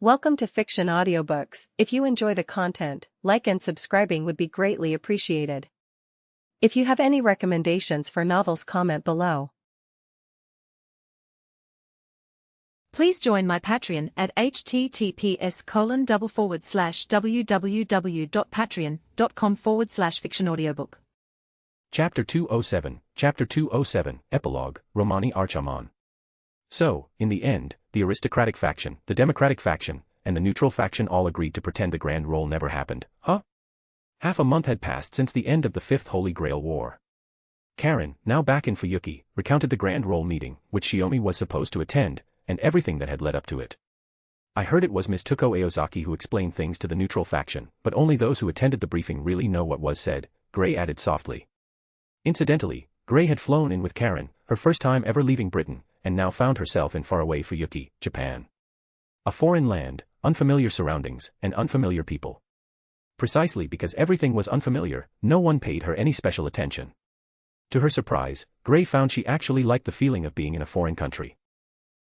Welcome to Fiction Audiobooks. If you enjoy the content, like and subscribing would be greatly appreciated. If you have any recommendations for novels, comment below. Please join my Patreon at https://www.patreon.com/fictionaudiobook. Chapter 207, Epilogue, Romani Archamon. So, in the end, the aristocratic faction, the democratic faction, and the neutral faction all agreed to pretend the grand roll never happened, huh? Half a month had passed since the end of the Fifth Holy Grail War. Caren, now back in Fuyuki, recounted the grand roll meeting, which Shiomi was supposed to attend, and everything that had led up to it. I heard it was Ms. Tuko Aozaki who explained things to the neutral faction, but only those who attended the briefing really know what was said, Gray added softly. Incidentally, Gray had flown in with Caren, her first time ever leaving Britain, and now found herself in faraway Fuyuki, Japan. A foreign land, unfamiliar surroundings, and unfamiliar people. Precisely because everything was unfamiliar, no one paid her any special attention. To her surprise, Gray found she actually liked the feeling of being in a foreign country.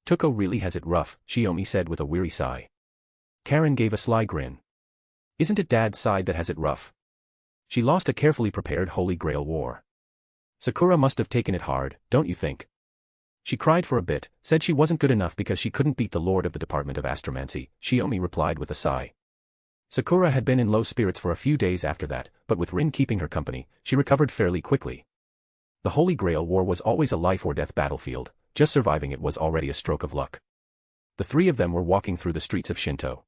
Tuko really has it rough, Shiomi said with a weary sigh. Caren gave a sly grin. Isn't it Dad's side that has it rough? She lost a carefully prepared Holy Grail War. Sakura must have taken it hard, don't you think? She cried for a bit, said she wasn't good enough because she couldn't beat the Lord of the Department of Astromancy, Shiomi replied with a sigh. Sakura had been in low spirits for a few days after that, but with Rin keeping her company, she recovered fairly quickly. The Holy Grail War was always a life-or-death battlefield, just surviving it was already a stroke of luck. The three of them were walking through the streets of Shinto.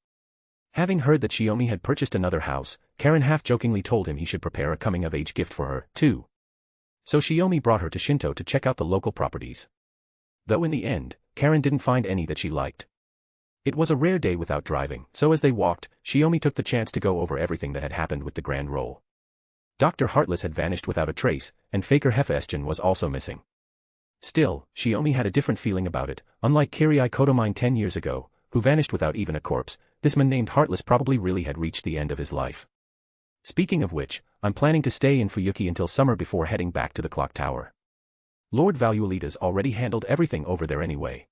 Having heard that Shiomi had purchased another house, Caren half-jokingly told him he should prepare a coming-of-age gift for her, too. So Shiomi brought her to Shinto to check out the local properties. Though in the end, Caren didn't find any that she liked. It was a rare day without driving, so as they walked, Shiomi took the chance to go over everything that had happened with the Grand Roll. Dr. Heartless had vanished without a trace, and Faker Hephaestion was also missing. Still, Shiomi had a different feeling about it. Unlike Kirei Kodomine 10 years ago, who vanished without even a corpse, this man named Heartless probably really had reached the end of his life. Speaking of which, I'm planning to stay in Fuyuki until summer before heading back to the clock tower. Lord Valuelita's already handled everything over there anyway.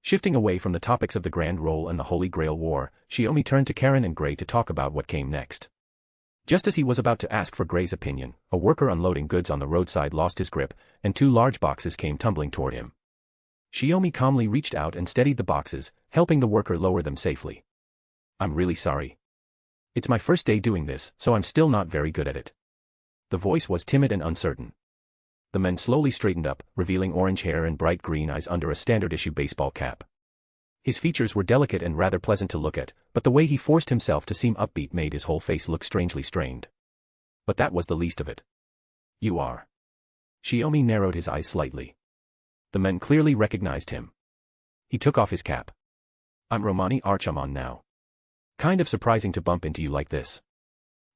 Shifting away from the topics of the Grand Roll and the Holy Grail War, Shiomi turned to Caren and Gray to talk about what came next. Just as he was about to ask for Gray's opinion, a worker unloading goods on the roadside lost his grip, and two large boxes came tumbling toward him. Shiomi calmly reached out and steadied the boxes, helping the worker lower them safely. I'm really sorry. It's my first day doing this, so I'm still not very good at it. The voice was timid and uncertain. The man slowly straightened up, revealing orange hair and bright green eyes under a standard-issue baseball cap. His features were delicate and rather pleasant to look at, but the way he forced himself to seem upbeat made his whole face look strangely strained. But that was the least of it. You are. Shiomi narrowed his eyes slightly. The man clearly recognized him. He took off his cap. I'm Romani Archamon now. Kind of surprising to bump into you like this.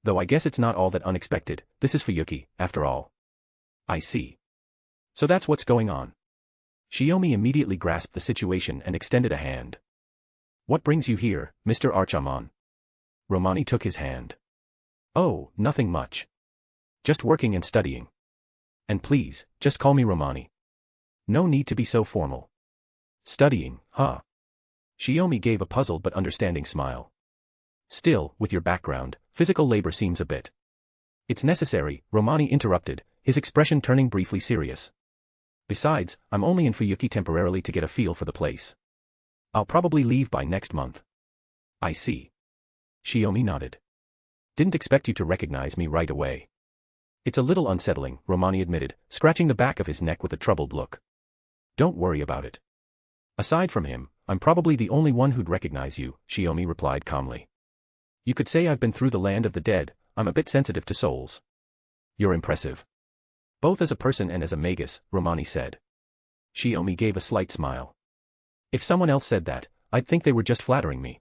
Though I guess it's not all that unexpected, this is Fuyuki, after all. I see. So that's what's going on. Shiomi immediately grasped the situation and extended a hand. What brings you here, Mr. Archamon? Romani took his hand. Oh, nothing much. Just working and studying. And please, just call me Romani. No need to be so formal. Studying, huh? Shiomi gave a puzzled but understanding smile. Still, with your background, physical labor seems a bit. It's necessary, Romani interrupted, his expression turning briefly serious. Besides, I'm only in Fuyuki temporarily to get a feel for the place. I'll probably leave by next month. I see. Shiomi nodded. Didn't expect you to recognize me right away. It's a little unsettling, Romani admitted, scratching the back of his neck with a troubled look. Don't worry about it. Aside from him, I'm probably the only one who'd recognize you, Shiomi replied calmly. You could say I've been through the land of the dead. I'm a bit sensitive to souls. You're impressive. Both as a person and as a magus, Romani said. Shiomi gave a slight smile. If someone else said that, I'd think they were just flattering me.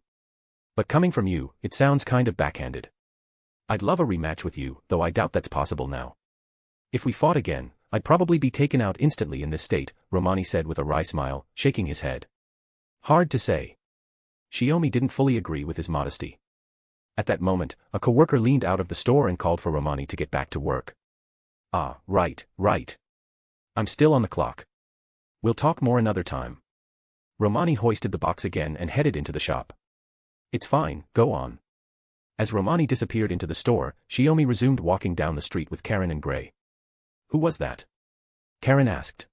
But coming from you, it sounds kind of backhanded. I'd love a rematch with you, though I doubt that's possible now. If we fought again, I'd probably be taken out instantly in this state, Romani said with a wry smile, shaking his head. Hard to say. Shiomi didn't fully agree with his modesty. At that moment, a coworker leaned out of the store and called for Romani to get back to work. Ah, right. I'm still on the clock. We'll talk more another time. Romani hoisted the box again and headed into the shop. It's fine, go on. As Romani disappeared into the store, Shiomi resumed walking down the street with Caren and Gray. Who was that? Caren asked.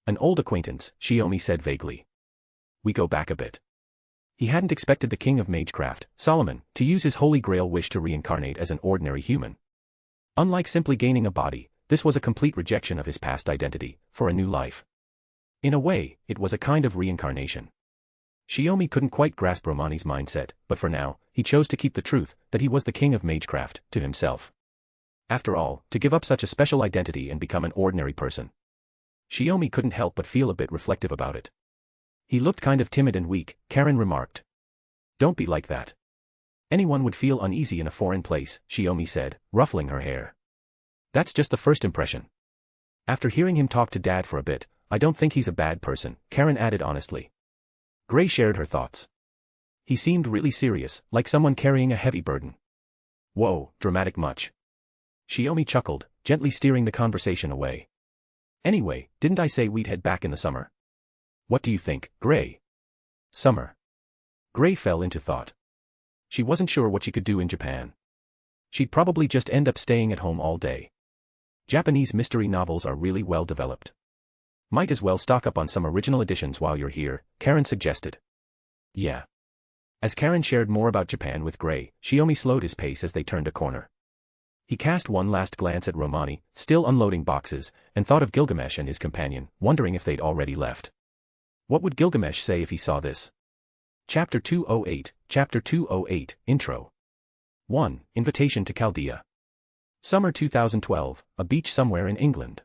An old acquaintance, Shiomi said vaguely. We go back a bit. He hadn't expected the king of magecraft, Solomon, to use his Holy Grail wish to reincarnate as an ordinary human. Unlike simply gaining a body, this was a complete rejection of his past identity, for a new life. In a way, it was a kind of reincarnation. Shiomi couldn't quite grasp Romani's mindset, but for now, he chose to keep the truth that he was the king of magecraft to himself. After all, to give up such a special identity and become an ordinary person. Shiomi couldn't help but feel a bit reflective about it. He looked kind of timid and weak, Caren remarked. Don't be like that. Anyone would feel uneasy in a foreign place, Shiomi said, ruffling her hair. That's just the first impression. After hearing him talk to Dad for a bit, I don't think he's a bad person, Caren added honestly. Gray shared her thoughts. He seemed really serious, like someone carrying a heavy burden. Whoa, dramatic much. Shiomi chuckled, gently steering the conversation away. Anyway, didn't I say we'd head back in the summer? What do you think, Gray? Summer. Gray fell into thought. She wasn't sure what she could do in Japan. She'd probably just end up staying at home all day. Japanese mystery novels are really well developed. Might as well stock up on some original editions while you're here, Caren suggested. Yeah. As Caren shared more about Japan with Gray, Shiomi slowed his pace as they turned a corner. He cast one last glance at Romani, still unloading boxes, and thought of Gilgamesh and his companion, wondering if they'd already left. What would Gilgamesh say if he saw this? Chapter 208, Intro. 1. Invitation to Chaldea. Summer 2012, a beach somewhere in England.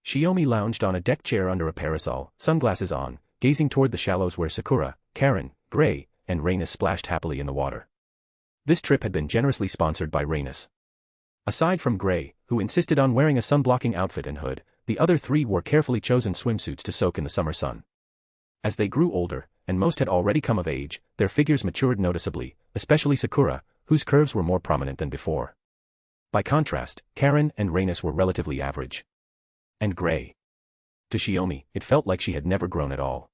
Shiomi lounged on a deck chair under a parasol, sunglasses on, gazing toward the shallows where Sakura, Caren, Gray, and Rhaenys splashed happily in the water. This trip had been generously sponsored by Rhaenys. Aside from Gray, who insisted on wearing a sun-blocking outfit and hood, the other three wore carefully chosen swimsuits to soak in the summer sun. As they grew older, and most had already come of age, their figures matured noticeably, especially Sakura, whose curves were more prominent than before. By contrast, Caren and Rhaenys were relatively average. And Gray. To Shiomi, it felt like she had never grown at all.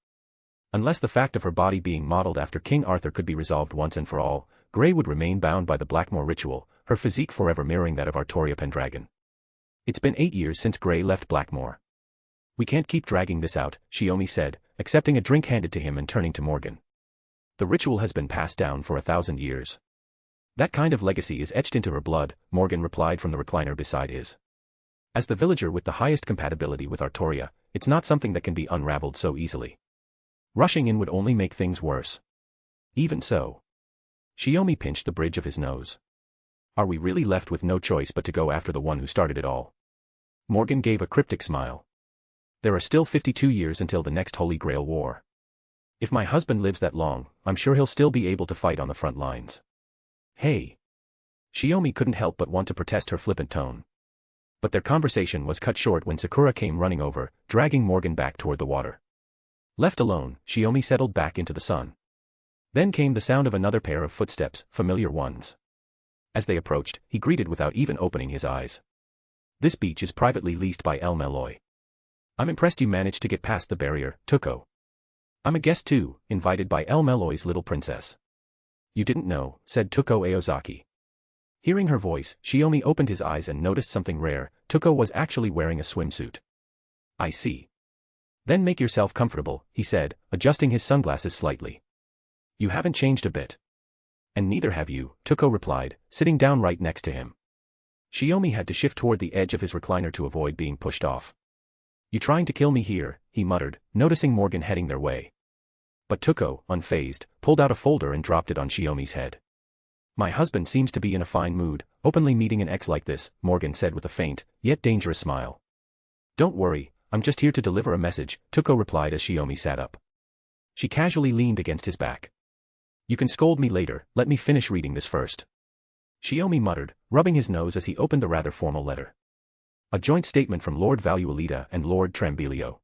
Unless the fact of her body being modeled after King Arthur could be resolved once and for all, Gray would remain bound by the Blackmoor ritual, her physique forever mirroring that of Artoria Pendragon. It's been 8 years since Gray left Blackmoor. We can't keep dragging this out, Shiomi said, accepting a drink handed to him and turning to Morgan. The ritual has been passed down for 1,000 years. That kind of legacy is etched into her blood, Morgan replied from the recliner beside his. As the villager with the highest compatibility with Artoria, it's not something that can be unraveled so easily. Rushing in would only make things worse. Even so. Shiomi pinched the bridge of his nose. Are we really left with no choice but to go after the one who started it all? Morgan gave a cryptic smile. There are still 52 years until the next Holy Grail War. If my husband lives that long, I'm sure he'll still be able to fight on the front lines. Hey. Shiomi couldn't help but want to protest her flippant tone. But their conversation was cut short when Sakura came running over, dragging Morgan back toward the water. Left alone, Shiomi settled back into the sun. Then came the sound of another pair of footsteps, familiar ones. As they approached, he greeted without even opening his eyes. This beach is privately leased by El Meloy. I'm impressed you managed to get past the barrier, Tuko. I'm a guest too, invited by El Meloy's little princess. You didn't know, said Tuko Aozaki. Hearing her voice, Shiomi opened his eyes and noticed something rare. Tuko was actually wearing a swimsuit. I see. Then make yourself comfortable, he said, adjusting his sunglasses slightly. You haven't changed a bit. And neither have you, Tuko replied, sitting down right next to him. Shiomi had to shift toward the edge of his recliner to avoid being pushed off. You trying to kill me here, he muttered, noticing Morgan heading their way. But Tuko, unfazed, pulled out a folder and dropped it on Shiomi's head. My husband seems to be in a fine mood, openly meeting an ex like this, Morgan said with a faint, yet dangerous smile. Don't worry, I'm just here to deliver a message, Tuko replied as Shiomi sat up. She casually leaned against his back. You can scold me later, let me finish reading this first. Shiomi muttered, rubbing his nose as he opened the rather formal letter. A joint statement from Lord Valuelita and Lord Trambilio.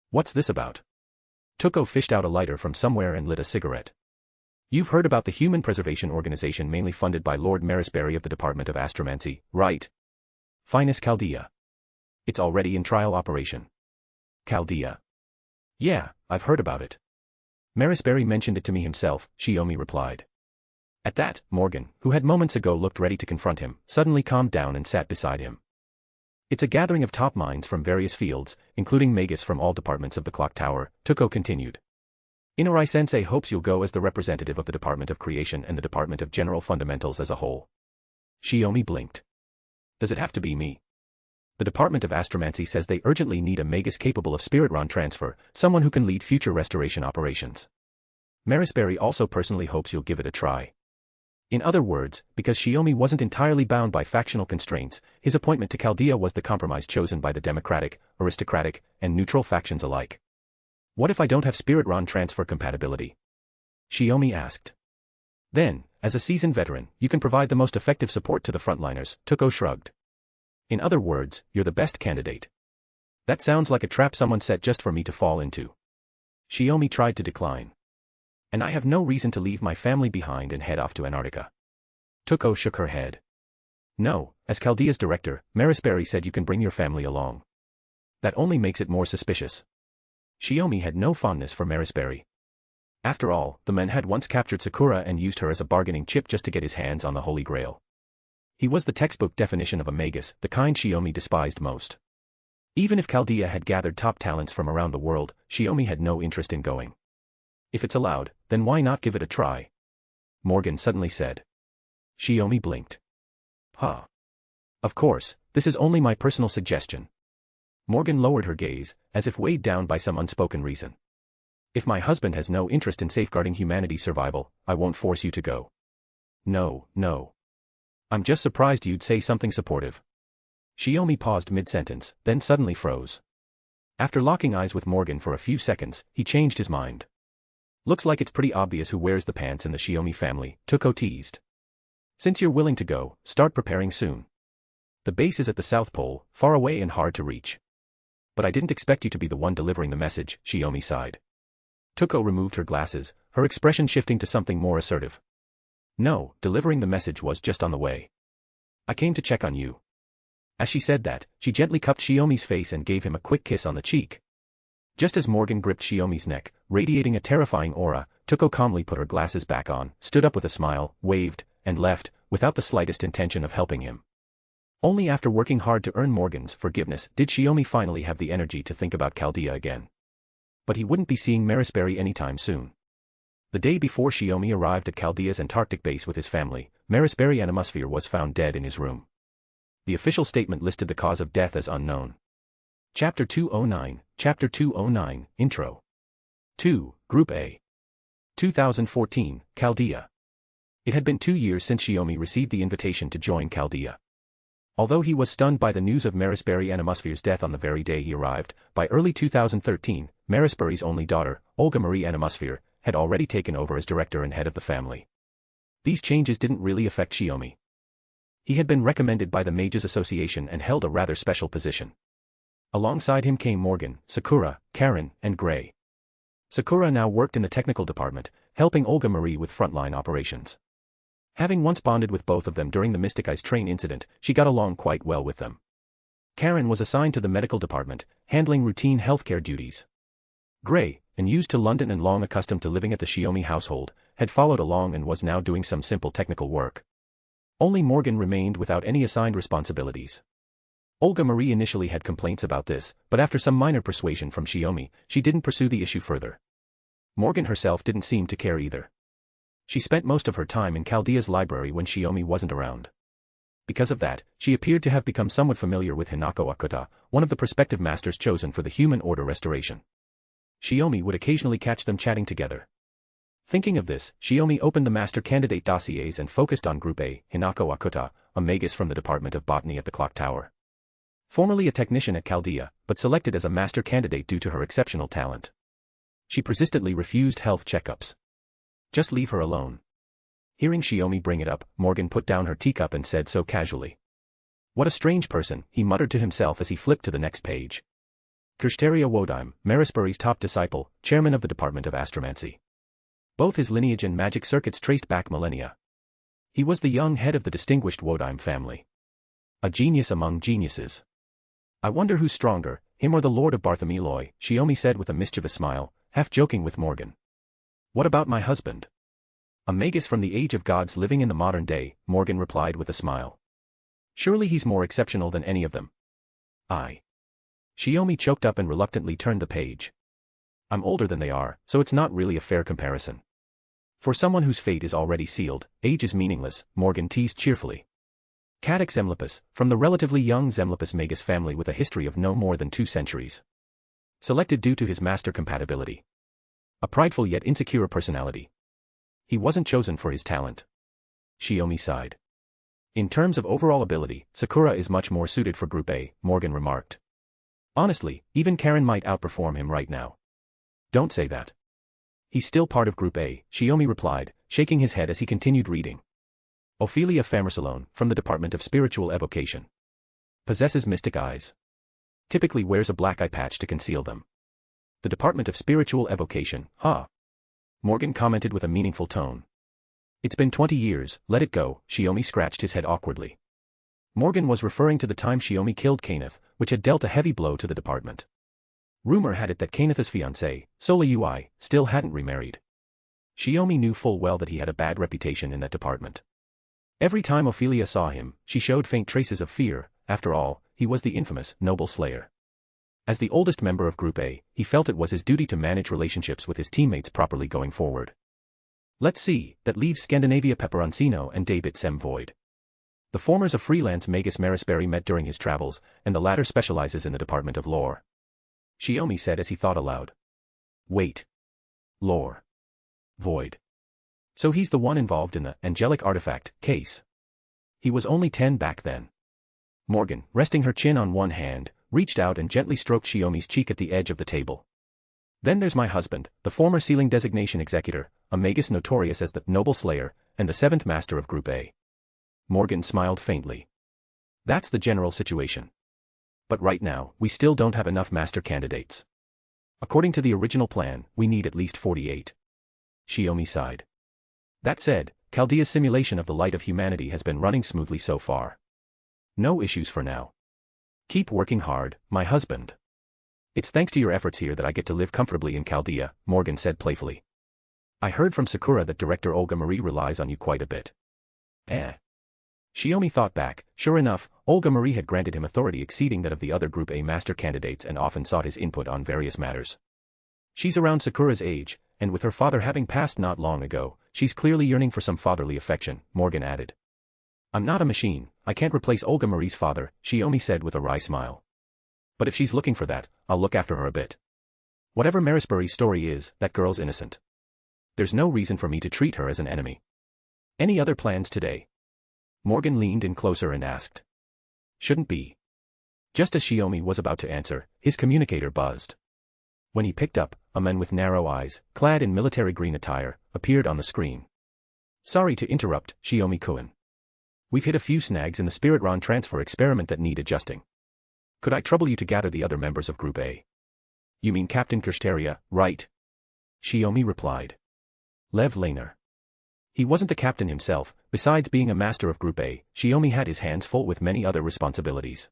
What's this about? Tuko fished out a lighter from somewhere and lit a cigarette. You've heard about the Human Preservation Organization mainly funded by Lord Marisberry of the Department of Astromancy, right? Finest Chaldea. It's already in trial operation. Chaldea. Yeah, I've heard about it. Marisberry mentioned it to me himself, Shiomi replied. At that, Morgan, who had moments ago looked ready to confront him, suddenly calmed down and sat beside him. It's a gathering of top minds from various fields, including Magus from all departments of the clock tower, Tuko continued. Inurai-sensei hopes you'll go as the representative of the Department of Creation and the Department of General Fundamentals as a whole. Shiomi blinked. Does it have to be me? The Department of Astromancy says they urgently need a Magus capable of Spirit-Ron transfer, someone who can lead future restoration operations. Marisberry also personally hopes you'll give it a try. In other words, because Shiomi wasn't entirely bound by factional constraints, his appointment to Chaldea was the compromise chosen by the democratic, aristocratic, and neutral factions alike. What if I don't have Spirit-Ron transfer compatibility? Shiomi asked. Then, as a seasoned veteran, you can provide the most effective support to the frontliners, Tuko shrugged. In other words, you're the best candidate. That sounds like a trap someone set just for me to fall into. Shiomi tried to decline. And I have no reason to leave my family behind and head off to Antarctica. Tuko shook her head. No, as Chaldea's director, Marisberry said you can bring your family along. That only makes it more suspicious. Shiomi had no fondness for Marisberry. After all, the man had once captured Sakura and used her as a bargaining chip just to get his hands on the Holy Grail. He was the textbook definition of a magus, the kind Shiomi despised most. Even if Chaldea had gathered top talents from around the world, Shiomi had no interest in going. If it's allowed, then why not give it a try? Morgan suddenly said. Shiomi blinked. Huh. Of course, this is only my personal suggestion. Morgan lowered her gaze, as if weighed down by some unspoken reason. If my husband has no interest in safeguarding humanity's survival, I won't force you to go. No. I'm just surprised you'd say something supportive. Shiomi paused mid-sentence, then suddenly froze. After locking eyes with Morgan for a few seconds, he changed his mind. Looks like it's pretty obvious who wears the pants in the Shiomi family, Tuko teased. Since you're willing to go, start preparing soon. The base is at the South Pole, far away and hard to reach. But I didn't expect you to be the one delivering the message, Shiomi sighed. Tuko removed her glasses, her expression shifting to something more assertive. No, delivering the message was just on the way. I came to check on you. As she said that, she gently cupped Shiomi's face and gave him a quick kiss on the cheek. Just as Morgan gripped Shiomi's neck, radiating a terrifying aura, Tuko calmly put her glasses back on, stood up with a smile, waved, and left, without the slightest intention of helping him. Only after working hard to earn Morgan's forgiveness did Shiomi finally have the energy to think about Chaldea again. But he wouldn't be seeing Marisberry anytime soon. The day before Shiomi arrived at Chaldea's Antarctic base with his family, Marisberry Animosphere was found dead in his room. The official statement listed the cause of death as unknown. Chapter 209, Intro. 2, Group A. 2014, Chaldea. It had been 2 years since Shiomi received the invitation to join Chaldea. Although he was stunned by the news of Marisberry Animosphere's death on the very day he arrived, by early 2013, Marisberry's only daughter, Olga Marie Animosphere, had already taken over as director and head of the family. These changes didn't really affect Shiomi. He had been recommended by the Mages Association and held a rather special position. Alongside him came Morgan, Sakura, Caren, and Gray. Sakura now worked in the technical department, helping Olga Marie with frontline operations. Having once bonded with both of them during the Mystic Ice train incident, she got along quite well with them. Caren was assigned to the medical department, handling routine healthcare duties. Gray, unused to London and long accustomed to living at the Shiomi household, had followed along and was now doing some simple technical work. Only Morgan remained without any assigned responsibilities. Olga Marie initially had complaints about this, but after some minor persuasion from Shiomi, she didn't pursue the issue further. Morgan herself didn't seem to care either. She spent most of her time in Chaldea's library when Shiomi wasn't around. Because of that, she appeared to have become somewhat familiar with Hinako Akuta, one of the prospective masters chosen for the human order restoration. Shiomi would occasionally catch them chatting together. Thinking of this, Shiomi opened the master candidate dossiers and focused on Group A, Hinako Akuta, a magus from the Department of Botany at the Clock Tower. Formerly a technician at Chaldea, but selected as a master candidate due to her exceptional talent. She persistently refused health checkups. Just leave her alone. Hearing Shiomi bring it up, Morgan put down her teacup and said so casually. What a strange person, he muttered to himself as he flipped to the next page. Kirsteria Wodeim, Marisberry's top disciple, chairman of the Department of Astromancy. Both his lineage and magic circuits traced back millennia. He was the young head of the distinguished Wodeim family. A genius among geniuses. I wonder who's stronger, him or the Lord of Bartholomew, Shiomi said with a mischievous smile, half joking with Morgan. What about my husband? A magus from the age of gods living in the modern day, Morgan replied with a smile. Surely he's more exceptional than any of them. Shiomi choked up and reluctantly turned the page. I'm older than they are, so it's not really a fair comparison. For someone whose fate is already sealed, age is meaningless, Morgan teased cheerfully. Scáthach Zemlippus, from the relatively young Zemlippus magus family with a history of no more than 2 centuries. Selected due to his master compatibility. A prideful yet insecure personality. He wasn't chosen for his talent. Shiomi sighed. In terms of overall ability, Sakura is much more suited for Group A, Morgan remarked. Honestly, even Caren might outperform him right now. Don't say that. He's still part of Group A, Shiomi replied, shaking his head as he continued reading. Ophelia Famersalone, from the Department of Spiritual Evocation. Possesses mystic eyes. Typically wears a black eye patch to conceal them. The Department of Spiritual Evocation, huh? Morgan commented with a meaningful tone. It's been 20 years, let it go, Shiomi scratched his head awkwardly. Morgan was referring to the time Shiomi killed Scáthach, which had dealt a heavy blow to the department. Rumor had it that Scáthach's fiancée, Sola Ui, still hadn't remarried. Shiomi knew full well that he had a bad reputation in that department. Every time Ophelia saw him, she showed faint traces of fear. After all, he was the infamous Noble Slayer. As the oldest member of Group A, he felt it was his duty to manage relationships with his teammates properly going forward. Let's see, that leaves Scandinavia Peperoncino and David Sem Void. The former's a freelance magus Marisberry met during his travels, and the latter specializes in the Department of Lore. Shiomi said as he thought aloud. Wait. Lore. Void. So he's the one involved in the angelic artifact case. He was only 10 back then. Morgan, resting her chin on one hand, reached out and gently stroked Shiomi's cheek at the edge of the table. Then there's my husband, the former sealing designation executor, a magus notorious as the Noble Slayer, and the 7th master of Group A. Morgan smiled faintly. That's the general situation. But right now, we still don't have enough master candidates. According to the original plan, we need at least 48. Shiomi sighed. That said, Chaldea's simulation of the light of humanity has been running smoothly so far. No issues for now. Keep working hard, my husband. It's thanks to your efforts here that I get to live comfortably in Chaldea, Morgan said playfully. I heard from Sakura that Director Olga Marie relies on you quite a bit. Shiomi thought back. Sure enough, Olga Marie had granted him authority exceeding that of the other Group A master candidates and often sought his input on various matters. She's around Sakura's age, and with her father having passed not long ago, she's clearly yearning for some fatherly affection, Morgan added. I'm not a machine, I can't replace Olga Marie's father, Shiomi said with a wry smile. But if she's looking for that, I'll look after her a bit. Whatever Marisbury's story is, that girl's innocent. There's no reason for me to treat her as an enemy. Any other plans today? Morgan leaned in closer and asked. Shouldn't be. Just as Shiomi was about to answer, his communicator buzzed. When he picked up, a man with narrow eyes, clad in military green attire, appeared on the screen. Sorry to interrupt, Shiomi-kun. We've hit a few snags in the Spirit-Ron transfer experiment that need adjusting. Could I trouble you to gather the other members of Group A? You mean Captain Kirsteria, right? Shiomi replied. Lev Laner. He wasn't the captain himself. Besides being a master of Group A, Shiomi had his hands full with many other responsibilities.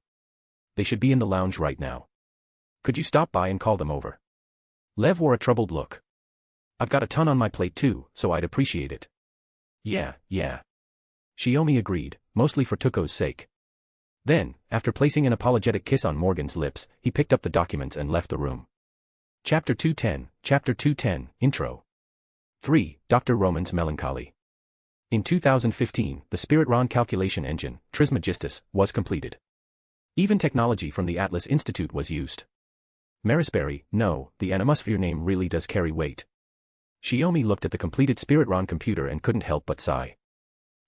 They should be in the lounge right now. Could you stop by and call them over? Lev wore a troubled look. I've got a ton on my plate too, so I'd appreciate it. Yeah. Shiomi agreed, mostly for Tuko's sake. Then, after placing an apologetic kiss on Morgan's lips, he picked up the documents and left the room. Chapter 210, Intro. 3. Dr. Roman's Melancholy. In 2015, the Spirit-Ron calculation engine, Trismegistus, was completed. Even technology from the Atlas Institute was used. Marisberry, no, the Animusphere name really does carry weight. Shiomi looked at the completed Spirit-Ron computer and couldn't help but sigh.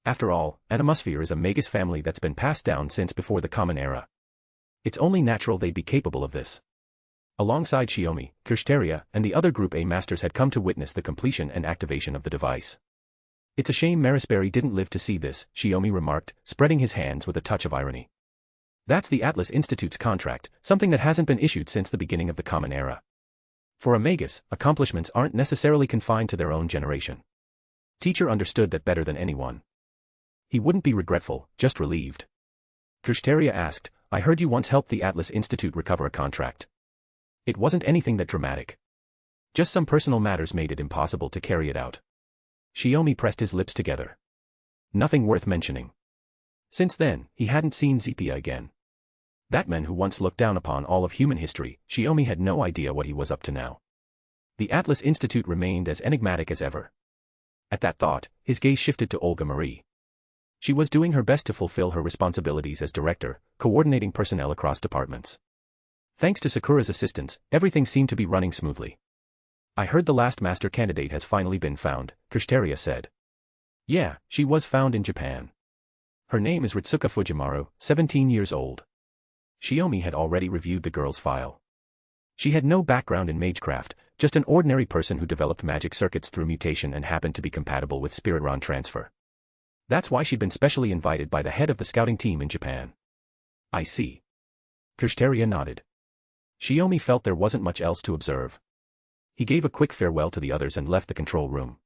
After all, Animusphere is a magus family that's been passed down since before the Common Era. It's only natural they'd be capable of this. Alongside Shiomi, Kirsteria, and the other Group A masters had come to witness the completion and activation of the device. It's a shame Marisberry didn't live to see this, Shiomi remarked, spreading his hands with a touch of irony. That's the Atlas Institute's contract, something that hasn't been issued since the beginning of the Common Era. For a magus, accomplishments aren't necessarily confined to their own generation. Teacher understood that better than anyone. He wouldn't be regretful, just relieved. Kirsteria asked, I heard you once helped the Atlas Institute recover a contract. It wasn't anything that dramatic. Just some personal matters made it impossible to carry it out. Shiomi pressed his lips together. Nothing worth mentioning. Since then, he hadn't seen Zepia again. That man who once looked down upon all of human history, Shiomi had no idea what he was up to now. The Atlas Institute remained as enigmatic as ever. At that thought, his gaze shifted to Olga Marie. She was doing her best to fulfill her responsibilities as director, coordinating personnel across departments. Thanks to Sakura's assistance, everything seemed to be running smoothly. I heard the last master candidate has finally been found, Kirei said. Yeah, she was found in Japan. Her name is Ritsuka Fujimaru, 17 years old. Shiomi had already reviewed the girl's file. She had no background in magecraft, just an ordinary person who developed magic circuits through mutation and happened to be compatible with Spiritron transfer. That's why she'd been specially invited by the head of the scouting team in Japan. I see. Kirei nodded. Shiomi felt there wasn't much else to observe. He gave a quick farewell to the others and left the control room.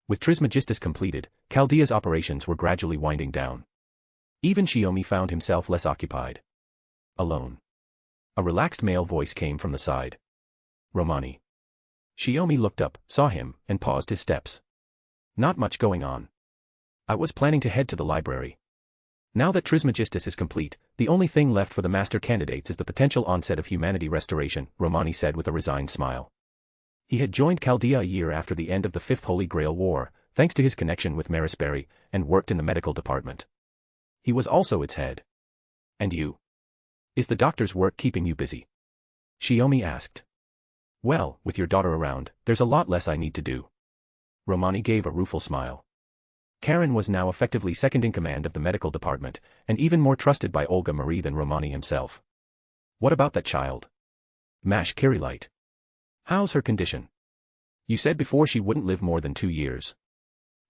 With Trismegistus completed, Chaldea's operations were gradually winding down. Even Shiomi found himself less occupied. Alone. A relaxed male voice came from the side. Romani. Shiomi looked up, saw him, and paused his steps. Not much going on. I was planning to head to the library. Now that Trismegistus is complete, the only thing left for the master candidates is the potential onset of humanity restoration, Romani said with a resigned smile. He had joined Chaldea a year after the end of the Fifth Holy Grail War, thanks to his connection with Marisberry, and worked in the medical department. He was also its head. And you? Is the doctor's work keeping you busy? Shiomi asked. Well, with your daughter around, there's a lot less I need to do. Romani gave a rueful smile. Caren was now effectively second in command of the medical department, and even more trusted by Olga Marie than Romani himself. What about that child? Mash Kirei. How's her condition? You said before she wouldn't live more than 2 years.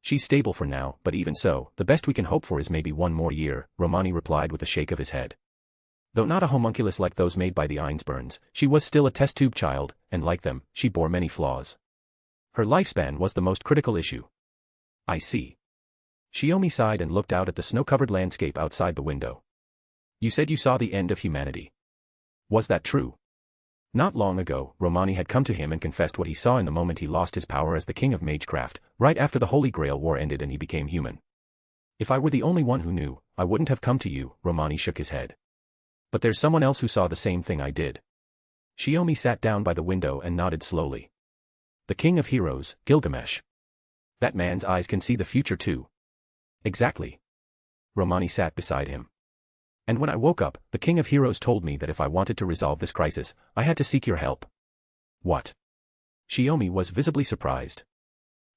She's stable for now, but even so, the best we can hope for is maybe 1 more year, Romani replied with a shake of his head. Though not a homunculus like those made by the Einsburns, she was still a test tube child, and like them, she bore many flaws. Her lifespan was the most critical issue. I see. Shiomi sighed and looked out at the snow-covered landscape outside the window. You said you saw the end of humanity. Was that true? Not long ago, Romani had come to him and confessed what he saw in the moment he lost his power as the king of magecraft, right after the Holy Grail War ended and he became human. If I were the only one who knew, I wouldn't have come to you, Romani shook his head. But there's someone else who saw the same thing I did. Shiomi sat down by the window and nodded slowly. The king of heroes, Gilgamesh. That man's eyes can see the future too. Exactly. Romani sat beside him. And when I woke up, the king of heroes told me that if I wanted to resolve this crisis, I had to seek your help. What? Shiomi was visibly surprised.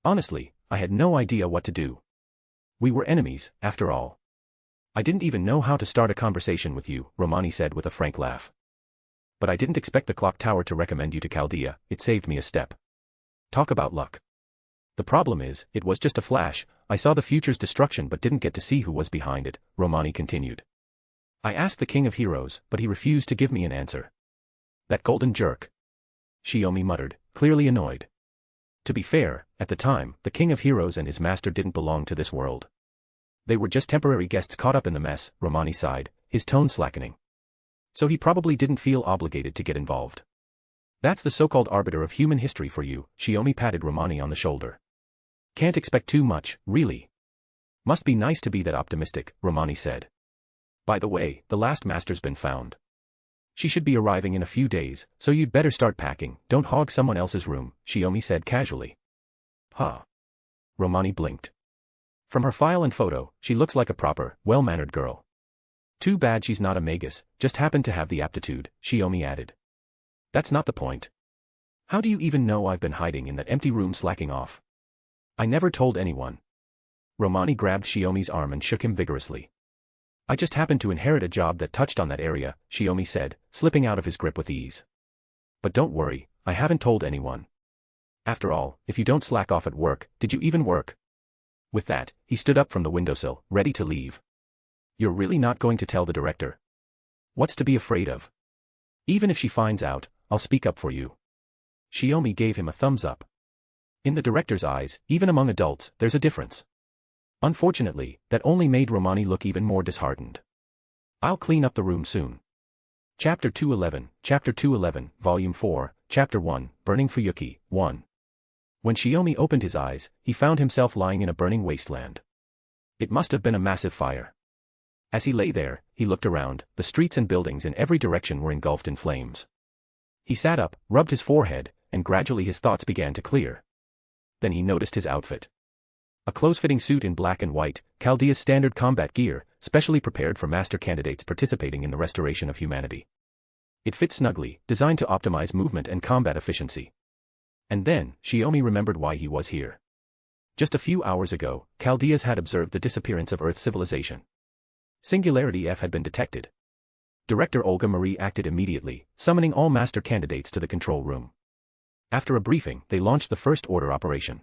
Honestly, I had no idea what to do. We were enemies, after all. I didn't even know how to start a conversation with you, Romani said with a frank laugh. But I didn't expect the clock tower to recommend you to Chaldea, it saved me a step. Talk about luck. The problem is, it was just a flash, I saw the future's destruction but didn't get to see who was behind it, Romani continued. I asked the king of heroes, but he refused to give me an answer. That golden jerk. Shiomi muttered, clearly annoyed. To be fair, at the time, the king of heroes and his master didn't belong to this world. They were just temporary guests caught up in the mess, Romani sighed, his tone slackening. So he probably didn't feel obligated to get involved. That's the so-called arbiter of human history for you, Shiomi patted Romani on the shoulder. Can't expect too much, really. Must be nice to be that optimistic, Romani said. By the way, the last master's been found. She should be arriving in a few days, so you'd better start packing, don't hog someone else's room, Shiomi said casually. Huh. Romani blinked. From her file and photo, she looks like a proper, well-mannered girl. Too bad she's not a magus, just happened to have the aptitude, Shiomi added. That's not the point. How do you even know I've been hiding in that empty room slacking off? I never told anyone. Romani grabbed Shiomi's arm and shook him vigorously. I just happened to inherit a job that touched on that area, Shiomi said, slipping out of his grip with ease. But don't worry, I haven't told anyone. After all, if you don't slack off at work, did you even work? With that, he stood up from the windowsill, ready to leave. You're really not going to tell the director? What's to be afraid of? Even if she finds out, I'll speak up for you. Shiomi gave him a thumbs up. In the director's eyes, even among adults, there's a difference. Unfortunately, that only made Romani look even more disheartened. I'll clean up the room soon. Chapter 211, Volume 4, Chapter 1, Burning Fuyuki, 1. When Shiomi opened his eyes, he found himself lying in a burning wasteland. It must have been a massive fire. As he lay there, he looked around, the streets and buildings in every direction were engulfed in flames. He sat up, rubbed his forehead, and gradually his thoughts began to clear. Then he noticed his outfit. A close-fitting suit in black and white, Chaldea's standard combat gear, specially prepared for master candidates participating in the restoration of humanity. It fit snugly, designed to optimize movement and combat efficiency. And then, Shiomi remembered why he was here. Just a few hours ago, Chaldeas had observed the disappearance of Earth civilization. Singularity F had been detected. Director Olga Marie acted immediately, summoning all master candidates to the control room. After a briefing, they launched the first order operation.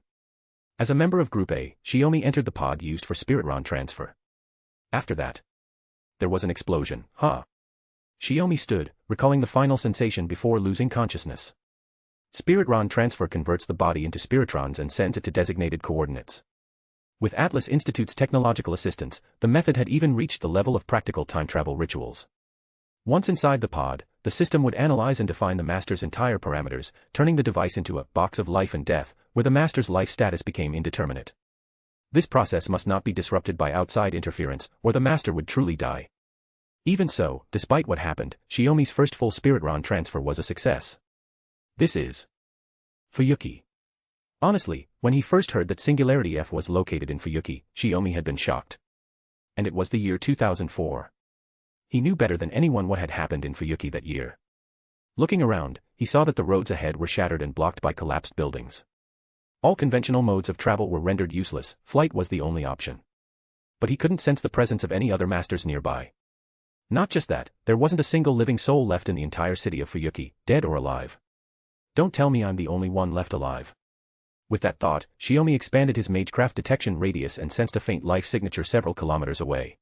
As a member of Group A, Shiomi entered the pod used for Spirit Ron transfer. After that, there was an explosion. Shiomi stood, recalling the final sensation before losing consciousness. Spirit Ron transfer converts the body into spiritrons and sends it to designated coordinates. With Atlas Institute's technological assistance, the method had even reached the level of practical time travel rituals. Once inside the pod, the system would analyze and define the master's entire parameters, turning the device into a box of life and death, where the master's life status became indeterminate. This process must not be disrupted by outside interference, or the master would truly die. Even so, despite what happened, Shiomi's first full Spirit Ron transfer was a success. This is Fuyuki. Honestly, when he first heard that Singularity F was located in Fuyuki, Shiomi had been shocked. And it was the year 2004. He knew better than anyone what had happened in Fuyuki that year. Looking around, he saw that the roads ahead were shattered and blocked by collapsed buildings. All conventional modes of travel were rendered useless, flight was the only option. But he couldn't sense the presence of any other masters nearby. Not just that, there wasn't a single living soul left in the entire city of Fuyuki, dead or alive. Don't tell me I'm the only one left alive. With that thought, Shiomi expanded his magecraft detection radius and sensed a faint life signature several kilometers away.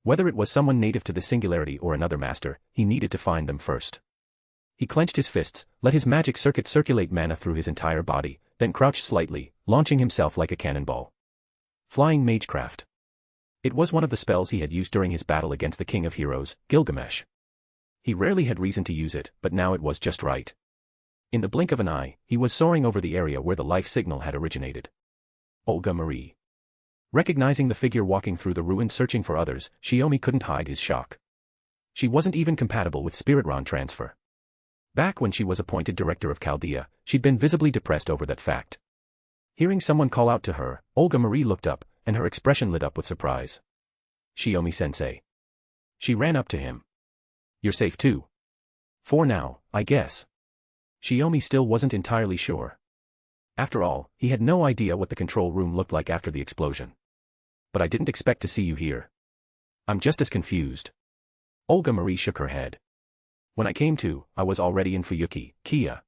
Whether it was someone native to the singularity or another master, he needed to find them first. He clenched his fists, let his magic circuit circulate mana through his entire body, then crouched slightly, launching himself like a cannonball. Flying Magecraft. It was one of the spells he had used during his battle against the King of Heroes, Gilgamesh. He rarely had reason to use it, but now it was just right. In the blink of an eye, he was soaring over the area where the life signal had originated. Olga Marie. Recognizing the figure walking through the ruins searching for others, Shiomi couldn't hide his shock. She wasn't even compatible with Spirit Ron transfer. Back when she was appointed director of Chaldea, she'd been visibly depressed over that fact. Hearing someone call out to her, Olga Marie looked up, and her expression lit up with surprise. Shiomi-sensei. She ran up to him. You're safe too. For now, I guess. Shiomi still wasn't entirely sure. After all, he had no idea what the control room looked like after the explosion. But I didn't expect to see you here. I'm just as confused. Olga Marie shook her head. When I came to, I was already in Fuyuki, Kia.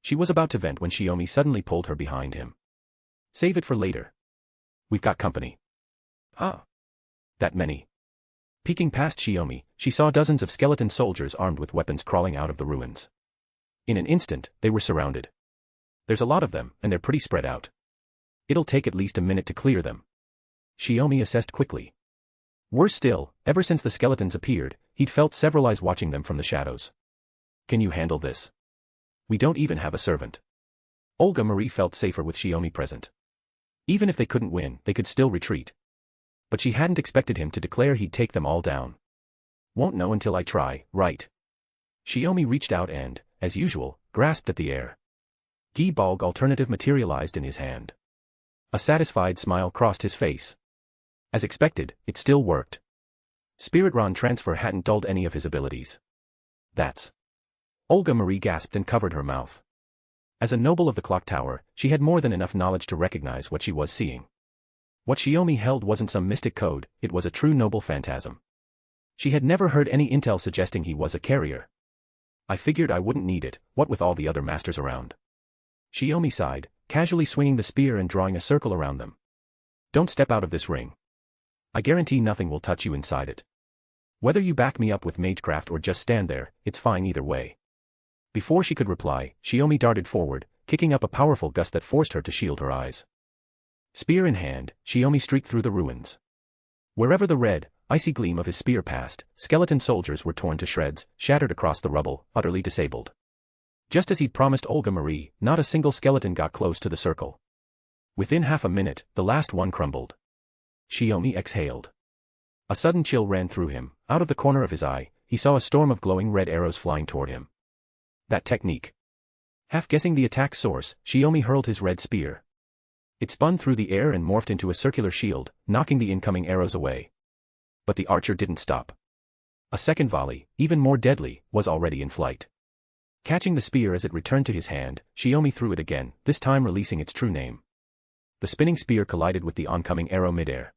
She was about to vent when Shiomi suddenly pulled her behind him. Save it for later. We've got company. That many. Peeking past Shiomi, she saw dozens of skeleton soldiers armed with weapons crawling out of the ruins. In an instant, they were surrounded. There's a lot of them, and they're pretty spread out. It'll take at least a minute to clear them. Shiomi assessed quickly. Worse still, ever since the skeletons appeared, he'd felt several eyes watching them from the shadows. Can you handle this? We don't even have a servant. Olga Marie felt safer with Shiomi present. Even if they couldn't win, they could still retreat. But she hadn't expected him to declare he'd take them all down. Won't know until I try, right? Shiomi reached out and, as usual, grasped at the air. Gi Balg alternative materialized in his hand. A satisfied smile crossed his face. As expected, it still worked. Spirit Ron transfer hadn't dulled any of his abilities. That's. Olga Marie gasped and covered her mouth. As a noble of the clock tower, she had more than enough knowledge to recognize what she was seeing. What Shiomi held wasn't some mystic code, it was a true noble phantasm. She had never heard any intel suggesting he was a carrier. I figured I wouldn't need it, what with all the other masters around. Shiomi sighed, casually swinging the spear and drawing a circle around them. Don't step out of this ring. I guarantee nothing will touch you inside it. Whether you back me up with magecraft or just stand there, it's fine either way. Before she could reply, Shiomi darted forward, kicking up a powerful gust that forced her to shield her eyes. Spear in hand, Shiomi streaked through the ruins. Wherever the red, icy gleam of his spear passed, skeleton soldiers were torn to shreds, shattered across the rubble, utterly disabled. Just as he'd promised Olga Marie, not a single skeleton got close to the circle. Within half a minute, the last one crumbled. Shiomi exhaled. A sudden chill ran through him. Out of the corner of his eye, he saw a storm of glowing red arrows flying toward him. That technique. Half guessing the attack's source, Shiomi hurled his red spear. It spun through the air and morphed into a circular shield, knocking the incoming arrows away. But the archer didn't stop. A second volley, even more deadly, was already in flight. Catching the spear as it returned to his hand, Shiomi threw it again, this time releasing its true name. The spinning spear collided with the oncoming arrow midair.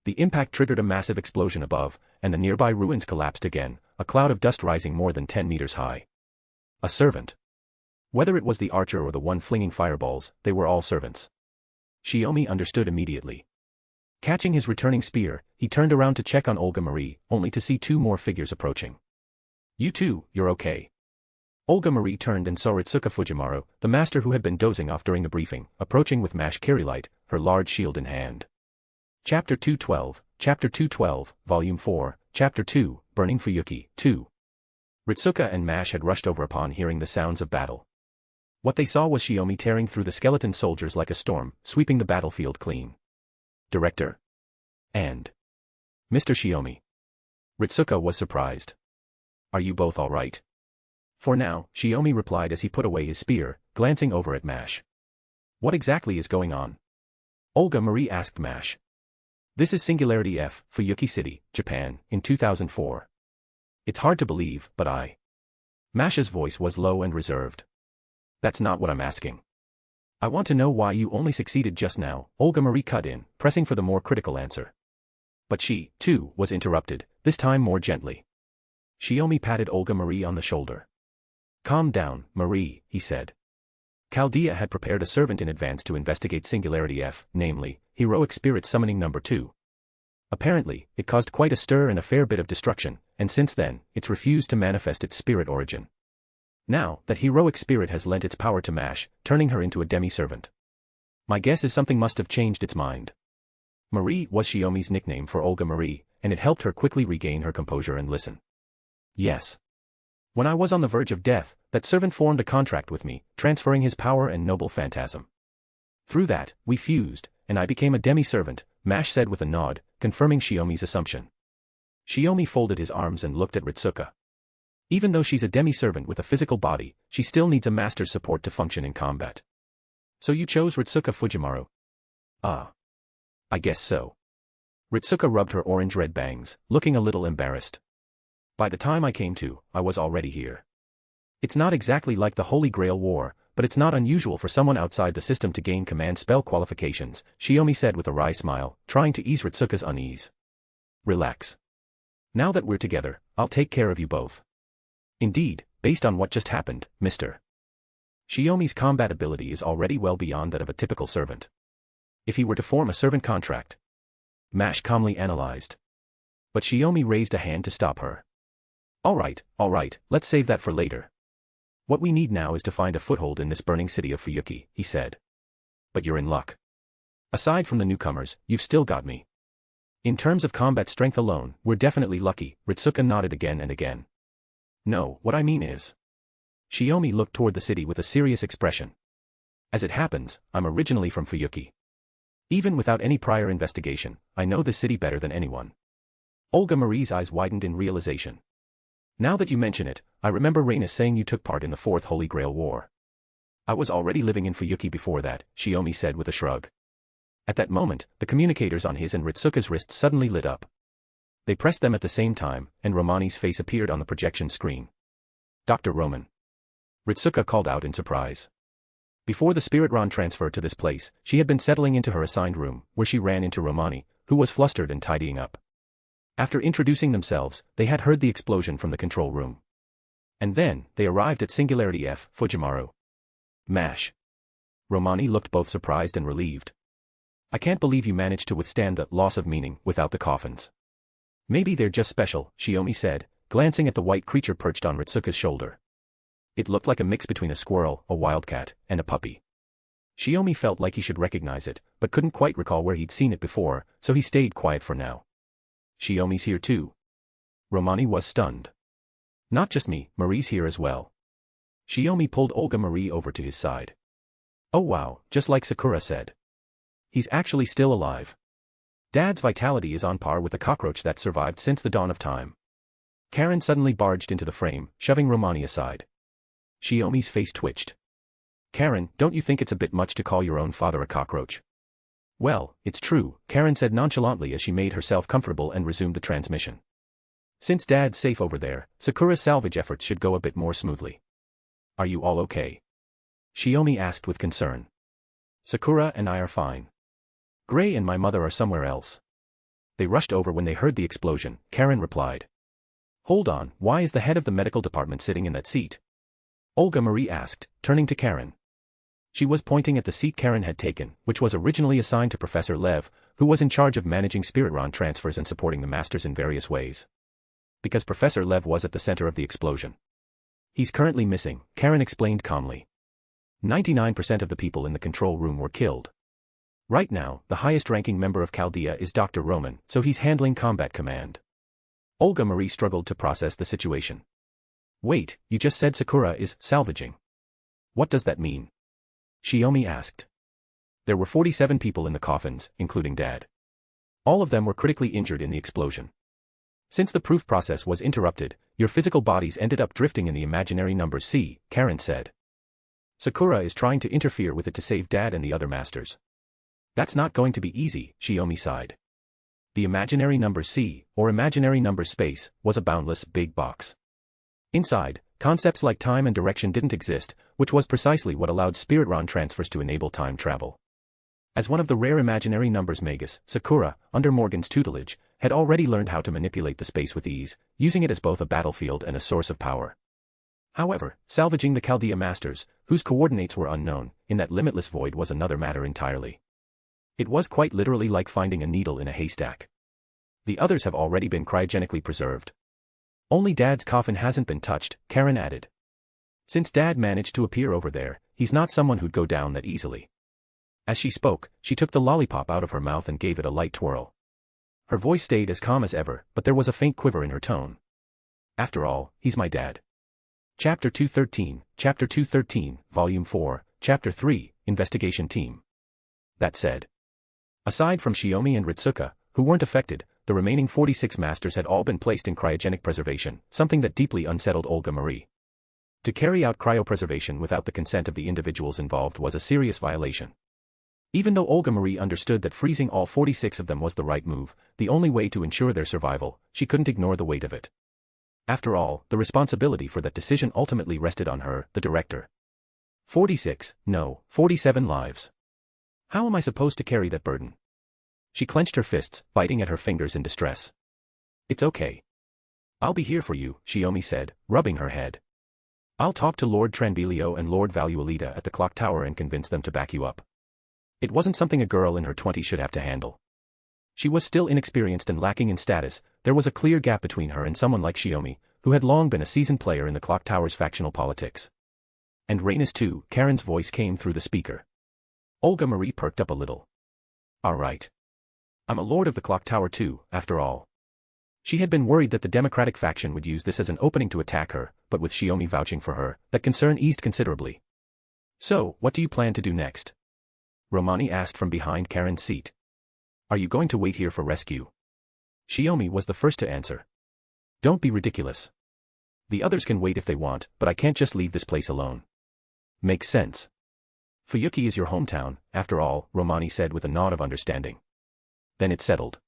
The impact triggered a massive explosion above, and the nearby ruins collapsed again, a cloud of dust rising more than 10 meters high. A servant. Whether it was the archer or the one flinging fireballs, they were all servants. Shiomi understood immediately. Catching his returning spear, he turned around to check on Olga Marie, only to see two more figures approaching. You two, you're okay. Olga Marie turned and saw Ritsuka Fujimaru, the master who had been dozing off during the briefing, approaching with Mash Kirei, her large shield in hand. Chapter 212, Volume 4, Chapter 2, Burning Fuyuki, 2. Ritsuka and Mash had rushed over upon hearing the sounds of battle. What they saw was Shiomi tearing through the skeleton soldiers like a storm, sweeping the battlefield clean. Director. And Mr. Shiomi. Ritsuka was surprised. Are you both all right? For now, Shiomi replied as he put away his spear, glancing over at Mash. What exactly is going on? Olga Marie asked Mash. This is Singularity F, Fuyuki City, Japan, in 2004. It's hard to believe, but Mash's voice was low and reserved. That's not what I'm asking. I want to know why you only succeeded just now, Olga Marie cut in, pressing for the more critical answer. But she, too, was interrupted, this time more gently. Shiomi patted Olga Marie on the shoulder. Calm down, Marie, he said. Chaldea had prepared a servant in advance to investigate Singularity F, namely, Heroic Spirit Summoning No. 2. Apparently, it caused quite a stir and a fair bit of destruction, and since then, it's refused to manifest its spirit origin. Now, that heroic spirit has lent its power to Mash, turning her into a demi-servant. My guess is something must have changed its mind. Marie was Shiomi's nickname for Olga Marie, and it helped her quickly regain her composure and listen. Yes. When I was on the verge of death, that servant formed a contract with me, transferring his power and noble phantasm. Through that, we fused, and I became a demi-servant, Mash said with a nod, confirming Shiomi's assumption. Shiomi folded his arms and looked at Ritsuka. Even though she's a demi-servant with a physical body, she still needs a master's support to function in combat. So you chose Ritsuka Fujimaru? I guess so. Ritsuka rubbed her orange-red bangs, looking a little embarrassed. By the time I came to, I was already here. It's not exactly like the Holy Grail War, but it's not unusual for someone outside the system to gain command spell qualifications, Shiomi said with a wry smile, trying to ease Ritsuka's unease. Relax. Now that we're together, I'll take care of you both. Indeed, based on what just happened, Mr. Shiomi's combat ability is already well beyond that of a typical servant. If he were to form a servant contract. Mash calmly analyzed. But Shiomi raised a hand to stop her. All right, let's save that for later. What we need now is to find a foothold in this burning city of Fuyuki, he said. But you're in luck. Aside from the newcomers, you've still got me. In terms of combat strength alone, we're definitely lucky, Ritsuka nodded again and again. No, what I mean is. Shiomi looked toward the city with a serious expression. As it happens, I'm originally from Fuyuki. Even without any prior investigation, I know the city better than anyone. Olga Marie's eyes widened in realization. Now that you mention it, I remember Reina saying you took part in the Fourth Holy Grail War. I was already living in Fuyuki before that, Shiomi said with a shrug. At that moment, the communicators on his and Ritsuka's wrists suddenly lit up. They pressed them at the same time, and Romani's face appeared on the projection screen. Dr. Roman. Ritsuka called out in surprise. Before the Spirit Ron transferred to this place, she had been settling into her assigned room, where she ran into Romani, who was flustered and tidying up. After introducing themselves, they had heard the explosion from the control room. And then, they arrived at Singularity F, Fujimaru. Mash. Romani looked both surprised and relieved. I can't believe you managed to withstand the loss of meaning without the coffins. Maybe they're just special, Shiomi said, glancing at the white creature perched on Ritsuka's shoulder. It looked like a mix between a squirrel, a wildcat, and a puppy. Shiomi felt like he should recognize it, but couldn't quite recall where he'd seen it before, so he stayed quiet for now. Shiomi's here too. Romani was stunned. Not just me, Marie's here as well. Shiomi pulled Olga Marie over to his side. Oh wow, just like Sakura said. He's actually still alive. Dad's vitality is on par with a cockroach that survived since the dawn of time. Caren suddenly barged into the frame, shoving Romani aside. Shiomi's face twitched. Caren, don't you think it's a bit much to call your own father a cockroach? Well, it's true, Caren said nonchalantly as she made herself comfortable and resumed the transmission. Since Dad's safe over there, Sakura's salvage efforts should go a bit more smoothly. Are you all okay? Shiomi asked with concern. Sakura and I are fine. Gray and my mother are somewhere else. They rushed over when they heard the explosion, Caren replied. Hold on, why is the head of the medical department sitting in that seat? Olga Marie asked, turning to Caren. She was pointing at the seat Caren had taken, which was originally assigned to Professor Lev, who was in charge of managing Spiritron transfers and supporting the Masters in various ways. Because Professor Lev was at the center of the explosion. He's currently missing, Caren explained calmly. 99% of the people in the control room were killed. Right now, the highest-ranking member of Chaldea is Dr. Roman, so he's handling combat command. Olga Marie struggled to process the situation. Wait, you just said Sakura is salvaging. What does that mean? Shiomi asked. There were 47 people in the coffins, including Dad. All of them were critically injured in the explosion. Since the proof process was interrupted, your physical bodies ended up drifting in the imaginary number C, Caren said. Sakura is trying to interfere with it to save Dad and the other masters. That's not going to be easy, Shiomi sighed. The imaginary number C, or imaginary number space, was a boundless, big box. Inside, concepts like time and direction didn't exist, which was precisely what allowed Spiritron transfers to enable time travel. As one of the rare imaginary numbers Magus, Sakura, under Morgan's tutelage, had already learned how to manipulate the space with ease, using it as both a battlefield and a source of power. However, salvaging the Chaldea Masters, whose coordinates were unknown, in that limitless void was another matter entirely. It was quite literally like finding a needle in a haystack. The others have already been cryogenically preserved. Only Dad's coffin hasn't been touched, Caren added. Since Dad managed to appear over there, he's not someone who'd go down that easily. As she spoke, she took the lollipop out of her mouth and gave it a light twirl. Her voice stayed as calm as ever, but there was a faint quiver in her tone. After all, he's my dad. Chapter 213, Volume 4, Chapter 3, Investigation Team. That said, aside from Shiomi and Ritsuka, who weren't affected, the remaining 46 masters had all been placed in cryogenic preservation, something that deeply unsettled Olga Marie. To carry out cryopreservation without the consent of the individuals involved was a serious violation. Even though Olga Marie understood that freezing all 46 of them was the right move, the only way to ensure their survival, she couldn't ignore the weight of it. After all, the responsibility for that decision ultimately rested on her, the director. 46, no, 47 lives. How am I supposed to carry that burden? She clenched her fists, biting at her fingers in distress. It's okay. I'll be here for you, Shiomi said, rubbing her head. I'll talk to Lord Tranvilio and Lord Valuelita at the clock tower and convince them to back you up. It wasn't something a girl in her 20s should have to handle. She was still inexperienced and lacking in status, there was a clear gap between her and someone like Shiomi, who had long been a seasoned player in the clock tower's factional politics. And Rhaenys too, Karen's voice came through the speaker. Olga Marie perked up a little. All right. I'm a lord of the clock tower too, after all. She had been worried that the Democratic faction would use this as an opening to attack her, but with Shiomi vouching for her, that concern eased considerably. So, what do you plan to do next? Romani asked from behind Karen's seat. Are you going to wait here for rescue? Shiomi was the first to answer. Don't be ridiculous. The others can wait if they want, but I can't just leave this place alone. Makes sense. Fuyuki is your hometown, after all, Romani said with a nod of understanding. Then it's settled.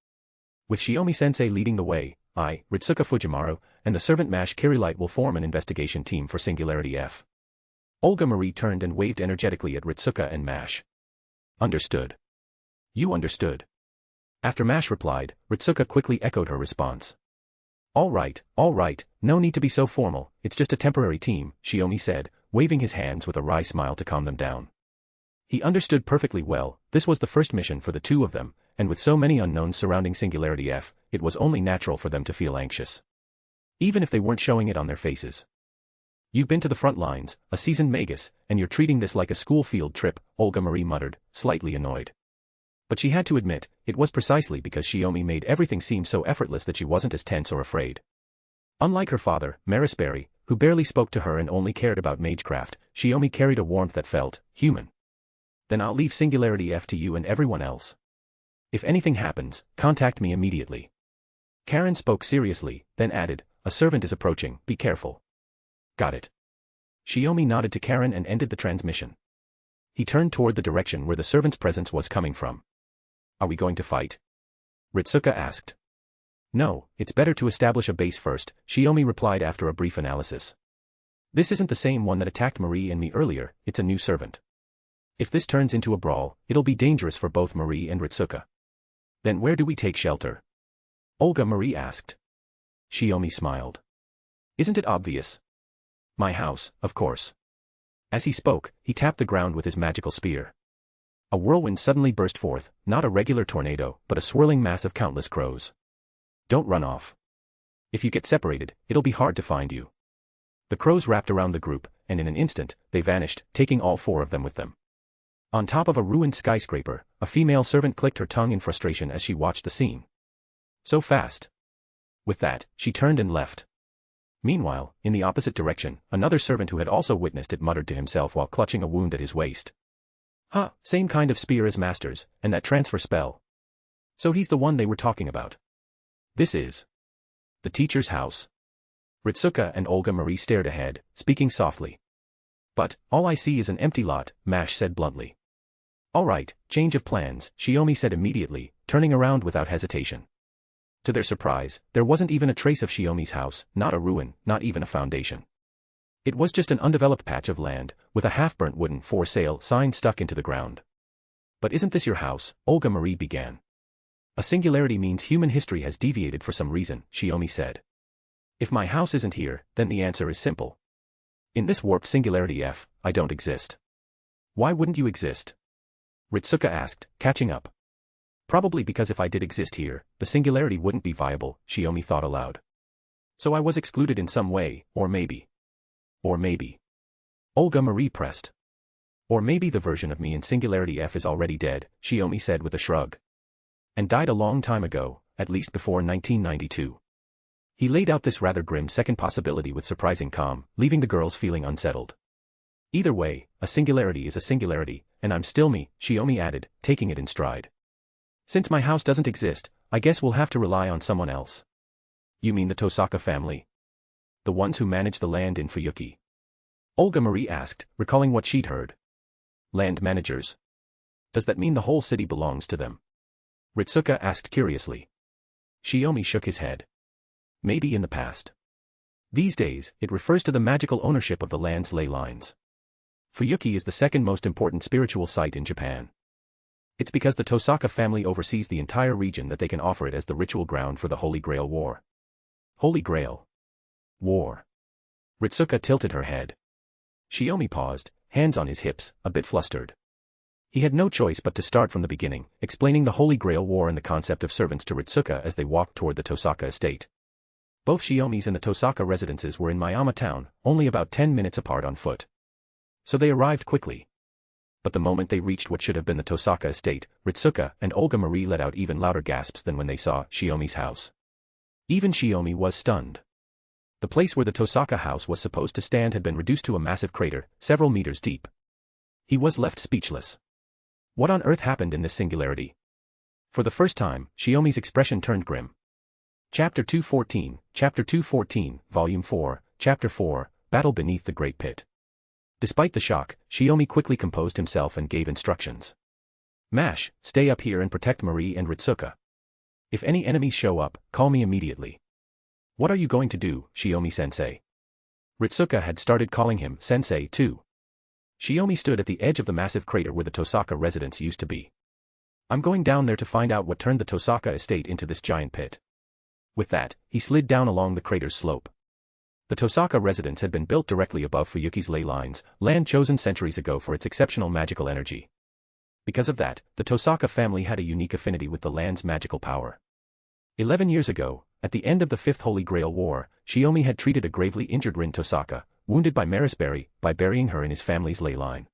With Shiomi-sensei leading the way, I, Ritsuka Fujimaru, and the servant Mash Kirei will form an investigation team for Singularity F. Olga Marie turned and waved energetically at Ritsuka and Mash. Understood. You understood. After Mash replied, Ritsuka quickly echoed her response. All right, no need to be so formal, it's just a temporary team, Shiomi said, waving his hands with a wry smile to calm them down. He understood perfectly well, this was the first mission for the two of them, and with so many unknowns surrounding Singularity F, it was only natural for them to feel anxious. Even if they weren't showing it on their faces. You've been to the front lines, a seasoned Magus, and you're treating this like a school field trip, Olga Marie muttered, slightly annoyed. But she had to admit, it was precisely because Shiomi made everything seem so effortless that she wasn't as tense or afraid. Unlike her father, Marisberry, who barely spoke to her and only cared about magecraft, Shiomi carried a warmth that felt human. Then I'll leave Singularity F to you and everyone else. If anything happens, contact me immediately. Caren spoke seriously, then added, a servant is approaching, be careful. Got it. Shiomi nodded to Caren and ended the transmission. He turned toward the direction where the servant's presence was coming from. Are we going to fight? Ritsuka asked. No, it's better to establish a base first, Shiomi replied after a brief analysis. This isn't the same one that attacked Marie and me earlier, it's a new servant. If this turns into a brawl, it'll be dangerous for both Marie and Ritsuka. Then where do we take shelter? Olga Marie asked. Shiomi smiled. Isn't it obvious? My house, of course. As he spoke, he tapped the ground with his magical spear. A whirlwind suddenly burst forth, not a regular tornado, but a swirling mass of countless crows. Don't run off. If you get separated, it'll be hard to find you. The crows wrapped around the group, and in an instant, they vanished, taking all 4 of them with them. On top of a ruined skyscraper, a female servant clicked her tongue in frustration as she watched the scene. So fast. With that, she turned and left. Meanwhile, in the opposite direction, another servant who had also witnessed it muttered to himself while clutching a wound at his waist. Huh, same kind of spear as Master's, and that transfer spell. So he's the one they were talking about. This is the teacher's house. Ritsuka and Olga Marie stared ahead, speaking softly. But, all I see is an empty lot, Mash said bluntly. All right, change of plans, Shiomi said immediately, turning around without hesitation. To their surprise, there wasn't even a trace of Shiomi's house, not a ruin, not even a foundation. It was just an undeveloped patch of land, with a half-burnt wooden for sale sign stuck into the ground. But isn't this your house? Olga Marie began. A singularity means human history has deviated for some reason, Shiomi said. If my house isn't here, then the answer is simple. In this warped singularity F, I don't exist. Why wouldn't you exist? Ritsuka asked, catching up. Probably because if I did exist here, the singularity wouldn't be viable, Shiomi thought aloud. So I was excluded in some way, or maybe. Olga Marie pressed. Or maybe the version of me in singularity F is already dead, Shiomi said with a shrug. And died a long time ago, at least before 1992. He laid out this rather grim second possibility with surprising calm, leaving the girls feeling unsettled. Either way, a singularity is a singularity, and I'm still me, Shiomi added, taking it in stride. Since my house doesn't exist, I guess we'll have to rely on someone else. You mean the Tosaka family? The ones who manage the land in Fuyuki? Olga Marie asked, recalling what she'd heard. Land managers? Does that mean the whole city belongs to them? Ritsuka asked curiously. Shiomi shook his head. Maybe in the past. These days, it refers to the magical ownership of the land's ley lines. Fuyuki is the second most important spiritual site in Japan. It's because the Tosaka family oversees the entire region that they can offer it as the ritual ground for the Holy Grail War. Holy Grail War. Ritsuka tilted her head. Shiomi paused, hands on his hips, a bit flustered. He had no choice but to start from the beginning, explaining the Holy Grail War and the concept of servants to Ritsuka as they walked toward the Tosaka estate. Both Shiomi's and the Tosaka residences were in Miyama town, only about 10 minutes apart on foot. So they arrived quickly. But the moment they reached what should have been the Tosaka estate, Ritsuka and Olga Marie let out even louder gasps than when they saw Shiomi's house. Even Shiomi was stunned. The place where the Tosaka house was supposed to stand had been reduced to a massive crater, several meters deep. He was left speechless. What on earth happened in this singularity? For the first time, Shiomi's expression turned grim. Chapter 214, Volume 4, Chapter 4, Battle Beneath the Great Pit. Despite the shock, Shiomi quickly composed himself and gave instructions. Mash, stay up here and protect Marie and Ritsuka. If any enemies show up, call me immediately. What are you going to do, Shiomi-sensei? Ritsuka had started calling him sensei too. Shiomi stood at the edge of the massive crater where the Tosaka residence used to be. I'm going down there to find out what turned the Tosaka estate into this giant pit. With that, he slid down along the crater's slope. The Tosaka residence had been built directly above Fuyuki's ley lines, land chosen centuries ago for its exceptional magical energy. Because of that, the Tosaka family had a unique affinity with the land's magical power. 11 years ago, at the end of the Fifth Holy Grail War, Shiomi had treated a gravely injured Rin Tosaka, wounded by Marisberry, by burying her in his family's ley line.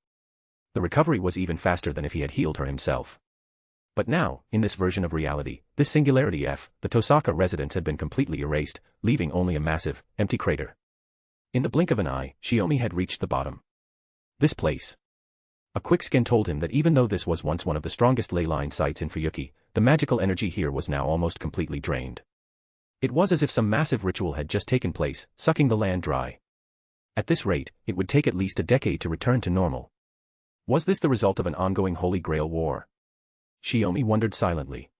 The recovery was even faster than if he had healed her himself. But now, in this version of reality, this singularity F, the Tosaka residence had been completely erased, leaving only a massive, empty crater. In the blink of an eye, Shiomi had reached the bottom. This place. A quick scan told him that even though this was once one of the strongest ley line sites in Fuyuki, the magical energy here was now almost completely drained. It was as if some massive ritual had just taken place, sucking the land dry. At this rate, it would take at least a decade to return to normal. Was this the result of an ongoing Holy Grail War? Shiomi wondered silently.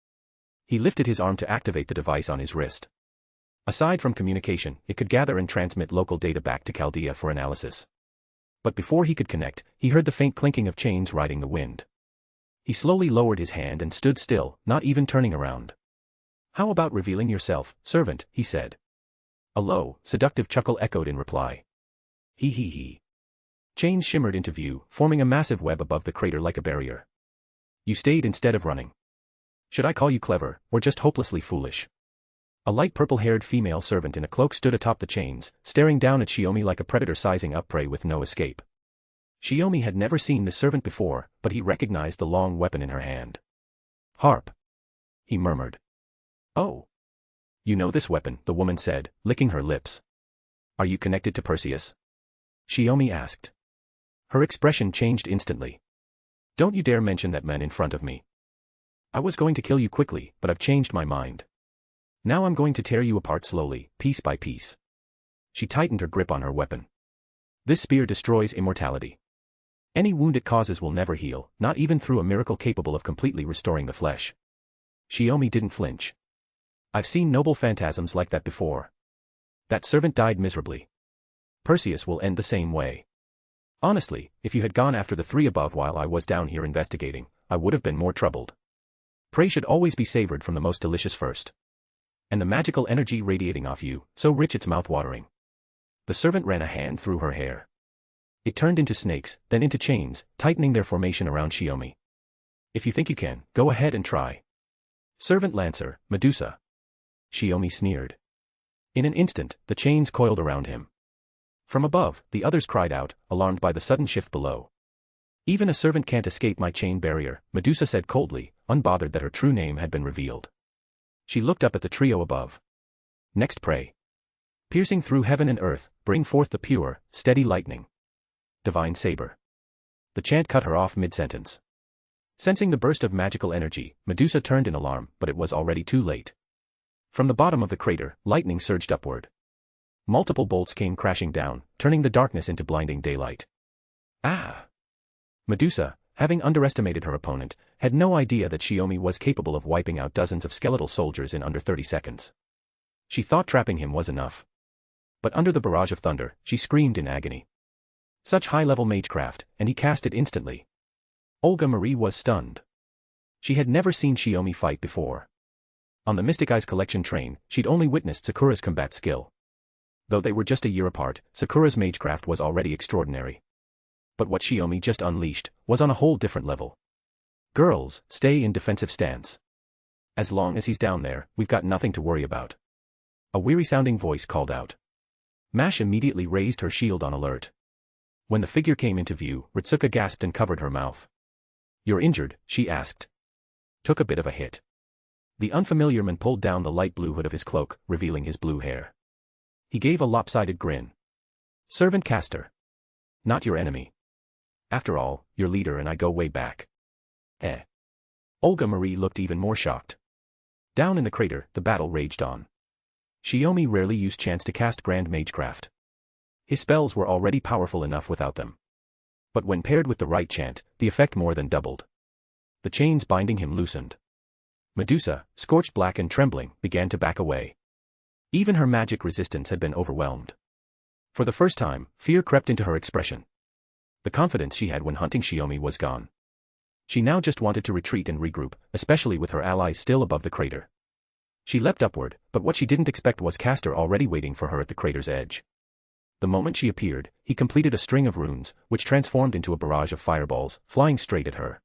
He lifted his arm to activate the device on his wrist. Aside from communication, it could gather and transmit local data back to Chaldea for analysis. But before he could connect, he heard the faint clinking of chains riding the wind. He slowly lowered his hand and stood still, not even turning around. "How about revealing yourself, servant?" he said. A low, seductive chuckle echoed in reply. He he he. Chains shimmered into view, forming a massive web above the crater like a barrier. "You stayed instead of running. Should I call you clever, or just hopelessly foolish?" A light purple-haired female servant in a cloak stood atop the chains, staring down at Shiomi like a predator sizing up prey with no escape. Shiomi had never seen this servant before, but he recognized the long weapon in her hand. "Harp," he murmured. "Oh. You know this weapon," the woman said, licking her lips. "Are you connected to Perseus?" Shiomi asked. Her expression changed instantly. "Don't you dare mention that man in front of me. I was going to kill you quickly, but I've changed my mind. Now I'm going to tear you apart slowly, piece by piece." She tightened her grip on her weapon. "This spear destroys immortality. Any wound it causes will never heal, not even through a miracle capable of completely restoring the flesh." Shiomi didn't flinch. "I've seen noble phantasms like that before. That servant died miserably. Perseus will end the same way. Honestly, if you had gone after the three above while I was down here investigating, I would have been more troubled. Prey should always be savored from the most delicious first. And the magical energy radiating off you, so rich it's mouth-watering." The servant ran a hand through her hair. It turned into snakes, then into chains, tightening their formation around Shiomi. "If you think you can, go ahead and try. Servant Lancer, Medusa." Shiomi sneered. In an instant, the chains coiled around him. From above, the others cried out, alarmed by the sudden shift below. "Even a servant can't escape my chain barrier," Medusa said coldly, unbothered that her true name had been revealed. She looked up at the trio above. "Next prey. Piercing through heaven and earth, bring forth the pure, steady lightning. Divine saber." The chant cut her off mid-sentence. Sensing the burst of magical energy, Medusa turned in alarm, but it was already too late. From the bottom of the crater, lightning surged upward. Multiple bolts came crashing down, turning the darkness into blinding daylight. Ah! Medusa, having underestimated her opponent, had no idea that Shiomi was capable of wiping out dozens of skeletal soldiers in under 30 seconds. She thought trapping him was enough. But under the barrage of thunder, she screamed in agony. Such high-level magecraft, and he cast it instantly. Olga Marie was stunned. She had never seen Shiomi fight before. On the Mystic Eyes collection train, she'd only witnessed Sakura's combat skill. Though they were just a year apart, Sakura's magecraft was already extraordinary. But what Shiomi just unleashed was on a whole different level. "Girls, stay in defensive stance. As long as he's down there, we've got nothing to worry about." A weary-sounding voice called out. Mash immediately raised her shield on alert. When the figure came into view, Ritsuka gasped and covered her mouth. "You're injured?" she asked. "Took a bit of a hit." The unfamiliar man pulled down the light blue hood of his cloak, revealing his blue hair. He gave a lopsided grin. "Servant Castor. Not your enemy. After all, your leader and I go way back." "Eh?" Olga Marie looked even more shocked. Down in the crater, the battle raged on. Shiomi rarely used chance to cast Grand Magecraft. His spells were already powerful enough without them. But when paired with the right chant, the effect more than doubled. The chains binding him loosened. Medusa, scorched black and trembling, began to back away. Even her magic resistance had been overwhelmed. For the first time, fear crept into her expression. The confidence she had when hunting Shiomi was gone. She now just wanted to retreat and regroup, especially with her allies still above the crater. She leapt upward, but what she didn't expect was Castor already waiting for her at the crater's edge. The moment she appeared, he completed a string of runes, which transformed into a barrage of fireballs, flying straight at her.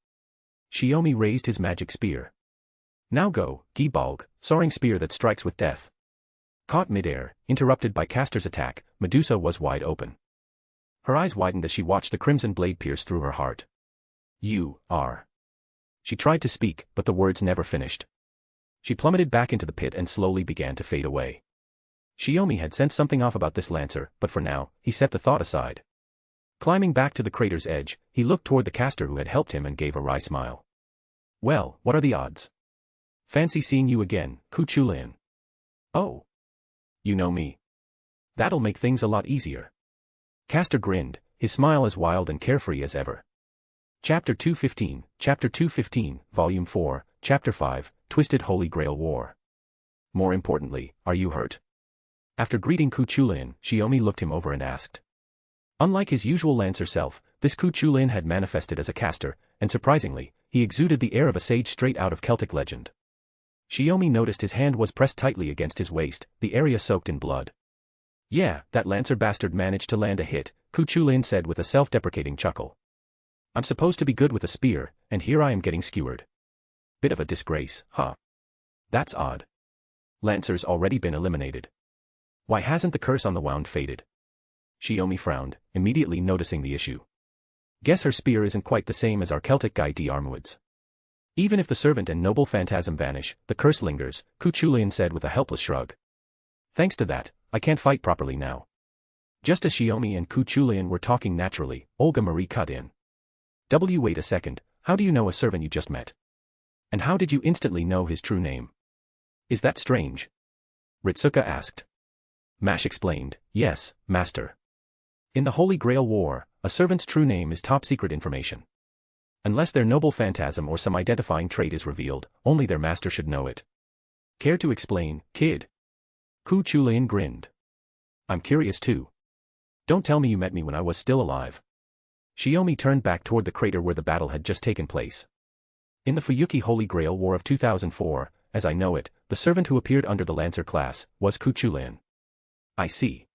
Shiomi raised his magic spear. "Now go, Gibalg, soaring spear that strikes with death." Caught midair, interrupted by Castor's attack, Medusa was wide open. Her eyes widened as she watched the crimson blade pierce through her heart. "You are." She tried to speak, but the words never finished. She plummeted back into the pit and slowly began to fade away. Shiomi had sensed something off about this lancer, but for now, he set the thought aside. Climbing back to the crater's edge, he looked toward the caster who had helped him and gave a wry smile. Well, what are the odds? Fancy seeing you again, Kuchulain. Oh. You know me. That'll make things a lot easier. Caster grinned, his smile as wild and carefree as ever. Chapter 215, Volume 4, Chapter 5, Twisted Holy Grail War. More importantly, are you hurt? After greeting Kuchulain, Shiomi looked him over and asked. Unlike his usual lancer self, this Kuchulain had manifested as a caster, and surprisingly, he exuded the air of a sage straight out of Celtic legend. Shiomi noticed his hand was pressed tightly against his waist, the area soaked in blood. Yeah, that lancer bastard managed to land a hit, Kuchulain said with a self-deprecating chuckle. I'm supposed to be good with a spear, and here I am getting skewered. Bit of a disgrace, huh? That's odd. Lancer's already been eliminated. Why hasn't the curse on the wound faded? Shiomi frowned, immediately noticing the issue. Guess her spear isn't quite the same as our Celtic guy D'Armwood's. Even if the servant and noble phantasm vanish, the curse lingers, Kuchulain said with a helpless shrug. Thanks to that, I can't fight properly now. Just as Shiomi and Kuchulain were talking naturally, Olga Marie cut in. Wait a second, how do you know a servant you just met? And how did you instantly know his true name? Is that strange? Ritsuka asked. Mash explained, yes, master. In the Holy Grail War, a servant's true name is top secret information. Unless their noble phantasm or some identifying trait is revealed, only their master should know it. Care to explain, kid? Kuchulain grinned. I'm curious too. Don't tell me you met me when I was still alive. Shiomi turned back toward the crater where the battle had just taken place. In the Fuyuki Holy Grail War of 2004, as I know it, the servant who appeared under the Lancer class was Kuchulain. I see.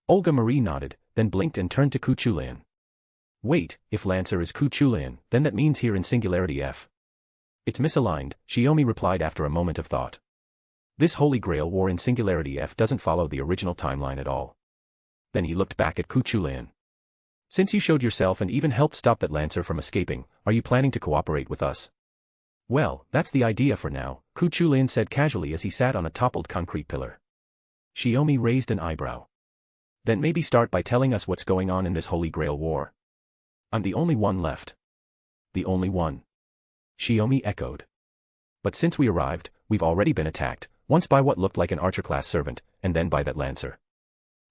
Olga Marie nodded, then blinked and turned to Kuchulain. Wait, if Lancer is Kuchulain, then that means here in Singularity F. It's misaligned, Shiomi replied after a moment of thought. This Holy Grail War in Singularity F doesn't follow the original timeline at all. Then he looked back at Kuchulain. Since you showed yourself and even helped stop that Lancer from escaping, are you planning to cooperate with us? Well, that's the idea for now, Kuchulain said casually as he sat on a toppled concrete pillar. Shiomi raised an eyebrow. Then maybe start by telling us what's going on in this Holy Grail War. I'm the only one left. The only one. Shiomi echoed. But since we arrived, we've already been attacked, once by what looked like an archer-class servant, and then by that Lancer.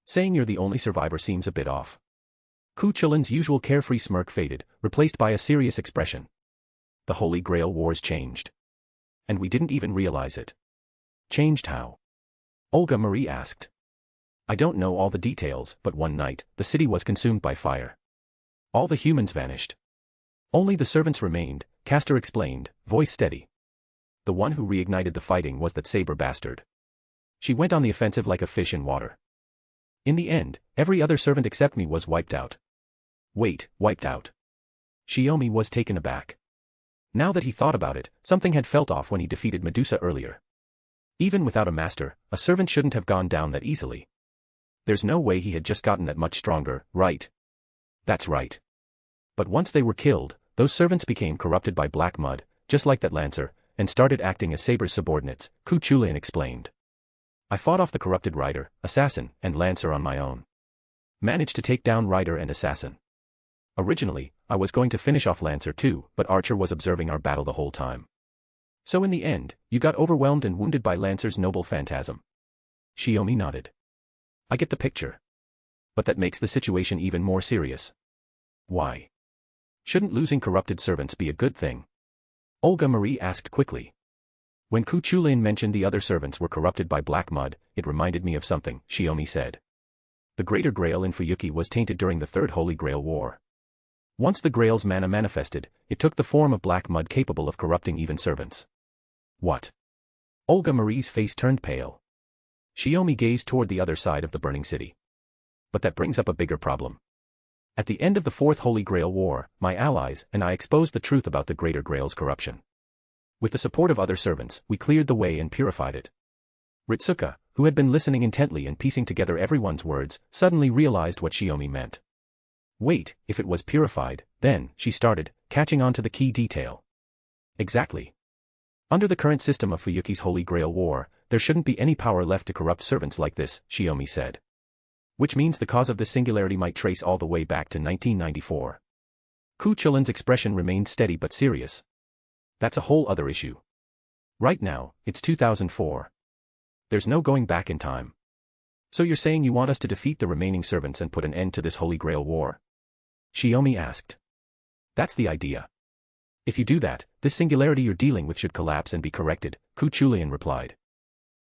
Saying you're the only survivor seems a bit off. Kuchulain's usual carefree smirk faded, replaced by a serious expression. The Holy Grail Wars changed. And we didn't even realize it. Changed how? Olga Marie asked. I don't know all the details, but one night, the city was consumed by fire. All the humans vanished. Only the servants remained, Caster explained, voice steady. The one who reignited the fighting was that saber bastard. She went on the offensive like a fish in water. In the end, every other servant except me was wiped out. Wait, wiped out? Shiomi was taken aback. Now that he thought about it, something had felt off when he defeated Medusa earlier. Even without a master, a servant shouldn't have gone down that easily. There's no way he had just gotten that much stronger, right? That's right. But once they were killed, those servants became corrupted by black mud, just like that Lancer, and started acting as Saber's subordinates, Kuchulain explained. I fought off the corrupted rider, assassin, and Lancer on my own. Managed to take down rider and assassin. Originally, I was going to finish off Lancer too, but Archer was observing our battle the whole time. So in the end, you got overwhelmed and wounded by Lancer's noble phantasm. Shiomi nodded. I get the picture. But that makes the situation even more serious. Why? Shouldn't losing corrupted servants be a good thing? Olga Marie asked quickly. When Kuchulain mentioned the other servants were corrupted by black mud, it reminded me of something, Shiomi said. The Greater Grail in Fuyuki was tainted during the Third Holy Grail War. Once the Grail's mana manifested, it took the form of black mud capable of corrupting even servants. What? Olga Marie's face turned pale. Shiomi gazed toward the other side of the burning city. But that brings up a bigger problem. At the end of the Fourth Holy Grail War, my allies and I exposed the truth about the Greater Grail's corruption. With the support of other servants, we cleared the way and purified it. Ritsuka, who had been listening intently and piecing together everyone's words, suddenly realized what Shiomi meant. Wait, if it was purified, then, she started, catching on to the key detail. Exactly. Under the current system of Fuyuki's Holy Grail War, there shouldn't be any power left to corrupt servants like this, Shiomi said. Which means the cause of this singularity might trace all the way back to 1994. Ku Chulin's expression remained steady but serious. That's a whole other issue. Right now, it's 2004. There's no going back in time. So you're saying you want us to defeat the remaining servants and put an end to this Holy Grail War? Shiomi asked. That's the idea. If you do that, this singularity you're dealing with should collapse and be corrected, Ku Chulin replied.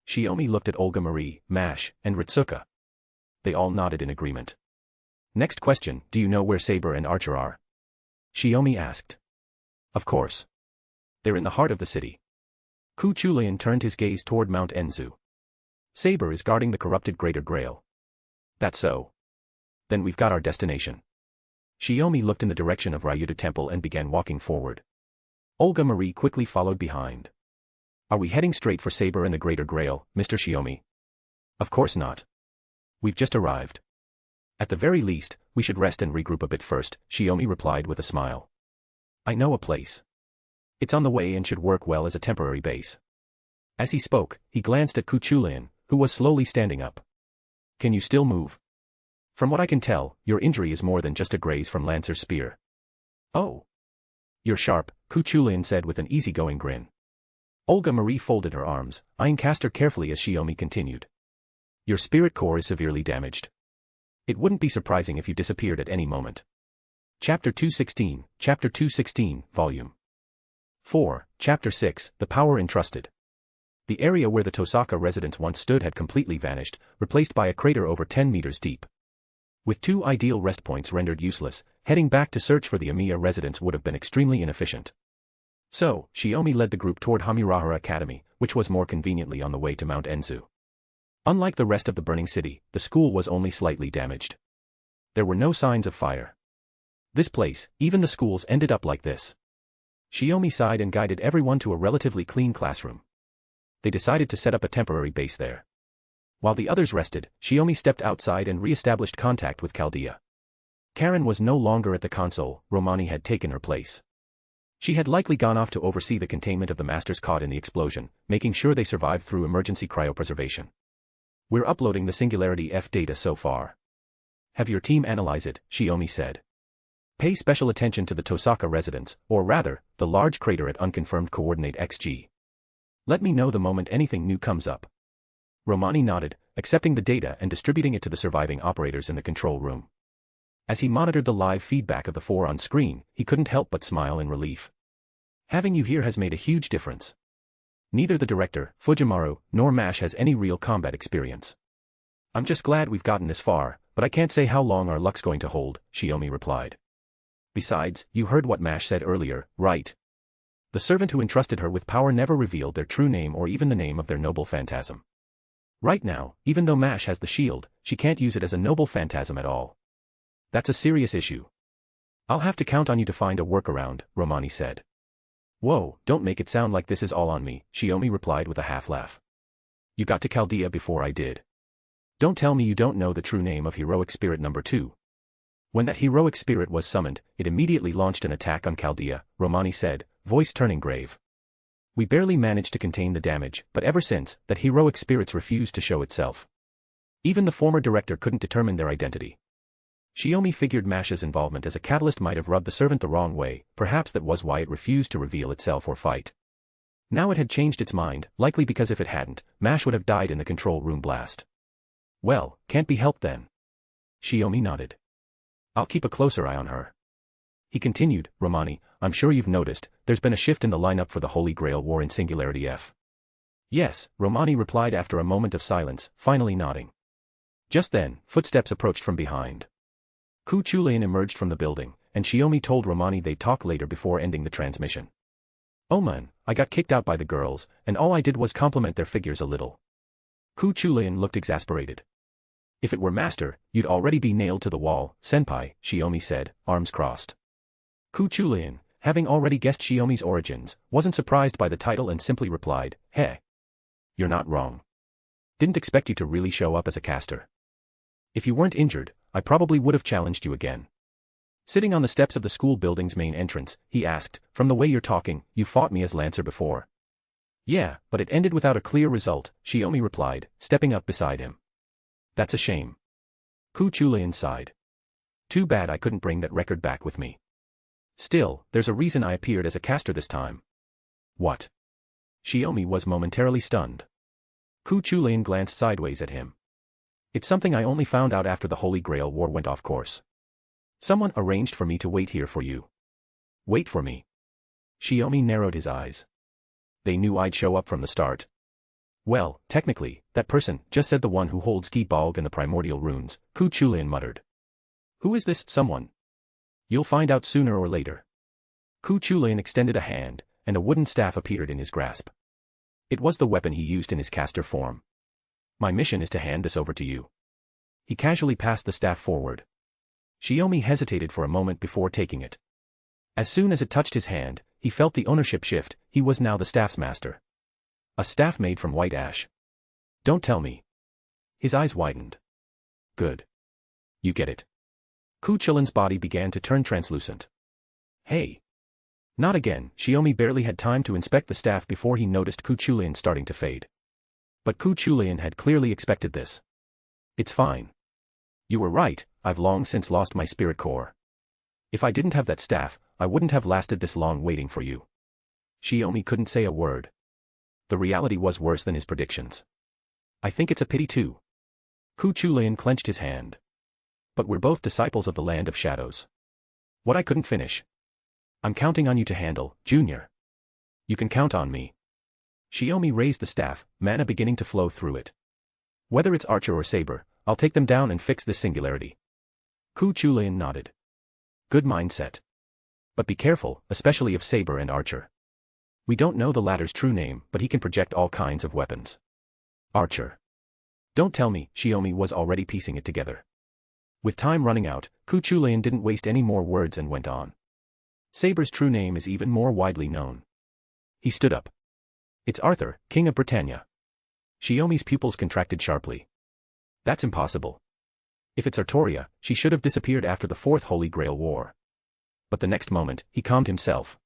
Shiomi looked at Olga Marie, Mash, and Ritsuka. They all nodded in agreement. Next question, do you know where Saber and Archer are? Shiomi asked. Of course. They're in the heart of the city. Ku Chulin turned his gaze toward Mount Enzu. Saber is guarding the corrupted Greater Grail. That's so. Then we've got our destination. Shiomi looked in the direction of Ryuta Temple and began walking forward. Olga Marie quickly followed behind. Are we heading straight for Saber and the Greater Grail, Mr. Shiomi? Of course not. We've just arrived. At the very least, we should rest and regroup a bit first, Shiomi replied with a smile. I know a place. It's on the way and should work well as a temporary base. As he spoke, he glanced at Ku Chulin, who was slowly standing up. Can you still move? From what I can tell, your injury is more than just a graze from Lancer's spear. Oh. You're sharp, Ku Chulin said with an easygoing grin. Olga Marie folded her arms, eyeing Castor carefully as Shiomi continued. Your spirit core is severely damaged. It wouldn't be surprising if you disappeared at any moment. Chapter 216, Volume 4, Chapter 6, The Power Entrusted. The area where the Tosaka residence once stood had completely vanished, replaced by a crater over 10 meters deep. With two ideal rest points rendered useless, heading back to search for the Amiya residence would have been extremely inefficient. So, Shiomi led the group toward Hamurahara Academy, which was more conveniently on the way to Mount Enzu. Unlike the rest of the burning city, the school was only slightly damaged. There were no signs of fire. This place, even the schools ended up like this. Shiomi sighed and guided everyone to a relatively clean classroom. They decided to set up a temporary base there. While the others rested, Shiomi stepped outside and re-established contact with Chaldea. Caren was no longer at the console, Romani had taken her place. She had likely gone off to oversee the containment of the masters caught in the explosion, making sure they survived through emergency cryopreservation. We're uploading the Singularity F data so far. Have your team analyze it, Shiomi said. Pay special attention to the Tosaka residence, or rather, the large crater at unconfirmed coordinate XG. Let me know the moment anything new comes up. Romani nodded, accepting the data and distributing it to the surviving operators in the control room. As he monitored the live feedback of the four on screen, he couldn't help but smile in relief. Having you here has made a huge difference. Neither the director, Fujimaru, nor Mash has any real combat experience. I'm just glad we've gotten this far, but I can't say how long our luck's going to hold, Shiomi replied. Besides, you heard what Mash said earlier, right? The servant who entrusted her with power never revealed their true name or even the name of their noble phantasm. Right now, even though Mash has the shield, she can't use it as a noble phantasm at all. That's a serious issue. I'll have to count on you to find a workaround, Romani said. Whoa, don't make it sound like this is all on me, Shiomi replied with a half-laugh. You got to Chaldea before I did. Don't tell me you don't know the true name of heroic spirit number 2. When that heroic spirit was summoned, it immediately launched an attack on Chaldea, Romani said, voice turning grave. We barely managed to contain the damage, but ever since, that heroic spirit's refused to show itself. Even the former director couldn't determine their identity. Shiomi figured Mash's involvement as a catalyst might have rubbed the servant the wrong way, perhaps that was why it refused to reveal itself or fight. Now it had changed its mind, likely because if it hadn't, Mash would have died in the control room blast. Well, can't be helped then. Shiomi nodded. I'll keep a closer eye on her. He continued, Romani, I'm sure you've noticed, there's been a shift in the lineup for the Holy Grail War in Singularity F. Yes, Romani replied after a moment of silence, finally nodding. Just then, footsteps approached from behind. Ku Chulain emerged from the building, and Shiomi told Romani they'd talk later before ending the transmission. Oh man, I got kicked out by the girls, and all I did was compliment their figures a little. Ku Chulain looked exasperated. If it were Master, you'd already be nailed to the wall, Senpai, Shiomi said, arms crossed. Ku Chulain, having already guessed Shiomi's origins, wasn't surprised by the title and simply replied, Hey. You're not wrong. Didn't expect you to really show up as a caster. If you weren't injured, I probably would have challenged you again. Sitting on the steps of the school building's main entrance, he asked, from the way you're talking, you fought me as Lancer before. Yeah, but it ended without a clear result, Shiomi replied, stepping up beside him. That's a shame. Ku Chulayan sighed. Too bad I couldn't bring that record back with me. Still, there's a reason I appeared as a caster this time. What? Shiomi was momentarily stunned. Ku Chulayan glanced sideways at him. It's something I only found out after the Holy Grail War went off course. Someone arranged for me to wait here for you. Wait for me. Shiomi narrowed his eyes. They knew I'd show up from the start. Well, technically, that person just said the one who holds Ki Balg and the primordial runes, Ku Chulayan muttered. Who is this someone? You'll find out sooner or later. Ku Chulayan extended a hand, and a wooden staff appeared in his grasp. It was the weapon he used in his caster form. My mission is to hand this over to you. He casually passed the staff forward. Shiomi hesitated for a moment before taking it. As soon as it touched his hand, he felt the ownership shift. He was now the staff's master. A staff made from white ash. Don't tell me. His eyes widened. Good. You get it. Ku Chulayan's body began to turn translucent. Hey. Not again. Shiomi barely had time to inspect the staff before he noticed Ku Chulayan starting to fade. But Ku Chulayan had clearly expected this. It's fine. You were right, I've long since lost my spirit core. If I didn't have that staff, I wouldn't have lasted this long waiting for you. Shiomi couldn't say a word. The reality was worse than his predictions. I think it's a pity too. Ku Chulayan clenched his hand. But we're both disciples of the Land of Shadows. What I couldn't finish. I'm counting on you to handle, Junior. You can count on me. Shiomi raised the staff, mana beginning to flow through it. Whether it's Archer or Saber, I'll take them down and fix this singularity. Ku Chulayan nodded. Good mindset. But be careful, especially of Saber and Archer. We don't know the latter's true name, but he can project all kinds of weapons. Archer. Don't tell me, Shiomi was already piecing it together. With time running out, Ku Chulayan didn't waste any more words and went on. Saber's true name is even more widely known. He stood up. It's Arthur, King of Britannia. Shiomi's pupils contracted sharply. That's impossible. If it's Artoria, she should have disappeared after the Fourth Holy Grail War. But the next moment, he calmed himself.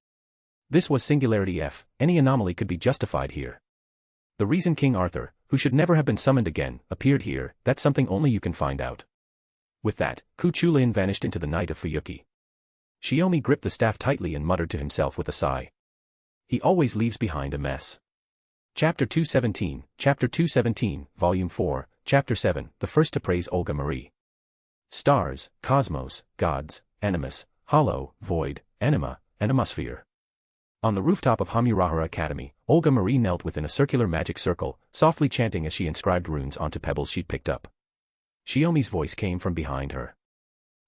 This was Singularity F, any anomaly could be justified here. The reason King Arthur, who should never have been summoned again, appeared here, that's something only you can find out. With that, Ku Chulayan vanished into the night of Fuyuki. Shiomi gripped the staff tightly and muttered to himself with a sigh. He always leaves behind a mess. Chapter 217, Volume 4, Chapter 7, the first to praise Olga Marie. Stars, cosmos, gods, animus, hollow, void, anima, animosphere. On the rooftop of Hamurahara Academy, Olga Marie knelt within a circular magic circle, softly chanting as she inscribed runes onto pebbles she'd picked up. Shiomi's voice came from behind her.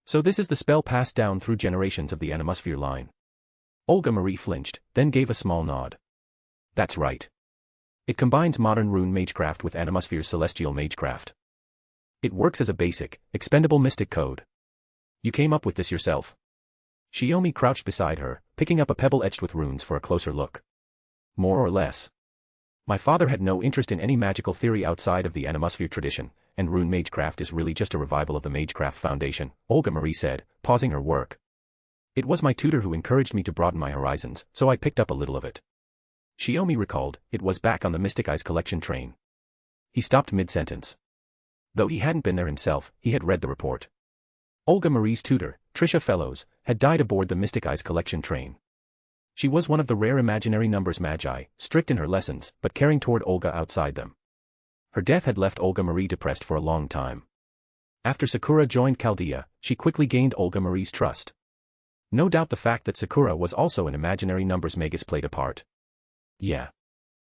So this is the spell passed down through generations of the Animosphere line. Olga Marie flinched, then gave a small nod. That's right. It combines modern rune magecraft with Animosphere's celestial magecraft. It works as a basic, expendable mystic code. You came up with this yourself. Shiomi crouched beside her, picking up a pebble etched with runes for a closer look. More or less. My father had no interest in any magical theory outside of the Animosphere tradition, and rune magecraft is really just a revival of the Magecraft Foundation, Olga Marie said, pausing her work. It was my tutor who encouraged me to broaden my horizons, so I picked up a little of it. Shiomi recalled, it was back on the Mystic Eyes collection train. He stopped mid-sentence. Though he hadn't been there himself, he had read the report. Olga Marie's tutor, Trisha Fellows, had died aboard the Mystic Eyes collection train. She was one of the rare imaginary numbers magi, strict in her lessons, but caring toward Olga outside them. Her death had left Olga Marie depressed for a long time. After Sakura joined Chaldea, she quickly gained Olga Marie's trust. No doubt the fact that Sakura was also an imaginary numbers magus played a part. Yeah.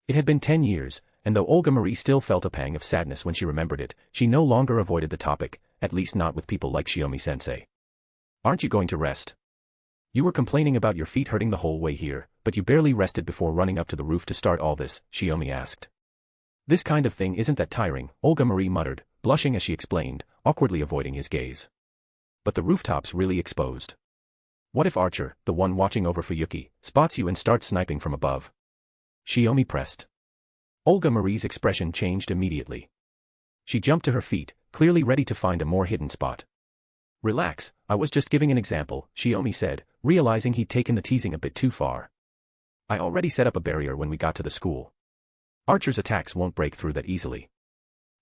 It had been 10 years, and though Olga Marie still felt a pang of sadness when she remembered it, she no longer avoided the topic, at least not with people like Shiomi-sensei. Aren't you going to rest? You were complaining about your feet hurting the whole way here, but you barely rested before running up to the roof to start all this, Shiomi asked. This kind of thing isn't that tiring, Olga Marie muttered, blushing as she explained, awkwardly avoiding his gaze. But the rooftop's really exposed. What if Archer, the one watching over Fuyuki, spots you and starts sniping from above? Shiomi pressed. Olga Marie's expression changed immediately. She jumped to her feet, clearly ready to find a more hidden spot. Relax, I was just giving an example, Shiomi said, realizing he'd taken the teasing a bit too far. I already set up a barrier when we got to the school. Archer's attacks won't break through that easily.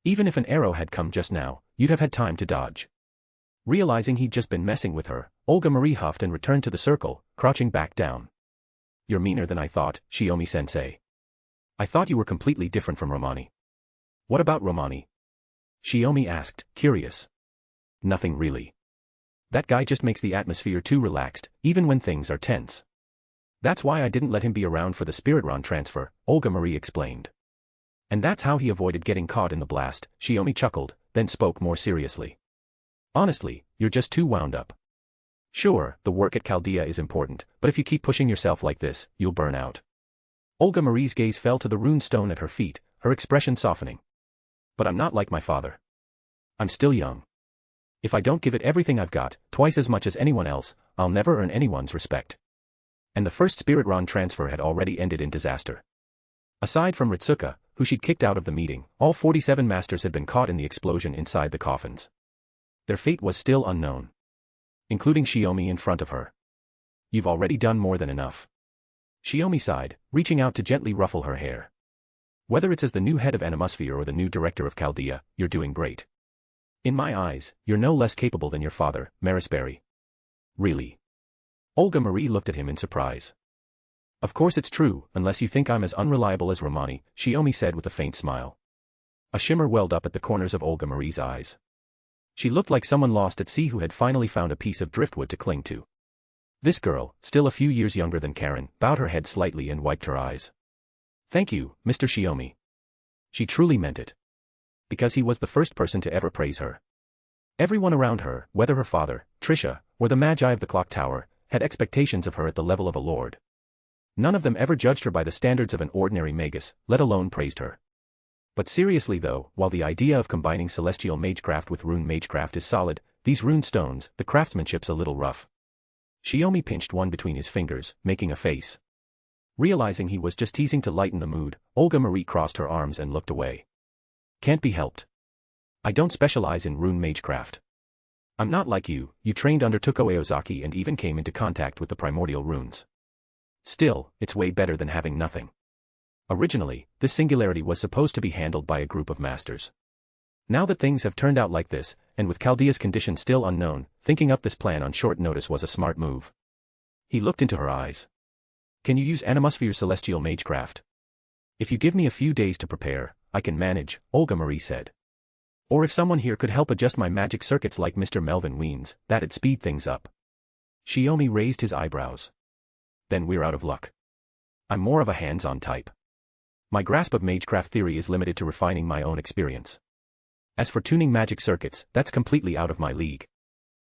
Even if an arrow had come just now, you'd have had time to dodge. Realizing he'd just been messing with her, Olga Marie huffed and returned to the circle, crouching back down. You're meaner than I thought, Shiomi-sensei. I thought you were completely different from Romani. What about Romani? Shiomi asked, curious. Nothing really. That guy just makes the atmosphere too relaxed, even when things are tense. That's why I didn't let him be around for the Spiritron transfer, Olga Marie explained. And that's how he avoided getting caught in the blast, Shiomi chuckled, then spoke more seriously. Honestly, you're just too wound up. Sure, the work at Chaldea is important, but if you keep pushing yourself like this, you'll burn out. Olga Marie's gaze fell to the rune stone at her feet, her expression softening. But I'm not like my father. I'm still young. If I don't give it everything I've got, twice as much as anyone else, I'll never earn anyone's respect. And the first Spiritron transfer had already ended in disaster. Aside from Ritsuka, who she'd kicked out of the meeting, all 47 masters had been caught in the explosion inside the coffins. Their fate was still unknown. Including Shiomi in front of her. You've already done more than enough. Shiomi sighed, reaching out to gently ruffle her hair. Whether it's as the new head of Animosphere or the new director of Chaldea, you're doing great. In my eyes, you're no less capable than your father, Marisberry. Really? Olga Marie looked at him in surprise. Of course it's true, unless you think I'm as unreliable as Romani, Shiomi said with a faint smile. A shimmer welled up at the corners of Olga Marie's eyes. She looked like someone lost at sea who had finally found a piece of driftwood to cling to. This girl, still a few years younger than Caren, bowed her head slightly and wiped her eyes. Thank you, Mr. Shiomi. She truly meant it. Because he was the first person to ever praise her. Everyone around her, whether her father, Trisha, or the Magi of the Clock Tower, had expectations of her at the level of a lord. None of them ever judged her by the standards of an ordinary magus, let alone praised her. But seriously though, while the idea of combining celestial magecraft with rune magecraft is solid, these rune stones, the craftsmanship's a little rough. Shiomi pinched one between his fingers, making a face. Realizing he was just teasing to lighten the mood, Olga Marie crossed her arms and looked away. Can't be helped. I don't specialize in rune magecraft. I'm not like you trained under Toko Eozaki and even came into contact with the primordial runes. Still, it's way better than having nothing. Originally, this singularity was supposed to be handled by a group of masters. Now that things have turned out like this, and with Chaldea's condition still unknown, thinking up this plan on short notice was a smart move. He looked into her eyes. Can you use Animosphere's celestial magecraft? If you give me a few days to prepare, I can manage, Olga Marie said. Or if someone here could help adjust my magic circuits like Mr. Melvin Weens, that'd speed things up. Shiomi raised his eyebrows. Then we're out of luck. I'm more of a hands-on type. My grasp of magecraft theory is limited to refining my own experience. As for tuning magic circuits, that's completely out of my league.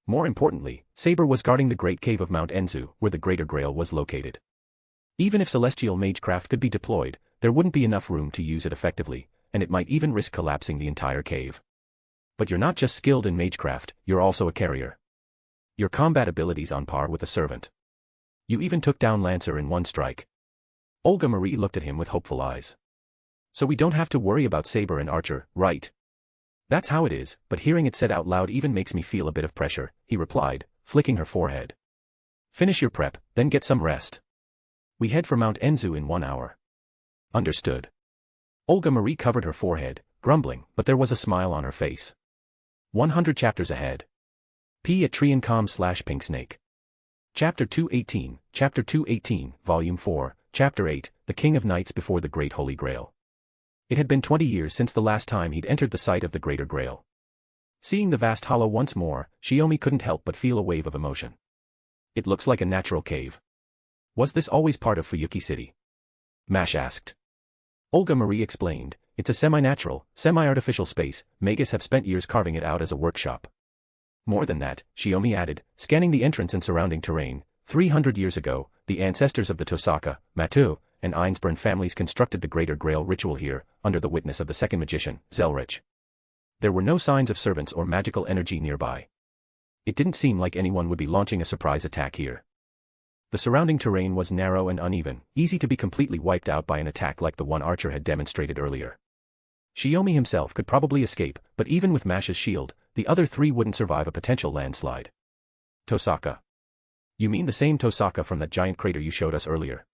More importantly, Saber was guarding the Great Cave of Mount Enzu, where the Greater Grail was located. Even if celestial magecraft could be deployed, there wouldn't be enough room to use it effectively, and it might even risk collapsing the entire cave. But you're not just skilled in magecraft, you're also a carrier. Your combat ability's on par with a servant. You even took down Lancer in one strike. Olga Marie looked at him with hopeful eyes. So we don't have to worry about Saber and Archer, right? That's how it is, but hearing it said out loud even makes me feel a bit of pressure, he replied, flicking her forehead. Finish your prep, then get some rest. We head for Mount Enzu in 1 hour. Understood. Olga Marie covered her forehead, grumbling, but there was a smile on her face. 100 chapters ahead. p@Triancom/Pinksnake. Chapter 218, Chapter 218, Volume 4, Chapter 8, The King of Knights Before the Great Holy Grail. It had been 20 years since the last time he'd entered the site of the Greater Grail. Seeing the vast hollow once more, Shiomi couldn't help but feel a wave of emotion. It looks like a natural cave. Was this always part of Fuyuki City? Mash asked. Olga Marie explained, it's a semi-natural, semi-artificial space, Magus have spent years carving it out as a workshop. More than that, Shiomi added, scanning the entrance and surrounding terrain, 300 years ago, the ancestors of the Tosaka, Matu, and Einsburn families constructed the Greater Grail ritual here, under the witness of the second magician, Zelrich. There were no signs of servants or magical energy nearby. It didn't seem like anyone would be launching a surprise attack here. The surrounding terrain was narrow and uneven, easy to be completely wiped out by an attack like the one Archer had demonstrated earlier. Shiomi himself could probably escape, but even with Mash's shield, the other three wouldn't survive a potential landslide. Tosaka. You mean the same Tosaka from that giant crater you showed us earlier?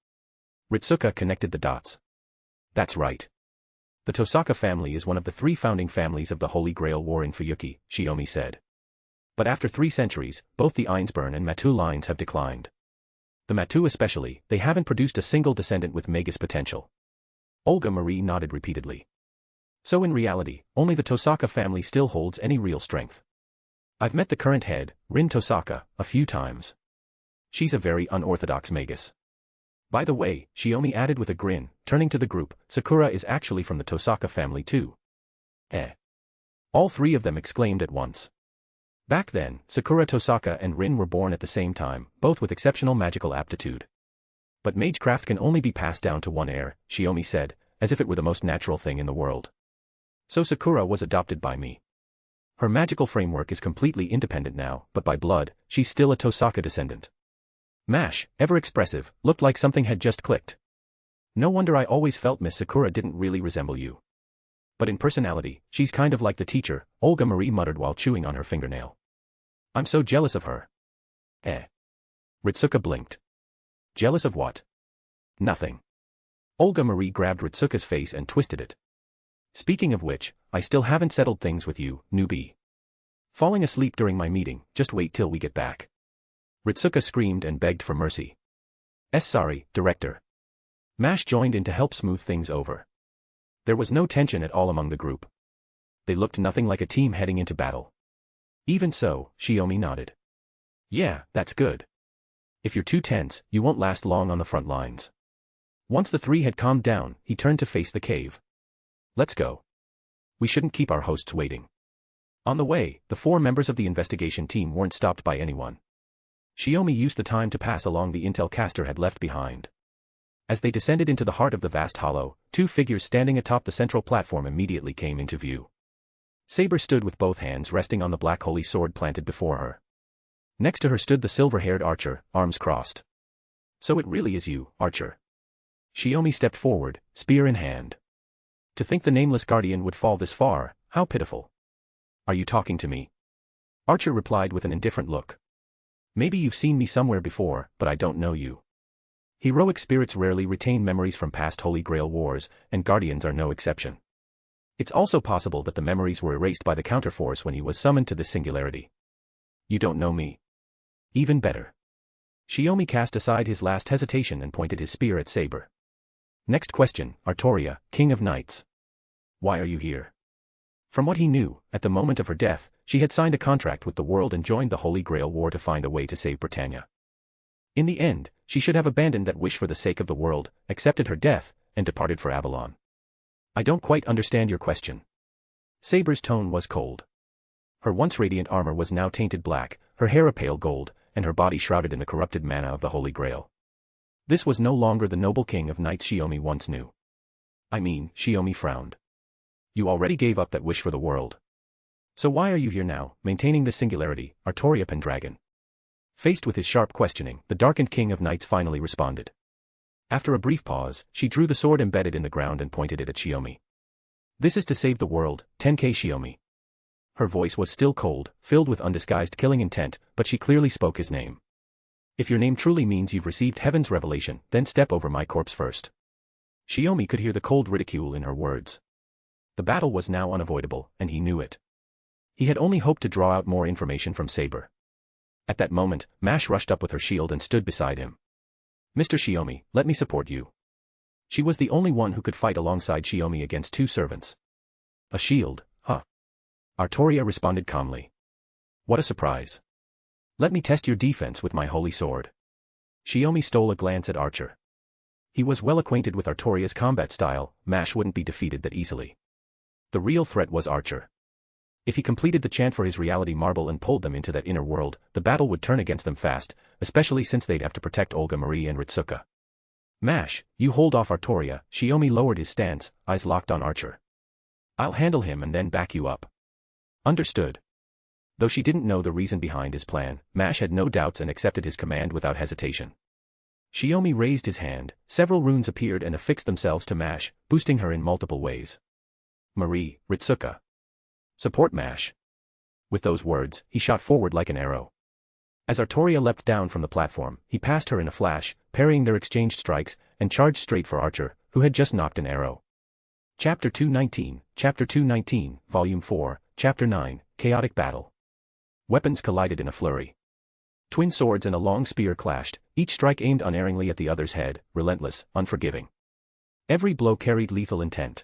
Ritsuka connected the dots. That's right. The Tosaka family is one of the 3 founding families of the Holy Grail War in Fuyuki, Shiomi said. But after 3 centuries, both the Einsburn and Matu lines have declined. The Matu especially, they haven't produced a single descendant with Magus potential. Olga Marie nodded repeatedly. So in reality, only the Tosaka family still holds any real strength. I've met the current head, Rin Tosaka, a few times. She's a very unorthodox Magus. By the way, Shiomi added with a grin, turning to the group, Sakura is actually from the Tosaka family too. Eh. All 3 of them exclaimed at once. Back then, Sakura Tosaka and Rin were born at the same time, both with exceptional magical aptitude. But magecraft can only be passed down to one heir, Shiomi said, as if it were the most natural thing in the world. So Sakura was adopted by me. Her magical framework is completely independent now, but by blood, she's still a Tosaka descendant. Mash, ever expressive, looked like something had just clicked. No wonder I always felt Miss Sakura didn't really resemble you. But in personality, she's kind of like the teacher, Olga Marie muttered while chewing on her fingernail. I'm so jealous of her. Eh. Ritsuka blinked. Jealous of what? Nothing. Olga Marie grabbed Ritsuka's face and twisted it. Speaking of which, I still haven't settled things with you, newbie. Falling asleep during my meeting, just wait till we get back. Ritsuka screamed and begged for mercy. Sorry, director. Mash joined in to help smooth things over. There was no tension at all among the group. They looked nothing like a team heading into battle. Even so, Shiomi nodded. Yeah, that's good. If you're too tense, you won't last long on the front lines. Once the 3 had calmed down, he turned to face the cave. Let's go. We shouldn't keep our hosts waiting. On the way, the 4 members of the investigation team weren't stopped by anyone. Shiomi used the time to pass along the intel Castor had left behind. As they descended into the heart of the vast hollow, 2 figures standing atop the central platform immediately came into view. Saber stood with both hands resting on the black holy sword planted before her. Next to her stood the silver-haired archer, arms crossed. So it really is you, Archer. Shiomi stepped forward, spear in hand. To think the nameless guardian would fall this far, how pitiful. Are you talking to me? Archer replied with an indifferent look. Maybe you've seen me somewhere before, but I don't know you. Heroic spirits rarely retain memories from past Holy Grail Wars, and guardians are no exception. It's also possible that the memories were erased by the counterforce when he was summoned to this singularity. You don't know me. Even better. Shiomi cast aside his last hesitation and pointed his spear at Saber. Next question, Artoria, King of Knights. Why are you here? From what he knew, at the moment of her death, she had signed a contract with the world and joined the Holy Grail War to find a way to save Britannia. In the end, she should have abandoned that wish for the sake of the world, accepted her death, and departed for Avalon. I don't quite understand your question. Saber's tone was cold. Her once radiant armor was now tainted black, her hair a pale gold, and her body shrouded in the corrupted mana of the Holy Grail. This was no longer the noble king of knights Shiomi once knew. I mean, Shiomi frowned. You already gave up that wish for the world. So why are you here now, maintaining this singularity, Artoria Pendragon? Faced with his sharp questioning, the darkened king of knights finally responded. After a brief pause, she drew the sword embedded in the ground and pointed it at Shiomi. This is to save the world, Tenkei Shiomi. Her voice was still cold, filled with undisguised killing intent, but she clearly spoke his name. If your name truly means you've received heaven's revelation, then step over my corpse first. Shiomi could hear the cold ridicule in her words. The battle was now unavoidable, and he knew it. He had only hoped to draw out more information from Saber. At that moment, Mash rushed up with her shield and stood beside him. Mr. Shiomi, let me support you. She was the only one who could fight alongside Shiomi against 2 servants. A shield, huh? Artoria responded calmly. What a surprise. Let me test your defense with my holy sword. Shiomi stole a glance at Archer. He was well acquainted with Artoria's combat style, Mash wouldn't be defeated that easily. The real threat was Archer. If he completed the chant for his reality marble and pulled them into that inner world, the battle would turn against them fast, especially since they'd have to protect Olga Marie and Ritsuka. Mash, you hold off Artoria. Shiomi lowered his stance, eyes locked on Archer. I'll handle him and then back you up. Understood. Though she didn't know the reason behind his plan, Mash had no doubts and accepted his command without hesitation. Shiomi raised his hand, several runes appeared and affixed themselves to Mash, boosting her in multiple ways. Marie, Ritsuka. Support Mash. With those words, he shot forward like an arrow. As Artoria leapt down from the platform, he passed her in a flash, parrying their exchanged strikes, and charged straight for Archer, who had just knocked an arrow. Chapter 219, Volume 4, Chapter 9, Chaotic Battle. Weapons collided in a flurry. Twin swords and a long spear clashed, each strike aimed unerringly at the other's head, relentless, unforgiving. Every blow carried lethal intent.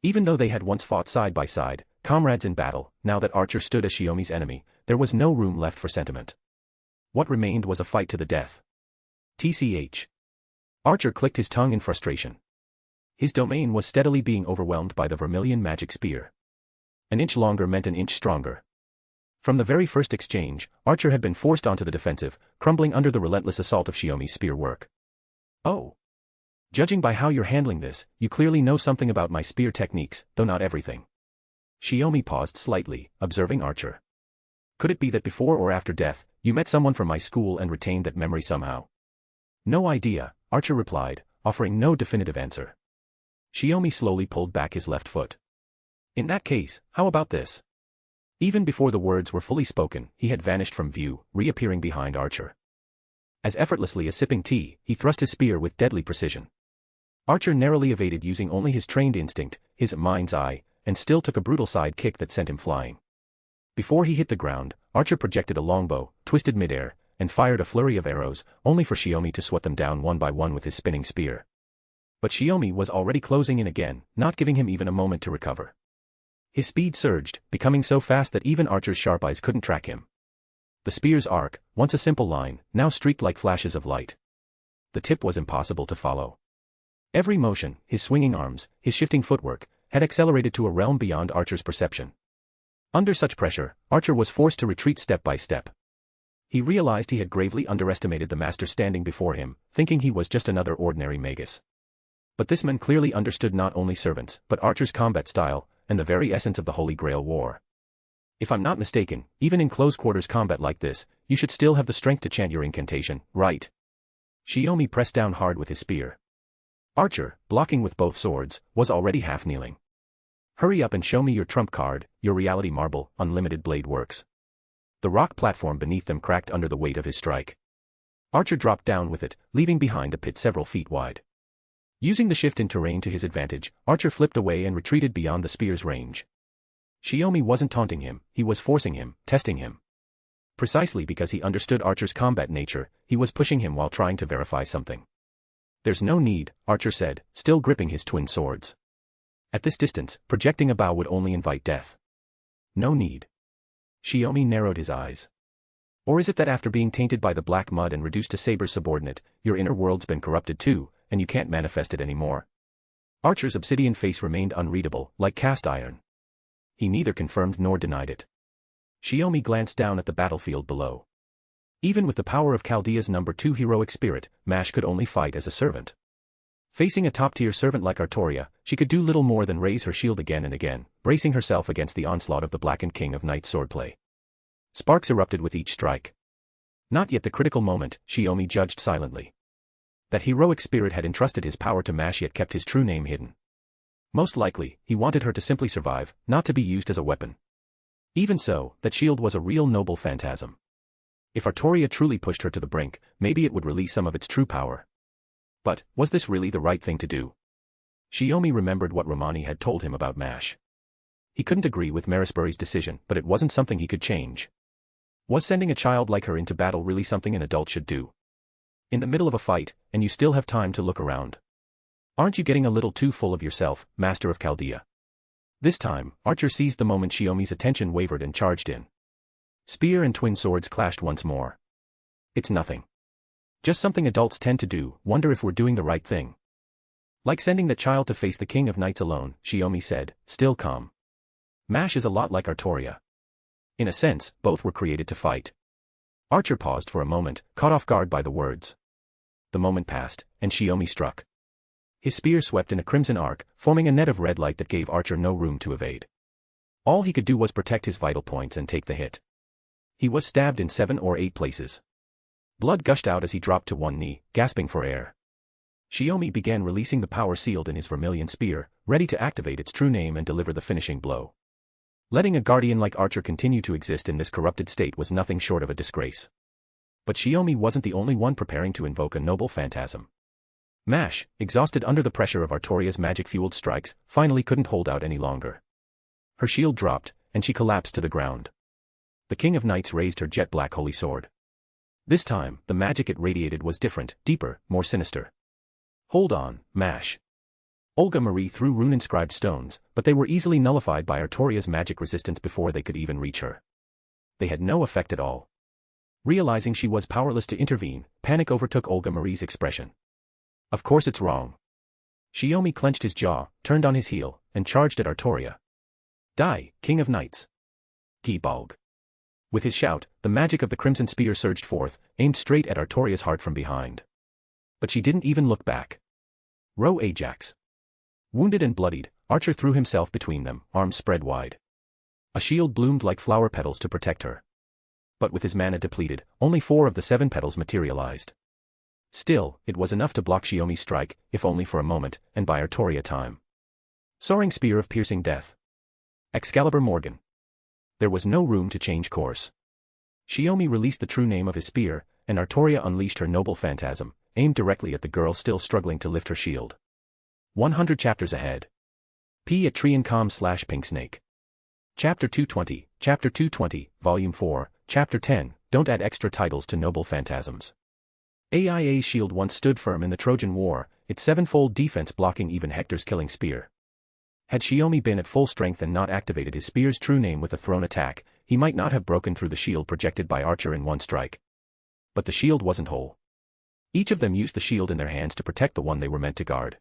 Even though they had once fought side by side, comrades in battle, now that Archer stood as Shiomi's enemy, there was no room left for sentiment. What remained was a fight to the death. TCH. Archer clicked his tongue in frustration. His domain was steadily being overwhelmed by the vermilion magic spear. An inch longer meant an inch stronger. From the very first exchange, Archer had been forced onto the defensive, crumbling under the relentless assault of Shiomi's spear work. Oh. Judging by how you're handling this, you clearly know something about my spear techniques, though not everything. Shiomi paused slightly, observing Archer. Could it be that before or after death, you met someone from my school and retained that memory somehow? No idea, Archer replied, offering no definitive answer. Shiomi slowly pulled back his left foot. In that case, how about this? Even before the words were fully spoken, he had vanished from view, reappearing behind Archer. As effortlessly as sipping tea, he thrust his spear with deadly precision. Archer narrowly evaded using only his trained instinct, his mind's eye, and still took a brutal side kick that sent him flying. Before he hit the ground, Archer projected a longbow, twisted midair, and fired a flurry of arrows, only for Shiomi to swat them down one by one with his spinning spear. But Shiomi was already closing in again, not giving him even a moment to recover. His speed surged, becoming so fast that even Archer's sharp eyes couldn't track him. The spear's arc, once a simple line, now streaked like flashes of light. The tip was impossible to follow. Every motion, his swinging arms, his shifting footwork, had accelerated to a realm beyond Archer's perception. Under such pressure, Archer was forced to retreat step by step. He realized he had gravely underestimated the master standing before him, thinking he was just another ordinary Magus. But this man clearly understood not only servants, but Archer's combat style, and the very essence of the Holy Grail War. If I'm not mistaken, even in close-quarters combat like this, you should still have the strength to chant your incantation, right? Shiomi pressed down hard with his spear. Archer, blocking with both swords, was already half-kneeling. Hurry up and show me your trump card, your reality marble, unlimited blade works. The rock platform beneath them cracked under the weight of his strike. Archer dropped down with it, leaving behind a pit several feet wide. Using the shift in terrain to his advantage, Archer flipped away and retreated beyond the spear's range. Shiomi wasn't taunting him, he was forcing him, testing him. Precisely because he understood Archer's combat nature, he was pushing him while trying to verify something. There's no need, Archer said, still gripping his twin swords. At this distance, projecting a bow would only invite death. No need. Shiomi narrowed his eyes. Or is it that after being tainted by the black mud and reduced to Saber's subordinate, your inner world's been corrupted too, and you can't manifest it anymore? Archer's obsidian face remained unreadable, like cast iron. He neither confirmed nor denied it. Shiomi glanced down at the battlefield below. Even with the power of Chaldea's number 2 heroic spirit, Mash could only fight as a servant. Facing a top-tier servant like Artoria, she could do little more than raise her shield again and again, bracing herself against the onslaught of the blackened king of night swordplay. Sparks erupted with each strike. Not yet the critical moment, Shiomi judged silently. That heroic spirit had entrusted his power to Mash yet kept his true name hidden. Most likely, he wanted her to simply survive, not to be used as a weapon. Even so, that shield was a real noble phantasm. If Artoria truly pushed her to the brink, maybe it would release some of its true power. But, was this really the right thing to do? Shiomi remembered what Romani had told him about Mash. He couldn't agree with Marisbury's decision, but it wasn't something he could change. Was sending a child like her into battle really something an adult should do? In the middle of a fight, and you still have time to look around. Aren't you getting a little too full of yourself, Master of Chaldea? This time, Archer seized the moment Shiomi's attention wavered and charged in. Spear and twin swords clashed once more. It's nothing. Just something adults tend to do, wonder if we're doing the right thing. Like sending the child to face the king of knights alone, Shiomi said, still calm. Mash is a lot like Artoria. In a sense, both were created to fight. Archer paused for a moment, caught off guard by the words. The moment passed, and Shiomi struck. His spear swept in a crimson arc, forming a net of red light that gave Archer no room to evade. All he could do was protect his vital points and take the hit. He was stabbed in 7 or 8 places. Blood gushed out as he dropped to one knee, gasping for air. Shiomi began releasing the power sealed in his vermilion spear, ready to activate its true name and deliver the finishing blow. Letting a guardian like Archer continue to exist in this corrupted state was nothing short of a disgrace. But Shiomi wasn't the only one preparing to invoke a noble phantasm. Mash, exhausted under the pressure of Artoria's magic-fueled strikes, finally couldn't hold out any longer. Her shield dropped, and she collapsed to the ground. The King of Knights raised her jet-black holy sword. This time, the magic it radiated was different, deeper, more sinister. Hold on, Mash. Olga Marie threw rune-inscribed stones, but they were easily nullified by Artoria's magic resistance before they could even reach her. They had no effect at all. Realizing she was powerless to intervene, panic overtook Olga Marie's expression. Of course it's wrong. Shiomi clenched his jaw, turned on his heel, and charged at Artoria. Die, King of Knights. Gibalg. With his shout, the magic of the Crimson Spear surged forth, aimed straight at Artoria's heart from behind. But she didn't even look back. Row Ajax. Wounded and bloodied, Archer threw himself between them, arms spread wide. A shield bloomed like flower petals to protect her. But with his mana depleted, only 4 of the 7 petals materialized. Still, it was enough to block Shiomi's strike, if only for a moment, and buy Artoria time. Soaring Spear of Piercing Death. Excalibur Morgan. There was no room to change course. Shiomi released the true name of his spear, and Artoria unleashed her noble phantasm, aimed directly at the girl still struggling to lift her shield. 100 chapters ahead. P at Triancom/Pinksnake. Chapter 220, Chapter 220, Volume 4, Chapter 10, Don't add extra titles to noble phantasms. AIA's shield once stood firm in the Trojan War, its 7-fold defense blocking even Hector's killing spear. Had Shiomi been at full strength and not activated his spear's true name with a thrown attack, he might not have broken through the shield projected by Archer in one strike. But the shield wasn't whole. Each of them used the shield in their hands to protect the one they were meant to guard.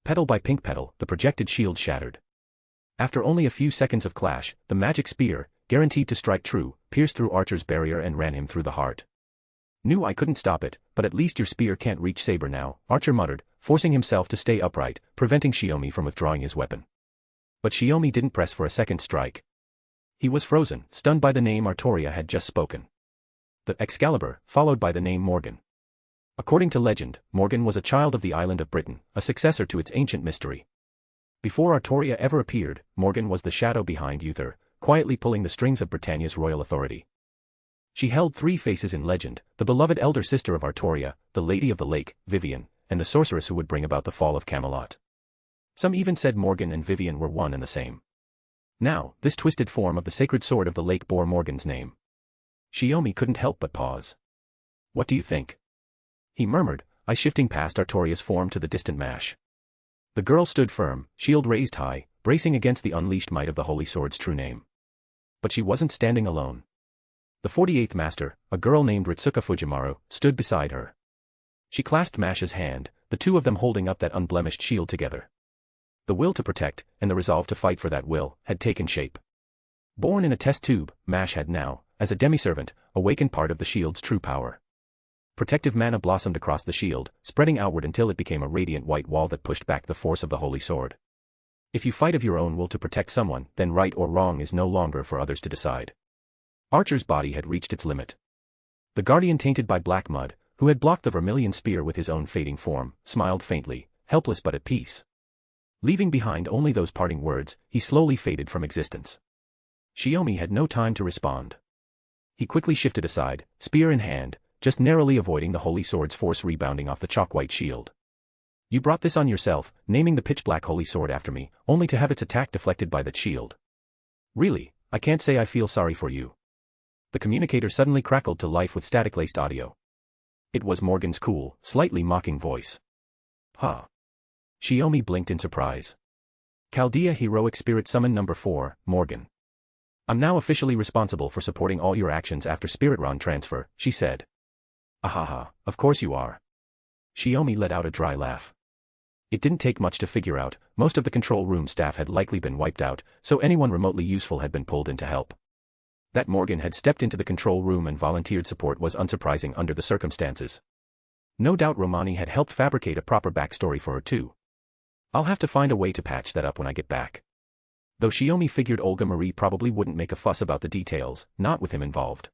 Petal by pink petal, the projected shield shattered. After only a few seconds of clash, the magic spear, guaranteed to strike true, pierced through Archer's barrier and ran him through the heart. Knew I couldn't stop it, but at least your spear can't reach Saber now, Archer muttered, forcing himself to stay upright, preventing Shiomi from withdrawing his weapon. But Shiomi didn't press for a second strike. He was frozen, stunned by the name Artoria had just spoken. The Excalibur, followed by the name Morgan. According to legend, Morgan was a child of the island of Britain, a successor to its ancient mystery. Before Artoria ever appeared, Morgan was the shadow behind Uther, quietly pulling the strings of Britannia's royal authority. She held 3 faces in legend, the beloved elder sister of Artoria, the Lady of the Lake, Vivian, and the sorceress who would bring about the fall of Camelot. Some even said Morgan and Vivian were one and the same. Now, this twisted form of the sacred sword of the lake bore Morgan's name. Shiomi couldn't help but pause. What do you think? He murmured, eyes shifting past Artoria's form to the distant Mash. The girl stood firm, shield raised high, bracing against the unleashed might of the holy sword's true name. But she wasn't standing alone. The 48th Master, a girl named Ritsuka Fujimaru, stood beside her. She clasped Mash's hand, the two of them holding up that unblemished shield together. The will to protect, and the resolve to fight for that will, had taken shape. Born in a test tube, Mash had now, as a demi-servant, awakened part of the shield's true power. Protective mana blossomed across the shield, spreading outward until it became a radiant white wall that pushed back the force of the holy sword. If you fight of your own will to protect someone, then right or wrong is no longer for others to decide. Archer's body had reached its limit. The guardian tainted by black mud, who had blocked the vermilion spear with his own fading form, smiled faintly, helpless but at peace. Leaving behind only those parting words, he slowly faded from existence. Shiomi had no time to respond. He quickly shifted aside, spear in hand, just narrowly avoiding the holy sword's force rebounding off the chalk-white shield. You brought this on yourself, naming the pitch-black holy sword after me, only to have its attack deflected by that shield. Really, I can't say I feel sorry for you. The communicator suddenly crackled to life with static-laced audio. It was Morgan's cool, slightly mocking voice. Huh. Shiomi blinked in surprise. Chaldea Heroic Spirit Summon Number 4, Morgan. I'm now officially responsible for supporting all your actions after Spiritron transfer, she said. Ahaha, of course you are. Shiomi let out a dry laugh. It didn't take much to figure out, most of the control room staff had likely been wiped out, so anyone remotely useful had been pulled in to help. That Morgan had stepped into the control room and volunteered support was unsurprising under the circumstances. No doubt Romani had helped fabricate a proper backstory for her too. I'll have to find a way to patch that up when I get back. Though Shiomi figured Olga Marie probably wouldn't make a fuss about the details, not with him involved.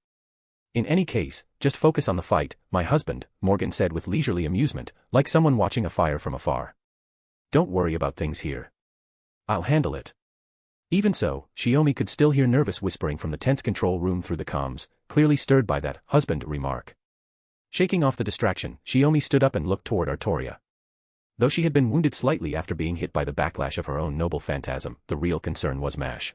In any case, just focus on the fight, my husband, Morgan said with leisurely amusement, like someone watching a fire from afar. Don't worry about things here. I'll handle it. Even so, Shiomi could still hear nervous whispering from the tense control room through the comms, clearly stirred by that husband remark. Shaking off the distraction, Shiomi stood up and looked toward Artoria. Though she had been wounded slightly after being hit by the backlash of her own noble phantasm, the real concern was Mash.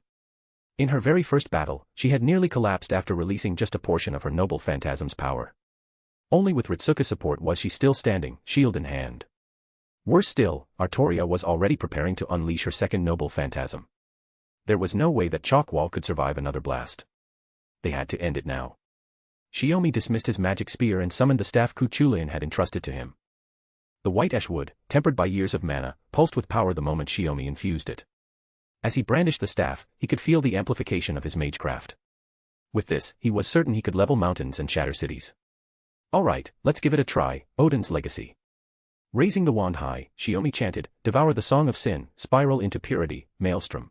In her very first battle, she had nearly collapsed after releasing just a portion of her noble phantasm's power. Only with Ritsuka's support was she still standing, shield in hand. Worse still, Artoria was already preparing to unleash her second noble phantasm. There was no way that Chalkwall could survive another blast. They had to end it now. Shiomi dismissed his magic spear and summoned the staff Kuchulain had entrusted to him. The white ash wood, tempered by years of mana, pulsed with power the moment Shiomi infused it. As he brandished the staff, he could feel the amplification of his magecraft. With this, he was certain he could level mountains and shatter cities. Alright, let's give it a try, Odin's legacy. Raising the wand high, Shiomi chanted, devour the song of sin, spiral into purity, maelstrom.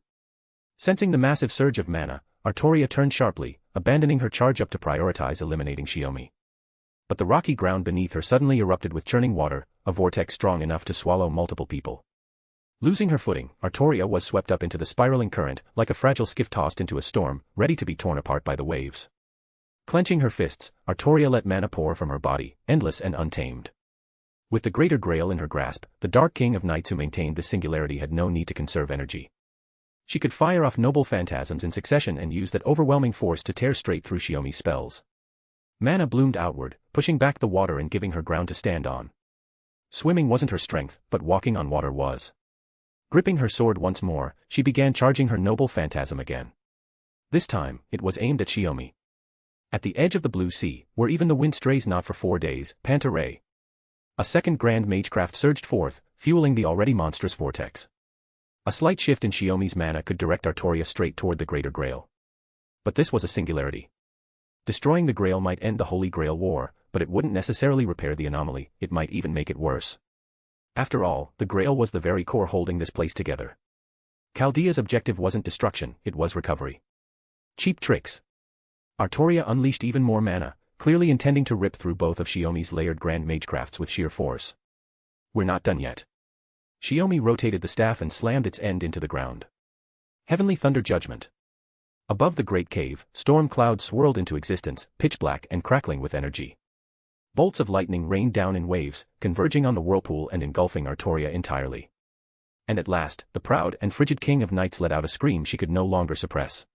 Sensing the massive surge of mana, Artoria turned sharply, abandoning her charge up to prioritize eliminating Shiomi. But the rocky ground beneath her suddenly erupted with churning water, a vortex strong enough to swallow multiple people. Losing her footing, Artoria was swept up into the spiraling current, like a fragile skiff tossed into a storm, ready to be torn apart by the waves. Clenching her fists, Artoria let mana pour from her body, endless and untamed. With the Greater Grail in her grasp, the Dark King of Knights who maintained this singularity had no need to conserve energy. She could fire off noble phantasms in succession and use that overwhelming force to tear straight through Shiomi's spells. Mana bloomed outward, pushing back the water and giving her ground to stand on. Swimming wasn't her strength, but walking on water was. Gripping her sword once more, she began charging her noble phantasm again. This time, it was aimed at Shiomi. At the edge of the blue sea, where even the wind strays not for 4 days, Pantaray. A second grand magecraft surged forth, fueling the already monstrous vortex. A slight shift in Shiomi's mana could direct Artoria straight toward the Greater Grail. But this was a singularity. Destroying the Grail might end the Holy Grail War, but it wouldn't necessarily repair the anomaly, it might even make it worse. After all, the Grail was the very core holding this place together. Chaldea's objective wasn't destruction, it was recovery. Cheap tricks. Artoria unleashed even more mana, clearly intending to rip through both of Shiomi's layered grand magecrafts with sheer force. We're not done yet. Shiomi rotated the staff and slammed its end into the ground. Heavenly Thunder Judgment. Above the great cave, storm clouds swirled into existence, pitch black and crackling with energy. Bolts of lightning rained down in waves, converging on the whirlpool and engulfing Artoria entirely. And at last, the proud and frigid King of Knights let out a scream she could no longer suppress.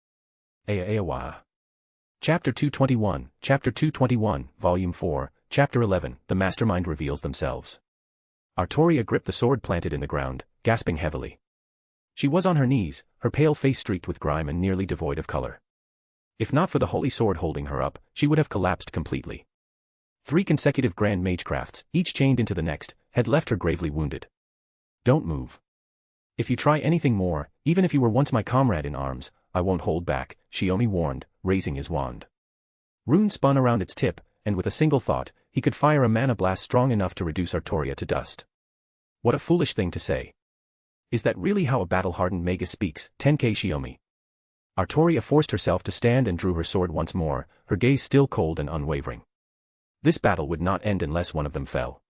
Aya. Chapter 221, Volume 4, Chapter 11, The Mastermind Reveals Themselves. Artoria gripped the sword planted in the ground, gasping heavily. She was on her knees, her pale face streaked with grime and nearly devoid of color. If not for the holy sword holding her up, she would have collapsed completely. 3 consecutive grand magecrafts, each chained into the next, had left her gravely wounded. Don't move. If you try anything more, even if you were once my comrade in arms, I won't hold back, Shiomi warned, raising his wand. Rune spun around its tip, and with a single thought, he could fire a mana blast strong enough to reduce Artoria to dust. What a foolish thing to say. Is that really how a battle-hardened Magus speaks, Tenkei Shiomi? Artoria forced herself to stand and drew her sword once more, her gaze still cold and unwavering. This battle would not end unless one of them fell.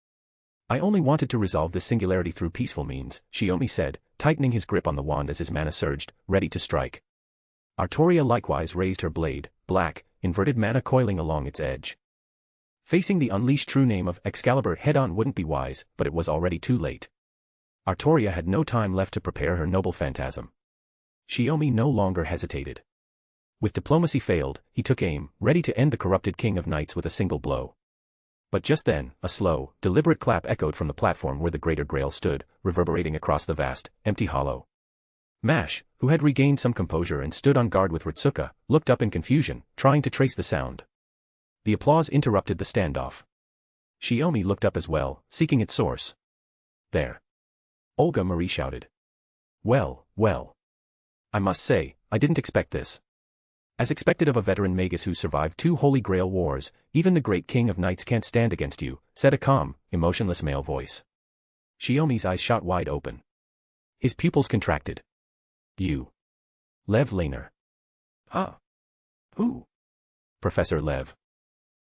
I only wanted to resolve this singularity through peaceful means, Shiomi said, tightening his grip on the wand as his mana surged, ready to strike. Artoria likewise raised her blade, black, inverted mana coiling along its edge. Facing the unleashed true name of Excalibur head-on wouldn't be wise, but it was already too late. Artoria had no time left to prepare her noble phantasm. Shiomi no longer hesitated. With diplomacy failed, he took aim, ready to end the corrupted King of Knights with a single blow. But just then, a slow, deliberate clap echoed from the platform where the Greater Grail stood, reverberating across the vast, empty hollow. Mash, who had regained some composure and stood on guard with Ritsuka, looked up in confusion, trying to trace the sound. The applause interrupted the standoff. Shiomi looked up as well, seeking its source. There. Olga Marie shouted. Well. I must say, I didn't expect this. As expected of a veteran Magus who survived 2 Holy Grail Wars, even the great King of Knights can't stand against you, said a calm, emotionless male voice. Shiomi's eyes shot wide open. His pupils contracted. You. Lev Laner. Huh? Who? Professor Lev.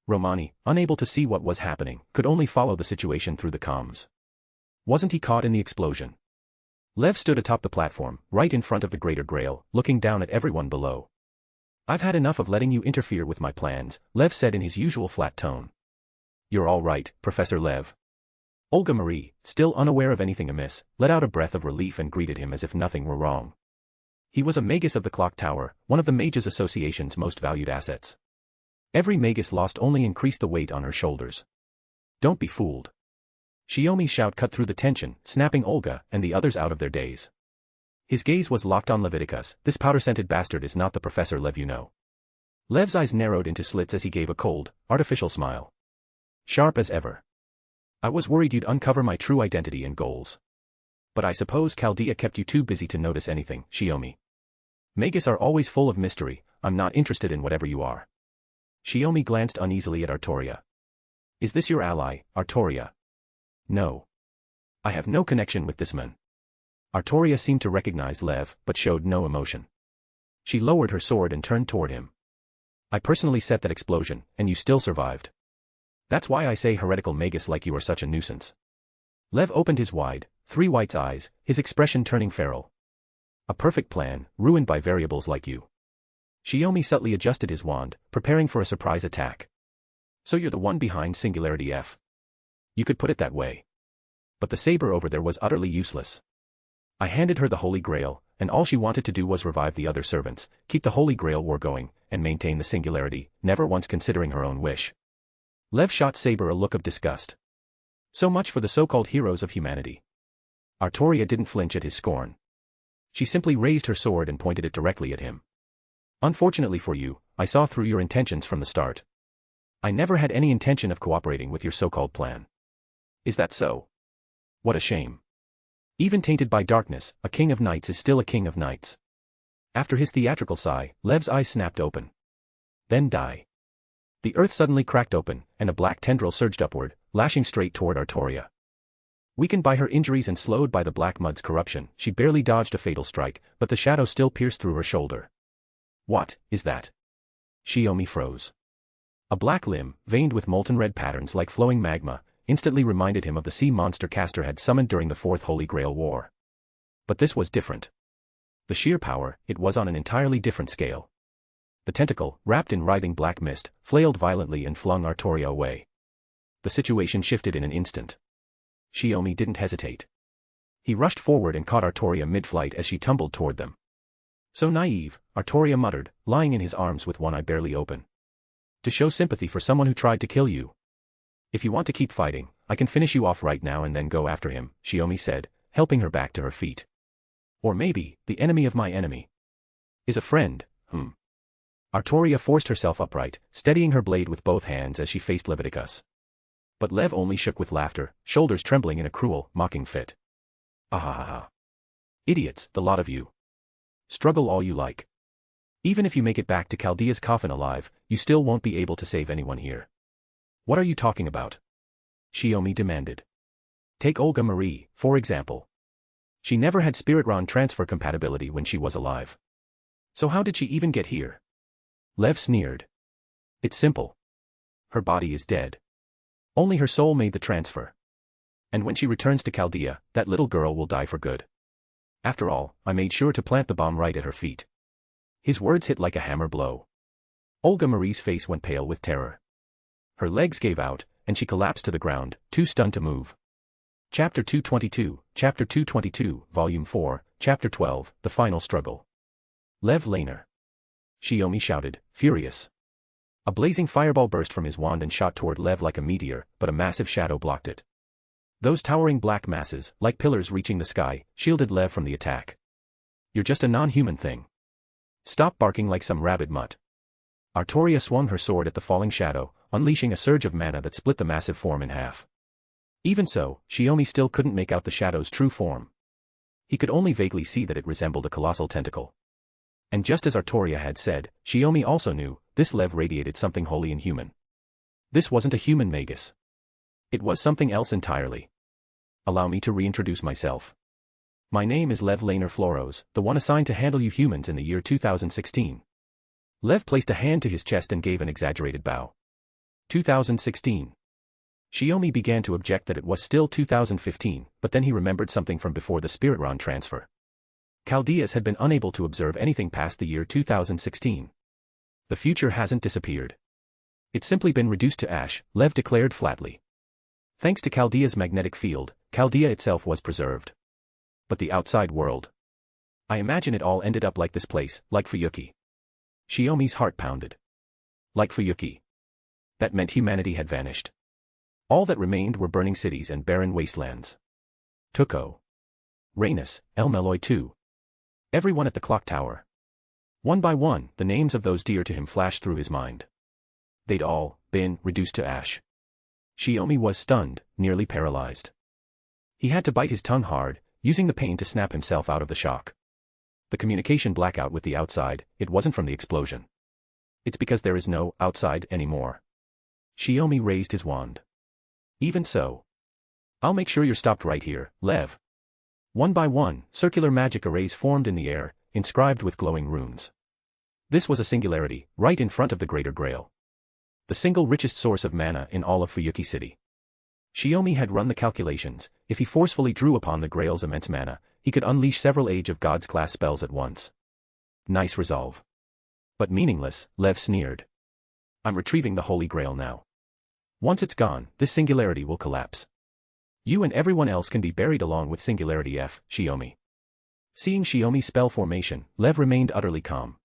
Romani, unable to see what was happening, could only follow the situation through the comms. Wasn't he caught in the explosion? Lev stood atop the platform, right in front of the Greater Grail, looking down at everyone below. I've had enough of letting you interfere with my plans, Lev said in his usual flat tone. You're all right, Professor Lev. Olga Marie, still unaware of anything amiss, let out a breath of relief and greeted him as if nothing were wrong. He was a magus of the Clock Tower, one of the Mages Association's most valued assets. Every magus lost only increased the weight on her shoulders. Don't be fooled. Shiomi's shout cut through the tension, snapping Olga and the others out of their daze. His gaze was locked on Leviticus. This powder-scented bastard is not the Professor Lev you know. Lev's eyes narrowed into slits as he gave a cold, artificial smile. Sharp as ever. I was worried you'd uncover my true identity and goals. But I suppose Chaldea kept you too busy to notice anything, Shiomi. Magus are always full of mystery. I'm not interested in whatever you are. Shiomi glanced uneasily at Artoria. Is this your ally, Artoria? No. I have no connection with this man. Artoria seemed to recognize Lev, but showed no emotion. She lowered her sword and turned toward him. I personally set that explosion, and you still survived. That's why I say heretical magus like you are such a nuisance. Lev opened his wide, three white eyes, his expression turning feral. A perfect plan, ruined by variables like you. Shiomi subtly adjusted his wand, preparing for a surprise attack. So you're the one behind Singularity F. You could put it that way. But the saber over there was utterly useless. I handed her the Holy Grail, and all she wanted to do was revive the other servants, keep the Holy Grail War going, and maintain the Singularity, never once considering her own wish. Lev shot Saber a look of disgust. So much for the so-called heroes of humanity. Artoria didn't flinch at his scorn. She simply raised her sword and pointed it directly at him. Unfortunately for you, I saw through your intentions from the start. I never had any intention of cooperating with your so-called plan. Is that so? What a shame. Even tainted by darkness, a king of knights is still a king of knights. After his theatrical sigh, Lev's eyes snapped open. Then die. The earth suddenly cracked open, and a black tendril surged upward, lashing straight toward Artoria. Weakened by her injuries and slowed by the black mud's corruption, she barely dodged a fatal strike, but the shadow still pierced through her shoulder. What is that? Shiomi froze. A black limb, veined with molten red patterns like flowing magma, instantly reminded him of the sea monster Castor had summoned during the Fourth Holy Grail War. But this was different. The sheer power, it was on an entirely different scale. The tentacle, wrapped in writhing black mist, flailed violently and flung Artoria away. The situation shifted in an instant. Shiomi didn't hesitate. He rushed forward and caught Artoria mid-flight as she tumbled toward them. So naive, Artoria muttered, lying in his arms with one eye barely open. To show sympathy for someone who tried to kill you. If you want to keep fighting, I can finish you off right now and then go after him, Shiomi said, helping her back to her feet. Or maybe, the enemy of my enemy is a friend, Artoria forced herself upright, steadying her blade with both hands as she faced Leviticus. But Lev only shook with laughter, shoulders trembling in a cruel, mocking fit. Ahahaha. Idiots, the lot of you. Struggle all you like. Even if you make it back to Chaldea's coffin alive, you still won't be able to save anyone here. What are you talking about? Shiomi demanded. Take Olga Marie, for example. She never had Spirit Ron transfer compatibility when she was alive. So how did she even get here? Lev sneered. It's simple. Her body is dead. Only her soul made the transfer. And when she returns to Chaldea, that little girl will die for good. After all, I made sure to plant the bomb right at her feet. His words hit like a hammer blow. Olga Marie's face went pale with terror. Her legs gave out, and she collapsed to the ground, too stunned to move. Chapter 222, Volume 4, Chapter 12, The Final Struggle. Lev Laner. Shiomi shouted, furious. A blazing fireball burst from his wand and shot toward Lev like a meteor, but a massive shadow blocked it. Those towering black masses, like pillars reaching the sky, shielded Lev from the attack. You're just a non-human thing. Stop barking like some rabid mutt. Artoria swung her sword at the falling shadow, unleashing a surge of mana that split the massive form in half. Even so, Shiomi still couldn't make out the shadow's true form. He could only vaguely see that it resembled a colossal tentacle. And just as Artoria had said, Shiomi also knew, this Lev radiated something holy and human. This wasn't a human magus. It was something else entirely. Allow me to reintroduce myself. My name is Lev Laner Floros, the one assigned to handle you humans in the year 2016. Lev placed a hand to his chest and gave an exaggerated bow. 2016. Shiomi began to object that it was still 2015, but then he remembered something from before the Spirit Ron transfer. Chaldeas had been unable to observe anything past the year 2016. The future hasn't disappeared. It's simply been reduced to ash, Lev declared flatly. Thanks to Chaldea's magnetic field, Chaldea itself was preserved. But the outside world. I imagine it all ended up like this place, like Fuyuki. Shiomi's heart pounded. Like Fuyuki. That meant humanity had vanished. All that remained were burning cities and barren wastelands. Tuko. Rhaenys, El Meloy too. Everyone at the clock tower. One by one, the names of those dear to him flashed through his mind. They'd all been reduced to ash. Shiomi was stunned, nearly paralyzed. He had to bite his tongue hard, using the pain to snap himself out of the shock. The communication blackout with the outside, it wasn't from the explosion. It's because there is no outside anymore. Shiomi raised his wand. Even so. I'll make sure you're stopped right here, Lev. One by one, circular magic arrays formed in the air, inscribed with glowing runes. This was a singularity, right in front of the Greater Grail. The single richest source of mana in all of Fuyuki City. Shiomi had run the calculations. If he forcefully drew upon the Grail's immense mana, he could unleash several Age of Gods class spells at once. Nice resolve. But meaningless, Lev sneered. I'm retrieving the Holy Grail now. Once it's gone, this singularity will collapse. You and everyone else can be buried along with Singularity F, Shiomi. Seeing Shiomi's spell formation, Lev remained utterly calm.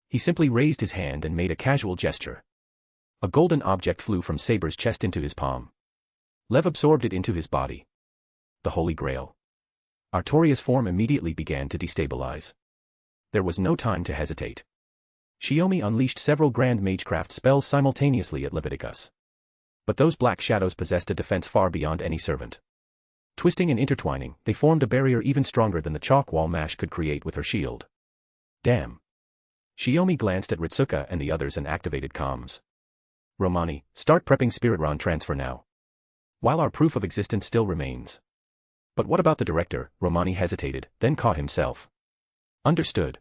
He simply raised his hand and made a casual gesture. A golden object flew from Saber's chest into his palm. Lev absorbed it into his body. The Holy Grail. Artoria's form immediately began to destabilize. There was no time to hesitate. Shiomi unleashed several grand magecraft spells simultaneously at Leviticus. But those black shadows possessed a defense far beyond any servant. Twisting and intertwining, they formed a barrier even stronger than the chalk wall Mash could create with her shield. Damn. Shiomi glanced at Ritsuka and the others and activated comms. Romani, start prepping Spiritron transfer now. While our proof of existence still remains. But what about the director? Romani hesitated, then caught himself. Understood.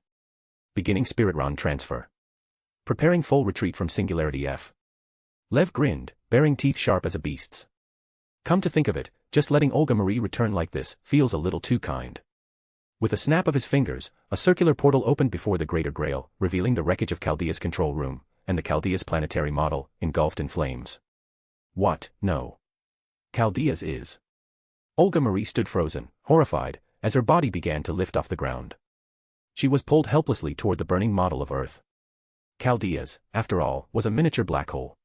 Beginning Spiritron transfer. Preparing full retreat from Singularity F. Lev grinned, baring teeth sharp as a beast's. Come to think of it, just letting Olga Marie return like this feels a little too kind. With a snap of his fingers, a circular portal opened before the Greater Grail, revealing the wreckage of Chaldea's control room, and the Chaldea's planetary model, engulfed in flames. What? No. Chaldea's is. Olga Marie stood frozen, horrified, as her body began to lift off the ground. She was pulled helplessly toward the burning model of Earth. Chaldea's, after all, was a miniature black hole.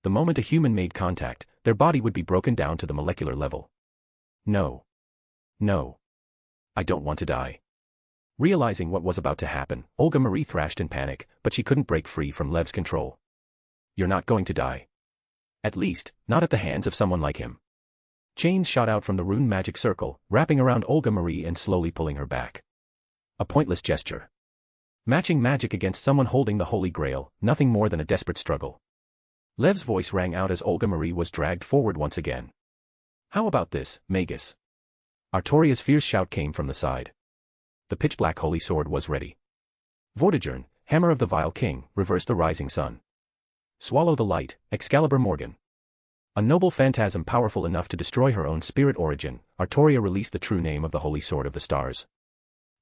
The moment a human made contact, their body would be broken down to the molecular level. No. No. I don't want to die. Realizing what was about to happen, Olga Marie thrashed in panic, but she couldn't break free from Lev's control. You're not going to die. At least, not at the hands of someone like him. Chains shot out from the rune magic circle, wrapping around Olga Marie and slowly pulling her back. A pointless gesture. Matching magic against someone holding the Holy Grail, nothing more than a desperate struggle. Lev's voice rang out as Olga Marie was dragged forward once again. How about this, Magus? Artoria's fierce shout came from the side. The pitch-black holy sword was ready. Vortigern, hammer of the vile king, reverse the rising sun. Swallow the light, Excalibur Morgan. A noble phantasm powerful enough to destroy her own spirit origin, Artoria released the true name of the holy sword of the stars.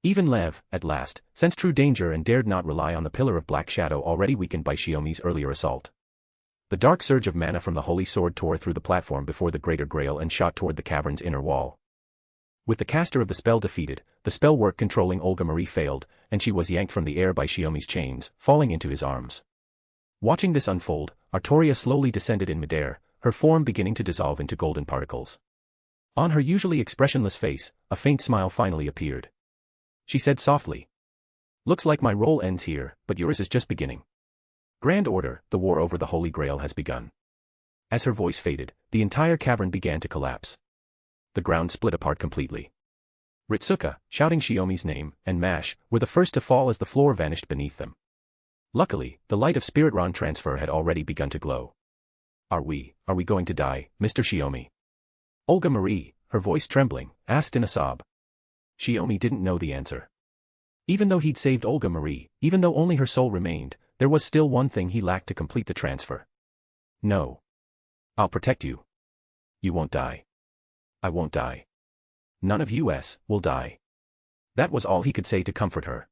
Even Lev, at last, sensed true danger and dared not rely on the pillar of black shadow already weakened by Shiomi's earlier assault. The dark surge of mana from the holy sword tore through the platform before the Greater Grail and shot toward the cavern's inner wall. With the caster of the spell defeated, the spell work controlling Olga Marie failed, and she was yanked from the air by Shiomi's chains, falling into his arms. Watching this unfold, Artoria slowly descended in midair, her form beginning to dissolve into golden particles. On her usually expressionless face, a faint smile finally appeared. She said softly. Looks like my role ends here, but yours is just beginning. Grand Order, the war over the Holy Grail has begun. As her voice faded, the entire cavern began to collapse. The ground split apart completely. Ritsuka, shouting Shiomi's name, and Mash, were the first to fall as the floor vanished beneath them. Luckily, the light of Spiritron transfer had already begun to glow. Are we going to die, Mr. Shiomi? Olga Marie, her voice trembling, asked in a sob. Shiomi didn't know the answer. Even though he'd saved Olga Marie, even though only her soul remained, there was still one thing he lacked to complete the transfer. No. I'll protect you. You won't die. I won't die. None of us will die. That was all he could say to comfort her.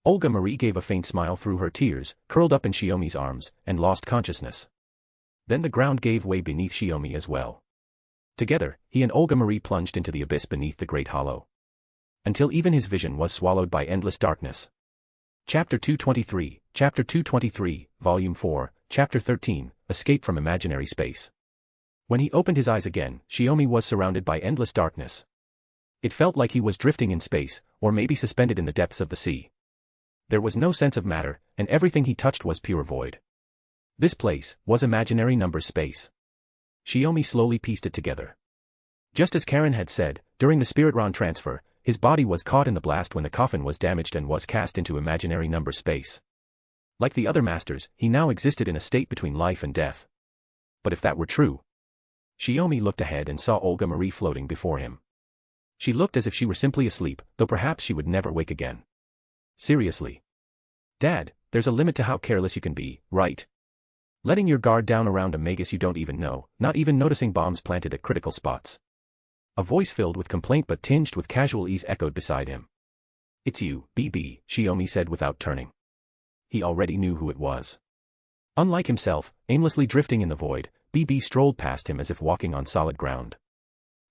Olga Marie gave a faint smile through her tears, curled up in Shiomi's arms, and lost consciousness. Then the ground gave way beneath Shiomi as well. Together, he and Olga Marie plunged into the abyss beneath the Great Hollow. Until even his vision was swallowed by endless darkness. Chapter 223, Volume 4, Chapter 13, Escape from Imaginary Space. When he opened his eyes again, Shiomi was surrounded by endless darkness. It felt like he was drifting in space, or maybe suspended in the depths of the sea. There was no sense of matter, and everything he touched was pure void. This place was imaginary number space. Shiomi slowly pieced it together. Just as Caren had said, during the spirit round transfer, his body was caught in the blast when the coffin was damaged and was cast into imaginary number space. Like the other masters, he now existed in a state between life and death. But if that were true... Shiomi looked ahead and saw Olga Marie floating before him. She looked as if she were simply asleep, though perhaps she would never wake again. Seriously. Dad, there's a limit to how careless you can be, right? Letting your guard down around a Magus you don't even know, not even noticing bombs planted at critical spots. A voice filled with complaint but tinged with casual ease echoed beside him. It's you, BB, Shiomi said without turning. He already knew who it was. Unlike himself, aimlessly drifting in the void, BB strolled past him as if walking on solid ground.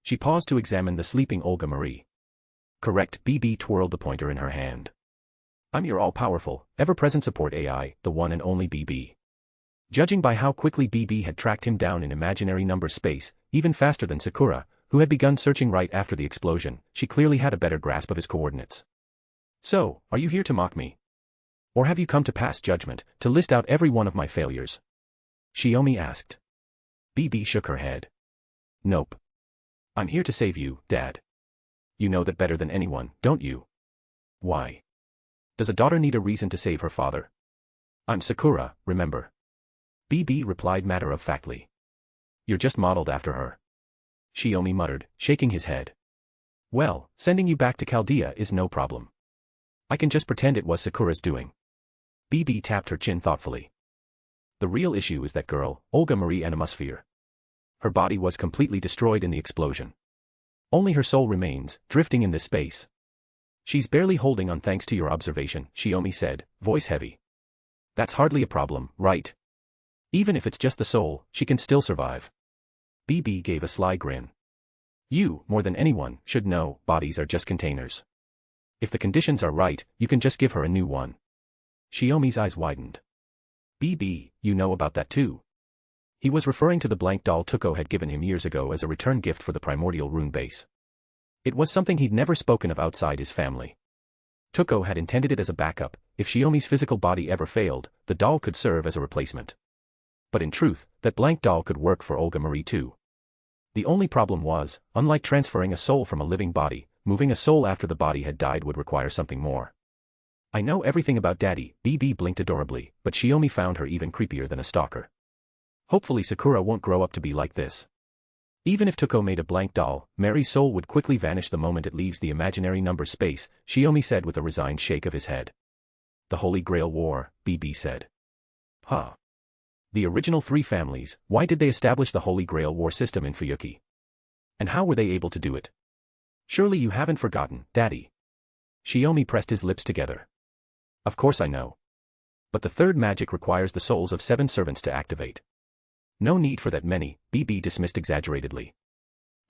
She paused to examine the sleeping Olga Marie. Correct, BB twirled the pointer in her hand. I'm your all-powerful, ever-present support AI, the one and only BB. Judging by how quickly BB had tracked him down in imaginary number space, even faster than Sakura, who had begun searching right after the explosion, she clearly had a better grasp of his coordinates. So, are you here to mock me? Or have you come to pass judgment, to list out every one of my failures? Shiomi asked. BB shook her head. Nope. I'm here to save you, Dad. You know that better than anyone, don't you? Why? Does a daughter need a reason to save her father? I'm Sakura, remember? BB replied matter-of-factly. You're just modeled after her. Shiomi muttered, shaking his head. Well, sending you back to Chaldea is no problem. I can just pretend it was Sakura's doing. BB tapped her chin thoughtfully. The real issue is that girl, Olga Marie Animusphere. Her body was completely destroyed in the explosion. Only her soul remains, drifting in this space. She's barely holding on thanks to your observation, Shiomi said, voice heavy. That's hardly a problem, right? Even if it's just the soul, she can still survive. BB gave a sly grin. You, more than anyone, should know, bodies are just containers. If the conditions are right, you can just give her a new one. Shiomi's eyes widened. BB, you know about that too. He was referring to the blank doll Tuko had given him years ago as a return gift for the primordial rune base. It was something he'd never spoken of outside his family. Tuko had intended it as a backup. If Shiomi's physical body ever failed, the doll could serve as a replacement. But in truth, that blank doll could work for Olga Marie too. The only problem was, unlike transferring a soul from a living body, moving a soul after the body had died would require something more. I know everything about Daddy, BB blinked adorably, but Shiomi found her even creepier than a stalker. Hopefully Sakura won't grow up to be like this. Even if Tuko made a blank doll, Mary's soul would quickly vanish the moment it leaves the imaginary number space, Shiomi said with a resigned shake of his head. The Holy Grail War, BB said. Huh. The original three families, why did they establish the Holy Grail War system in Fuyuki? And how were they able to do it? Surely you haven't forgotten, Daddy. Shiomi pressed his lips together. Of course I know. But the third magic requires the souls of 7 servants to activate. No need for that many, BB dismissed exaggeratedly.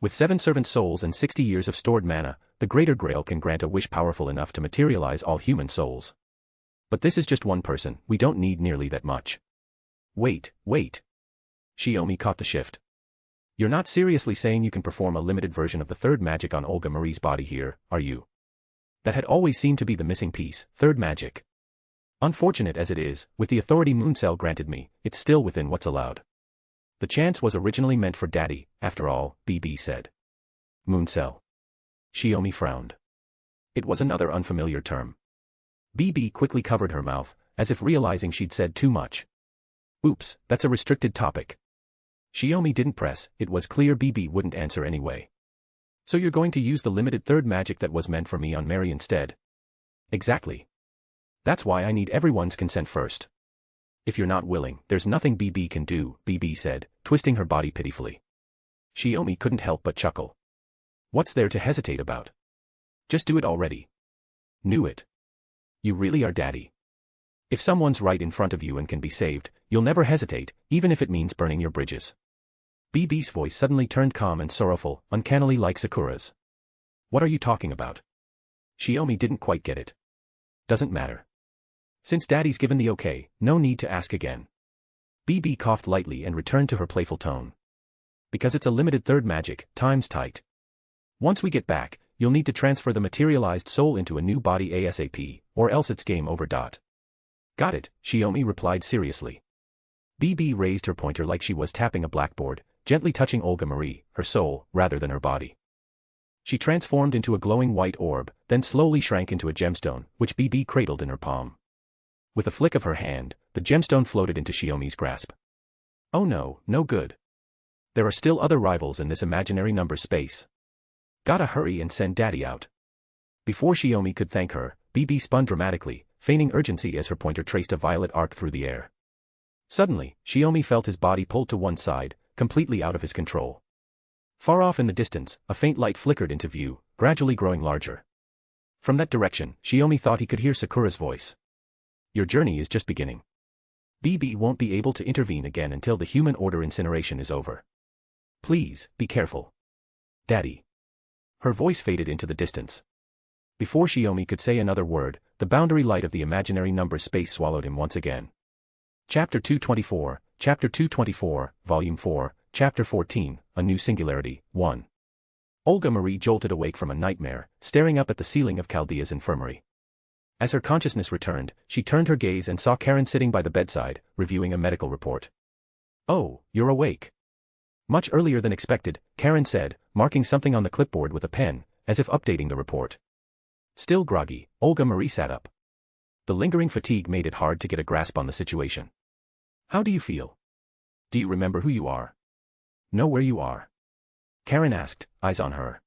With 7 servant souls and 60 years of stored mana, the Greater Grail can grant a wish powerful enough to materialize all human souls. But this is just one person, we don't need nearly that much. Wait. Shiomi caught the shift. You're not seriously saying you can perform a limited version of the third magic on Olga Marie's body here, are you? That had always seemed to be the missing piece, third magic. Unfortunate as it is, with the authority Mooncell granted me, it's still within what's allowed. The chance was originally meant for Daddy, after all, BB said. Mooncell. Shiomi frowned. It was another unfamiliar term. BB quickly covered her mouth, as if realizing she'd said too much. Oops, that's a restricted topic. Shiomi didn't press, it was clear BB wouldn't answer anyway. So you're going to use the limited third magic that was meant for me on Mary instead? Exactly. That's why I need everyone's consent first. If you're not willing, there's nothing BB can do, BB said, twisting her body pitifully. Shiomi couldn't help but chuckle. What's there to hesitate about? Just do it already. Knew it. You really are Daddy. If someone's right in front of you and can be saved, you'll never hesitate, even if it means burning your bridges. BB's voice suddenly turned calm and sorrowful, uncannily like Sakura's. What are you talking about? Shiomi didn't quite get it. Doesn't matter. Since Daddy's given the okay, no need to ask again. BB coughed lightly and returned to her playful tone. Because it's a limited third magic, time's tight. Once we get back, you'll need to transfer the materialized soul into a new body ASAP, or else it's game over. Got it, Shiomi replied seriously. BB raised her pointer like she was tapping a blackboard, gently touching Olga Marie, her soul, rather than her body. She transformed into a glowing white orb, then slowly shrank into a gemstone, which BB cradled in her palm. With a flick of her hand, the gemstone floated into Shiomi's grasp. Oh no, no good. There are still other rivals in this imaginary number space. Gotta hurry and send Daddy out. Before Shiomi could thank her, BB spun dramatically, feigning urgency as her pointer traced a violet arc through the air. Suddenly, Shiomi felt his body pulled to one side, completely out of his control. Far off in the distance, a faint light flickered into view, gradually growing larger. From that direction, Shiomi thought he could hear Sakura's voice. Your journey is just beginning. BB won't be able to intervene again until the human order incineration is over. Please, be careful. Daddy. Her voice faded into the distance. Before Shiomi could say another word, the boundary light of the imaginary number space swallowed him once again. Chapter 224, Volume 4, Chapter 14, A New Singularity, 1. Olga Marie jolted awake from a nightmare, staring up at the ceiling of Chaldea's infirmary. As her consciousness returned, she turned her gaze and saw Caren sitting by the bedside, reviewing a medical report. Oh, you're awake. Much earlier than expected, Caren said, marking something on the clipboard with a pen, as if updating the report. Still groggy, Olga Marie sat up. The lingering fatigue made it hard to get a grasp on the situation. How do you feel? Do you remember who you are? Know where you are? Caren asked, eyes on her.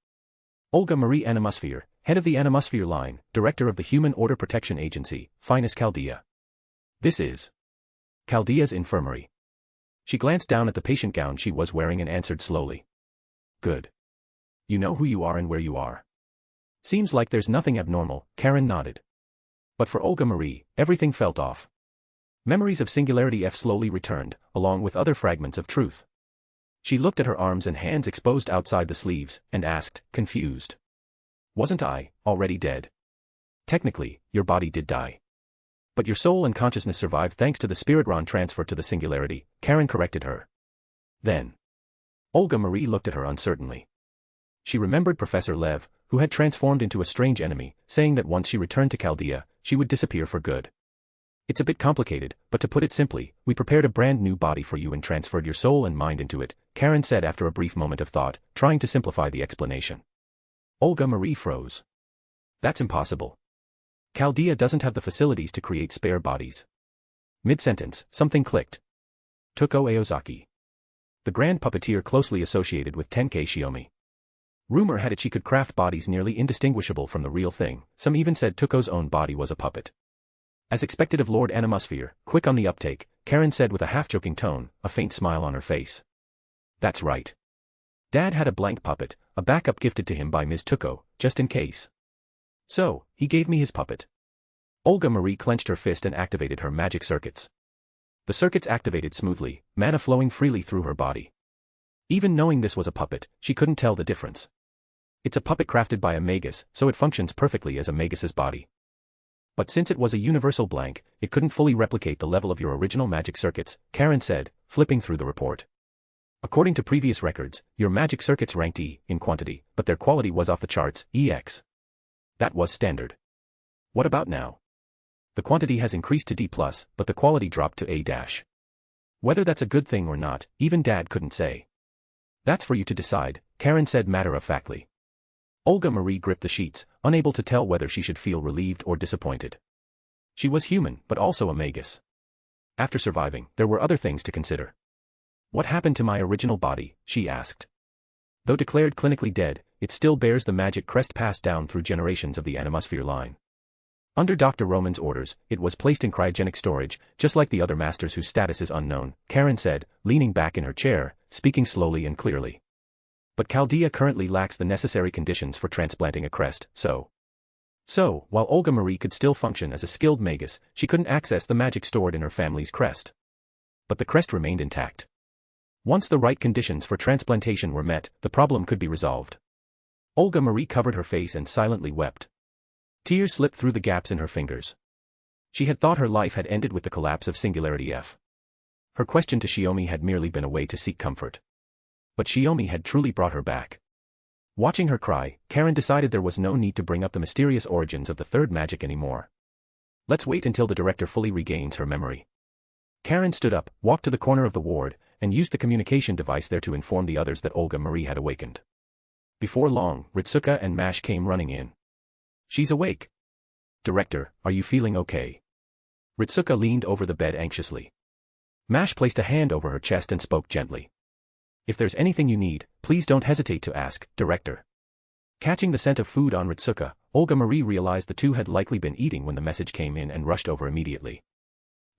Olga Marie Animusphere, head of the Animusphere line, director of the Human Order Protection Agency, Finest Chaldea. This is Chaldea's infirmary. She glanced down at the patient gown she was wearing and answered slowly. Good. You know who you are and where you are. Seems like there's nothing abnormal, Caren nodded. But for Olga Marie, everything felt off. Memories of Singularity F slowly returned, along with other fragments of truth. She looked at her arms and hands exposed outside the sleeves, and asked, confused. Wasn't I already dead? Technically, your body did die. But your soul and consciousness survived thanks to the Spiritron transfer to the Singularity, Caren corrected her. Then. Olga Marie looked at her uncertainly. She remembered Professor Lev, who had transformed into a strange enemy, saying that once she returned to Chaldea, she would disappear for good. It's a bit complicated, but to put it simply, we prepared a brand new body for you and transferred your soul and mind into it, Caren said after a brief moment of thought, trying to simplify the explanation. Olga Marie froze. That's impossible. Chaldea doesn't have the facilities to create spare bodies. Mid-sentence, something clicked. Tuko Aozaki. The grand puppeteer closely associated with Tenkei Shiomi. Rumor had it she could craft bodies nearly indistinguishable from the real thing, some even said Tuko's own body was a puppet. As expected of Lord Animusphere, quick on the uptake, Caren said with a half-joking tone, a faint smile on her face. That's right. Dad had a blank puppet, a backup gifted to him by Ms. Tuko, just in case. So, he gave me his puppet. Olga Marie clenched her fist and activated her magic circuits. The circuits activated smoothly, mana flowing freely through her body. Even knowing this was a puppet, she couldn't tell the difference. It's a puppet crafted by a Magus, so it functions perfectly as a Magus's body. But since it was a universal blank, it couldn't fully replicate the level of your original magic circuits, Caren said, flipping through the report. According to previous records, your magic circuits ranked E in quantity, but their quality was off the charts, EX. That was standard. What about now? The quantity has increased to D+, but the quality dropped to A-. Whether that's a good thing or not, even Dad couldn't say. That's for you to decide, Caren said matter-of-factly. Olga Marie gripped the sheets, unable to tell whether she should feel relieved or disappointed. She was human, but also a Magus. After surviving, there were other things to consider. What happened to my original body, she asked. Though declared clinically dead, it still bears the magic crest passed down through generations of the Animusphere line. Under Dr. Roman's orders, it was placed in cryogenic storage, just like the other masters whose status is unknown, Caren said, leaning back in her chair, speaking slowly and clearly. But Chaldea currently lacks the necessary conditions for transplanting a crest, so, while Olga Marie could still function as a skilled Magus, she couldn't access the magic stored in her family's crest. But the crest remained intact. Once the right conditions for transplantation were met, the problem could be resolved. Olga Marie covered her face and silently wept. Tears slipped through the gaps in her fingers. She had thought her life had ended with the collapse of Singularity F. Her question to Shiomi had merely been a way to seek comfort. But Shiomi had truly brought her back. Watching her cry, Caren decided there was no need to bring up the mysterious origins of the third magic anymore. Let's wait until the director fully regains her memory. Caren stood up, walked to the corner of the ward, and used the communication device there to inform the others that Olga Marie had awakened. Before long, Ritsuka and Mash came running in. She's awake. Director, are you feeling okay? Ritsuka leaned over the bed anxiously. Mash placed a hand over her chest and spoke gently. If there's anything you need, please don't hesitate to ask, Director. Catching the scent of food on Ritsuka, Olga Marie realized the two had likely been eating when the message came in and rushed over immediately.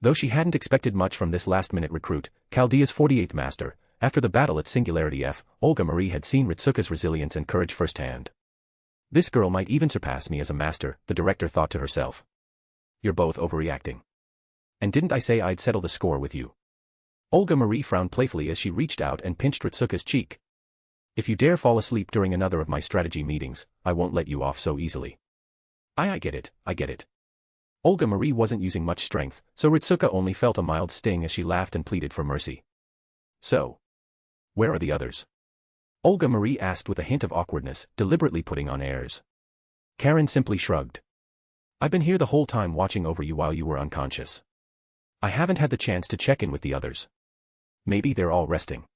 Though she hadn't expected much from this last-minute recruit, Chaldea's 48th master, after the battle at Singularity F, Olga Marie had seen Ritsuka's resilience and courage firsthand. This girl might even surpass me as a master, the director thought to herself. You're both overreacting. And didn't I say I'd settle the score with you? Olga Marie frowned playfully as she reached out and pinched Ritsuka's cheek. If you dare fall asleep during another of my strategy meetings, I won't let you off so easily. I get it. Olga Marie wasn't using much strength, so Ritsuka only felt a mild sting as she laughed and pleaded for mercy. So, where are the others? Olga Marie asked with a hint of awkwardness, deliberately putting on airs. Caren simply shrugged. I've been here the whole time watching over you while you were unconscious. I haven't had the chance to check in with the others. Maybe they're all resting.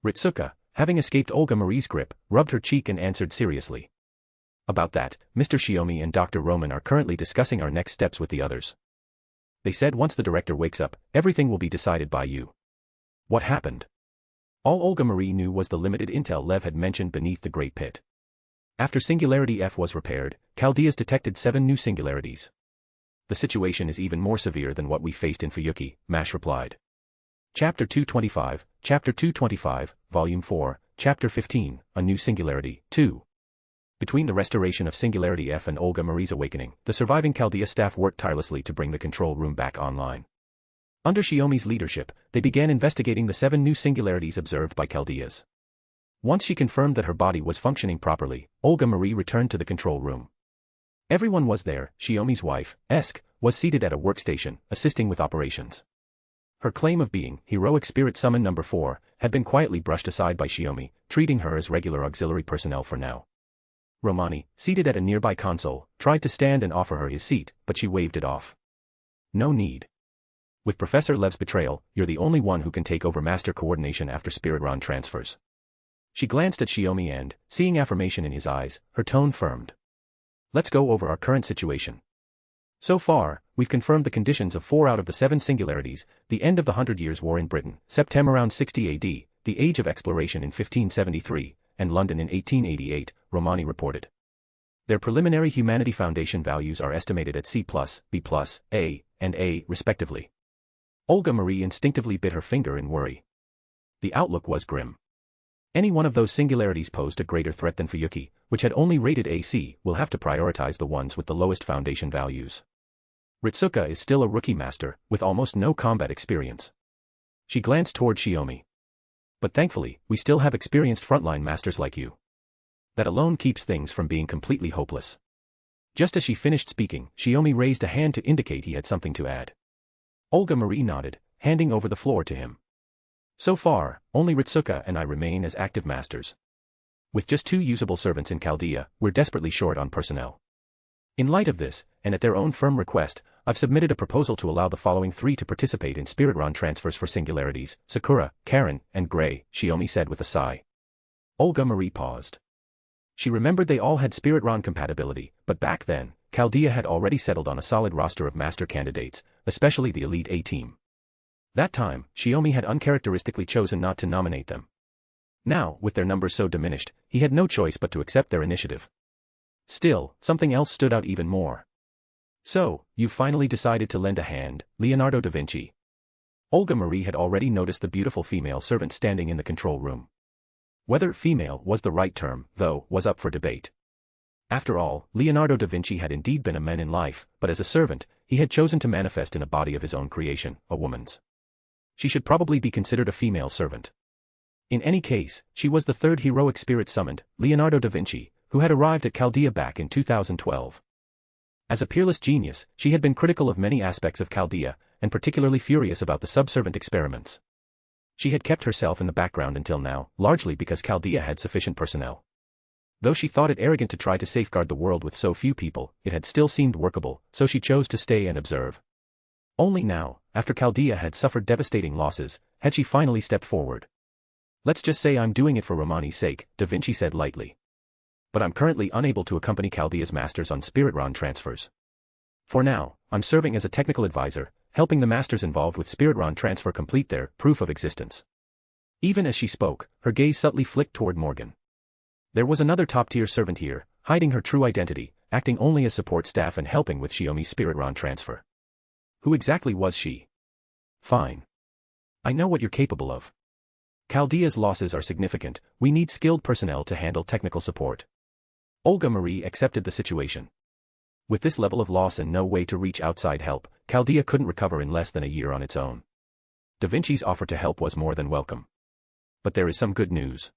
Ritsuka, having escaped Olga Marie's grip, rubbed her cheek and answered seriously. About that, Mr. Shiomi and Dr. Roman are currently discussing our next steps with the others. They said once the director wakes up, everything will be decided by you. What happened? All Olga Marie knew was the limited intel Lev had mentioned beneath the Great Pit. After Singularity F was repaired, Chaldea's detected 7 new singularities. The situation is even more severe than what we faced in Fuyuki, Mash replied. Chapter 225, Volume 4, Chapter 15, A New Singularity, 2. Between the restoration of Singularity F and Olga Marie's awakening, the surviving Chaldea staff worked tirelessly to bring the control room back online. Under Shiomi's leadership, they began investigating the 7 new singularities observed by Chaldeas. Once she confirmed that her body was functioning properly, Olga Marie returned to the control room. Everyone was there. Shiomi's wife, Esk, was seated at a workstation, assisting with operations. Her claim of being Heroic Spirit Summon No. 4 had been quietly brushed aside by Shiomi, treating her as regular auxiliary personnel for now. Romani, seated at a nearby console, tried to stand and offer her his seat, but she waved it off. No need. With Professor Lev's betrayal, you're the only one who can take over master coordination after Spiritron transfers. She glanced at Shiomi and, seeing affirmation in his eyes, her tone firmed. Let's go over our current situation. So far, we've confirmed the conditions of 4 out of the 7 singularities, the end of the 100 Years' War in Britain, September around 60 AD, the Age of Exploration in 1573, and London in 1888, Romani reported. Their preliminary Humanity Foundation values are estimated at C+, B+, A, and A, respectively. Olga Marie instinctively bit her finger in worry. The outlook was grim. Any one of those singularities posed a greater threat than Fuyuki, which had only rated AC, will have to prioritize the ones with the lowest foundation values. Ritsuka is still a rookie master, with almost no combat experience. She glanced toward Shiomi. But thankfully, we still have experienced frontline masters like you. That alone keeps things from being completely hopeless. Just as she finished speaking, Shiomi raised a hand to indicate he had something to add. Olga Marie nodded, handing over the floor to him. So far, only Ritsuka and I remain as active masters. With just 2 usable servants in Chaldea, we're desperately short on personnel. In light of this, and at their own firm request, I've submitted a proposal to allow the following 3 to participate in Spiritron transfers for singularities, Sakura, Caren, and Grey, Shiomi said with a sigh. Olga Marie paused. She remembered they all had Spiritron compatibility, but back then, Chaldea had already settled on a solid roster of master candidates, especially the Elite A team. That time, Shiomi had uncharacteristically chosen not to nominate them. Now, with their numbers so diminished, he had no choice but to accept their initiative. Still, something else stood out even more. So, you've finally decided to lend a hand, Leonardo da Vinci. Olga Marie had already noticed the beautiful female servant standing in the control room. Whether female was the right term, though, was up for debate. After all, Leonardo da Vinci had indeed been a man in life, but as a servant, he had chosen to manifest in a body of his own creation, a woman's. She should probably be considered a female servant. In any case, she was the third heroic spirit summoned, Leonardo da Vinci, who had arrived at Chaldea back in 2012. As a peerless genius, she had been critical of many aspects of Chaldea, and particularly furious about the subservient experiments. She had kept herself in the background until now, largely because Chaldea had sufficient personnel. Though she thought it arrogant to try to safeguard the world with so few people, it had still seemed workable, so she chose to stay and observe. Only now, after Chaldea had suffered devastating losses, had she finally stepped forward. "Let's just say I'm doing it for Romani's sake," Da Vinci said lightly. "But I'm currently unable to accompany Chaldea's masters on spirit RON transfers. For now, I'm serving as a technical advisor, helping the masters involved with spirit RON transfer complete their proof of existence." Even as she spoke, her gaze subtly flicked toward Morgan. There was another top-tier servant here, hiding her true identity, acting only as support staff and helping with Shiomi's spirit RON transfer. Who exactly was she? Fine. I know what you're capable of. Chaldea's losses are significant, we need skilled personnel to handle technical support. Olga Marie accepted the situation. With this level of loss and no way to reach outside help, Chaldea couldn't recover in less than a year on its own. Da Vinci's offer to help was more than welcome. But there is some good news.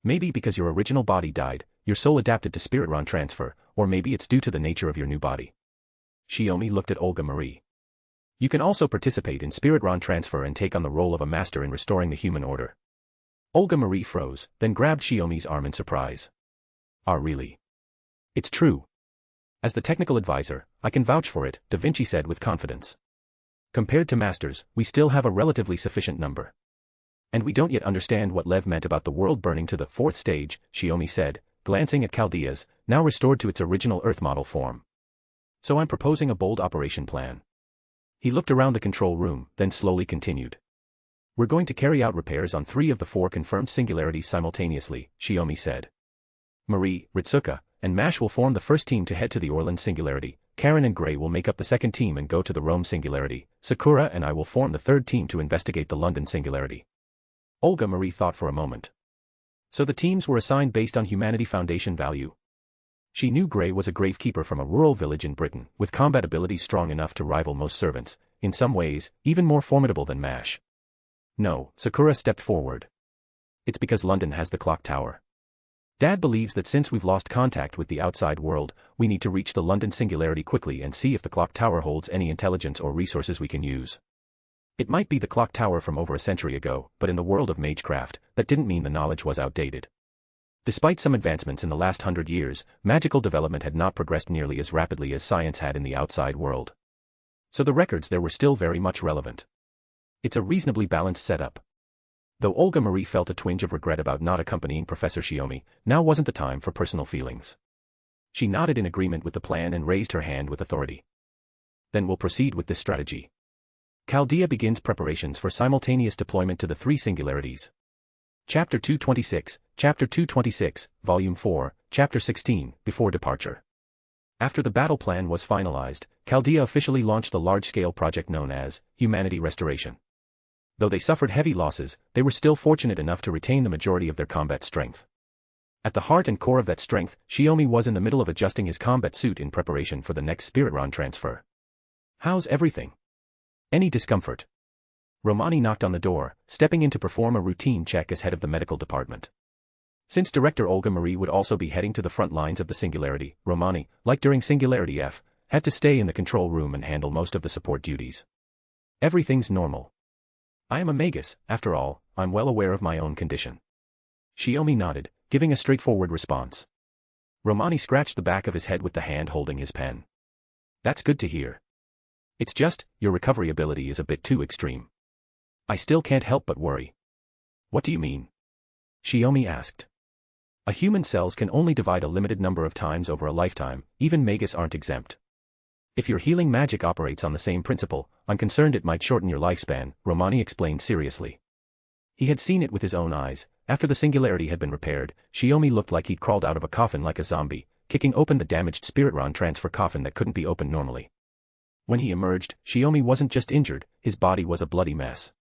Maybe because your original body died, your soul adapted to spirit RON transfer, or maybe it's due to the nature of your new body. Shiomi looked at Olga Marie. You can also participate in spirit RON transfer and take on the role of a master in restoring the human order. Olga Marie froze, then grabbed Shiomi's arm in surprise. Ah, really? It's true. As the technical advisor, I can vouch for it, Da Vinci said with confidence. Compared to masters, we still have a relatively sufficient number. And we don't yet understand what Lev meant about the world burning to the fourth stage, Shiomi said, glancing at Chaldea's, now restored to its original Earth model form. So I'm proposing a bold operation plan. He looked around the control room, then slowly continued. We're going to carry out repairs on 3 of the 4 confirmed singularities simultaneously, Shiomi said. Marie, Ritsuka, and Mash will form the first team to head to the Orland singularity, Caren and Gray will make up the second team and go to the Rome singularity, Sakura and I will form the third team to investigate the London singularity. Olga Marie thought for a moment. So the teams were assigned based on Humanity Foundation value. She knew Gray was a gravekeeper from a rural village in Britain, with combat abilities strong enough to rival most servants, in some ways, even more formidable than Mash. No, Sakura stepped forward. It's because London has the clock tower. Dad believes that since we've lost contact with the outside world, we need to reach the London singularity quickly and see if the clock tower holds any intelligence or resources we can use. It might be the clock tower from over a century ago, but in the world of magecraft, that didn't mean the knowledge was outdated. Despite some advancements in the last 100 years, magical development had not progressed nearly as rapidly as science had in the outside world. So the records there were still very much relevant. It's a reasonably balanced setup. Though Olga Marie felt a twinge of regret about not accompanying Professor Shiomi, now wasn't the time for personal feelings. She nodded in agreement with the plan and raised her hand with authority. Then we'll proceed with this strategy. Chaldea begins preparations for simultaneous deployment to the 3 singularities. Chapter 226, Chapter 226, Volume 4, Chapter 16, Before Departure. After the battle plan was finalized, Chaldea officially launched the large-scale project known as Humanity Restoration. Though they suffered heavy losses, they were still fortunate enough to retain the majority of their combat strength. At the heart and core of that strength, Shiomi was in the middle of adjusting his combat suit in preparation for the next spirit RON transfer. How's everything? Any discomfort? Romani knocked on the door, stepping in to perform a routine check as head of the medical department. Since Director Olga Marie would also be heading to the front lines of the Singularity, Romani, like during Singularity F, had to stay in the control room and handle most of the support duties. Everything's normal. I am a Magus, after all, I'm well aware of my own condition. Shiomi nodded, giving a straightforward response. Romani scratched the back of his head with the hand holding his pen. That's good to hear. It's just, your recovery ability is a bit too extreme. I still can't help but worry. What do you mean? Shiomi asked. A human cells can only divide a limited number of times over a lifetime, even Magus aren't exempt. If your healing magic operates on the same principle, I'm concerned it might shorten your lifespan, Romani explained seriously. He had seen it with his own eyes. After the singularity had been repaired, Shiomi looked like he'd crawled out of a coffin like a zombie, kicking open the damaged spirit RON transfer coffin that couldn't be opened normally. When he emerged, Shiomi wasn't just injured, his body was a bloody mess.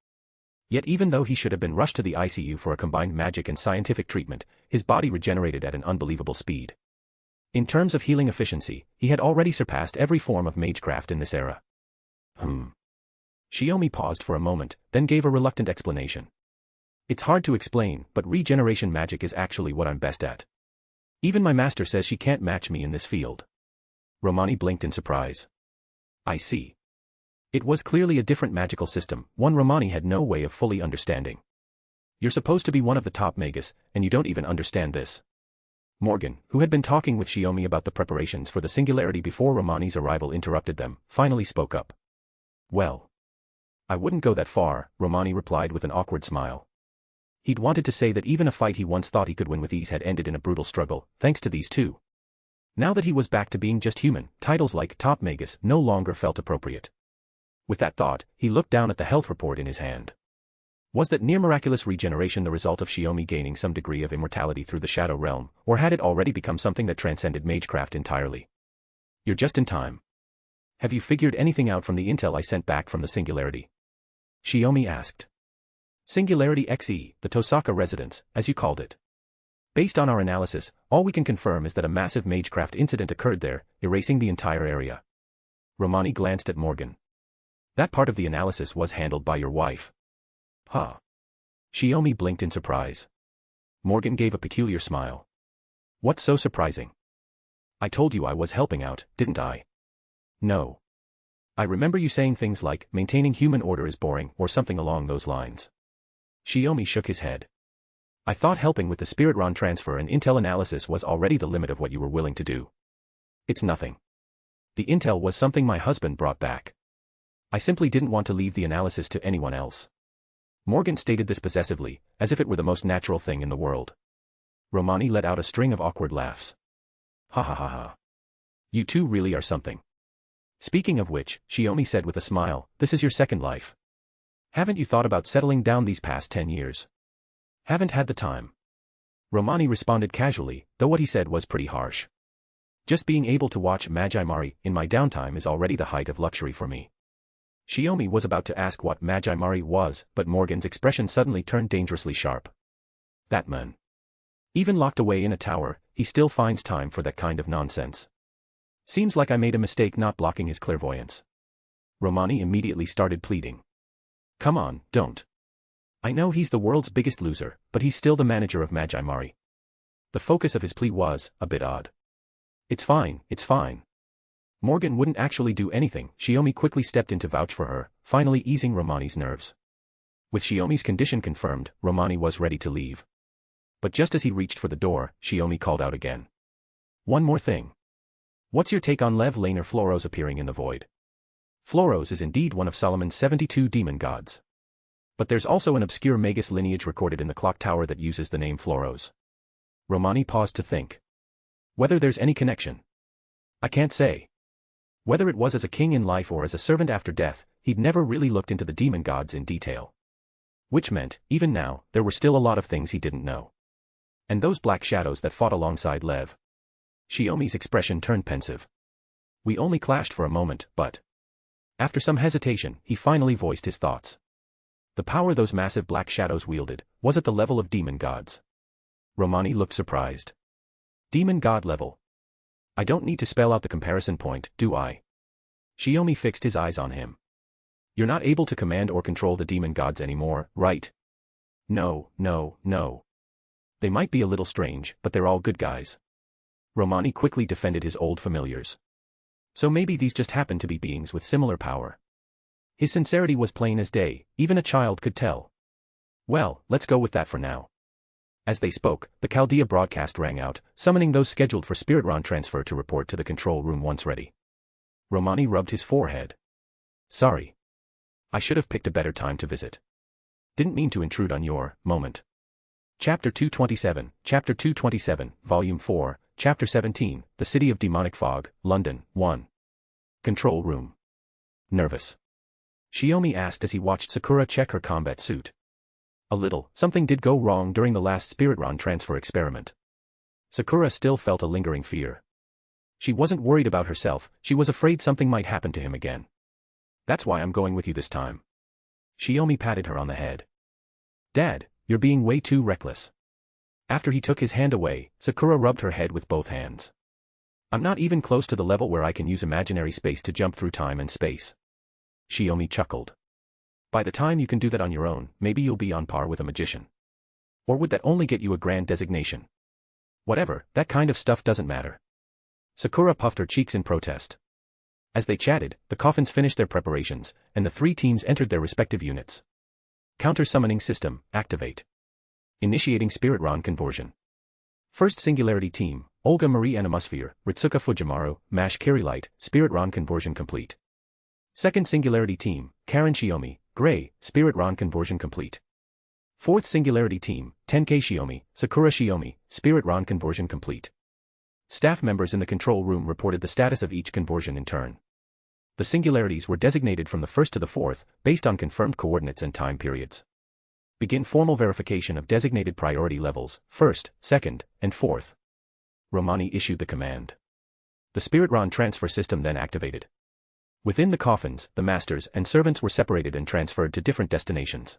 Yet even though he should have been rushed to the ICU for a combined magic and scientific treatment, his body regenerated at an unbelievable speed. In terms of healing efficiency, he had already surpassed every form of magecraft in this era. Shiomi paused for a moment, then gave a reluctant explanation. It's hard to explain, but regeneration magic is actually what I'm best at. Even my master says she can't match me in this field. Romani blinked in surprise. I see. It was clearly a different magical system, one Romani had no way of fully understanding. You're supposed to be one of the top Magus, and you don't even understand this. Morgan, who had been talking with Shiomi about the preparations for the singularity before Romani's arrival interrupted them, finally spoke up. Well, I wouldn't go that far, Romani replied with an awkward smile. He'd wanted to say that even a fight he once thought he could win with ease had ended in a brutal struggle, thanks to these two. Now that he was back to being just human, titles like Top Magus no longer felt appropriate. With that thought, he looked down at the health report in his hand. Was that near-miraculous regeneration the result of Shiomi gaining some degree of immortality through the Shadow Realm, or had it already become something that transcended magecraft entirely? You're just in time. Have you figured anything out from the intel I sent back from the Singularity? Shiomi asked. Singularity XE, the Tosaka residence, as you called it. Based on our analysis, all we can confirm is that a massive magecraft incident occurred there, erasing the entire area. Romani glanced at Morgan. That part of the analysis was handled by your wife. Huh. Shiomi blinked in surprise. Morgan gave a peculiar smile. What's so surprising? I told you I was helping out, didn't I? No. I remember you saying things like, maintaining human order is boring, or something along those lines. Shiomi shook his head. I thought helping with the Spiritron transfer and intel analysis was already the limit of what you were willing to do. It's nothing. The intel was something my husband brought back. I simply didn't want to leave the analysis to anyone else. Morgan stated this possessively, as if it were the most natural thing in the world. Romani let out a string of awkward laughs. Ha ha ha ha. You two really are something. Speaking of which, Shiomi said with a smile, this is your second life. Haven't you thought about settling down these past 10 years? Haven't had the time. Romani responded casually, though what he said was pretty harsh. Just being able to watch Magi Mari in my downtime is already the height of luxury for me. Shiomi was about to ask what Magi Mari was, but Morgan's expression suddenly turned dangerously sharp. That man. Even locked away in a tower, he still finds time for that kind of nonsense. Seems like I made a mistake not blocking his clairvoyance. Romani immediately started pleading. Come on, don't. I know he's the world's biggest loser, but he's still the manager of Magi Mari. The focus of his plea was a bit odd. It's fine, it's fine. Morgan wouldn't actually do anything. Shiomi quickly stepped in to vouch for her, finally easing Romani's nerves. With Shiomi's condition confirmed, Romani was ready to leave. But just as he reached for the door, Shiomi called out again. One more thing. What's your take on Lev Laner Floros appearing in the void? Floros is indeed one of Solomon's 72 demon gods. But there's also an obscure Magus lineage recorded in the clock tower that uses the name Floros. Romani paused to think. Whether there's any connection? I can't say. Whether it was as a king in life or as a servant after death, he'd never really looked into the demon gods in detail. Which meant, even now, there were still a lot of things he didn't know. And those black shadows that fought alongside Lev. Shiomi's expression turned pensive. We only clashed for a moment, but... After some hesitation, he finally voiced his thoughts. The power those massive black shadows wielded was at the level of demon gods. Romani looked surprised. Demon god level. I don't need to spell out the comparison point, do I? Shiomi fixed his eyes on him. You're not able to command or control the demon gods anymore, right? No, no, no. They might be a little strange, but they're all good guys. Romani quickly defended his old familiars. So maybe these just happen to be beings with similar power. His sincerity was plain as day, even a child could tell. Well, let's go with that for now. As they spoke, the Chaldea broadcast rang out, summoning those scheduled for Spiritron transfer to report to the control room once ready. Romani rubbed his forehead. Sorry. I should have picked a better time to visit. Didn't mean to intrude on your moment. Chapter 227, Volume 4, Chapter 17, The City of Demonic Fog, London, 1. Control room. Nervous? Shiomi asked as he watched Sakura check her combat suit. A little. Something did go wrong during the last Spiritron transfer experiment. Sakura still felt a lingering fear. She wasn't worried about herself, she was afraid something might happen to him again. That's why I'm going with you this time. Shiomi patted her on the head. Dad, you're being way too reckless. After he took his hand away, Sakura rubbed her head with both hands. I'm not even close to the level where I can use imaginary space to jump through time and space. Shiomi chuckled. By the time you can do that on your own, maybe you'll be on par with a magician. Or would that only get you a grand designation? Whatever, that kind of stuff doesn't matter. Sakura puffed her cheeks in protest. As they chatted, the coffins finished their preparations, and the three teams entered their respective units. Counter-summoning system, activate. Initiating Spirit Ron conversion. First Singularity Team, Olga Marie Animosphere, Ritsuka Fujimaru, Mash Kirei, Spirit Ron conversion complete. Second Singularity Team, Caren Shiomi, Gray, Spirit Ron conversion complete. Fourth Singularity Team, Tenkei Shiomi, Sakura Shiomi, Spirit Ron conversion complete. Staff members in the control room reported the status of each conversion in turn. The singularities were designated from the first to the fourth, based on confirmed coordinates and time periods. Begin formal verification of designated priority levels, first, second, and fourth. Romani issued the command. The Spirit Ron transfer system then activated. Within the coffins, the masters and servants were separated and transferred to different destinations.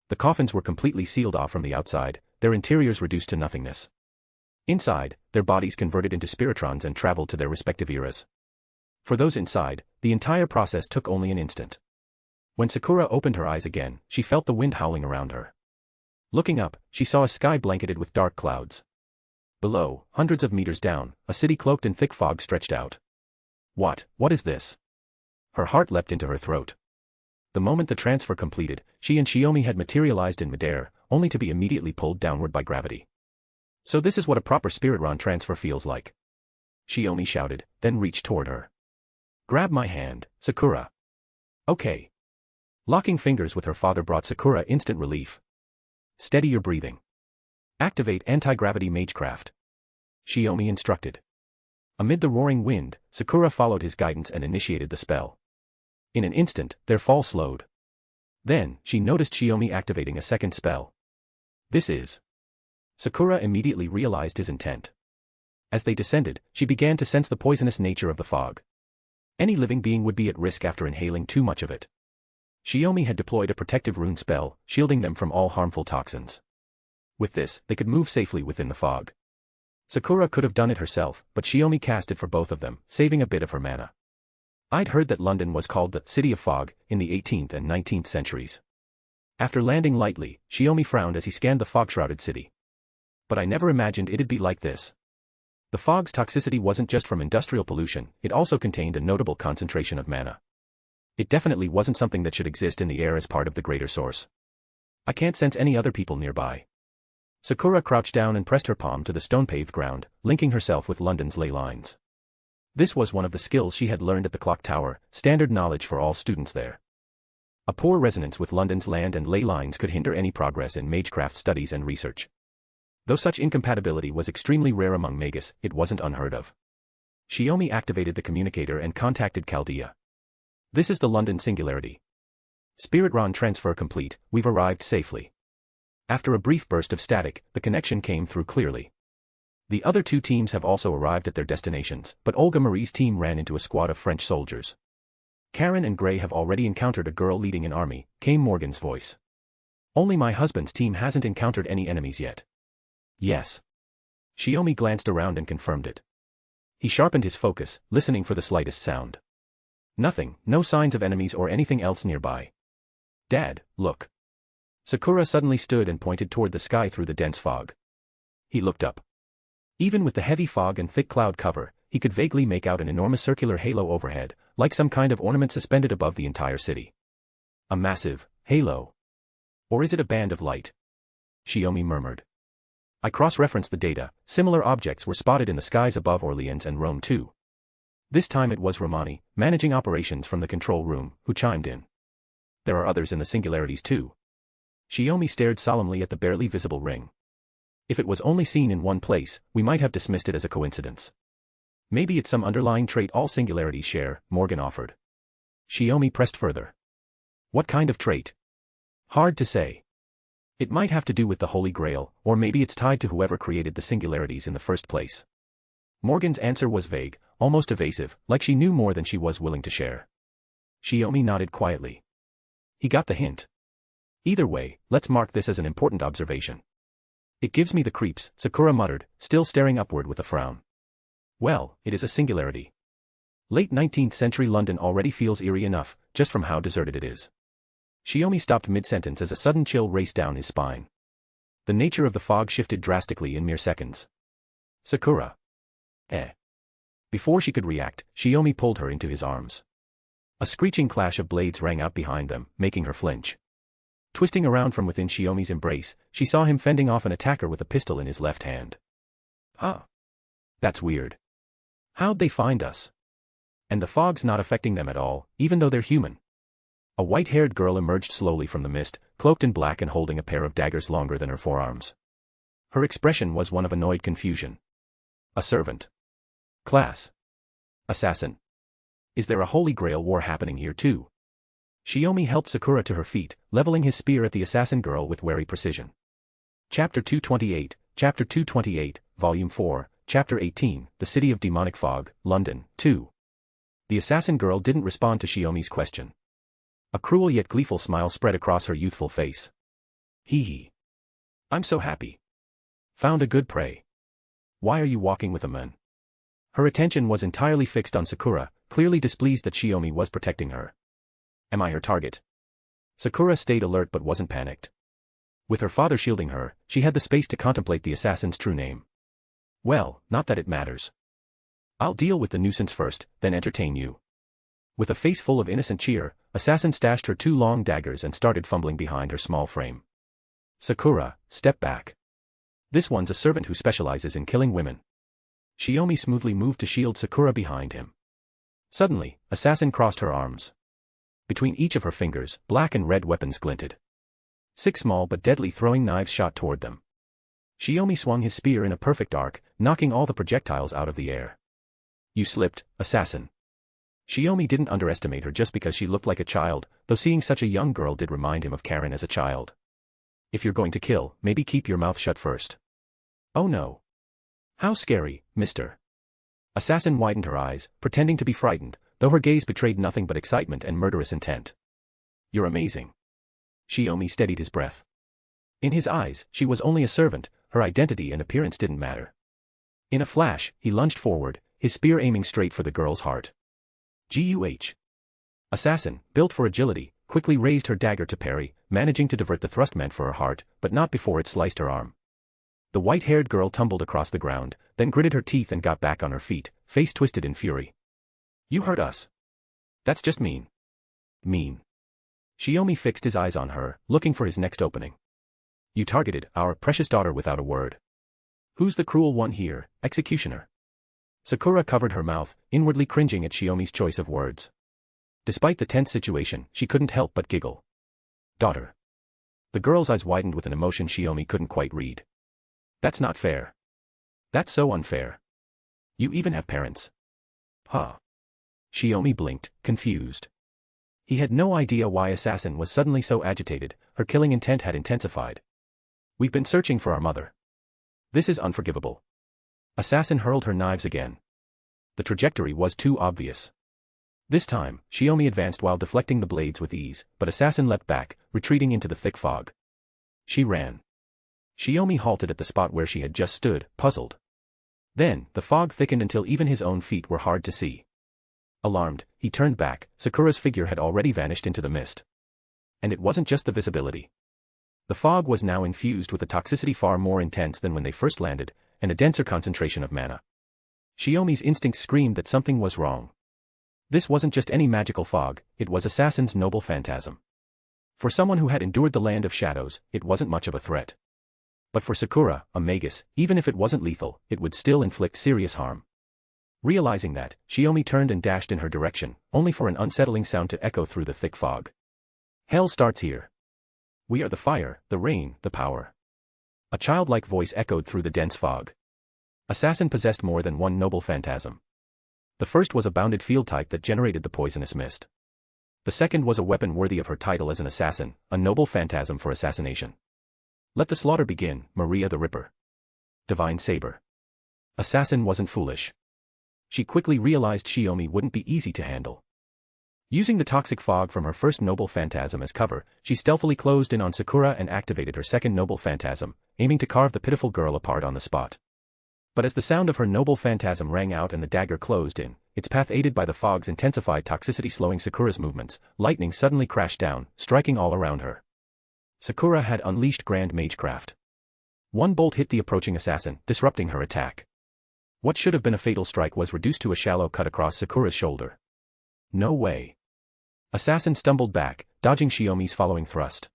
The coffins were completely sealed off from the outside, their interiors reduced to nothingness. Inside, their bodies converted into spiritrons and traveled to their respective eras. For those inside, the entire process took only an instant. When Sakura opened her eyes again, she felt the wind howling around her. Looking up, she saw a sky blanketed with dark clouds. Below, hundreds of meters down, a city cloaked in thick fog stretched out. What is this? Her heart leapt into her throat. The moment the transfer completed, she and Shiomi had materialized in midair, only to be immediately pulled downward by gravity. So this is what a proper Spirit Ron transfer feels like. Shiomi shouted, then reached toward her. Grab my hand, Sakura. Okay. Locking fingers with her father brought Sakura instant relief. Steady your breathing. Activate anti-gravity magecraft. Shiomi instructed. Amid the roaring wind, Sakura followed his guidance and initiated the spell. In an instant, their fall slowed. Then, she noticed Shiomi activating a second spell. This is. Sakura immediately realized his intent. As they descended, she began to sense the poisonous nature of the fog. Any living being would be at risk after inhaling too much of it. Shiomi had deployed a protective rune spell, shielding them from all harmful toxins. With this, they could move safely within the fog. Sakura could have done it herself, but Shiomi cast it for both of them, saving a bit of her mana. I'd heard that London was called the City of Fog in the 18th and 19th centuries. After landing lightly, Shiomi frowned as he scanned the fog-shrouded city. But I never imagined it'd be like this. The fog's toxicity wasn't just from industrial pollution, it also contained a notable concentration of mana. It definitely wasn't something that should exist in the air as part of the greater source. I can't sense any other people nearby. Sakura crouched down and pressed her palm to the stone-paved ground, linking herself with London's ley lines. This was one of the skills she had learned at the clock tower, standard knowledge for all students there. A poor resonance with London's land and ley lines could hinder any progress in magecraft studies and research. Though such incompatibility was extremely rare among Magus, it wasn't unheard of. Shiomi activated the communicator and contacted Chaldea. This is the London Singularity. Spirit Ron transfer complete, we've arrived safely. After a brief burst of static, the connection came through clearly. The other two teams have also arrived at their destinations, but Olga Marie's team ran into a squad of French soldiers. Caren and Gray have already encountered a girl leading an army, came Morgan's voice. Only my husband's team hasn't encountered any enemies yet. Yes. Shiomi glanced around and confirmed it. He sharpened his focus, listening for the slightest sound. Nothing, no signs of enemies or anything else nearby. Dad, look. Sakura suddenly stood and pointed toward the sky through the dense fog. He looked up. Even with the heavy fog and thick cloud cover, he could vaguely make out an enormous circular halo overhead, like some kind of ornament suspended above the entire city. A massive halo. Or is it a band of light? Shiomi murmured. I cross-referenced the data, similar objects were spotted in the skies above Orleans and Rome too. This time it was Romani, managing operations from the control room, who chimed in. There are others in the singularities too. Shiomi stared solemnly at the barely visible ring. If it was only seen in one place, we might have dismissed it as a coincidence. Maybe it's some underlying trait all singularities share, Morgan offered. Shiomi pressed further. What kind of trait? Hard to say. It might have to do with the Holy Grail, or maybe it's tied to whoever created the singularities in the first place. Morgan's answer was vague, almost evasive, like she knew more than she was willing to share. Shiomi nodded quietly. He got the hint. Either way, let's mark this as an important observation. It gives me the creeps, Sakura muttered, still staring upward with a frown. Well, it is a singularity. Late 19th century London already feels eerie enough, just from how deserted it is. Shiomi stopped mid-sentence as a sudden chill raced down his spine. The nature of the fog shifted drastically in mere seconds. Sakura. Before she could react, Shiomi pulled her into his arms. A screeching clash of blades rang out behind them, making her flinch. Twisting around from within Shiomi's embrace, she saw him fending off an attacker with a pistol in his left hand. That's weird. How'd they find us? And the fog's not affecting them at all, even though they're human. A white-haired girl emerged slowly from the mist, cloaked in black and holding a pair of daggers longer than her forearms. Her expression was one of annoyed confusion. A servant. Class. Assassin. Is there a Holy Grail War happening here too? Shiomi helped Sakura to her feet, leveling his spear at the assassin girl with wary precision. Chapter 228, Volume 4, Chapter 18, The City of Demonic Fog, London, 2. The assassin girl didn't respond to Shiomi's question. A cruel yet gleeful smile spread across her youthful face. Hee hee. I'm so happy. Found a good prey. Why are you walking with a man? Her attention was entirely fixed on Sakura, clearly displeased that Shiomi was protecting her. Am I her target? Sakura stayed alert but wasn't panicked. With her father shielding her, she had the space to contemplate the assassin's true name. Well, not that it matters. I'll deal with the nuisance first, then entertain you. With a face full of innocent cheer, Assassin stashed her 2 long daggers and started fumbling behind her small frame. Sakura, step back. This one's a servant who specializes in killing women. Shiomi smoothly moved to shield Sakura behind him. Suddenly, Assassin crossed her arms. Between each of her fingers, black and red weapons glinted. 6 small but deadly throwing knives shot toward them. Shiomi swung his spear in a perfect arc, knocking all the projectiles out of the air. You slipped, Assassin. Shiomi didn't underestimate her just because she looked like a child, though seeing such a young girl did remind him of Caren as a child. If you're going to kill, maybe keep your mouth shut first. Oh no. How scary, mister. Assassin widened her eyes, pretending to be frightened, though her gaze betrayed nothing but excitement and murderous intent. You're amazing. Shiomi steadied his breath. In his eyes, she was only a servant, her identity and appearance didn't matter. In a flash, he lunged forward, his spear aiming straight for the girl's heart. Guh. Assassin, built for agility, quickly raised her dagger to parry, managing to divert the thrust meant for her heart, but not before it sliced her arm. The white-haired girl tumbled across the ground, then gritted her teeth and got back on her feet, face twisted in fury. You hurt us. That's just mean. Mean. Shiomi fixed his eyes on her, looking for his next opening. You targeted our precious daughter without a word. Who's the cruel one here, executioner? Sakura covered her mouth, inwardly cringing at Shiomi's choice of words. Despite the tense situation, she couldn't help but giggle. Daughter. The girl's eyes widened with an emotion Shiomi couldn't quite read. That's not fair. That's so unfair. You even have parents. Huh. Shiomi blinked, confused. He had no idea why Assassin was suddenly so agitated, her killing intent had intensified. We've been searching for our mother. This is unforgivable. Assassin hurled her knives again. The trajectory was too obvious. This time, Shiomi advanced while deflecting the blades with ease, but Assassin leapt back, retreating into the thick fog. She ran. Shiomi halted at the spot where she had just stood, puzzled. Then, the fog thickened until even his own feet were hard to see. Alarmed, he turned back. Sakura's figure had already vanished into the mist. And it wasn't just the visibility. The fog was now infused with a toxicity far more intense than when they first landed, and a denser concentration of mana. Shiomi's instincts screamed that something was wrong. This wasn't just any magical fog, it was Assassin's noble phantasm. For someone who had endured the land of shadows, it wasn't much of a threat. But for Sakura, a Magus, even if it wasn't lethal, it would still inflict serious harm. Realizing that, Shiomi turned and dashed in her direction, only for an unsettling sound to echo through the thick fog. Hell starts here. We are the fire, the rain, the power. A childlike voice echoed through the dense fog. Assassin possessed more than one noble phantasm. The first was a bounded field type that generated the poisonous mist. The second was a weapon worthy of her title as an assassin, a noble phantasm for assassination. Let the slaughter begin, Maria the Ripper. Divine Saber. Assassin wasn't foolish. She quickly realized Shiomi wouldn't be easy to handle. Using the toxic fog from her first noble phantasm as cover, she stealthily closed in on Sakura and activated her second noble phantasm, aiming to carve the pitiful girl apart on the spot. But as the sound of her noble phantasm rang out and the dagger closed in, its path aided by the fog's intensified toxicity slowing Sakura's movements, lightning suddenly crashed down, striking all around her. Sakura had unleashed grand magecraft. One bolt hit the approaching assassin, disrupting her attack. What should have been a fatal strike was reduced to a shallow cut across Sakura's shoulder. No way. Assassin stumbled back, dodging Shiomi's following thrust.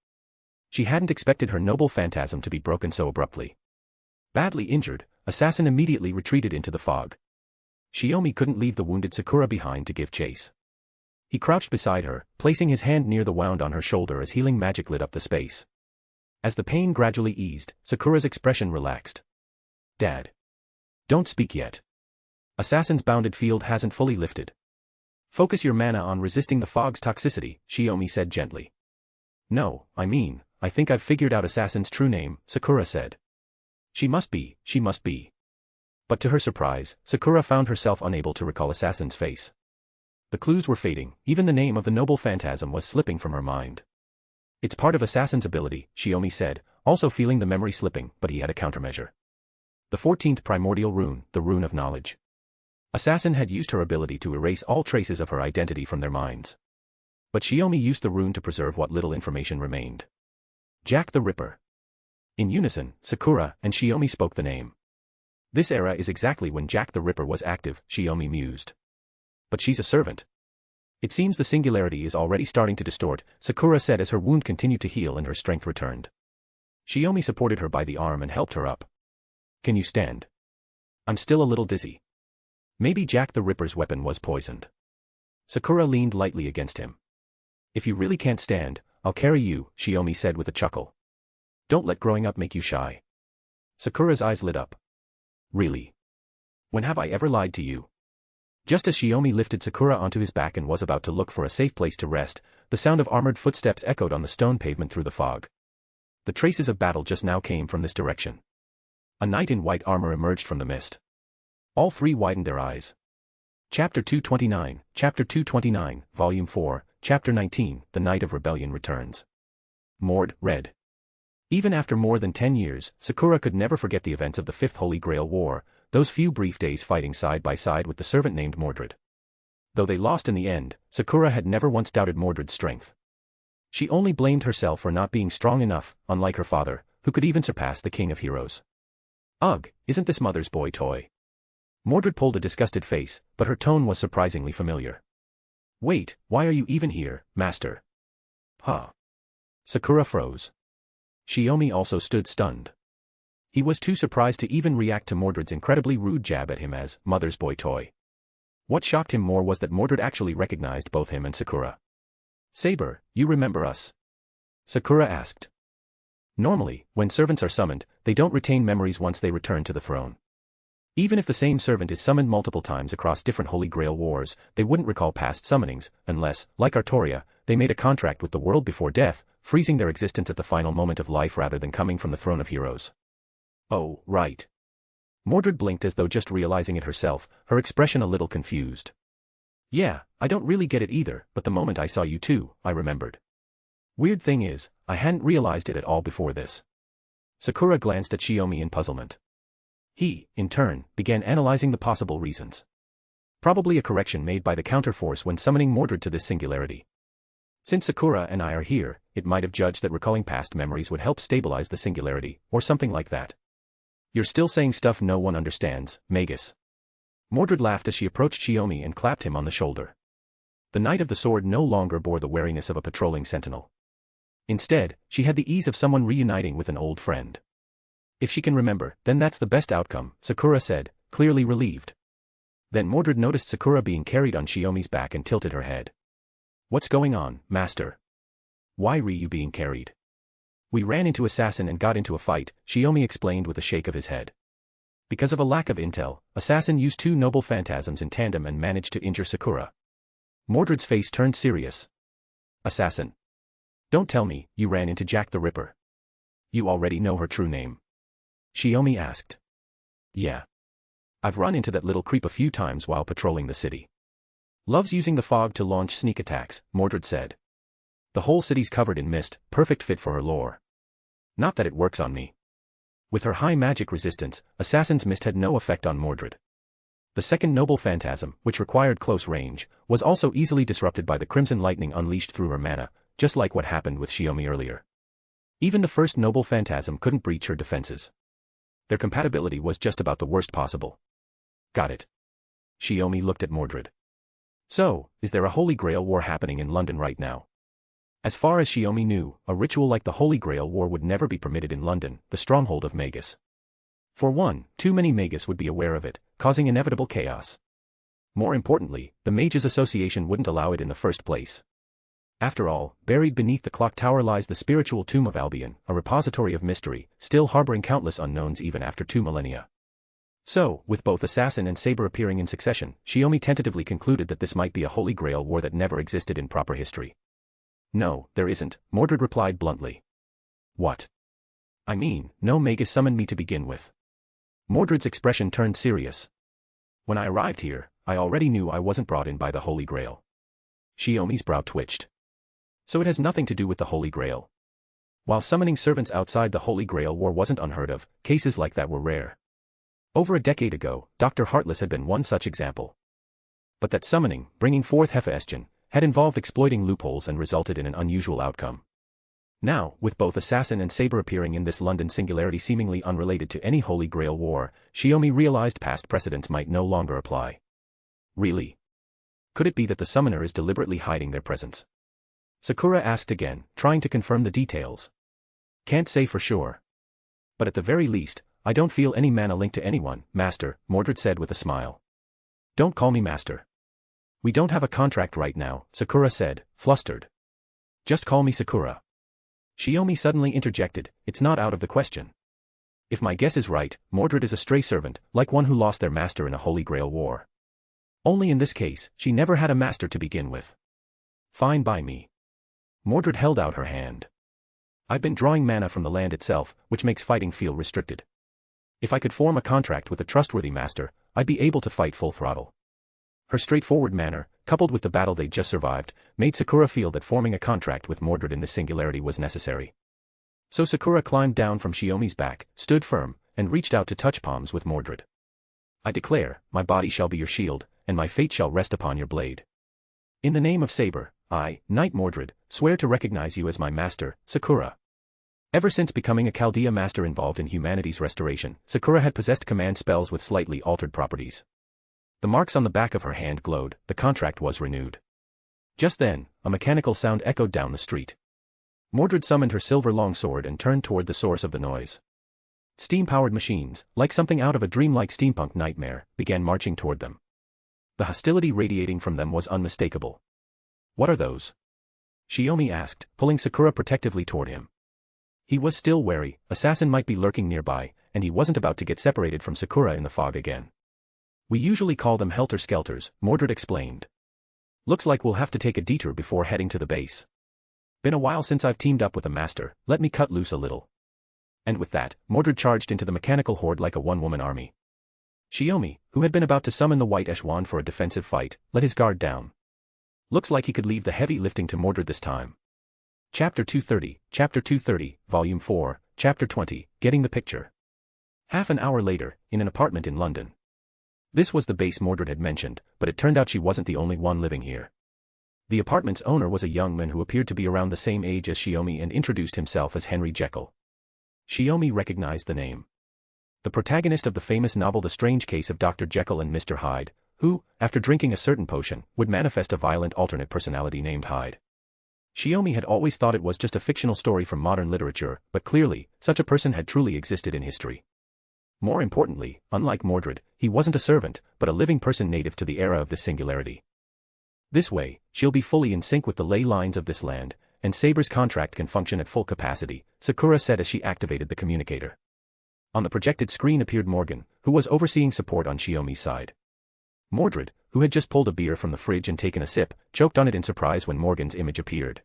She hadn't expected her noble phantasm to be broken so abruptly. Badly injured, Assassin immediately retreated into the fog. Shiomi couldn't leave the wounded Sakura behind to give chase. He crouched beside her, placing his hand near the wound on her shoulder as healing magic lit up the space. As the pain gradually eased, Sakura's expression relaxed. Dad. Don't speak yet. Assassin's bounded field hasn't fully lifted. Focus your mana on resisting the fog's toxicity, Shiomi said gently. No, I think I've figured out Assassin's true name, Sakura said. She must be. But to her surprise, Sakura found herself unable to recall Assassin's face. The clues were fading, even the name of the noble phantasm was slipping from her mind. It's part of Assassin's ability, Shiomi said, also feeling the memory slipping, but he had a countermeasure. The 14th primordial rune, the Rune of Knowledge. Assassin had used her ability to erase all traces of her identity from their minds. But Shiomi used the rune to preserve what little information remained. Jack the Ripper. In unison, Sakura and Shiomi spoke the name. This era is exactly when Jack the Ripper was active, Shiomi mused. But she's a servant. It seems the singularity is already starting to distort, Sakura said as her wound continued to heal and her strength returned. Shiomi supported her by the arm and helped her up. Can you stand? I'm still a little dizzy. Maybe Jack the Ripper's weapon was poisoned. Sakura leaned lightly against him. If you really can't stand, I'll carry you, Shiomi said with a chuckle. Don't let growing up make you shy. Sakura's eyes lit up. Really? When have I ever lied to you? Just as Shiomi lifted Sakura onto his back and was about to look for a safe place to rest, the sound of armored footsteps echoed on the stone pavement through the fog. The traces of battle just now came from this direction. A knight in white armor emerged from the mist. All three widened their eyes. Chapter 229, Volume 4, Chapter 19, The Night of Rebellion Returns. Mord, read. Even after more than 10 years, Sakura could never forget the events of the Fifth Holy Grail War, those few brief days fighting side by side with the servant named Mordred. Though they lost in the end, Sakura had never once doubted Mordred's strength. She only blamed herself for not being strong enough, unlike her father, who could even surpass the King of Heroes. Ugh, isn't this mother's boy toy? Mordred pulled a disgusted face, but her tone was surprisingly familiar. Wait, why are you even here, master? Huh? Sakura froze. Shiomi also stood stunned. He was too surprised to even react to Mordred's incredibly rude jab at him as mother's boy toy. What shocked him more was that Mordred actually recognized both him and Sakura. Saber, you remember us? Sakura asked. Normally, when servants are summoned, they don't retain memories once they return to the throne. Even if the same servant is summoned multiple times across different Holy Grail Wars, they wouldn't recall past summonings, unless, like Artoria, they made a contract with the world before death, freezing their existence at the final moment of life rather than coming from the throne of heroes. Oh, right. Mordred blinked as though just realizing it herself, her expression a little confused. Yeah, I don't really get it either, but the moment I saw you two, I remembered. Weird thing is, I hadn't realized it at all before this. Sakura glanced at Shiomi in puzzlement. He, in turn, began analyzing the possible reasons. Probably a correction made by the counterforce when summoning Mordred to this singularity. Since Sakura and I are here, it might have judged that recalling past memories would help stabilize the singularity, or something like that. You're still saying stuff no one understands, Magus. Mordred laughed as she approached Shiomi and clapped him on the shoulder. The Knight of the Sword no longer bore the wariness of a patrolling sentinel. Instead, she had the ease of someone reuniting with an old friend. If she can remember, then that's the best outcome, Sakura said, clearly relieved. Then Mordred noticed Sakura being carried on Shiomi's back and tilted her head. What's going on, master? Why are you being carried? We ran into Assassin and got into a fight, Shiomi explained with a shake of his head. Because of a lack of intel, Assassin used two noble phantasms in tandem and managed to injure Sakura. Mordred's face turned serious. Assassin. Don't tell me, you ran into Jack the Ripper. You already know her true name. Shiomi asked. Yeah. I've run into that little creep a few times while patrolling the city. Loves using the fog to launch sneak attacks, Mordred said. The whole city's covered in mist, perfect fit for her lore. Not that it works on me. With her high magic resistance, Assassin's mist had no effect on Mordred. The second noble phantasm, which required close range, was also easily disrupted by the crimson lightning unleashed through her mana, just like what happened with Shiomi earlier. Even the first noble phantasm couldn't breach her defenses. Their compatibility was just about the worst possible. Got it. Shiomi looked at Mordred. So, is there a Holy Grail War happening in London right now? As far as Shiomi knew, a ritual like the Holy Grail War would never be permitted in London, the stronghold of Magus. For one, too many Magus would be aware of it, causing inevitable chaos. More importantly, the Mages Association wouldn't allow it in the first place. After all, buried beneath the clock tower lies the spiritual tomb of Albion, a repository of mystery, still harboring countless unknowns even after 2 millennia. So, with both assassin and saber appearing in succession, Shiomi tentatively concluded that this might be a Holy Grail War that never existed in proper history. No, there isn't, Mordred replied bluntly. What? I mean, no Magus summoned me to begin with. Mordred's expression turned serious. When I arrived here, I already knew I wasn't brought in by the Holy Grail. Shiomi's brow twitched. So it has nothing to do with the Holy Grail. While summoning servants outside the Holy Grail War wasn't unheard of, cases like that were rare. Over a decade ago, Dr. Heartless had been one such example. But that summoning, bringing forth Hephaestion, had involved exploiting loopholes and resulted in an unusual outcome. Now, with both Assassin and Saber appearing in this London singularity seemingly unrelated to any Holy Grail War, Shiomi realized past precedents might no longer apply. Really? Could it be that the summoner is deliberately hiding their presence? Sakura asked again, trying to confirm the details. Can't say for sure. But at the very least, I don't feel any mana link to anyone, Master, Mordred said with a smile. Don't call me Master. We don't have a contract right now, Sakura said, flustered. Just call me Sakura. Shiomi suddenly interjected, it's not out of the question. If my guess is right, Mordred is a stray servant, like one who lost their master in a Holy Grail War. Only in this case, she never had a master to begin with. Fine by me. Mordred held out her hand. I've been drawing mana from the land itself, which makes fighting feel restricted. If I could form a contract with a trustworthy master, I'd be able to fight full throttle. Her straightforward manner, coupled with the battle they'd just survived, made Sakura feel that forming a contract with Mordred in this singularity was necessary. So Sakura climbed down from Shiomi's back, stood firm, and reached out to touch palms with Mordred. I declare, my body shall be your shield, and my fate shall rest upon your blade. In the name of Saber, I, Knight Mordred, swear to recognize you as my master, Sakura. Ever since becoming a Chaldea master involved in humanity's restoration, Sakura had possessed command spells with slightly altered properties. The marks on the back of her hand glowed, the contract was renewed. Just then, a mechanical sound echoed down the street. Mordred summoned her silver longsword and turned toward the source of the noise. Steam-powered machines, like something out of a dreamlike steampunk nightmare, began marching toward them. The hostility radiating from them was unmistakable. What are those? Shiomi asked, pulling Sakura protectively toward him. He was still wary, Assassin might be lurking nearby, and he wasn't about to get separated from Sakura in the fog again. We usually call them helter-skelters, Mordred explained. Looks like we'll have to take a detour before heading to the base. Been a while since I've teamed up with a master, let me cut loose a little. And with that, Mordred charged into the mechanical horde like a one-woman army. Shiomi, who had been about to summon the White Eshwan for a defensive fight, let his guard down. Looks like he could leave the heavy lifting to Mordred this time. Chapter 230, Volume 4, Chapter 20, Getting the Picture. Half an hour later, in an apartment in London. This was the base Mordred had mentioned, but it turned out she wasn't the only one living here. The apartment's owner was a young man who appeared to be around the same age as Shiomi and introduced himself as Henry Jekyll. Shiomi recognized the name. The protagonist of the famous novel The Strange Case of Dr. Jekyll and Mr. Hyde, who, after drinking a certain potion, would manifest a violent alternate personality named Hyde. Shiomi had always thought it was just a fictional story from modern literature, but clearly, such a person had truly existed in history. More importantly, unlike Mordred, he wasn't a servant, but a living person native to the era of this singularity. This way, she'll be fully in sync with the ley lines of this land, and Saber's contract can function at full capacity, Sakura said as she activated the communicator. On the projected screen appeared Morgan, who was overseeing support on Shiomi's side. Mordred, who had just pulled a beer from the fridge and taken a sip, choked on it in surprise when Morgan's image appeared.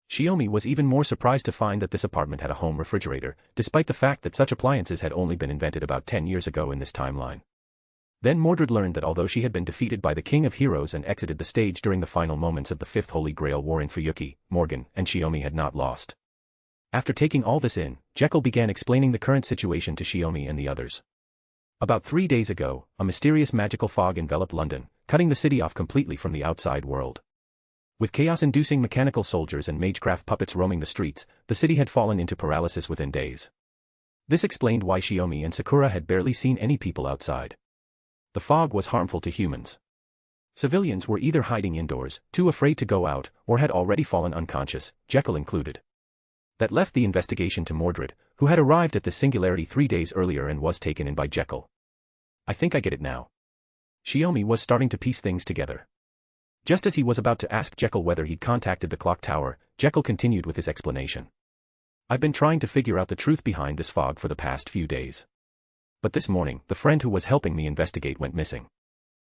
Shiomi was even more surprised to find that this apartment had a home refrigerator, despite the fact that such appliances had only been invented about 10 years ago in this timeline. Then Mordred learned that although she had been defeated by the King of Heroes and exited the stage during the final moments of the Fifth Holy Grail War in Fuyuki, Morgan and Shiomi had not lost. After taking all this in, Jekyll began explaining the current situation to Shiomi and the others. About 3 days ago, a mysterious magical fog enveloped London, cutting the city off completely from the outside world. With chaos-inducing mechanical soldiers and magecraft puppets roaming the streets, the city had fallen into paralysis within days. This explained why Shiomi and Sakura had barely seen any people outside. The fog was harmful to humans. Civilians were either hiding indoors, too afraid to go out, or had already fallen unconscious, Jekyll included. That left the investigation to Mordred, who had arrived at the singularity 3 days earlier and was taken in by Jekyll. I think I get it now. Shiomi was starting to piece things together. Just as he was about to ask Jekyll whether he'd contacted the clock tower, Jekyll continued with his explanation. I've been trying to figure out the truth behind this fog for the past few days. But this morning, the friend who was helping me investigate went missing.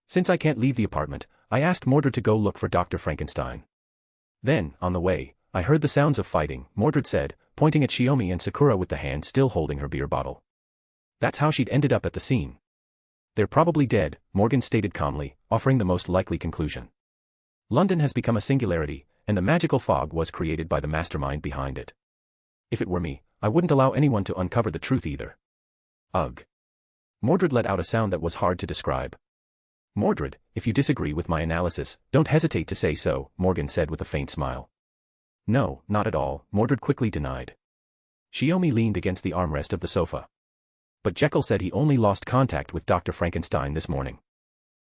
Since I can't leave the apartment, I asked Mordred to go look for Dr. Frankenstein. Then, on the way, I heard the sounds of fighting, Mordred said, pointing at Shiomi and Sakura with the hand still holding her beer bottle. That's how she'd ended up at the scene. They're probably dead, Morgan stated calmly, offering the most likely conclusion. London has become a singularity, and the magical fog was created by the mastermind behind it. If it were me, I wouldn't allow anyone to uncover the truth either. Ugh. Mordred let out a sound that was hard to describe. Mordred, if you disagree with my analysis, don't hesitate to say so, Morgan said with a faint smile. No, not at all, Mordred quickly denied. Shiomi leaned against the armrest of the sofa. But Jekyll said he only lost contact with Dr. Frankenstein this morning.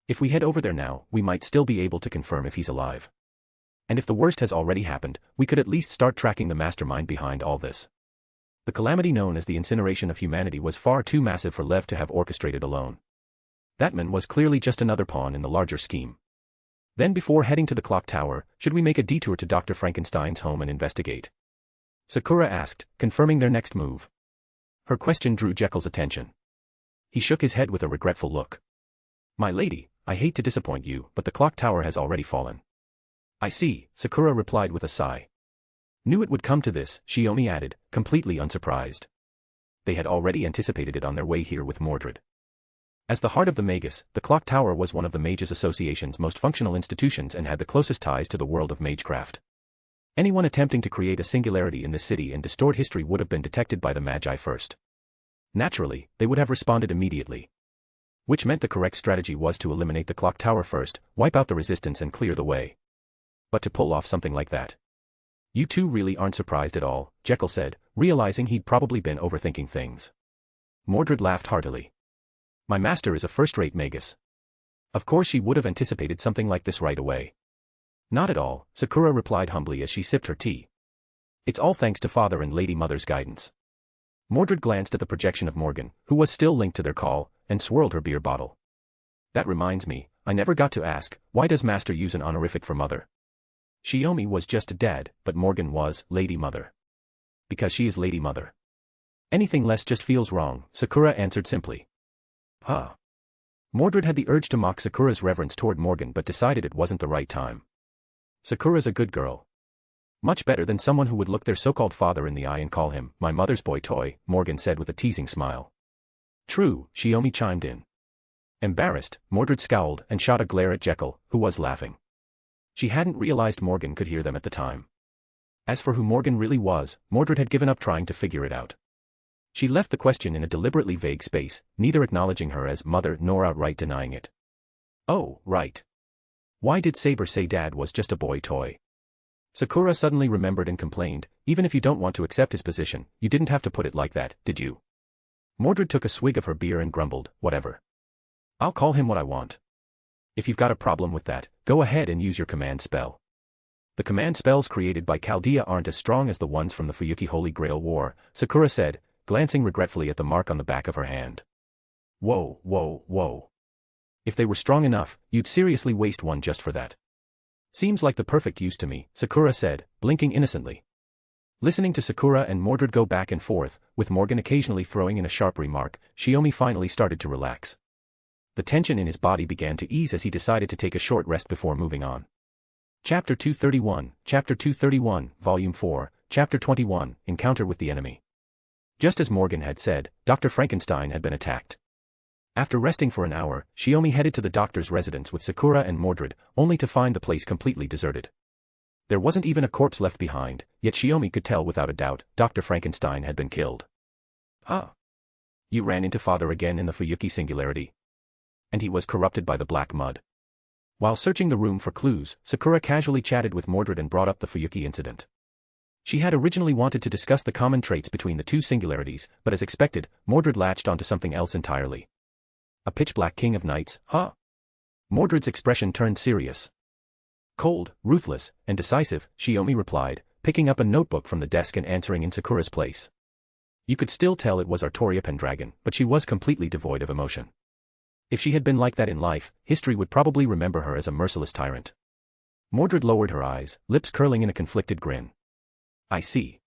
If we head over there now, we might still be able to confirm if he's alive. And if the worst has already happened, we could at least start tracking the mastermind behind all this. The calamity known as the incineration of humanity was far too massive for Lev to have orchestrated alone. That man was clearly just another pawn in the larger scheme. Then before heading to the clock tower, should we make a detour to Dr. Frankenstein's home and investigate? Sakura asked, confirming their next move. Her question drew Jekyll's attention. He shook his head with a regretful look. My lady, I hate to disappoint you, but the clock tower has already fallen. I see, Sakura replied with a sigh. Knew it would come to this, Shiomi added, completely unsurprised. They had already anticipated it on their way here with Mordred. As the heart of the Magus, the clock tower was one of the Mages Association's most functional institutions and had the closest ties to the world of magecraft. Anyone attempting to create a singularity in this city and distort history would have been detected by the Magi first. Naturally, they would have responded immediately. Which meant the correct strategy was to eliminate the clock tower first, wipe out the resistance and clear the way. But to pull off something like that. You two really aren't surprised at all, Jekyll said, realizing he'd probably been overthinking things. Mordred laughed heartily. My master is a first-rate Magus. Of course she would have anticipated something like this right away. Not at all, Sakura replied humbly as she sipped her tea. It's all thanks to Father and Lady Mother's guidance. Mordred glanced at the projection of Morgan, who was still linked to their call, and swirled her beer bottle. That reminds me, I never got to ask, why does Master use an honorific for Mother? Shiomi was just Dad, but Morgan was Lady Mother. Because she is Lady Mother. Anything less just feels wrong, Sakura answered simply. Huh. Mordred had the urge to mock Sakura's reverence toward Morgan but decided it wasn't the right time. Sakura's a good girl. Much better than someone who would look their so-called father in the eye and call him, my mother's boy toy, Morgan said with a teasing smile. True, Shiomi chimed in. Embarrassed, Mordred scowled and shot a glare at Jekyll, who was laughing. She hadn't realized Morgan could hear them at the time. As for who Morgan really was, Mordred had given up trying to figure it out. She left the question in a deliberately vague space, neither acknowledging her as mother nor outright denying it. Oh, right. Why did Saber say Dad was just a boy toy? Sakura suddenly remembered and complained, even if you don't want to accept his position, you didn't have to put it like that, did you? Mordred took a swig of her beer and grumbled, whatever. I'll call him what I want. If you've got a problem with that, go ahead and use your command spell. The command spells created by Chaldea aren't as strong as the ones from the Fuyuki Holy Grail War, Sakura said, glancing regretfully at the mark on the back of her hand. Whoa, whoa, whoa. If they were strong enough, you'd seriously waste one just for that. Seems like the perfect use to me, Sakura said, blinking innocently. Listening to Sakura and Mordred go back and forth, with Morgan occasionally throwing in a sharp remark, Shiomi finally started to relax. The tension in his body began to ease as he decided to take a short rest before moving on. Chapter 231, Volume 4, Chapter 21, Encounter with the Enemy. Just as Morgan had said, Dr. Frankenstein had been attacked. After resting for an hour, Shiomi headed to the doctor's residence with Sakura and Mordred, only to find the place completely deserted. There wasn't even a corpse left behind, yet Shiomi could tell without a doubt, Dr. Frankenstein had been killed. Ah. You ran into Father again in the Fuyuki singularity. And he was corrupted by the black mud. While searching the room for clues, Sakura casually chatted with Mordred and brought up the Fuyuki incident. She had originally wanted to discuss the common traits between the two singularities, but as expected, Mordred latched onto something else entirely. A pitch-black king of knights, huh? Mordred's expression turned serious. Cold, ruthless, and decisive, Shiomi replied, picking up a notebook from the desk and answering in Sakura's place. You could still tell it was Artoria Pendragon, but she was completely devoid of emotion. If she had been like that in life, history would probably remember her as a merciless tyrant. Mordred lowered her eyes, lips curling in a conflicted grin. I see.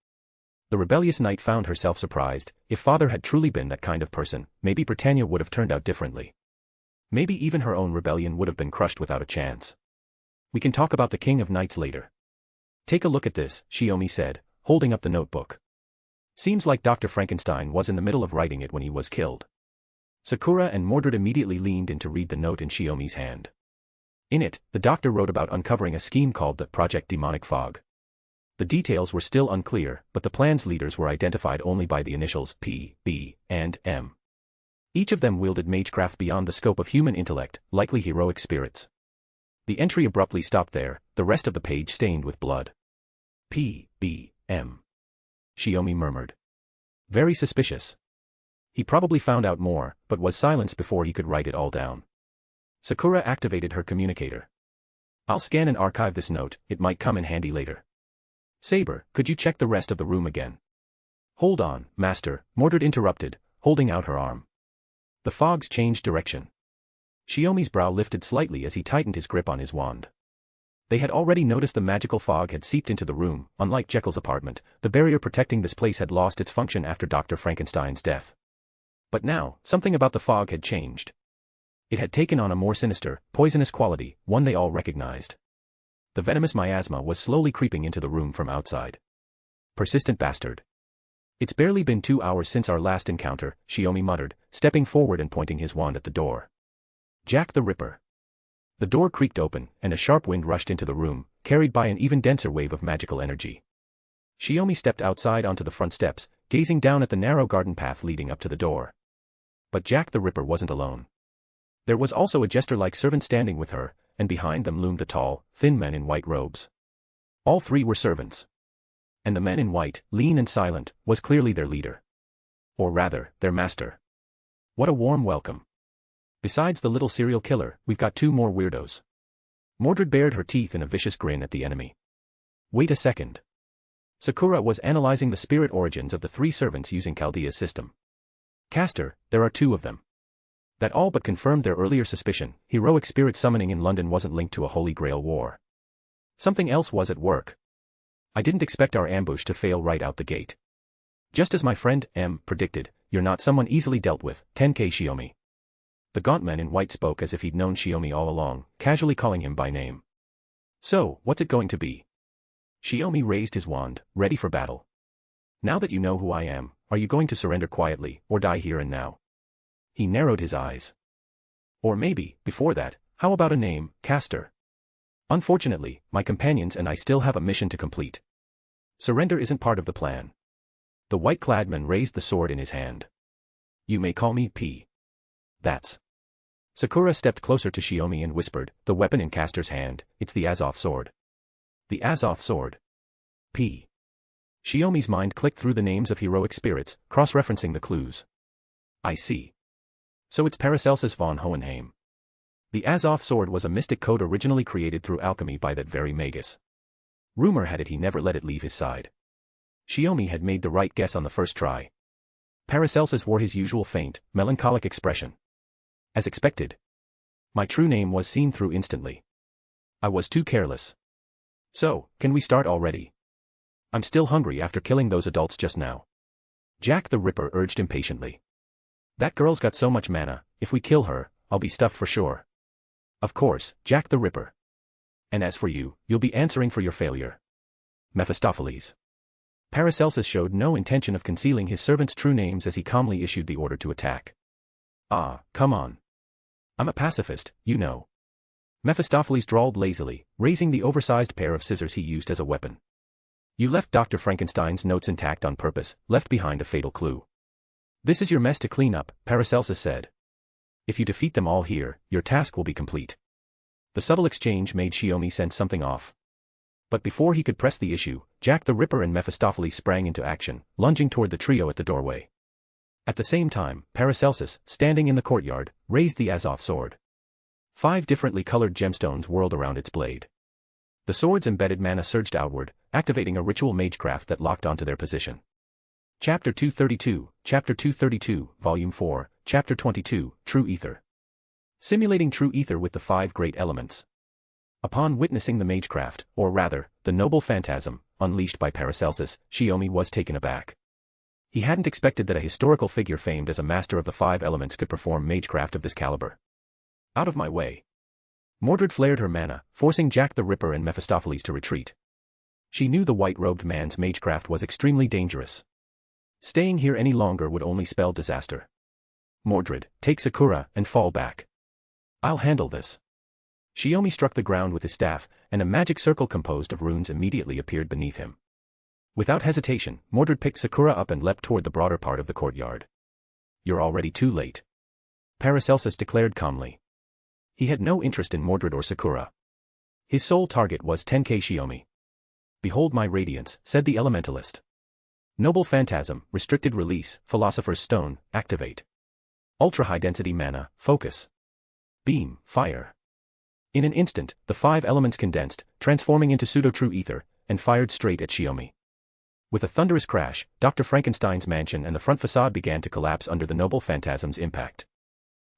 The rebellious knight found herself surprised. If father had truly been that kind of person, maybe Britannia would have turned out differently. Maybe even her own rebellion would have been crushed without a chance. We can talk about the King of Knights later. Take a look at this, Shiomi said, holding up the notebook. Seems like Dr. Frankenstein was in the middle of writing it when he was killed. Sakura and Mordred immediately leaned in to read the note in Shiomi's hand. In it, the doctor wrote about uncovering a scheme called the Project Demonic Fog. The details were still unclear, but the plan's leaders were identified only by the initials P, B, and M. Each of them wielded magecraft beyond the scope of human intellect, likely heroic spirits. The entry abruptly stopped there, the rest of the page stained with blood. P, B, M. Shiomi murmured. Very suspicious. He probably found out more, but was silenced before he could write it all down. Sakura activated her communicator. I'll scan and archive this note, it might come in handy later. Saber, could you check the rest of the room again? Hold on, master, Mordred interrupted, holding out her arm. The fogs changed direction. Shiomi's brow lifted slightly as he tightened his grip on his wand. They had already noticed the magical fog had seeped into the room. Unlike Jekyll's apartment, the barrier protecting this place had lost its function after Dr. Frankenstein's death. But now, something about the fog had changed. It had taken on a more sinister, poisonous quality, one they all recognized. The venomous miasma was slowly creeping into the room from outside. Persistent bastard. It's barely been 2 hours since our last encounter, Shiomi muttered, stepping forward and pointing his wand at the door. Jack the Ripper. The door creaked open, and a sharp wind rushed into the room, carried by an even denser wave of magical energy. Shiomi stepped outside onto the front steps, gazing down at the narrow garden path leading up to the door. But Jack the Ripper wasn't alone. There was also a jester-like servant standing with her, and behind them loomed a tall, thin man in white robes. All three were servants. And the man in white, lean and silent, was clearly their leader. Or rather, their master. What a warm welcome. Besides the little serial killer, we've got 2 more weirdos. Mordred bared her teeth in a vicious grin at the enemy. Wait a second. Sakura was analyzing the spirit origins of the 3 servants using Chaldea's system. Castor, there are 2 of them. That all but confirmed their earlier suspicion. Heroic spirit summoning in London wasn't linked to a Holy Grail War. Something else was at work. I didn't expect our ambush to fail right out the gate. Just as my friend M predicted, you're not someone easily dealt with, Tenkei Shiomi. The gaunt man in white spoke as if he'd known Shiomi all along, casually calling him by name. So, what's it going to be? Shiomi raised his wand, ready for battle. Now that you know who I am, are you going to surrender quietly, or die here and now? He narrowed his eyes. Or maybe, before that, how about a name, Castor? Unfortunately, my companions and I still have a mission to complete. Surrender isn't part of the plan. The white-clad man raised the sword in his hand. You may call me P. That's. Sakura stepped closer to Shiomi and whispered, the weapon in Castor's hand, it's the Azoth sword. The Azoth sword. P. Shiomi's mind clicked through the names of heroic spirits, cross-referencing the clues. I see. So it's Paracelsus von Hohenheim. The Azoth sword was a mystic code originally created through alchemy by that very Magus. Rumor had it he never let it leave his side. Shiomi had made the right guess on the first try. Paracelsus wore his usual faint, melancholic expression. As expected. My true name was seen through instantly. I was too careless. So, can we start already? I'm still hungry after killing those adults just now. Jack the Ripper urged impatiently. That girl's got so much mana, if we kill her, I'll be stuffed for sure. Of course, Jack the Ripper. And as for you, you'll be answering for your failure. Mephistopheles. Paracelsus showed no intention of concealing his servants' true names as he calmly issued the order to attack. Ah, come on. I'm a pacifist, you know. Mephistopheles drawled lazily, raising the oversized pair of scissors he used as a weapon. You left Dr. Frankenstein's notes intact on purpose, left behind a fatal clue. This is your mess to clean up, Paracelsus said. If you defeat them all here, your task will be complete. The subtle exchange made Shiomi sense something off. But before he could press the issue, Jack the Ripper and Mephistopheles sprang into action, lunging toward the trio at the doorway. At the same time, Paracelsus, standing in the courtyard, raised the Azoth sword. 5 differently colored gemstones whirled around its blade. The sword's embedded mana surged outward, activating a ritual magecraft that locked onto their position. Chapter 232, Volume 4, Chapter 22, True Ether. Simulating true ether with the 5 great elements. Upon witnessing the magecraft, or rather, the noble phantasm, unleashed by Paracelsus, Shiomi was taken aback. He hadn't expected that a historical figure famed as a master of the 5 elements could perform magecraft of this caliber. Out of my way. Mordred flared her mana, forcing Jack the Ripper and Mephistopheles to retreat. She knew the white-robed man's magecraft was extremely dangerous. Staying here any longer would only spell disaster. Mordred, take Sakura and fall back. I'll handle this. Shiomi struck the ground with his staff, and a magic circle composed of runes immediately appeared beneath him. Without hesitation, Mordred picked Sakura up and leapt toward the broader part of the courtyard. You're already too late. Paracelsus declared calmly. He had no interest in Mordred or Sakura. His sole target was Tenkei Shiomi. Behold my radiance, said the elementalist. Noble Phantasm, Restricted Release, Philosopher's Stone, Activate. Ultra-high-density mana, Focus. Beam, Fire. In an instant, the 5 elements condensed, transforming into pseudo-true ether, and fired straight at Shiomi. With a thunderous crash, Dr. Frankenstein's mansion and the front facade began to collapse under the noble phantasm's impact.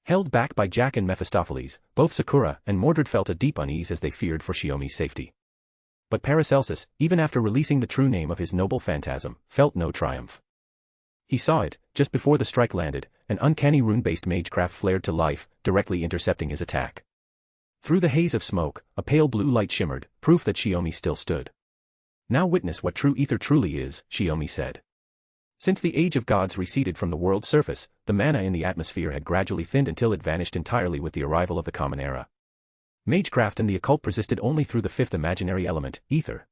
Held back by Jack and Mephistopheles, both Sakura and Mordred felt a deep unease as they feared for Shiomi's safety. But Paracelsus, even after releasing the true name of his noble phantasm, felt no triumph. He saw it, just before the strike landed, an uncanny rune-based magecraft flared to life, directly intercepting his attack. Through the haze of smoke, a pale blue light shimmered, proof that Shiomi still stood. Now witness what true ether truly is, Shiomi said. Since the age of gods receded from the world's surface, the mana in the atmosphere had gradually thinned until it vanished entirely with the arrival of the Common Era. Magecraft and the occult persisted only through the 5th imaginary element, ether.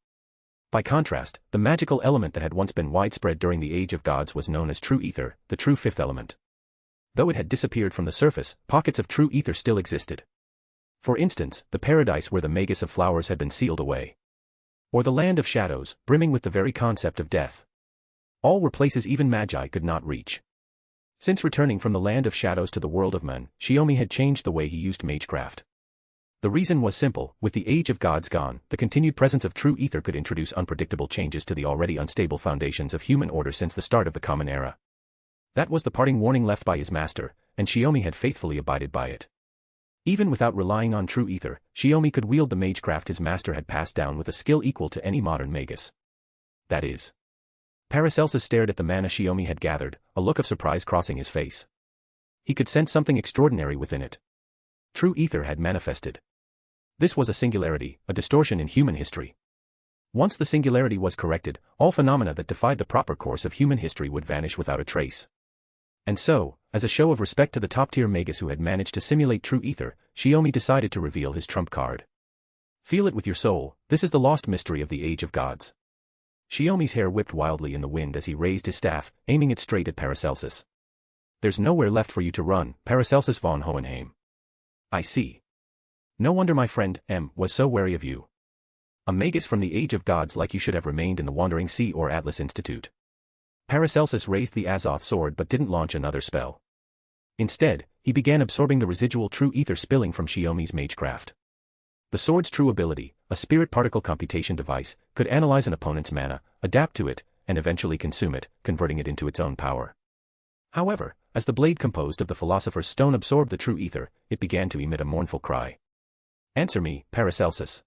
By contrast, the magical element that had once been widespread during the age of gods was known as true ether, the true 5th element. Though it had disappeared from the surface, pockets of true ether still existed. For instance, the paradise where the Magus of flowers had been sealed away. Or the land of shadows, brimming with the very concept of death. All were places even Magi could not reach. Since returning from the land of shadows to the world of men, Shiomi had changed the way he used magecraft. The reason was simple: with the age of gods gone, the continued presence of true ether could introduce unpredictable changes to the already unstable foundations of human order since the start of the Common Era. That was the parting warning left by his master, and Shiomi had faithfully abided by it. Even without relying on true ether, Shiomi could wield the magecraft his master had passed down with a skill equal to any modern magus. That is. Paracelsus stared at the mana Shiomi had gathered, a look of surprise crossing his face. He could sense something extraordinary within it. True ether had manifested. This was a singularity, a distortion in human history. Once the singularity was corrected, all phenomena that defied the proper course of human history would vanish without a trace. And so, as a show of respect to the top-tier magus who had managed to simulate true ether, Shiomi decided to reveal his trump card. Feel it with your soul, this is the lost mystery of the Age of Gods. Shiomi's hair whipped wildly in the wind as he raised his staff, aiming it straight at Paracelsus. There's nowhere left for you to run, Paracelsus von Hohenheim. I see. No wonder my friend, M, was so wary of you. A magus from the Age of Gods like you should have remained in the Wandering Sea or Atlas Institute. Paracelsus raised the Azoth sword but didn't launch another spell. Instead, he began absorbing the residual true ether spilling from Shiomi's magecraft. The sword's true ability, a spirit particle computation device, could analyze an opponent's mana, adapt to it, and eventually consume it, converting it into its own power. However, as the blade composed of the Philosopher's Stone absorbed the true ether, it began to emit a mournful cry. Answer me, Paracelsus.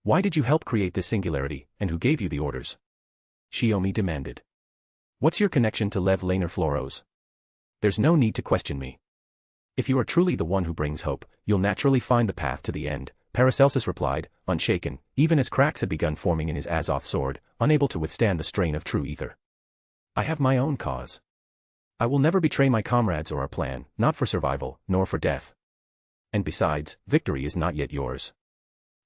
Why did you help create this singularity, and who gave you the orders? Shiomi demanded. What's your connection to Lev Laner Floros? There's no need to question me. If you are truly the one who brings hope, you'll naturally find the path to the end, Paracelsus replied, unshaken, even as cracks had begun forming in his Azoth sword, unable to withstand the strain of true ether. I have my own cause. I will never betray my comrades or our plan, not for survival, nor for death. And besides, victory is not yet yours.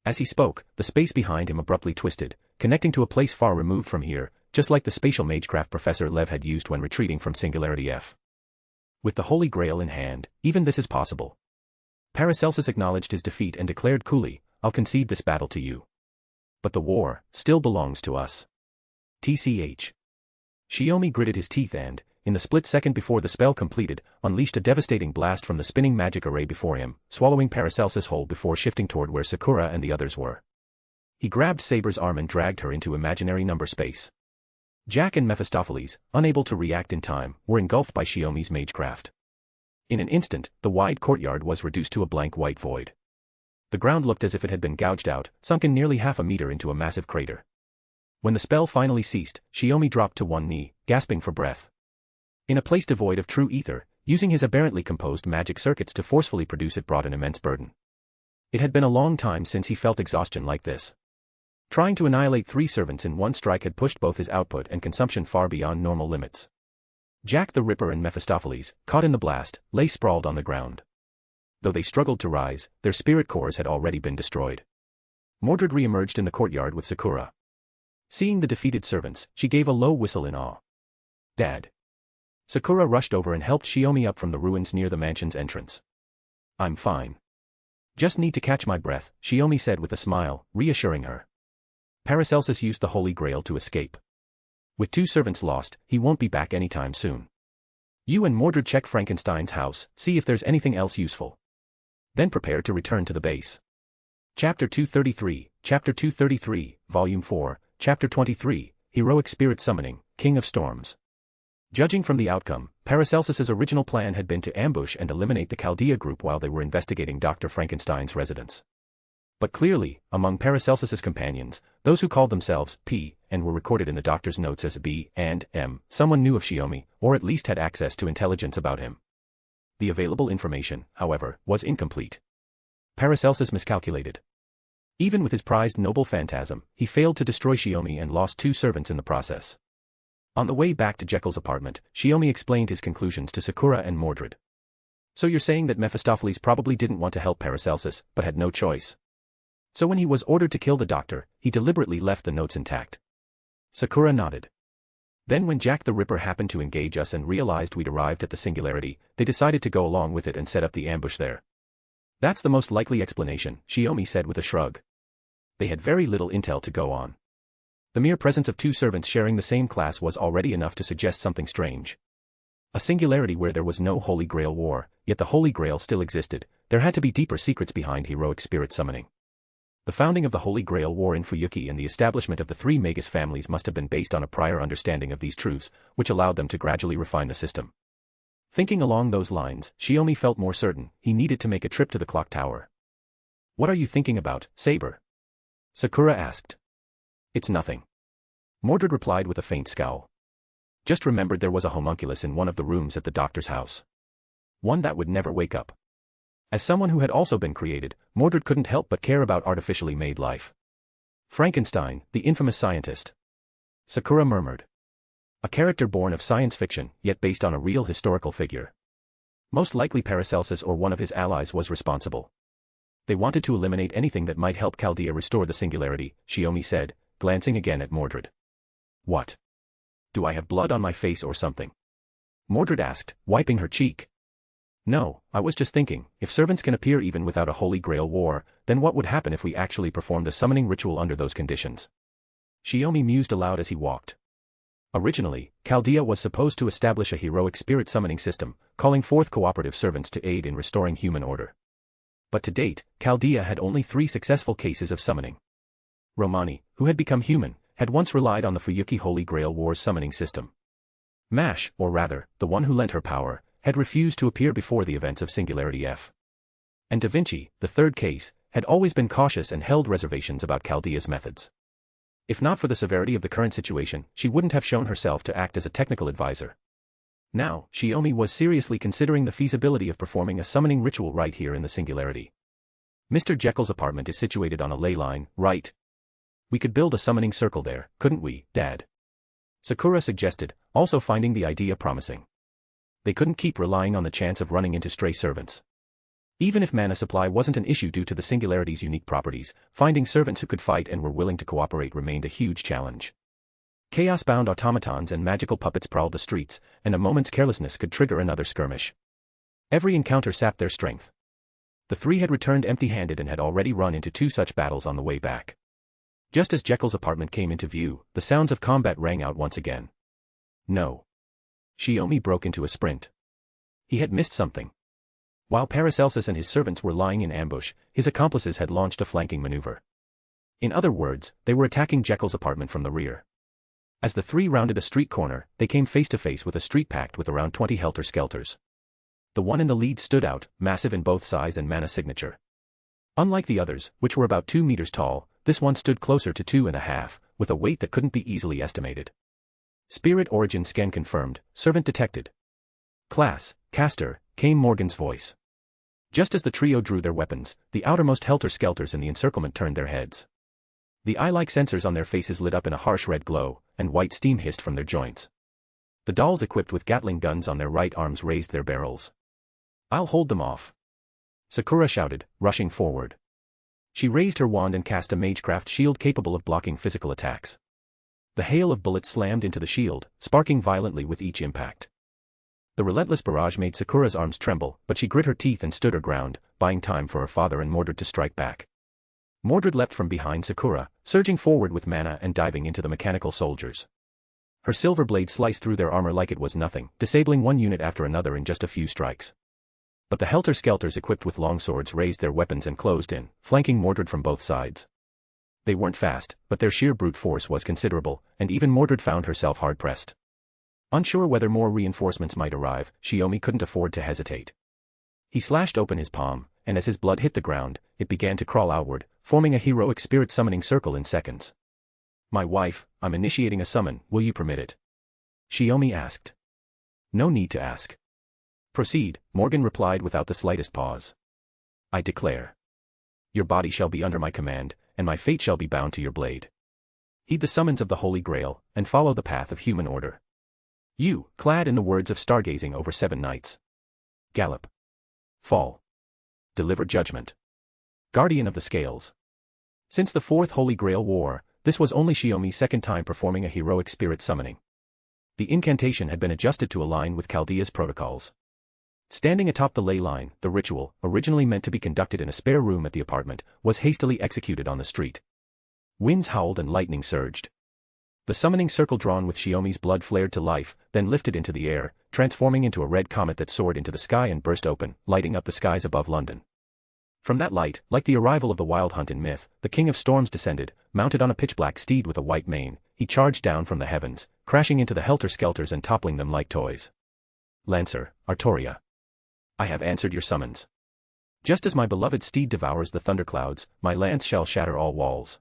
As he spoke, the space behind him abruptly twisted, connecting to a place far removed from here, just like the spatial magecraft Professor Lev had used when retreating from Singularity F. With the Holy Grail in hand, even this is possible. Paracelsus acknowledged his defeat and declared coolly, I'll concede this battle to you. But the war still belongs to us. TCH. Shiomi gritted his teeth and, in the split second before the spell completed, unleashed a devastating blast from the spinning magic array before him, swallowing Paracelsus whole before shifting toward where Sakura and the others were. He grabbed Saber's arm and dragged her into imaginary number space. Jack and Mephistopheles, unable to react in time, were engulfed by Shiomi's magecraft. In an instant, the wide courtyard was reduced to a blank white void. The ground looked as if it had been gouged out, sunken nearly half a meter into a massive crater. When the spell finally ceased, Shiomi dropped to one knee, gasping for breath. In a place devoid of true ether, using his aberrantly composed magic circuits to forcefully produce it brought an immense burden. It had been a long time since he felt exhaustion like this. Trying to annihilate 3 servants in one strike had pushed both his output and consumption far beyond normal limits. Jack the Ripper and Mephistopheles, caught in the blast, lay sprawled on the ground. Though they struggled to rise, their spirit cores had already been destroyed. Mordred re-emerged in the courtyard with Sakura. Seeing the defeated servants, she gave a low whistle in awe. "Dad." Sakura rushed over and helped Shiomi up from the ruins near the mansion's entrance. "I'm fine. Just need to catch my breath," Shiomi said with a smile, reassuring her. Paracelsus used the Holy Grail to escape. With 2 servants lost, he won't be back anytime soon. You and Mordred check Frankenstein's house, see if there's anything else useful. Then prepare to return to the base. Chapter 233, Volume 4, Chapter 23, Heroic Spirit Summoning, King of Storms. Judging from the outcome, Paracelsus's original plan had been to ambush and eliminate the Chaldea group while they were investigating Dr. Frankenstein's residence. But clearly, among Paracelsus's companions, those who called themselves P and were recorded in the doctor's notes as B and M, someone knew of Shiomi, or at least had access to intelligence about him. The available information, however, was incomplete. Paracelsus miscalculated. Even with his prized noble phantasm, he failed to destroy Shiomi and lost 2 servants in the process. On the way back to Jekyll's apartment, Shiomi explained his conclusions to Sakura and Mordred. "So you're saying that Mephistopheles probably didn't want to help Paracelsus, but had no choice. So when he was ordered to kill the doctor, he deliberately left the notes intact." Sakura nodded. "Then when Jack the Ripper happened to engage us and realized we'd arrived at the singularity, they decided to go along with it and set up the ambush there." "That's the most likely explanation," Shiomi said with a shrug. They had very little intel to go on. The mere presence of 2 servants sharing the same class was already enough to suggest something strange. A singularity where there was no Holy Grail War, yet the Holy Grail still existed. There had to be deeper secrets behind heroic spirit summoning. The founding of the Holy Grail War in Fuyuki and the establishment of the 3 Magus families must have been based on a prior understanding of these truths, which allowed them to gradually refine the system. Thinking along those lines, Shiomi felt more certain he needed to make a trip to the clock tower. "What are you thinking about, Saber?" Sakura asked. "It's nothing." Mordred replied with a faint scowl. "Just remembered there was a homunculus in one of the rooms at the doctor's house. One that would never wake up." As someone who had also been created, Mordred couldn't help but care about artificially made life. "Frankenstein, the infamous scientist," Sakura murmured. "A character born of science fiction, yet based on a real historical figure. Most likely Paracelsus or one of his allies was responsible. They wanted to eliminate anything that might help Chaldea restore the singularity," Shiomi said, glancing again at Mordred. "What? Do I have blood on my face or something?" Mordred asked, wiping her cheek. "No, I was just thinking, if servants can appear even without a Holy Grail War, then what would happen if we actually performed the summoning ritual under those conditions?" Shiomi mused aloud as he walked. Originally, Chaldea was supposed to establish a heroic spirit summoning system, calling forth cooperative servants to aid in restoring human order. But to date, Chaldea had only 3 successful cases of summoning. Romani, who had become human, had once relied on the Fuyuki Holy Grail War's summoning system. Mash, or rather, the one who lent her power, had refused to appear before the events of Singularity F. And Da Vinci, the 3rd case, had always been cautious and held reservations about Chaldea's methods. If not for the severity of the current situation, she wouldn't have shown herself to act as a technical advisor. Now, Shiomi was seriously considering the feasibility of performing a summoning ritual right here in the singularity. Mr. Jekyll's apartment is situated on a ley line, right? We could build a summoning circle there, couldn't we, Dad? Sakura suggested, also finding the idea promising. They couldn't keep relying on the chance of running into stray servants. Even if mana supply wasn't an issue due to the singularity's unique properties, finding servants who could fight and were willing to cooperate remained a huge challenge. Chaos-bound automatons and magical puppets prowled the streets, and a moment's carelessness could trigger another skirmish. Every encounter sapped their strength. The 3 had returned empty-handed and had already run into 2 such battles on the way back. Just as Jekyll's apartment came into view, the sounds of combat rang out once again. No. Shiomi broke into a sprint. He had missed something. While Paracelsus and his servants were lying in ambush, his accomplices had launched a flanking maneuver. In other words, they were attacking Jekyll's apartment from the rear. As the three rounded a street corner, they came face to face with a street packed with around 20 helter-skelters. The one in the lead stood out, massive in both size and mana signature. Unlike the others, which were about 2 meters tall, this one stood closer to 2.5, with a weight that couldn't be easily estimated. Spirit origin scan confirmed, servant detected. Class, caster, came Morgan's voice. Just as the trio drew their weapons, the outermost helter-skelters in the encirclement turned their heads. The eye-like sensors on their faces lit up in a harsh red glow, and white steam hissed from their joints. The dolls equipped with Gatling guns on their right arms raised their barrels. "I'll hold them off," Sakura shouted, rushing forward. She raised her wand and cast a magecraft shield capable of blocking physical attacks. The hail of bullets slammed into the shield, sparking violently with each impact. The relentless barrage made Sakura's arms tremble, but she grit her teeth and stood her ground, buying time for her father and Mordred to strike back. Mordred leapt from behind Sakura, surging forward with mana and diving into the mechanical soldiers. Her silver blade sliced through their armor like it was nothing, disabling one unit after another in just a few strikes. But the helter-skelters equipped with longswords raised their weapons and closed in, flanking Mordred from both sides. They weren't fast, but their sheer brute force was considerable, and even Mordred found herself hard-pressed. Unsure whether more reinforcements might arrive, Shiomi couldn't afford to hesitate. He slashed open his palm, and as his blood hit the ground, it began to crawl outward, forming a heroic spirit summoning circle in seconds. "My wife, I'm initiating a summon, will you permit it?" Shiomi asked. "No need to ask. Proceed," Morgan replied without the slightest pause. "I declare. Your body shall be under my command, and my fate shall be bound to your blade. Heed the summons of the Holy Grail, and follow the path of human order. You, clad in the words of stargazing over 7 nights. Gallop. Fall. Deliver judgment. Guardian of the Scales." Since the 4th Holy Grail War, this was only Shiomi's second time performing a heroic spirit summoning. The incantation had been adjusted to align with Chaldea's protocols. Standing atop the ley line, the ritual, originally meant to be conducted in a spare room at the apartment, was hastily executed on the street. Winds howled and lightning surged. The summoning circle drawn with Shiomi's blood flared to life, then lifted into the air, transforming into a red comet that soared into the sky and burst open, lighting up the skies above London. From that light, like the arrival of the Wild Hunt in myth, the King of Storms descended, mounted on a pitch-black steed with a white mane. He charged down from the heavens, crashing into the helter-skelters and toppling them like toys. "Lancer, Artoria. I have answered your summons. Just as my beloved steed devours the thunderclouds, my lance shall shatter all walls.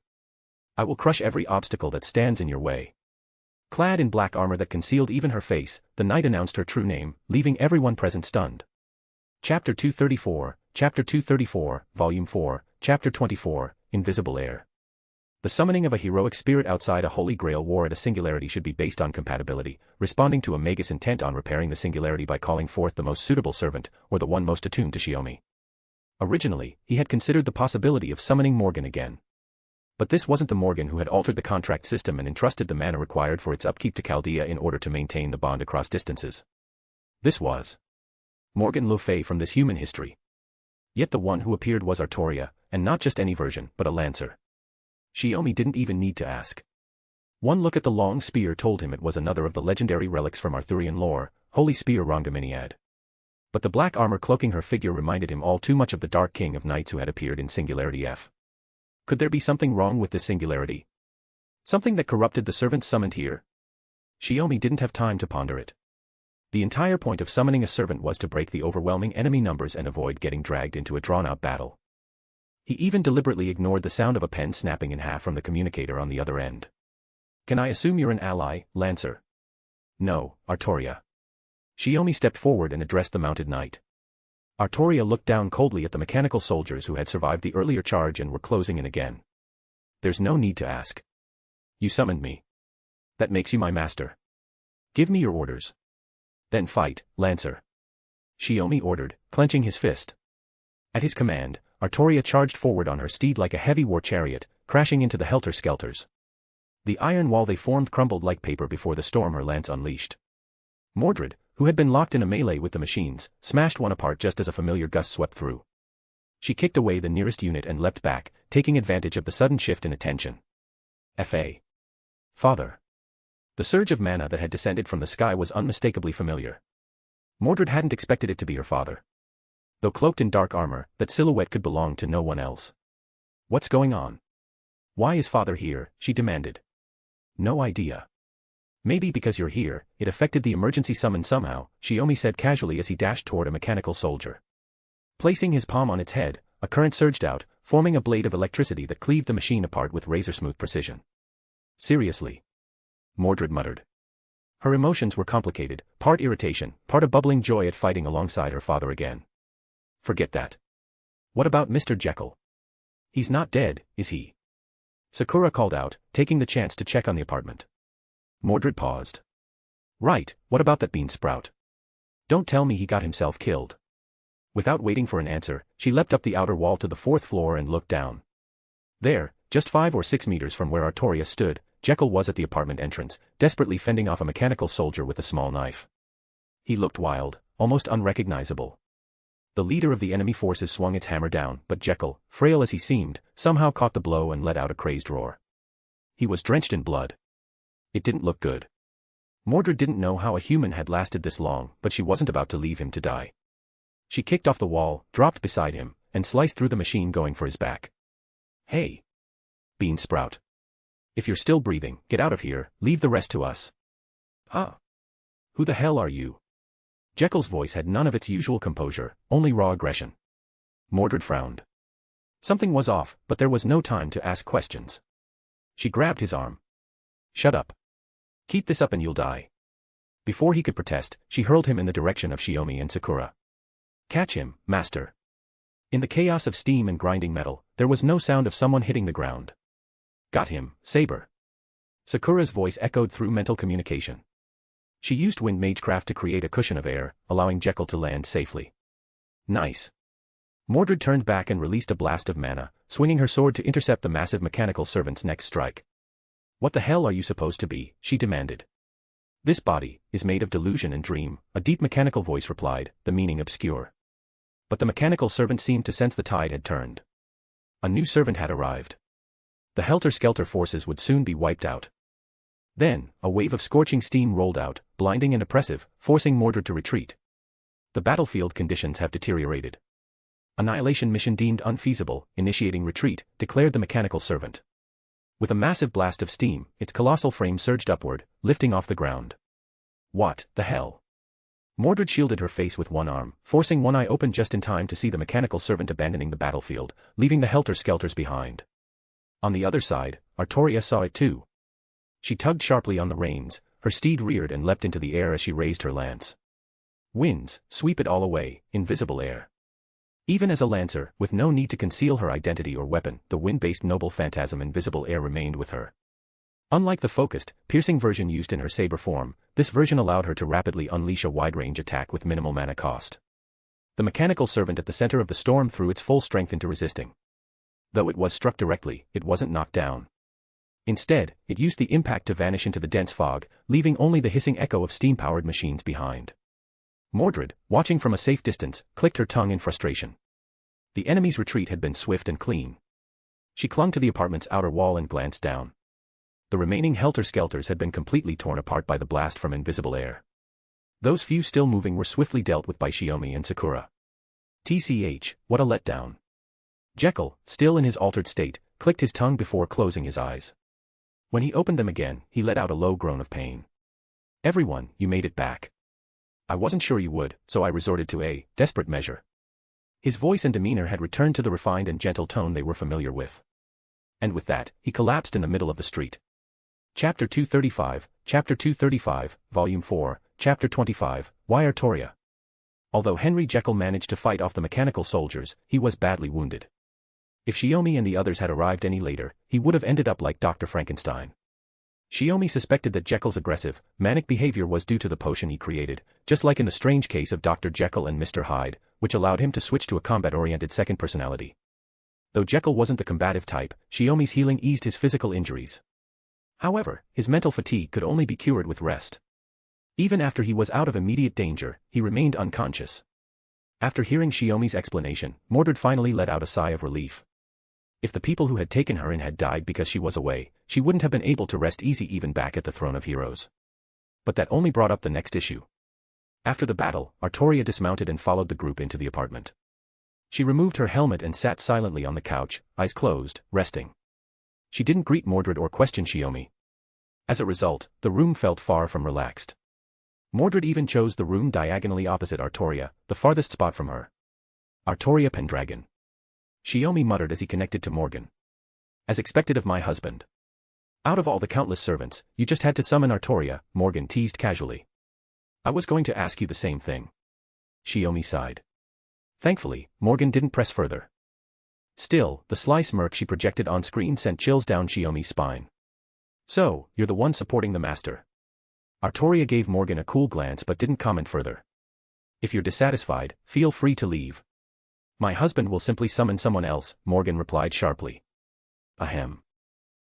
I will crush every obstacle that stands in your way." Clad in black armor that concealed even her face, the knight announced her true name, leaving everyone present stunned. Chapter 234, Volume 4, Chapter 24, Invisible Air. The summoning of a heroic spirit outside a Holy Grail War at a singularity should be based on compatibility, responding to a Magus intent on repairing the singularity by calling forth the most suitable servant, or the one most attuned to Shiomi. Originally, he had considered the possibility of summoning Morgan again. But this wasn't the Morgan who had altered the contract system and entrusted the mana required for its upkeep to Chaldea in order to maintain the bond across distances. This was Morgan Le Fay from this human history. Yet the one who appeared was Artoria, and not just any version, but a Lancer. Shiomi didn't even need to ask. One look at the long spear told him it was another of the legendary relics from Arthurian lore, Holy Spear Rongaminiad. But the black armor cloaking her figure reminded him all too much of the Dark King of Knights who had appeared in Singularity F. Could there be something wrong with this singularity? Something that corrupted the servants summoned here? Shiomi didn't have time to ponder it. The entire point of summoning a servant was to break the overwhelming enemy numbers and avoid getting dragged into a drawn-out battle. He even deliberately ignored the sound of a pen snapping in half from the communicator on the other end. "Can I assume you're an ally, Lancer?" "No, Artoria." Shiomi stepped forward and addressed the mounted knight. Artoria looked down coldly at the mechanical soldiers who had survived the earlier charge and were closing in again. "There's no need to ask. You summoned me. That makes you my master. Give me your orders. Then fight, Lancer." Shiomi ordered, clenching his fist. At his command, Artoria charged forward on her steed like a heavy war chariot, crashing into the helter-skelters. The iron wall they formed crumbled like paper before the storm her lance unleashed. Mordred, who had been locked in a melee with the machines, smashed one apart just as a familiar gust swept through. She kicked away the nearest unit and leapt back, taking advantage of the sudden shift in attention. Fa. Father. The surge of mana that had descended from the sky was unmistakably familiar. Mordred hadn't expected it to be her father. Though cloaked in dark armor, that silhouette could belong to no one else. What's going on? Why is father here? She demanded. No idea. Maybe because you're here, it affected the emergency summon somehow, Shiomi said casually as he dashed toward a mechanical soldier. Placing his palm on its head, a current surged out, forming a blade of electricity that cleaved the machine apart with razor-smooth precision. Seriously? Mordred muttered. Her emotions were complicated, part irritation, part a bubbling joy at fighting alongside her father again. Forget that. What about Mr. Jekyll? He's not dead, is he? Sakura called out, taking the chance to check on the apartment. Mordred paused. Right, what about that bean sprout? Don't tell me he got himself killed. Without waiting for an answer, she leapt up the outer wall to the 4th floor and looked down. There, just 5 or 6 meters from where Artoria stood, Jekyll was at the apartment entrance, desperately fending off a mechanical soldier with a small knife. He looked wild, almost unrecognizable. The leader of the enemy forces swung its hammer down, but Jekyll, frail as he seemed, somehow caught the blow and let out a crazed roar. He was drenched in blood. It didn't look good. Mordred didn't know how a human had lasted this long, but she wasn't about to leave him to die. She kicked off the wall, dropped beside him, and sliced through the machine going for his back. Hey! Bean Sprout. If you're still breathing, get out of here, leave the rest to us. Huh? Who the hell are you? Jekyll's voice had none of its usual composure, only raw aggression. Mordred frowned. Something was off, but there was no time to ask questions. She grabbed his arm. Shut up. Keep this up and you'll die. Before he could protest, she hurled him in the direction of Shiomi and Sakura. Catch him, master. In the chaos of steam and grinding metal, there was no sound of someone hitting the ground. Got him, Saber. Sakura's voice echoed through mental communication. She used wind magecraft to create a cushion of air, allowing Jekyll to land safely. Nice. Mordred turned back and released a blast of mana, swinging her sword to intercept the massive mechanical servant's next strike. What the hell are you supposed to be? She demanded. This body is made of delusion and dream, a deep mechanical voice replied, the meaning obscure. But the mechanical servant seemed to sense the tide had turned. A new servant had arrived. The helter-skelter forces would soon be wiped out. Then, a wave of scorching steam rolled out, blinding and oppressive, forcing Mordred to retreat. The battlefield conditions have deteriorated. Annihilation mission deemed unfeasible, initiating retreat, declared the mechanical servant. With a massive blast of steam, its colossal frame surged upward, lifting off the ground. What the hell? Mordred shielded her face with one arm, forcing one eye open just in time to see the mechanical servant abandoning the battlefield, leaving the helter-skelters behind. On the other side, Artoria saw it too. She tugged sharply on the reins, her steed reared and leapt into the air as she raised her lance. Winds, sweep it all away, invisible air. Even as a lancer, with no need to conceal her identity or weapon, the wind-based noble phantasm invisible air remained with her. Unlike the focused, piercing version used in her saber form, this version allowed her to rapidly unleash a wide-range attack with minimal mana cost. The mechanical servant at the center of the storm threw its full strength into resisting. Though it was struck directly, it wasn't knocked down. Instead, it used the impact to vanish into the dense fog, leaving only the hissing echo of steam-powered machines behind. Mordred, watching from a safe distance, clicked her tongue in frustration. The enemy's retreat had been swift and clean. She clung to the apartment's outer wall and glanced down. The remaining helter-skelters had been completely torn apart by the blast from invisible air. Those few still moving were swiftly dealt with by Shiomi and Sakura. TCH, what a letdown. Jekyll, still in his altered state, clicked his tongue before closing his eyes. When he opened them again, he let out a low groan of pain. Everyone, you made it back. I wasn't sure you would, so I resorted to a desperate measure. His voice and demeanor had returned to the refined and gentle tone they were familiar with. And with that, he collapsed in the middle of the street. Chapter 235, Volume 4, Chapter 25, Why Artoria? Although Henry Jekyll managed to fight off the mechanical soldiers, he was badly wounded. If Shiomi and the others had arrived any later, he would have ended up like Dr. Frankenstein. Shiomi suspected that Jekyll's aggressive, manic behavior was due to the potion he created, just like in the strange case of Dr. Jekyll and Mr. Hyde, which allowed him to switch to a combat-oriented second personality. Though Jekyll wasn't the combative type, Shiomi's healing eased his physical injuries. However, his mental fatigue could only be cured with rest. Even after he was out of immediate danger, he remained unconscious. After hearing Shiomi's explanation, Mordred finally let out a sigh of relief. If the people who had taken her in had died because she was away, she wouldn't have been able to rest easy even back at the throne of heroes. But that only brought up the next issue. After the battle, Artoria dismounted and followed the group into the apartment. She removed her helmet and sat silently on the couch, eyes closed, resting. She didn't greet Mordred or question Shiomi. As a result, the room felt far from relaxed. Mordred even chose the room diagonally opposite Artoria, the farthest spot from her. Artoria Pendragon. Shiomi muttered as he connected to Morgan. As expected of my husband. Out of all the countless servants, you just had to summon Artoria, Morgan teased casually. I was going to ask you the same thing. Shiomi sighed. Thankfully, Morgan didn't press further. Still, the sly smirk she projected on screen sent chills down Shiomi's spine. So, you're the one supporting the master. Artoria gave Morgan a cool glance but didn't comment further. If you're dissatisfied, feel free to leave. My husband will simply summon someone else, Morgan replied sharply. Ahem.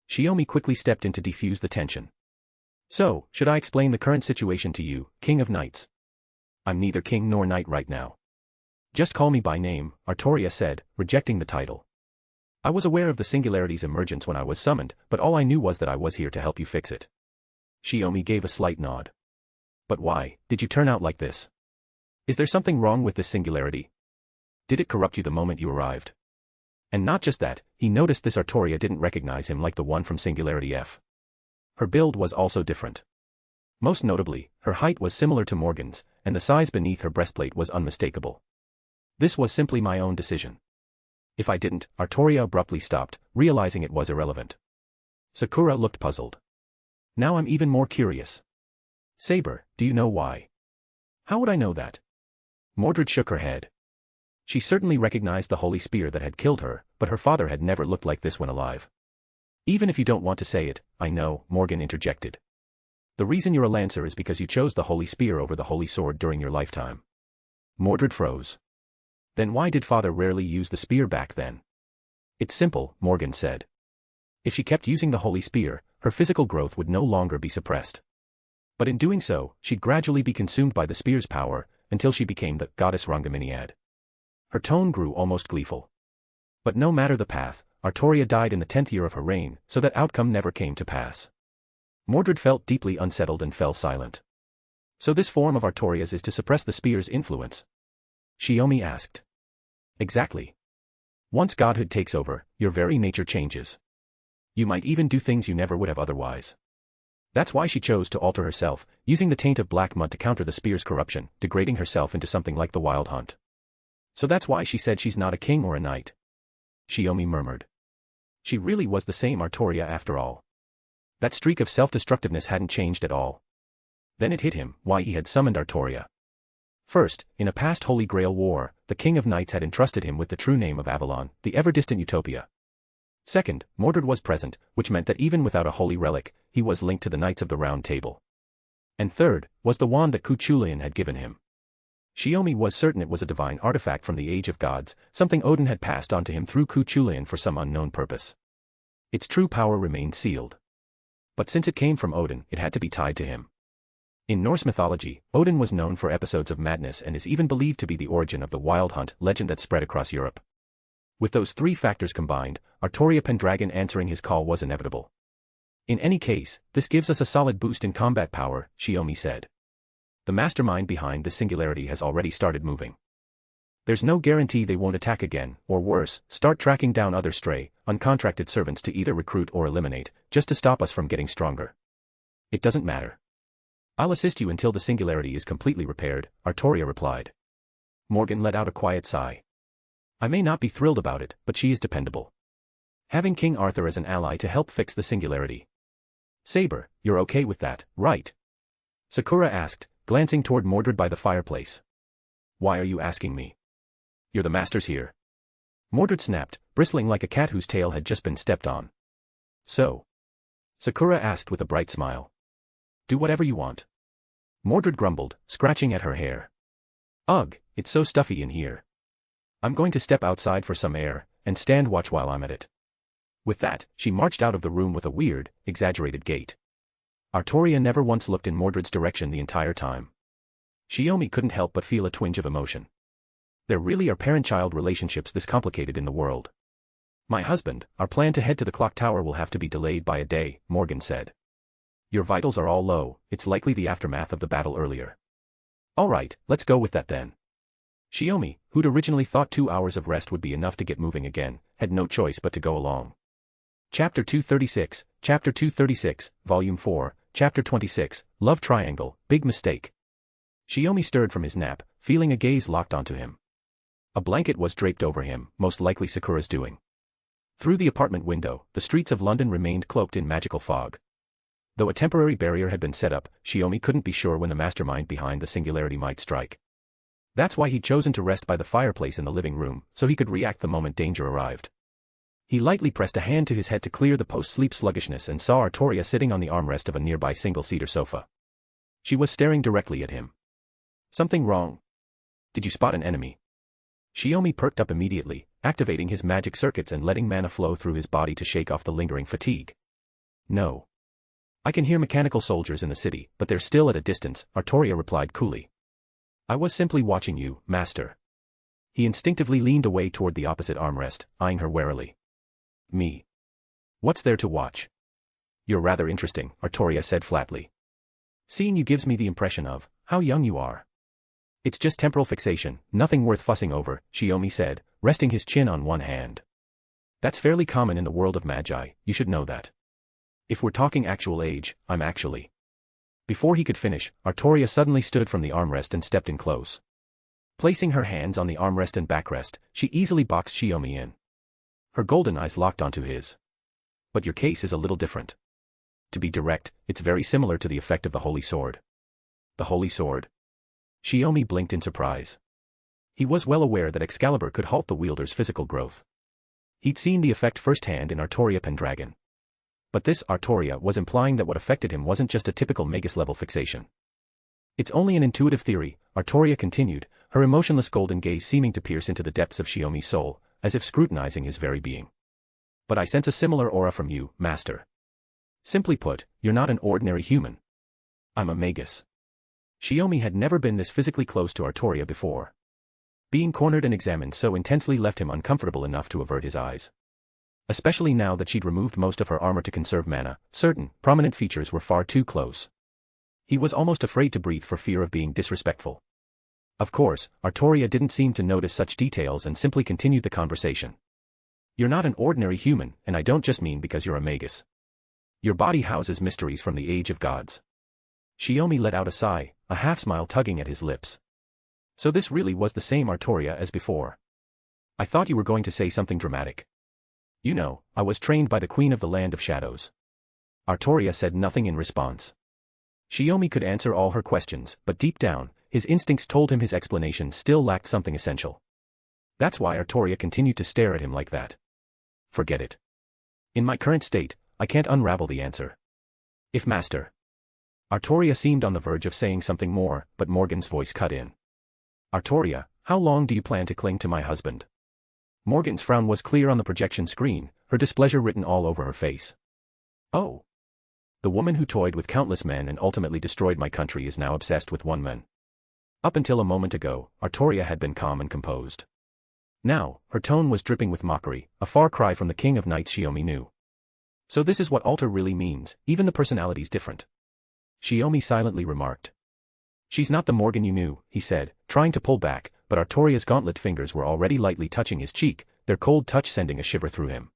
Shiomi quickly stepped in to defuse the tension. So, should I explain the current situation to you, King of Knights? I'm neither king nor knight right now. Just call me by name, Artoria said, rejecting the title. I was aware of the Singularity's emergence when I was summoned, but all I knew was that I was here to help you fix it. Shiomi gave a slight nod. But why did you turn out like this? Is there something wrong with this Singularity? Did it corrupt you the moment you arrived? And not just that, he noticed this Artoria didn't recognize him like the one from Singularity F. Her build was also different. Most notably, her height was similar to Morgan's, and the size beneath her breastplate was unmistakable. This was simply my own decision. If I didn't, Artoria abruptly stopped, realizing it was irrelevant. Sakura looked puzzled. Now I'm even more curious. Saber, do you know why? How would I know that? Mordred shook her head. She certainly recognized the holy spear that had killed her, but her father had never looked like this when alive. Even if you don't want to say it, I know, Morgan interjected. The reason you're a lancer is because you chose the holy spear over the holy sword during your lifetime. Mordred froze. Then why did father rarely use the spear back then? It's simple, Morgan said. If she kept using the holy spear, her physical growth would no longer be suppressed. But in doing so, she'd gradually be consumed by the spear's power, until she became the goddess Rangaminiad. Her tone grew almost gleeful. But no matter the path, Artoria died in the 10th year of her reign, so that outcome never came to pass. Mordred felt deeply unsettled and fell silent. So this form of Artoria's is to suppress the spear's influence? Shiomi asked. Exactly. Once godhood takes over, your very nature changes. You might even do things you never would have otherwise. That's why she chose to alter herself, using the taint of black mud to counter the spear's corruption, degrading herself into something like the Wild Hunt. So that's why she said she's not a king or a knight. Shiomi murmured. She really was the same Artoria after all. That streak of self-destructiveness hadn't changed at all. Then it hit him, why he had summoned Artoria. First, in a past Holy Grail War, the King of Knights had entrusted him with the true name of Avalon, the ever-distant Utopia. Second, Mordred was present, which meant that even without a holy relic, he was linked to the Knights of the Round Table. And third, was the wand that Cuchulainn had given him. Shiomi was certain it was a divine artifact from the Age of Gods, something Odin had passed on to him through Cuchulainn for some unknown purpose. Its true power remained sealed. But since it came from Odin, it had to be tied to him. In Norse mythology, Odin was known for episodes of madness and is even believed to be the origin of the Wild Hunt legend that spread across Europe. With those three factors combined, Artoria Pendragon answering his call was inevitable. In any case, this gives us a solid boost in combat power, Shiomi said. The mastermind behind the Singularity has already started moving. There's no guarantee they won't attack again, or worse, start tracking down other stray, uncontracted servants to either recruit or eliminate, just to stop us from getting stronger. It doesn't matter. I'll assist you until the Singularity is completely repaired, Artoria replied. Morgan let out a quiet sigh. I may not be thrilled about it, but she is dependable. Having King Arthur as an ally to help fix the Singularity. Saber, you're okay with that, right? Sakura asked, glancing toward Mordred by the fireplace. Why are you asking me? You're the masters here. Mordred snapped, bristling like a cat whose tail had just been stepped on. So? Sakura asked with a bright smile. Do whatever you want. Mordred grumbled, scratching at her hair. Ugh, it's so stuffy in here. I'm going to step outside for some air, and stand watch while I'm at it. With that, she marched out of the room with a weird, exaggerated gait. Artoria never once looked in Mordred's direction the entire time. Shiomi couldn't help but feel a twinge of emotion. There really are parent-child relationships this complicated in the world. My husband, our plan to head to the clock tower will have to be delayed by a day, Morgan said. Your vitals are all low, it's likely the aftermath of the battle earlier. Alright, let's go with that then. Shiomi, who'd originally thought 2 hours of rest would be enough to get moving again, had no choice but to go along. Chapter 236, Volume 4, Chapter 26, Love Triangle, Big Mistake. Shiomi stirred from his nap, feeling a gaze locked onto him. A blanket was draped over him, most likely Sakura's doing. Through the apartment window, the streets of London remained cloaked in magical fog. Though a temporary barrier had been set up, Shiomi couldn't be sure when the mastermind behind the singularity might strike. That's why he'd chosen to rest by the fireplace in the living room, so he could react the moment danger arrived. He lightly pressed a hand to his head to clear the post-sleep sluggishness and saw Artoria sitting on the armrest of a nearby single-seater sofa. She was staring directly at him. Something wrong? Did you spot an enemy? Shiomi perked up immediately, activating his magic circuits and letting mana flow through his body to shake off the lingering fatigue. No. I can hear mechanical soldiers in the city, but they're still at a distance, Artoria replied coolly. I was simply watching you, master. He instinctively leaned away toward the opposite armrest, eyeing her warily. Me. What's there to watch? You're rather interesting, Artoria said flatly. Seeing you gives me the impression of how young you are. It's just temporal fixation, nothing worth fussing over, Shiomi said, resting his chin on one hand. That's fairly common in the world of magi, you should know that. If we're talking actual age, I'm actually. Before he could finish, Artoria suddenly stood from the armrest and stepped in close. Placing her hands on the armrest and backrest, she easily boxed Shiomi in. Her golden eyes locked onto his. But your case is a little different. To be direct, it's very similar to the effect of the Holy Sword. The Holy Sword? Shiomi blinked in surprise. He was well aware that Excalibur could halt the wielder's physical growth. He'd seen the effect firsthand in Artoria Pendragon. But this Artoria was implying that what affected him wasn't just a typical Magus-level fixation. It's only an intuitive theory, Artoria continued, her emotionless golden gaze seeming to pierce into the depths of Shiomi's soul, as if scrutinizing his very being. But I sense a similar aura from you, master. Simply put, you're not an ordinary human. I'm a Magus. Shiomi had never been this physically close to Artoria before. Being cornered and examined so intensely left him uncomfortable enough to avert his eyes. Especially now that she'd removed most of her armor to conserve mana, certain, prominent features were far too close. He was almost afraid to breathe for fear of being disrespectful. Of course, Artoria didn't seem to notice such details and simply continued the conversation. You're not an ordinary human, and I don't just mean because you're a Magus. Your body houses mysteries from the age of gods. Shiomi let out a sigh, a half-smile tugging at his lips. So this really was the same Artoria as before. I thought you were going to say something dramatic. You know, I was trained by the Queen of the Land of Shadows. Artoria said nothing in response. Shiomi could answer all her questions, but deep down, his instincts told him his explanation still lacked something essential. That's why Artoria continued to stare at him like that. Forget it. In my current state, I can't unravel the answer. If master. Artoria seemed on the verge of saying something more, but Morgan's voice cut in. Artoria, how long do you plan to cling to my husband? Morgan's frown was clear on the projection screen, her displeasure written all over her face. Oh. The woman who toyed with countless men and ultimately destroyed my country is now obsessed with one man. Up until a moment ago, Artoria had been calm and composed. Now, her tone was dripping with mockery, a far cry from the king of knights Shiomi knew. So this is what alter really means, even the personality's different. Shiomi silently remarked. She's not the Morgan you knew, he said, trying to pull back, but Artoria's gauntlet fingers were already lightly touching his cheek, their cold touch sending a shiver through him.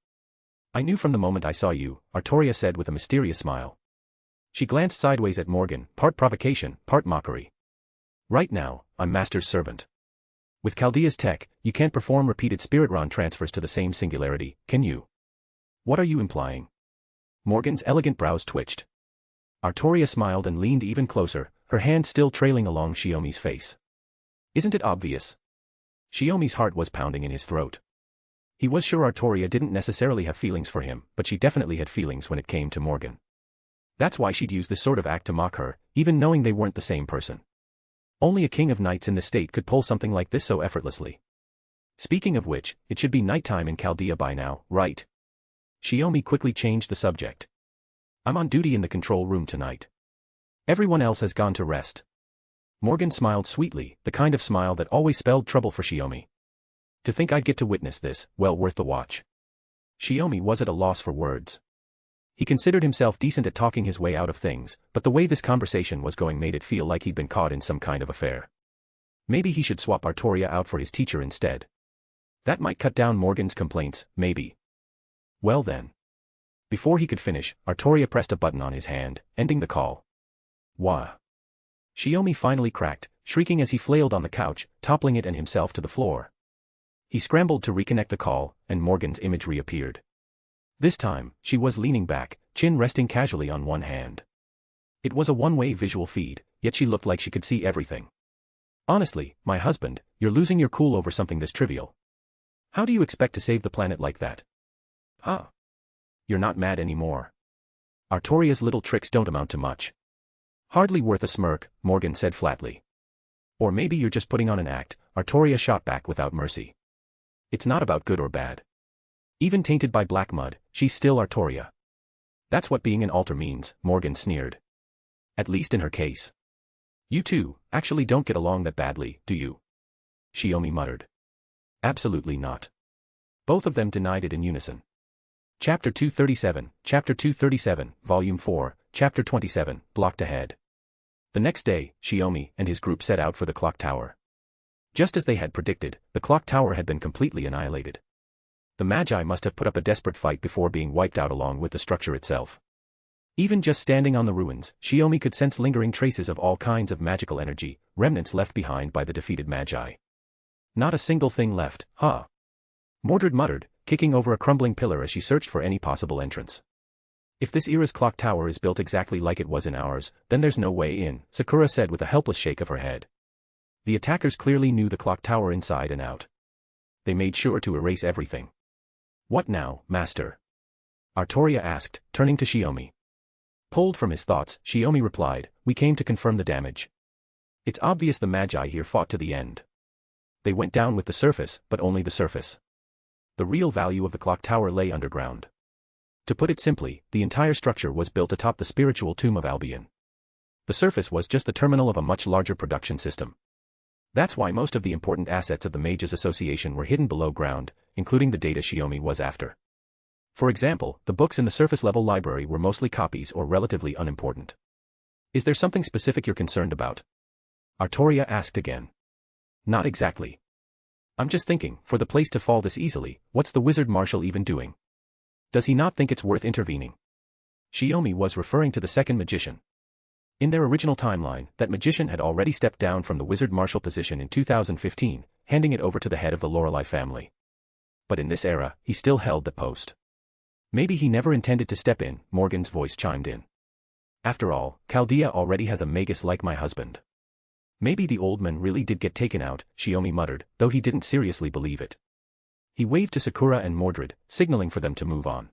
I knew from the moment I saw you, Artoria said with a mysterious smile. She glanced sideways at Morgan, part provocation, part mockery. Right now, I'm Master's servant. With Chaldea's tech, you can't perform repeated spirit run transfers to the same singularity, can you? What are you implying? Morgan's elegant brows twitched. Artoria smiled and leaned even closer, her hand still trailing along Shiomi's face. Isn't it obvious? Shiomi's heart was pounding in his throat. He was sure Artoria didn't necessarily have feelings for him, but she definitely had feelings when it came to Morgan. That's why she'd use this sort of act to mock her, even knowing they weren't the same person. Only a king of knights in the state could pull something like this so effortlessly. Speaking of which, it should be nighttime in Chaldea by now, right? Shiomi quickly changed the subject. I'm on duty in the control room tonight. Everyone else has gone to rest. Morgan smiled sweetly, the kind of smile that always spelled trouble for Shiomi. To think I'd get to witness this, well worth the watch. Shiomi was at a loss for words. He considered himself decent at talking his way out of things, but the way this conversation was going made it feel like he'd been caught in some kind of affair. Maybe he should swap Artoria out for his teacher instead. That might cut down Morgan's complaints, maybe. Well then. Before he could finish, Artoria pressed a button on his hand, ending the call. Wah. Shiomi finally cracked, shrieking as he flailed on the couch, toppling it and himself to the floor. He scrambled to reconnect the call, and Morgan's image reappeared. This time, she was leaning back, chin resting casually on one hand. It was a one-way visual feed, yet she looked like she could see everything. Honestly, my husband, you're losing your cool over something this trivial. How do you expect to save the planet like that? Huh? You're not mad anymore. Artoria's little tricks don't amount to much. Hardly worth a smirk, Morgan said flatly. Or maybe you're just putting on an act, Artoria shot back without mercy. It's not about good or bad. Even tainted by black mud, she's still Artoria. That's what being an alter means, Morgan sneered. At least in her case. You two actually don't get along that badly, do you? Shiomi muttered. Absolutely not. Both of them denied it in unison. Chapter 237, Volume 4, Chapter 27, Blocked Ahead. The next day, Shiomi and his group set out for the clock tower. Just as they had predicted, the clock tower had been completely annihilated. The Magi must have put up a desperate fight before being wiped out along with the structure itself. Even just standing on the ruins, Shiomi could sense lingering traces of all kinds of magical energy, remnants left behind by the defeated Magi. Not a single thing left, huh? Mordred muttered, kicking over a crumbling pillar as she searched for any possible entrance. If this era's clock tower is built exactly like it was in ours, then there's no way in, Sakura said with a helpless shake of her head. The attackers clearly knew the clock tower inside and out. They made sure to erase everything. What now, Master? Artoria asked, turning to Shiomi. Pulled from his thoughts, Shiomi replied, we came to confirm the damage. It's obvious the Magi here fought to the end. They went down with the surface, but only the surface. The real value of the clock tower lay underground. To put it simply, the entire structure was built atop the spiritual tomb of Albion. The surface was just the terminal of a much larger production system. That's why most of the important assets of the Mages Association were hidden below ground, including the data Shiomi was after. For example, the books in the surface-level library were mostly copies or relatively unimportant. Is there something specific you're concerned about? Artoria asked again. Not exactly. I'm just thinking, for the place to fall this easily, what's the Wizard Marshal even doing? Does he not think it's worth intervening? Shiomi was referring to the second magician. In their original timeline, that magician had already stepped down from the Wizard Marshal position in 2015, handing it over to the head of the Lorelei family. But in this era, he still held that post. Maybe he never intended to step in, Morgan's voice chimed in. After all, Chaldea already has a magus like my husband. Maybe the old man really did get taken out, Shiomi muttered, though he didn't seriously believe it. He waved to Sakura and Mordred, signaling for them to move on.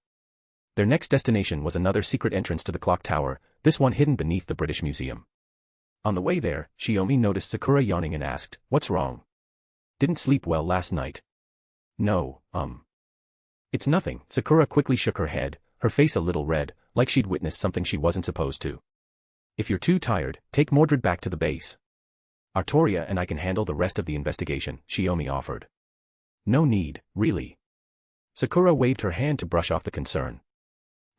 Their next destination was another secret entrance to the clock tower, this one hidden beneath the British Museum. On the way there, Shiomi noticed Sakura yawning and asked, what's wrong? Didn't sleep well last night? No, It's nothing, Sakura quickly shook her head, her face a little red, like she'd witnessed something she wasn't supposed to. If you're too tired, take Mordred back to the base. Artoria and I can handle the rest of the investigation, Shiomi offered. No need, really. Sakura waved her hand to brush off the concern.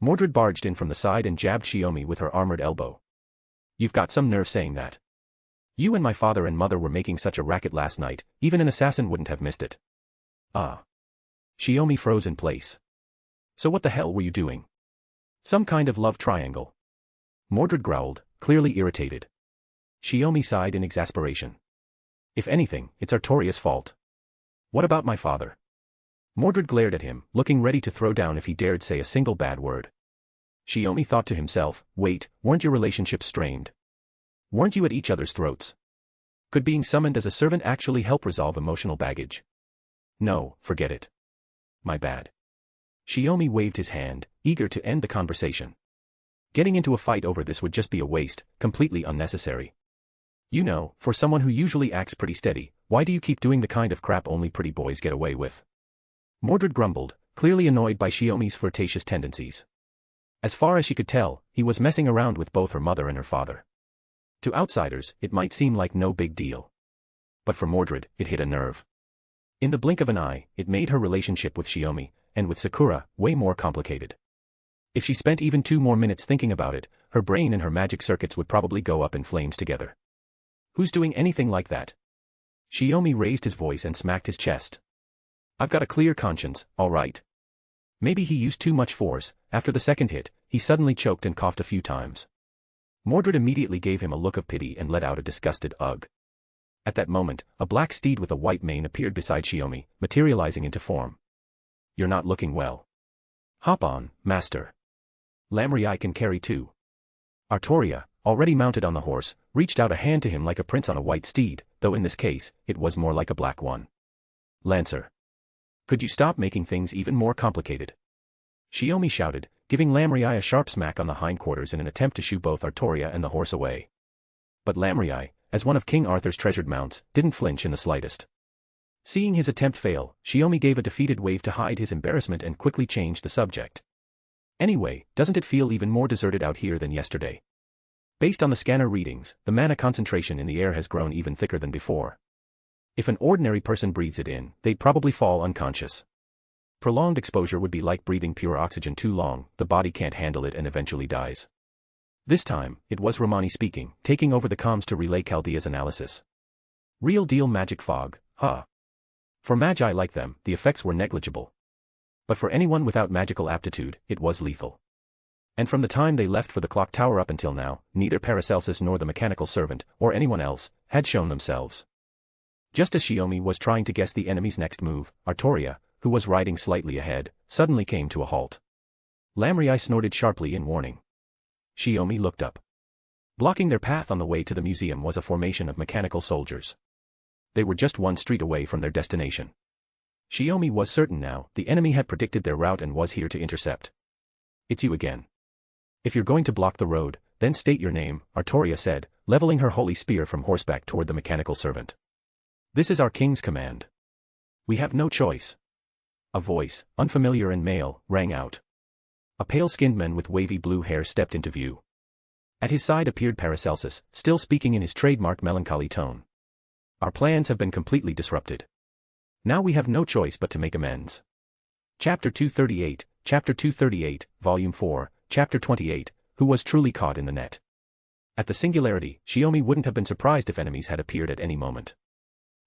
Mordred barged in from the side and jabbed Shiomi with her armored elbow. You've got some nerve saying that. You and my father and mother were making such a racket last night, even an assassin wouldn't have missed it. Ah. Shiomi froze in place. So what the hell were you doing? Some kind of love triangle. Mordred growled, clearly irritated. Shiomi sighed in exasperation. If anything, it's Artoria's fault. What about my father? Mordred glared at him, looking ready to throw down if he dared say a single bad word. Shiomi thought to himself, wait, weren't your relationships strained? Weren't you at each other's throats? Could being summoned as a servant actually help resolve emotional baggage? No, forget it. My bad. Shiomi waved his hand, eager to end the conversation. Getting into a fight over this would just be a waste, completely unnecessary. You know, for someone who usually acts pretty steady, why do you keep doing the kind of crap only pretty boys get away with? Mordred grumbled, clearly annoyed by Shiomi's flirtatious tendencies. As far as she could tell, he was messing around with both her mother and her father. To outsiders, it might seem like no big deal. But for Mordred, it hit a nerve. In the blink of an eye, it made her relationship with Shiomi, and with Sakura, way more complicated. If she spent even 2 more minutes thinking about it, her brain and her magic circuits would probably go up in flames together. Who's doing anything like that? Shiomi raised his voice and smacked his chest. I've got a clear conscience, all right. Maybe he used too much force. After the second hit, he suddenly choked and coughed a few times. Mordred immediately gave him a look of pity and let out a disgusted ugh. At that moment, a black steed with a white mane appeared beside Shiomi, materializing into form. You're not looking well. Hop on, master. Lamrii can carry too. Artoria, already mounted on the horse, reached out a hand to him like a prince on a white steed, though in this case, it was more like a black one. Lancer. Could you stop making things even more complicated? Shiomi shouted, giving Lamrii a sharp smack on the hindquarters in an attempt to shoo both Artoria and the horse away. But Lamrii, as one of King Arthur's treasured mounts, didn't flinch in the slightest. Seeing his attempt fail, Shiomi gave a defeated wave to hide his embarrassment and quickly changed the subject. Anyway, doesn't it feel even more deserted out here than yesterday? Based on the scanner readings, the mana concentration in the air has grown even thicker than before. If an ordinary person breathes it in, they'd probably fall unconscious. Prolonged exposure would be like breathing pure oxygen too long, the body can't handle it and eventually dies. This time, it was Romani speaking, taking over the comms to relay Chaldea's analysis. Real deal magic fog, huh? For magi like them, the effects were negligible. But for anyone without magical aptitude, it was lethal. And from the time they left for the clock tower up until now, neither Paracelsus nor the mechanical servant, or anyone else, had shown themselves. Just as Shiomi was trying to guess the enemy's next move, Artoria, who was riding slightly ahead, suddenly came to a halt. Lamrii snorted sharply in warning. Shiomi looked up. Blocking their path on the way to the museum was a formation of mechanical soldiers. They were just one street away from their destination. Shiomi was certain now, the enemy had predicted their route and was here to intercept. It's you again. If you're going to block the road, then state your name, Artoria said, leveling her holy spear from horseback toward the mechanical servant. This is our king's command. We have no choice. A voice, unfamiliar and male, rang out. A pale-skinned man with wavy blue hair stepped into view. At his side appeared Paracelsus, still speaking in his trademark melancholy tone. Our plans have been completely disrupted. Now we have no choice but to make amends. Chapter 238, Volume 4, Chapter 28, Who was truly caught in the net. At the singularity, Shiomi wouldn't have been surprised if enemies had appeared at any moment.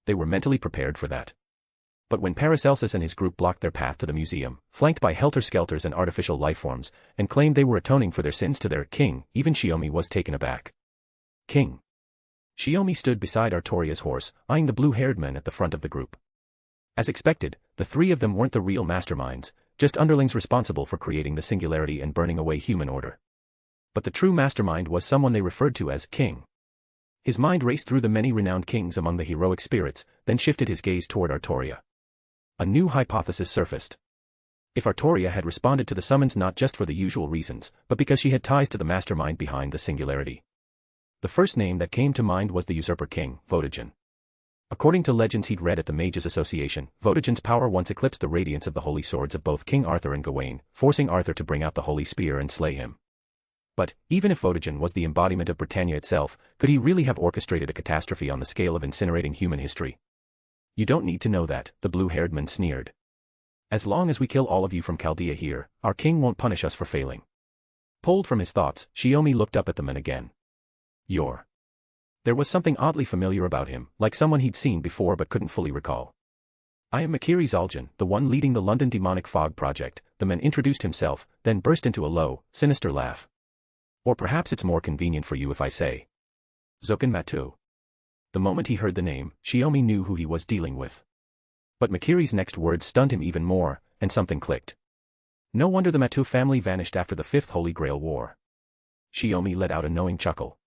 They were mentally prepared for that. But when Paracelsus and his group blocked their path to the museum, flanked by helter-skelters and artificial lifeforms, and claimed they were atoning for their sins to their king, even Shiomi was taken aback. King. Shiomi stood beside Artoria's horse, eyeing the blue-haired men at the front of the group. As expected, the three of them weren't the real masterminds, just underlings responsible for creating the singularity and burning away human order. But the true mastermind was someone they referred to as King. His mind raced through the many renowned kings among the heroic spirits, then shifted his gaze toward Artoria. A new hypothesis surfaced. If Artoria had responded to the summons not just for the usual reasons, but because she had ties to the mastermind behind the singularity. The first name that came to mind was the usurper king, Votigen. According to legends he'd read at the Mages Association, Votigen's power once eclipsed the radiance of the holy swords of both King Arthur and Gawain, forcing Arthur to bring out the holy spear and slay him. But, even if Votigen was the embodiment of Britannia itself, could he really have orchestrated a catastrophe on the scale of incinerating human history? You don't need to know that, the blue-haired man sneered. As long as we kill all of you from Chaldea here, our king won't punish us for failing. Pulled from his thoughts, Shiomi looked up at the man again. You're. There was something oddly familiar about him, like someone he'd seen before but couldn't fully recall. I am Makiri Zaljan, the one leading the London Demonic Fog Project, the man introduced himself, then burst into a low, sinister laugh. Or perhaps it's more convenient for you if I say. Zoken Matu. The moment he heard the name, Shiomi knew who he was dealing with. But Makiri's next words stunned him even more, and something clicked. No wonder the Matu family vanished after the 5th Holy Grail War. Shiomi let out a knowing chuckle.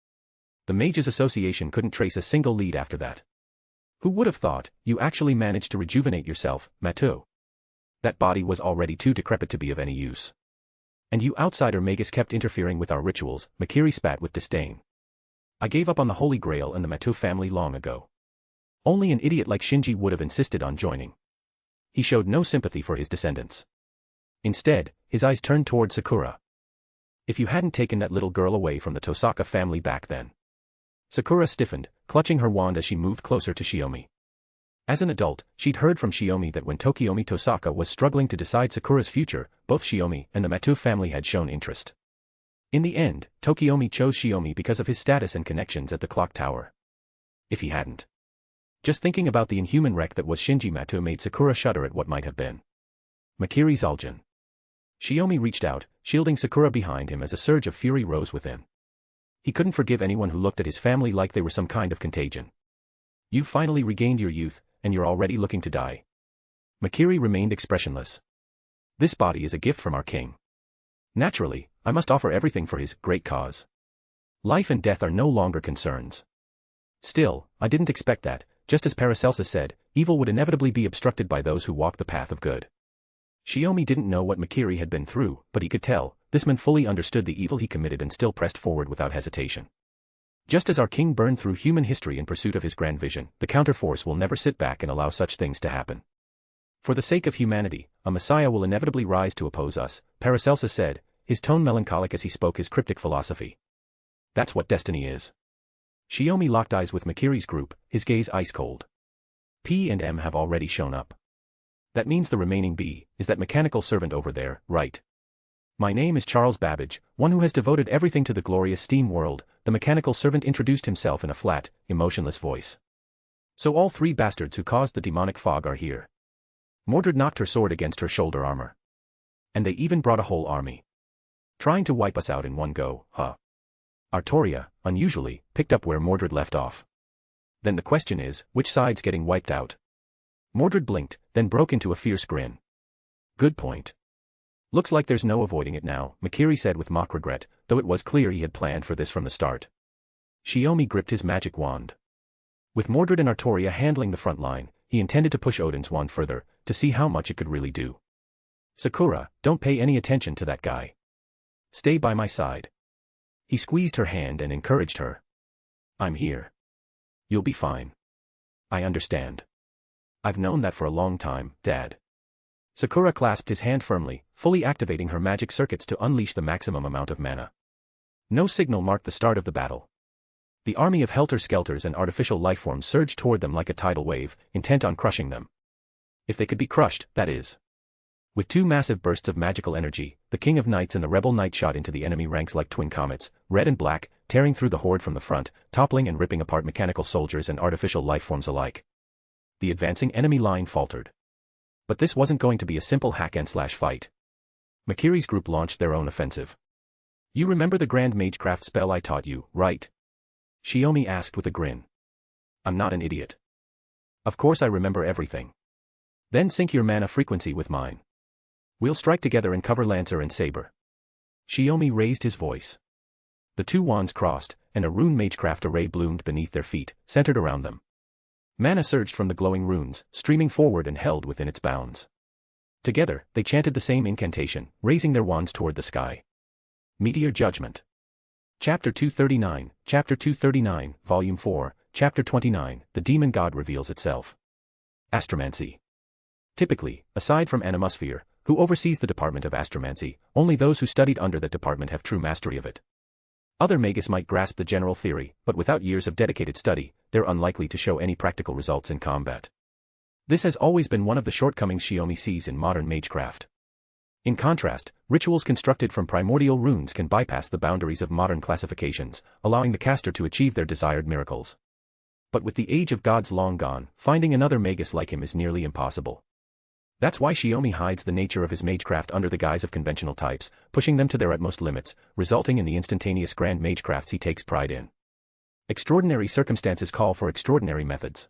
The Mages Association couldn't trace a single lead after that. Who would have thought, you actually managed to rejuvenate yourself, Matu? That body was already too decrepit to be of any use. And you outsider Magus kept interfering with our rituals, Makiri spat with disdain. I gave up on the Holy Grail and the Matu family long ago. Only an idiot like Shinji would have insisted on joining. He showed no sympathy for his descendants. Instead, his eyes turned toward Sakura. If you hadn't taken that little girl away from the Tosaka family back then. Sakura stiffened, clutching her wand as she moved closer to Shiomi. As an adult, she'd heard from Shiomi that when Tokiomi Tosaka was struggling to decide Sakura's future, both Shiomi and the Matue family had shown interest. In the end, Tokiomi chose Shiomi because of his status and connections at the clock tower. If he hadn't. Just thinking about the inhuman wreck that was Shinji Matue made Sakura shudder at what might have been. Makiri Zaljin. Shiomi reached out, shielding Sakura behind him as a surge of fury rose within. He couldn't forgive anyone who looked at his family like they were some kind of contagion. You've finally regained your youth, and you're already looking to die. Makiri remained expressionless. This body is a gift from our king. Naturally, I must offer everything for his great cause. Life and death are no longer concerns. Still, I didn't expect that, just as Paracelsus said, evil would inevitably be obstructed by those who walk the path of good. Shiomi didn't know what Makiri had been through, but he could tell, this man fully understood the evil he committed and still pressed forward without hesitation. Just as our king burned through human history in pursuit of his grand vision, the counterforce will never sit back and allow such things to happen. For the sake of humanity, a messiah will inevitably rise to oppose us, Paracelsus said, his tone melancholic as he spoke his cryptic philosophy. That's what destiny is. Shiomi locked eyes with Makiri's group, his gaze ice-cold. P and M have already shown up. That means the remaining B is that mechanical servant over there, right? My name is Charles Babbage, one who has devoted everything to the glorious steam world, the mechanical servant introduced himself in a flat, emotionless voice. So all three bastards who caused the demonic fog are here. Mordred knocked her sword against her shoulder armor. And they even brought a whole army. Trying to wipe us out in one go, huh? Artoria, unusually, picked up where Mordred left off. Then the question is, which side's getting wiped out? Mordred blinked, then broke into a fierce grin. Good point. Looks like there's no avoiding it now, Makiri said with mock regret, though it was clear he had planned for this from the start. Shiomi gripped his magic wand. With Mordred and Artoria handling the front line, he intended to push Odin's wand further, to see how much it could really do. Sakura, don't pay any attention to that guy. Stay by my side. He squeezed her hand and encouraged her. I'm here. You'll be fine. I understand. I've known that for a long time, Dad. Sakura clasped his hand firmly, fully activating her magic circuits to unleash the maximum amount of mana. No signal marked the start of the battle. The army of helter-skelters and artificial lifeforms surged toward them like a tidal wave, intent on crushing them. If they could be crushed, that is. With two massive bursts of magical energy, the King of Knights and the Rebel Knight shot into the enemy ranks like twin comets, red and black, tearing through the horde from the front, toppling and ripping apart mechanical soldiers and artificial lifeforms alike. The advancing enemy line faltered. But this wasn't going to be a simple hack-and-slash fight. Makiri's group launched their own offensive. You remember the Grand Magecraft spell I taught you, right? Shiomi asked with a grin. I'm not an idiot. Of course I remember everything. Then sync your mana frequency with mine. We'll strike together and cover Lancer and Saber. Shiomi raised his voice. The two wands crossed, and a rune magecraft array bloomed beneath their feet, centered around them. Mana surged from the glowing runes, streaming forward and held within its bounds. Together, they chanted the same incantation, raising their wands toward the sky. Meteor Judgment. Chapter 239, Chapter 239, Volume 4, Chapter 29, The Demon God Reveals Itself. Astromancy. Typically, aside from Animusphere, who oversees the department of astromancy, only those who studied under that department have true mastery of it. Other magus might grasp the general theory, but without years of dedicated study, they're unlikely to show any practical results in combat. This has always been one of the shortcomings Shiomi sees in modern magecraft. In contrast, rituals constructed from primordial runes can bypass the boundaries of modern classifications, allowing the caster to achieve their desired miracles. But with the age of gods long gone, finding another magus like him is nearly impossible. That's why Shiomi hides the nature of his magecraft under the guise of conventional types, pushing them to their utmost limits, resulting in the instantaneous grand magecrafts he takes pride in. Extraordinary circumstances call for extraordinary methods.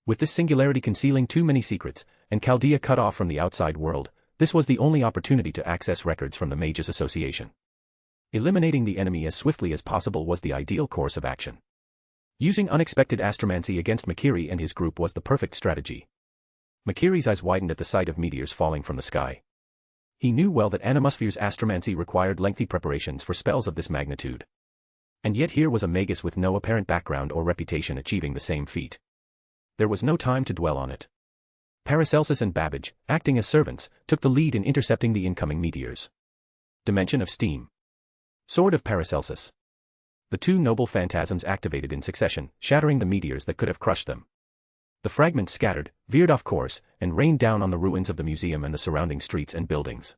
With this singularity concealing too many secrets, and Chaldea cut off from the outside world, this was the only opportunity to access records from the Mages Association. Eliminating the enemy as swiftly as possible was the ideal course of action. Using unexpected astromancy against Makiri and his group was the perfect strategy. Makiri's eyes widened at the sight of meteors falling from the sky. He knew well that Animusphere's astromancy required lengthy preparations for spells of this magnitude. And yet here was a magus with no apparent background or reputation achieving the same feat. There was no time to dwell on it. Paracelsus and Babbage, acting as servants, took the lead in intercepting the incoming meteors. Dimension of Steam. Sword of Paracelsus. The two noble phantasms activated in succession, shattering the meteors that could have crushed them. The fragments scattered, veered off course, and rained down on the ruins of the museum and the surrounding streets and buildings.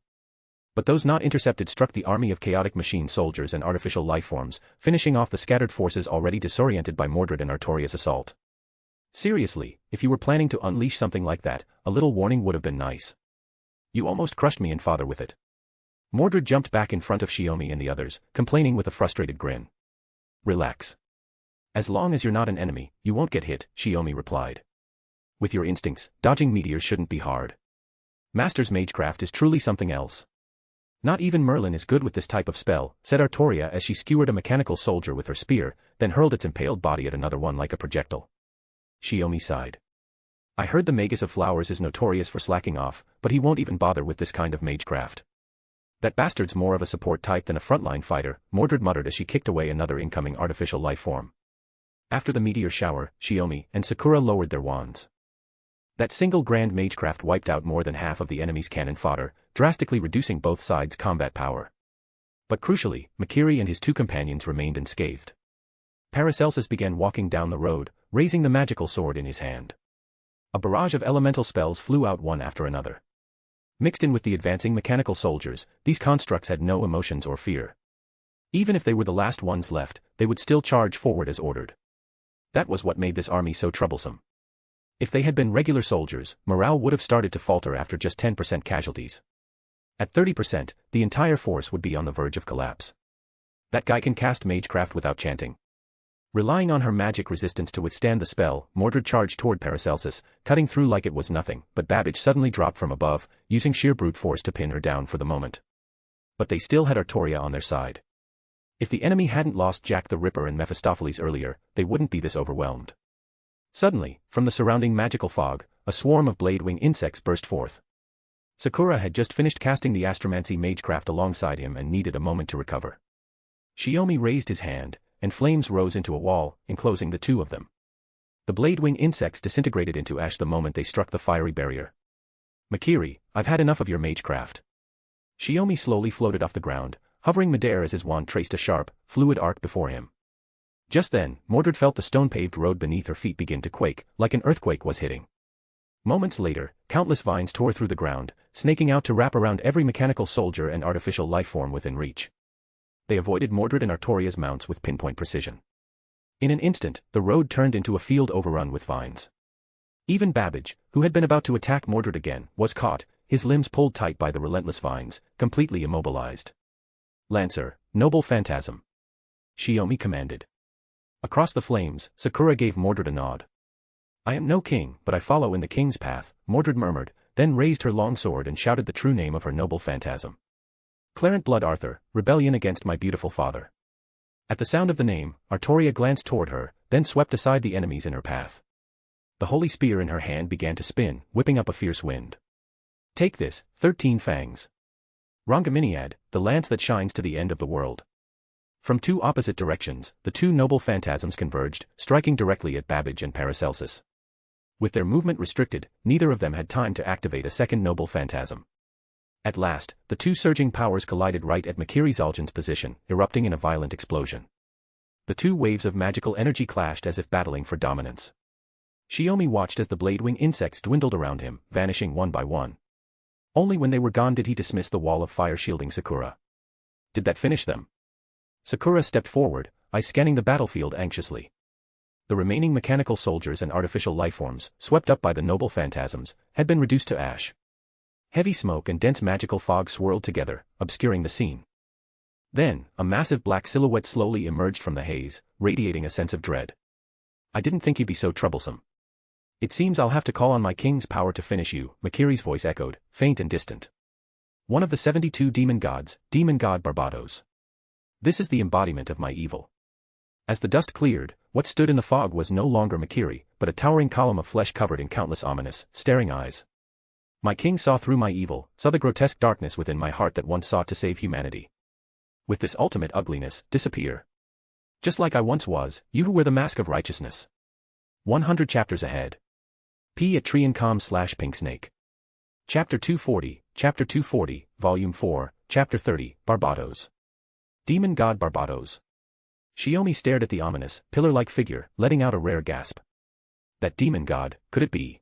But those not intercepted struck the army of chaotic machine soldiers and artificial lifeforms, finishing off the scattered forces already disoriented by Mordred and Artoria's assault. Seriously, if you were planning to unleash something like that, a little warning would have been nice. You almost crushed me and father with it. Mordred jumped back in front of Shiomi and the others, complaining with a frustrated grin. Relax. As long as you're not an enemy, you won't get hit, Shiomi replied. With your instincts, dodging meteors shouldn't be hard. Master's magecraft is truly something else. Not even Merlin is good with this type of spell, said Artoria as she skewered a mechanical soldier with her spear, then hurled its impaled body at another one like a projectile. Shiomi sighed. I heard the Magus of Flowers is notorious for slacking off, but he won't even bother with this kind of magecraft. That bastard's more of a support type than a frontline fighter, Mordred muttered as she kicked away another incoming artificial life form. After the meteor shower, Shiomi and Sakura lowered their wands. That single grand magecraft wiped out more than half of the enemy's cannon fodder, drastically reducing both sides' combat power. But crucially, Kirei and his two companions remained unscathed. Paracelsus began walking down the road, raising the magical sword in his hand. A barrage of elemental spells flew out one after another. Mixed in with the advancing mechanical soldiers, these constructs had no emotions or fear. Even if they were the last ones left, they would still charge forward as ordered. That was what made this army so troublesome. If they had been regular soldiers, morale would have started to falter after just 10% casualties. At 30%, the entire force would be on the verge of collapse. That guy can cast magecraft without chanting. Relying on her magic resistance to withstand the spell, Mordred charged toward Paracelsus, cutting through like it was nothing, but Babbage suddenly dropped from above, using sheer brute force to pin her down for the moment. But they still had Artoria on their side. If the enemy hadn't lost Jack the Ripper and Mephistopheles earlier, they wouldn't be this overwhelmed. Suddenly, from the surrounding magical fog, a swarm of blade-wing insects burst forth. Sakura had just finished casting the astromancy magecraft alongside him and needed a moment to recover. Shiomi raised his hand, and flames rose into a wall, enclosing the two of them. The blade-wing insects disintegrated into ash the moment they struck the fiery barrier. Kirei, I've had enough of your magecraft. Shiomi slowly floated off the ground, hovering midair as his wand traced a sharp, fluid arc before him. Just then, Mordred felt the stone-paved road beneath her feet begin to quake, like an earthquake was hitting. Moments later, countless vines tore through the ground, snaking out to wrap around every mechanical soldier and artificial lifeform within reach. They avoided Mordred and Artoria's mounts with pinpoint precision. In an instant, the road turned into a field overrun with vines. Even Babbage, who had been about to attack Mordred again, was caught, his limbs pulled tight by the relentless vines, completely immobilized. Lancer, noble phantasm. Shiomi commanded. Across the flames, Sakura gave Mordred a nod. I am no king, but I follow in the king's path, Mordred murmured, then raised her long sword and shouted the true name of her noble phantasm. Clarent Blood Arthur, rebellion against my beautiful father. At the sound of the name, Artoria glanced toward her, then swept aside the enemies in her path. The holy spear in her hand began to spin, whipping up a fierce wind. Take this, 13 fangs. Rangaminiad, the lance that shines to the end of the world. From two opposite directions, the two noble phantasms converged, striking directly at Babbage and Paracelsus. With their movement restricted, neither of them had time to activate a second noble phantasm. At last, the two surging powers collided right at Kirei Zaljan's position, erupting in a violent explosion. The two waves of magical energy clashed as if battling for dominance. Shiomi watched as the blade-wing insects dwindled around him, vanishing one by one. Only when they were gone did he dismiss the wall of fire shielding Sakura. Did that finish them? Sakura stepped forward, eyes scanning the battlefield anxiously. The remaining mechanical soldiers and artificial lifeforms, swept up by the noble phantasms, had been reduced to ash. Heavy smoke and dense magical fog swirled together, obscuring the scene. Then, a massive black silhouette slowly emerged from the haze, radiating a sense of dread. I didn't think you'd be so troublesome. It seems I'll have to call on my king's power to finish you, Kirei's voice echoed, faint and distant. One of the 72 demon gods, Demon God Barbatos. This is the embodiment of my evil. As the dust cleared, what stood in the fog was no longer Kirei, but a towering column of flesh covered in countless ominous, staring eyes. My king saw through my evil, saw the grotesque darkness within my heart that once sought to save humanity. With this ultimate ugliness, disappear. Just like I once was, you who wear the mask of righteousness. 100 chapters ahead. p@triancom/pinksnake. Chapter 240, Volume 4, Chapter 30, Barbatos. Demon God Barbatos. Shiomi stared at the ominous, pillar-like figure, letting out a rare gasp. That demon god, could it be?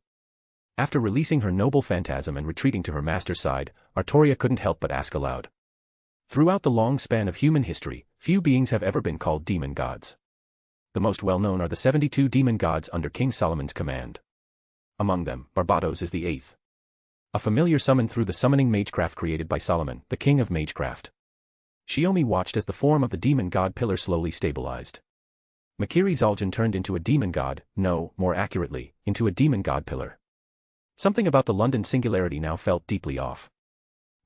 After releasing her noble phantasm and retreating to her master's side, Artoria couldn't help but ask aloud. Throughout the long span of human history, few beings have ever been called demon gods. The most well-known are the 72 demon gods under King Solomon's command. Among them, Barbatos is the 8th. A familiar summon through the summoning magecraft created by Solomon, the king of magecraft. Shiomi watched as the form of the demon god pillar slowly stabilized. Makiri Zaldjian turned into a demon god, no, more accurately, into a demon god pillar. Something about the London singularity now felt deeply off.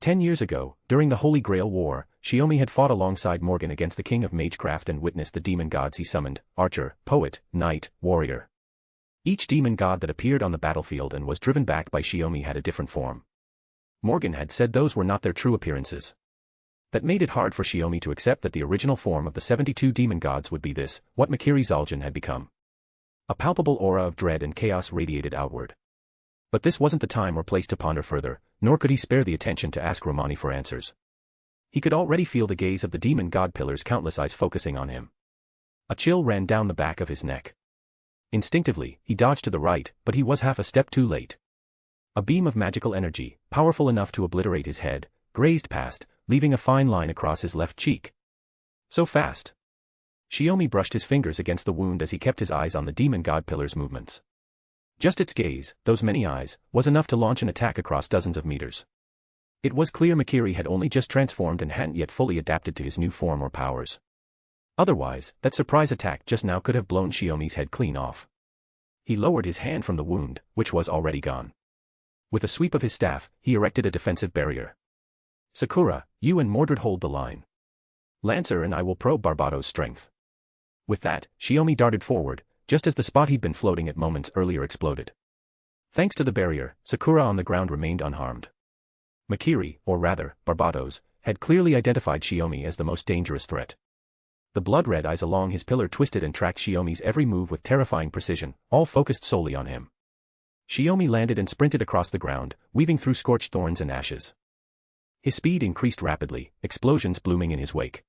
10 years ago, during the Holy Grail War, Shiomi had fought alongside Morgan against the king of magecraft and witnessed the demon gods he summoned: archer, poet, knight, warrior. Each demon god that appeared on the battlefield and was driven back by Shiomi had a different form. Morgan had said those were not their true appearances. That made it hard for Shiomi to accept that the original form of the 72 demon gods would be this, what Makiri Zaldjian had become. A palpable aura of dread and chaos radiated outward. But this wasn't the time or place to ponder further, nor could he spare the attention to ask Romani for answers. He could already feel the gaze of the demon god pillar's countless eyes focusing on him. A chill ran down the back of his neck. Instinctively, he dodged to the right, but he was half a step too late. A beam of magical energy, powerful enough to obliterate his head, grazed past, leaving a fine line across his left cheek. So fast. Shiomi brushed his fingers against the wound as he kept his eyes on the demon god pillar's movements. Just its gaze, those many eyes, was enough to launch an attack across dozens of meters. It was clear Makiri had only just transformed and hadn't yet fully adapted to his new form or powers. Otherwise, that surprise attack just now could have blown Shiomi's head clean off. He lowered his hand from the wound, which was already gone. With a sweep of his staff, he erected a defensive barrier. Sakura, you and Mordred hold the line. Lancer and I will probe Barbatos' strength. With that, Shiomi darted forward, just as the spot he'd been floating at moments earlier exploded. Thanks to the barrier, Sakura on the ground remained unharmed. Makiri, or rather, Barbatos, had clearly identified Shiomi as the most dangerous threat. The blood-red eyes along his pillar twisted and tracked Shiomi's every move with terrifying precision, all focused solely on him. Shiomi landed and sprinted across the ground, weaving through scorched thorns and ashes. His speed increased rapidly, explosions blooming in his wake.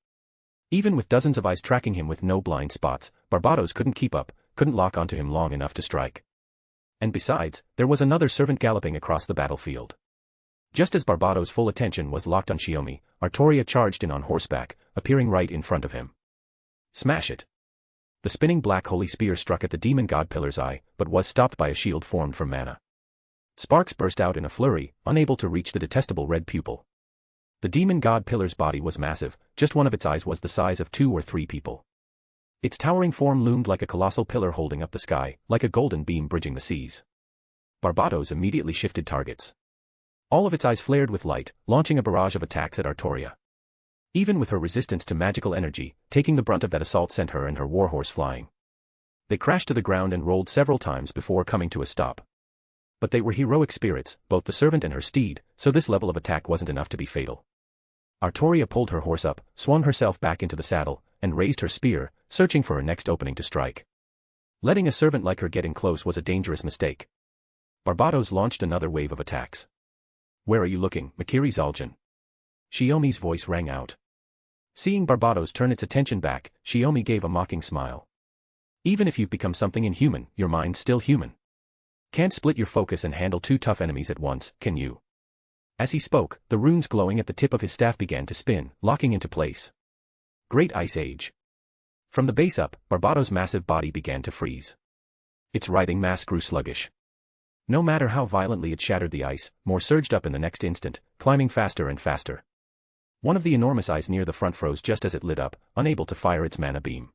Even with dozens of eyes tracking him with no blind spots, Barbatos couldn't keep up, couldn't lock onto him long enough to strike. And besides, there was another servant galloping across the battlefield. Just as Barbatos' full attention was locked on Shiomi, Artoria charged in on horseback, appearing right in front of him. Smash it! The spinning black holy spear struck at the demon god pillar's eye, but was stopped by a shield formed from mana. Sparks burst out in a flurry, unable to reach the detestable red pupil. The demon god pillar's body was massive, just one of its eyes was the size of 2 or 3 people. Its towering form loomed like a colossal pillar holding up the sky, like a golden beam bridging the seas. Barbatos immediately shifted targets. All of its eyes flared with light, launching a barrage of attacks at Artoria. Even with her resistance to magical energy, taking the brunt of that assault sent her and her warhorse flying. They crashed to the ground and rolled several times before coming to a stop. But they were heroic spirits, both the servant and her steed, so this level of attack wasn't enough to be fatal. Artoria pulled her horse up, swung herself back into the saddle, and raised her spear, searching for her next opening to strike. Letting a servant like her get in close was a dangerous mistake. Barbatos launched another wave of attacks. Where are you looking, Makiri Zaldjian? Shiomi's voice rang out. Seeing Barbatos turn its attention back, Shiomi gave a mocking smile. Even if you've become something inhuman, your mind's still human. Can't split your focus and handle 2 tough enemies at once, can you? As he spoke, the runes glowing at the tip of his staff began to spin, locking into place. Great Ice Age. From the base up, Barbatos' massive body began to freeze. Its writhing mass grew sluggish. No matter how violently it shattered the ice, more surged up in the next instant, climbing faster and faster. One of the enormous eyes near the front froze just as it lit up, unable to fire its mana beam.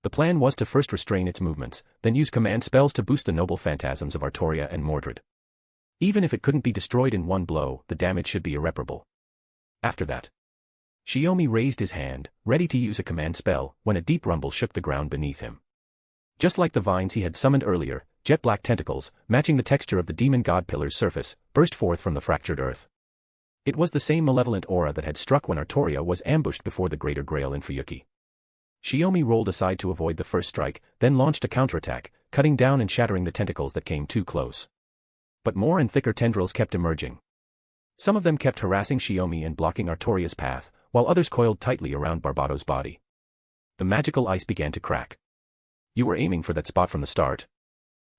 The plan was to first restrain its movements, then use command spells to boost the noble phantasms of Artoria and Mordred. Even if it couldn't be destroyed in one blow, the damage should be irreparable. After that, Shiomi raised his hand, ready to use a command spell, when a deep rumble shook the ground beneath him. Just like the vines he had summoned earlier, jet-black tentacles, matching the texture of the demon god pillar's surface, burst forth from the fractured earth. It was the same malevolent aura that had struck when Artoria was ambushed before the Greater Grail in Fuyuki. Shiomi rolled aside to avoid the first strike, then launched a counterattack, cutting down and shattering the tentacles that came too close. But more and thicker tendrils kept emerging. Some of them kept harassing Shiomi and blocking Artoria's path, while others coiled tightly around Barbatos' body. The magical ice began to crack. You were aiming for that spot from the start.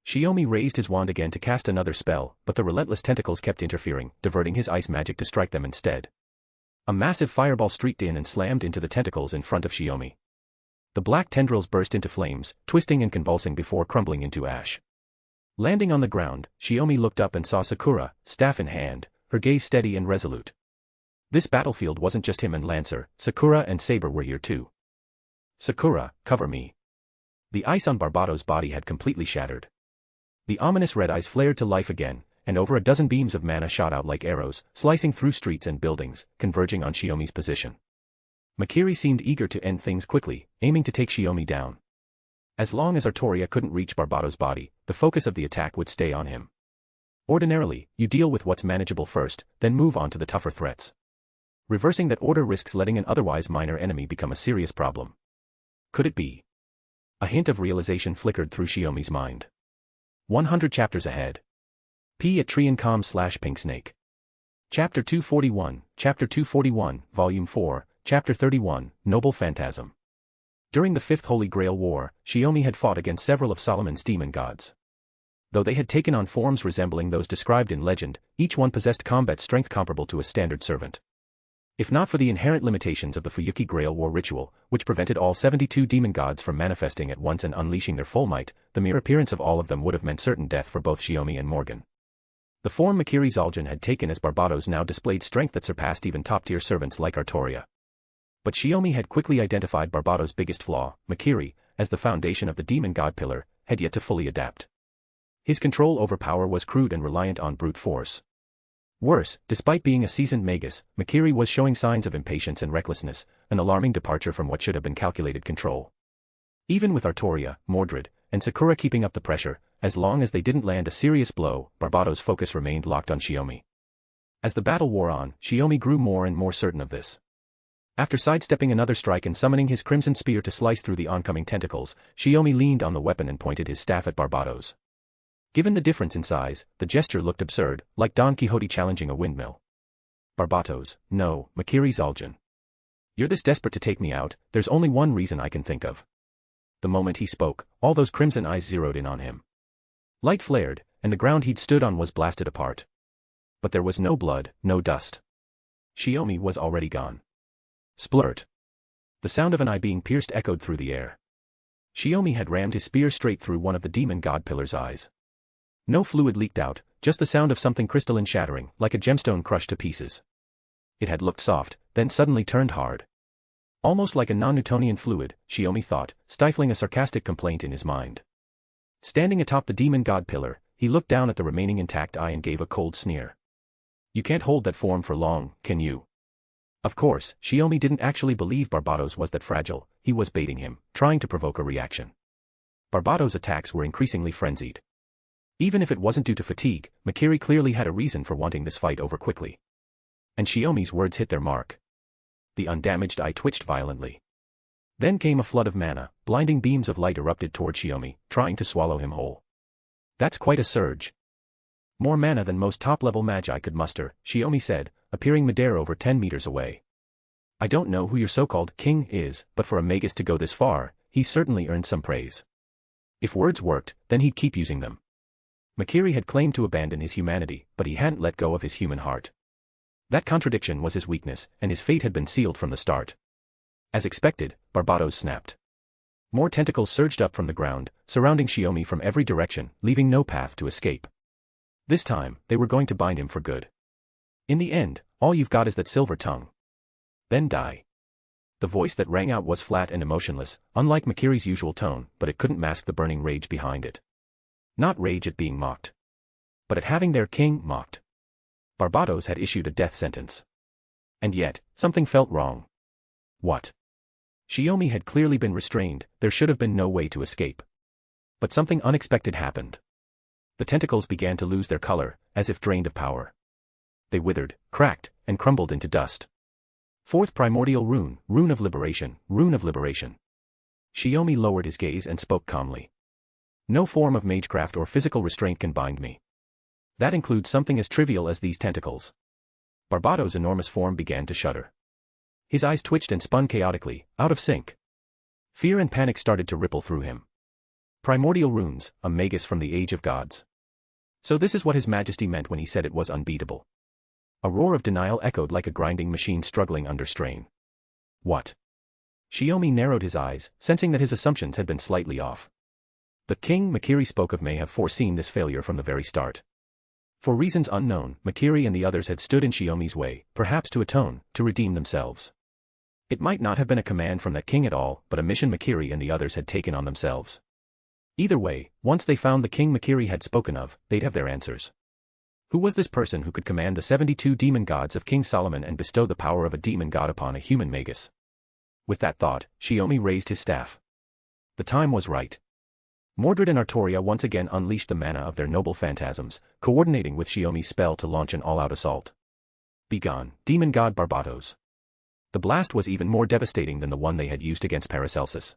Shiomi raised his wand again to cast another spell, but the relentless tentacles kept interfering, diverting his ice magic to strike them instead. A massive fireball streaked in and slammed into the tentacles in front of Shiomi. The black tendrils burst into flames, twisting and convulsing before crumbling into ash. Landing on the ground, Shiomi looked up and saw Sakura, staff in hand, her gaze steady and resolute. This battlefield wasn't just him and Lancer, Sakura and Saber were here too. Sakura, cover me. The ice on Barbato's body had completely shattered. The ominous red eyes flared to life again, and over a dozen beams of mana shot out like arrows, slicing through streets and buildings, converging on Shiomi's position. Kirei seemed eager to end things quickly, aiming to take Shiomi down. As long as Artoria couldn't reach Barbato's body, the focus of the attack would stay on him. Ordinarily, you deal with what's manageable first, then move on to the tougher threats. Reversing that order risks letting an otherwise minor enemy become a serious problem. Could it be? A hint of realization flickered through Shiomi's mind. 100 chapters ahead. @Triancom/Pinksnake. Chapter 241, Volume 4, Chapter 31, Noble Phantasm. During the Fifth Holy Grail War, Shiomi had fought against several of Solomon's demon gods. Though they had taken on forms resembling those described in legend, each one possessed combat strength comparable to a standard servant. If not for the inherent limitations of the Fuyuki Grail War ritual, which prevented all 72 demon gods from manifesting at once and unleashing their full might, the mere appearance of all of them would have meant certain death for both Shiomi and Morgan. The form Kirei Zaldjian had taken as Barbato's now displayed strength that surpassed even top-tier servants like Artoria. But Shiomi had quickly identified Barbato's biggest flaw, Kirei, as the foundation of the demon god pillar, had yet to fully adapt. His control over power was crude and reliant on brute force. Worse, despite being a seasoned magus, Kirei was showing signs of impatience and recklessness, an alarming departure from what should have been calculated control. Even with Artoria, Mordred, and Sakura keeping up the pressure, as long as they didn't land a serious blow, Barbato's focus remained locked on Shiomi. As the battle wore on, Shiomi grew more and more certain of this. After sidestepping another strike and summoning his crimson spear to slice through the oncoming tentacles, Shiomi leaned on the weapon and pointed his staff at Barbato's. Given the difference in size, the gesture looked absurd, like Don Quixote challenging a windmill. Barbato's, no, Kirei Zaldjian. You're this desperate to take me out, there's only one reason I can think of. The moment he spoke, all those crimson eyes zeroed in on him. Light flared, and the ground he'd stood on was blasted apart. But there was no blood, no dust. Shiomi was already gone. Splurt. The sound of an eye being pierced echoed through the air. Shiomi had rammed his spear straight through one of the demon god pillar's eyes. No fluid leaked out, just the sound of something crystalline shattering, like a gemstone crushed to pieces. It had looked soft, then suddenly turned hard. Almost like a non-Newtonian fluid, Shiomi thought, stifling a sarcastic complaint in his mind. Standing atop the demon god pillar, he looked down at the remaining intact eye and gave a cold sneer. You can't hold that form for long, can you? Of course, Shiomi didn't actually believe Barbato's was that fragile, he was baiting him, trying to provoke a reaction. Barbato's attacks were increasingly frenzied. Even if it wasn't due to fatigue, Kirei clearly had a reason for wanting this fight over quickly. And Shiomi's words hit their mark. The undamaged eye twitched violently. Then came a flood of mana, blinding beams of light erupted toward Shiomi, trying to swallow him whole. That's quite a surge. More mana than most top-level magi could muster, Shiomi said, appearing midair over 10 meters away. I don't know who your so-called king is, but for a magus to go this far, he's certainly earned some praise. If words worked, then he'd keep using them. Kirei had claimed to abandon his humanity, but he hadn't let go of his human heart. That contradiction was his weakness, and his fate had been sealed from the start. As expected, Barbato's snapped. More tentacles surged up from the ground, surrounding Shiomi from every direction, leaving no path to escape. This time, they were going to bind him for good. In the end, all you've got is that silver tongue. Then die. The voice that rang out was flat and emotionless, unlike Kirei's usual tone, but it couldn't mask the burning rage behind it. Not rage at being mocked, but at having their king mocked. Barbato's had issued a death sentence. And yet, something felt wrong. What? Shiomi had clearly been restrained, there should have been no way to escape. But something unexpected happened. The tentacles began to lose their color, as if drained of power. They withered, cracked, and crumbled into dust. Fourth primordial rune, rune of liberation, rune of liberation. Shiomi lowered his gaze and spoke calmly. No form of magecraft or physical restraint can bind me. That includes something as trivial as these tentacles. Barbato's enormous form began to shudder. His eyes twitched and spun chaotically, out of sync. Fear and panic started to ripple through him. Primordial runes, a magus from the age of gods. So this is what His Majesty meant when he said it was unbeatable. A roar of denial echoed like a grinding machine struggling under strain. What? Shiomi narrowed his eyes, sensing that his assumptions had been slightly off. The king Makiri spoke of may have foreseen this failure from the very start. For reasons unknown, Makiri and the others had stood in Shiomi's way, perhaps to atone, to redeem themselves. It might not have been a command from that king at all, but a mission Makiri and the others had taken on themselves. Either way, once they found the king Makiri had spoken of, they'd have their answers. Who was this person who could command the 72 demon gods of King Solomon and bestow the power of a demon god upon a human magus? With that thought, Shiomi raised his staff. The time was right. Mordred and Artoria once again unleashed the mana of their noble phantasms, coordinating with Shiomi's spell to launch an all-out assault. Begone, demon god Barbatos. The blast was even more devastating than the one they had used against Paracelsus.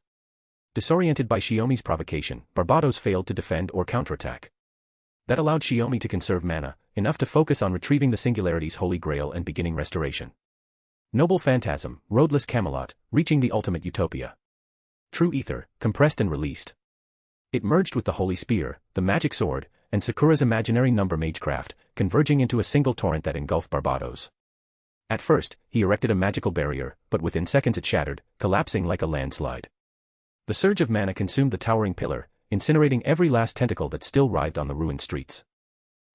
Disoriented by Shiomi's provocation, Barbatos failed to defend or counterattack. That allowed Shiomi to conserve mana, enough to focus on retrieving the Singularity's Holy Grail and beginning restoration. Noble Phantasm, roadless Camelot, reaching the ultimate utopia. True Ether, compressed and released. It merged with the Holy Spear, the Magic Sword, and Sakura's imaginary number magecraft, converging into a single torrent that engulfed Barbatos. At first, he erected a magical barrier, but within seconds it shattered, collapsing like a landslide. The surge of mana consumed the towering pillar, incinerating every last tentacle that still writhed on the ruined streets.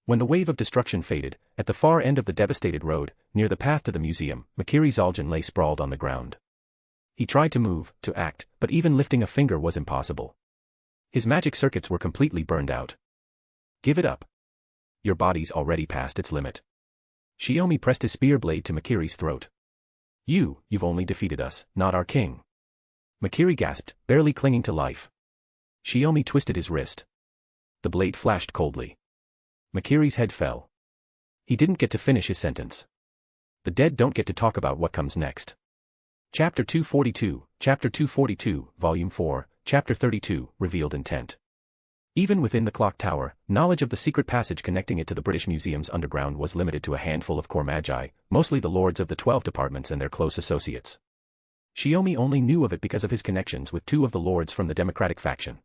When the wave of destruction faded, at the far end of the devastated road, near the path to the museum, Makiri Zaldjian lay sprawled on the ground. He tried to move, to act, but even lifting a finger was impossible. His magic circuits were completely burned out. Give it up. Your body's already past its limit. Shiomi pressed his spear blade to Makiri's throat. You've only defeated us, not our king. Makiri gasped, barely clinging to life. Shiomi twisted his wrist. The blade flashed coldly. Makiri's head fell. He didn't get to finish his sentence. The dead don't get to talk about what comes next. Chapter 242, Volume 4, Chapter 32, Revealed Intent. Even within the clock tower, knowledge of the secret passage connecting it to the British Museum's underground was limited to a handful of core magi, mostly the lords of the 12 departments and their close associates. Shiomi only knew of it because of his connections with two of the lords from the Democratic faction.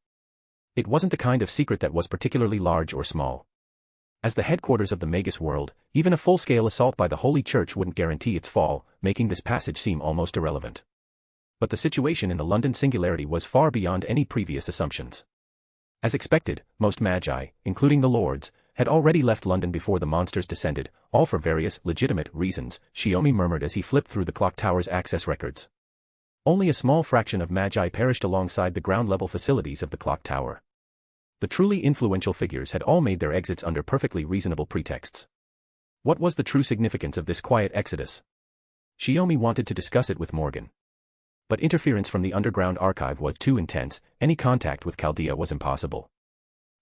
It wasn't the kind of secret that was particularly large or small. As the headquarters of the Magus world, even a full-scale assault by the Holy Church wouldn't guarantee its fall, making this passage seem almost irrelevant. But the situation in the London Singularity was far beyond any previous assumptions. As expected, most magi, including the lords, had already left London before the monsters descended, all for various, legitimate reasons, Shiomi murmured as he flipped through the clock tower's access records. Only a small fraction of magi perished alongside the ground-level facilities of the clock tower. The truly influential figures had all made their exits under perfectly reasonable pretexts. What was the true significance of this quiet exodus? Shiomi wanted to discuss it with Morgan. But interference from the underground archive was too intense, any contact with Chaldea was impossible.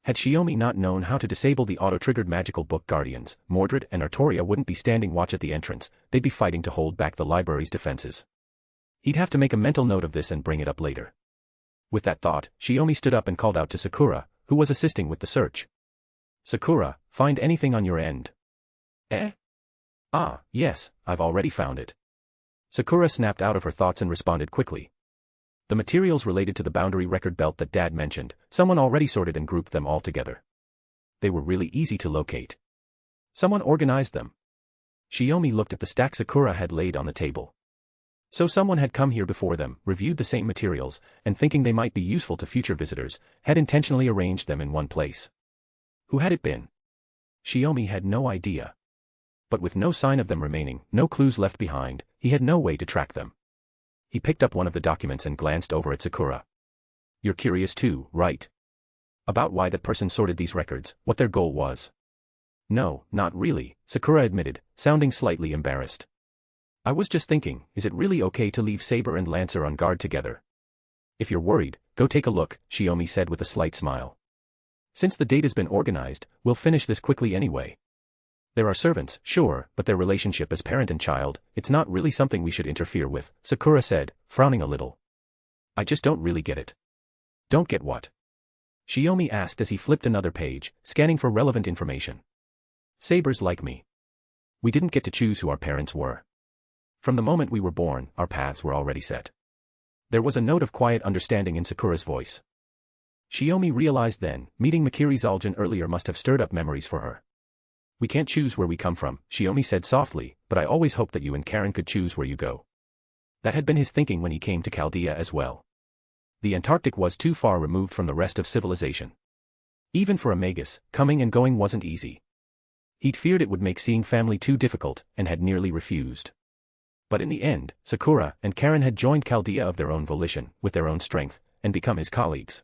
Had Shiomi not known how to disable the auto-triggered magical book guardians, Mordred and Artoria wouldn't be standing watch at the entrance, they'd be fighting to hold back the library's defenses. He'd have to make a mental note of this and bring it up later. With that thought, Shiomi stood up and called out to Sakura, who was assisting with the search. Sakura, find anything on your end? Eh? Ah, yes, I've already found it. Sakura snapped out of her thoughts and responded quickly. The materials related to the boundary record belt that Dad mentioned, someone already sorted and grouped them all together. They were really easy to locate. Someone organized them. Shiomi looked at the stack Sakura had laid on the table. So someone had come here before them, reviewed the same materials, and thinking they might be useful to future visitors, had intentionally arranged them in one place. Who had it been? Shiomi had no idea. But with no sign of them remaining, no clues left behind, he had no way to track them. He picked up one of the documents and glanced over at Sakura. You're curious too, right? About why that person sorted these records, what their goal was. No, not really, Sakura admitted, sounding slightly embarrassed. I was just thinking, is it really okay to leave Saber and Lancer on guard together? If you're worried, go take a look, Shiomi said with a slight smile. Since the data's been organized, we'll finish this quickly anyway. There are servants, sure, but their relationship as parent and child, it's not really something we should interfere with, Sakura said, frowning a little. I just don't really get it. Don't get what? Shiomi asked as he flipped another page, scanning for relevant information. Saber's like me. We didn't get to choose who our parents were. From the moment we were born, our paths were already set. There was a note of quiet understanding in Sakura's voice. Shiomi realized then, meeting Mikiri Zaldjian earlier must have stirred up memories for her. We can't choose where we come from, Shiomi said softly, but I always hoped that you and Caren could choose where you go. That had been his thinking when he came to Chaldea as well. The Antarctic was too far removed from the rest of civilization. Even for a Magus, coming and going wasn't easy. He'd feared it would make seeing family too difficult, and had nearly refused. But in the end, Sakura and Caren had joined Chaldea of their own volition, with their own strength, and become his colleagues.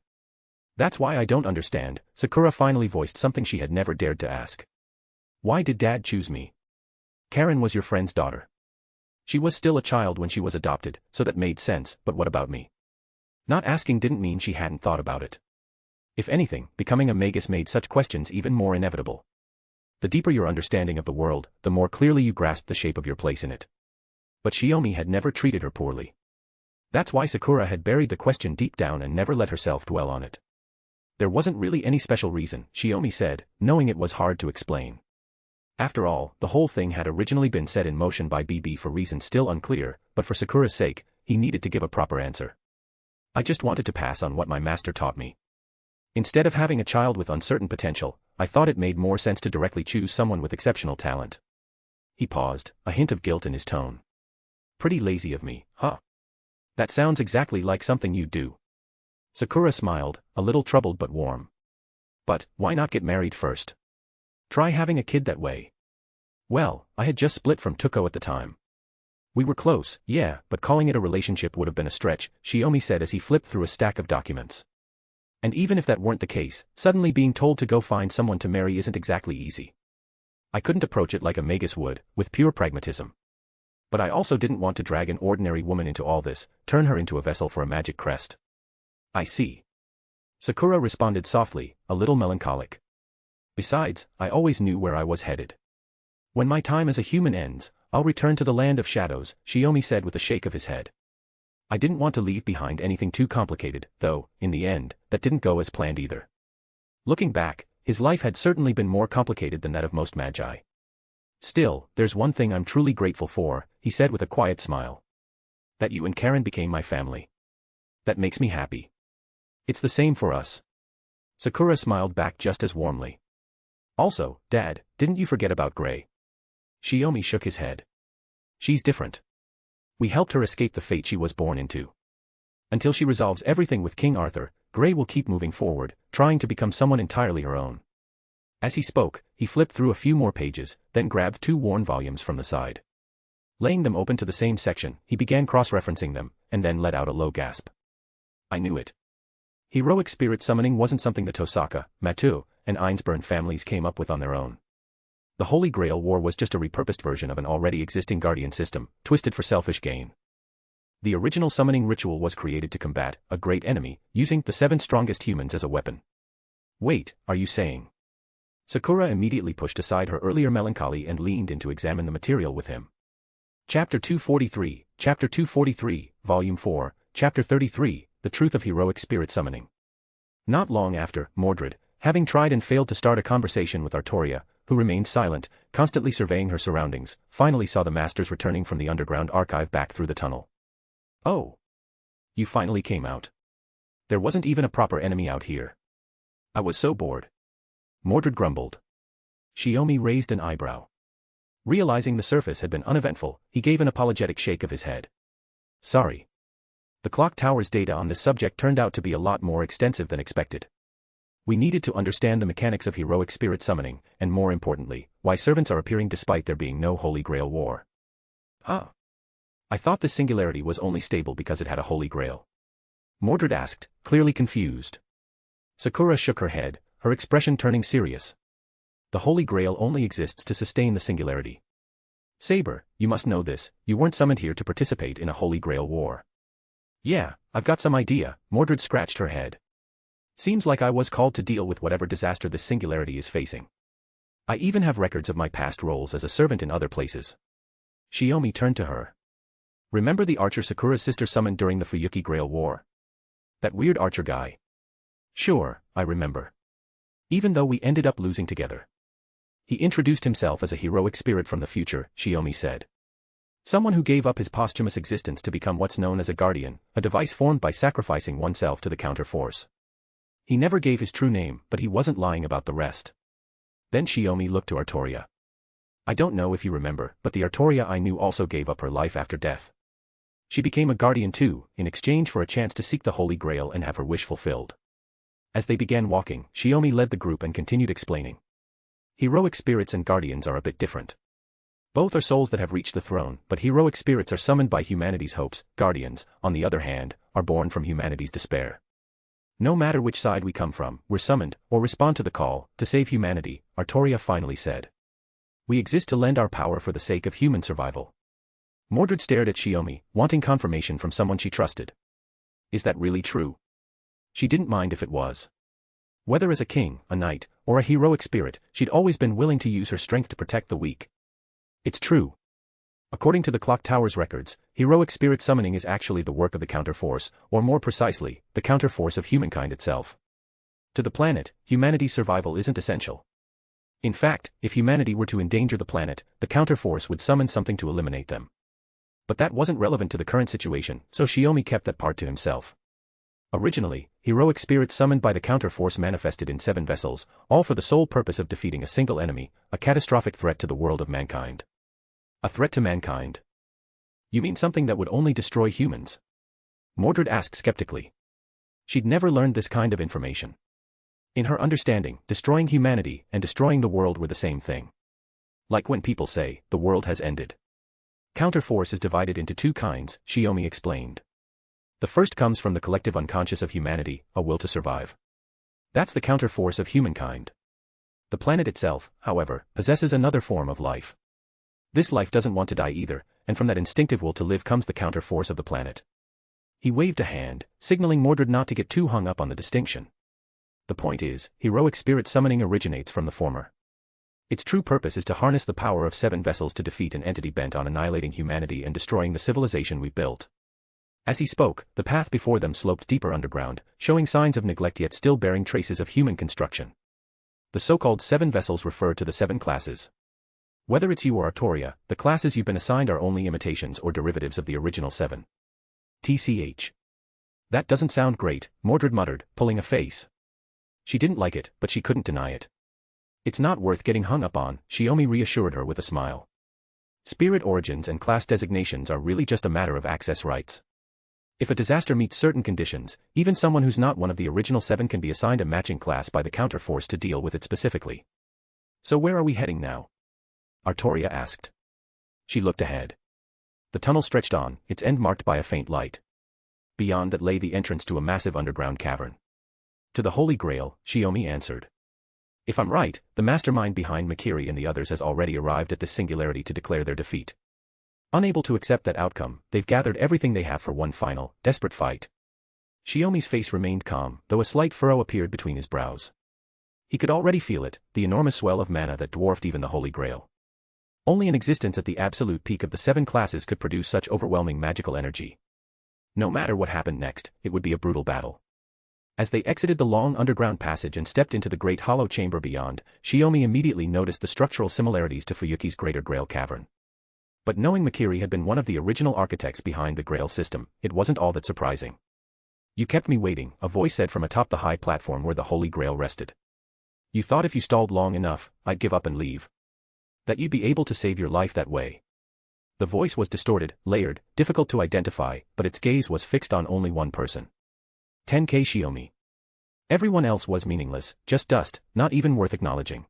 That's why I don't understand, Sakura finally voiced something she had never dared to ask. Why did Dad choose me? Caren was your friend's daughter. She was still a child when she was adopted, so that made sense, but what about me? Not asking didn't mean she hadn't thought about it. If anything, becoming a Magus made such questions even more inevitable. The deeper your understanding of the world, the more clearly you grasped the shape of your place in it. But Shiomi had never treated her poorly. That's why Sakura had buried the question deep down and never let herself dwell on it. There wasn't really any special reason, Shiomi said, knowing it was hard to explain. After all, the whole thing had originally been set in motion by BB for reasons still unclear, but for Sakura's sake, he needed to give a proper answer. I just wanted to pass on what my master taught me. Instead of having a child with uncertain potential, I thought it made more sense to directly choose someone with exceptional talent. He paused, a hint of guilt in his tone. Pretty lazy of me, huh? That sounds exactly like something you'd do. Sakura smiled, a little troubled but warm. But, why not get married first? Try having a kid that way. Well, I had just split from Tuko at the time. We were close, yeah, but calling it a relationship would have been a stretch, Shiomi said as he flipped through a stack of documents. And even if that weren't the case, suddenly being told to go find someone to marry isn't exactly easy. I couldn't approach it like a Magus would, with pure pragmatism. But I also didn't want to drag an ordinary woman into all this, turn her into a vessel for a magic crest. I see. Sakura responded softly, a little melancholic. Besides, I always knew where I was headed. When my time as a human ends, I'll return to the land of shadows, Shiomi said with a shake of his head. I didn't want to leave behind anything too complicated, though, in the end, that didn't go as planned either. Looking back, his life had certainly been more complicated than that of most magi. Still, there's one thing I'm truly grateful for, he said with a quiet smile. That you and Caren became my family. That makes me happy. It's the same for us. Sakura smiled back just as warmly. Also, Dad, didn't you forget about Grey? Shiomi shook his head. She's different. We helped her escape the fate she was born into. Until she resolves everything with King Arthur, Grey will keep moving forward, trying to become someone entirely her own. As he spoke, he flipped through a few more pages, then grabbed 2 worn volumes from the side. Laying them open to the same section, he began cross-referencing them, and then let out a low gasp. I knew it. Heroic spirit summoning wasn't something the Tosaka, Matu, and Einsburn families came up with on their own. The Holy Grail War was just a repurposed version of an already existing guardian system, twisted for selfish gain. The original summoning ritual was created to combat a great enemy, using the 7 strongest humans as a weapon. Wait, are you saying? Sakura immediately pushed aside her earlier melancholy and leaned in to examine the material with him. Chapter 243, Volume 4, Chapter 33, The Truth of Heroic Spirit Summoning. Not long after, Mordred, having tried and failed to start a conversation with Artoria, who remained silent, constantly surveying her surroundings, finally saw the masters returning from the underground archive back through the tunnel. Oh. You finally came out. There wasn't even a proper enemy out here. I was so bored. Mordred grumbled. Shiomi raised an eyebrow. Realizing the surface had been uneventful, he gave an apologetic shake of his head. Sorry. The clock tower's data on this subject turned out to be a lot more extensive than expected. We needed to understand the mechanics of heroic spirit summoning, and more importantly, why servants are appearing despite there being no Holy Grail War. Huh? I thought this singularity was only stable because it had a Holy Grail. Mordred asked, clearly confused. Sakura shook her head, her expression turning serious. The Holy Grail only exists to sustain the singularity. Saber, you must know this, you weren't summoned here to participate in a Holy Grail War. Yeah, I've got some idea, Mordred scratched her head. Seems like I was called to deal with whatever disaster this singularity is facing. I even have records of my past roles as a servant in other places. Shiomi turned to her. Remember the archer Sakura's sister summoned during the Fuyuki Grail War? That weird archer guy. Sure, I remember. Even though we ended up losing together. He introduced himself as a heroic spirit from the future, Shiomi said. Someone who gave up his posthumous existence to become what's known as a guardian, a device formed by sacrificing oneself to the counter force. He never gave his true name, but he wasn't lying about the rest. Then Shiomi looked to Artoria. I don't know if you remember, but the Artoria I knew also gave up her life after death. She became a guardian too, in exchange for a chance to seek the Holy Grail and have her wish fulfilled. As they began walking, Shiomi led the group and continued explaining. Heroic spirits and guardians are a bit different. Both are souls that have reached the throne, but heroic spirits are summoned by humanity's hopes. Guardians, on the other hand, are born from humanity's despair. No matter which side we come from, we're summoned, or respond to the call, to save humanity, Artoria finally said. We exist to lend our power for the sake of human survival. Mordred stared at Shiomi, wanting confirmation from someone she trusted. Is that really true? She didn't mind if it was. Whether as a king, a knight, or a heroic spirit, she'd always been willing to use her strength to protect the weak. It's true. According to the Clock Tower's records, heroic spirit summoning is actually the work of the counterforce, or more precisely, the counterforce of humankind itself. To the planet, humanity's survival isn't essential. In fact, if humanity were to endanger the planet, the counterforce would summon something to eliminate them. But that wasn't relevant to the current situation, so Shiomi kept that part to himself. Originally, heroic spirits summoned by the counterforce manifested in 7 vessels, all for the sole purpose of defeating a single enemy, a catastrophic threat to the world of mankind. A threat to mankind? You mean something that would only destroy humans? Mordred asked skeptically. She'd never learned this kind of information. In her understanding, destroying humanity and destroying the world were the same thing. Like when people say, the world has ended. Counterforce is divided into 2 kinds, Shiomi explained. The first comes from the collective unconscious of humanity, a will to survive. That's the counterforce of humankind. The planet itself, however, possesses another form of life. This life doesn't want to die either, and from that instinctive will to live comes the counterforce of the planet. He waved a hand, signaling Mordred not to get too hung up on the distinction. The point is, heroic spirit summoning originates from the former. Its true purpose is to harness the power of 7 vessels to defeat an entity bent on annihilating humanity and destroying the civilization we've built. As he spoke, the path before them sloped deeper underground, showing signs of neglect yet still bearing traces of human construction. The so-called 7 vessels refer to the 7 classes. Whether it's you or Artoria, the classes you've been assigned are only imitations or derivatives of the original 7. TCH. That doesn't sound great, Mordred muttered, pulling a face. She didn't like it, but she couldn't deny it. It's not worth getting hung up on, Shiomi reassured her with a smile. Spirit origins and class designations are really just a matter of access rights. If a disaster meets certain conditions, even someone who's not one of the original 7 can be assigned a matching class by the counterforce to deal with it specifically. So where are we heading now? Artoria asked. She looked ahead. The tunnel stretched on, its end marked by a faint light. Beyond that lay the entrance to a massive underground cavern. To the Holy Grail, Shiomi answered. If I'm right, the mastermind behind Kirei and the others has already arrived at this singularity to declare their defeat. Unable to accept that outcome, they've gathered everything they have for one final, desperate fight. Shiomi's face remained calm, though a slight furrow appeared between his brows. He could already feel it, the enormous swell of mana that dwarfed even the Holy Grail. Only an existence at the absolute peak of the 7 classes could produce such overwhelming magical energy. No matter what happened next, it would be a brutal battle. As they exited the long underground passage and stepped into the great hollow chamber beyond, Shiomi immediately noticed the structural similarities to Fuyuki's Greater Grail Cavern. But knowing Kirei had been one of the original architects behind the Grail system, it wasn't all that surprising. You kept me waiting, a voice said from atop the high platform where the Holy Grail rested. You thought if you stalled long enough, I'd give up and leave. That you'd be able to save your life that way. The voice was distorted, layered, difficult to identify, but its gaze was fixed on only one person. Tenkei Shiomi. Everyone else was meaningless, just dust, not even worth acknowledging.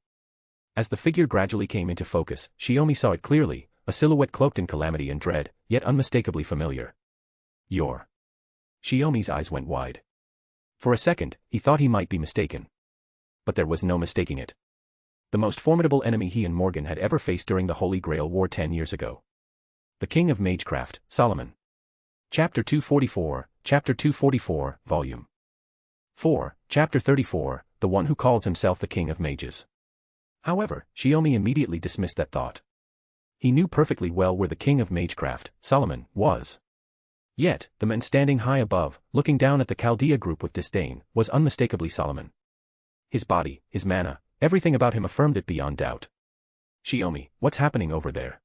As the figure gradually came into focus, Shiomi saw it clearly, a silhouette cloaked in calamity and dread, yet unmistakably familiar. You're. Shiomi's eyes went wide. For a second, he thought he might be mistaken. But there was no mistaking it. The most formidable enemy he and Morgan had ever faced during the Holy Grail War 10 years ago. The King of Magecraft, Solomon. Chapter 244, Chapter 244, Volume 4, Chapter 34, The One Who Calls Himself the King of Mages. However, Shiomi immediately dismissed that thought. He knew perfectly well where the King of Magecraft, Solomon, was. Yet, the man standing high above, looking down at the Chaldea group with disdain, was unmistakably Solomon. His body, his mana, everything about him affirmed it beyond doubt. Shiomi, what's happening over there?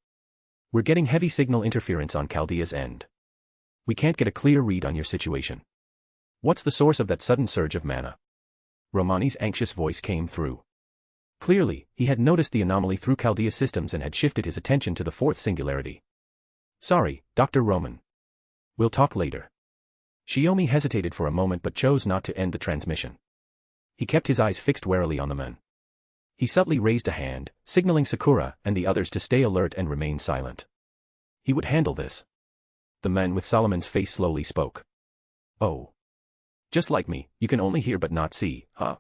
We're getting heavy signal interference on Chaldea's end. We can't get a clear read on your situation. What's the source of that sudden surge of mana? Romani's anxious voice came through. Clearly, he had noticed the anomaly through Chaldea's systems and had shifted his attention to the fourth singularity. Sorry, Dr. Roman. We'll talk later. Shiomi hesitated for a moment but chose not to end the transmission. He kept his eyes fixed warily on the men. He subtly raised a hand, signaling Sakura and the others to stay alert and remain silent. He would handle this. The man with Solomon's face slowly spoke. Oh. Just like me, you can only hear but not see, huh?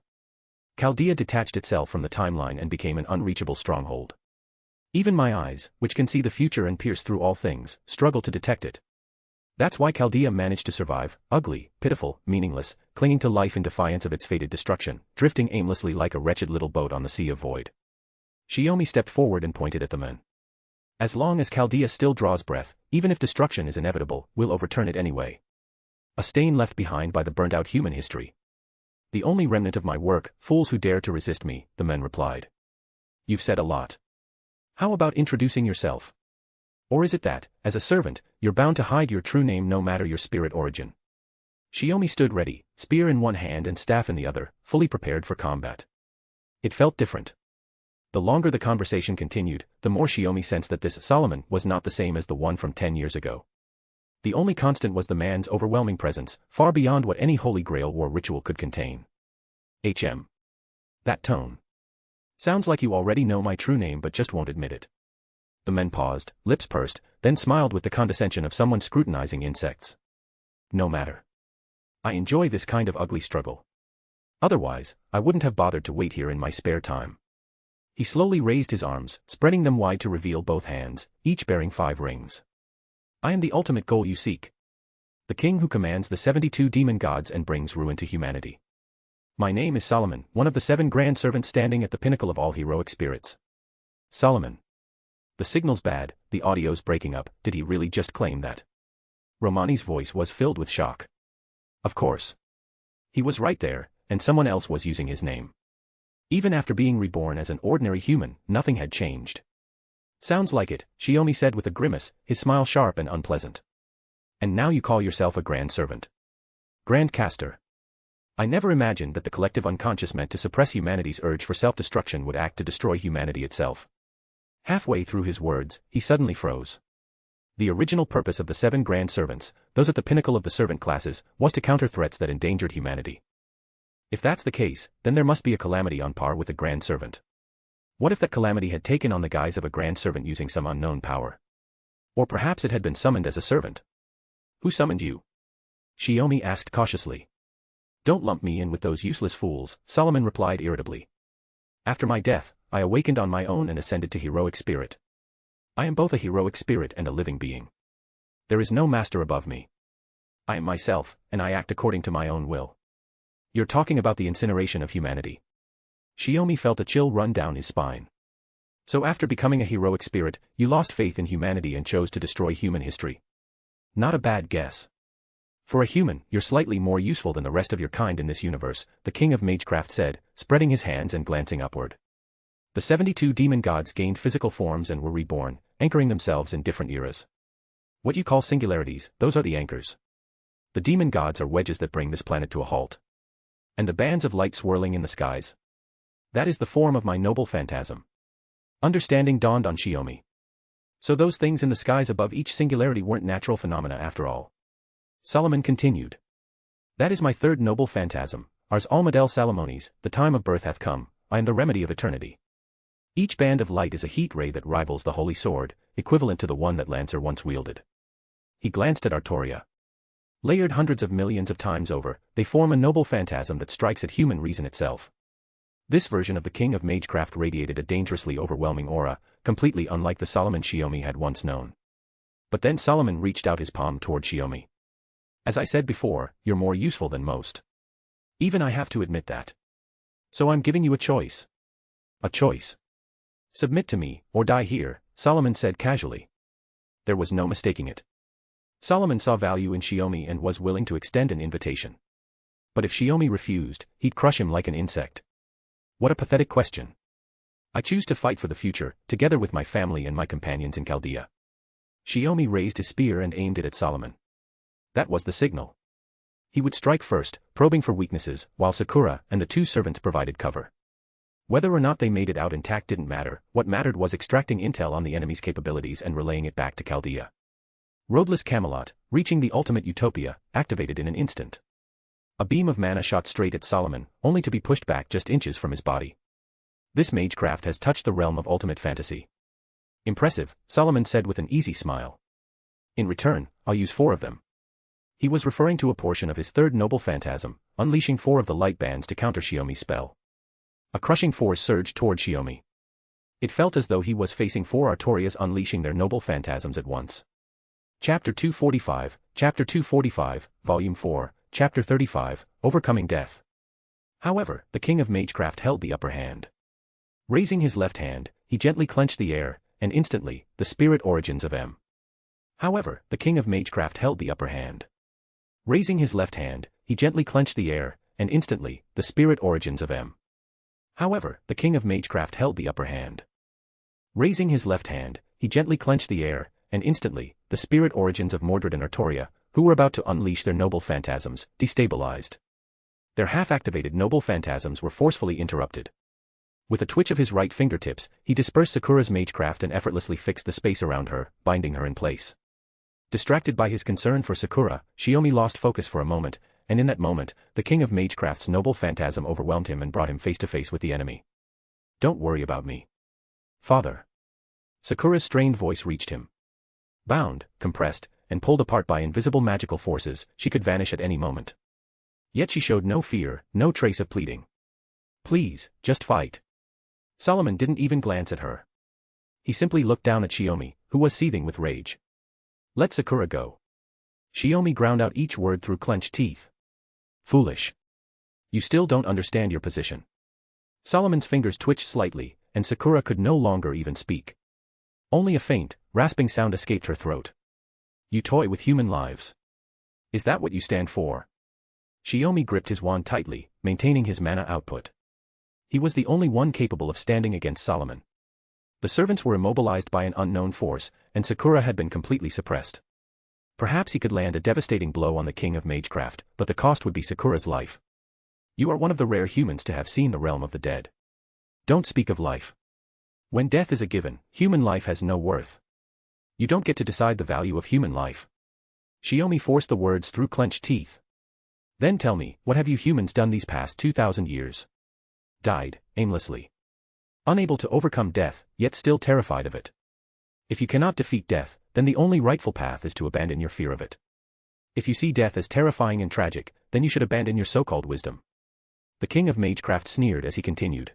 Chaldea detached itself from the timeline and became an unreachable stronghold. Even my eyes, which can see the future and pierce through all things, struggle to detect it. That's why Chaldea managed to survive, ugly, pitiful, meaningless, clinging to life in defiance of its fated destruction, drifting aimlessly like a wretched little boat on the sea of void. Shiomi stepped forward and pointed at the men. As long as Chaldea still draws breath, even if destruction is inevitable, we'll overturn it anyway. A stain left behind by the burnt-out human history. The only remnant of my work, fools who dare to resist me, the men replied. You've said a lot. How about introducing yourself? Or is it that, as a servant, you're bound to hide your true name no matter your spirit origin? Shiomi stood ready, spear in one hand and staff in the other, fully prepared for combat. It felt different. The longer the conversation continued, the more Shiomi sensed that this Solomon was not the same as the one from 10 years ago. The only constant was the man's overwhelming presence, far beyond what any Holy Grail War ritual could contain. That tone. Sounds like you already know my true name but just won't admit it. The men paused, lips pursed, then smiled with the condescension of someone scrutinizing insects. No matter. I enjoy this kind of ugly struggle. Otherwise, I wouldn't have bothered to wait here in my spare time. He slowly raised his arms, spreading them wide to reveal both hands, each bearing 5 rings. I am the ultimate goal you seek. The king who commands the 72 demon gods and brings ruin to humanity. My name is Solomon, one of the 7 grand servants standing at the pinnacle of all heroic spirits. Solomon. The signal's bad, the audio's breaking up, did he really just claim that? Romani's voice was filled with shock. Of course. He was right there, and someone else was using his name. Even after being reborn as an ordinary human, nothing had changed. Sounds like it, Shiomi said with a grimace, his smile sharp and unpleasant. And now you call yourself a grand servant. Grand caster. I never imagined that the collective unconscious meant to suppress humanity's urge for self-destruction would act to destroy humanity itself. Halfway through his words, he suddenly froze. The original purpose of the 7 grand servants, those at the pinnacle of the servant classes, was to counter threats that endangered humanity. If that's the case, then there must be a calamity on par with the grand servant. What if that calamity had taken on the guise of a grand servant using some unknown power? Or perhaps it had been summoned as a servant. Who summoned you? Shiomi asked cautiously. Don't lump me in with those useless fools, Solomon replied irritably. After my death, I awakened on my own and ascended to heroic spirit. I am both a heroic spirit and a living being. There is no master above me. I am myself, and I act according to my own will. You're talking about the incineration of humanity. Shiomi felt a chill run down his spine. So after becoming a heroic spirit, you lost faith in humanity and chose to destroy human history. Not a bad guess. For a human, you're slightly more useful than the rest of your kind in this universe, the king of magecraft said, spreading his hands and glancing upward. The 72 demon gods gained physical forms and were reborn, anchoring themselves in different eras. What you call singularities, those are the anchors. The demon gods are wedges that bring this planet to a halt. And the bands of light swirling in the skies. That is the form of my noble phantasm. Understanding dawned on Shiomi. So those things in the skies above each singularity weren't natural phenomena after all. Solomon continued. That is my 3rd noble phantasm, Ars Almadel Salomones, the time of birth hath come, I am the remedy of eternity. Each band of light is a heat ray that rivals the holy sword, equivalent to the one that Lancer once wielded. He glanced at Artoria. Layered hundreds of millions of times over, they form a noble phantasm that strikes at human reason itself. This version of the king of magecraft radiated a dangerously overwhelming aura, completely unlike the Solomon Shiomi had once known. But then Solomon reached out his palm toward Shiomi. As I said before, you're more useful than most. Even I have to admit that. So I'm giving you a choice. A choice. Submit to me, or die here, Solomon said casually. There was no mistaking it. Solomon saw value in Shiomi and was willing to extend an invitation. But if Shiomi refused, he'd crush him like an insect. What a pathetic question. I choose to fight for the future, together with my family and my companions in Chaldea. Shiomi raised his spear and aimed it at Solomon. That was the signal. He would strike first, probing for weaknesses, while Sakura and the two servants provided cover. Whether or not they made it out intact didn't matter, what mattered was extracting intel on the enemy's capabilities and relaying it back to Chaldea. Roadless Camelot, reaching the ultimate utopia, activated in an instant. A beam of mana shot straight at Solomon, only to be pushed back just inches from his body. This magecraft has touched the realm of ultimate fantasy. Impressive, Solomon said with an easy smile. In return, I'll use 4 of them. He was referring to a portion of his third noble phantasm, unleashing 4 of the light bands to counter Shiomi's spell. A crushing force surged toward Shiomi. It felt as though he was facing 4 Artorias unleashing their noble phantasms at once. Chapter 245, Volume 4, Chapter 35, Overcoming Death. However, the King of Magecraft held the upper hand. Raising his left hand, he gently clenched the air, and instantly, the spirit origins of M. However, the King of Magecraft held the upper hand. Raising his left hand, he gently clenched the air, and instantly, the spirit origins of M. However, the King of Magecraft held the upper hand. Raising his left hand, he gently clenched the air, and instantly, the spirit origins of Mordred and Artoria, who were about to unleash their noble phantasms, destabilized. Their half-activated noble phantasms were forcefully interrupted. With a twitch of his right fingertips, he dispersed Sakura's magecraft and effortlessly fixed the space around her, binding her in place. Distracted by his concern for Sakura, Shiomi lost focus for a moment, and in that moment, the King of Magecraft's noble phantasm overwhelmed him and brought him face to face with the enemy. Don't worry about me, Father. Sakura's strained voice reached him. Bound, compressed, and pulled apart by invisible magical forces, she could vanish at any moment. Yet she showed no fear, no trace of pleading. Please, just fight. Solomon didn't even glance at her. He simply looked down at Shiomi, who was seething with rage. Let Sakura go. Shiomi ground out each word through clenched teeth. Foolish. You still don't understand your position. Solomon's fingers twitched slightly, and Sakura could no longer even speak. Only a faint, rasping sound escaped her throat. You toy with human lives. Is that what you stand for? Shiomi gripped his wand tightly, maintaining his mana output. He was the only one capable of standing against Solomon. The servants were immobilized by an unknown force, and Sakura had been completely suppressed. Perhaps he could land a devastating blow on the King of Magecraft, but the cost would be Sakura's life. You are one of the rare humans to have seen the realm of the dead. Don't speak of life. When death is a given, human life has no worth. You don't get to decide the value of human life. Shiomi forced the words through clenched teeth. Then tell me, what have you humans done these past 2,000 years? Died, aimlessly. Unable to overcome death, yet still terrified of it. If you cannot defeat death, then the only rightful path is to abandon your fear of it. If you see death as terrifying and tragic, then you should abandon your so-called wisdom. The King of Magecraft sneered as he continued.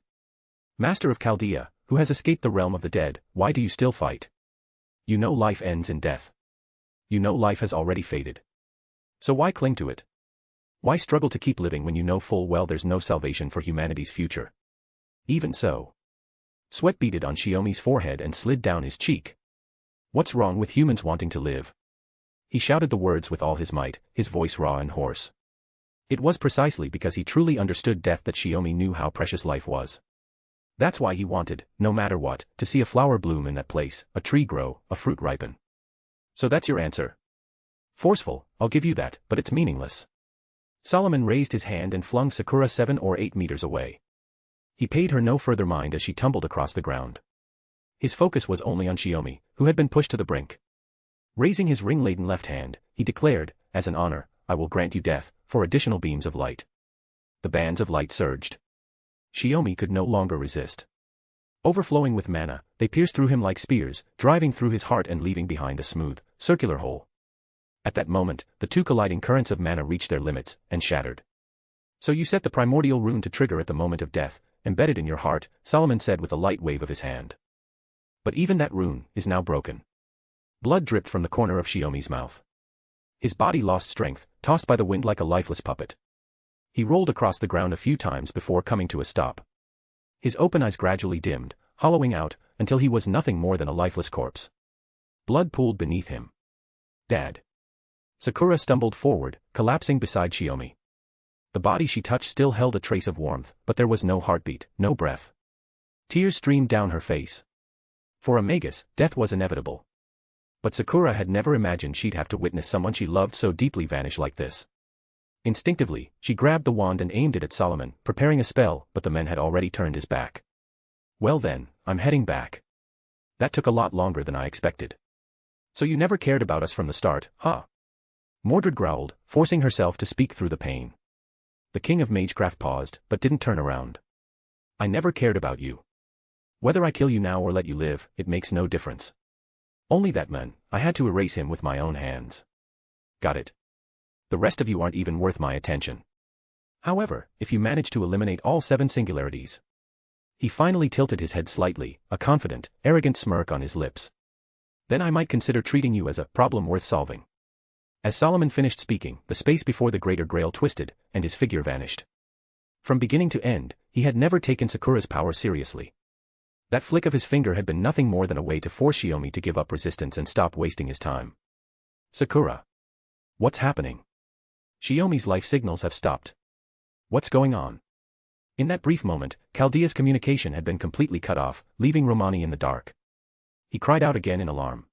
Master of Chaldea, who has escaped the realm of the dead, why do you still fight? You know life ends in death. You know life has already faded. So why cling to it? Why struggle to keep living when you know full well there's no salvation for humanity's future? Even so. Sweat beaded on Shiomi's forehead and slid down his cheek. What's wrong with humans wanting to live? He shouted the words with all his might, his voice raw and hoarse. It was precisely because he truly understood death that Shiomi knew how precious life was. That's why he wanted, no matter what, to see a flower bloom in that place, a tree grow, a fruit ripen. So that's your answer? Forceful, I'll give you that, but it's meaningless. Solomon raised his hand and flung Sakura 7 or 8 meters away. He paid her no further mind as she tumbled across the ground. His focus was only on Shiomi, who had been pushed to the brink. Raising his ring-laden left hand, he declared, as an honor, I will grant you death, for additional beams of light. The bands of light surged. Shiomi could no longer resist. Overflowing with mana, they pierced through him like spears, driving through his heart and leaving behind a smooth, circular hole. At that moment, the two colliding currents of mana reached their limits, and shattered. So you set the primordial rune to trigger at the moment of death, embedded in your heart, Solomon said with a light wave of his hand. But even that rune is now broken. Blood dripped from the corner of Shiomi's mouth. His body lost strength, tossed by the wind like a lifeless puppet. He rolled across the ground a few times before coming to a stop. His open eyes gradually dimmed, hollowing out, until he was nothing more than a lifeless corpse. Blood pooled beneath him. Dad. Sakura stumbled forward, collapsing beside Shiomi. The body she touched still held a trace of warmth, but there was no heartbeat, no breath. Tears streamed down her face. For a Magus, death was inevitable. But Sakura had never imagined she'd have to witness someone she loved so deeply vanish like this. Instinctively, she grabbed the wand and aimed it at Solomon, preparing a spell, but the man had already turned his back. Well then, I'm heading back. That took a lot longer than I expected. So you never cared about us from the start, huh? Mordred growled, forcing herself to speak through the pain. The king of Magecraft paused, but didn't turn around. I never cared about you. Whether I kill you now or let you live, it makes no difference. Only that man, I had to erase him with my own hands. Got it? The rest of you aren't even worth my attention. However, if you manage to eliminate all 7 singularities. He finally tilted his head slightly, a confident, arrogant smirk on his lips. Then I might consider treating you as a problem worth solving. As Solomon finished speaking, the space before the Greater Grail twisted, and his figure vanished. From beginning to end, he had never taken Sakura's power seriously. That flick of his finger had been nothing more than a way to force Shiomi to give up resistance and stop wasting his time. Sakura. What's happening? Shiomi's life signals have stopped. What's going on? In that brief moment, Chaldea's communication had been completely cut off, leaving Romani in the dark. He cried out again in alarm.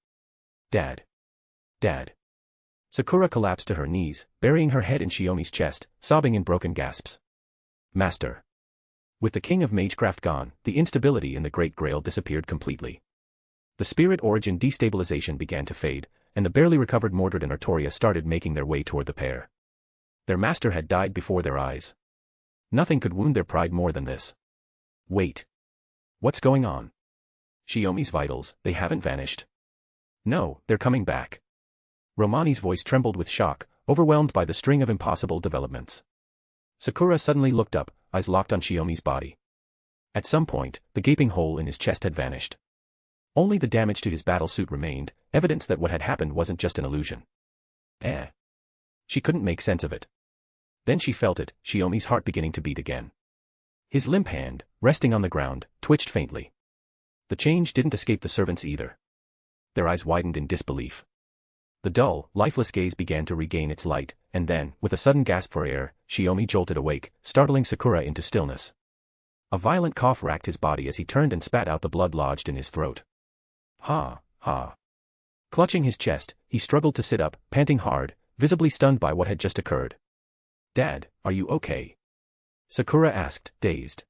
Dad. Dad. Sakura collapsed to her knees, burying her head in Shiomi's chest, sobbing in broken gasps. Master. With the king of Magecraft gone, the instability in the Great Grail disappeared completely. The spirit origin destabilization began to fade, and the barely recovered Mordred and Artoria started making their way toward the pair. Their master had died before their eyes. Nothing could wound their pride more than this. Wait. What's going on? Shiomi's vitals, they haven't vanished. No, they're coming back. Romani's voice trembled with shock, overwhelmed by the string of impossible developments. Sakura suddenly looked up, eyes locked on Shiomi's body. At some point, the gaping hole in his chest had vanished. Only the damage to his battlesuit remained, evidence that what had happened wasn't just an illusion. She couldn't make sense of it. Then she felt it, Shiomi's heart beginning to beat again. His limp hand, resting on the ground, twitched faintly. The change didn't escape the servants either. Their eyes widened in disbelief. The dull, lifeless gaze began to regain its light, and then, with a sudden gasp for air, Shiomi jolted awake, startling Sakura into stillness. A violent cough racked his body as he turned and spat out the blood lodged in his throat. Ha. Clutching his chest, he struggled to sit up, panting hard, visibly stunned by what had just occurred. Dad, are you okay? Sakura asked, dazed.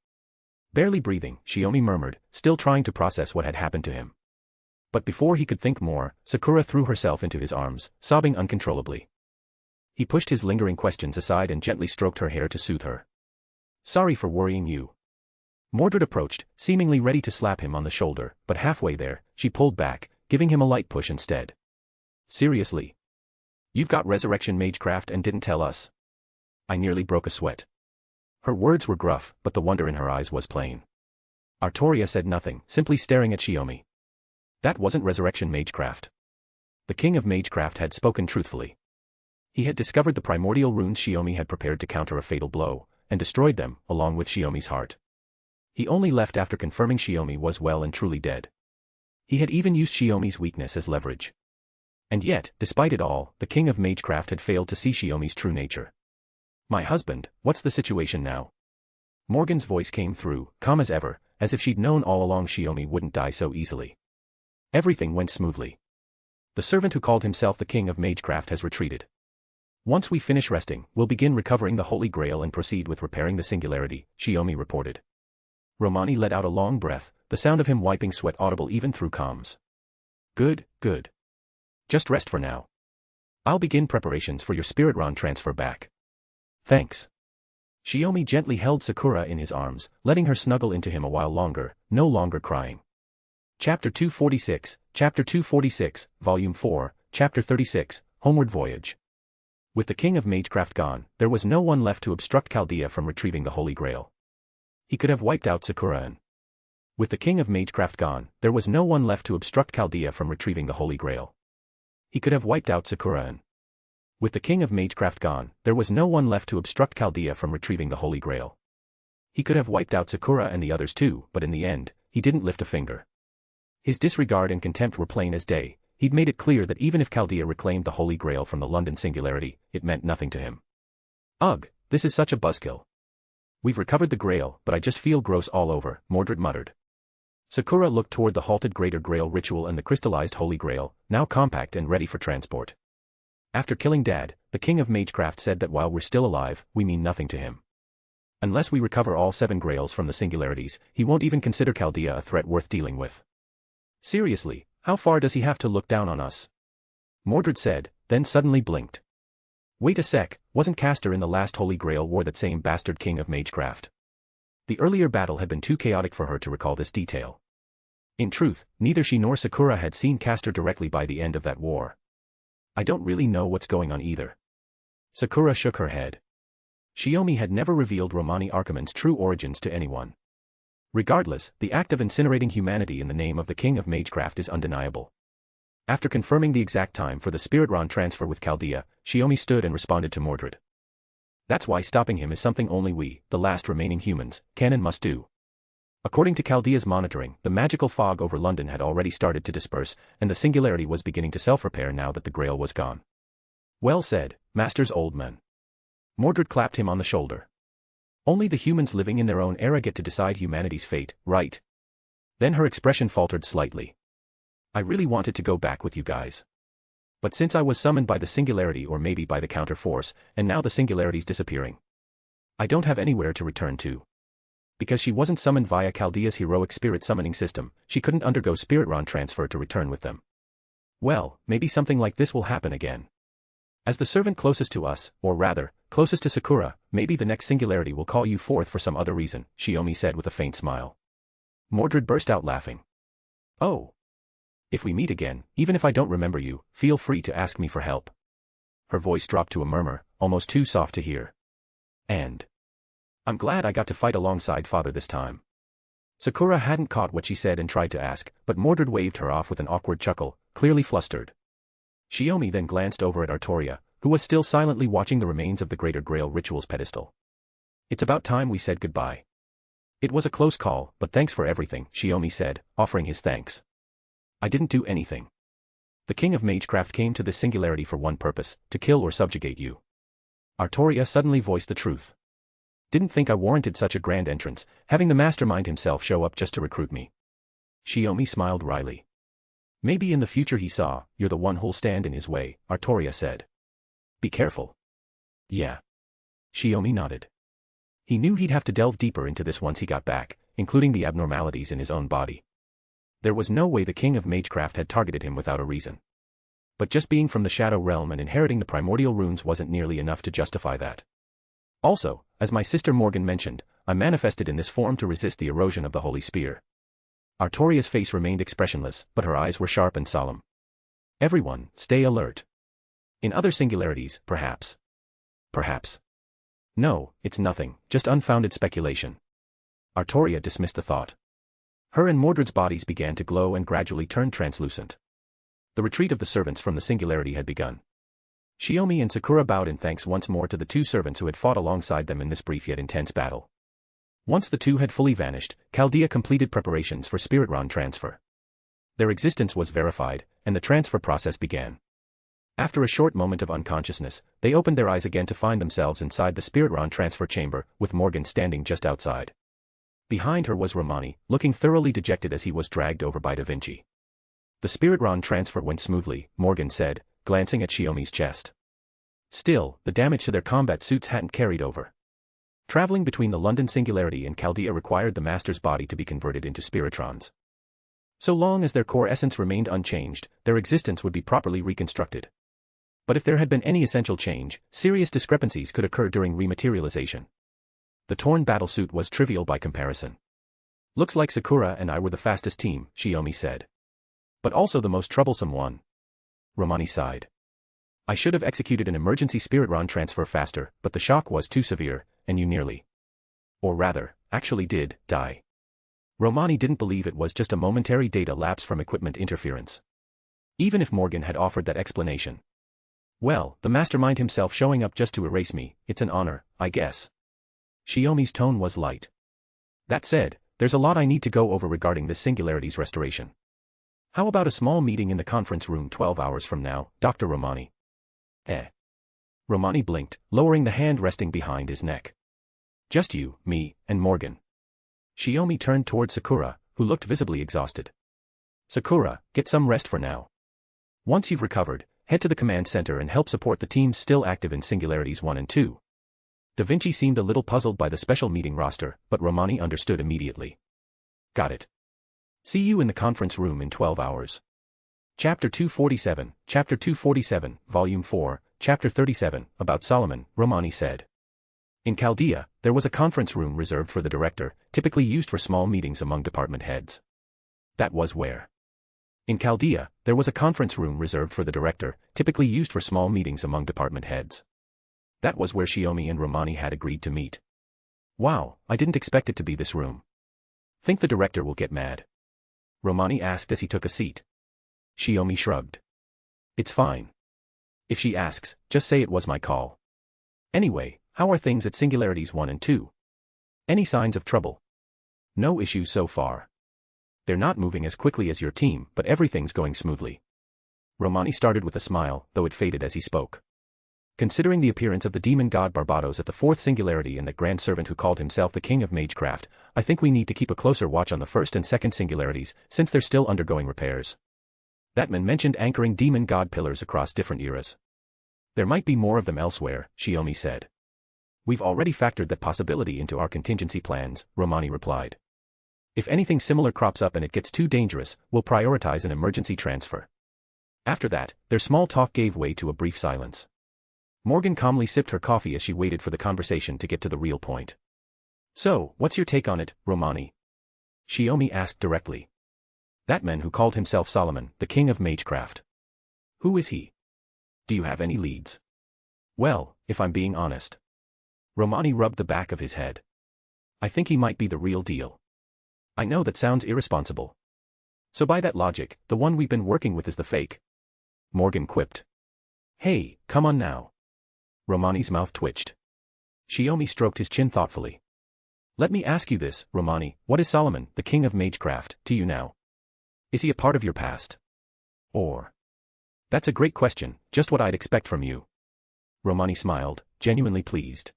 Barely breathing, Shiomi murmured, still trying to process what had happened to him. But before he could think more, Sakura threw herself into his arms, sobbing uncontrollably. He pushed his lingering questions aside and gently stroked her hair to soothe her. Sorry for worrying you. Mordred approached, seemingly ready to slap him on the shoulder, but halfway there, she pulled back, giving him a light push instead. Seriously? You've got Resurrection Magecraft and didn't tell us? I nearly broke a sweat. Her words were gruff, but the wonder in her eyes was plain. Artoria said nothing, simply staring at Shiomi. That wasn't Resurrection Magecraft. The king of Magecraft had spoken truthfully. He had discovered the primordial runes Shiomi had prepared to counter a fatal blow, and destroyed them, along with Shiomi's heart. He only left after confirming Shiomi was well and truly dead. He had even used Shiomi's weakness as leverage. And yet, despite it all, the king of Magecraft had failed to see Shiomi's true nature. My husband, what's the situation now? Morgan's voice came through, calm as ever, as if she'd known all along Shiomi wouldn't die so easily. Everything went smoothly. The servant who called himself the king of Magecraft has retreated. Once we finish resting, we'll begin recovering the Holy Grail and proceed with repairing the singularity, Shiomi reported. Romani let out a long breath, the sound of him wiping sweat audible even through comms. Good. Just rest for now. I'll begin preparations for your Spirit Ron transfer back. Thanks. Shiomi gently held Sakura in his arms, letting her snuggle into him a while longer, no longer crying. Chapter 246, Volume 4, Chapter 36, Homeward Voyage. With the king of Magecraft gone, there was no one left to obstruct Chaldea from retrieving the Holy Grail. He could have wiped out Sakura and... With the king of Magecraft gone, there was no one left to obstruct Chaldea from retrieving the Holy Grail. He could have wiped out Sakura and... With the king of Magecraft gone, there was no one left to obstruct Chaldea from retrieving the Holy Grail. He could have wiped out Sakura and the others too, but in the end, he didn't lift a finger. His disregard and contempt were plain as day. He'd made it clear that even if Chaldea reclaimed the Holy Grail from the London Singularity, it meant nothing to him. Ugh, this is such a buzzkill. We've recovered the Grail, but I just feel gross all over, Mordred muttered. Sakura looked toward the halted Greater Grail ritual and the crystallized Holy Grail, now compact and ready for transport. After killing Dad, the king of Magecraft said that while we're still alive, we mean nothing to him. Unless we recover all 7 grails from the singularities, he won't even consider Chaldea a threat worth dealing with. Seriously, how far does he have to look down on us? Mordred said, then suddenly blinked. Wait a sec, wasn't Castor in the last Holy Grail War that same bastard king of Magecraft? The earlier battle had been too chaotic for her to recall this detail. In truth, neither she nor Sakura had seen Castor directly by the end of that war. I don't really know what's going on either. Sakura shook her head. Shiomi had never revealed Romani Archimonde's true origins to anyone. Regardless, the act of incinerating humanity in the name of the king of Magecraft is undeniable. After confirming the exact time for the Spiritron transfer with Chaldea, Shiomi stood and responded to Mordred. That's why stopping him is something only we, the last remaining humans, can and must do. According to Chaldea's monitoring, the magical fog over London had already started to disperse, and the singularity was beginning to self-repair now that the Grail was gone. Well said, Master's old man. Mordred clapped him on the shoulder. Only the humans living in their own era get to decide humanity's fate, right? Then her expression faltered slightly. I really wanted to go back with you guys. But since I was summoned by the singularity or maybe by the counter-force, and now the singularity's disappearing, I don't have anywhere to return to. Because she wasn't summoned via Chaldea's heroic spirit summoning system, she couldn't undergo Spiritron transfer to return with them. Well, maybe something like this will happen again. As the servant closest to us, or rather, closest to Sakura, maybe the next singularity will call you forth for some other reason, Shiomi said with a faint smile. Mordred burst out laughing. Oh. If we meet again, even if I don't remember you, feel free to ask me for help. Her voice dropped to a murmur, almost too soft to hear. And I'm glad I got to fight alongside Father this time. Sakura hadn't caught what she said and tried to ask, but Mordred waved her off with an awkward chuckle, clearly flustered. Shiomi then glanced over at Artoria, who was still silently watching the remains of the Greater Grail Ritual's pedestal. It's about time we said goodbye. It was a close call, but thanks for everything, Shiomi said, offering his thanks. I didn't do anything. The King of Magecraft came to this singularity for one purpose, to kill or subjugate you. Artoria suddenly voiced the truth. Didn't think I warranted such a grand entrance, having the mastermind himself show up just to recruit me. Shiomi smiled wryly. Maybe in the future he saw, you're the one who'll stand in his way, Artoria said. Be careful. Yeah. Shiomi nodded. He knew he'd have to delve deeper into this once he got back, including the abnormalities in his own body. There was no way the King of Magecraft had targeted him without a reason. But just being from the Shadow Realm and inheriting the primordial runes wasn't nearly enough to justify that. Also, as my sister Morgan mentioned, I manifested in this form to resist the erosion of the Holy Spear. Artoria's face remained expressionless, but her eyes were sharp and solemn. Everyone, stay alert. In other singularities, perhaps. Perhaps. No, it's nothing, just unfounded speculation. Artoria dismissed the thought. Her and Mordred's bodies began to glow and gradually turned translucent. The retreat of the servants from the singularity had begun. Shiomi and Sakura bowed in thanks once more to the 2 servants who had fought alongside them in this brief yet intense battle. Once the 2 had fully vanished, Chaldea completed preparations for Spiritron transfer. Their existence was verified, and the transfer process began. After a short moment of unconsciousness, they opened their eyes again to find themselves inside the Spiritron transfer chamber, with Morgan standing just outside. Behind her was Romani, looking thoroughly dejected as he was dragged over by Da Vinci. The Spiritron transfer went smoothly, Morgan said, glancing at Shiomi's chest. Still, the damage to their combat suits hadn't carried over. Traveling between the London Singularity and Chaldea required the Master's body to be converted into Spiritrons. So long as their core essence remained unchanged, their existence would be properly reconstructed. But if there had been any essential change, serious discrepancies could occur during rematerialization. The torn battlesuit was trivial by comparison. Looks like Sakura and I were the fastest team, Shiomi said. But also the most troublesome one. Romani sighed. I should have executed an emergency Spiritron transfer faster, but the shock was too severe, and you nearly. Or rather, actually did, die. Romani didn't believe it was just a momentary data lapse from equipment interference. Even if Morgan had offered that explanation. Well, the mastermind himself showing up just to erase me, it's an honor, I guess. Shiomi's tone was light. That said, there's a lot I need to go over regarding this singularity's restoration. How about a small meeting in the conference room 12 hours from now, Dr. Romani? Romani blinked, lowering the hand resting behind his neck. Just you, me, and Morgan. Shiomi turned toward Sakura, who looked visibly exhausted. Sakura, get some rest for now. Once you've recovered, head to the command center and help support the teams still active in Singularities 1 and 2. Da Vinci seemed a little puzzled by the special meeting roster, but Romani understood immediately. Got it. See you in the conference room in 12 hours. Chapter 247, Volume 4, Chapter 37, About Solomon, Romani said. In Chaldea, there was a conference room reserved for the director, typically used for small meetings among department heads. That was where. In Chaldea, there was a conference room reserved for the director, typically used for small meetings among department heads. That was where Shiomi and Romani had agreed to meet. Wow, I didn't expect it to be this room. Think the director will get mad? Romani asked as he took a seat. Shiomi shrugged. It's fine. If she asks, just say it was my call. Anyway, how are things at Singularities 1 and 2? Any signs of trouble? No issues so far. They're not moving as quickly as your team, but everything's going smoothly. Romani started with a smile, though it faded as he spoke. Considering the appearance of the demon god Barbados at the 4th Singularity and the grand servant who called himself the King of Magecraft, I think we need to keep a closer watch on the 1st and 2nd Singularities, since they're still undergoing repairs. That man mentioned anchoring demon god pillars across different eras. There might be more of them elsewhere, Shiomi said. We've already factored that possibility into our contingency plans, Romani replied. If anything similar crops up and it gets too dangerous, we'll prioritize an emergency transfer. After that, their small talk gave way to a brief silence. Morgan calmly sipped her coffee as she waited for the conversation to get to the real point. So, what's your take on it, Romani? Shiomi asked directly. That man who called himself Solomon, the King of Magecraft. Who is he? Do you have any leads? Well, if I'm being honest. Romani rubbed the back of his head. I think he might be the real deal. I know that sounds irresponsible. So by that logic, the one we've been working with is the fake. Morgan quipped. Hey, come on now. Romani's mouth twitched. Shiomi stroked his chin thoughtfully. Let me ask you this, Romani, what is Solomon, the King of Magecraft, to you now? Is he a part of your past? Or? That's a great question, just what I'd expect from you. Romani smiled, genuinely pleased.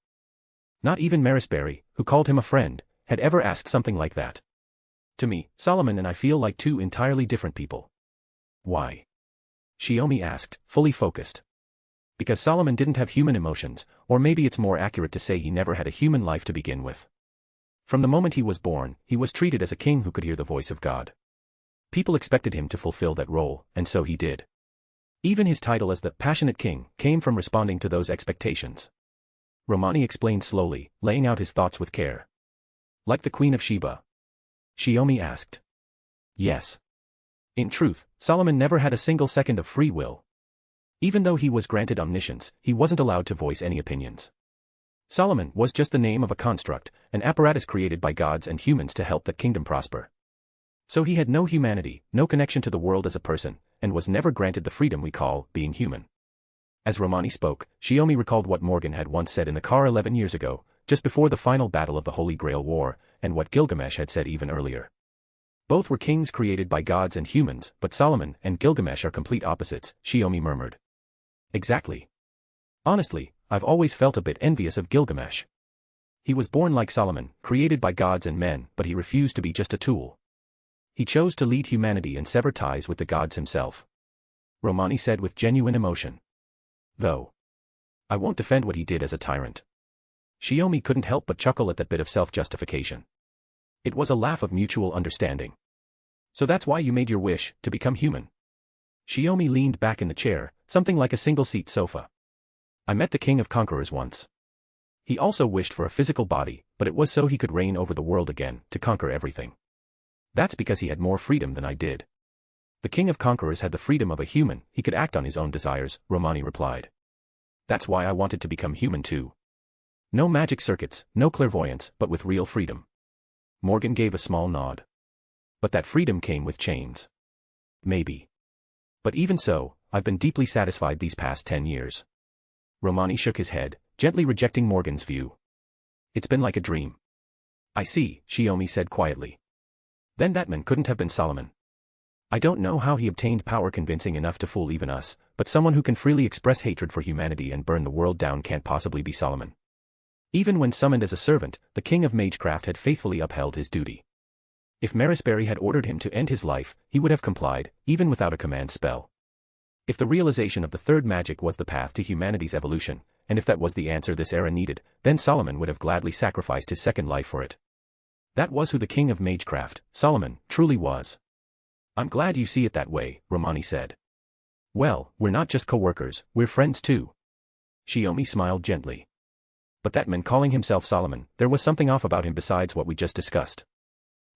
Not even Marisberry, who called him a friend, had ever asked something like that. To me, Solomon and I feel like two entirely different people. Why? Shiomi asked, fully focused. Because Solomon didn't have human emotions, or maybe it's more accurate to say he never had a human life to begin with. From the moment he was born, he was treated as a king who could hear the voice of God. People expected him to fulfill that role, and so he did. Even his title as the Passionate King came from responding to those expectations. Romani explained slowly, laying out his thoughts with care. Like the Queen of Sheba? Shiomi asked. Yes. In truth, Solomon never had a single second of free will. Even though he was granted omniscience, he wasn't allowed to voice any opinions. Solomon was just the name of a construct, an apparatus created by gods and humans to help that kingdom prosper. So he had no humanity, no connection to the world as a person, and was never granted the freedom we call being human. As Romani spoke, Shiomi recalled what Morgan had once said in the car 11 years ago, just before the final battle of the Holy Grail War, and what Gilgamesh had said even earlier. Both were kings created by gods and humans, but Solomon and Gilgamesh are complete opposites, Shiomi murmured. Exactly. Honestly, I've always felt a bit envious of Gilgamesh. He was born like Solomon, created by gods and men, but he refused to be just a tool. He chose to lead humanity and sever ties with the gods himself. Romani said with genuine emotion. Though. I won't defend what he did as a tyrant. Shiomi couldn't help but chuckle at that bit of self-justification. It was a laugh of mutual understanding. So that's why you made your wish, to become human. Shiomi leaned back in the chair, something like a single-seat sofa. I met the King of Conquerors once. He also wished for a physical body, but it was so he could reign over the world again, to conquer everything. That's because he had more freedom than I did. The King of Conquerors had the freedom of a human, he could act on his own desires, Romani replied. That's why I wanted to become human too. No magic circuits, no clairvoyance, but with real freedom. Morgan gave a small nod. But that freedom came with chains. Maybe. But even so, I've been deeply satisfied these past 10 years. Romani shook his head, gently rejecting Morgan's view. It's been like a dream. I see, Shiomi said quietly. Then that man couldn't have been Solomon. I don't know how he obtained power convincing enough to fool even us, but someone who can freely express hatred for humanity and burn the world down can't possibly be Solomon. Even when summoned as a servant, the King of Magecraft had faithfully upheld his duty. If Marisberry had ordered him to end his life, he would have complied, even without a command spell. If the realization of the third magic was the path to humanity's evolution, and if that was the answer this era needed, then Solomon would have gladly sacrificed his second life for it. That was who the king of magecraft, Solomon, truly was. I'm glad you see it that way, Romani said. Well, we're not just co-workers, we're friends too. Shiomi smiled gently. But that man calling himself Solomon, there was something off about him besides what we just discussed.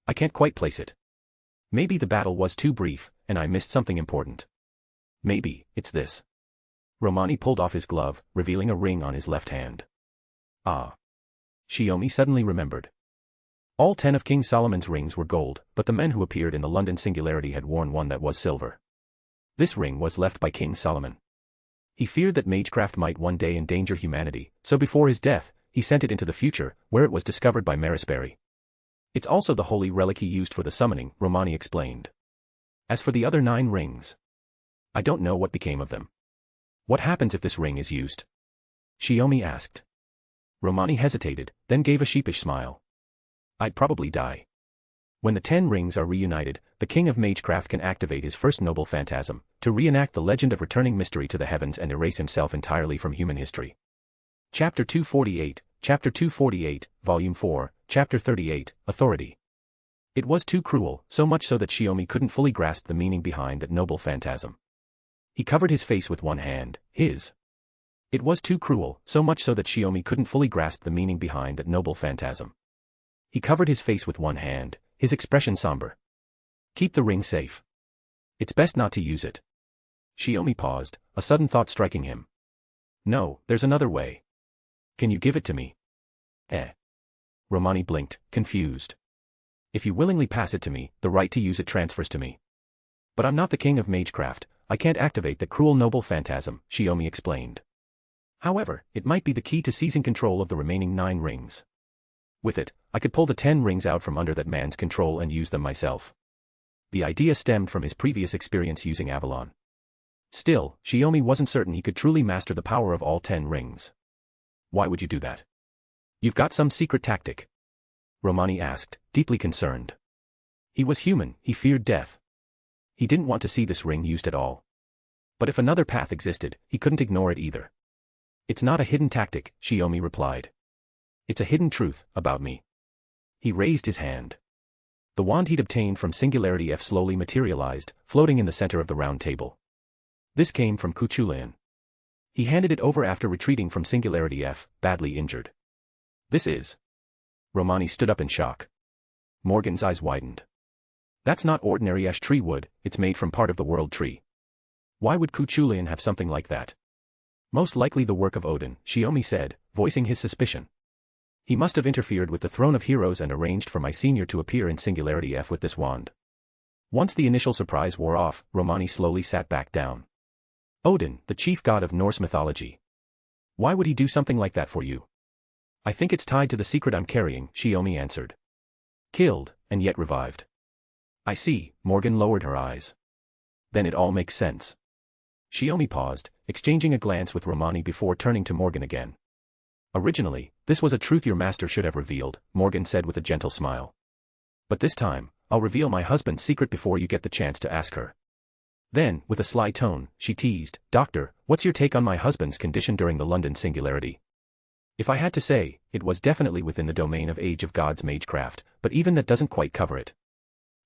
I can't quite place it. Maybe the battle was too brief, and I missed something important. Maybe, it's this. Romani pulled off his glove, revealing a ring on his left hand. Ah. Shiomi suddenly remembered. All 10 of King Solomon's rings were gold, but the men who appeared in the London Singularity had worn one that was silver. This ring was left by King Solomon. He feared that magecraft might one day endanger humanity, so before his death, he sent it into the future, where it was discovered by Marisberry. It's also the holy relic he used for the summoning, Romani explained. As for the other 9 rings, I don't know what became of them. What happens if this ring is used? Shiomi asked. Romani hesitated, then gave a sheepish smile. I'd probably die. When the 10 rings are reunited, the king of magecraft can activate his first noble phantasm, to reenact the legend of returning mystery to the heavens and erase himself entirely from human history. Chapter 248, Volume 4, Chapter 38, Authority. It was too cruel, so much so that Shiomi couldn't fully grasp the meaning behind that noble phantasm. He covered his face with one hand, It was too cruel, so much so that Shiomi couldn't fully grasp the meaning behind that noble phantasm. He covered his face with one hand, his expression somber. Keep the ring safe. It's best not to use it. Shiomi paused, a sudden thought striking him. No, there's another way. Can you give it to me? Romani blinked, confused. If you willingly pass it to me, the right to use it transfers to me. But I'm not the king of magecraft, I can't activate the cruel noble phantasm, Shiomi explained. However, it might be the key to seizing control of the remaining 9 rings. With it, I could pull the 10 rings out from under that man's control and use them myself. The idea stemmed from his previous experience using Avalon. Still, Shiomi wasn't certain he could truly master the power of all 10 rings. Why would you do that? You've got some secret tactic? Romani asked, deeply concerned. He was human, he feared death. He didn't want to see this ring used at all. But if another path existed, he couldn't ignore it either. It's not a hidden tactic, Shiomi replied. It's a hidden truth, about me. He raised his hand. The wand he'd obtained from Singularity F slowly materialized, floating in the center of the round table. This came from Kuchulayan. He handed it over after retreating from Singularity F, badly injured. This is. Romani stood up in shock. Morgan's eyes widened. That's not ordinary ash tree wood, it's made from part of the world tree. Why would Kuchulayan have something like that? Most likely the work of Odin, Shiomi said, voicing his suspicion. He must have interfered with the Throne of Heroes and arranged for my senior to appear in Singularity F with this wand. Once the initial surprise wore off, Romani slowly sat back down. Odin, the chief god of Norse mythology. Why would he do something like that for you? I think it's tied to the secret I'm carrying, Shiomi answered. Killed, and yet revived. I see, Morgan lowered her eyes. Then it all makes sense. Shiomi paused, exchanging a glance with Romani before turning to Morgan again. Originally, this was a truth your master should have revealed, Morgan said with a gentle smile. But this time, I'll reveal my husband's secret before you get the chance to ask her. Then, with a sly tone, she teased, Doctor, what's your take on my husband's condition during the London Singularity? If I had to say, it was definitely within the domain of Age of Gods magecraft, but even that doesn't quite cover it.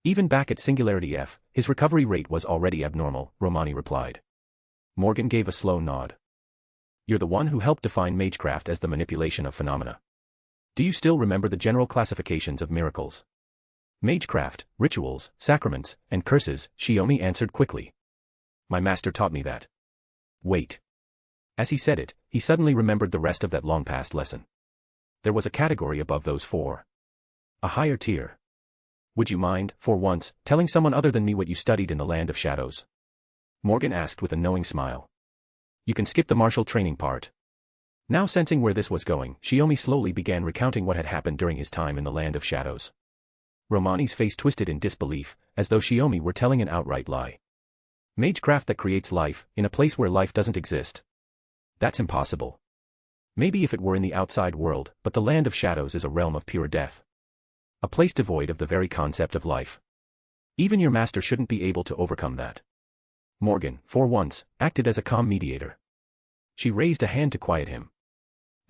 Even back at Singularity F, his recovery rate was already abnormal, Romani replied. Morgan gave a slow nod. You're the one who helped define magecraft as the manipulation of phenomena. Do you still remember the general classifications of miracles? Magecraft, rituals, sacraments, and curses, Shiomi answered quickly. My master taught me that. Wait. As he said it, he suddenly remembered the rest of that long-past lesson. There was a category above those 4. A higher tier. Would you mind, for once, telling someone other than me what you studied in the Land of Shadows? Morgan asked with a knowing smile. You can skip the martial training part. Now sensing where this was going, Shiomi slowly began recounting what had happened during his time in the Land of Shadows. Romani's face twisted in disbelief, as though Shiomi were telling an outright lie. Magecraft that creates life, in a place where life doesn't exist. That's impossible. Maybe if it were in the outside world, but the Land of Shadows is a realm of pure death. A place devoid of the very concept of life. Even your master shouldn't be able to overcome that. Morgan, for once, acted as a calm mediator. She raised a hand to quiet him.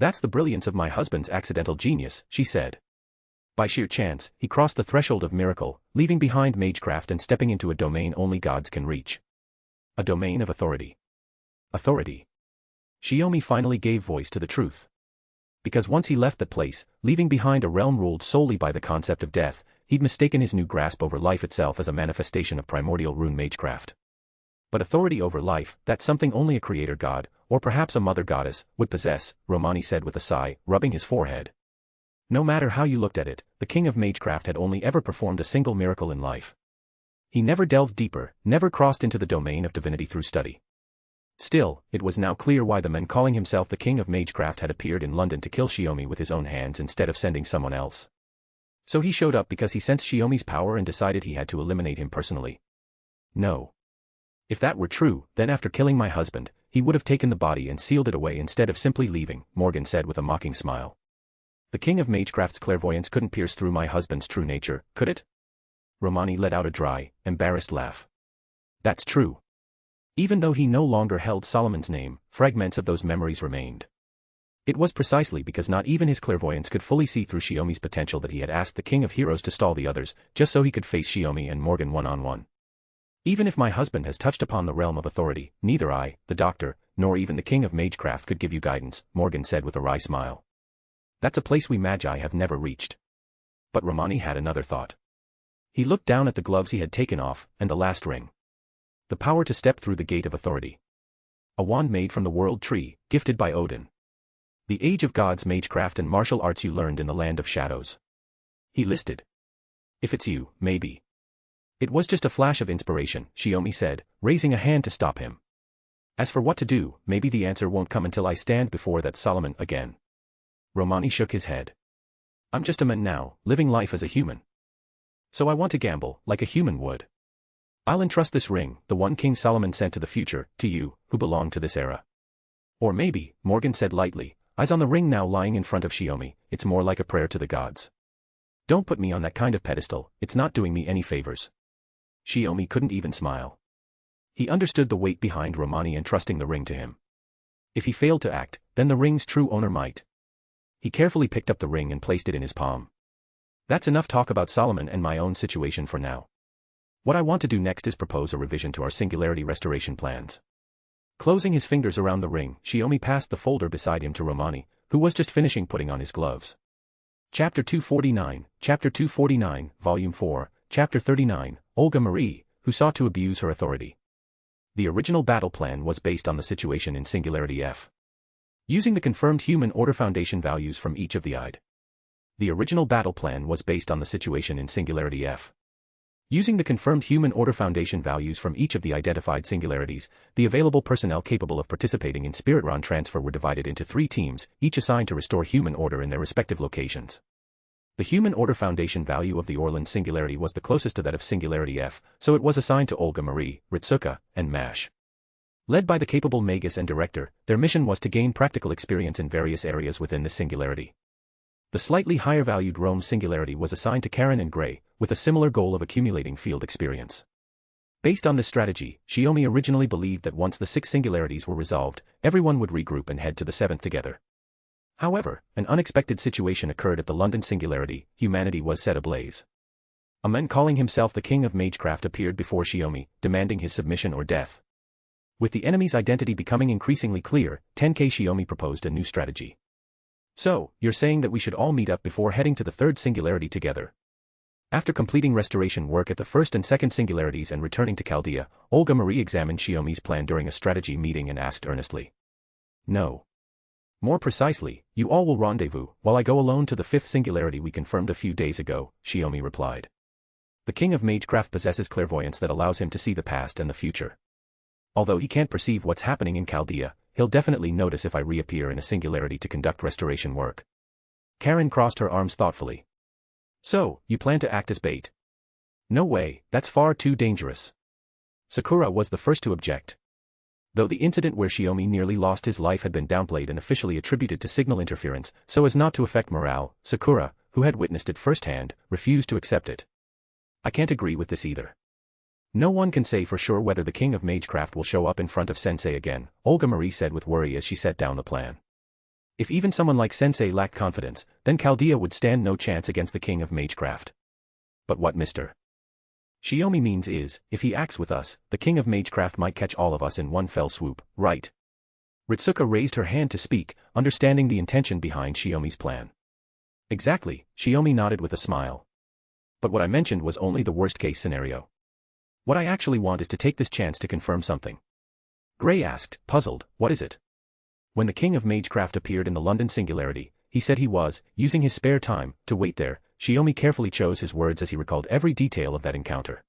"That's the brilliance of my husband's accidental genius," she said. By sheer chance, he crossed the threshold of miracle, leaving behind magecraft and stepping into a domain only gods can reach. A domain of authority. Authority. Shiomi finally gave voice to the truth. Because once he left that place, leaving behind a realm ruled solely by the concept of death, he'd mistaken his new grasp over life itself as a manifestation of primordial rune magecraft. But authority over life, that's something only a creator god, or perhaps a mother goddess, would possess, Romani said with a sigh, rubbing his forehead. No matter how you looked at it, the king of magecraft had only ever performed a single miracle in life. He never delved deeper, never crossed into the domain of divinity through study. Still, it was now clear why the man calling himself the king of magecraft had appeared in London to kill Shiomi with his own hands instead of sending someone else. So he showed up because he sensed Shiomi's power and decided he had to eliminate him personally. No. If that were true, then after killing my husband, he would have taken the body and sealed it away instead of simply leaving, Morgan said with a mocking smile. The king of magecraft's clairvoyance couldn't pierce through my husband's true nature, could it? Romani let out a dry, embarrassed laugh. That's true. Even though he no longer held Solomon's name, fragments of those memories remained. It was precisely because not even his clairvoyance could fully see through Shiomi's potential that he had asked the king of heroes to stall the others, just so he could face Shiomi and Morgan one-on-one. Even if my husband has touched upon the realm of authority, neither I, the doctor, nor even the king of magecraft could give you guidance, Morgan said with a wry smile. That's a place we magi have never reached. But Romani had another thought. He looked down at the gloves he had taken off, and the last ring. The power to step through the gate of authority. A wand made from the world tree, gifted by Odin. The age of gods magecraft and martial arts you learned in the land of shadows. He listed. If it's you, maybe. It was just a flash of inspiration, Shiomi said, raising a hand to stop him. As for what to do, maybe the answer won't come until I stand before that Solomon again. Romani shook his head. I'm just a man now, living life as a human. So I want to gamble, like a human would. I'll entrust this ring, the one King Solomon sent to the future, to you, who belong to this era. Or maybe, Morgan said lightly, eyes on the ring now lying in front of Shiomi, it's more like a prayer to the gods. Don't put me on that kind of pedestal, it's not doing me any favors. Shiomi couldn't even smile. He understood the weight behind Romani entrusting the ring to him. If he failed to act, then the ring's true owner might. He carefully picked up the ring and placed it in his palm. That's enough talk about Solomon and my own situation for now. What I want to do next is propose a revision to our singularity restoration plans. Closing his fingers around the ring, Shiomi passed the folder beside him to Romani, who was just finishing putting on his gloves. Chapter 249, Volume 4, Chapter 39, Olga Marie, who sought to abuse her authority. The original battle plan was based on the situation in Singularity F. Using the confirmed human order foundation values from each of the ID. The original battle plan was based on the situation in Singularity F. Using the confirmed human order foundation values from each of the identified singularities, the available personnel capable of participating in Spirit Run transfer were divided into 3 teams, each assigned to restore human order in their respective locations. The human order foundation value of the Orland singularity was the closest to that of Singularity F, so it was assigned to Olga Marie, Ritsuka, and Mash. Led by the capable Magus and Director, their mission was to gain practical experience in various areas within the singularity. The slightly higher valued Rome singularity was assigned to Caren and Gray, with a similar goal of accumulating field experience. Based on this strategy, Shiomi originally believed that once the 6 singularities were resolved, everyone would regroup and head to the 7th together. However, an unexpected situation occurred at the London singularity. Humanity was set ablaze. A man calling himself the King of Magecraft appeared before Shiomi, demanding his submission or death. With the enemy's identity becoming increasingly clear, Tenkei Shiomi proposed a new strategy. So, you're saying that we should all meet up before heading to the 3rd singularity together? After completing restoration work at the 1st and 2nd singularities and returning to Chaldea, Olga Marie examined Shiomi's plan during a strategy meeting and asked earnestly. No. More precisely, you all will rendezvous, while I go alone to the 5th singularity we confirmed a few days ago, Shiomi replied. The King of Magecraft possesses clairvoyance that allows him to see the past and the future. Although he can't perceive what's happening in Chaldea, he'll definitely notice if I reappear in a singularity to conduct restoration work. Caren crossed her arms thoughtfully. So, you plan to act as bait? No way, that's far too dangerous. Sakura was the first to object. Though the incident where Shiomi nearly lost his life had been downplayed and officially attributed to signal interference, so as not to affect morale, Sakura, who had witnessed it firsthand, refused to accept it. I can't agree with this either. No one can say for sure whether the king of magecraft will show up in front of Sensei again, Olga Marie said with worry as she set down the plan. If even someone like Sensei lacked confidence, then Chaldea would stand no chance against the king of magecraft. But what Mr. Shiomi means is, if he acts with us, the king of magecraft might catch all of us in one fell swoop, right? Ritsuka raised her hand to speak, understanding the intention behind Shiomi's plan. Exactly, Shiomi nodded with a smile. But what I mentioned was only the worst-case scenario. What I actually want is to take this chance to confirm something. Gray asked, puzzled, what is it? When the king of magecraft appeared in the London Singularity, he said he was, using his spare time, to wait there. Shiomi carefully chose his words as he recalled every detail of that encounter.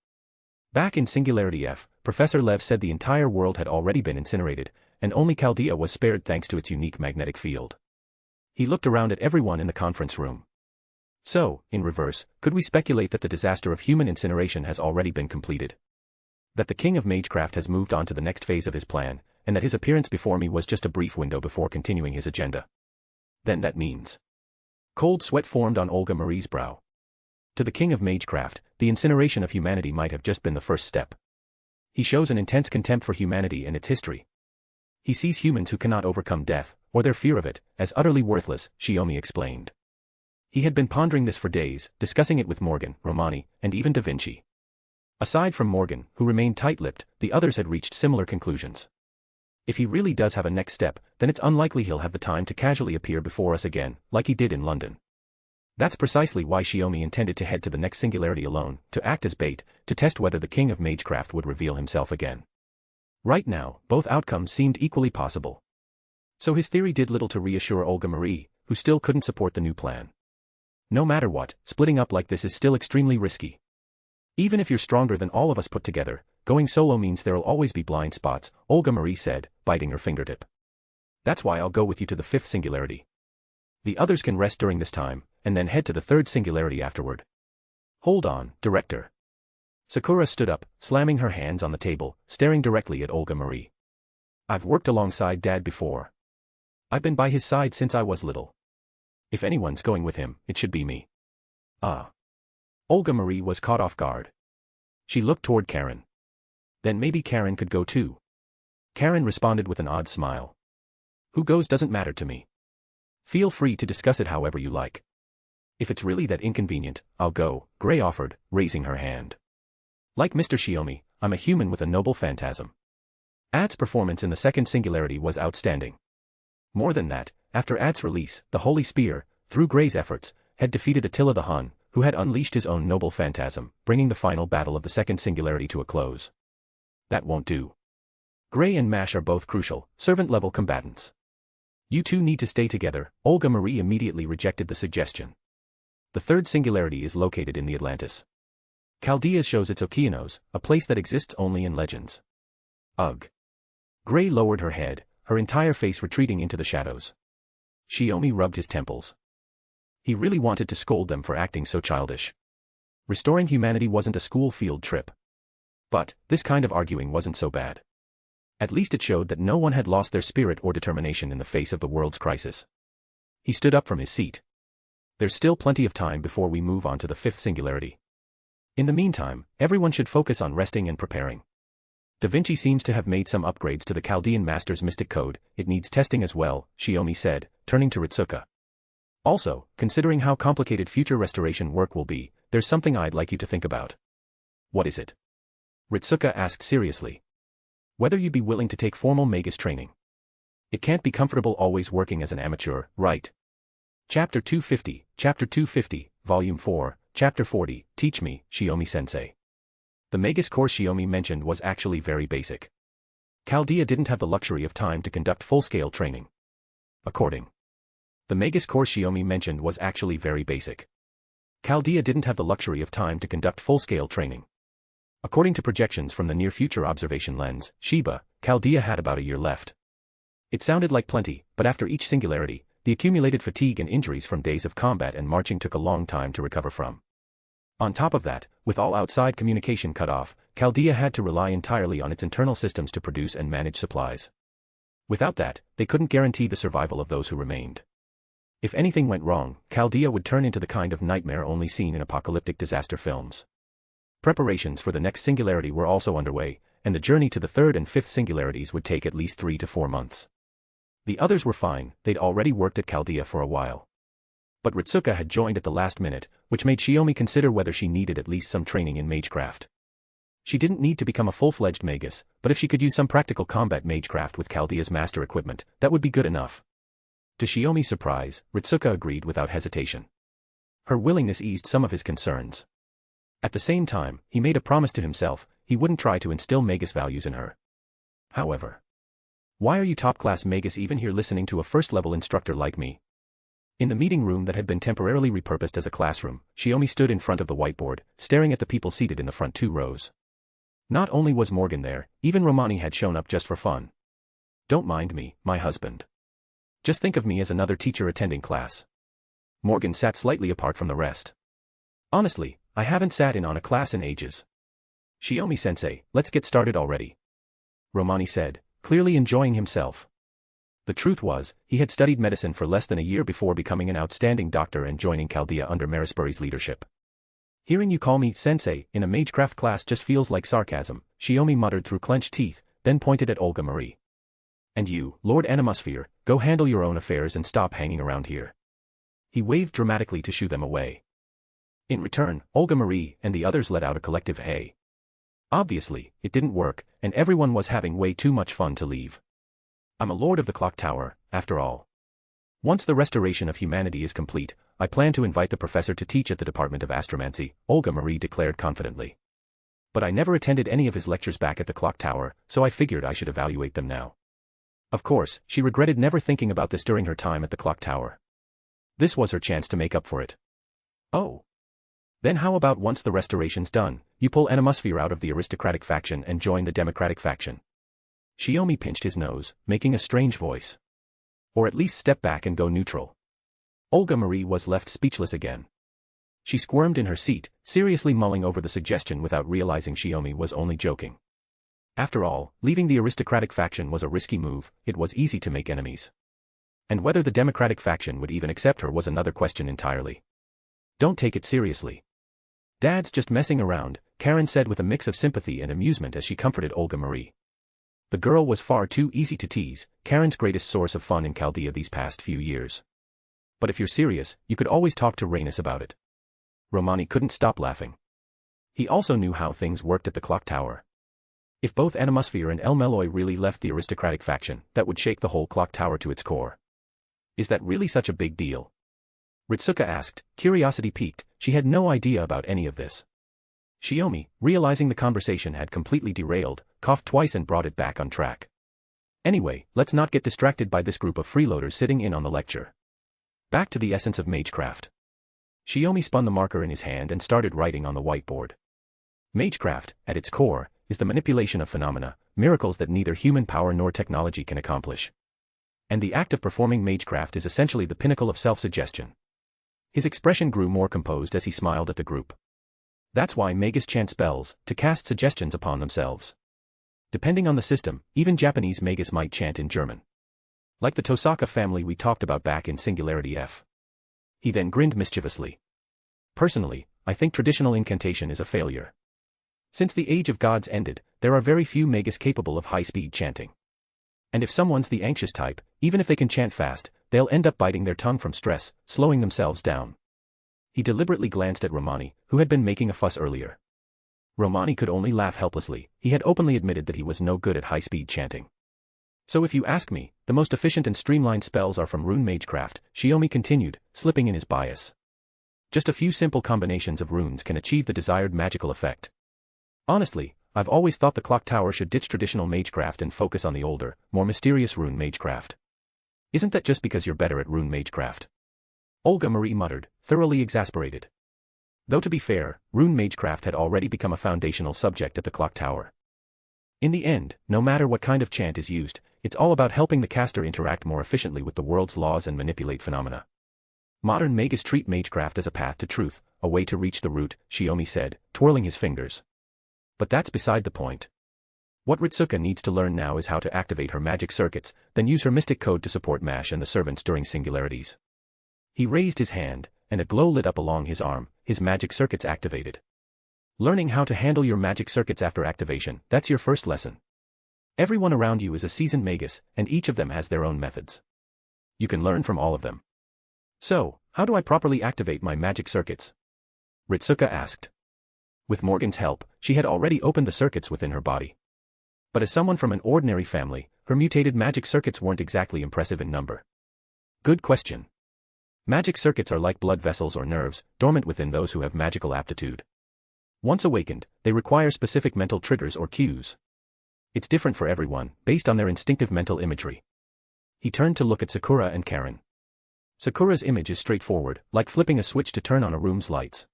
Back in Singularity F, Professor Lev said the entire world had already been incinerated, and only Chaldea was spared thanks to its unique magnetic field. He looked around at everyone in the conference room. So, in reverse, could we speculate that the disaster of human incineration has already been completed? That the king of magecraft has moved on to the next phase of his plan, and that his appearance before me was just a brief window before continuing his agenda. Then that means... Cold sweat formed on Olga Marie's brow. To the king of magecraft, the incineration of humanity might have just been the first step. He shows an intense contempt for humanity and its history. He sees humans who cannot overcome death, or their fear of it, as utterly worthless, Shiomi explained. He had been pondering this for days, discussing it with Morgan, Romani, and even Da Vinci. Aside from Morgan, who remained tight-lipped, the others had reached similar conclusions. If he really does have a next step, then it's unlikely he'll have the time to casually appear before us again, like he did in London. That's precisely why Shiomi intended to head to the next singularity alone, to act as bait, to test whether the king of magecraft would reveal himself again. Right now, both outcomes seemed equally possible. So his theory did little to reassure Olga Marie, who still couldn't support the new plan. No matter what, splitting up like this is still extremely risky. Even if you're stronger than all of us put together, going solo means there'll always be blind spots, Olga Marie said, biting her fingertip. That's why I'll go with you to the fifth singularity. The others can rest during this time, and then head to the third singularity afterward. Hold on, Director. Sakura stood up, slamming her hands on the table, staring directly at Olga Marie. I've worked alongside Dad before. I've been by his side since I was little. If anyone's going with him, it should be me. Ah. Olga Marie was caught off guard. She looked toward Caren. Then maybe Caren could go too. Caren responded with an odd smile. Who goes doesn't matter to me. Feel free to discuss it however you like. If it's really that inconvenient, I'll go, Gray offered, raising her hand. Like Mr. Shiomi, I'm a human with a noble phantasm. Ad's performance in the second singularity was outstanding. More than that, after Ad's release, the Holy Spear, through Gray's efforts, had defeated Attila the Hun, who had unleashed his own noble phantasm, bringing the final battle of the second singularity to a close. That won't do. Gray and Mash are both crucial, servant-level combatants. You two need to stay together, Olga Marie immediately rejected the suggestion. The third singularity is located in the Atlantis. Chaldea shows its Okeanos, a place that exists only in legends. Ugh. Gray lowered her head, her entire face retreating into the shadows. Shiomi rubbed his temples. He really wanted to scold them for acting so childish. Restoring humanity wasn't a school field trip. But, this kind of arguing wasn't so bad. At least it showed that no one had lost their spirit or determination in the face of the world's crisis. He stood up from his seat. There's still plenty of time before we move on to the fifth singularity. In the meantime, everyone should focus on resting and preparing. Da Vinci seems to have made some upgrades to the Chaldean Master's mystic code, it needs testing as well, Shiomi said, turning to Ritsuka. Also, considering how complicated future restoration work will be, there's something I'd like you to think about. What is it? Ritsuka asked seriously. Whether you'd be willing to take formal Magus training. It can't be comfortable always working as an amateur, right? Chapter 250, Volume 4, Chapter 40, Teach Me, Shiomi-sensei. The Magus course Shiomi mentioned was actually very basic. Chaldea didn't have the luxury of time to conduct full-scale training. The Magus course Shiomi mentioned was actually very basic. Chaldea didn't have the luxury of time to conduct full-scale training. According to projections from the near-future observation lens, Sheba, Chaldea had about a year left. It sounded like plenty, but after each singularity, the accumulated fatigue and injuries from days of combat and marching took a long time to recover from. On top of that, with all outside communication cut off, Chaldea had to rely entirely on its internal systems to produce and manage supplies. Without that, they couldn't guarantee the survival of those who remained. If anything went wrong, Chaldea would turn into the kind of nightmare only seen in apocalyptic disaster films. Preparations for the next singularity were also underway, and the journey to the third and fifth singularities would take at least 3 to 4 months. The others were fine, they'd already worked at Chaldea for a while. But Ritsuka had joined at the last minute, which made Shiomi consider whether she needed at least some training in magecraft. She didn't need to become a full-fledged magus, but if she could use some practical combat magecraft with Chaldea's master equipment, that would be good enough. To Shiomi's surprise, Ritsuka agreed without hesitation. Her willingness eased some of his concerns. At the same time, he made a promise to himself, he wouldn't try to instill magus values in her. However, why are you top-class magus even here listening to a first-level instructor like me? In the meeting room that had been temporarily repurposed as a classroom, Shiomi stood in front of the whiteboard, staring at the people seated in the front 2 rows. Not only was Morgan there, even Romani had shown up just for fun. Don't mind me, my husband. Just think of me as another teacher attending class. Morgan sat slightly apart from the rest. Honestly, I haven't sat in on a class in ages. Shiomi-sensei, let's get started already. Romani said, clearly enjoying himself. The truth was, he had studied medicine for less than a year before becoming an outstanding doctor and joining Chaldea under Marisbury's leadership. Hearing you call me sensei in a magecraft class just feels like sarcasm, Shiomi muttered through clenched teeth, then pointed at Olga Marie. And you, Lord Animosphere, go handle your own affairs and stop hanging around here. He waved dramatically to shoo them away. In return, Olga Marie and the others let out a collective hey. Obviously, it didn't work, and everyone was having way too much fun to leave. I'm a lord of the clock tower, after all. Once the restoration of humanity is complete, I plan to invite the professor to teach at the Department of Astromancy, Olga Marie declared confidently. But I never attended any of his lectures back at the clock tower, so I figured I should evaluate them now. Of course, she regretted never thinking about this during her time at the clock tower. This was her chance to make up for it. Oh. Then how about once the restoration's done, you pull Animosphere out of the aristocratic faction and join the democratic faction? Shiomi pinched his nose, making a strange voice. Or at least step back and go neutral. Olga Marie was left speechless again. She squirmed in her seat, seriously mulling over the suggestion without realizing Shiomi was only joking. After all, leaving the aristocratic faction was a risky move, it was easy to make enemies. And whether the democratic faction would even accept her was another question entirely. Don't take it seriously. Dad's just messing around, Caren said with a mix of sympathy and amusement as she comforted Olga Marie. The girl was far too easy to tease, Karen's greatest source of fun in Chaldea these past few years. But if you're serious, you could always talk to Rhaenys about it. Romani couldn't stop laughing. He also knew how things worked at the clock tower. If both Animosphere and El Meloy really left the aristocratic faction, that would shake the whole clock tower to its core. Is that really such a big deal? Ritsuka asked, curiosity piqued, she had no idea about any of this. Shiomi, realizing the conversation had completely derailed, coughed twice and brought it back on track. Anyway, let's not get distracted by this group of freeloaders sitting in on the lecture. Back to the essence of magecraft. Shiomi spun the marker in his hand and started writing on the whiteboard. Magecraft, at its core, is the manipulation of phenomena, miracles that neither human power nor technology can accomplish. And the act of performing magecraft is essentially the pinnacle of self-suggestion. His expression grew more composed as he smiled at the group. That's why magus chant spells, to cast suggestions upon themselves. Depending on the system, even Japanese magus might chant in German. Like the Tosaka family we talked about back in Singularity F. He then grinned mischievously. Personally, I think traditional incantation is a failure. Since the Age of Gods ended, there are very few magus capable of high-speed chanting. And if someone's the anxious type, even if they can chant fast, they'll end up biting their tongue from stress, slowing themselves down. He deliberately glanced at Romani, who had been making a fuss earlier. Romani could only laugh helplessly, he had openly admitted that he was no good at high-speed chanting. So if you ask me, the most efficient and streamlined spells are from rune magecraft, Shiomi continued, slipping in his bias. Just a few simple combinations of runes can achieve the desired magical effect. Honestly, I've always thought the clock tower should ditch traditional magecraft and focus on the older, more mysterious rune magecraft. Isn't that just because you're better at rune magecraft? Olga Marie muttered, thoroughly exasperated. Though to be fair, rune magecraft had already become a foundational subject at the clock tower. In the end, no matter what kind of chant is used, it's all about helping the caster interact more efficiently with the world's laws and manipulate phenomena. Modern magus treat magecraft as a path to truth, a way to reach the root, Shiomi said, twirling his fingers. But that's beside the point. What Ritsuka needs to learn now is how to activate her magic circuits, then use her mystic code to support Mash and the servants during singularities. He raised his hand, and a glow lit up along his arm, his magic circuits activated. Learning how to handle your magic circuits after activation, that's your first lesson. Everyone around you is a seasoned magus, and each of them has their own methods. You can learn from all of them. So, how do I properly activate my magic circuits? Ritsuka asked. With Morgan's help, she had already opened the circuits within her body. But as someone from an ordinary family, her mutated magic circuits weren't exactly impressive in number. Good question. Magic circuits are like blood vessels or nerves, dormant within those who have magical aptitude. Once awakened, they require specific mental triggers or cues. It's different for everyone, based on their instinctive mental imagery. He turned to look at Sakura and Caren. Sakura's image is straightforward, like flipping a switch to turn on a room's lights.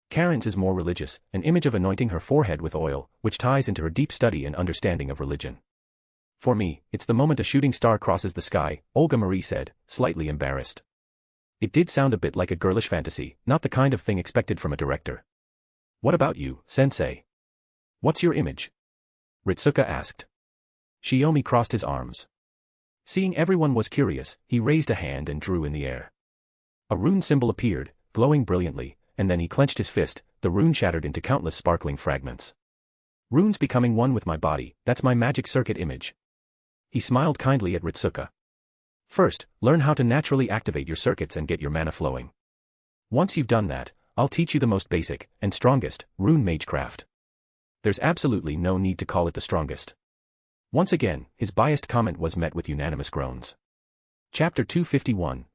Karen's is more religious, an image of anointing her forehead with oil, which ties into her deep study and understanding of religion. For me, it's the moment a shooting star crosses the sky, Olga Marie said, slightly embarrassed. It did sound a bit like a girlish fantasy, not the kind of thing expected from a director. What about you, sensei? What's your image? Ritsuka asked. Shiomi crossed his arms. Seeing everyone was curious, he raised a hand and drew in the air. A rune symbol appeared, glowing brilliantly, and then he clenched his fist, the rune shattered into countless sparkling fragments. Runes becoming one with my body, that's my magic circuit image. He smiled kindly at Ritsuka. First, learn how to naturally activate your circuits and get your mana flowing. Once you've done that, I'll teach you the most basic, and strongest, rune magecraft. There's absolutely no need to call it the strongest. Once again, his biased comment was met with unanimous groans. Chapter 251,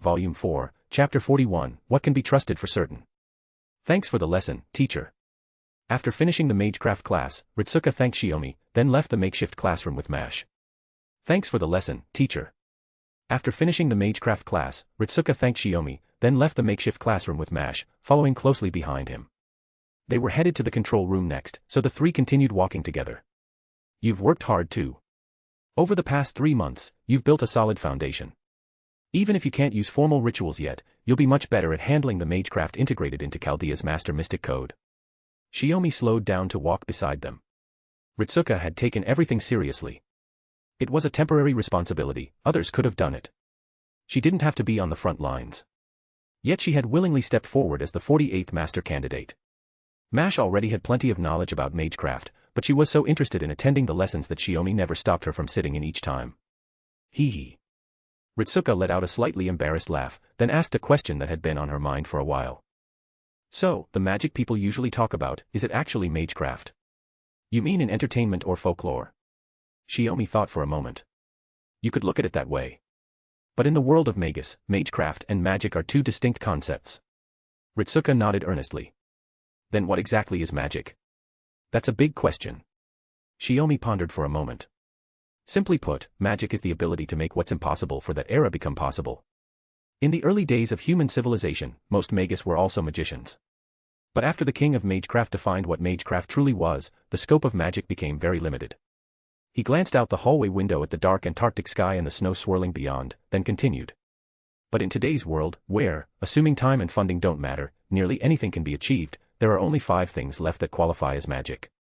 Volume 4, Chapter 41, What Can Be Trusted for Certain. Thanks for the lesson, teacher. After finishing the magecraft class, Ritsuka thanked Shiomi, then left the makeshift classroom with Mash. Thanks for the lesson, teacher. After finishing the magecraft class, Ritsuka thanked Shiomi, then left the makeshift classroom with Mash, following closely behind him. They were headed to the control room next, so the three continued walking together. You've worked hard too. Over the past 3 months, you've built a solid foundation. Even if you can't use formal rituals yet, you'll be much better at handling the magecraft integrated into Chaldea's master mystic code. Shiomi slowed down to walk beside them. Ritsuka had taken everything seriously. It was a temporary responsibility, others could have done it. She didn't have to be on the front lines. Yet she had willingly stepped forward as the 48th master candidate. Mash already had plenty of knowledge about magecraft, but she was so interested in attending the lessons that Shiomi never stopped her from sitting in each time. Hee hee. Ritsuka let out a slightly embarrassed laugh, then asked a question that had been on her mind for a while. So, the magic people usually talk about, is it actually magecraft? You mean in entertainment or folklore? Shiomi thought for a moment. You could look at it that way. But in the world of Magus, magecraft and magic are two distinct concepts. Ritsuka nodded earnestly. Then what exactly is magic? That's a big question. Shiomi pondered for a moment. Simply put, magic is the ability to make what's impossible for that era become possible. In the early days of human civilization, most Magus were also magicians. But after the king of magecraft defined what magecraft truly was, the scope of magic became very limited. He glanced out the hallway window at the dark Antarctic sky and the snow swirling beyond, then continued. But in today's world, where, assuming time and funding don't matter, nearly anything can be achieved, there are only 5 things left that qualify as magic.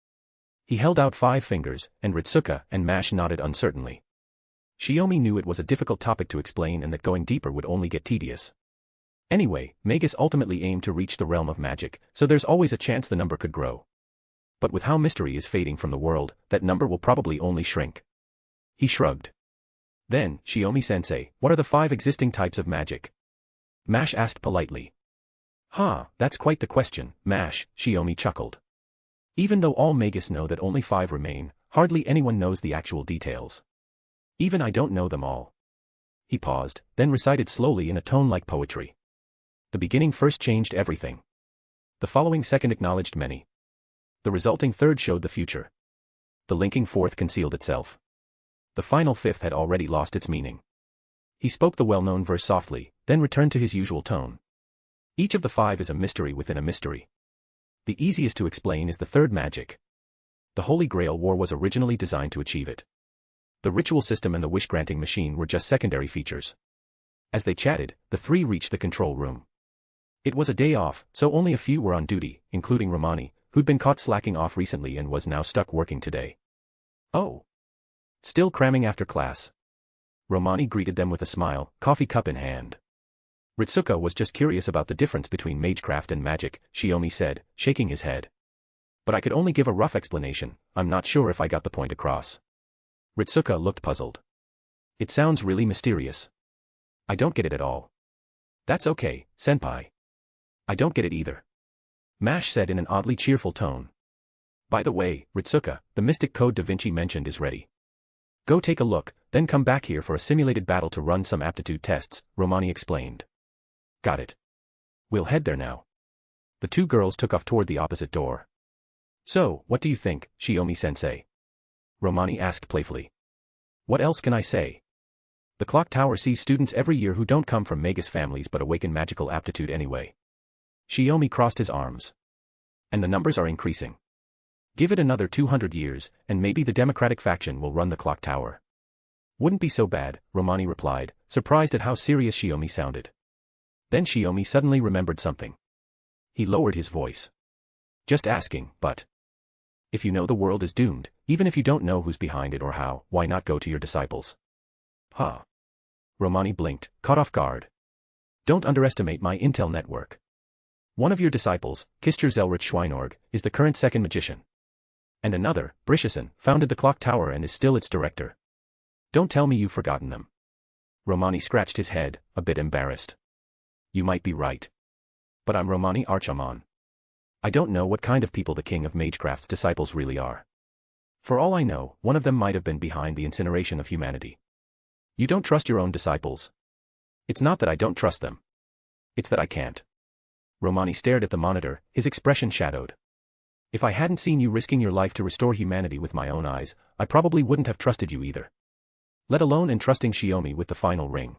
He held out 5 fingers, and Ritsuka and Mash nodded uncertainly. Shiomi knew it was a difficult topic to explain and that going deeper would only get tedious. Anyway, Magus ultimately aimed to reach the realm of magic, so there's always a chance the number could grow. But with how mystery is fading from the world, that number will probably only shrink. He shrugged. Then, Shiomi-sensei, what are the 5 existing types of magic? Mash asked politely. That's quite the question, Mash, Shiomi chuckled. Even though all Magus know that only 5 remain, hardly anyone knows the actual details. Even I don't know them all. He paused, then recited slowly in a tone like poetry. The beginning first changed everything. The following second acknowledged many. The resulting third showed the future. The linking fourth concealed itself. The final fifth had already lost its meaning. He spoke the well-known verse softly, then returned to his usual tone. Each of the 5 is a mystery within a mystery. The easiest to explain is the third magic. The Holy Grail War was originally designed to achieve it. The ritual system and the wish-granting machine were just secondary features. As they chatted, the 3 reached the control room. It was a day off, so only a few were on duty, including Romani, who'd been caught slacking off recently and was now stuck working today. Oh. Still cramming after class. Romani greeted them with a smile, coffee cup in hand. Ritsuka was just curious about the difference between magecraft and magic, Shiomi said, shaking his head. But I could only give a rough explanation, I'm not sure if I got the point across. Ritsuka looked puzzled. It sounds really mysterious. I don't get it at all. That's okay, senpai. I don't get it either. Mash said in an oddly cheerful tone. By the way, Ritsuka, the mystic code Da Vinci mentioned is ready. Go take a look, then come back here for a simulated battle to run some aptitude tests, Romani explained. Got it. We'll head there now. The two girls took off toward the opposite door. So, what do you think, Shiomi-sensei? Romani asked playfully. What else can I say? The clock tower sees students every year who don't come from Magus families but awaken magical aptitude anyway. Shiomi crossed his arms. And the numbers are increasing. Give it another 200 years, and maybe the Democratic faction will run the clock tower. Wouldn't be so bad, Romani replied, surprised at how serious Shiomi sounded. Then Shiomi suddenly remembered something. He lowered his voice. Just asking, but... If you know the world is doomed, even if you don't know who's behind it or how, why not go to your disciples? Huh. Romani blinked, caught off guard. Don't underestimate my intel network. One of your disciples, Kister Zelrich Schweinorg, is the current second magician. And another, Brishison, founded the clock tower and is still its director. Don't tell me you've forgotten them. Romani scratched his head, a bit embarrassed. You might be right. But I'm Romani Archamon. I don't know what kind of people the king of Magecraft's disciples really are. For all I know, one of them might have been behind the incineration of humanity. You don't trust your own disciples? It's not that I don't trust them. It's that I can't. Romani stared at the monitor, his expression shadowed. If I hadn't seen you risking your life to restore humanity with my own eyes, I probably wouldn't have trusted you either. Let alone entrusting Shiomi with the final ring.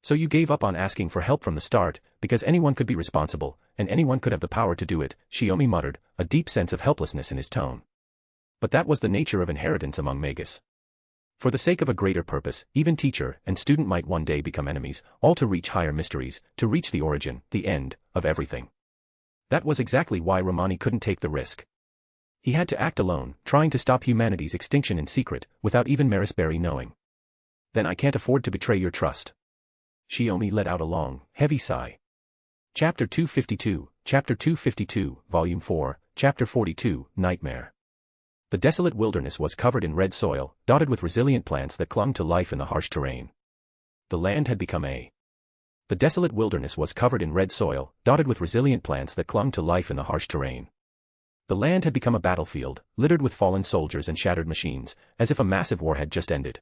So you gave up on asking for help from the start, because anyone could be responsible, and anyone could have the power to do it, Shiomi muttered, a deep sense of helplessness in his tone. But that was the nature of inheritance among Magus. For the sake of a greater purpose, even teacher and student might one day become enemies, all to reach higher mysteries, to reach the origin, the end, of everything. That was exactly why Romani couldn't take the risk. He had to act alone, trying to stop humanity's extinction in secret, without even Marisberry knowing. Then I can't afford to betray your trust. Shiomi let out a long, heavy sigh. Chapter 252, Volume 4, Chapter 42, Nightmare. The desolate wilderness was covered in red soil, dotted with resilient plants that clung to life in the harsh terrain. The land had become a... The desolate wilderness was covered in red soil, dotted with resilient plants that clung to life in the harsh terrain. The land had become a battlefield, littered with fallen soldiers and shattered machines, as if a massive war had just ended.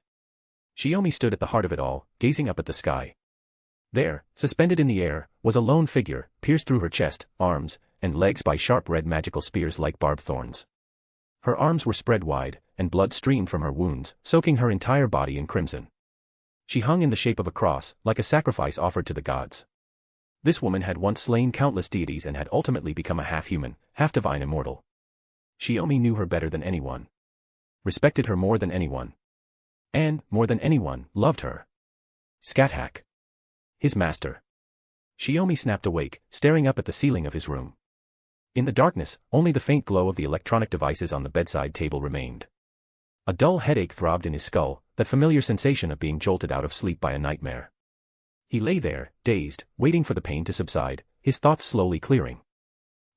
Shiomi stood at the heart of it all, gazing up at the sky. There, suspended in the air, was a lone figure, pierced through her chest, arms, and legs by sharp red magical spears like barbed thorns. Her arms were spread wide, and blood streamed from her wounds, soaking her entire body in crimson. She hung in the shape of a cross, like a sacrifice offered to the gods. This woman had once slain countless deities and had ultimately become a half-human, half-divine immortal. Shiomi knew her better than anyone. Respected her more than anyone. And, more than anyone, loved her. Scáthach. His master. Shiomi snapped awake, staring up at the ceiling of his room. In the darkness, only the faint glow of the electronic devices on the bedside table remained. A dull headache throbbed in his skull, that familiar sensation of being jolted out of sleep by a nightmare. He lay there, dazed, waiting for the pain to subside, his thoughts slowly clearing.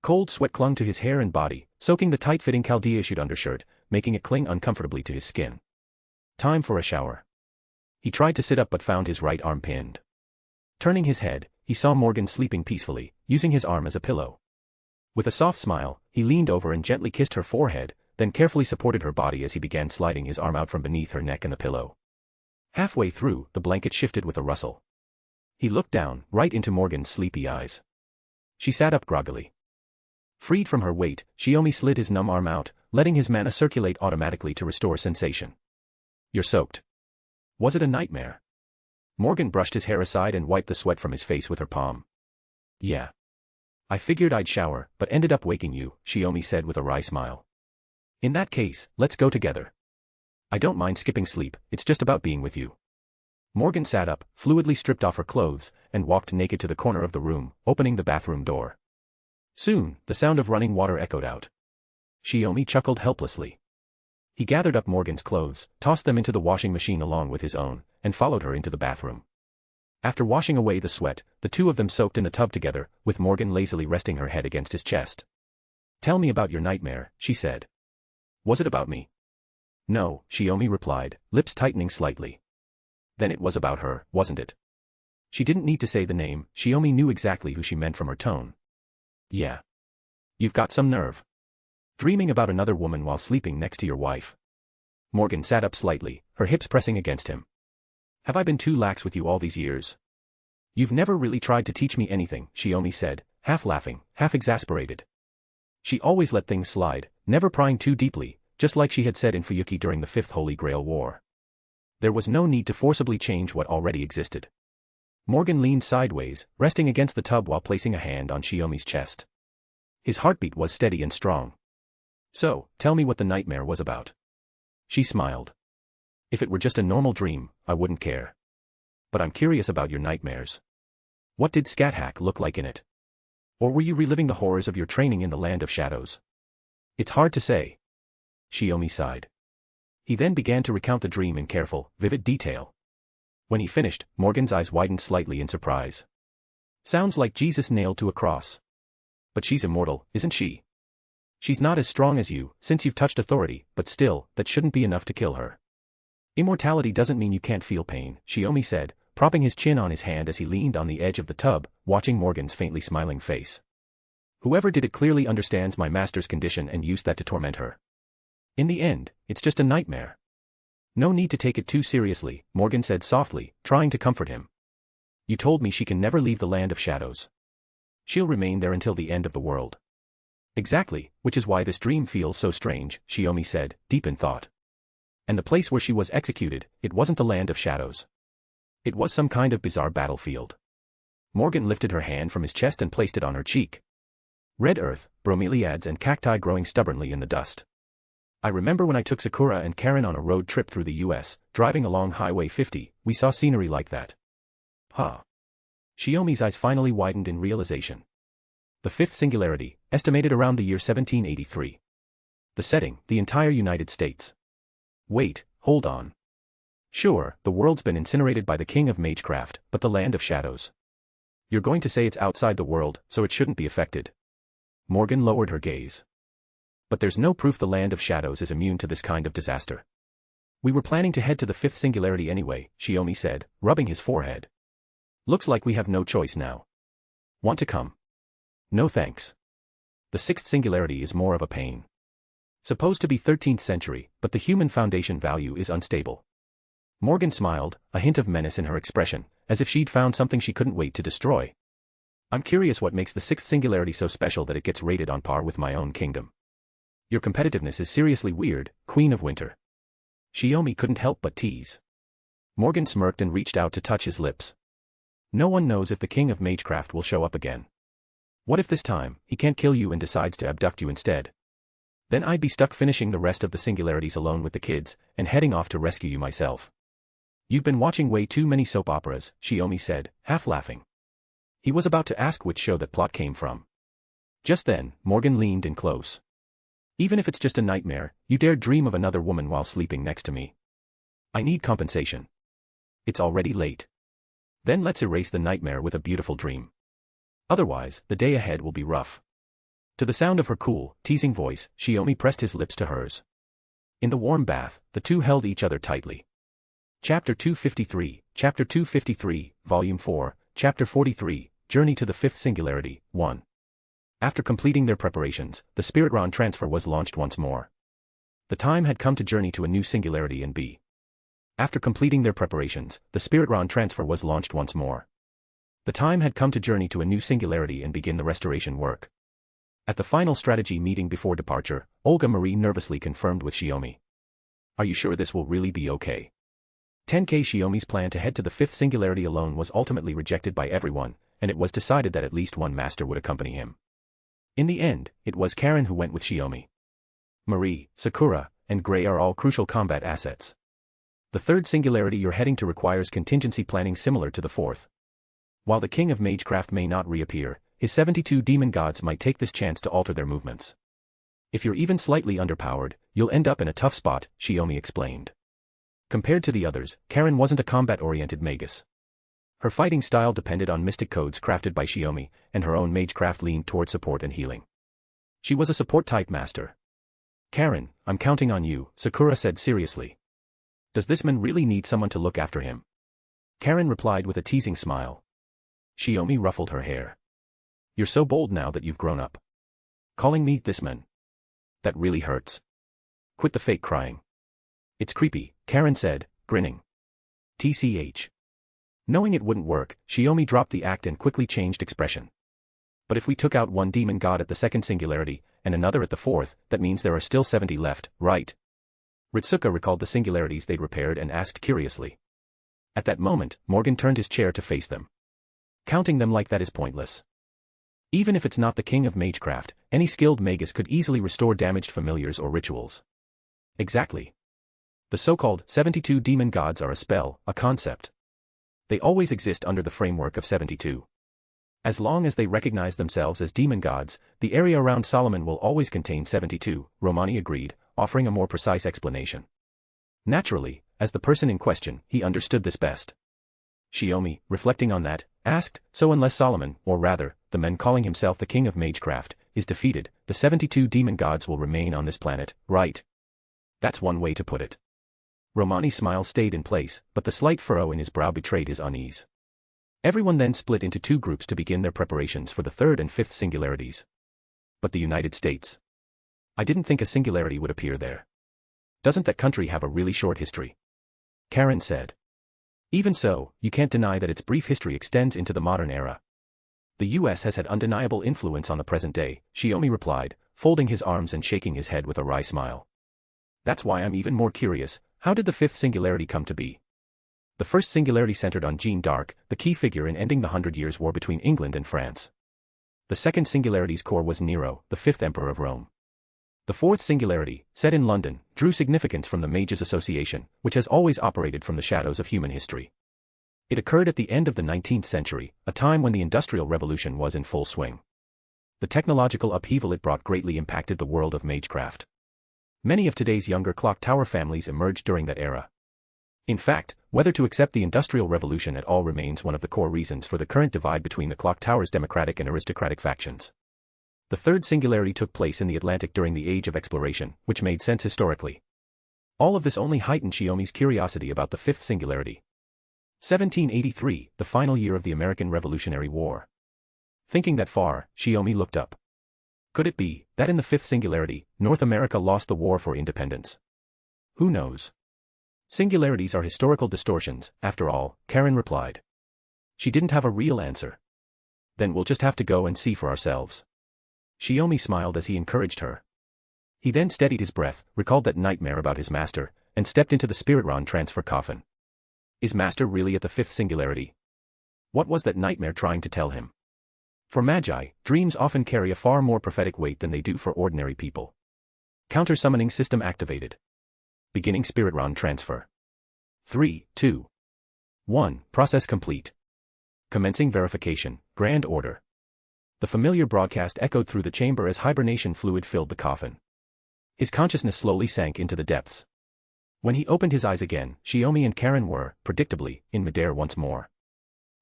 Cold sweat clung to his hair and body, soaking the tight-fitting Chaldea-issued undershirt, making it cling uncomfortably to his skin. Time for a shower. He tried to sit up but found his right arm pinned. Turning his head, he saw Morgan sleeping peacefully, using his arm as a pillow. With a soft smile, he leaned over and gently kissed her forehead, then carefully supported her body as he began sliding his arm out from beneath her neck and the pillow. Halfway through, the blanket shifted with a rustle. He looked down, right into Morgan's sleepy eyes. She sat up groggily. Freed from her weight, Shiomi slid his numb arm out, letting his mana circulate automatically to restore sensation. You're soaked. Was it a nightmare? Morgan brushed his hair aside and wiped the sweat from his face with her palm. Yeah. I figured I'd shower, but ended up waking you, Shiomi said with a wry smile. In that case, let's go together. I don't mind skipping sleep, it's just about being with you. Morgan sat up, fluidly stripped off her clothes, and walked naked to the corner of the room, opening the bathroom door. Soon, the sound of running water echoed out. Shiomi chuckled helplessly. He gathered up Morgan's clothes, tossed them into the washing machine along with his own, and followed her into the bathroom. After washing away the sweat, the two of them soaked in the tub together, with Morgan lazily resting her head against his chest. "Tell me about your nightmare," she said. "Was it about me?" "No," Shiomi replied, lips tightening slightly. "Then it was about her, wasn't it?" She didn't need to say the name, Shiomi knew exactly who she meant from her tone. "Yeah. You've got some nerve. Dreaming about another woman while sleeping next to your wife." Morgan sat up slightly, her hips pressing against him. "Have I been too lax with you all these years?" "You've never really tried to teach me anything," Shiomi said, half laughing, half exasperated. She always let things slide, never prying too deeply, just like she had said in Fuyuki during the Fifth Holy Grail War. There was no need to forcibly change what already existed. Morgan leaned sideways, resting against the tub while placing a hand on Shiomi's chest. His heartbeat was steady and strong. "So, tell me what the nightmare was about." She smiled. "If it were just a normal dream, I wouldn't care. But I'm curious about your nightmares. What did Scáthach look like in it? Or were you reliving the horrors of your training in the Land of Shadows?" "It's hard to say." Shiomi sighed. He then began to recount the dream in careful, vivid detail. When he finished, Morgan's eyes widened slightly in surprise. "Sounds like Jesus nailed to a cross. But she's immortal, isn't she? She's not as strong as you, since you've touched authority, but still, that shouldn't be enough to kill her." "Immortality doesn't mean you can't feel pain," Shiomi said, propping his chin on his hand as he leaned on the edge of the tub, watching Morgan's faintly smiling face. "Whoever did it clearly understands my master's condition and used that to torment her. In the end, it's just a nightmare." "No need to take it too seriously," Morgan said softly, trying to comfort him. "You told me she can never leave the Land of Shadows. She'll remain there until the end of the world." "Exactly, which is why this dream feels so strange," Shiomi said, deep in thought. "And the place where she was executed, it wasn't the Land of Shadows. It was some kind of bizarre battlefield." Morgan lifted her hand from his chest and placed it on her cheek. "Red earth, bromeliads and cacti growing stubbornly in the dust. I remember when I took Sakura and Caren on a road trip through the US, driving along Highway 50, we saw scenery like that." "Huh." Shiomi's eyes finally widened in realization. The fifth singularity, estimated around the year 1783. The setting, the entire United States. Wait, hold on. Sure, the world's been incinerated by the king of magecraft, but the Land of Shadows. You're going to say it's outside the world, so it shouldn't be affected. Morgan lowered her gaze. "But there's no proof the Land of Shadows is immune to this kind of disaster." "We were planning to head to the fifth singularity anyway," Shiomi said, rubbing his forehead. "Looks like we have no choice now. Want to come?" "No thanks. The sixth singularity is more of a pain. Supposed to be 13th century, but the human foundation value is unstable." Morgan smiled, a hint of menace in her expression, as if she'd found something she couldn't wait to destroy. "I'm curious what makes the sixth singularity so special that it gets rated on par with my own kingdom. Your competitiveness is seriously weird, Queen of Winter." Shiomi couldn't help but tease. Morgan smirked and reached out to touch his lips. "No one knows if the king of magecraft will show up again. What if this time, he can't kill you and decides to abduct you instead? Then I'd be stuck finishing the rest of the singularities alone with the kids, and heading off to rescue you myself." "You've been watching way too many soap operas," Shiomi said, half laughing. He was about to ask which show that plot came from. Just then, Morgan leaned in close. "Even if it's just a nightmare, you dared dream of another woman while sleeping next to me. I need compensation. It's already late. Then let's erase the nightmare with a beautiful dream. Otherwise, the day ahead will be rough." To the sound of her cool, teasing voice, Shiomi pressed his lips to hers. In the warm bath, the two held each other tightly. Chapter 253, Volume 4, Chapter 43, Journey to the Fifth Singularity, 1. After completing their preparations, the Spiritron transfer was launched once more. The time had come to journey to a new singularity and be. After completing their preparations, the Spiritron transfer was launched once more. The time had come to journey to a new singularity and begin the restoration work. At the final strategy meeting before departure, Olga Marie nervously confirmed with Shiomi. "Are you sure this will really be okay?" Tenkei Shiomi's plan to head to the fifth singularity alone was ultimately rejected by everyone, and it was decided that at least one master would accompany him. In the end, it was Caren who went with Shiomi. Marie, Sakura, and Grey are all crucial combat assets. The third singularity you're heading to requires contingency planning similar to the fourth. While the king of magecraft may not reappear, his 72 demon gods might take this chance to alter their movements. If you're even slightly underpowered, you'll end up in a tough spot, Shiomi explained. Compared to the others, Caren wasn't a combat-oriented magus. Her fighting style depended on mystic codes crafted by Shiomi, and her own magecraft leaned toward support and healing. She was a support-type master. Caren, I'm counting on you, Sakura said seriously. Does this man really need someone to look after him? Caren replied with a teasing smile. Shiomi ruffled her hair. You're so bold now that you've grown up. Calling me this man. That really hurts. Quit the fake crying. It's creepy, Caren said, grinning. TCH. Knowing it wouldn't work, Shiomi dropped the act and quickly changed expression. But if we took out one demon god at the second singularity, and another at the fourth, that means there are still 70 left, right? Ritsuka recalled the singularities they'd repaired and asked curiously. At that moment, Morgan turned his chair to face them. Counting them like that is pointless. Even if it's not the king of magecraft, any skilled magus could easily restore damaged familiars or rituals. Exactly. The so-called 72 demon gods are a spell, a concept. They always exist under the framework of 72. As long as they recognize themselves as demon gods, the area around Solomon will always contain 72, Romani agreed, offering a more precise explanation. Naturally, as the person in question, he understood this best. Shiomi, reflecting on that, asked, so unless Solomon, or rather, the man calling himself the king of magecraft, is defeated, the 72 demon gods will remain on this planet, right? That's one way to put it. Romani's smile stayed in place, but the slight furrow in his brow betrayed his unease. Everyone then split into two groups to begin their preparations for the third and fifth singularities. But the United States? I didn't think a singularity would appear there. Doesn't that country have a really short history? Caren said. Even so, you can't deny that its brief history extends into the modern era. The US has had undeniable influence on the present day, Shiomi replied, folding his arms and shaking his head with a wry smile. That's why I'm even more curious, how did the fifth singularity come to be? The first singularity centered on Jeanne d'Arc, the key figure in ending the 100 Years' War between England and France. The second singularity's core was Nero, the fifth emperor of Rome. The fourth singularity, set in London, drew significance from the Mages Association, which has always operated from the shadows of human history. It occurred at the end of the 19th century, a time when the Industrial Revolution was in full swing. The technological upheaval it brought greatly impacted the world of magecraft. Many of today's younger clock tower families emerged during that era. In fact, whether to accept the Industrial Revolution at all remains one of the core reasons for the current divide between the clock tower's democratic and aristocratic factions. The third singularity took place in the Atlantic during the Age of Exploration, which made sense historically. All of this only heightened Shiomi's curiosity about the fifth singularity. 1783, the final year of the American Revolutionary War. Thinking that far, Shiomi looked up. Could it be that in the fifth singularity, North America lost the war for independence? Who knows? Singularities are historical distortions, after all, Caren replied. She didn't have a real answer. Then we'll just have to go and see for ourselves. Shiomi smiled as he encouraged her. He then steadied his breath, recalled that nightmare about his master, and stepped into the Spiritron transfer coffin. Is master really at the fifth singularity? What was that nightmare trying to tell him? For Magi, dreams often carry a far more prophetic weight than they do for ordinary people. Counter-summoning system activated. Beginning Spiritron transfer. 3, 2, 1, process complete. Commencing verification, grand order. The familiar broadcast echoed through the chamber as hibernation fluid filled the coffin. His consciousness slowly sank into the depths. When he opened his eyes again, Shiomi and Caren were, predictably, in midair once more.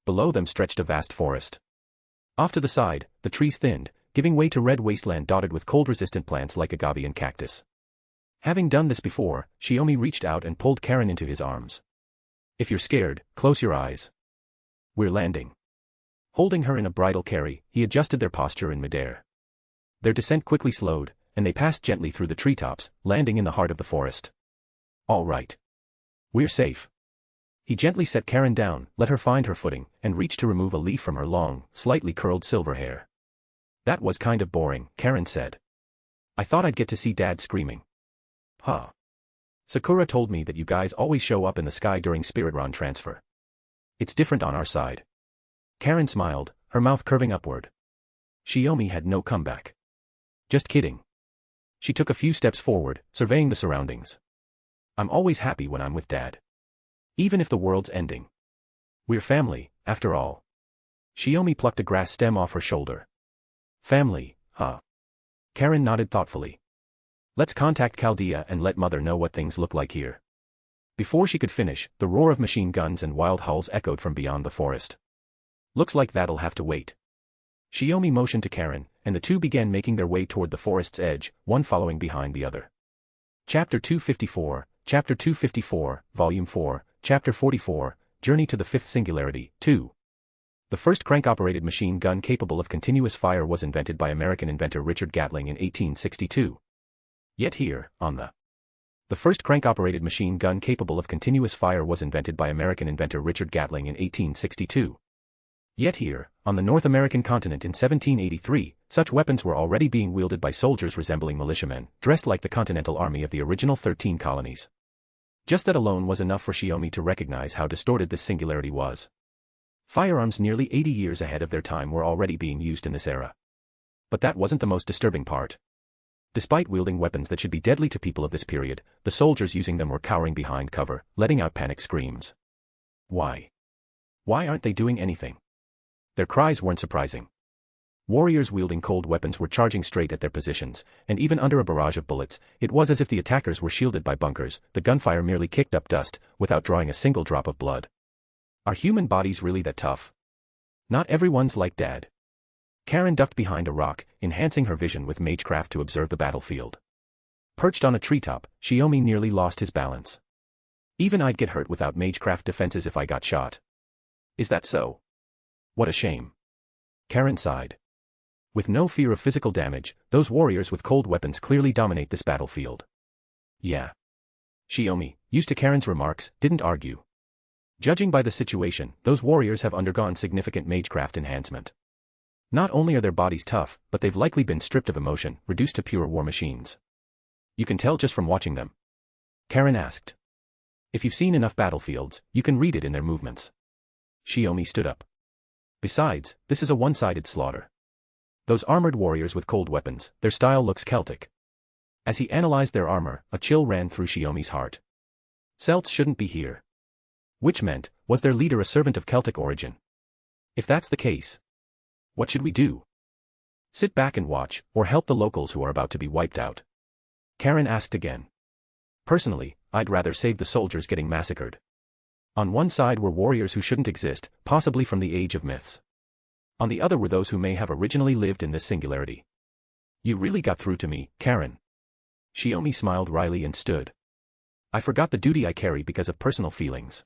Below them stretched a vast forest. Off to the side, the trees thinned, giving way to red wasteland dotted with cold-resistant plants like agave and cactus. Having done this before, Shiomi reached out and pulled Caren into his arms. If you're scared, close your eyes. We're landing. Holding her in a bridal carry, he adjusted their posture in midair. Their descent quickly slowed, and they passed gently through the treetops, landing in the heart of the forest. All right. We're safe. He gently set Caren down, let her find her footing, and reached to remove a leaf from her long, slightly curled silver hair. That was kind of boring, Caren said. I thought I'd get to see Dad screaming. Huh. Sakura told me that you guys always show up in the sky during Spiritron transfer. It's different on our side. Caren smiled, her mouth curving upward. Shiomi had no comeback. Just kidding. She took a few steps forward, surveying the surroundings. I'm always happy when I'm with Dad. Even if the world's ending. We're family, after all. Shiomi plucked a grass stem off her shoulder. Family, huh? Caren nodded thoughtfully. Let's contact Chaldea and let Mother know what things look like here. Before she could finish, the roar of machine guns and wild howls echoed from beyond the forest. Looks like that'll have to wait. Shiomi motioned to Caren, and the two began making their way toward the forest's edge, one following behind the other. Chapter 254, Chapter 254, Volume 4, Chapter 44, Journey to the Fifth Singularity, 2. The first crank-operated machine gun capable of continuous fire was invented by American inventor Richard Gatling in 1862. Yet here, on the first crank-operated machine gun capable of continuous fire was invented by American inventor Richard Gatling in 1862. Yet here, on the North American continent in 1783, such weapons were already being wielded by soldiers resembling militiamen, dressed like the Continental Army of the original 13 colonies. Just that alone was enough for Shiomi to recognize how distorted this singularity was. Firearms nearly 80 years ahead of their time were already being used in this era. But that wasn't the most disturbing part. Despite wielding weapons that should be deadly to people of this period, the soldiers using them were cowering behind cover, letting out panic screams. Why? Why aren't they doing anything? Their cries weren't surprising. Warriors wielding cold weapons were charging straight at their positions, and even under a barrage of bullets, it was as if the attackers were shielded by bunkers. The gunfire merely kicked up dust, without drawing a single drop of blood. Are human bodies really that tough? Not everyone's like Dad. Caren ducked behind a rock, enhancing her vision with magecraft to observe the battlefield. Perched on a treetop, Shiomi nearly lost his balance. Even I'd get hurt without magecraft defenses if I got shot. Is that so? What a shame. Caren sighed. With no fear of physical damage, those warriors with cold weapons clearly dominate this battlefield. Yeah. Shiomi, used to Karen's remarks, didn't argue. Judging by the situation, those warriors have undergone significant magecraft enhancement. Not only are their bodies tough, but they've likely been stripped of emotion, reduced to pure war machines. You can tell just from watching them. Caren asked. If you've seen enough battlefields, you can read it in their movements. Shiomi stood up. Besides, this is a one-sided slaughter. Those armored warriors with cold weapons, their style looks Celtic. As he analyzed their armor, a chill ran through Shiomi's heart. Celts shouldn't be here. Which meant, was their leader a servant of Celtic origin? If that's the case, what should we do? Sit back and watch, or help the locals who are about to be wiped out? Caren asked again. Personally, I'd rather save the soldiers getting massacred. On one side were warriors who shouldn't exist, possibly from the age of myths. On the other were those who may have originally lived in this singularity. You really got through to me, Caren. Shiomi smiled wryly and stood. I forgot the duty I carry because of personal feelings.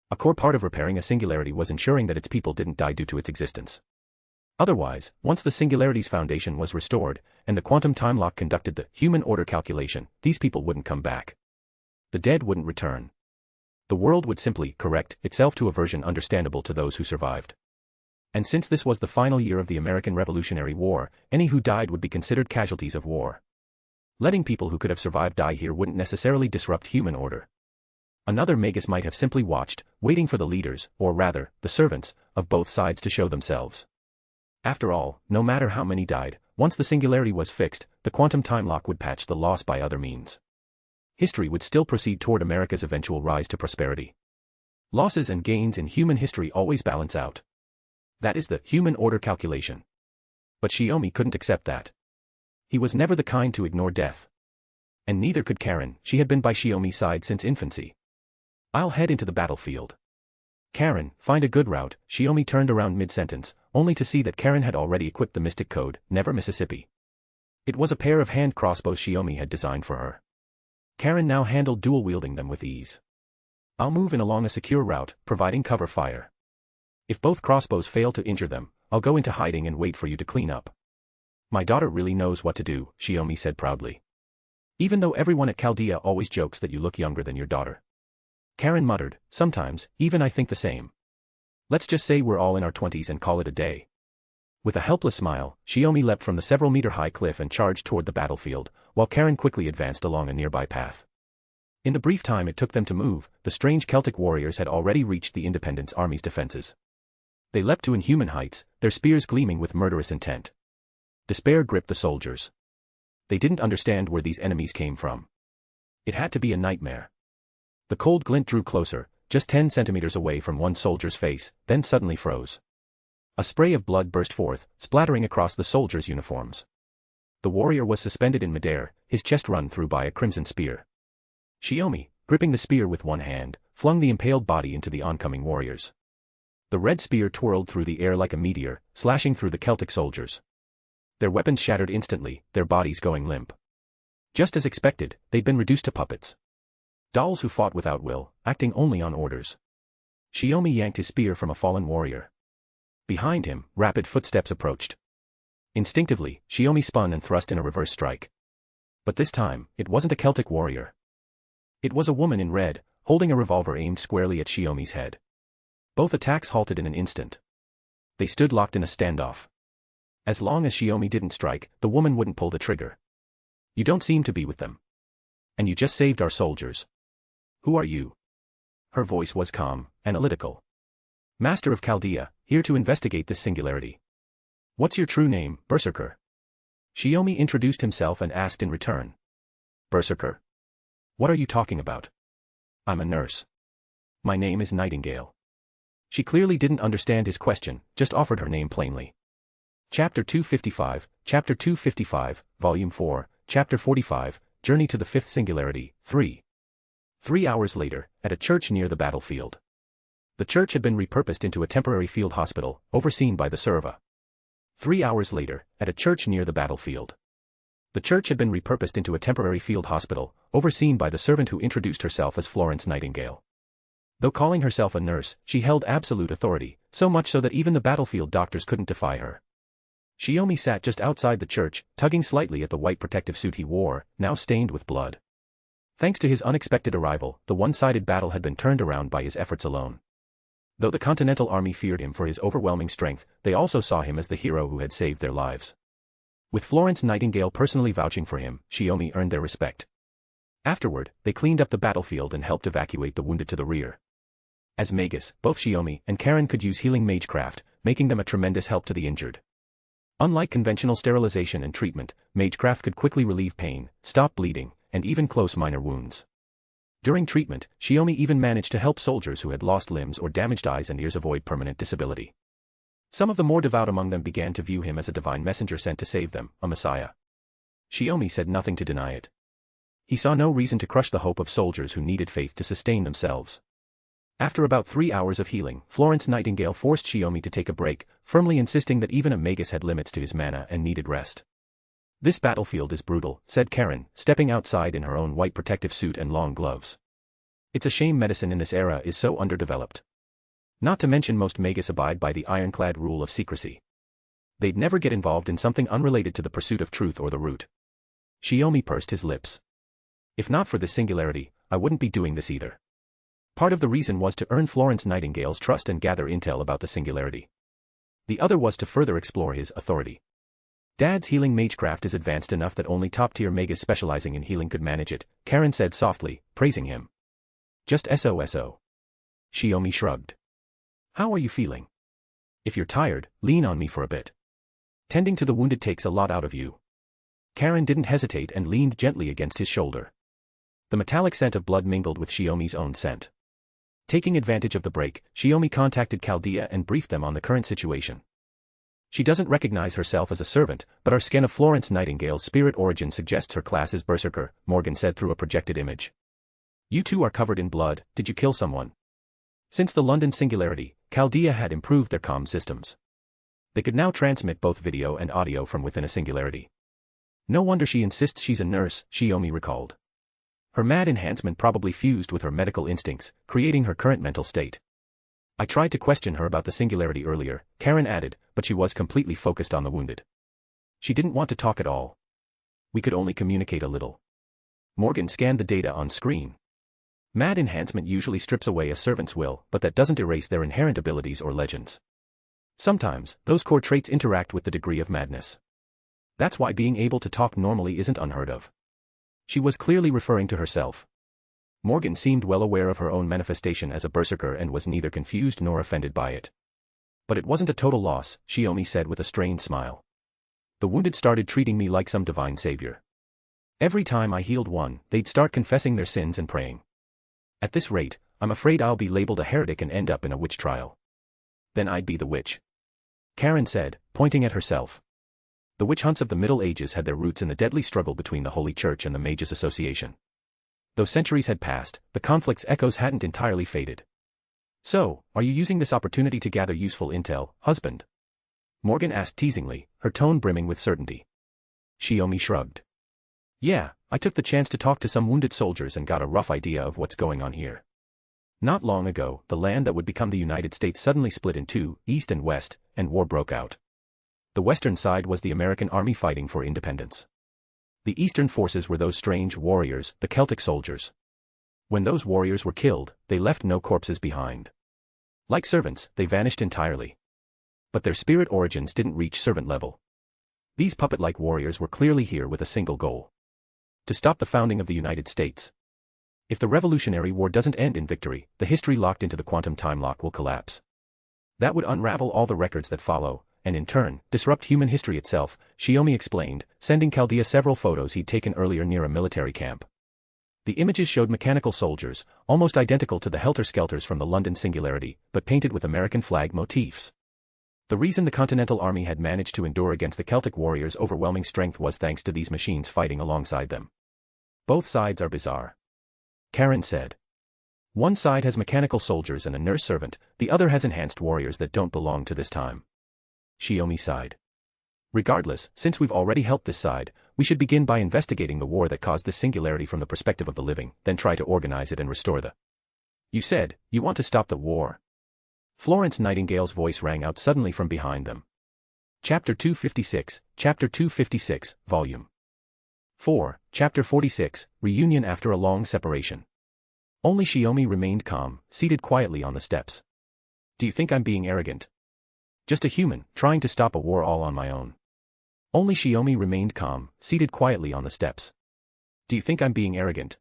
A core part of repairing a singularity was ensuring that its people didn't die due to its existence. Otherwise, once the singularity's foundation was restored, and the quantum time lock conducted the human order calculation, these people wouldn't come back. The dead wouldn't return. The world would simply correct itself to a version understandable to those who survived. And since this was the final year of the American Revolutionary War, any who died would be considered casualties of war. Letting people who could have survived die here wouldn't necessarily disrupt human order. Another Magus might have simply watched, waiting for the leaders, or rather, the servants, of both sides to show themselves. After all, no matter how many died, once the singularity was fixed, the quantum time lock would patch the loss by other means. History would still proceed toward America's eventual rise to prosperity. Losses and gains in human history always balance out. That is the human order calculation. But Shiomi couldn't accept that. He was never the kind to ignore death. And neither could Caren, she had been by Shiomi's side since infancy. I'll head into the battlefield. Caren, find a good route. Shiomi turned around mid-sentence, only to see that Caren had already equipped the mystic code, Never Mississippi. It was a pair of hand crossbows Shiomi had designed for her. Caren now handled dual-wielding them with ease. I'll move in along a secure route, providing cover fire. If both crossbows fail to injure them, I'll go into hiding and wait for you to clean up. My daughter really knows what to do, Shiomi said proudly. Even though everyone at Chaldea always jokes that you look younger than your daughter. Caren muttered, sometimes, even I think the same. Let's just say we're all in our 20s and call it a day. With a helpless smile, Shiomi leapt from the several-meter-high cliff and charged toward the battlefield, while Caren quickly advanced along a nearby path. In the brief time it took them to move, the strange Celtic warriors had already reached the Independence Army's defenses. They leapt to inhuman heights, their spears gleaming with murderous intent. Despair gripped the soldiers. They didn't understand where these enemies came from. It had to be a nightmare. The cold glint drew closer, just 10 centimeters away from one soldier's face, then suddenly froze. A spray of blood burst forth, splattering across the soldiers' uniforms. The warrior was suspended in midair, his chest run through by a crimson spear. Shiomi, gripping the spear with one hand, flung the impaled body into the oncoming warriors. The red spear twirled through the air like a meteor, slashing through the Celtic soldiers. Their weapons shattered instantly, their bodies going limp. Just as expected, they'd been reduced to puppets. Dolls who fought without will, acting only on orders. Shiomi yanked his spear from a fallen warrior. Behind him, rapid footsteps approached. Instinctively, Shiomi spun and thrust in a reverse strike. But this time, it wasn't a Celtic warrior. It was a woman in red, holding a revolver aimed squarely at Shiomi's head. Both attacks halted in an instant. They stood locked in a standoff. As long as Shiomi didn't strike, the woman wouldn't pull the trigger. You don't seem to be with them. And you just saved our soldiers. Who are you? Her voice was calm, analytical. Master of Chaldea, here to investigate this singularity. What's your true name, Berserker? Shiomi introduced himself and asked in return. Berserker? What are you talking about? I'm a nurse. My name is Nightingale. She clearly didn't understand his question, just offered her name plainly. Chapter 255, Volume 4, Chapter 45, Journey to the Fifth Singularity, 3. 3 hours later, at a church near the battlefield. The church had been repurposed into a temporary field hospital, overseen by the Serva. 3 hours later, at a church near the battlefield. The church had been repurposed into a temporary field hospital, overseen by the servant who introduced herself as Florence Nightingale. Though calling herself a nurse, she held absolute authority, so much so that even the battlefield doctors couldn't defy her. Shiomi sat just outside the church, tugging slightly at the white protective suit he wore, now stained with blood. Thanks to his unexpected arrival, the one-sided battle had been turned around by his efforts alone. Though the Continental Army feared him for his overwhelming strength, they also saw him as the hero who had saved their lives. With Florence Nightingale personally vouching for him, Shiomi earned their respect. Afterward, they cleaned up the battlefield and helped evacuate the wounded to the rear. As Magus, both Shiomi and Caren could use healing magecraft, making them a tremendous help to the injured. Unlike conventional sterilization and treatment, magecraft could quickly relieve pain, stop bleeding, and even close minor wounds. During treatment, Shiomi even managed to help soldiers who had lost limbs or damaged eyes and ears avoid permanent disability. Some of the more devout among them began to view him as a divine messenger sent to save them, a messiah. Shiomi said nothing to deny it. He saw no reason to crush the hope of soldiers who needed faith to sustain themselves. After about 3 hours of healing, Florence Nightingale forced Shiomi to take a break, firmly insisting that even a Magus had limits to his mana and needed rest. This battlefield is brutal, said Caren, stepping outside in her own white protective suit and long gloves. It's a shame medicine in this era is so underdeveloped. Not to mention most Magus abide by the ironclad rule of secrecy. They'd never get involved in something unrelated to the pursuit of truth or the root. Shiomi pursed his lips. If not for this singularity, I wouldn't be doing this either. Part of the reason was to earn Florence Nightingale's trust and gather intel about the singularity. The other was to further explore his authority. Dad's healing magecraft is advanced enough that only top-tier Magus specializing in healing could manage it, Caren said softly, praising him. Just SOSO. Shiomi shrugged. How are you feeling? If you're tired, lean on me for a bit. Tending to the wounded takes a lot out of you. Caren didn't hesitate and leaned gently against his shoulder. The metallic scent of blood mingled with Shiomi's own scent. Taking advantage of the break, Shiomi contacted Chaldea and briefed them on the current situation. She doesn't recognize herself as a servant, but our scan of Florence Nightingale's spirit origin suggests her class is Berserker, Morgan said through a projected image. You two are covered in blood, did you kill someone? Since the London singularity, Chaldea had improved their comm systems. They could now transmit both video and audio from within a singularity. No wonder she insists she's a nurse, Shiomi recalled. Her mad enhancement probably fused with her medical instincts, creating her current mental state. I tried to question her about the singularity earlier, Caren added, but she was completely focused on the wounded. She didn't want to talk at all. We could only communicate a little. Morgan scanned the data on screen. Mad enhancement usually strips away a servant's will, but that doesn't erase their inherent abilities or legends. Sometimes, those core traits interact with the degree of madness. That's why being able to talk normally isn't unheard of. She was clearly referring to herself. Morgan seemed well aware of her own manifestation as a berserker and was neither confused nor offended by it. But it wasn't a total loss, Shiomi said with a strained smile. The wounded started treating me like some divine savior. Every time I healed one, they'd start confessing their sins and praying. At this rate, I'm afraid I'll be labeled a heretic and end up in a witch trial. Then I'd be the witch. Caren said, pointing at herself. The witch hunts of the Middle Ages had their roots in the deadly struggle between the Holy Church and the Magus Association. though centuries had passed, the conflict's echoes hadn't entirely faded. "So, are you using this opportunity to gather useful intel, husband?" Morgan asked teasingly, her tone brimming with certainty. Shiomi shrugged. "Yeah, I took the chance to talk to some wounded soldiers and got a rough idea of what's going on here. Not long ago, the land that would become the United States suddenly split in two, east and west, and war broke out. The western side was the American army fighting for independence. The eastern forces were those strange warriors, the Celtic soldiers. When those warriors were killed, they left no corpses behind. Like servants, they vanished entirely. But their spirit origins didn't reach servant level. These puppet-like warriors were clearly here with a single goal: to stop the founding of the United States. If the Revolutionary War doesn't end in victory, the history locked into the quantum time lock will collapse. That would unravel all the records that follow, and in turn, disrupt human history itself, Shiomi explained, sending Chaldea several photos he'd taken earlier near a military camp. The images showed mechanical soldiers, almost identical to the helter-skelters from the London Singularity, but painted with American flag motifs. The reason the Continental Army had managed to endure against the Celtic warriors' overwhelming strength was thanks to these machines fighting alongside them. Both sides are bizarre, Caren said. One side has mechanical soldiers and a nurse servant, the other has enhanced warriors that don't belong to this time. Shiomi sighed. Regardless, since we've already helped this side, we should begin by investigating the war that caused this singularity from the perspective of the living, then try to organize it and restore the... You said, you want to stop the war. Florence Nightingale's voice rang out suddenly from behind them. Chapter 256, Volume 4, Chapter 46, Reunion after a long separation. Only Shiomi remained calm, seated quietly on the steps. Do you think I'm being arrogant? Just a human, trying to stop a war all on my own. Only Shiomi remained calm, seated quietly on the steps. Do you think I'm being arrogant?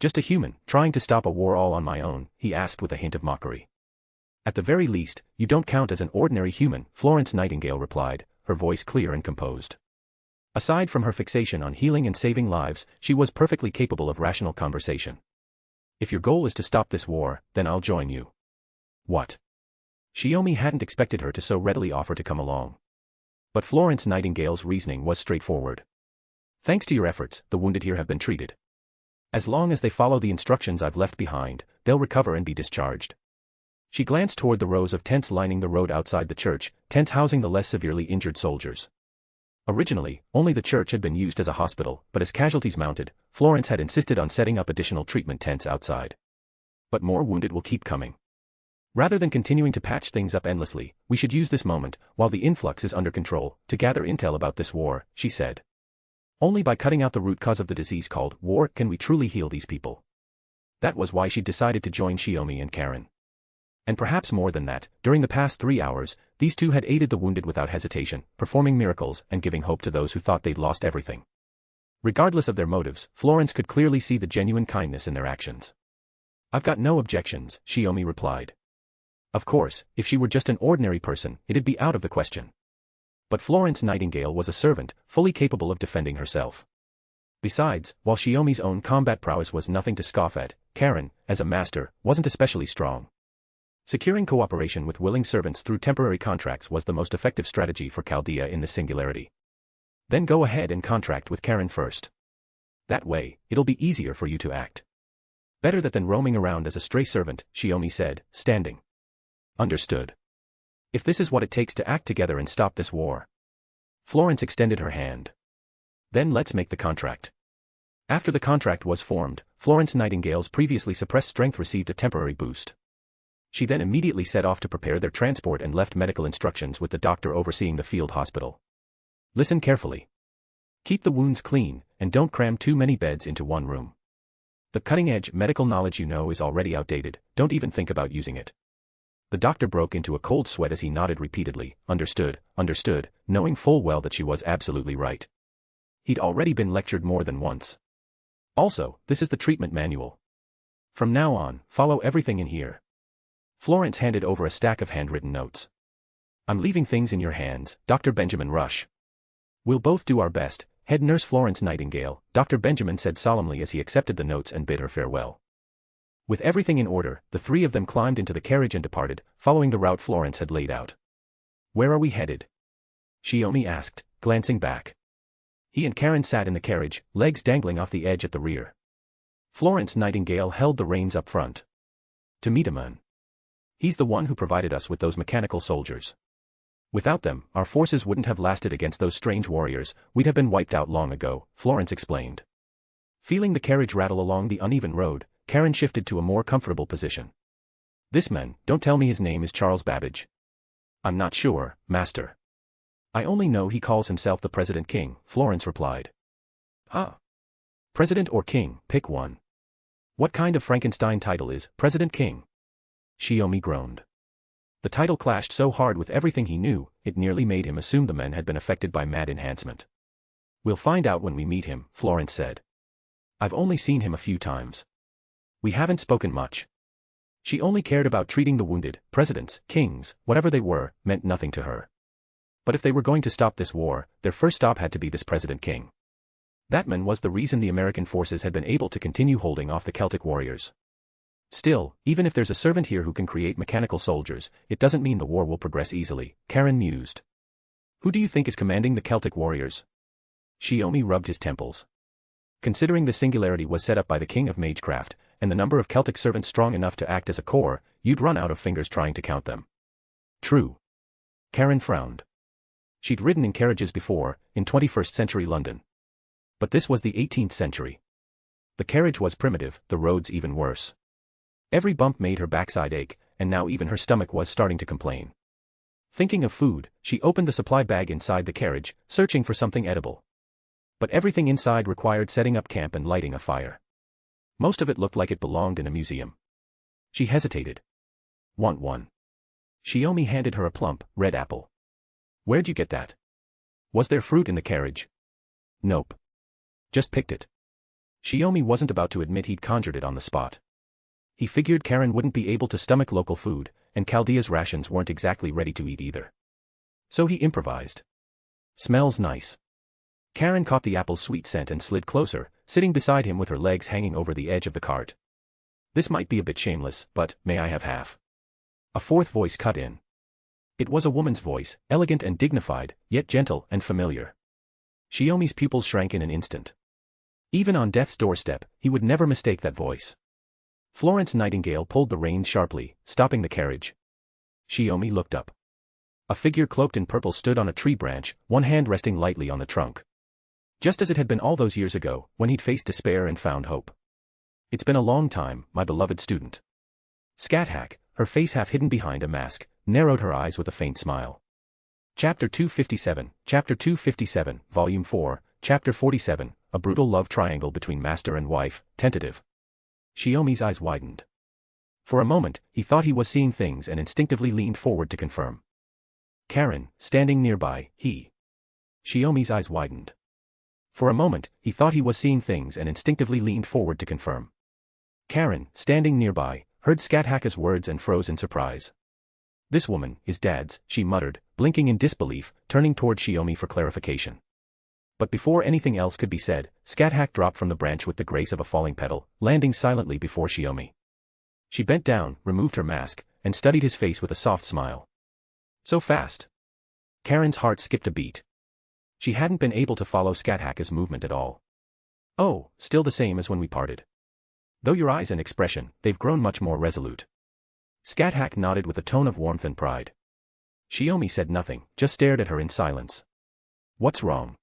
Just a human, trying to stop a war all on my own, he asked with a hint of mockery. At the very least, you don't count as an ordinary human, Florence Nightingale replied, her voice clear and composed. Aside from her fixation on healing and saving lives, she was perfectly capable of rational conversation. If your goal is to stop this war, then I'll join you. What? Shiomi hadn't expected her to so readily offer to come along. But Florence Nightingale's reasoning was straightforward. Thanks to your efforts, the wounded here have been treated. As long as they follow the instructions I've left behind, they'll recover and be discharged. She glanced toward the rows of tents lining the road outside the church, tents housing the less severely injured soldiers. Originally, only the church had been used as a hospital, but as casualties mounted, Florence had insisted on setting up additional treatment tents outside. But more wounded will keep coming. Rather than continuing to patch things up endlessly, we should use this moment, while the influx is under control, to gather intel about this war, she said. Only by cutting out the root cause of the disease called war can we truly heal these people. That was why she decided to join Shiomi and Caren. And perhaps more than that, during the past 3 hours, these two had aided the wounded without hesitation, performing miracles and giving hope to those who thought they'd lost everything. Regardless of their motives, Florence could clearly see the genuine kindness in their actions. I've got no objections, Shiomi replied. Of course, if she were just an ordinary person, it'd be out of the question. But Florence Nightingale was a servant, fully capable of defending herself. Besides, while Shiomi's own combat prowess was nothing to scoff at, Caren, as a master, wasn't especially strong. Securing cooperation with willing servants through temporary contracts was the most effective strategy for Chaldea in the Singularity. Then go ahead and contract with Caren first. That way, it'll be easier for you to act. Better that than roaming around as a stray servant, Shiomi said, standing. Understood. If this is what it takes to act together and stop this war. Florence extended her hand. Then let's make the contract. After the contract was formed, Florence Nightingale's previously suppressed strength received a temporary boost. She then immediately set off to prepare their transport and left medical instructions with the doctor overseeing the field hospital. Listen carefully. Keep the wounds clean, and don't cram too many beds into one room. The cutting-edge medical knowledge you know is already outdated, don't even think about using it. The doctor broke into a cold sweat as he nodded repeatedly, understood, knowing full well that she was absolutely right. He'd already been lectured more than once. Also, this is the treatment manual. From now on, follow everything in here. Florence handed over a stack of handwritten notes. I'm leaving things in your hands, Dr. Benjamin Rush. We'll both do our best, Head Nurse Florence Nightingale, Dr. Benjamin said solemnly as he accepted the notes and bid her farewell. With everything in order, the three of them climbed into the carriage and departed, following the route Florence had laid out. Where are we headed? Shiomi asked, glancing back. He and Caren sat in the carriage, legs dangling off the edge at the rear. Florence Nightingale held the reins up front. To meet a man. He's the one who provided us with those mechanical soldiers. Without them, our forces wouldn't have lasted against those strange warriors, we'd have been wiped out long ago, Florence explained. Feeling the carriage rattle along the uneven road, Caren shifted to a more comfortable position. This man, don't tell me his name is Charles Babbage. I'm not sure, Master. I only know he calls himself the President King, Florence replied. Ah. President or King, pick one. What kind of Frankenstein title is President King? Shiomi groaned. The title clashed so hard with everything he knew, it nearly made him assume the men had been affected by mad enhancement. We'll find out when we meet him, Florence said. I've only seen him a few times. We haven't spoken much. She only cared about treating the wounded. Presidents, kings, whatever they were, meant nothing to her. But if they were going to stop this war, their first stop had to be this President King. That man was the reason the American forces had been able to continue holding off the Celtic warriors. Still, even if there's a servant here who can create mechanical soldiers, it doesn't mean the war will progress easily, Caren mused. Who do you think is commanding the Celtic warriors? Shiomi rubbed his temples. Considering the singularity was set up by the king of magecraft, and the number of Celtic servants strong enough to act as a core, you'd run out of fingers trying to count them. True. Caren frowned. She'd ridden in carriages before, in 21st century London. But this was the 18th century. The carriage was primitive, the roads even worse. Every bump made her backside ache, and now even her stomach was starting to complain. Thinking of food, she opened the supply bag inside the carriage, searching for something edible. But everything inside required setting up camp and lighting a fire. Most of it looked like it belonged in a museum. She hesitated. Want one? Shiomi handed her a plump, red apple. Where'd you get that? Was there fruit in the carriage? Nope. Just picked it. Shiomi wasn't about to admit he'd conjured it on the spot. He figured Caren wouldn't be able to stomach local food, and Chaldea's rations weren't exactly ready to eat either. So he improvised. Smells nice. Caren caught the apple's sweet scent and slid closer, sitting beside him with her legs hanging over the edge of the cart. This might be a bit shameless, but may I have half? A fourth voice cut in. It was a woman's voice, elegant and dignified, yet gentle and familiar. Shiomi's pupils shrank in an instant. Even on death's doorstep, he would never mistake that voice. Florence Nightingale pulled the reins sharply, stopping the carriage. Shiomi looked up. A figure cloaked in purple stood on a tree branch, one hand resting lightly on the trunk. Just as it had been all those years ago, when he'd faced despair and found hope. It's been a long time, my beloved student. Scáthach, her face half hidden behind a mask, narrowed her eyes with a faint smile. Chapter 257, Volume 4, Chapter 47, A Brutal Love Triangle Between Master and Wife, Tentative. Shiomi's eyes widened. For a moment, he thought he was seeing things and instinctively leaned forward to confirm. Caren, standing nearby, he. Shiomi's eyes widened. For a moment, he thought he was seeing things and instinctively leaned forward to confirm. Caren, standing nearby, heard Scáthach's words and froze in surprise. This woman is Dad's, she muttered, blinking in disbelief, turning toward Shiomi for clarification. But before anything else could be said, Scáthach dropped from the branch with the grace of a falling petal, landing silently before Shiomi. She bent down, removed her mask, and studied his face with a soft smile. So fast. Caren's heart skipped a beat. She hadn't been able to follow Scáthach's movement at all. Oh, still the same as when we parted. Though your eyes and expression, they've grown much more resolute. Scáthach nodded with a tone of warmth and pride. Shiomi said nothing, just stared at her in silence. What's wrong?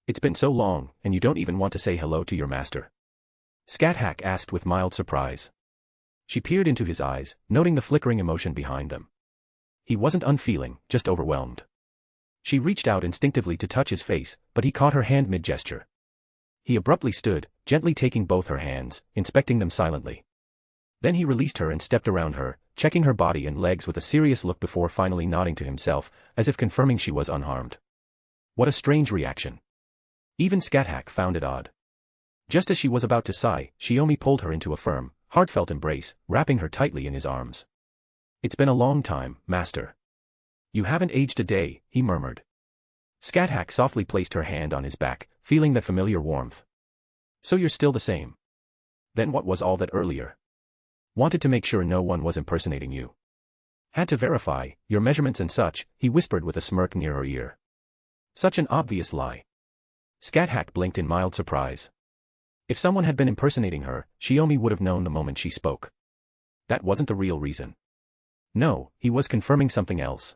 It's been so long, and you don't even want to say hello to your master. Scáthach asked with mild surprise. She peered into his eyes, noting the flickering emotion behind them. He wasn't unfeeling, just overwhelmed. She reached out instinctively to touch his face, but he caught her hand mid-gesture. He abruptly stood, gently taking both her hands, inspecting them silently. Then he released her and stepped around her, checking her body and legs with a serious look before finally nodding to himself, as if confirming she was unharmed. What a strange reaction. Even Scáthach found it odd. Just as she was about to sigh, Shiomi pulled her into a firm, heartfelt embrace, wrapping her tightly in his arms. It's been a long time, Master. You haven't aged a day, he murmured. Scáthach softly placed her hand on his back, feeling that familiar warmth. So you're still the same. Then what was all that earlier? Wanted to make sure no one was impersonating you. Had to verify, your measurements and such, he whispered with a smirk near her ear. Such an obvious lie. Scáthach blinked in mild surprise. If someone had been impersonating her, Shiomi would have known the moment she spoke. That wasn't the real reason. No, he was confirming something else.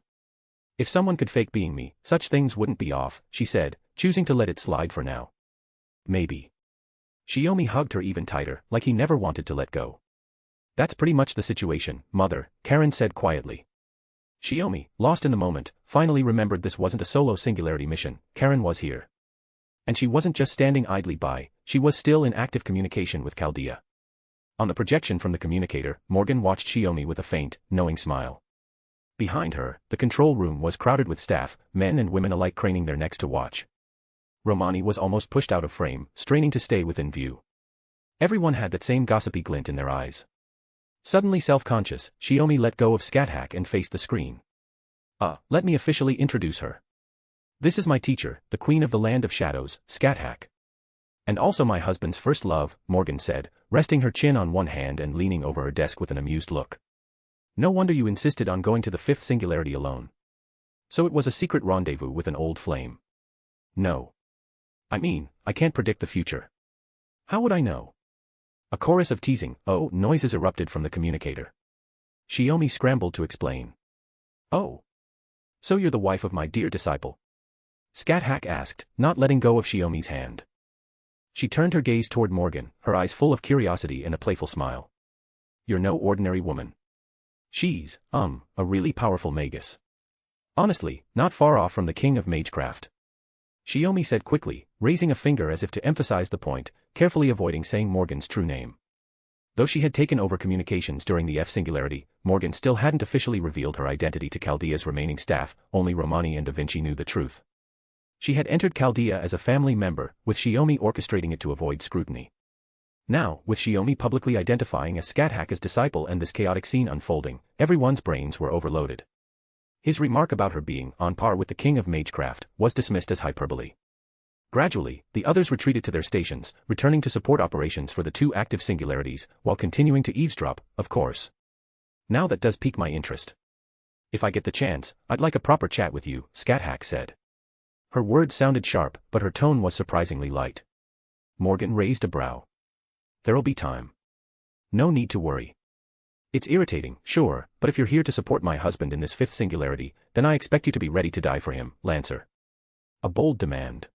If someone could fake being me, such things wouldn't be off, she said, choosing to let it slide for now. Maybe. Shiomi hugged her even tighter, like he never wanted to let go. That's pretty much the situation, mother, Caren said quietly. Shiomi, lost in the moment, finally remembered this wasn't a solo singularity mission, Caren was here. And she wasn't just standing idly by, she was still in active communication with Chaldea. On the projection from the communicator, Morgan watched Shiomi with a faint, knowing smile. Behind her, the control room was crowded with staff, men and women alike craning their necks to watch. Romani was almost pushed out of frame, straining to stay within view. Everyone had that same gossipy glint in their eyes. Suddenly self-conscious, Shiomi let go of Scáthach and faced the screen. Let me officially introduce her. This is my teacher, the Queen of the Land of Shadows, Scáthach. And also my husband's first love, Morgan said, resting her chin on one hand and leaning over her desk with an amused look. No wonder you insisted on going to the fifth singularity alone. So it was a secret rendezvous with an old flame. No. I mean, I can't predict the future. How would I know? A chorus of teasing, noises erupted from the communicator. Shiomi scrambled to explain. Oh. So you're the wife of my dear disciple? Scáthach asked, not letting go of Shiomi's hand. She turned her gaze toward Morgan, her eyes full of curiosity and a playful smile. You're no ordinary woman. She's, a really powerful magus. Honestly, not far off from the king of magecraft. Shiomi said quickly, raising a finger as if to emphasize the point, carefully avoiding saying Morgan's true name. Though she had taken over communications during the F singularity, Morgan still hadn't officially revealed her identity to Chaldea's remaining staff, only Romani and Da Vinci knew the truth. She had entered Chaldea as a family member, with Shiomi orchestrating it to avoid scrutiny. Now, with Shiomi publicly identifying as Scáthach as disciple and this chaotic scene unfolding, everyone's brains were overloaded. His remark about her being on par with the king of magecraft was dismissed as hyperbole. Gradually, the others retreated to their stations, returning to support operations for the two active singularities, while continuing to eavesdrop, of course. Now that does pique my interest. If I get the chance, I'd like a proper chat with you, Scáthach said. Her words sounded sharp, but her tone was surprisingly light. Morgan raised a brow. There'll be time. No need to worry. It's irritating, sure, but if you're here to support my husband in this fifth singularity, then I expect you to be ready to die for him, Lancer. A bold demand.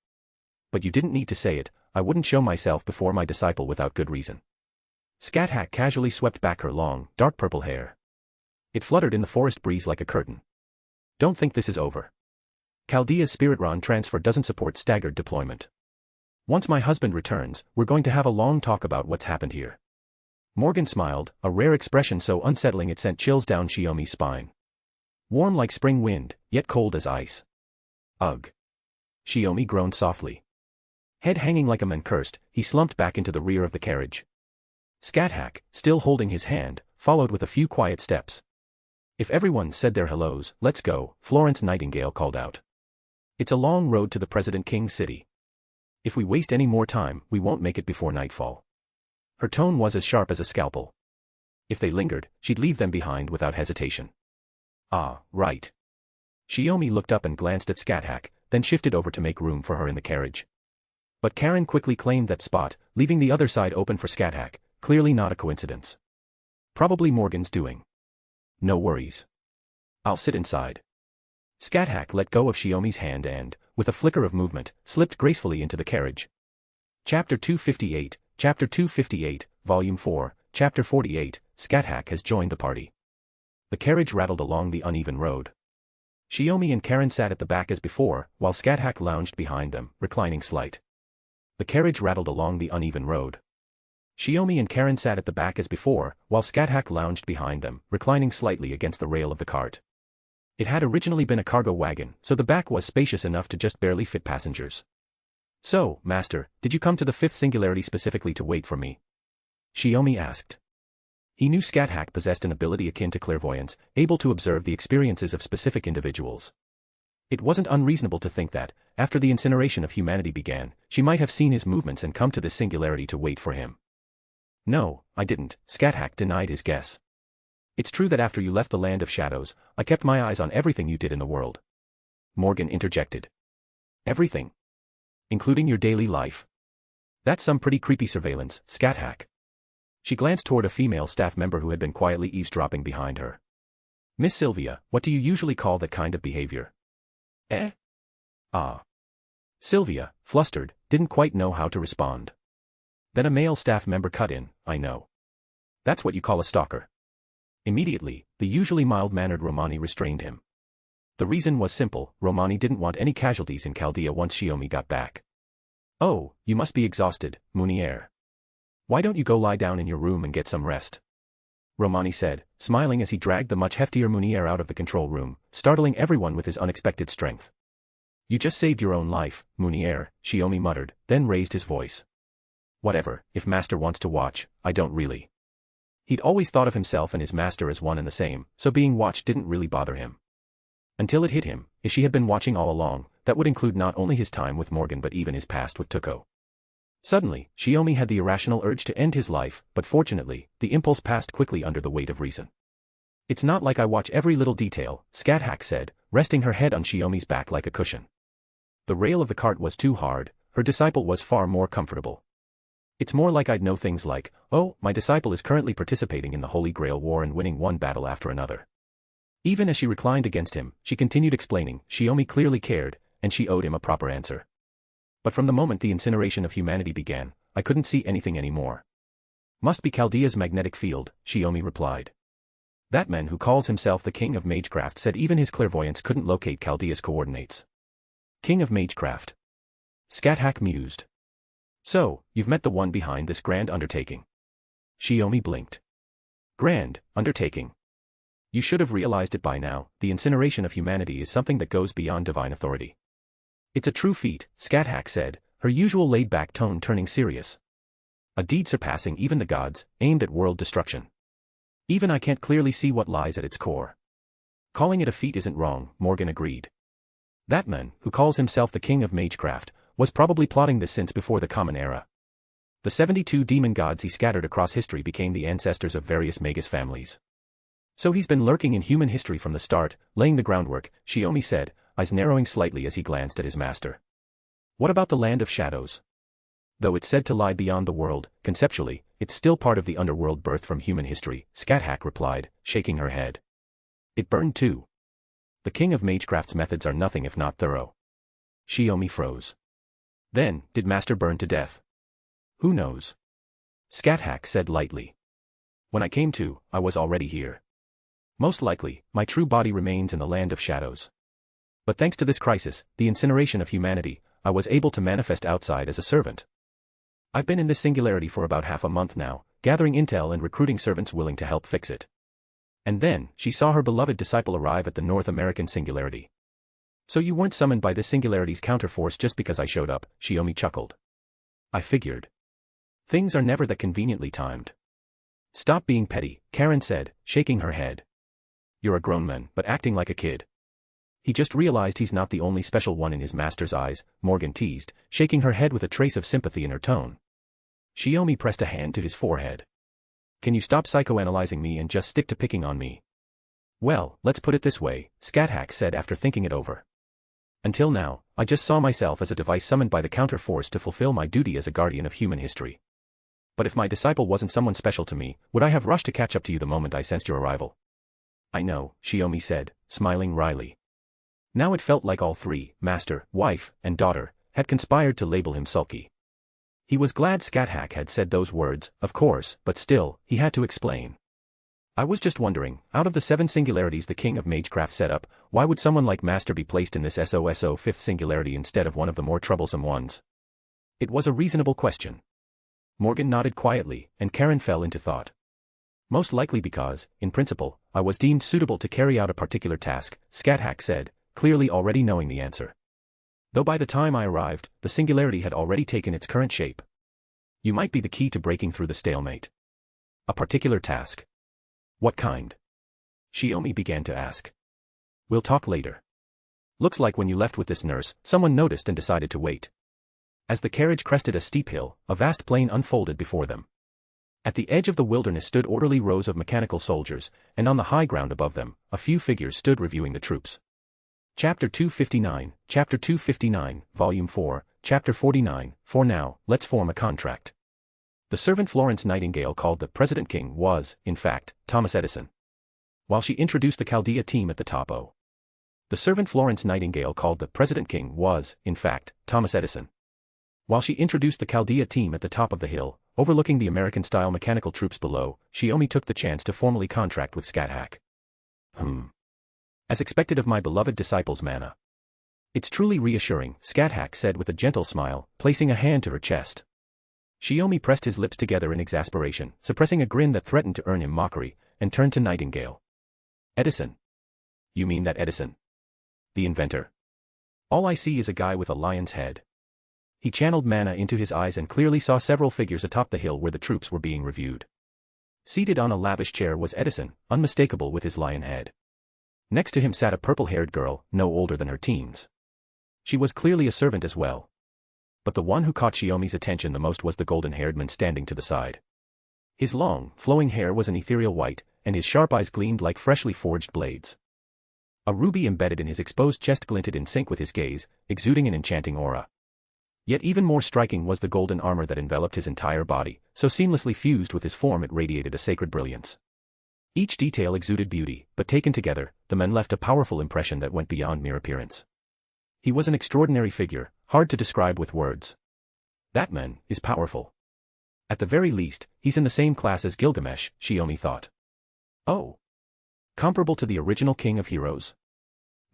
But you didn't need to say it, I wouldn't show myself before my disciple without good reason. Scáthach casually swept back her long, dark purple hair. It fluttered in the forest breeze like a curtain. Don't think this is over. Chaldea's Spiritron transfer doesn't support staggered deployment. Once my husband returns, we're going to have a long talk about what's happened here. Morgan smiled, a rare expression so unsettling it sent chills down Shiomi's spine. Warm like spring wind, yet cold as ice. Ugh. Shiomi groaned softly. Head hanging like a man cursed, he slumped back into the rear of the carriage. Scáthach, still holding his hand, followed with a few quiet steps. If everyone said their hellos, let's go, Florence Nightingale called out. It's a long road to the President King's city. If we waste any more time, we won't make it before nightfall. Her tone was as sharp as a scalpel. If they lingered, she'd leave them behind without hesitation. Ah, right. Shiomi looked up and glanced at Scáthach, then shifted over to make room for her in the carriage. But Caren quickly claimed that spot, leaving the other side open for Scáthach, clearly not a coincidence. Probably Morgan's doing. No worries. I'll sit inside. Scáthach let go of Shiomi's hand and, with a flicker of movement, slipped gracefully into the carriage. Chapter 258, Volume 4, Chapter 48, Scáthach has joined the party. The carriage rattled along the uneven road. Shiomi and Caren sat at the back as before, while Scáthach lounged behind them, reclining slight. The carriage rattled along the uneven road. Shiomi and Caren sat at the back as before, while Scáthach lounged behind them, reclining slightly against the rail of the cart. It had originally been a cargo wagon, so the back was spacious enough to just barely fit passengers. So, Master, did you come to the fifth singularity specifically to wait for me? Shiomi asked. He knew Scáthach possessed an ability akin to clairvoyance, able to observe the experiences of specific individuals. It wasn't unreasonable to think that, after the incineration of humanity began, she might have seen his movements and come to this singularity to wait for him. No, I didn't, Scáthach denied his guess. It's true that after you left the Land of Shadows, I kept my eyes on everything you did in the world. Morgan interjected. Everything? Including your daily life? That's some pretty creepy surveillance, Scáthach. She glanced toward a female staff member who had been quietly eavesdropping behind her. Miss Sylvia, what do you usually call that kind of behavior? Eh? Ah. Sylvia, flustered, didn't quite know how to respond. Then a male staff member cut in, I know. That's what you call a stalker. Immediately, the usually mild-mannered Romani restrained him. The reason was simple, Romani didn't want any casualties in Chaldea once Shiomi got back. Oh, you must be exhausted, Munier. Why don't you go lie down in your room and get some rest? Romani said, smiling as he dragged the much heftier Munier out of the control room, startling everyone with his unexpected strength. You just saved your own life, Munier, Shiomi muttered, then raised his voice. Whatever, if master wants to watch, I don't really. He'd always thought of himself and his master as one and the same, so being watched didn't really bother him. Until it hit him, if she had been watching all along, that would include not only his time with Morgan but even his past with Toko. Suddenly, Shiomi had the irrational urge to end his life, but fortunately, the impulse passed quickly under the weight of reason. It's not like I watch every little detail, Scáthach said, resting her head on Shiomi's back like a cushion. The rail of the cart was too hard, her disciple was far more comfortable. It's more like I'd know things like, oh, my disciple is currently participating in the Holy Grail War and winning one battle after another. Even as she reclined against him, she continued explaining, Shiomi clearly cared, and she owed him a proper answer. But from the moment the incineration of humanity began, I couldn't see anything anymore. Must be Chaldea's magnetic field, Shiomi replied. That man who calls himself the King of Magecraft said even his clairvoyance couldn't locate Chaldea's coordinates. King of Magecraft. Scáthach mused. So, you've met the one behind this grand undertaking. Shiomi blinked. Grand undertaking. You should have realized it by now, the incineration of humanity is something that goes beyond divine authority. It's a true feat, Scáthach said, her usual laid-back tone turning serious. A deed surpassing even the gods, aimed at world destruction. Even I can't clearly see what lies at its core. Calling it a feat isn't wrong, Morgan agreed. That man, who calls himself the King of Magecraft, was probably plotting this since before the Common Era. The 72 demon gods he scattered across history became the ancestors of various Magus families. So he's been lurking in human history from the start, laying the groundwork, Shiomi said, eyes narrowing slightly as he glanced at his master. What about the Land of Shadows? Though it's said to lie beyond the world, conceptually, it's still part of the underworld birthed from human history, Scáthach replied, shaking her head. It burned too. The King of Magecraft's methods are nothing if not thorough. Shiomi froze. Then, did Master burn to death? Who knows? Scáthach said lightly. When I came to, I was already here. Most likely, my true body remains in the Land of Shadows. But thanks to this crisis, the incineration of humanity, I was able to manifest outside as a servant. I've been in this singularity for about half a month now, gathering intel and recruiting servants willing to help fix it. And then, she saw her beloved disciple arrive at the North American singularity. So you weren't summoned by this singularity's counterforce just because I showed up, Shiomi chuckled. I figured. Things are never that conveniently timed. Stop being petty, Caren said, shaking her head. You're a grown man, but acting like a kid. He just realized he's not the only special one in his master's eyes, Morgan teased, shaking her head with a trace of sympathy in her tone. Shiomi pressed a hand to his forehead. Can you stop psychoanalyzing me and just stick to picking on me? Well, let's put it this way, Scáthach said after thinking it over. Until now, I just saw myself as a device summoned by the counterforce to fulfill my duty as a guardian of human history. But if my disciple wasn't someone special to me, would I have rushed to catch up to you the moment I sensed your arrival? I know, Shiomi said, smiling wryly. Now it felt like all three, master, wife, and daughter, had conspired to label him sulky. He was glad Scáthach had said those words, of course, but still, he had to explain. I was just wondering, out of the 7 singularities the King of Magecraft set up, why would someone like Master be placed in this SOSO 5th singularity instead of one of the more troublesome ones? It was a reasonable question. Morgan nodded quietly, and Caren fell into thought. Most likely because, in principle, I was deemed suitable to carry out a particular task, Scáthach said, clearly already knowing the answer. Though by the time I arrived, the singularity had already taken its current shape. You might be the key to breaking through the stalemate. A particular task. What kind? Shiomi began to ask. We'll talk later. Looks like when you left with this nurse, someone noticed and decided to wait. As the carriage crested a steep hill, a vast plain unfolded before them. At the edge of the wilderness stood orderly rows of mechanical soldiers, and on the high ground above them, a few figures stood reviewing the troops. Chapter 259, Volume 4, Chapter 49, For now, let's form a contract. The servant Florence Nightingale called the President King was, in fact, Thomas Edison. While she introduced the Chaldea team at the top The servant Florence Nightingale called the President King was, in fact, Thomas Edison. While she introduced the Chaldea team at the top of the hill, overlooking the American-style mechanical troops below, Shiomi took the chance to formally contract with Scáthach. As expected of my beloved disciples Mana. It's truly reassuring, Scáthach said with a gentle smile, placing a hand to her chest. Shiomi pressed his lips together in exasperation, suppressing a grin that threatened to earn him mockery, and turned to Nightingale. Edison? You mean that Edison? The inventor? All I see is a guy with a lion's head. He channeled mana into his eyes and clearly saw several figures atop the hill where the troops were being reviewed. Seated on a lavish chair was Edison, unmistakable with his lion head. Next to him sat a purple-haired girl, no older than her teens. She was clearly a servant as well. But the one who caught Shiomi's attention the most was the golden-haired man standing to the side. His long, flowing hair was an ethereal white, and his sharp eyes gleamed like freshly forged blades. A ruby embedded in his exposed chest glinted in sync with his gaze, exuding an enchanting aura. Yet even more striking was the golden armor that enveloped his entire body, so seamlessly fused with his form it radiated a sacred brilliance. Each detail exuded beauty, but taken together, the man left a powerful impression that went beyond mere appearance. He was an extraordinary figure, hard to describe with words. That man is powerful. At the very least, he's in the same class as Gilgamesh, Shiomi thought. Oh. Comparable to the original king of heroes?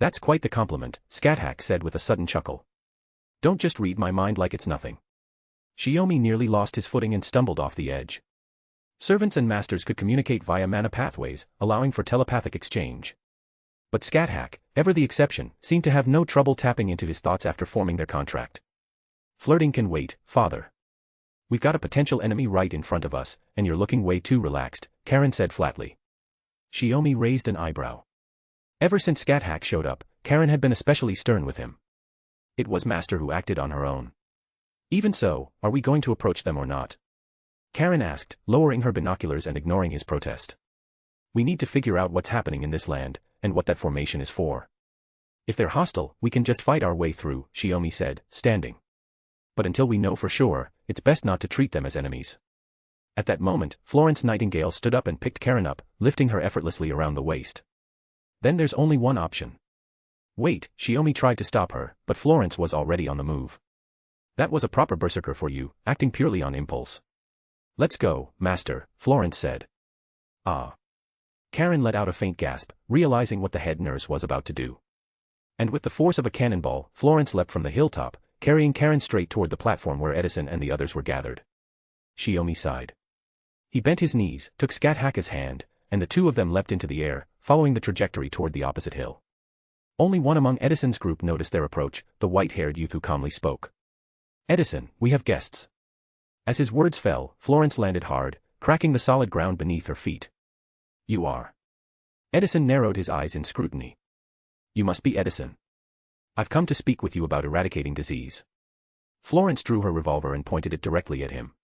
That's quite the compliment, Scáthach said with a sudden chuckle. Don't just read my mind like it's nothing. Shiomi nearly lost his footing and stumbled off the edge. Servants and masters could communicate via mana pathways, allowing for telepathic exchange. But Scáthach, ever the exception, seemed to have no trouble tapping into his thoughts after forming their contract. Flirting can wait, father. We've got a potential enemy right in front of us, and you're looking way too relaxed, Caren said flatly. Shiomi raised an eyebrow. Ever since Scáthach showed up, Caren had been especially stern with him. It was Master who acted on her own. Even so, are we going to approach them or not? Caren asked, lowering her binoculars and ignoring his protest. We need to figure out what's happening in this land, and what that formation is for. If they're hostile, we can just fight our way through, Shiomi said, standing. But until we know for sure, it's best not to treat them as enemies. At that moment, Florence Nightingale stood up and picked Caren up, lifting her effortlessly around the waist. Then there's only one option. Wait, Shiomi tried to stop her, but Florence was already on the move. That was a proper berserker for you, acting purely on impulse. Let's go, Master, Florence said. Ah. Caren let out a faint gasp, realizing what the head nurse was about to do. And with the force of a cannonball, Florence leapt from the hilltop, carrying Caren straight toward the platform where Edison and the others were gathered. Shiomi sighed. He bent his knees, took Scáthach's hand, and the two of them leapt into the air, following the trajectory toward the opposite hill. Only one among Edison's group noticed their approach, the white-haired youth who calmly spoke. Edison, we have guests. As his words fell, Florence landed hard, cracking the solid ground beneath her feet. You are. Edison narrowed his eyes in scrutiny. You must be Edison. I've come to speak with you about eradicating disease. Florence drew her revolver and pointed it directly at him.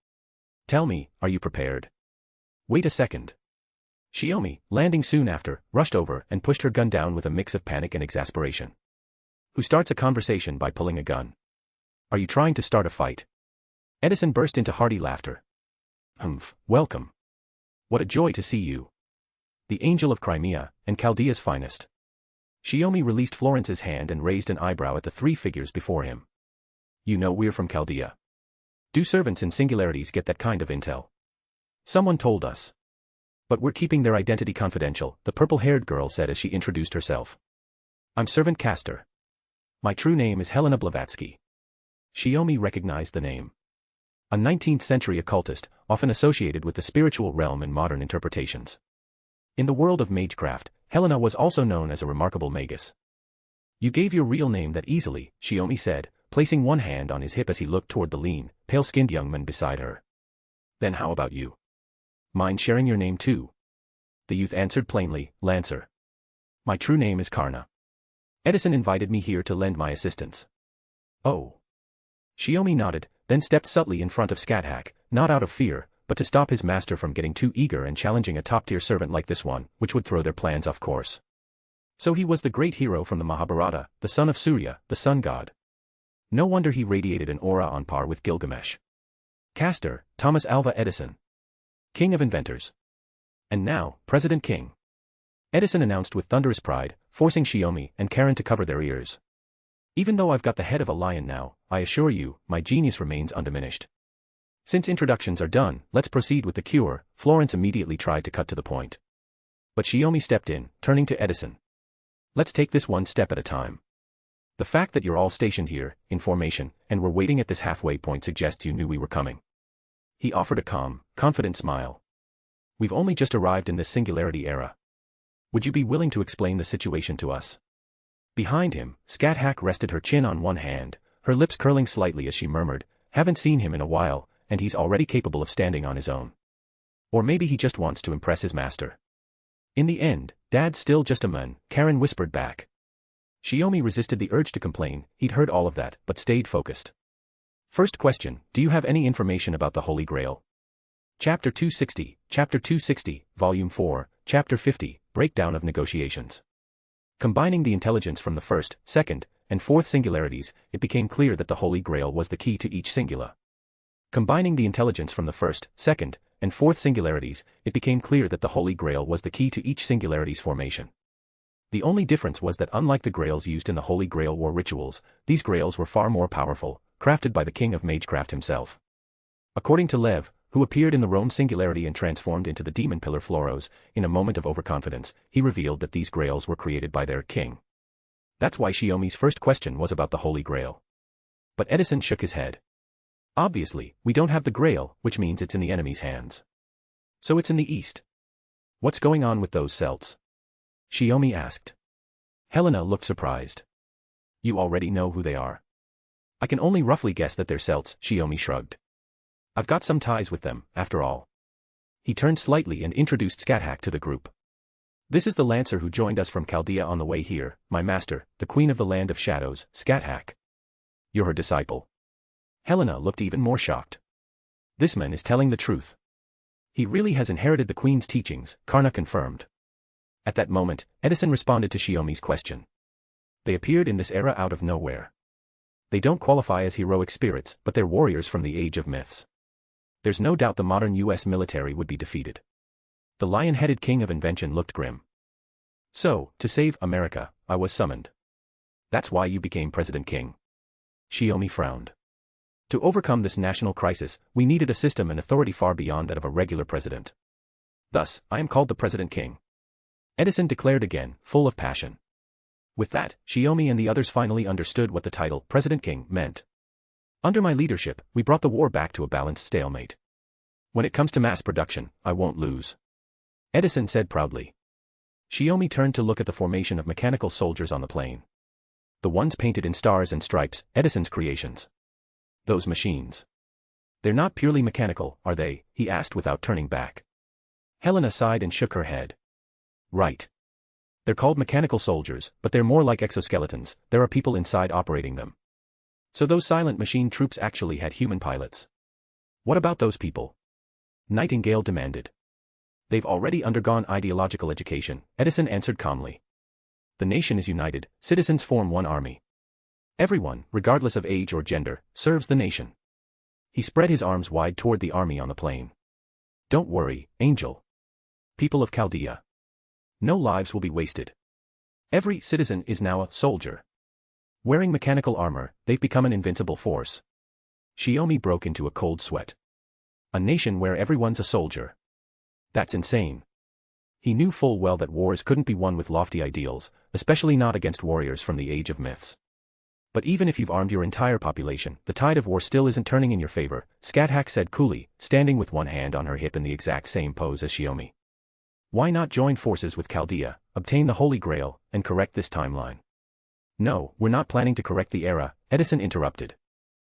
Tell me, are you prepared? Wait a second. Shiomi, landing soon after, rushed over and pushed her gun down with a mix of panic and exasperation. Who starts a conversation by pulling a gun? Are you trying to start a fight? Edison burst into hearty laughter. Welcome. What a joy to see you. The angel of Crimea, and Chaldea's finest. Shiomi released Florence's hand and raised an eyebrow at the three figures before him. You know we're from Chaldea. Do servants in singularities get that kind of intel? Someone told us. But we're keeping their identity confidential, the purple-haired girl said as she introduced herself. I'm Servant Castor. My true name is Helena Blavatsky. Shiomi recognized the name. A 19th-century occultist, often associated with the spiritual realm in modern interpretations. In the world of magecraft, Helena was also known as a remarkable magus. You gave your real name that easily, Shiomi said, placing one hand on his hip as he looked toward the lean, pale-skinned young man beside her. Then how about you? Mind sharing your name too? The youth answered plainly, Lancer. My true name is Karna. Edison invited me here to lend my assistance. Oh. Shiomi nodded, then stepped subtly in front of Scáthach, not out of fear, but to stop his master from getting too eager and challenging a top-tier servant like this one, which would throw their plans off course. So he was the great hero from the Mahabharata, the son of Surya, the sun god. No wonder he radiated an aura on par with Gilgamesh. Castor, Thomas Alva Edison. King of inventors. And now, President King. Edison announced with thunderous pride, forcing Shiomi and Caren to cover their ears. Even though I've got the head of a lion now, I assure you, my genius remains undiminished. Since introductions are done, let's proceed with the cure. Florence immediately tried to cut to the point. But Shiomi stepped in, turning to Edison. Let's take this one step at a time. The fact that you're all stationed here, in formation, and we're waiting at this halfway point suggests you knew we were coming. He offered a calm, confident smile. We've only just arrived in this singularity era. Would you be willing to explain the situation to us? Behind him, Scáthach rested her chin on one hand, her lips curling slightly as she murmured, haven't seen him in a while, and he's already capable of standing on his own. Or maybe he just wants to impress his master. In the end, Dad's still just a man, Caren whispered back. Shiomi resisted the urge to complain, he'd heard all of that, but stayed focused. First question, do you have any information about the Holy Grail? Chapter 260, Volume 4, Chapter 50, Breakdown of Negotiations. Combining the intelligence from the first, second, and fourth singularities, it became clear that the Holy Grail was the key to each singula. Combining the intelligence from the first, second, and fourth singularities, it became clear that the Holy Grail was the key to each singularity's formation. The only difference was that unlike the grails used in the Holy Grail War rituals, these grails were far more powerful, crafted by the king of magecraft himself. According to Lev, who appeared in the Rome singularity and transformed into the demon pillar Floros, in a moment of overconfidence, he revealed that these grails were created by their king. That's why Shiomi's first question was about the Holy Grail. But Edison shook his head. Obviously, we don't have the Grail, which means it's in the enemy's hands. So it's in the east. What's going on with those celts? Shiomi asked. Helena looked surprised. You already know who they are. I can only roughly guess that they're celts, Shiomi shrugged. I've got some ties with them, after all. He turned slightly and introduced Scáthach to the group. This is the lancer who joined us from Chaldea on the way here, my master, the queen of the land of shadows, Scáthach. You're her disciple. Helena looked even more shocked. This man is telling the truth. He really has inherited the queen's teachings, Karna confirmed. At that moment, Edison responded to Shiomi's question. They appeared in this era out of nowhere. They don't qualify as heroic spirits, but they're warriors from the age of myths. There's no doubt the modern US military would be defeated. The lion-headed king of invention looked grim. So, to save America, I was summoned. That's why you became President King. Shiomi frowned. To overcome this national crisis, we needed a system and authority far beyond that of a regular president. Thus, I am called the President King. Edison declared again, full of passion. With that, Shiomi and the others finally understood what the title President King meant. Under my leadership, we brought the war back to a balanced stalemate. When it comes to mass production, I won't lose. Edison said proudly. Shiomi turned to look at the formation of mechanical soldiers on the plain. The ones painted in stars and stripes, Edison's creations. Those machines. They're not purely mechanical, are they? He asked without turning back. Helena sighed and shook her head. Right. They're called mechanical soldiers, but they're more like exoskeletons, there are people inside operating them. So those silent machine troops actually had human pilots. What about those people? Nightingale demanded. They've already undergone ideological education, Edison answered calmly. The nation is united, citizens form one army. Everyone, regardless of age or gender, serves the nation. He spread his arms wide toward the army on the plain. Don't worry, Angel. People of Chaldea. No lives will be wasted. Every citizen is now a soldier. Wearing mechanical armor, they've become an invincible force. Shiomi broke into a cold sweat. A nation where everyone's a soldier. That's insane. He knew full well that wars couldn't be won with lofty ideals, especially not against warriors from the age of myths. But even if you've armed your entire population, the tide of war still isn't turning in your favor, Scáthach said coolly, standing with one hand on her hip in the exact same pose as Shiomi. Why not join forces with Chaldea, obtain the Holy Grail, and correct this timeline? No, we're not planning to correct the era, Edison interrupted.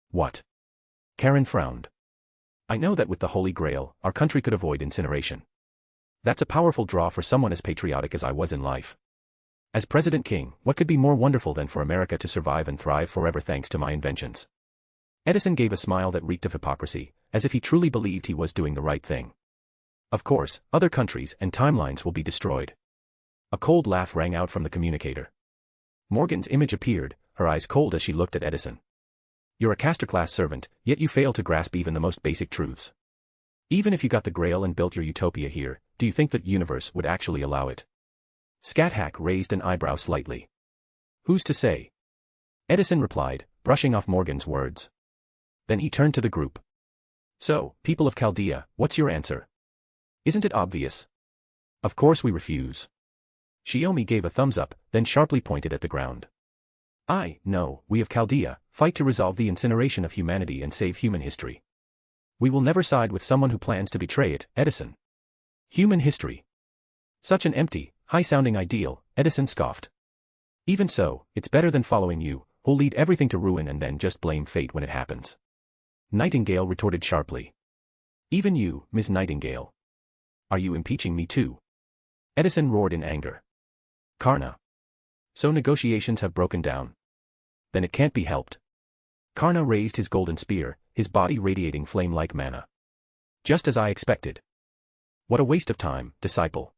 What? Caren frowned. I know that with the Holy Grail, our country could avoid incineration. That's a powerful draw for someone as patriotic as I was in life. As President King, what could be more wonderful than for America to survive and thrive forever thanks to my inventions? Edison gave a smile that reeked of hypocrisy, as if he truly believed he was doing the right thing. Of course, other countries and timelines will be destroyed. A cold laugh rang out from the communicator. Morgan's image appeared, her eyes cold as she looked at Edison. You're a caster-class servant, yet you fail to grasp even the most basic truths. Even if you got the Grail and built your utopia here, do you think that universe would actually allow it? Scáthach raised an eyebrow slightly. Who's to say? Edison replied, brushing off Morgan's words. Then he turned to the group. So, people of Chaldea, what's your answer? Isn't it obvious? Of course we refuse. Shiomi gave a thumbs up, then sharply pointed at the ground. No, we of Chaldea, fight to resolve the incineration of humanity and save human history. We will never side with someone who plans to betray it, Edison. Human history. Such an empty, high-sounding ideal, Edison scoffed. Even so, it's better than following you, who'll lead everything to ruin and then just blame fate when it happens. Nightingale retorted sharply. Even you, Ms. Nightingale. Are you impeaching me too? Edison roared in anger. Karna. So negotiations have broken down. Then it can't be helped. Karna raised his golden spear, his body radiating flame-like mana. Just as I expected. What a waste of time, disciple.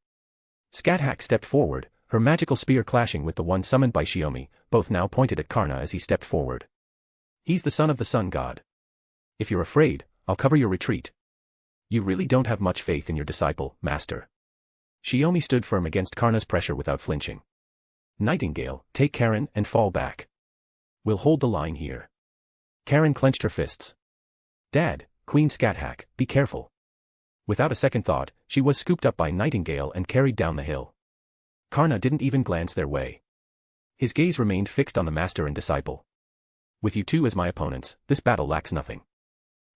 Scáthach stepped forward, her magical spear clashing with the one summoned by Shiomi, both now pointed at Karna as he stepped forward. He's the son of the sun god. If you're afraid, I'll cover your retreat. You really don't have much faith in your disciple, master. Shiomi stood firm against Karna's pressure without flinching. Nightingale, take Caren and fall back. We'll hold the line here. Caren clenched her fists. Dad, Queen Scáthach, be careful. Without a second thought, she was scooped up by Nightingale and carried down the hill. Karna didn't even glance their way. His gaze remained fixed on the master and disciple. With you two as my opponents, this battle lacks nothing.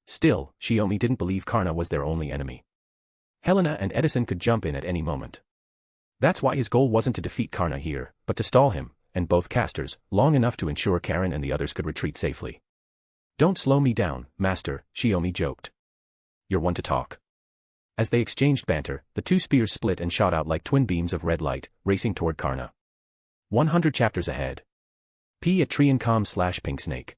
Still, Shiomi didn't believe Karna was their only enemy. Helena and Edison could jump in at any moment. That's why his goal wasn't to defeat Karna here, but to stall him, and both casters, long enough to ensure Caren and the others could retreat safely. Don't slow me down, master, Shiomi joked. You're one to talk. As they exchanged banter, the two spears split and shot out like twin beams of red light, racing toward Karna. 100 chapters ahead. p@triancom/pinksnake.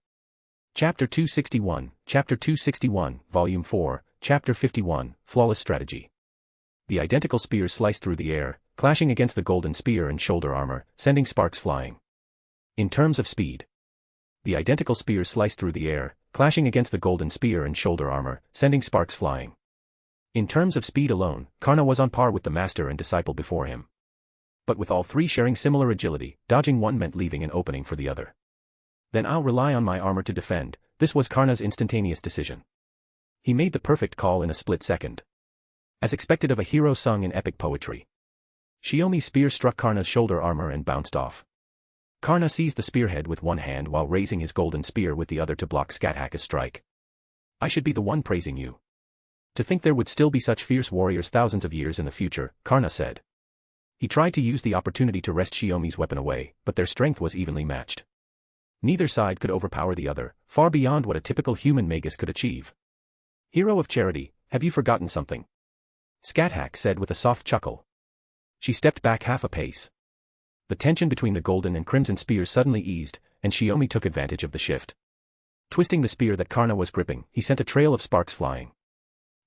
Chapter 261, Chapter 261, Volume 4, Chapter 51, Flawless Strategy. The identical spears sliced through the air, clashing against the golden spear and shoulder armor, sending sparks flying. In terms of speed. The identical spears sliced through the air, clashing against the golden spear and shoulder armor, sending sparks flying. In terms of speed alone, Karna was on par with the master and disciple before him. But with all three sharing similar agility, dodging one meant leaving an opening for the other. Then I'll rely on my armor to defend, this was Karna's instantaneous decision. He made the perfect call in a split second. As expected of a hero sung in epic poetry. Shiomi's spear struck Karna's shoulder armor and bounced off. Karna seized the spearhead with one hand while raising his golden spear with the other to block Scáthach's strike. I should be the one praising you. To think there would still be such fierce warriors thousands of years in the future, Karna said. He tried to use the opportunity to wrest Shiomi's weapon away, but their strength was evenly matched. Neither side could overpower the other, far beyond what a typical human magus could achieve. Hero of charity, have you forgotten something? Scáthach said with a soft chuckle. She stepped back half a pace. The tension between the golden and crimson spears suddenly eased, and Shiomi took advantage of the shift. Twisting the spear that Karna was gripping, he sent a trail of sparks flying.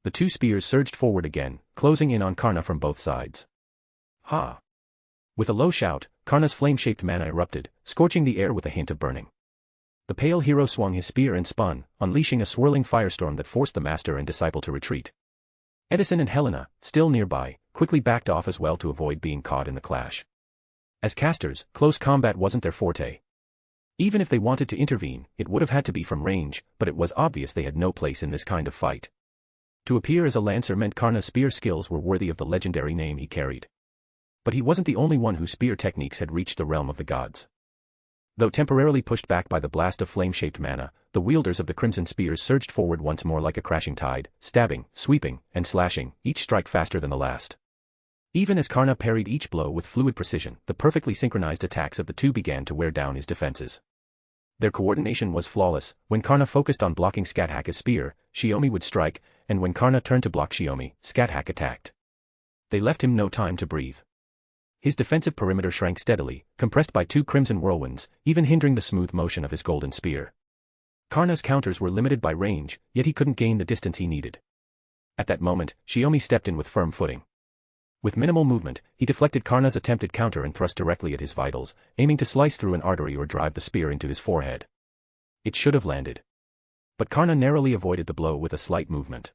The two spears surged forward again, closing in on Karna from both sides. Ha! With a low shout, Karna's flame-shaped mana erupted, scorching the air with a hint of burning. The pale hero swung his spear and spun, unleashing a swirling firestorm that forced the master and disciple to retreat. Edison and Helena, still nearby, quickly backed off as well to avoid being caught in the clash. As casters, close combat wasn't their forte. Even if they wanted to intervene, it would have had to be from range, but it was obvious they had no place in this kind of fight. To appear as a lancer meant Karna's spear skills were worthy of the legendary name he carried. But he wasn't the only one whose spear techniques had reached the realm of the gods. Though temporarily pushed back by the blast of flame-shaped mana, the wielders of the crimson spears surged forward once more like a crashing tide, stabbing, sweeping, and slashing, each strike faster than the last. Even as Karna parried each blow with fluid precision, the perfectly synchronized attacks of the two began to wear down his defenses. Their coordination was flawless. When Karna focused on blocking Scáthach's spear, Shiomi would strike, and when Karna turned to block Shiomi, Scáthach attacked. They left him no time to breathe. His defensive perimeter shrank steadily, compressed by two crimson whirlwinds, even hindering the smooth motion of his golden spear. Karna's counters were limited by range, yet he couldn't gain the distance he needed. At that moment, Shiomi stepped in with firm footing. With minimal movement, he deflected Karna's attempted counter and thrust directly at his vitals, aiming to slice through an artery or drive the spear into his forehead. It should have landed. But Karna narrowly avoided the blow with a slight movement.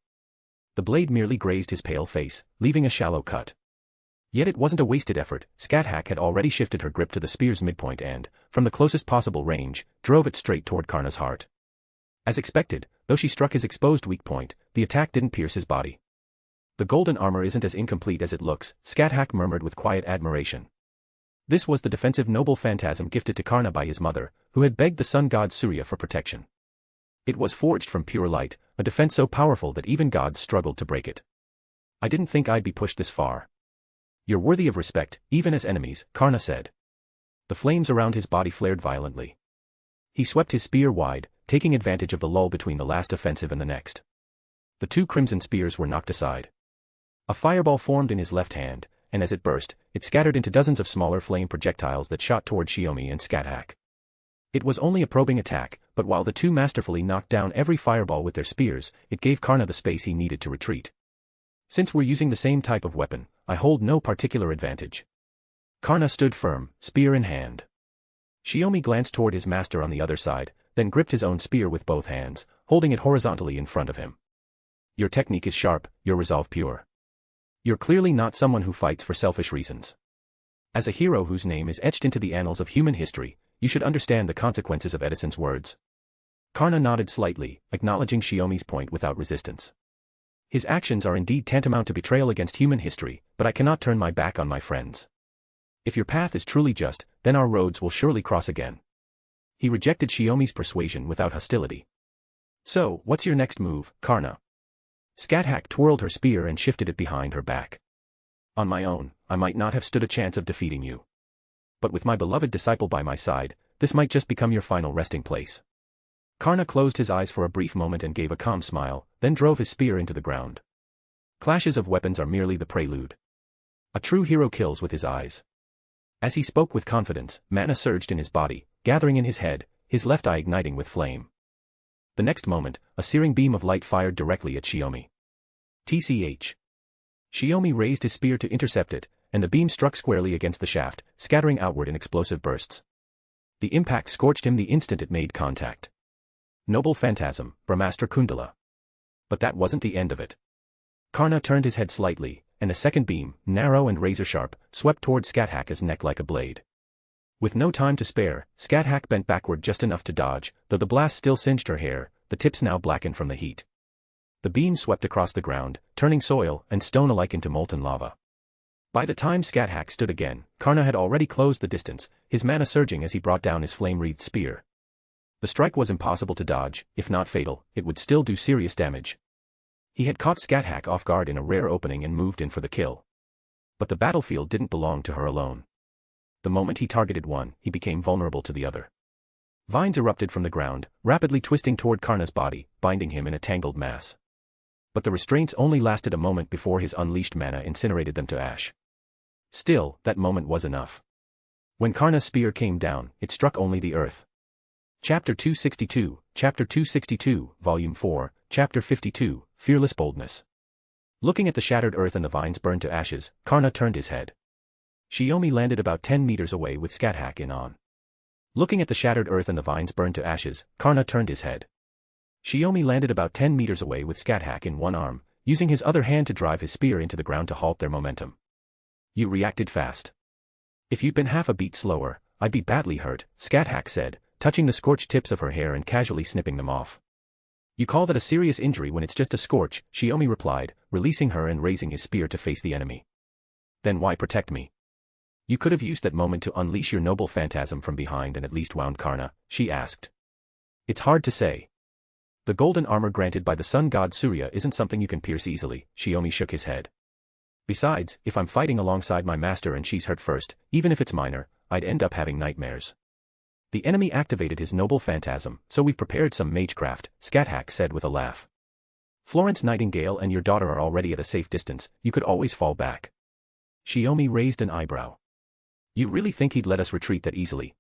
The blade merely grazed his pale face, leaving a shallow cut. Yet it wasn't a wasted effort. Scáthach had already shifted her grip to the spear's midpoint and, from the closest possible range, drove it straight toward Karna's heart. As expected, though she struck his exposed weak point, the attack didn't pierce his body. The golden armor isn't as incomplete as it looks, Scáthach murmured with quiet admiration. This was the defensive noble phantasm gifted to Karna by his mother, who had begged the sun god Surya for protection. It was forged from pure light, a defense so powerful that even gods struggled to break it. I didn't think I'd be pushed this far. You're worthy of respect, even as enemies, Karna said. The flames around his body flared violently. He swept his spear wide, taking advantage of the lull between the last offensive and the next. The two crimson spears were knocked aside. A fireball formed in his left hand, and as it burst, it scattered into dozens of smaller flame projectiles that shot toward Shiomi and Scáthach. It was only a probing attack, but while the two masterfully knocked down every fireball with their spears, it gave Karna the space he needed to retreat. Since we're using the same type of weapon, I hold no particular advantage. Karna stood firm, spear in hand. Shiomi glanced toward his master on the other side, then gripped his own spear with both hands, holding it horizontally in front of him. Your technique is sharp, your resolve pure. You're clearly not someone who fights for selfish reasons. As a hero whose name is etched into the annals of human history, you should understand the consequences of Edison's words. Karna nodded slightly, acknowledging Shiomi's point without resistance. His actions are indeed tantamount to betrayal against human history, but I cannot turn my back on my friends. If your path is truly just, then our roads will surely cross again. He rejected Shiomi's persuasion without hostility. So, what's your next move, Karna? Scáthach twirled her spear and shifted it behind her back. On my own, I might not have stood a chance of defeating you. But with my beloved disciple by my side, this might just become your final resting place. Karna closed his eyes for a brief moment and gave a calm smile, then drove his spear into the ground. Clashes of weapons are merely the prelude. A true hero kills with his eyes. As he spoke with confidence, mana surged in his body, gathering in his head, his left eye igniting with flame. The next moment, a searing beam of light fired directly at Shiomi. Tch. Shiomi raised his spear to intercept it, and the beam struck squarely against the shaft, scattering outward in explosive bursts. The impact scorched him the instant it made contact. Noble phantasm, Brahmastra Kundala. But that wasn't the end of it. Karna turned his head slightly, and a second beam, narrow and razor-sharp, swept toward Scáthach's neck like a blade. With no time to spare, Scáthach bent backward just enough to dodge, though the blast still singed her hair, the tips now blackened from the heat. The beam swept across the ground, turning soil and stone alike into molten lava. By the time Scáthach stood again, Karna had already closed the distance, his mana surging as he brought down his flame-wreathed spear. The strike was impossible to dodge, if not fatal, it would still do serious damage. He had caught Scáthach off guard in a rare opening and moved in for the kill. But the battlefield didn't belong to her alone. The moment he targeted one, he became vulnerable to the other. Vines erupted from the ground, rapidly twisting toward Karna's body, binding him in a tangled mass. But the restraints only lasted a moment before his unleashed mana incinerated them to ash. Still, that moment was enough. When Karna's spear came down, it struck only the earth. Chapter 262, Volume 4, Chapter 52, Fearless Boldness. Looking at the shattered earth and the vines burned to ashes, Karna turned his head. Shiomi landed about 10 meters away with Scáthach in on. Looking at the shattered earth and the vines burned to ashes, Karna turned his head. Shiomi landed about 10 meters away with Scáthach in one arm, using his other hand to drive his spear into the ground to halt their momentum. You reacted fast. If you'd been half a beat slower, I'd be badly hurt, Scáthach said, touching the scorched tips of her hair and casually snipping them off. You call that a serious injury when it's just a scorch, Shiomi replied, releasing her and raising his spear to face the enemy. Then why protect me? You could have used that moment to unleash your noble phantasm from behind and at least wound Karna, she asked. It's hard to say. The golden armor granted by the sun god Surya isn't something you can pierce easily, Shiomi shook his head. Besides, if I'm fighting alongside my master and she's hurt first, even if it's minor, I'd end up having nightmares. The enemy activated his noble phantasm, so we've prepared some magecraft, Scáthach said with a laugh. Florence Nightingale and your daughter are already at a safe distance, you could always fall back. Shiomi raised an eyebrow. You really think he'd let us retreat that easily?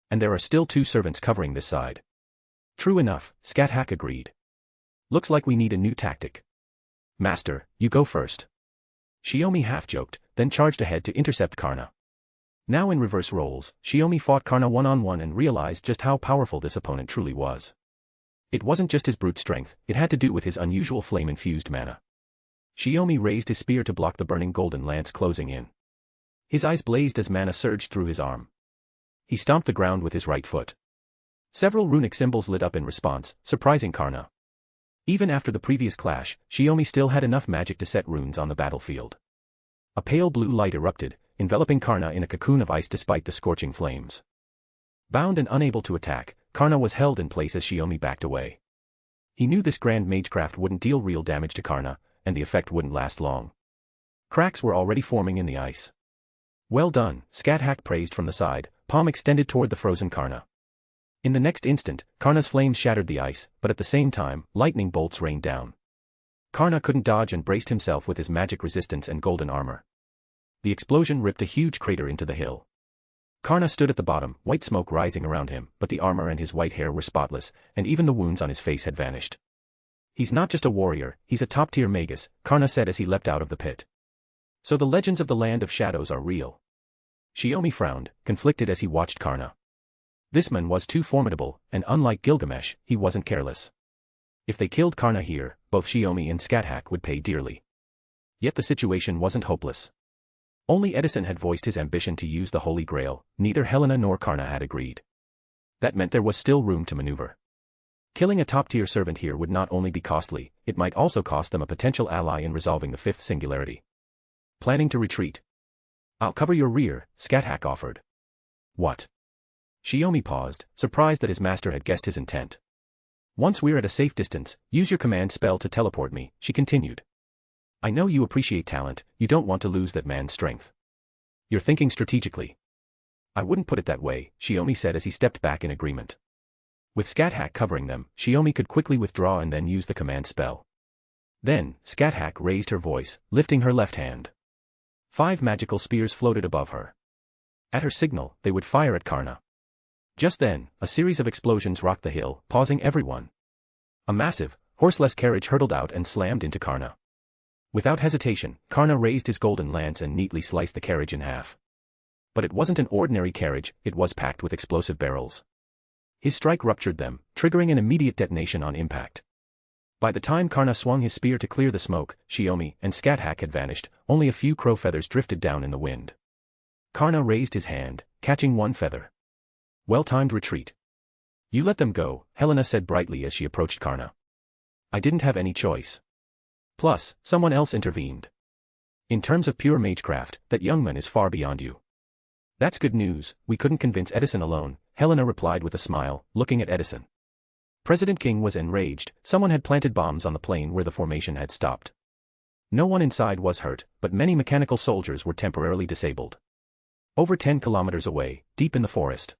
And there are still 2 servants covering this side. True enough, Scáthach agreed. Looks like we need a new tactic. Master, you go first. Shiomi half-joked, then charged ahead to intercept Karna. Now in reverse roles, Shiomi fought Karna one-on-one and realized just how powerful this opponent truly was. It wasn't just his brute strength, it had to do with his unusual flame-infused mana. Shiomi raised his spear to block the burning golden lance closing in. His eyes blazed as mana surged through his arm. He stomped the ground with his right foot. Several runic symbols lit up in response, surprising Karna. Even after the previous clash, Shiomi still had enough magic to set runes on the battlefield. A pale blue light erupted, enveloping Karna in a cocoon of ice despite the scorching flames. Bound and unable to attack, Karna was held in place as Shiomi backed away. He knew this grand magecraft wouldn't deal real damage to Karna, and the effect wouldn't last long. Cracks were already forming in the ice. Well done, Scáthach praised from the side, palm extended toward the frozen Karna. In the next instant, Karna's flames shattered the ice, but at the same time, lightning bolts rained down. Karna couldn't dodge and braced himself with his magic resistance and golden armor. The explosion ripped a huge crater into the hill. Karna stood at the bottom, white smoke rising around him, but the armor and his white hair were spotless, and even the wounds on his face had vanished. He's not just a warrior, he's a top-tier magus, Karna said as he leapt out of the pit. So the legends of the Land of Shadows are real. Shiomi frowned, conflicted as he watched Karna. This man was too formidable, and unlike Gilgamesh, he wasn't careless. If they killed Karna here, both Shiomi and Scáthach would pay dearly. Yet the situation wasn't hopeless. Only Edison had voiced his ambition to use the Holy Grail, neither Helena nor Karna had agreed. That meant there was still room to maneuver. Killing a top-tier servant here would not only be costly, it might also cost them a potential ally in resolving the fifth singularity. Planning to retreat? I'll cover your rear, Scáthach offered. What? Shiomi paused, surprised that his master had guessed his intent. Once we're at a safe distance, use your command spell to teleport me, she continued. I know you appreciate talent, you don't want to lose that man's strength. You're thinking strategically. I wouldn't put it that way, Shiomi said as he stepped back in agreement. With Scáthach covering them, Shiomi could quickly withdraw and then use the command spell. Then, Scáthach raised her voice, lifting her left hand. 5 magical spears floated above her. At her signal, they would fire at Karna. Just then, a series of explosions rocked the hill, pausing everyone. A massive, horseless carriage hurtled out and slammed into Karna. Without hesitation, Karna raised his golden lance and neatly sliced the carriage in half. But it wasn't an ordinary carriage, it was packed with explosive barrels. His strike ruptured them, triggering an immediate detonation on impact. By the time Karna swung his spear to clear the smoke, Shiomi and Scáthach had vanished, only a few crow feathers drifted down in the wind. Karna raised his hand, catching one feather. Well-timed retreat. You let them go, Helena said brightly as she approached Karna. I didn't have any choice. Plus, someone else intervened. In terms of pure magecraft, that young man is far beyond you. That's good news, we couldn't convince Edison alone, Helena replied with a smile, looking at Edison. President King was enraged, someone had planted bombs on the plane where the formation had stopped. No one inside was hurt, but many mechanical soldiers were temporarily disabled. Over 10 kilometers away, deep in the forest.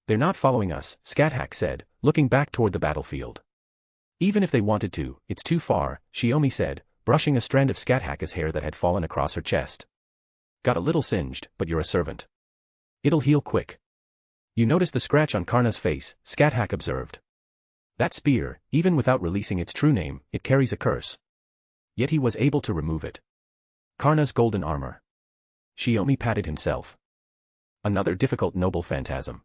They're not following us, Scáthach said, looking back toward the battlefield. Even if they wanted to, it's too far, Shiomi said, brushing a strand of Scáthach's hair that had fallen across her chest. Got a little singed, but you're a servant. It'll heal quick. You notice the scratch on Karna's face, Scáthach observed. That spear, even without releasing its true name, it carries a curse. Yet he was able to remove it. Karna's golden armor. Shiomi patted himself. Another difficult noble phantasm.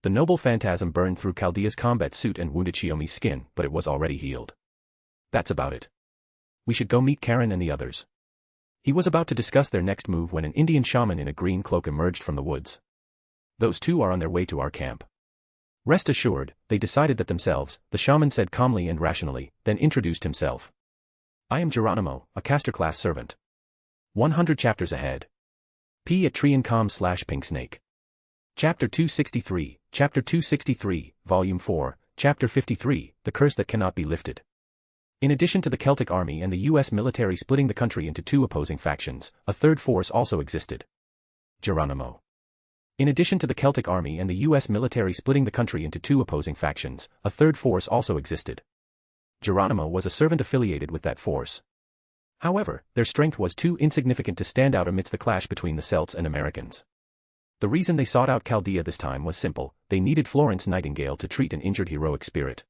The noble phantasm burned through Chaldea's combat suit and wounded Shiomi's skin, but it was already healed. That's about it. We should go meet Caren and the others. He was about to discuss their next move when an Indian shaman in a green cloak emerged from the woods. Those two are on their way to our camp. Rest assured, they decided that themselves, the shaman said calmly and rationally, then introduced himself. I am Geronimo, a caster-class servant. 100 chapters ahead. p@tree.com/pinksnake. Chapter 263, Chapter 263, Volume 4, Chapter 53, The Curse That Cannot Be Lifted. In addition to the Celtic army and the U.S. military splitting the country into 2 opposing factions, a third force also existed. Geronimo. In addition to the Celtic army and the U.S. military splitting the country into 2 opposing factions, a third force also existed. Geronimo was a servant affiliated with that force. However, their strength was too insignificant to stand out amidst the clash between the Celts and Americans. The reason they sought out Chaldea this time was simple, they needed Florence Nightingale to treat an injured heroic spirit.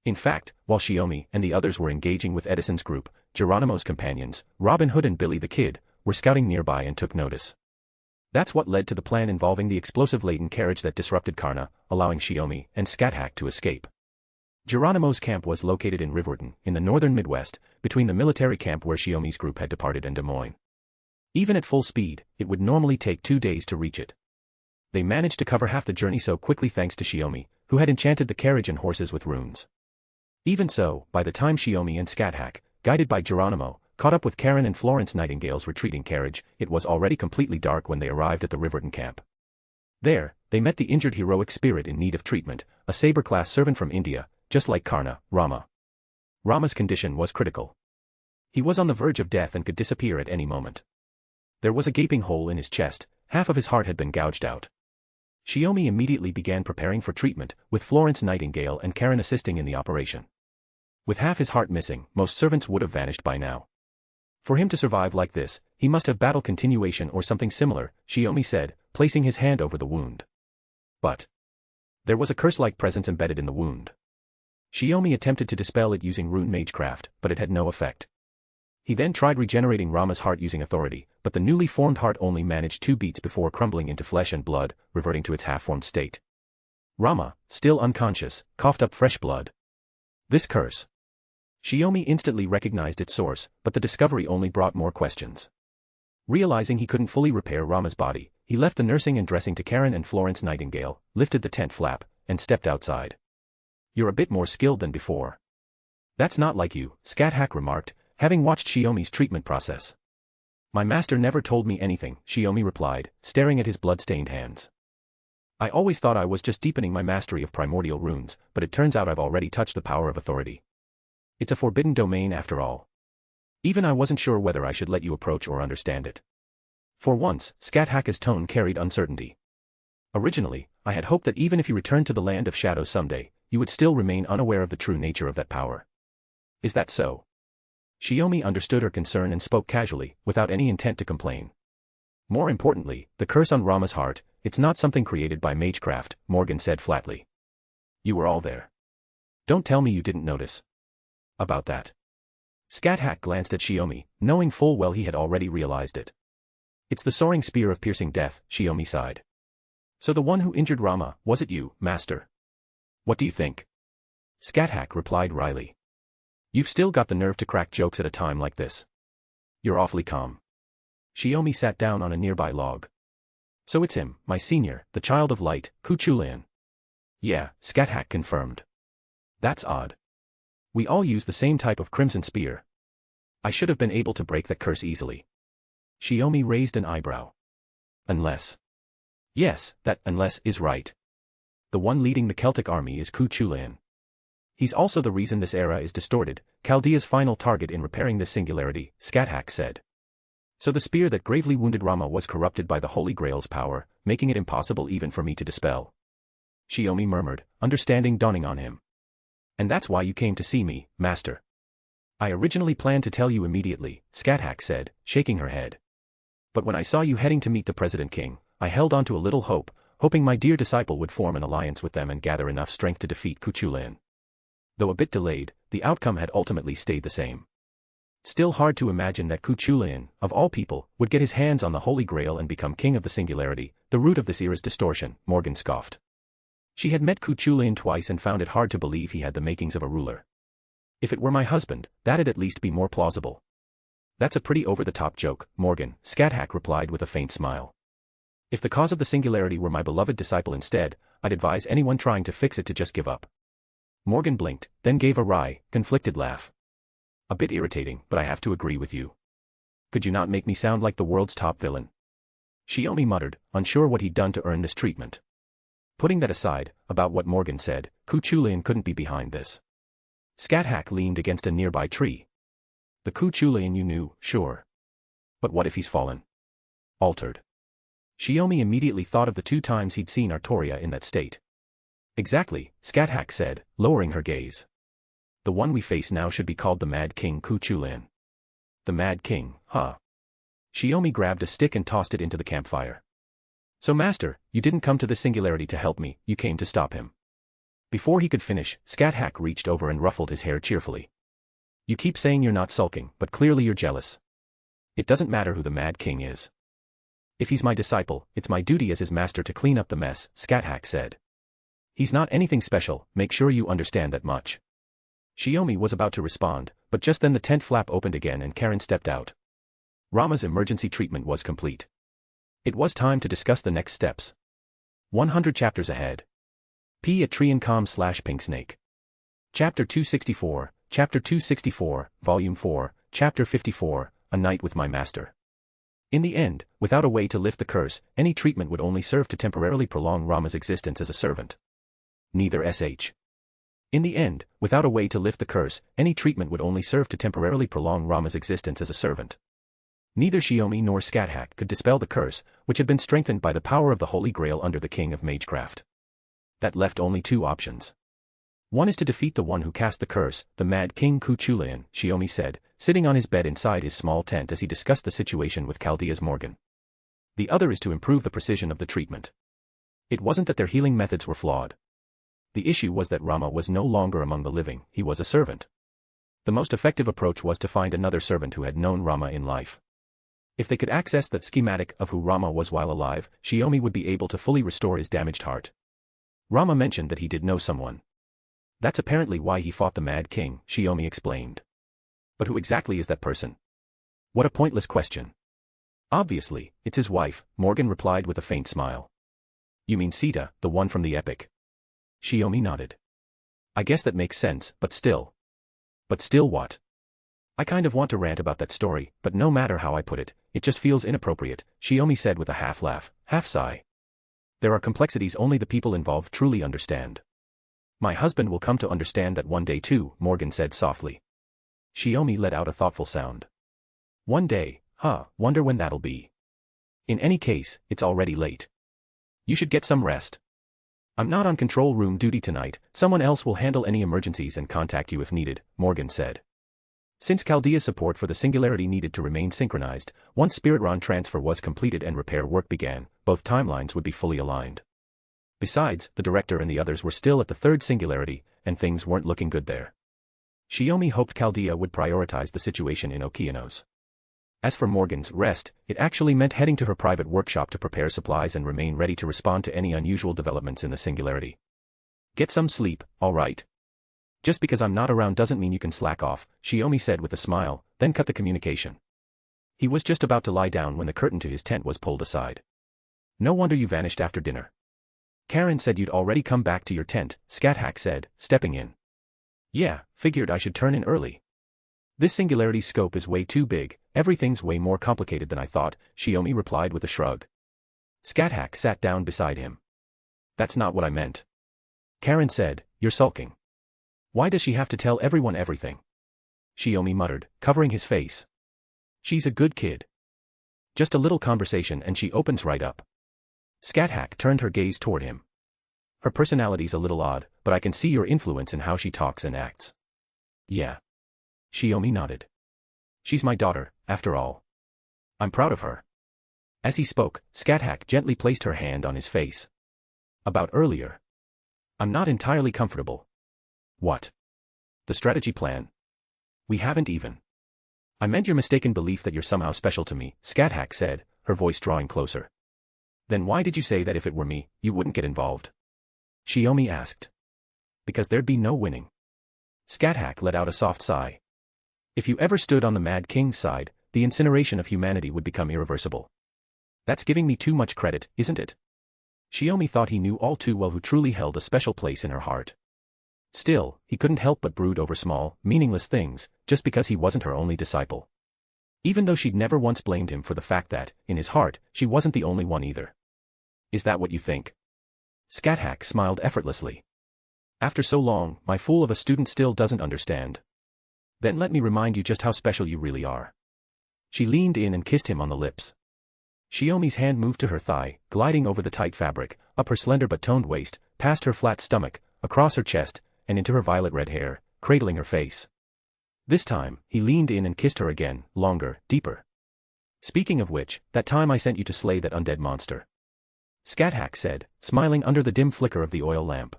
In fact, while Shiomi and the others were engaging with Edison's group, Geronimo's companions, Robin Hood and Billy the Kid, were scouting nearby and took notice. That's what led to the plan involving the explosive-laden carriage that disrupted Karna, allowing Shiomi and Scáthach to escape. Geronimo's camp was located in Riverton, in the northern Midwest, between the military camp where Shiomi's group had departed and Des Moines. Even at full speed, it would normally take 2 days to reach it. They managed to cover half the journey so quickly thanks to Shiomi, who had enchanted the carriage and horses with runes. Even so, by the time Shiomi and Scáthach, guided by Geronimo, caught up with Caren and Florence Nightingale's retreating carriage, it was already completely dark when they arrived at the Riverton camp. There, they met the injured heroic spirit in need of treatment, a saber-class servant from India, just like Karna, Rama. Rama's condition was critical. He was on the verge of death and could disappear at any moment. There was a gaping hole in his chest, half of his heart had been gouged out. Shiomi immediately began preparing for treatment, with Florence Nightingale and Caren assisting in the operation. With half his heart missing, most servants would have vanished by now. For him to survive like this, he must have battle continuation or something similar, Shiomi said, placing his hand over the wound. But there was a curse-like presence embedded in the wound. Shiomi attempted to dispel it using rune magecraft, but it had no effect. He then tried regenerating Rama's heart using authority, but the newly formed heart only managed 2 beats before crumbling into flesh and blood, reverting to its half-formed state. Rama, still unconscious, coughed up fresh blood. This curse. Shiomi instantly recognized its source, but the discovery only brought more questions. Realizing he couldn't fully repair Rama's body, he left the nursing and dressing to Caren and Florence Nightingale, lifted the tent flap, and stepped outside. "You're a bit more skilled than before." "That's not like you," Scáthach remarked, having watched Shiomi's treatment process. "My master never told me anything," Shiomi replied, staring at his blood-stained hands. "I always thought I was just deepening my mastery of primordial runes, but it turns out I've already touched the power of authority. It's a forbidden domain after all. Even I wasn't sure whether I should let you approach or understand it." For once, Scáthach's tone carried uncertainty. "Originally, I had hoped that even if you returned to the land of shadows someday, you would still remain unaware of the true nature of that power. Is that so?" Shiomi understood her concern and spoke casually, without any intent to complain. "More importantly, the curse on Rama's heart, it's not something created by magecraft," Morgan said flatly. "You were all there. Don't tell me you didn't notice about that." Scáthach glanced at Shiomi, knowing full well he had already realized it. "It's the soaring spear of piercing death," Shiomi sighed. "So the one who injured Rama, was it you, master? What do you think?" Scáthach replied wryly. "You've still got the nerve to crack jokes at a time like this. You're awfully calm." Shiomi sat down on a nearby log. "So it's him, my senior, the child of light, Cuchulainn." "Yeah," Scáthach confirmed. "That's odd. We all use the same type of crimson spear. I should have been able to break that curse easily." Shiomi raised an eyebrow. "Unless." "Yes, that 'unless' is right. The one leading the Celtic army is Cuchulainn. He's also the reason this era is distorted, Chaldea's final target in repairing this singularity," Scáthach said. "So the spear that gravely wounded Rama was corrupted by the Holy Grail's power, making it impossible even for me to dispel." Shiomi murmured, understanding dawning on him. "And that's why you came to see me, master." "I originally planned to tell you immediately," Scáthach said, shaking her head. "But when I saw you heading to meet the President King, I held on to a little hope, hoping my dear disciple would form an alliance with them and gather enough strength to defeat Cuchulainn. Though a bit delayed, the outcome had ultimately stayed the same. Still hard to imagine that Cuchulainn, of all people, would get his hands on the Holy Grail and become king of the singularity, the root of this era's distortion," Morgan scoffed. She had met Cuchulainn twice and found it hard to believe he had the makings of a ruler. "If it were my husband, that'd at least be more plausible." "That's a pretty over-the-top joke, Morgan," Scáthach replied with a faint smile. "If the cause of the singularity were my beloved disciple instead, I'd advise anyone trying to fix it to just give up." Morgan blinked, then gave a wry, conflicted laugh. "A bit irritating, but I have to agree with you. Could you not make me sound like the world's top villain?" Shiomi muttered, unsure what he'd done to earn this treatment. Putting that aside, about what Morgan said, Cuchulainn couldn't be behind this. Scáthach leaned against a nearby tree. "The Cuchulainn you knew, sure. But what if he's fallen? Altered?" Shiomi immediately thought of the 2 times he'd seen Artoria in that state. "Exactly," Scáthach said, lowering her gaze. "The one we face now should be called the Mad King Cuchulainn." "The Mad King, huh?" Shiomi grabbed a stick and tossed it into the campfire. "So master, you didn't come to the singularity to help me, you came to stop him." Before he could finish, Scáthach reached over and ruffled his hair cheerfully. "You keep saying you're not sulking, but clearly you're jealous. It doesn't matter who the Mad King is. If he's my disciple, it's my duty as his master to clean up the mess," Scáthach said. He's not anything special, make sure you understand that much. Shiomi was about to respond, but just then the tent flap opened again and Caren stepped out. Rama's emergency treatment was complete. It was time to discuss the next steps. 100 chapters ahead. P at Triancom/Pinksnake. Chapter 264, Chapter 264, Volume 4, Chapter 54, A Night with My Master. In the end, without a way to lift the curse, any treatment would only serve to temporarily prolong Rama's existence as a servant. Neither sh. In the end, without a way to lift the curse, any treatment would only serve to temporarily prolong Rama's existence as a servant. Neither Shiomi nor Scáthach could dispel the curse, which had been strengthened by the power of the Holy Grail under the King of Magecraft. That left only two options. One is to defeat the one who cast the curse, the Mad King Kuchulayan, Shiomi said, sitting on his bed inside his small tent as he discussed the situation with Chaldea's Morgan. The other is to improve the precision of the treatment. It wasn't that their healing methods were flawed. The issue was that Rama was no longer among the living, he was a servant. The most effective approach was to find another servant who had known Rama in life. If they could access the schematic of who Rama was while alive, Shiomi would be able to fully restore his damaged heart. Rama mentioned that he did know someone. That's apparently why he fought the Mad King, Shiomi explained. But who exactly is that person? What a pointless question. Obviously, it's his wife, Morgan replied with a faint smile. You mean Sita, the one from the epic? Shiomi nodded. I guess that makes sense, but still. But still what? I kind of want to rant about that story, but no matter how I put it, it just feels inappropriate, Shiomi said with a half laugh, half sigh. There are complexities only the people involved truly understand. My husband will come to understand that one day too, Morgan said softly. Shiomi let out a thoughtful sound. One day, wonder when that'll be. In any case, it's already late. You should get some rest. I'm not on control room duty tonight, someone else will handle any emergencies and contact you if needed, Morgan said. Since Chaldea's support for the singularity needed to remain synchronized, once Spiritron transfer was completed and repair work began, both timelines would be fully aligned. Besides, the director and the others were still at the third singularity, and things weren't looking good there. Shiomi hoped Chaldea would prioritize the situation in Okeanos. As for Morgan's rest, it actually meant heading to her private workshop to prepare supplies and remain ready to respond to any unusual developments in the singularity. Get some sleep, all right. Just because I'm not around doesn't mean you can slack off, Shiomi said with a smile, then cut the communication. He was just about to lie down when the curtain to his tent was pulled aside. No wonder you vanished after dinner. Caren said you'd already come back to your tent, Scáthach said, stepping in. Yeah, figured I should turn in early. This singularity's scope is way too big, everything's way more complicated than I thought, Shiomi replied with a shrug. Scáthach sat down beside him. That's not what I meant. Caren said, you're sulking. Why does she have to tell everyone everything? Shiomi muttered, covering his face. She's a good kid. Just a little conversation and she opens right up. Scáthach turned her gaze toward him. Her personality's a little odd, but I can see your influence in how she talks and acts. Yeah. Shiomi nodded. She's my daughter, after all. I'm proud of her. As he spoke, Scáthach gently placed her hand on his face. About earlier. I'm not entirely comfortable. What? The strategy plan? We haven't even. I meant your mistaken belief that you're somehow special to me, Scáthach said, her voice drawing closer. Then why did you say that if it were me, you wouldn't get involved? Shiomi asked. Because there'd be no winning. Scáthach let out a soft sigh. If you ever stood on the Mad King's side, the incineration of humanity would become irreversible. That's giving me too much credit, isn't it? Shiomi thought he knew all too well who truly held a special place in her heart. Still, he couldn't help but brood over small, meaningless things, just because he wasn't her only disciple. Even though she'd never once blamed him for the fact that, in his heart, she wasn't the only one either. Is that what you think? Scáthach smiled effortlessly. After so long, my fool of a student still doesn't understand. Then let me remind you just how special you really are. She leaned in and kissed him on the lips. Shiomi's hand moved to her thigh, gliding over the tight fabric, up her slender but toned waist, past her flat stomach, across her chest, and into her violet-red hair, cradling her face. This time, he leaned in and kissed her again, longer, deeper. Speaking of which, that time I sent you to slay that undead monster. Scáthach said, smiling under the dim flicker of the oil lamp.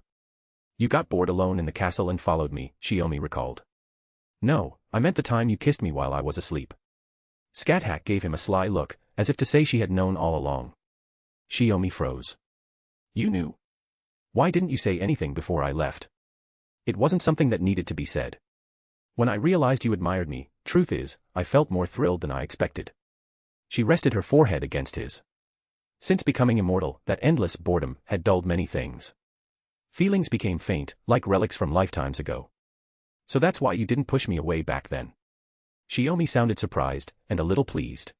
You got bored alone in the castle and followed me, Shiomi recalled. No, I meant the time you kissed me while I was asleep. Scáthach gave him a sly look, as if to say she had known all along. Shiomi froze. You knew. Why didn't you say anything before I left? It wasn't something that needed to be said. When I realized you admired me, truth is, I felt more thrilled than I expected. She rested her forehead against his. Since becoming immortal, that endless boredom had dulled many things. Feelings became faint, like relics from lifetimes ago. So that's why you didn't push me away back then. Shiomi sounded surprised, and a little pleased.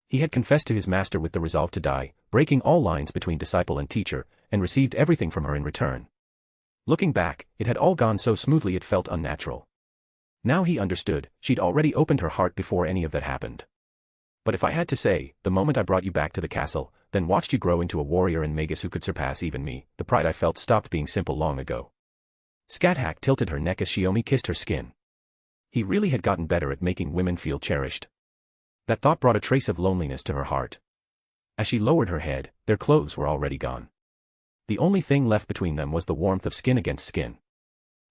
He had confessed to his master with the resolve to die, breaking all lines between disciple and teacher, and received everything from her in return. Looking back, it had all gone so smoothly it felt unnatural. Now he understood, she'd already opened her heart before any of that happened. But if I had to say, the moment I brought you back to the castle, then watched you grow into a warrior and magus who could surpass even me, the pride I felt stopped being simple long ago. Scáthach tilted her neck as Shiomi kissed her skin. He really had gotten better at making women feel cherished. That thought brought a trace of loneliness to her heart. As she lowered her head, their clothes were already gone. The only thing left between them was the warmth of skin against skin.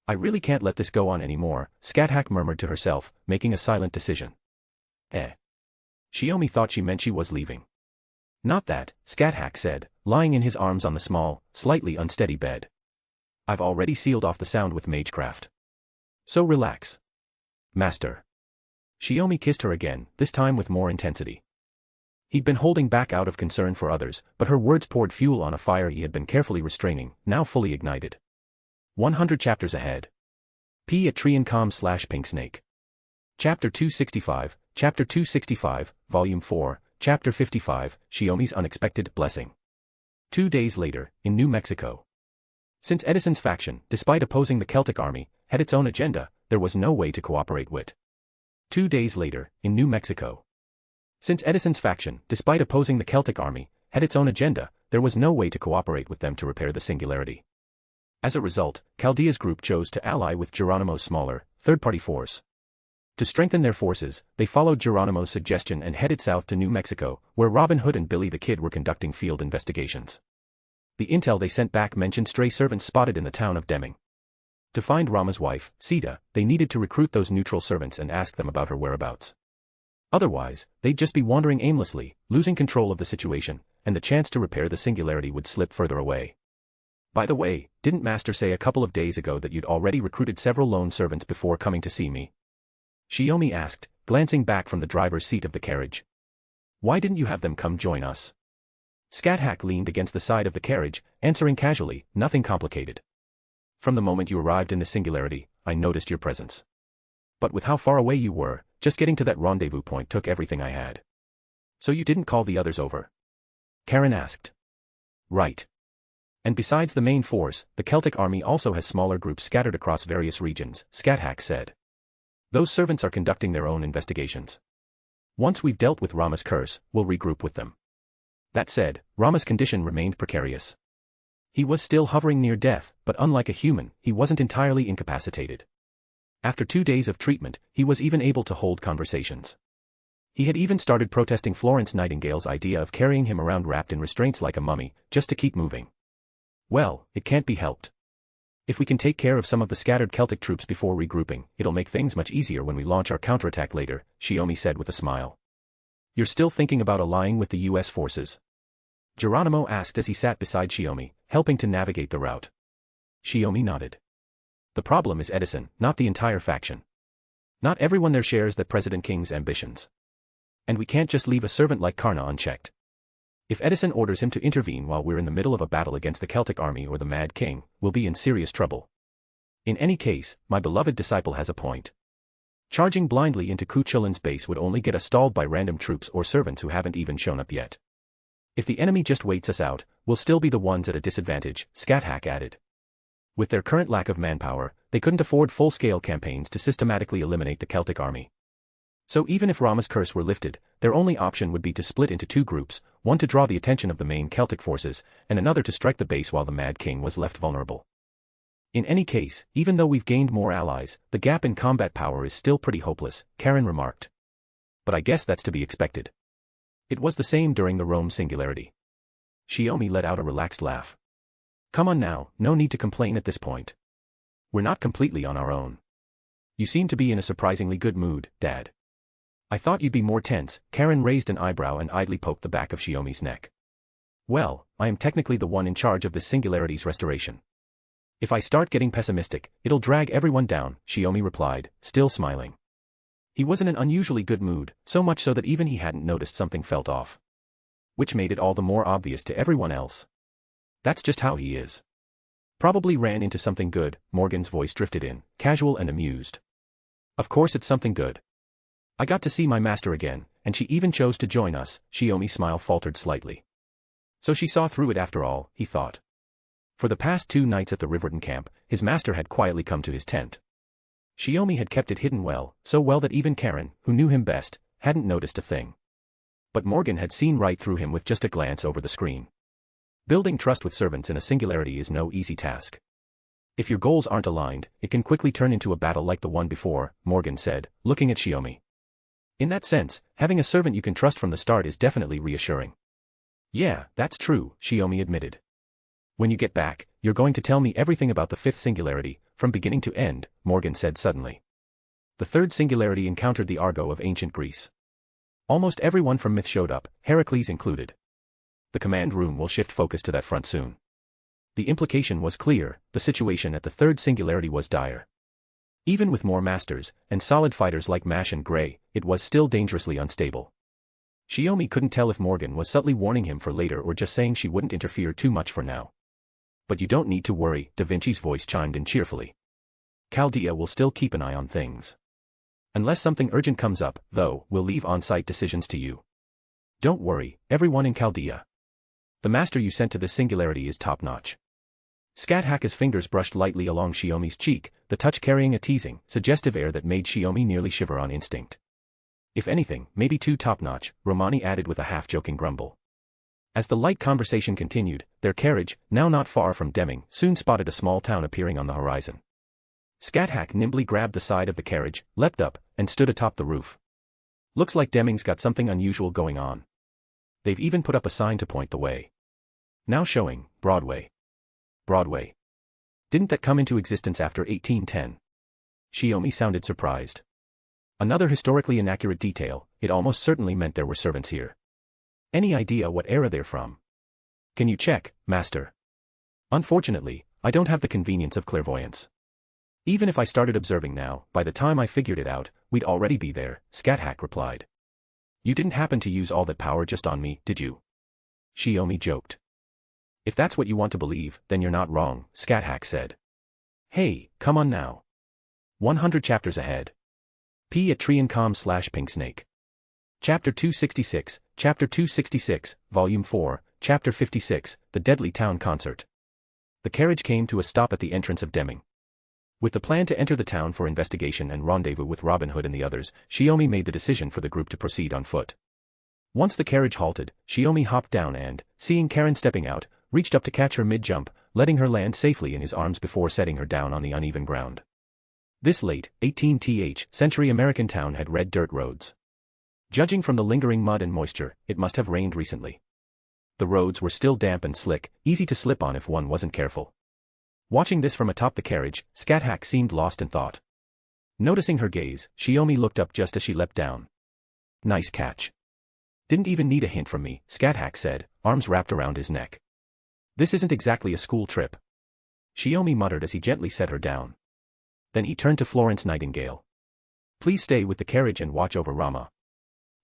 I really can't let this go on anymore, Scáthach murmured to herself, making a silent decision. Shiomi thought she meant she was leaving. Not that, Scáthach said, lying in his arms on the small, slightly unsteady bed. I've already sealed off the sound with magecraft. So relax. Master. Shiomi kissed her again, this time with more intensity. He'd been holding back out of concern for others, but her words poured fuel on a fire he had been carefully restraining, now fully ignited. 100 chapters ahead. @Triancom/Pinksnake. Chapter 265, Chapter 265, Volume 4, Chapter 55, Shiomi's Unexpected Blessing. 2 days later, in New Mexico. Since Edison's faction, despite opposing the Celtic army, had its own agenda, there was no way to cooperate with. 2 days later, in New Mexico. Since Edison's faction, despite opposing the Celtic army, had its own agenda, there was no way to cooperate with them to repair the singularity. As a result, Chaldea's group chose to ally with Geronimo's smaller, third-party force. To strengthen their forces, they followed Geronimo's suggestion and headed south to New Mexico, where Robin Hood and Billy the Kid were conducting field investigations. The intel they sent back mentioned stray servants spotted in the town of Deming. To find Rama's wife, Sita, they needed to recruit those neutral servants and ask them about her whereabouts. Otherwise, they'd just be wandering aimlessly, losing control of the situation, and the chance to repair the singularity would slip further away. By the way, didn't Master say a couple of days ago that you'd already recruited several lone servants before coming to see me? Shiomi asked, glancing back from the driver's seat of the carriage. Why didn't you have them come join us? Scáthach leaned against the side of the carriage, answering casually, nothing complicated. From the moment you arrived in the singularity, I noticed your presence. But with how far away you were, just getting to that rendezvous point took everything I had. So you didn't call the others over? Caren asked. Right. And besides the main force, the Celtic army also has smaller groups scattered across various regions, Scáthach said. Those servants are conducting their own investigations. Once we've dealt with Rama's curse, we'll regroup with them. That said, Rama's condition remained precarious. He was still hovering near death, but unlike a human, he wasn't entirely incapacitated. After 2 days of treatment, he was even able to hold conversations. He had even started protesting Florence Nightingale's idea of carrying him around wrapped in restraints like a mummy, just to keep moving. Well, it can't be helped. If we can take care of some of the scattered Celtic troops before regrouping, it'll make things much easier when we launch our counterattack later, Shiomi said with a smile. You're still thinking about allying with the US forces? Geronimo asked as he sat beside Shiomi, helping to navigate the route. Shiomi nodded. The problem is Edison, not the entire faction. Not everyone there shares that President King's ambitions. And we can't just leave a servant like Karna unchecked. If Edison orders him to intervene while we're in the middle of a battle against the Celtic army or the Mad King, we'll be in serious trouble. In any case, my beloved disciple has a point. Charging blindly into Cuchulain's base would only get us stalled by random troops or servants who haven't even shown up yet. If the enemy just waits us out, we'll still be the ones at a disadvantage, Scáthach added. With their current lack of manpower, they couldn't afford full-scale campaigns to systematically eliminate the Celtic army. So even if Rama's curse were lifted, their only option would be to split into 2 groups, one to draw the attention of the main Celtic forces, and another to strike the base while the Mad King was left vulnerable. In any case, even though we've gained more allies, the gap in combat power is still pretty hopeless, Caren remarked. But I guess that's to be expected. It was the same during the Rome singularity. Shiomi let out a relaxed laugh. Come on now, no need to complain at this point. We're not completely on our own. You seem to be in a surprisingly good mood, Dad. I thought you'd be more tense, Caren raised an eyebrow and idly poked the back of Shiomi's neck. Well, I am technically the one in charge of this singularity's restoration. If I start getting pessimistic, it'll drag everyone down, Shiomi replied, still smiling. He was in an unusually good mood, so much so that even he hadn't noticed something felt off. Which made it all the more obvious to everyone else. That's just how he is. Probably ran into something good, Morgan's voice drifted in, casual and amused. Of course it's something good. I got to see my master again, and she even chose to join us, Shiomi's smile faltered slightly. So she saw through it after all, he thought. For the past 2 nights at the Riverton camp, his master had quietly come to his tent. Shiomi had kept it hidden well, so well that even Caren, who knew him best, hadn't noticed a thing. But Morgan had seen right through him with just a glance over the screen. Building trust with servants in a singularity is no easy task. If your goals aren't aligned, it can quickly turn into a battle like the one before, Morgan said, looking at Shiomi. In that sense, having a servant you can trust from the start is definitely reassuring. Yeah, that's true, Shiomi admitted. When you get back, you're going to tell me everything about the 5th singularity, from beginning to end, Morgan said suddenly. The 3rd singularity encountered the Argo of ancient Greece. Almost everyone from myth showed up, Heracles included. The command room will shift focus to that front soon. The implication was clear, the situation at the 3rd singularity was dire. Even with more masters, and solid fighters like Mash and Grey, it was still dangerously unstable. Shiomi couldn't tell if Morgan was subtly warning him for later or just saying she wouldn't interfere too much for now. But you don't need to worry, Da Vinci's voice chimed in cheerfully. Chaldea will still keep an eye on things. Unless something urgent comes up, though, we'll leave on-site decisions to you. Don't worry, everyone in Chaldea. The master you sent to this singularity is top-notch. Scáthach's fingers brushed lightly along Shiomi's cheek, the touch carrying a teasing, suggestive air that made Shiomi nearly shiver on instinct. If anything, maybe too top-notch, Romani added with a half-joking grumble. As the light conversation continued, their carriage, now not far from Deming, soon spotted a small town appearing on the horizon. Scáthach nimbly grabbed the side of the carriage, leapt up, and stood atop the roof. Looks like Deming's got something unusual going on. They've even put up a sign to point the way. Now showing, Broadway. Broadway. Didn't that come into existence after 1810? Shiomi sounded surprised. Another historically inaccurate detail, it almost certainly meant there were servants here. Any idea what era they're from? Can you check, Master? Unfortunately, I don't have the convenience of clairvoyance. Even if I started observing now, by the time I figured it out, we'd already be there, Scáthach replied. You didn't happen to use all that power just on me, did you? Shiomi joked. If that's what you want to believe, then you're not wrong, Scáthach said. Hey, come on now. 100 chapters ahead. P at Triancom/Pinksnake. Chapter 266, Chapter 266, Volume 4, Chapter 56, The Deadly Town Concert. The carriage came to a stop at the entrance of Deming. With the plan to enter the town for investigation and rendezvous with Robin Hood and the others, Shiomi made the decision for the group to proceed on foot. Once the carriage halted, Shiomi hopped down and, seeing Caren stepping out, reached up to catch her mid-jump, letting her land safely in his arms before setting her down on the uneven ground. This late, 18th century American town had red dirt roads. Judging from the lingering mud and moisture, it must have rained recently. The roads were still damp and slick, easy to slip on if one wasn't careful. Watching this from atop the carriage, Scáthach seemed lost in thought. Noticing her gaze, Shiomi looked up just as she leapt down. Nice catch. Didn't even need a hint from me, Scáthach said, arms wrapped around his neck. This isn't exactly a school trip. Shiomi muttered as he gently set her down. Then he turned to Florence Nightingale. Please stay with the carriage and watch over Rama.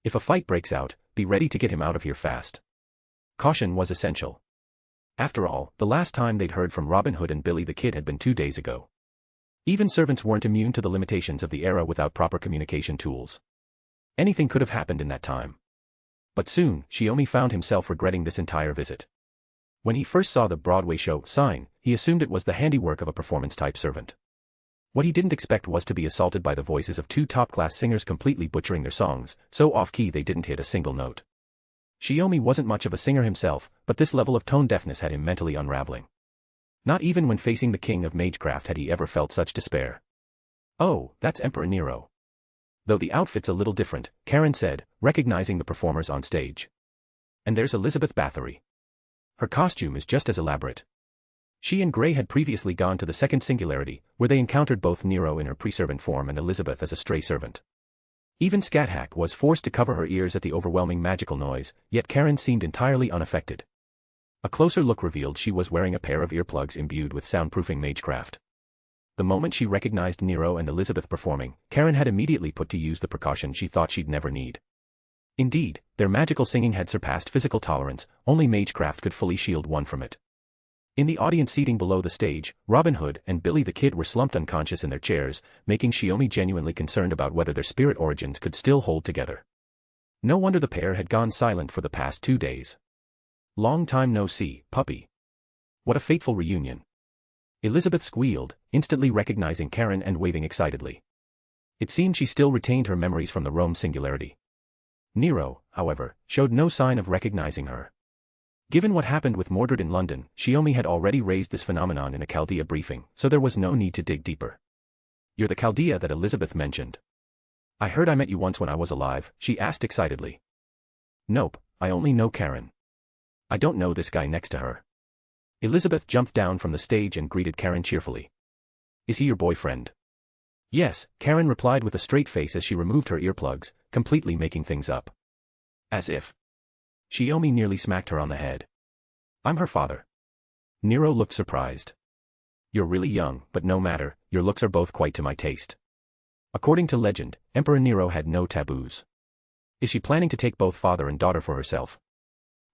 If a fight breaks out, be ready to get him out of here fast. Caution was essential. After all, the last time they'd heard from Robin Hood and Billy the Kid had been 2 days ago. Even servants weren't immune to the limitations of the era without proper communication tools. Anything could have happened in that time. But soon, Shiomi found himself regretting this entire visit. When he first saw the Broadway show sign, he assumed it was the handiwork of a performance-type servant. What he didn't expect was to be assaulted by the voices of 2 top-class singers completely butchering their songs, so off-key they didn't hit a single note. Shiomi wasn't much of a singer himself, but this level of tone deafness had him mentally unraveling. Not even when facing the king of magecraft had he ever felt such despair. Oh, that's Emperor Nero. Though the outfit's a little different, Caren said, recognizing the performers on stage. And there's Elizabeth Bathory. Her costume is just as elaborate. She and Grey had previously gone to the second singularity, where they encountered both Nero in her pre-servant form and Elizabeth as a stray servant. Even Scáthach was forced to cover her ears at the overwhelming magical noise, yet Caren seemed entirely unaffected. A closer look revealed she was wearing a pair of earplugs imbued with soundproofing magecraft. The moment she recognized Nero and Elizabeth performing, Caren had immediately put to use the precaution she thought she'd never need. Indeed, their magical singing had surpassed physical tolerance, only magecraft could fully shield one from it. In the audience seating below the stage, Robin Hood and Billy the Kid were slumped unconscious in their chairs, making Shiomi genuinely concerned about whether their spirit origins could still hold together. No wonder the pair had gone silent for the past 2 days. Long time no see, puppy. What a fateful reunion. Elizabeth squealed, instantly recognizing Caren and waving excitedly. It seemed she still retained her memories from the Rome singularity. Nero, however, showed no sign of recognizing her. Given what happened with Mordred in London, Shiomi had already raised this phenomenon in a Chaldea briefing, so there was no need to dig deeper. "You're the Chaldea that Elizabeth mentioned. I heard I met you once when I was alive," she asked excitedly. "Nope, I only know Caren. I don't know this guy next to her." Elizabeth jumped down from the stage and greeted Caren cheerfully. "Is he your boyfriend?" "Yes," Caren replied with a straight face as she removed her earplugs, completely making things up. "As if." Shiomi nearly smacked her on the head. "I'm her father." Nero looked surprised. "You're really young, but no matter, your looks are both quite to my taste." According to legend, Emperor Nero had no taboos. Is she planning to take both father and daughter for herself?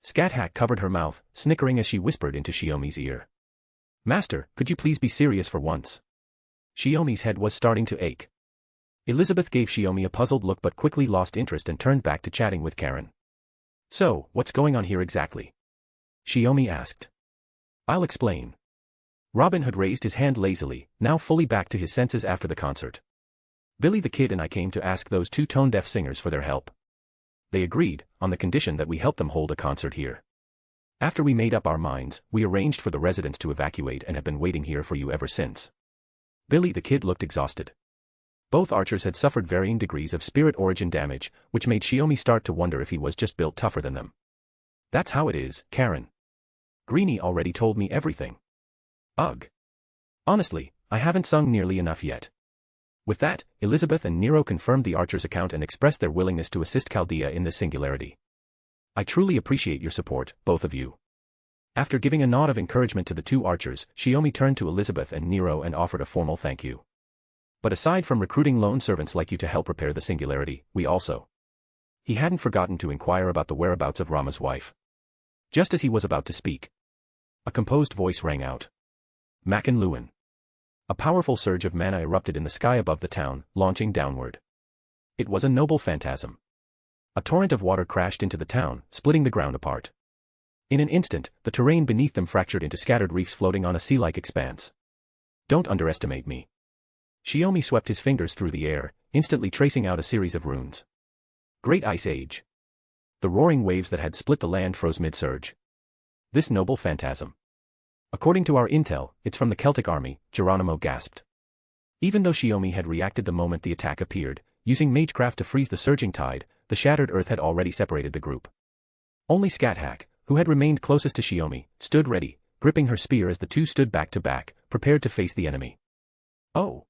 Scáthach covered her mouth, snickering as she whispered into Shiomi's ear. "Master, could you please be serious for once?" Shiomi's head was starting to ache. Elizabeth gave Shiomi a puzzled look but quickly lost interest and turned back to chatting with Caren. "So, what's going on here exactly?" Shiomi asked. "I'll explain." Robin had raised his hand lazily, now fully back to his senses after the concert. "Billy the Kid and I came to ask those 2 tone-deaf singers for their help. They agreed, on the condition that we help them hold a concert here. After we made up our minds, we arranged for the residents to evacuate and have been waiting here for you ever since." Billy the Kid looked exhausted. Both archers had suffered varying degrees of spirit origin damage, which made Shiomi start to wonder if he was just built tougher than them. "That's how it is, Caren. Greenie already told me everything." "Ugh. Honestly, I haven't sung nearly enough yet." With that, Elizabeth and Nero confirmed the archers' account and expressed their willingness to assist Chaldea in this singularity. "I truly appreciate your support, both of you." After giving a nod of encouragement to the 2 archers, Shiomi turned to Elizabeth and Nero and offered a formal thank you. "But aside from recruiting lone servants like you to help repair the singularity, we also..." He hadn't forgotten to inquire about the whereabouts of Rama's wife. Just as he was about to speak, a composed voice rang out. "Makan Luan." A powerful surge of mana erupted in the sky above the town, launching downward. It was a noble phantasm. A torrent of water crashed into the town, splitting the ground apart. In an instant, the terrain beneath them fractured into scattered reefs floating on a sea-like expanse. "Don't underestimate me." Shiomi swept his fingers through the air, instantly tracing out a series of runes. Great Ice Age. The roaring waves that had split the land froze mid-surge. "This noble phantasm. According to our intel, it's from the Celtic army," Geronimo gasped. Even though Shiomi had reacted the moment the attack appeared, using magecraft to freeze the surging tide, the shattered earth had already separated the group. Only Scáthach, who had remained closest to Shiomi, stood ready, gripping her spear as the 2 stood back to back, prepared to face the enemy. "Oh!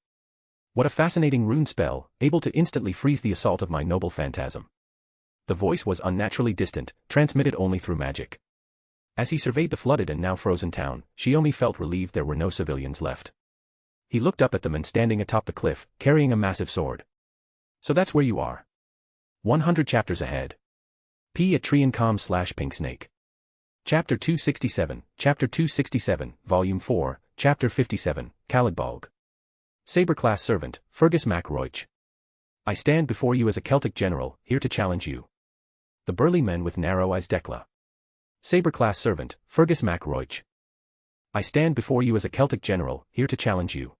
What a fascinating rune spell, able to instantly freeze the assault of my noble phantasm." The voice was unnaturally distant, transmitted only through magic. As he surveyed the flooded and now frozen town, Shiomi felt relieved there were no civilians left. He looked up at the men standing atop the cliff, carrying a massive sword. "So that's where you are. 100 chapters ahead. p@triancom/pinksnake. Chapter 267, Chapter 267, Volume 4, Chapter 57, Caladbolg. Saber-class servant, Fergus MacRoich. "I stand before you as a Celtic general, here to challenge you." The burly men with narrow eyes Decla. Saber-class servant, Fergus MacRoich. "I stand before you as a Celtic general, here to challenge you."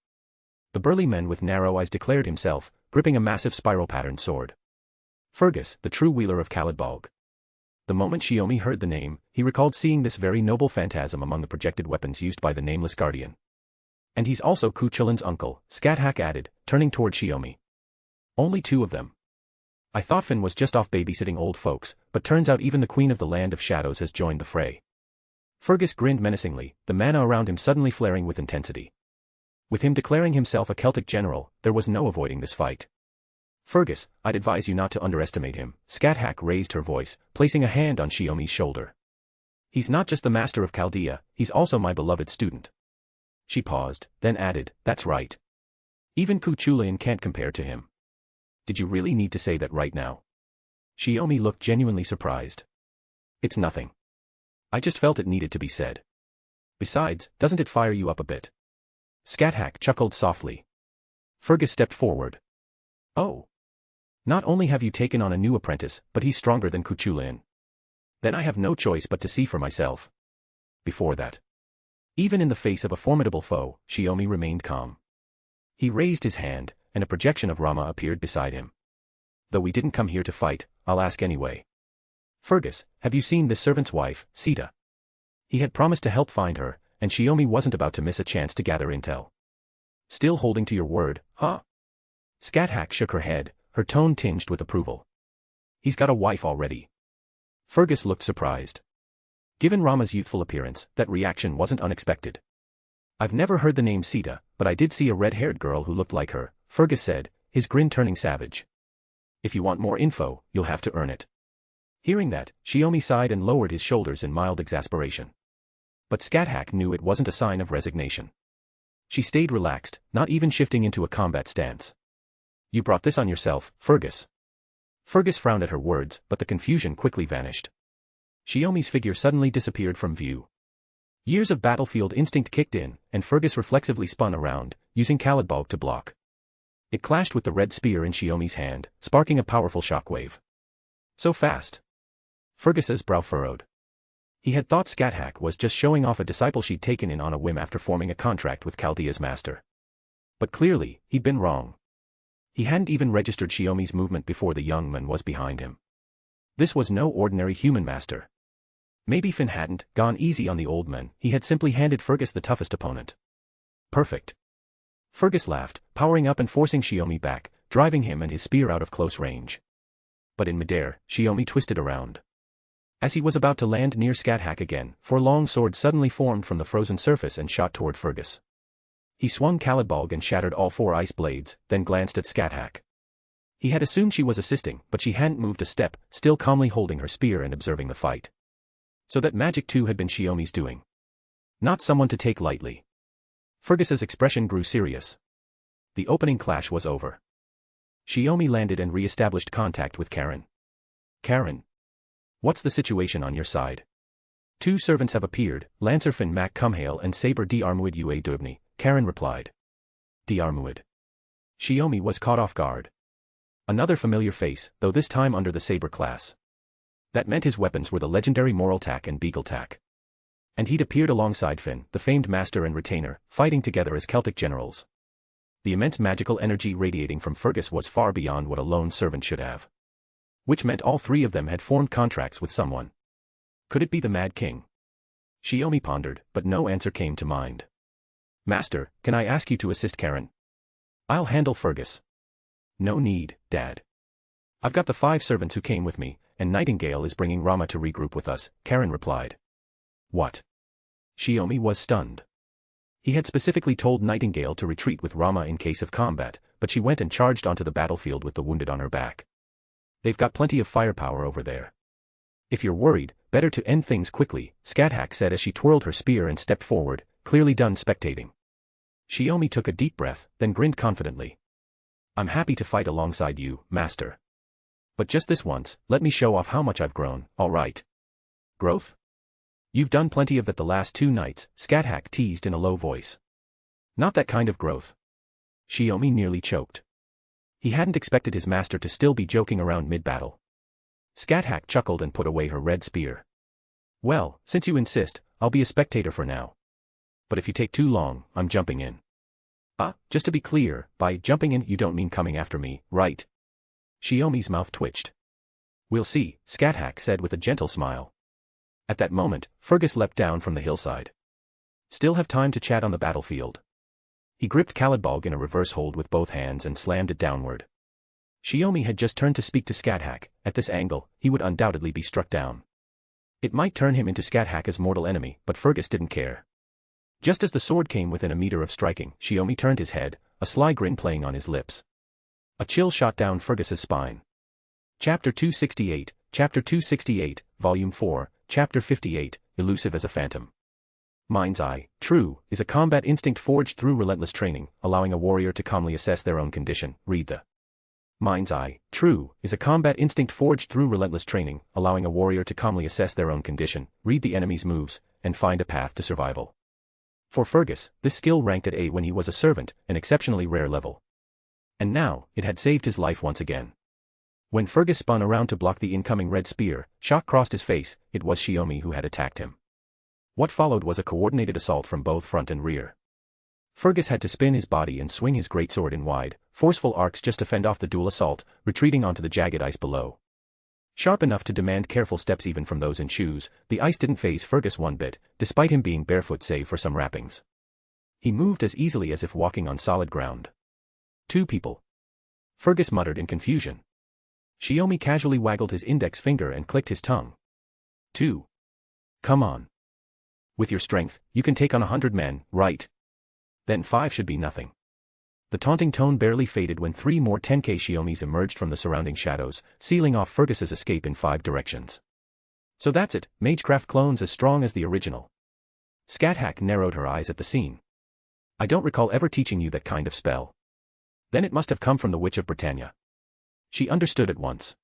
The burly man with narrow eyes declared himself, gripping a massive spiral-patterned sword. Fergus, the true wheeler of Caladbolg. The moment Shiomi heard the name, he recalled seeing this very noble phantasm among the projected weapons used by the nameless guardian. "And he's also Cuchulain's uncle," Scáthach added, turning toward Shiomi. "Only 2 of them. I thought Finn was just off babysitting old folks, but turns out even the Queen of the Land of Shadows has joined the fray." Fergus grinned menacingly, the mana around him suddenly flaring with intensity. With him declaring himself a Celtic general, there was no avoiding this fight. "Fergus, I'd advise you not to underestimate him," Scáthach raised her voice, placing a hand on Shiomi's shoulder. He's not just the master of Chaldea, he's also my beloved student. She paused, then added, that's right. Even Kuchulain can't compare to him. Did you really need to say that right now? Shiomi looked genuinely surprised. It's nothing. I just felt it needed to be said. Besides, doesn't it fire you up a bit? Scáthach chuckled softly. Fergus stepped forward. Oh. Not only have you taken on a new apprentice, but he's stronger than Kuchulain. Then I have no choice but to see for myself. Before that. Even in the face of a formidable foe, Shiomi remained calm. He raised his hand, and a projection of Rama appeared beside him. Though we didn't come here to fight, I'll ask anyway. Fergus, have you seen this servant's wife, Sita? He had promised to help find her, and Shiomi wasn't about to miss a chance to gather intel. Still holding to your word, huh? Scáthach shook her head, her tone tinged with approval. He's got a wife already. Fergus looked surprised. Given Rama's youthful appearance, that reaction wasn't unexpected. I've never heard the name Sita, but I did see a red-haired girl who looked like her, Fergus said, his grin turning savage. If you want more info, you'll have to earn it. Hearing that, Shiomi sighed and lowered his shoulders in mild exasperation. But Scáthach knew it wasn't a sign of resignation. She stayed relaxed, not even shifting into a combat stance. You brought this on yourself, Fergus. Fergus frowned at her words, but the confusion quickly vanished. Shiomi's figure suddenly disappeared from view. Years of battlefield instinct kicked in, and Fergus reflexively spun around, using Kalidbog to block. It clashed with the red spear in Shiomi's hand, sparking a powerful shockwave. So fast. Fergus's brow furrowed. He had thought Scáthach was just showing off a disciple she'd taken in on a whim after forming a contract with Chaldea's master. But clearly, he'd been wrong. He hadn't even registered Shiomi's movement before the young man was behind him. This was no ordinary human master. Maybe Finn hadn't gone easy on the old man, he had simply handed Fergus the toughest opponent. Perfect. Fergus laughed, powering up and forcing Shiomi back, driving him and his spear out of close range. But in midair, Shiomi twisted around. As he was about to land near Scáthach again, four long swords suddenly formed from the frozen surface and shot toward Fergus. He swung Kalidbog and shattered all four ice blades, then glanced at Scáthach. He had assumed she was assisting, but she hadn't moved a step, still calmly holding her spear and observing the fight. So that magic too had been Shiomi's doing. Not someone to take lightly. Fergus's expression grew serious. The opening clash was over. Shiomi landed and re-established contact with Caren. Caren. What's the situation on your side? Two servants have appeared, Lancer Finn Mac Cumhale and Saber D'Armuid Ua Dubni, Caren replied. D'Armuid. Shiomi was caught off guard. Another familiar face, though this time under the Saber class. That meant his weapons were the legendary Moral Tack and Beagle Tack. And he'd appeared alongside Finn, the famed master and retainer, fighting together as Celtic generals. The immense magical energy radiating from Fergus was far beyond what a lone servant should have. Which meant all three of them had formed contracts with someone. Could it be the Mad King? Shiomi pondered, but no answer came to mind. Master, can I ask you to assist Caren? I'll handle Fergus. No need, Dad. I've got the 5 servants who came with me, and Nightingale is bringing Rama to regroup with us, Caren replied. What? Shiomi was stunned. He had specifically told Nightingale to retreat with Rama in case of combat, but she went and charged onto the battlefield with the wounded on her back. They've got plenty of firepower over there. If you're worried, better to end things quickly, Scáthach said as she twirled her spear and stepped forward, clearly done spectating. Shiomi took a deep breath, then grinned confidently. I'm happy to fight alongside you, Master. But just this once, let me show off how much I've grown, all right? Growth? You've done plenty of that the last 2 nights, Scáthach teased in a low voice. Not that kind of growth. Shiomi nearly choked. He hadn't expected his master to still be joking around mid-battle. Scáthach chuckled and put away her red spear. Well, since you insist, I'll be a spectator for now. But if you take too long, I'm jumping in. Just to be clear, by jumping in you don't mean coming after me, right? Shiomi's mouth twitched. We'll see, Scáthach said with a gentle smile. At that moment, Fergus leapt down from the hillside. Still have time to chat on the battlefield. He gripped Kalidbog in a reverse hold with both hands and slammed it downward. Shiomi had just turned to speak to Scáthach. At this angle, he would undoubtedly be struck down. It might turn him into Scáthach's mortal enemy, but Fergus didn't care. Just as the sword came within a meter of striking, Shiomi turned his head, a sly grin playing on his lips. A chill shot down Fergus's spine. Chapter 268, Volume 4, Chapter 58, elusive as a phantom. Mind's Eye, true, is a combat instinct forged through relentless training, allowing a warrior to calmly assess their own condition. Read the Mind's Eye, true, is a combat instinct forged through relentless training, allowing a warrior to calmly assess their own condition, read the enemy's moves, and find a path to survival. For Fergus, this skill ranked at A when he was a servant, an exceptionally rare level. And now, it had saved his life once again. When Fergus spun around to block the incoming red spear, shock crossed his face. It was Shiomi who had attacked him. What followed was a coordinated assault from both front and rear. Fergus had to spin his body and swing his greatsword in wide, forceful arcs just to fend off the dual assault, retreating onto the jagged ice below. Sharp enough to demand careful steps even from those in shoes, the ice didn't faze Fergus one bit, despite him being barefoot save for some wrappings. He moved as easily as if walking on solid ground. Two people. Fergus muttered in confusion. Shiomi casually waggled his index finger and clicked his tongue. Two. Come on. With your strength, you can take on 100 men, right? Then 5 should be nothing. The taunting tone barely faded when 3 more Tenkei Shiomis emerged from the surrounding shadows, sealing off Fergus's escape in 5 directions. So that's it, Magecraft clones as strong as the original. Scáthach narrowed her eyes at the scene. I don't recall ever teaching you that kind of spell. Then it must have come from the Witch of Britannia. She understood at once.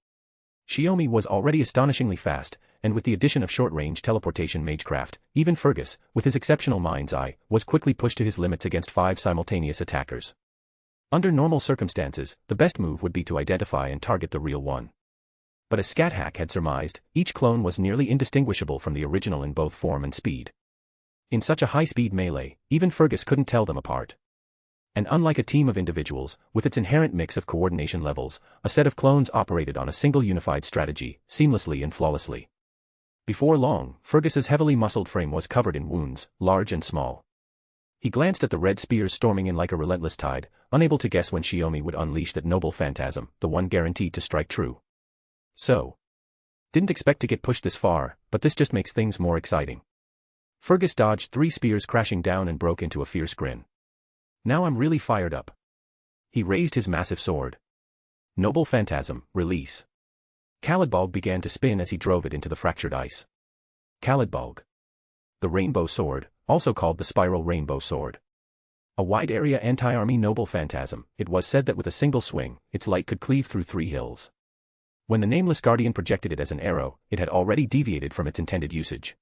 Shiomi was already astonishingly fast, and with the addition of short-range teleportation Magecraft, even Fergus, with his exceptional Mind's Eye, was quickly pushed to his limits against 5 simultaneous attackers. Under normal circumstances, the best move would be to identify and target the real one. But as Scáthach had surmised, each clone was nearly indistinguishable from the original in both form and speed. In such a high-speed melee, even Fergus couldn't tell them apart. And unlike a team of individuals, with its inherent mix of coordination levels, a set of clones operated on a single unified strategy, seamlessly and flawlessly. Before long, Fergus's heavily muscled frame was covered in wounds, large and small. He glanced at the red spears storming in like a relentless tide, unable to guess when Shiomi would unleash that noble phantasm, the one guaranteed to strike true. So. Didn't expect to get pushed this far, but this just makes things more exciting. Fergus dodged 3 spears crashing down and broke into a fierce grin. Now I'm really fired up. He raised his massive sword. Noble Phantasm, release. Caladbolg began to spin as he drove it into the fractured ice. Caladbolg. The Rainbow Sword, also called the Spiral Rainbow Sword. A wide-area anti-army Noble Phantasm, it was said that with a single swing, its light could cleave through 3 hills. When the Nameless Guardian projected it as an arrow, it had already deviated from its intended usage.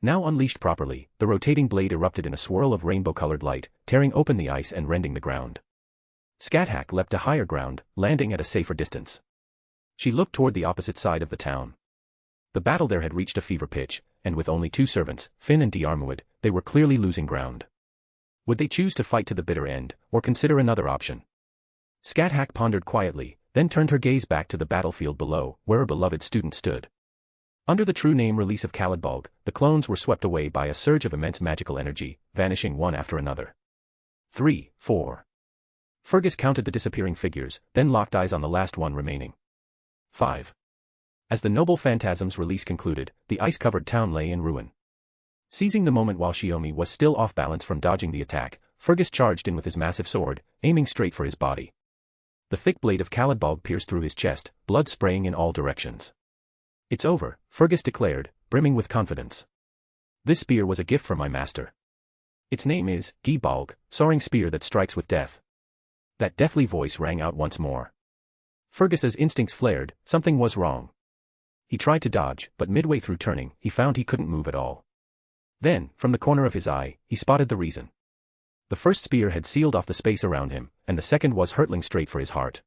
Now unleashed properly, the rotating blade erupted in a swirl of rainbow-colored light, tearing open the ice and rending the ground. Scáthach leapt to higher ground, landing at a safer distance. She looked toward the opposite side of the town. The battle there had reached a fever pitch, and with only 2 servants, Finn and Diarmuid, they were clearly losing ground. Would they choose to fight to the bitter end, or consider another option? Scáthach pondered quietly, then turned her gaze back to the battlefield below, where her beloved student stood. Under the true name release of Caladbolg, the clones were swept away by a surge of immense magical energy, vanishing one after another. 3, 4. Fergus counted the disappearing figures, then locked eyes on the last one remaining. 5. As the Noble Phantasm's release concluded, the ice-covered town lay in ruin. Seizing the moment while Shiomi was still off balance from dodging the attack, Fergus charged in with his massive sword, aiming straight for his body. The thick blade of Caladbolg pierced through his chest, blood spraying in all directions. It's over, Fergus declared, brimming with confidence. This spear was a gift from my master. Its name is Gibolg, soaring spear that strikes with death. That deathly voice rang out once more. Fergus's instincts flared, something was wrong. He tried to dodge, but midway through turning, he found he couldn't move at all. Then, from the corner of his eye, he spotted the reason. The first spear had sealed off the space around him, and the second was hurtling straight for his heart.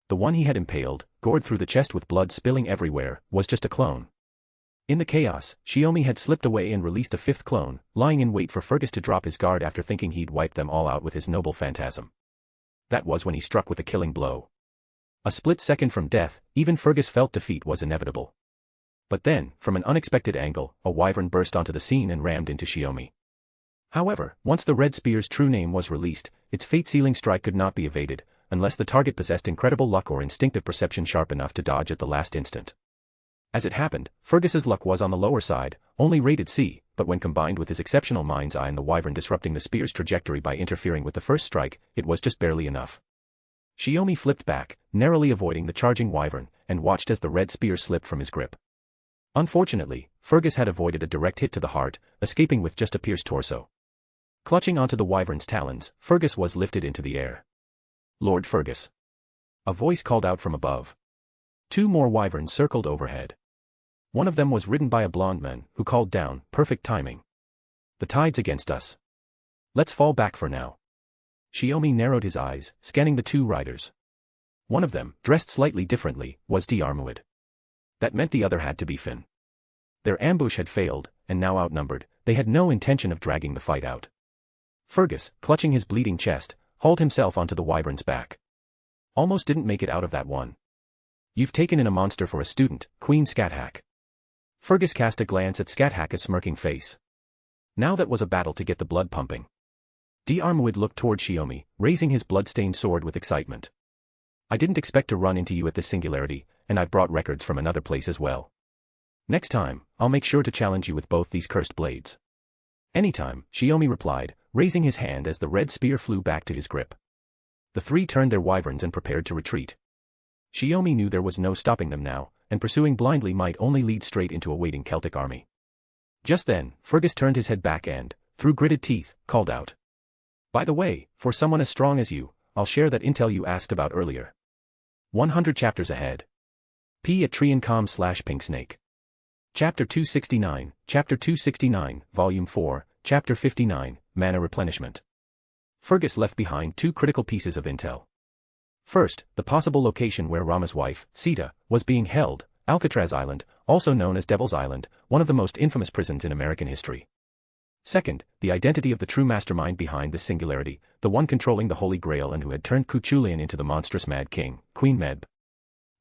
The one he had impaled, gored through the chest with blood spilling everywhere, was just a clone. In the chaos, Shiomi had slipped away and released a 5th clone, lying in wait for Fergus to drop his guard after thinking he'd wiped them all out with his Noble Phantasm. That was when he struck with a killing blow. A split second from death, even Fergus felt defeat was inevitable. But then, from an unexpected angle, a wyvern burst onto the scene and rammed into Shiomi. However, once the Red Spear's true name was released, its fate-sealing strike could not be evaded, unless the target possessed incredible luck or instinctive perception sharp enough to dodge at the last instant. As it happened, Fergus's luck was on the lower side, only rated C, but when combined with his exceptional Mind's Eye and the wyvern disrupting the spear's trajectory by interfering with the first strike, it was just barely enough. Shiomi flipped back, narrowly avoiding the charging wyvern, and watched as the red spear slipped from his grip. Unfortunately, Fergus had avoided a direct hit to the heart, escaping with just a pierced torso. Clutching onto the wyvern's talons, Fergus was lifted into the air. "Lord Fergus." A voice called out from above. 2 more wyverns circled overhead. One of them was ridden by a blond man, who called down, "Perfect timing. The tide's against us. Let's fall back for now." Shiomi narrowed his eyes, scanning the 2 riders. One of them, dressed slightly differently, was Diarmuid. That meant the other had to be Finn. Their ambush had failed, and now outnumbered, they had no intention of dragging the fight out. Fergus, clutching his bleeding chest, hauled himself onto the wyvern's back. "Almost didn't make it out of that one. You've taken in a monster for a student, Queen Scáthach." Fergus cast a glance at Scáthach's smirking face. Now that was a battle to get the blood pumping. Diarmuid looked toward Shiomi, raising his blood-stained sword with excitement. "I didn't expect to run into you at this singularity, and I've brought records from another place as well. Next time, I'll make sure to challenge you with both these cursed blades." "Anytime," Shiomi replied, raising his hand as the red spear flew back to his grip. The 3 turned their wyverns and prepared to retreat. Shiomi knew there was no stopping them now, and pursuing blindly might only lead straight into a waiting Celtic army. Just then, Fergus turned his head back and, through gritted teeth, called out. "By the way, for someone as strong as you, I'll share that intel you asked about earlier. 100 chapters ahead. p@triancom/pinksnake. Chapter 269, Volume 4, Chapter 59, Mana Replenishment. Fergus left behind 2 critical pieces of intel. First, the possible location where Rama's wife, Sita, was being held, Alcatraz Island, also known as Devil's Island, one of the most infamous prisons in American history. Second, the identity of the true mastermind behind this singularity, the one controlling the Holy Grail and who had turned Cuchulainn into the monstrous Mad King, Queen Medb.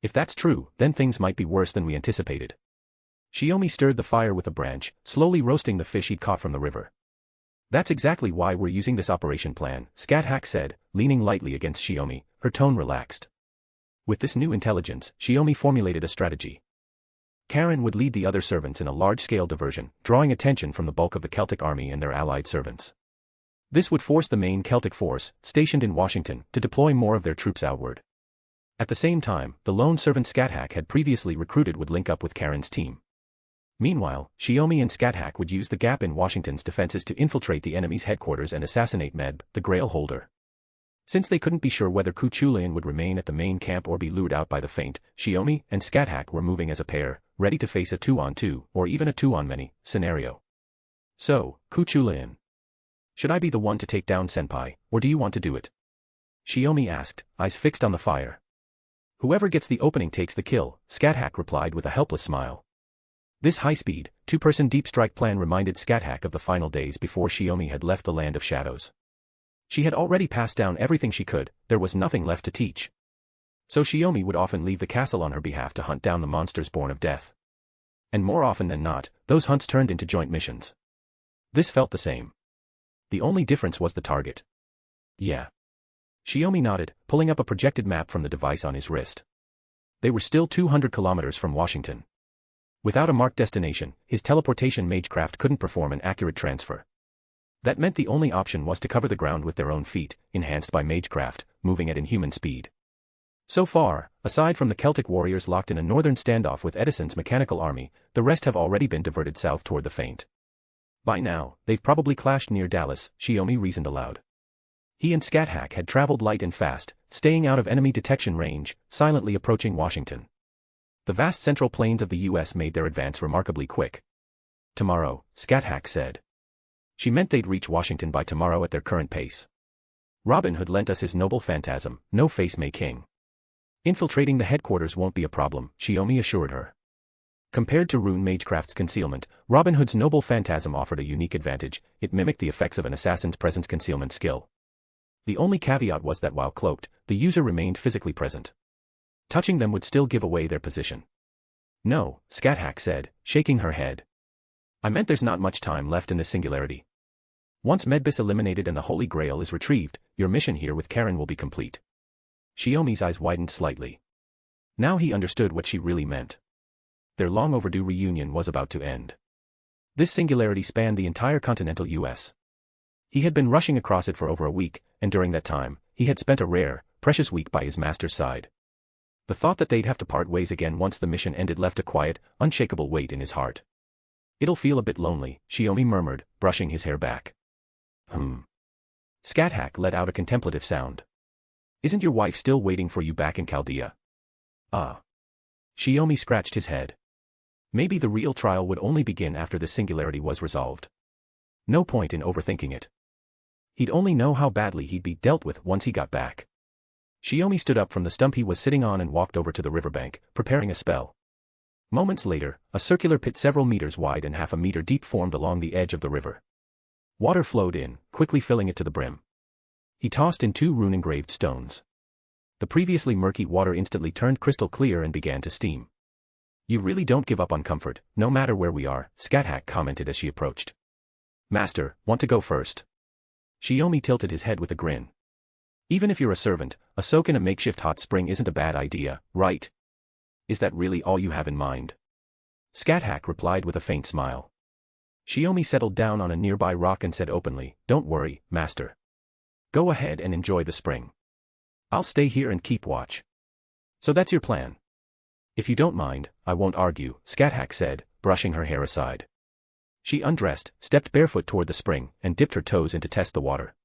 If that's true, then things might be worse than we anticipated. Shiomi stirred the fire with a branch, slowly roasting the fish he'd caught from the river. "That's exactly why we're using this operation plan," Scáthach said, leaning lightly against Shiomi, her tone relaxed. With this new intelligence, Shiomi formulated a strategy. Caren would lead the other servants in a large-scale diversion, drawing attention from the bulk of the Celtic army and their allied servants. This would force the main Celtic force, stationed in Washington, to deploy more of their troops outward. At the same time, the lone servant Scáthach had previously recruited would link up with Caren's team. Meanwhile, Shiomi and Scáthach would use the gap in Washington's defenses to infiltrate the enemy's headquarters and assassinate Medb, the Grail holder. Since they couldn't be sure whether Cuchulainn would remain at the main camp or be lured out by the feint, Shiomi and Scáthach were moving as a pair, ready to face a 2-on-2, or even a 2-on-many, scenario. "So, Cuchulainn. Should I be the one to take down Senpai, or do you want to do it?" Shiomi asked, eyes fixed on the fire. "Whoever gets the opening takes the kill," Scáthach replied with a helpless smile. This high-speed, 2-person deep strike plan reminded Scáthach of the final days before Shiomi had left the Land of Shadows. She had already passed down everything she could, there was nothing left to teach. So Shiomi would often leave the castle on her behalf to hunt down the monsters born of death. And more often than not, those hunts turned into joint missions. This felt the same. The only difference was the target. "Yeah." Shiomi nodded, pulling up a projected map from the device on his wrist. They were still 200 kilometers from Washington. Without a marked destination, his teleportation magecraft couldn't perform an accurate transfer. That meant the only option was to cover the ground with their own feet, enhanced by magecraft, moving at inhuman speed. So far, aside from the Celtic warriors locked in a northern standoff with Edison's mechanical army, the rest have already been diverted south toward the feint. By now, they've probably clashed near Dallas, Shiomi reasoned aloud. He and Scáthach had traveled light and fast, staying out of enemy detection range, silently approaching Washington. The vast central plains of the U.S. made their advance remarkably quick. "Tomorrow," Scáthach said. She meant they'd reach Washington by tomorrow at their current pace. "Robin Hood lent us his noble phantasm, no face may king. Infiltrating the headquarters won't be a problem," Shiomi assured her. Compared to Rune Magecraft's concealment, Robin Hood's noble phantasm offered a unique advantage, it mimicked the effects of an assassin's presence concealment skill. The only caveat was that while cloaked, the user remained physically present. Touching them would still give away their position. "No," Scáthach said, shaking her head. "I meant there's not much time left in this singularity. Once Medbis eliminated and the Holy Grail is retrieved, your mission here with Caren will be complete." Shiomi's eyes widened slightly. Now he understood what she really meant. Their long overdue reunion was about to end. This singularity spanned the entire continental U.S. He had been rushing across it for over a week, and during that time, he had spent a rare, precious week by his master's side. The thought that they'd have to part ways again once the mission ended left a quiet, unshakable weight in his heart. It'll feel a bit lonely, Shiomi murmured, brushing his hair back. Scáthach let out a contemplative sound. Isn't your wife still waiting for you back in Chaldea? Shiomi scratched his head. Maybe the real trial would only begin after the singularity was resolved. No point in overthinking it. He'd only know how badly he'd be dealt with once he got back. Shiomi stood up from the stump he was sitting on and walked over to the riverbank, preparing a spell. Moments later, a circular pit several meters wide and half a meter deep formed along the edge of the river. Water flowed in, quickly filling it to the brim. He tossed in 2 rune-engraved stones. The previously murky water instantly turned crystal clear and began to steam. You really don't give up on comfort, no matter where we are, Scáthach commented as she approached. Master, want to go first? Shiomi tilted his head with a grin. Even if you're a servant, a soak in a makeshift hot spring isn't a bad idea, right? Is that really all you have in mind? Scáthach replied with a faint smile. Shiomi settled down on a nearby rock and said openly, Don't worry, master. Go ahead and enjoy the spring. I'll stay here and keep watch. So that's your plan? If you don't mind, I won't argue, Scáthach said, brushing her hair aside. She undressed, stepped barefoot toward the spring, and dipped her toes in to test the water.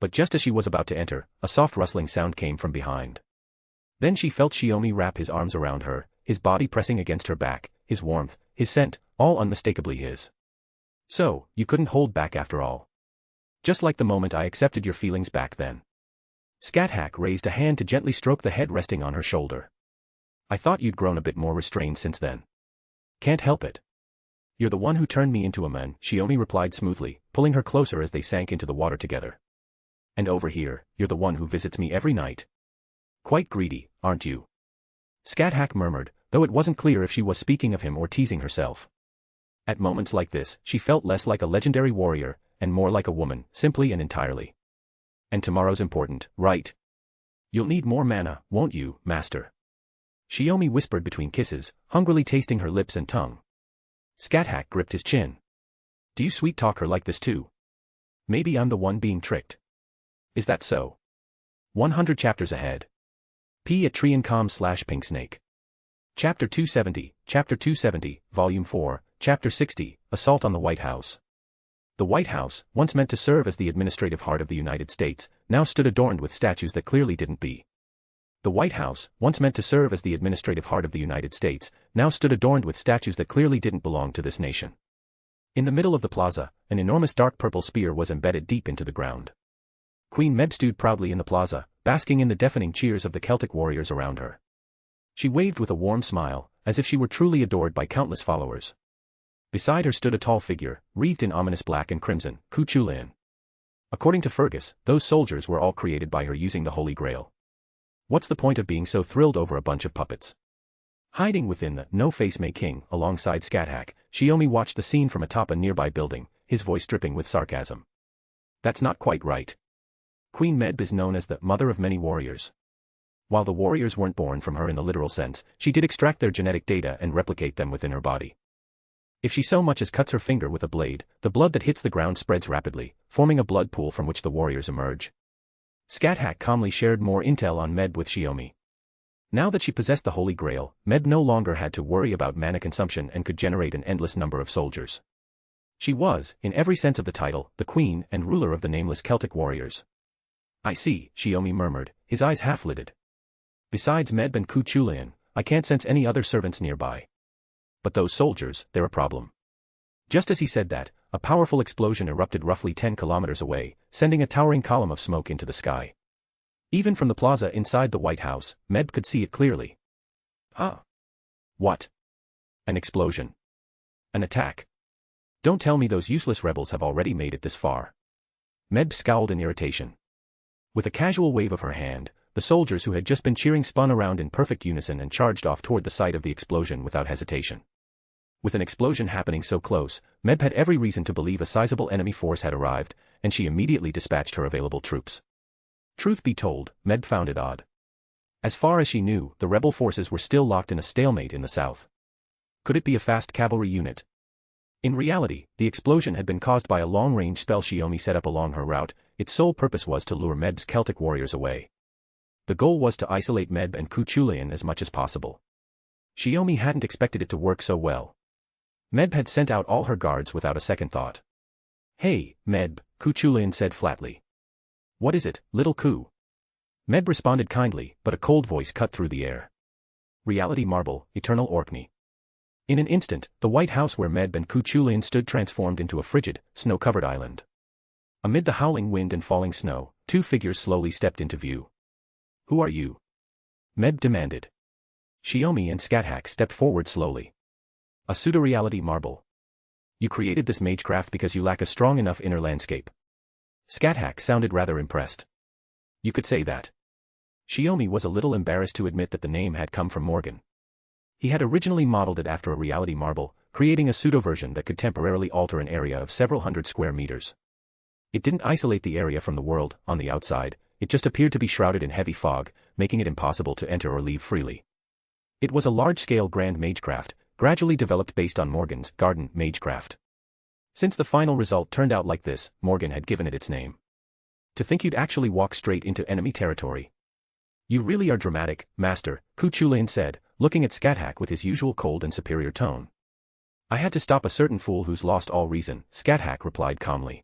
But just as she was about to enter, a soft rustling sound came from behind. Then she felt Shiomi wrap his arms around her, his body pressing against her back, his warmth, his scent, all unmistakably his. So, you couldn't hold back after all. Just like the moment I accepted your feelings back then. Scáthach raised a hand to gently stroke the head resting on her shoulder. I thought you'd grown a bit more restrained since then. Can't help it. You're the one who turned me into a man, Shiomi replied smoothly, pulling her closer as they sank into the water together. And over here, you're the one who visits me every night. Quite greedy, aren't you? Scáthach murmured, though it wasn't clear if she was speaking of him or teasing herself. At moments like this, she felt less like a legendary warrior, and more like a woman, simply and entirely. And tomorrow's important, right? You'll need more mana, won't you, master? Shiomi whispered between kisses, hungrily tasting her lips and tongue. Scáthach gripped his chin. Do you sweet-talk her like this too? Maybe I'm the one being tricked. Is that so? 100 chapters ahead. @Triancom/Pinksnake. Chapter 270, Volume 4, Chapter 60, Assault on the White House. The White House, once meant to serve as the administrative heart of the United States, now stood adorned with statues that clearly didn't be. The White House, once meant to serve as the administrative heart of the United States, now stood adorned with statues that clearly didn't belong to this nation. In the middle of the plaza, an enormous dark purple spear was embedded deep into the ground. Queen Meb stood proudly in the plaza, basking in the deafening cheers of the Celtic warriors around her. She waved with a warm smile, as if she were truly adored by countless followers. Beside her stood a tall figure, wreathed in ominous black and crimson, Cuchulainn. According to Fergus, those soldiers were all created by her using the Holy Grail. What's the point of being so thrilled over a bunch of puppets? Hiding within the no-face May King, alongside Scáthach, Shiomi watched the scene from atop a nearby building, his voice dripping with sarcasm. That's not quite right. Queen Meb is known as the mother of many warriors. While the warriors weren't born from her in the literal sense, she did extract their genetic data and replicate them within her body. If she so much as cuts her finger with a blade, the blood that hits the ground spreads rapidly, forming a blood pool from which the warriors emerge. Scáthach calmly shared more intel on Meb with Shiomi. Now that she possessed the Holy Grail, Meb no longer had to worry about mana consumption and could generate an endless number of soldiers. She was, in every sense of the title, the queen and ruler of the nameless Celtic warriors. I see, Shiomi murmured, his eyes half-lidded. Besides Meb and Cuchulainn, I can't sense any other servants nearby. But those soldiers, they're a problem. Just as he said that, a powerful explosion erupted roughly 10 kilometers away, sending a towering column of smoke into the sky. Even from the plaza inside the White House, Meb could see it clearly. What? An explosion. An attack. Don't tell me those useless rebels have already made it this far. Meb scowled in irritation. With a casual wave of her hand, the soldiers who had just been cheering spun around in perfect unison and charged off toward the site of the explosion without hesitation. With an explosion happening so close, Meb had every reason to believe a sizable enemy force had arrived, and she immediately dispatched her available troops. Truth be told, Meb found it odd. As far as she knew, the rebel forces were still locked in a stalemate in the south. Could it be a fast cavalry unit? In reality, the explosion had been caused by a long-range spell Shiomi set up along her route. Its sole purpose was to lure Meb's Celtic warriors away. The goal was to isolate Meb and Ku Chulayan as much as possible. Shiomi hadn't expected it to work so well. Meb had sent out all her guards without a second thought. "Hey, Meb," Ku Chulayan said flatly. "What is it, little Ku?" Meb responded kindly, but a cold voice cut through the air. "Reality marble, eternal Orkney." In an instant, the white house where Meb and Ku Chulayan stood transformed into a frigid, snow-covered island. Amid the howling wind and falling snow, two figures slowly stepped into view. "Who are you?" Meb demanded. Shiomi and Scáthach stepped forward slowly. "A pseudo-reality marble. You created this magecraft because you lack a strong enough inner landscape." Scáthach sounded rather impressed. "You could say that." Shiomi was a little embarrassed to admit that the name had come from Morgan. He had originally modeled it after a reality marble, creating a pseudo-version that could temporarily alter an area of several hundred square meters. It didn't isolate the area from the world, on the outside, it just appeared to be shrouded in heavy fog, making it impossible to enter or leave freely. It was a large-scale grand magecraft, gradually developed based on Morgan's garden magecraft. Since the final result turned out like this, Morgan had given it its name. "To think you'd actually walk straight into enemy territory. You really are dramatic, Master," Ku Chulayan said, looking at Scáthach with his usual cold and superior tone. "I had to stop a certain fool who's lost all reason," Scáthach replied calmly.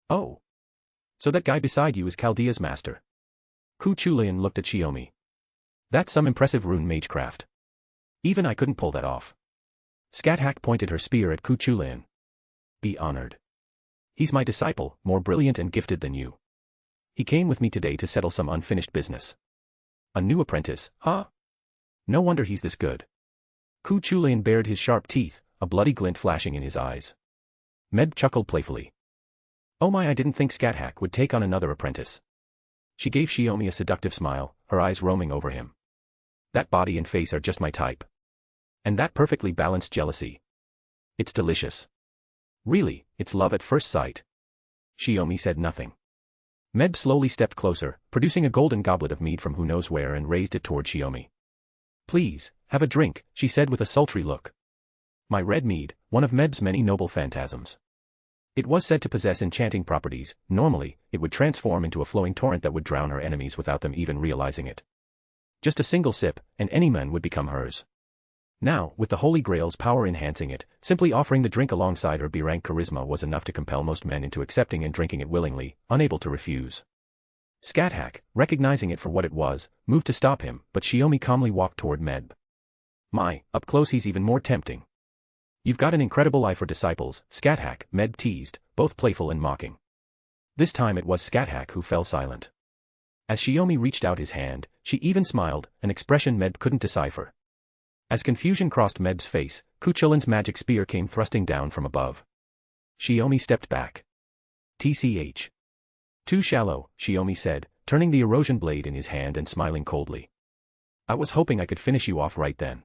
"Oh. So that guy beside you is Chaldea's master." Ku Chulayan looked at Shiomi. "That's some impressive rune magecraft. Even I couldn't pull that off." Scáthach pointed her spear at Ku Chulayan. "Be honored. He's my disciple, more brilliant and gifted than you. He came with me today to settle some unfinished business." "A new apprentice, huh? No wonder he's this good." Ku Chulayan bared his sharp teeth, a bloody glint flashing in his eyes. Meb chuckled playfully. "Oh my, I didn't think Scáthach would take on another apprentice." She gave Shiomi a seductive smile, her eyes roaming over him. "That body and face are just my type. And that perfectly balanced jealousy. It's delicious. Really, it's love at first sight." Shiomi said nothing. Meb slowly stepped closer, producing a golden goblet of mead from who knows where and raised it toward Shiomi. "Please, have a drink," she said with a sultry look. My red mead, one of Meb's many noble phantasms. It was said to possess enchanting properties. Normally, it would transform into a flowing torrent that would drown her enemies without them even realizing it. Just a single sip, and any man would become hers. Now, with the Holy Grail's power enhancing it, simply offering the drink alongside her B-rank charisma was enough to compel most men into accepting and drinking it willingly, unable to refuse. Scáthach, recognizing it for what it was, moved to stop him, but Shiomi calmly walked toward Meb. "My, up close he's even more tempting." "You've got an incredible eye for disciples," Scáthach, Meb teased, both playful and mocking. This time it was Scáthach who fell silent. As Shiomi reached out his hand, she even smiled, an expression Meb couldn't decipher. As confusion crossed Meb's face, Ku Chulayan's magic spear came thrusting down from above. Shiomi stepped back. "TCH. Too shallow," Shiomi said, turning the erosion blade in his hand and smiling coldly. "I was hoping I could finish you off right then."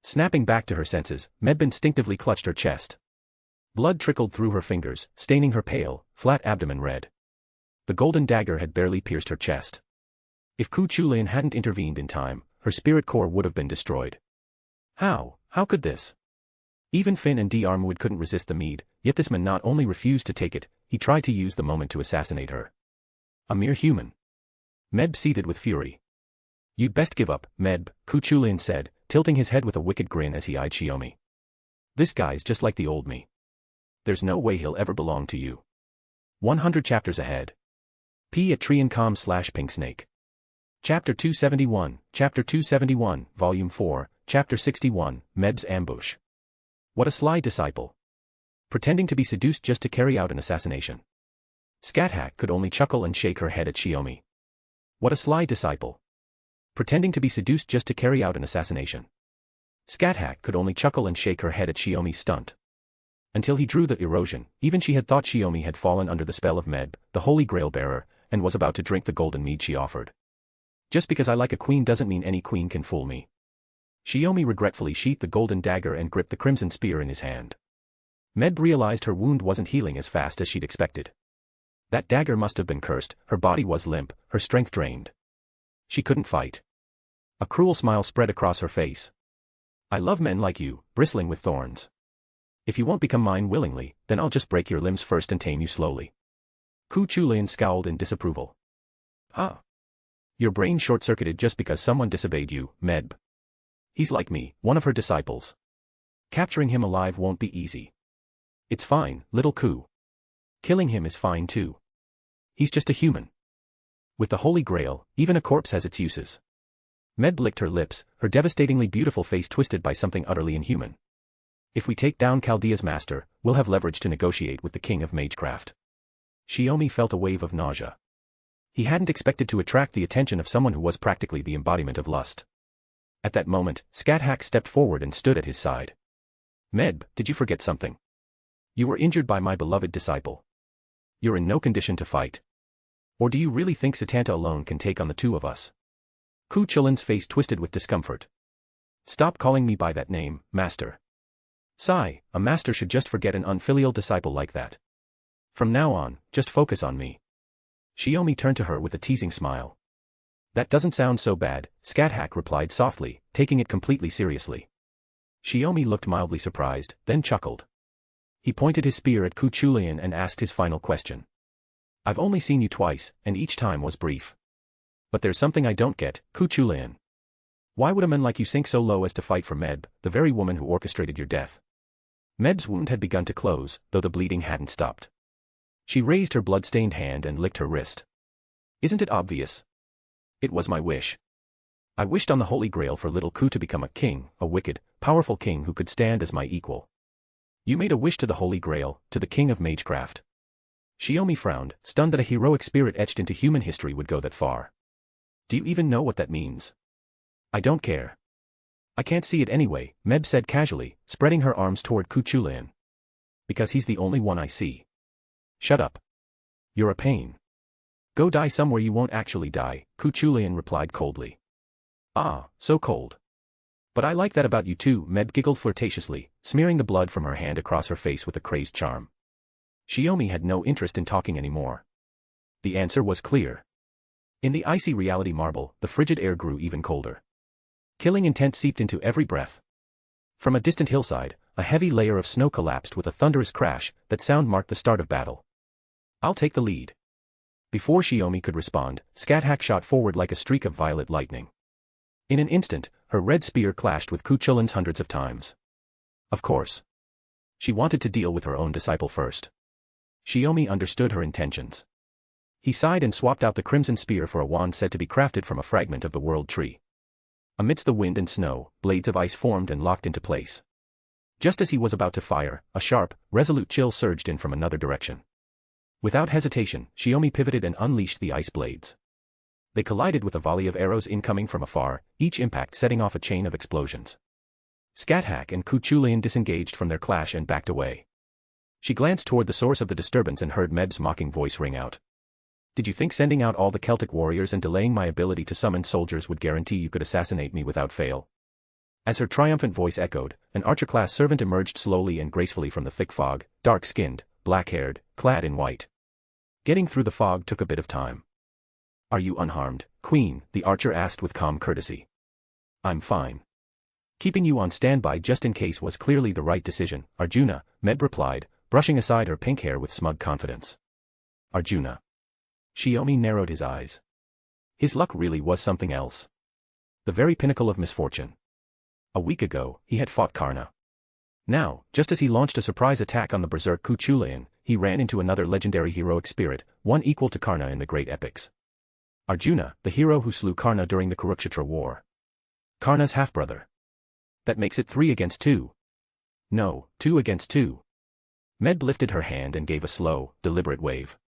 Snapping back to her senses, Meb instinctively clutched her chest. Blood trickled through her fingers, staining her pale, flat abdomen red. The golden dagger had barely pierced her chest. If Ku Chulayan hadn't intervened in time, her spirit core would have been destroyed. How could this? Even Finn and D'Armwood couldn't resist the mead, yet this man not only refused to take it, he tried to use the moment to assassinate her. A mere human. Meb seethed with fury. "You'd best give up, Meb," Ku Chulayan said, tilting his head with a wicked grin as he eyed Shiomi. "This guy's just like the old me. There's no way he'll ever belong to you." 100 chapters ahead. p@tree.com/pinksnake. Chapter 271, Chapter 271, Volume 4, Chapter 61, Meb's Ambush. What a sly disciple. Pretending to be seduced just to carry out an assassination. Scáthach could only chuckle and shake her head at Shiomi. What a sly disciple. Pretending to be seduced just to carry out an assassination. Scáthach could only chuckle and shake her head at Shiomi's stunt. Until he drew the erosion, even she had thought Shiomi had fallen under the spell of Meb, the Holy Grail bearer, and was about to drink the golden mead she offered. Just because I like a queen doesn't mean any queen can fool me. Shiomi regretfully sheathed the golden dagger and gripped the crimson spear in his hand. Meb realized her wound wasn't healing as fast as she'd expected. That dagger must have been cursed, her body was limp, her strength drained. She couldn't fight. A cruel smile spread across her face. "I love men like you, bristling with thorns. If you won't become mine willingly, then I'll just break your limbs first and tame you slowly." Ku Chulayan scowled in disapproval. "Huh? Your brain short-circuited just because someone disobeyed you, Medb. He's like me, one of her disciples. Capturing him alive won't be easy. It's fine, little Ku. Killing him is fine too. He's just a human. With the Holy Grail, even a corpse has its uses. Medb licked her lips, her devastatingly beautiful face twisted by something utterly inhuman. If we take down Chaldea's master, we'll have leverage to negotiate with the king of magecraft. Shiomi felt a wave of nausea. He hadn't expected to attract the attention of someone who was practically the embodiment of lust. At that moment, Scáthach stepped forward and stood at his side. Medb, did you forget something? You were injured by my beloved disciple. You're in no condition to fight. Or do you really think Satanta alone can take on the two of us? Ku Chulin's face twisted with discomfort. Stop calling me by that name, master. Sigh, a master should just forget an unfilial disciple like that. From now on, just focus on me. Shiomi turned to her with a teasing smile. That doesn't sound so bad, Scáthach replied softly, taking it completely seriously. Shiomi looked mildly surprised, then chuckled. He pointed his spear at Ku Chulain and asked his final question. I've only seen you twice, and each time was brief. But there's something I don't get, Ku Chulain. Why would a man like you sink so low as to fight for Medb, the very woman who orchestrated your death? Medb's wound had begun to close, though the bleeding hadn't stopped. She raised her blood-stained hand and licked her wrist. Isn't it obvious? It was my wish. I wished on the Holy Grail for little Ku to become a king, a wicked, powerful king who could stand as my equal. You made a wish to the Holy Grail, to the king of magecraft. Shiomi frowned, stunned that a heroic spirit etched into human history would go that far. Do you even know what that means? I don't care. I can't see it anyway, Medb said casually, spreading her arms toward Ku Chulain. Because he's the only one I see. Shut up. You're a pain. Go die somewhere you won't actually die, Ku Chulain replied coldly. Ah, so cold. But I like that about you too, Medb giggled flirtatiously, smearing the blood from her hand across her face with a crazed charm. Shiomi had no interest in talking anymore. The answer was clear. In the icy reality marble, the frigid air grew even colder. Killing intent seeped into every breath. From a distant hillside, a heavy layer of snow collapsed with a thunderous crash. That sound marked the start of battle. I'll take the lead. Before Shiomi could respond, Scáthach shot forward like a streak of violet lightning. In an instant, her red spear clashed with Ku Chulin's hundreds of times. Of course. She wanted to deal with her own disciple first. Shiomi understood her intentions. He sighed and swapped out the crimson spear for a wand said to be crafted from a fragment of the world tree. Amidst the wind and snow, blades of ice formed and locked into place. Just as he was about to fire, a sharp, resolute chill surged in from another direction. Without hesitation, Shiomi pivoted and unleashed the ice blades. They collided with a volley of arrows incoming from afar, each impact setting off a chain of explosions. Scáthach and Ku Chulain disengaged from their clash and backed away. She glanced toward the source of the disturbance and heard Medb's mocking voice ring out. Did you think sending out all the Celtic warriors and delaying my ability to summon soldiers would guarantee you could assassinate me without fail? As her triumphant voice echoed, an archer-class servant emerged slowly and gracefully from the thick fog, dark-skinned, black-haired, clad in white. Getting through the fog took a bit of time. Are you unharmed, Queen? The archer asked with calm courtesy. I'm fine. Keeping you on standby just in case was clearly the right decision, Arjuna, Medb replied, brushing aside her pink hair with smug confidence. Arjuna. Shiomi narrowed his eyes. His luck really was something else. The very pinnacle of misfortune. A week ago, he had fought Karna. Now, just as he launched a surprise attack on the Berserker Ku Chulain, he ran into another legendary heroic spirit, one equal to Karna in the great epics. Arjuna, the hero who slew Karna during the Kurukshetra War. Karna's half-brother. That makes it 3 against 2. No, 2 against 2. Medb lifted her hand and gave a slow, deliberate wave.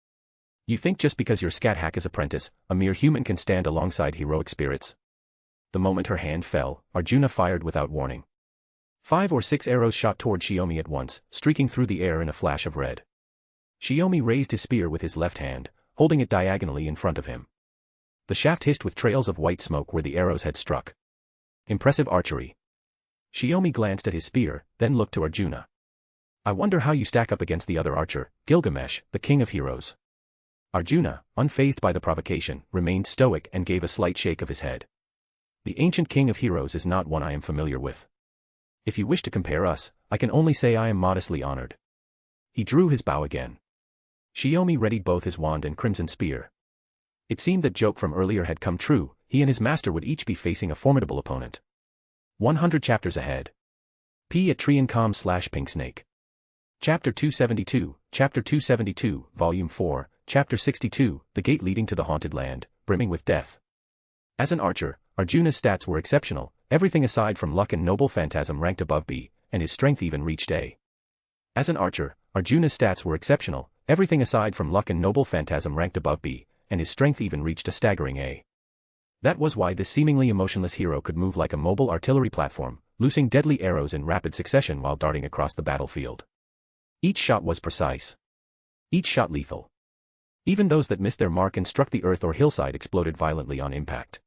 You think just because you're Scáthach's apprentice, a mere human can stand alongside heroic spirits? The moment her hand fell, Arjuna fired without warning. 5 or 6 arrows shot toward Shiomi at once, streaking through the air in a flash of red. Shiomi raised his spear with his left hand, holding it diagonally in front of him. The shaft hissed with trails of white smoke where the arrows had struck. Impressive archery. Shiomi glanced at his spear, then looked to Arjuna. I wonder how you stack up against the other archer, Gilgamesh, the king of heroes. Arjuna, unfazed by the provocation, remained stoic and gave a slight shake of his head. The ancient king of heroes is not one I am familiar with. If you wish to compare us, I can only say I am modestly honored. He drew his bow again. Shiomi readied both his wand and crimson spear. It seemed that joke from earlier had come true, he and his master would each be facing a formidable opponent. 100 chapters ahead. @Triancom/Pinksnake. Chapter 272, Chapter 272, Volume 4, Chapter 62, The Gate Leading to the Haunted Land, Brimming with Death. As an archer, Arjuna's stats were exceptional, everything aside from luck and noble phantasm ranked above B, and his strength even reached A. As an archer, Arjuna's stats were exceptional, everything aside from luck and noble phantasm ranked above B, and his strength even reached a staggering A. That was why this seemingly emotionless hero could move like a mobile artillery platform, loosing deadly arrows in rapid succession while darting across the battlefield. Each shot was precise. Each shot lethal. Even those that missed their mark and struck the earth or hillside exploded violently on impact.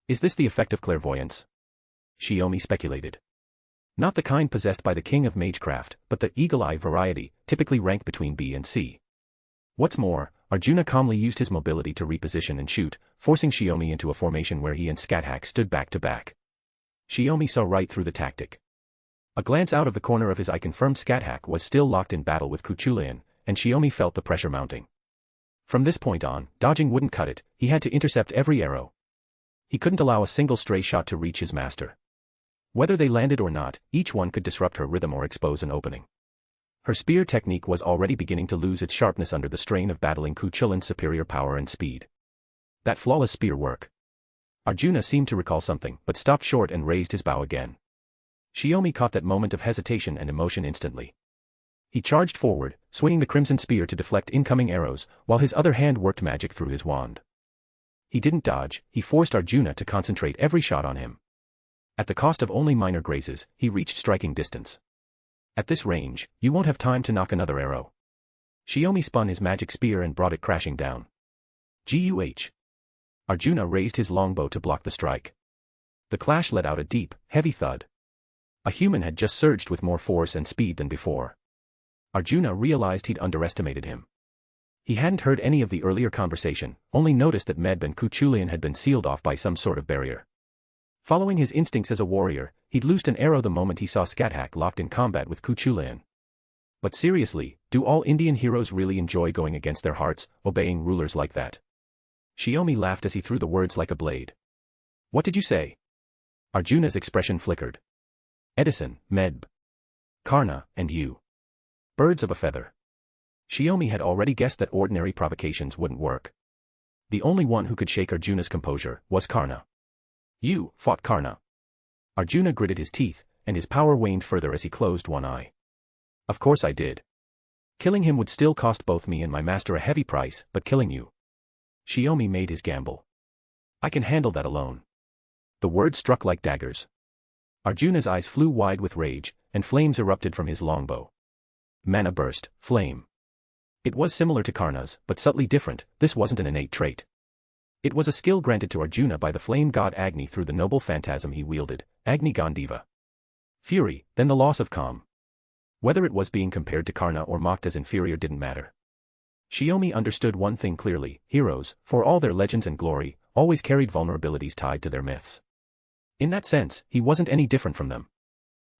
Is this the effect of clairvoyance? Shiomi speculated. Not the kind possessed by the king of magecraft, but the eagle-eye variety, typically ranked between B and C. What's more, Arjuna calmly used his mobility to reposition and shoot, forcing Shiomi into a formation where he and Scáthach stood back to back. Shiomi saw right through the tactic. A glance out of the corner of his eye confirmed Scáthach was still locked in battle with Cuchulainn, and Shiomi felt the pressure mounting. From this point on, dodging wouldn't cut it, he had to intercept every arrow. He couldn't allow a single stray shot to reach his master. Whether they landed or not, each one could disrupt her rhythm or expose an opening. Her spear technique was already beginning to lose its sharpness under the strain of battling Cuchulainn's superior power and speed. That flawless spear work. Arjuna seemed to recall something, but stopped short and raised his bow again. Shiomi caught that moment of hesitation and emotion instantly. He charged forward, swinging the crimson spear to deflect incoming arrows, while his other hand worked magic through his wand. He didn't dodge, he forced Arjuna to concentrate every shot on him. At the cost of only minor grazes, he reached striking distance. At this range, you won't have time to knock another arrow. Shiomi spun his magic spear and brought it crashing down. Guh! Arjuna raised his longbow to block the strike. The clash let out a deep, heavy thud. A human had just surged with more force and speed than before. Arjuna realized he'd underestimated him. He hadn't heard any of the earlier conversation, only noticed that Medb and Cuchulainn had been sealed off by some sort of barrier. Following his instincts as a warrior, he'd loosed an arrow the moment he saw Scáthach locked in combat with Cuchulainn. But seriously, do all Indian heroes really enjoy going against their hearts, obeying rulers like that? Shiomi laughed as he threw the words like a blade. What did you say? Arjuna's expression flickered. Edison, Medb, Karna, and you. Birds of a feather. Shiomi had already guessed that ordinary provocations wouldn't work. The only one who could shake Arjuna's composure was Karna. You fought Karna. Arjuna gritted his teeth, and his power waned further as he closed one eye. Of course I did. Killing him would still cost both me and my master a heavy price, but killing you. Shiomi made his gamble. I can handle that alone. The words struck like daggers. Arjuna's eyes flew wide with rage, and flames erupted from his longbow. Mana burst, flame. It was similar to Karna's, but subtly different. This wasn't an innate trait. It was a skill granted to Arjuna by the flame god Agni through the noble phantasm he wielded, Agni Gandiva. Fury, then the loss of calm. Whether it was being compared to Karna or mocked as inferior didn't matter. Shiomi understood one thing clearly: heroes, for all their legends and glory, always carried vulnerabilities tied to their myths. In that sense, he wasn't any different from them.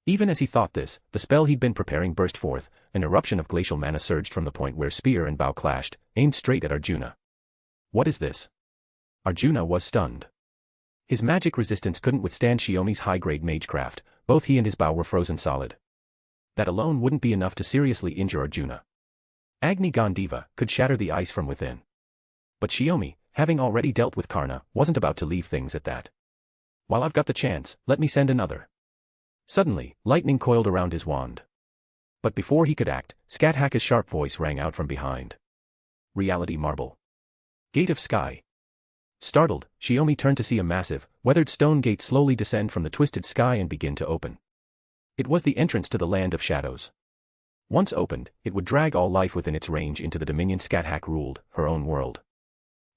Even as he thought this, the spell he'd been preparing burst forth, an eruption of glacial mana surged from the point where spear and bow clashed, aimed straight at Arjuna. What is this? Arjuna was stunned. His magic resistance couldn't withstand Shiomi's high-grade magecraft, both he and his bow were frozen solid. That alone wouldn't be enough to seriously injure Arjuna. Agni Gandiva could shatter the ice from within. But Shiomi, having already dealt with Karna, wasn't about to leave things at that. While I've got the chance, let me send another. Suddenly, lightning coiled around his wand. But before he could act, Scáthach's sharp voice rang out from behind. Reality Marble. Gate of Sky. Startled, Shiomi turned to see a massive, weathered stone gate slowly descend from the twisted sky and begin to open. It was the entrance to the Land of Shadows. Once opened, it would drag all life within its range into the dominion Scáthach ruled, her own world.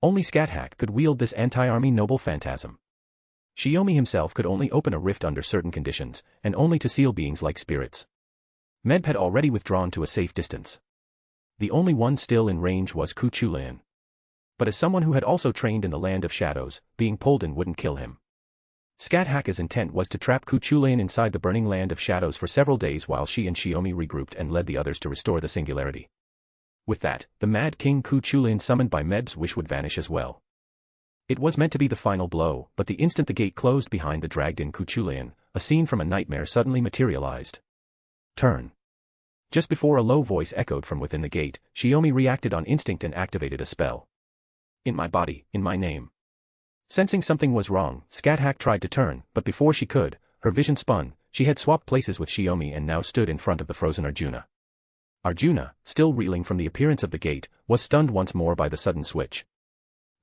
Only Scáthach could wield this anti-army noble phantasm. Shiomi himself could only open a rift under certain conditions, and only to seal beings like spirits. Medb had already withdrawn to a safe distance. The only one still in range was Cuchulainn. But as someone who had also trained in the Land of Shadows, being pulled in wouldn't kill him. Scáthach's intent was to trap Cuchulainn inside the burning Land of Shadows for several days while she and Shiomi regrouped and led the others to restore the singularity. With that, the Mad King Cuchulainn summoned by Medb's wish would vanish as well. It was meant to be the final blow, but the instant the gate closed behind the dragged-in Kuchulayan, a scene from a nightmare suddenly materialized. Turn. Just before a low voice echoed from within the gate, Shiomi reacted on instinct and activated a spell. In my body, in my name. Sensing something was wrong, Scáthach tried to turn, but before she could, her vision spun. She had swapped places with Shiomi and now stood in front of the frozen Arjuna. Arjuna, still reeling from the appearance of the gate, was stunned once more by the sudden switch.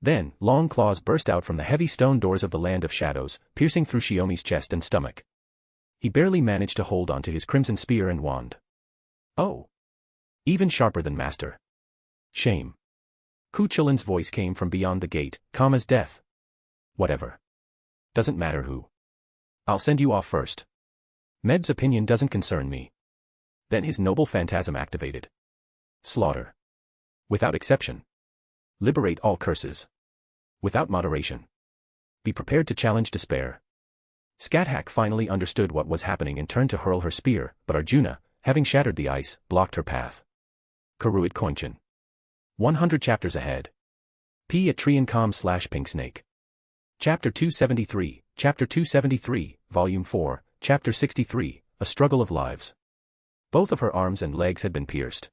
Then, long claws burst out from the heavy stone doors of the Land of Shadows, piercing through Shiomi's chest and stomach. He barely managed to hold on to his crimson spear and wand. Oh! Even sharper than master. Shame. Kuchulan's voice came from beyond the gate, calm as death. Whatever. Doesn't matter who. I'll send you off first. Meb's opinion doesn't concern me. Then his noble phantasm activated. Slaughter. Without exception. Liberate all curses. Without moderation. Be prepared to challenge despair. Scáthach finally understood what was happening and turned to hurl her spear, but Arjuna, having shattered the ice, blocked her path. Karuit Koinchin. 100 chapters ahead. P at Triancom/Pinksnake. Chapter 273, Chapter 273, Volume 4, Chapter 63, A Struggle of Lives. Both of her arms and legs had been pierced.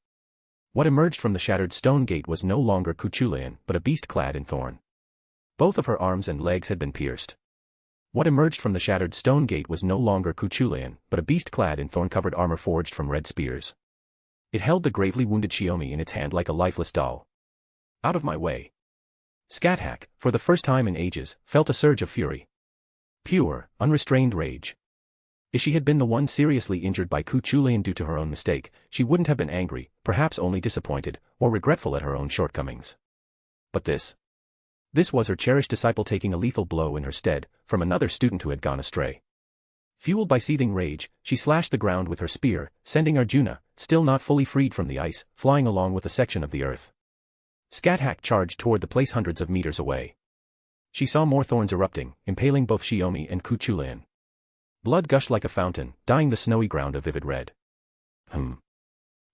What emerged from the shattered stone gate was no longer Kuchulayan, but a beast clad in thorn. Both of her arms and legs had been pierced. What emerged from the shattered stone gate was no longer Kuchulayan, but a beast clad in thorn-covered armor forged from red spears. It held the gravely wounded Shiomi in its hand like a lifeless doll. Out of my way. Scáthach, for the first time in ages, felt a surge of fury. Pure, unrestrained rage. If she had been the one seriously injured by Kuchulayan due to her own mistake, she wouldn't have been angry, perhaps only disappointed, or regretful at her own shortcomings. But this was her cherished disciple taking a lethal blow in her stead, from another student who had gone astray. Fueled by seething rage, she slashed the ground with her spear, sending Arjuna, still not fully freed from the ice, flying along with a section of the earth. Scáthach charged toward the place hundreds of meters away. She saw more thorns erupting, impaling both Shiomi and Kuchulayan. Blood gushed like a fountain, dyeing the snowy ground a vivid red.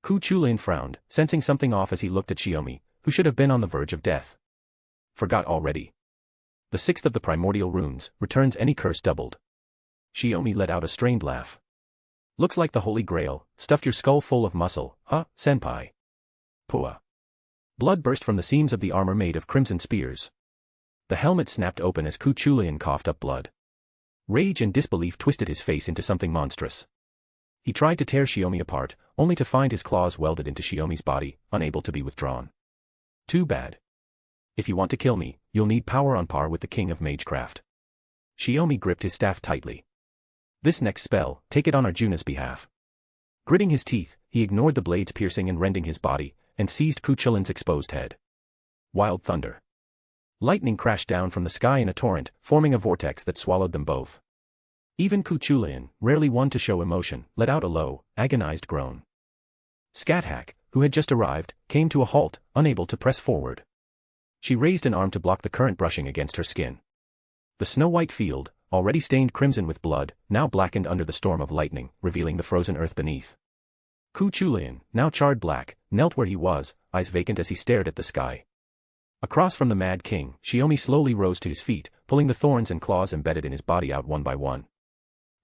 Kuchulayan frowned, sensing something off as he looked at Shiomi, who should have been on the verge of death. Forgot already. The sixth of the primordial runes, returns any curse doubled. Shiomi let out a strained laugh. Looks like the Holy Grail, stuffed your skull full of muscle, huh, senpai? Pua. Blood burst from the seams of the armor made of crimson spears. The helmet snapped open as Kuchulayan coughed up blood. Rage and disbelief twisted his face into something monstrous. He tried to tear Shiomi apart, only to find his claws welded into Shiomi's body, unable to be withdrawn. Too bad. If you want to kill me, you'll need power on par with the king of magecraft. Shiomi gripped his staff tightly. This next spell, take it on Arjuna's behalf. Gritting his teeth, he ignored the blades piercing and rending his body, and seized Kuchulan's exposed head. Wild thunder. Lightning crashed down from the sky in a torrent, forming a vortex that swallowed them both. Even Kuchulayan, rarely one to show emotion, let out a low, agonized groan. Scáthach, who had just arrived, came to a halt, unable to press forward. She raised an arm to block the current brushing against her skin. The snow-white field, already stained crimson with blood, now blackened under the storm of lightning, revealing the frozen earth beneath. Kuchulayan, now charred black, knelt where he was, eyes vacant as he stared at the sky. Across from the Mad King, Shiomi slowly rose to his feet, pulling the thorns and claws embedded in his body out one by one.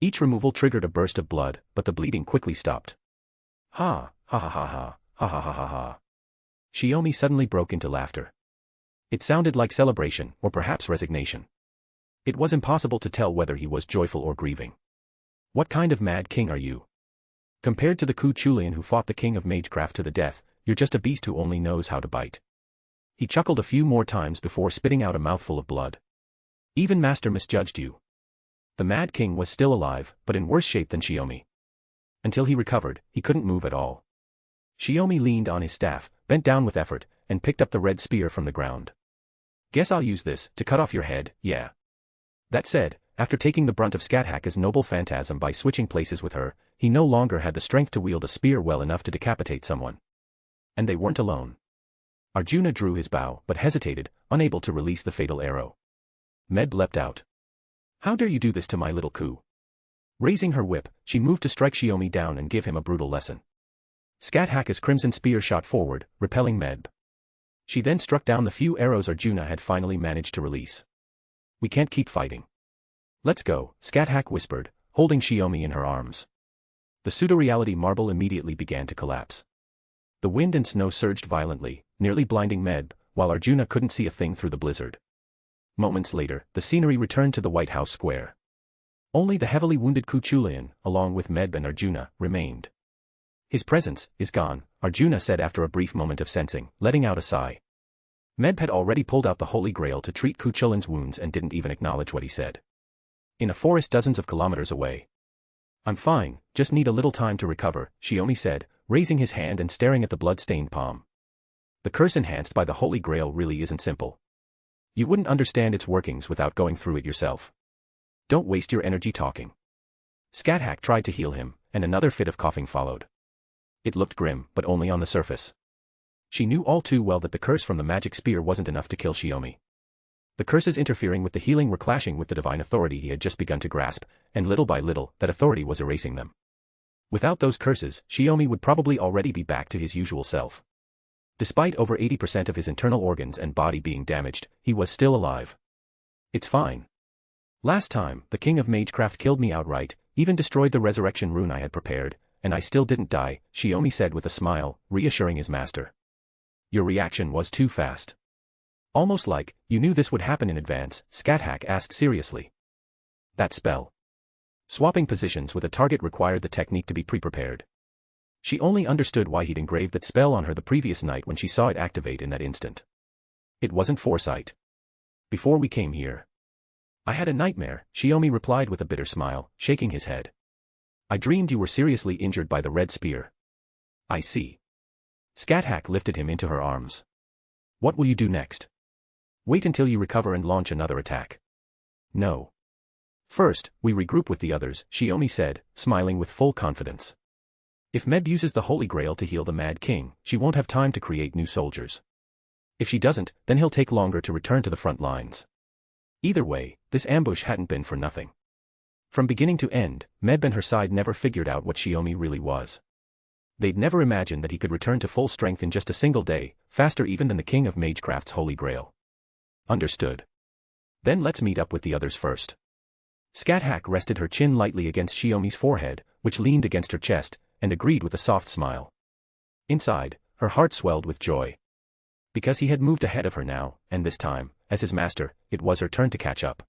Each removal triggered a burst of blood, but the bleeding quickly stopped. Ha, ha ha ha ha, ha ha ha ha ha. Shiomi suddenly broke into laughter. It sounded like celebration, or perhaps resignation. It was impossible to tell whether he was joyful or grieving. What kind of Mad King are you? Compared to the Kuchulayan who fought the king of magecraft to the death, you're just a beast who only knows how to bite. He chuckled a few more times before spitting out a mouthful of blood. Even Master misjudged you. The Mad King was still alive, but in worse shape than Shiomi. Until he recovered, he couldn't move at all. Shiomi leaned on his staff, bent down with effort, and picked up the red spear from the ground. Guess I'll use this to cut off your head, yeah. That said, after taking the brunt of Scáthach's noble phantasm by switching places with her, he no longer had the strength to wield a spear well enough to decapitate someone. And they weren't alone. Arjuna drew his bow, but hesitated, unable to release the fatal arrow. Meb leapt out. How dare you do this to my little Ku? Raising her whip, she moved to strike Shiomi down and give him a brutal lesson. Scáthach's crimson spear shot forward, repelling Meb. She then struck down the few arrows Arjuna had finally managed to release. We can't keep fighting. Let's go, Scáthach whispered, holding Shiomi in her arms. The pseudo-reality marble immediately began to collapse. The wind and snow surged violently, nearly blinding Meb, while Arjuna couldn't see a thing through the blizzard. Moments later, the scenery returned to the White House Square. Only the heavily wounded Kuchulayan, along with Meb and Arjuna, remained. His presence is gone, Arjuna said after a brief moment of sensing, letting out a sigh. Meb had already pulled out the Holy Grail to treat Kuchulayan's wounds and didn't even acknowledge what he said. In a forest dozens of kilometers away. I'm fine, just need a little time to recover, Shiomi said, raising his hand and staring at the blood-stained palm. The curse enhanced by the Holy Grail really isn't simple. You wouldn't understand its workings without going through it yourself. Don't waste your energy talking. Scáthach tried to heal him, and another fit of coughing followed. It looked grim, but only on the surface. She knew all too well that the curse from the magic spear wasn't enough to kill Shiomi. The curses interfering with the healing were clashing with the divine authority he had just begun to grasp, and little by little, that authority was erasing them. Without those curses, Shiomi would probably already be back to his usual self. Despite over 80% of his internal organs and body being damaged, he was still alive. It's fine. Last time, the king of magecraft killed me outright, even destroyed the resurrection rune I had prepared, and I still didn't die, Shiomi said with a smile, reassuring his master. Your reaction was too fast. Almost like, you knew this would happen in advance, Scáthach asked seriously. That spell. Swapping positions with a target required the technique to be pre-prepared. She only understood why he'd engraved that spell on her the previous night when she saw it activate in that instant. It wasn't foresight. Before we came here. I had a nightmare, Shiomi replied with a bitter smile, shaking his head. I dreamed you were seriously injured by the red spear. I see. Scáthach lifted him into her arms. What will you do next? Wait until you recover and launch another attack. No. First, we regroup with the others, Shiomi said, smiling with full confidence. If Meb uses the Holy Grail to heal the Mad King, she won't have time to create new soldiers. If she doesn't, then he'll take longer to return to the front lines. Either way, this ambush hadn't been for nothing. From beginning to end, Meb and her side never figured out what Shiomi really was. They'd never imagined that he could return to full strength in just a single day, faster even than the king of magecraft's Holy Grail. Understood. Then let's meet up with the others first. Scáthach rested her chin lightly against Shiomi's forehead, which leaned against her chest, and agreed with a soft smile. Inside, her heart swelled with joy. Because he had moved ahead of her now, and this time, as his master, it was her turn to catch up.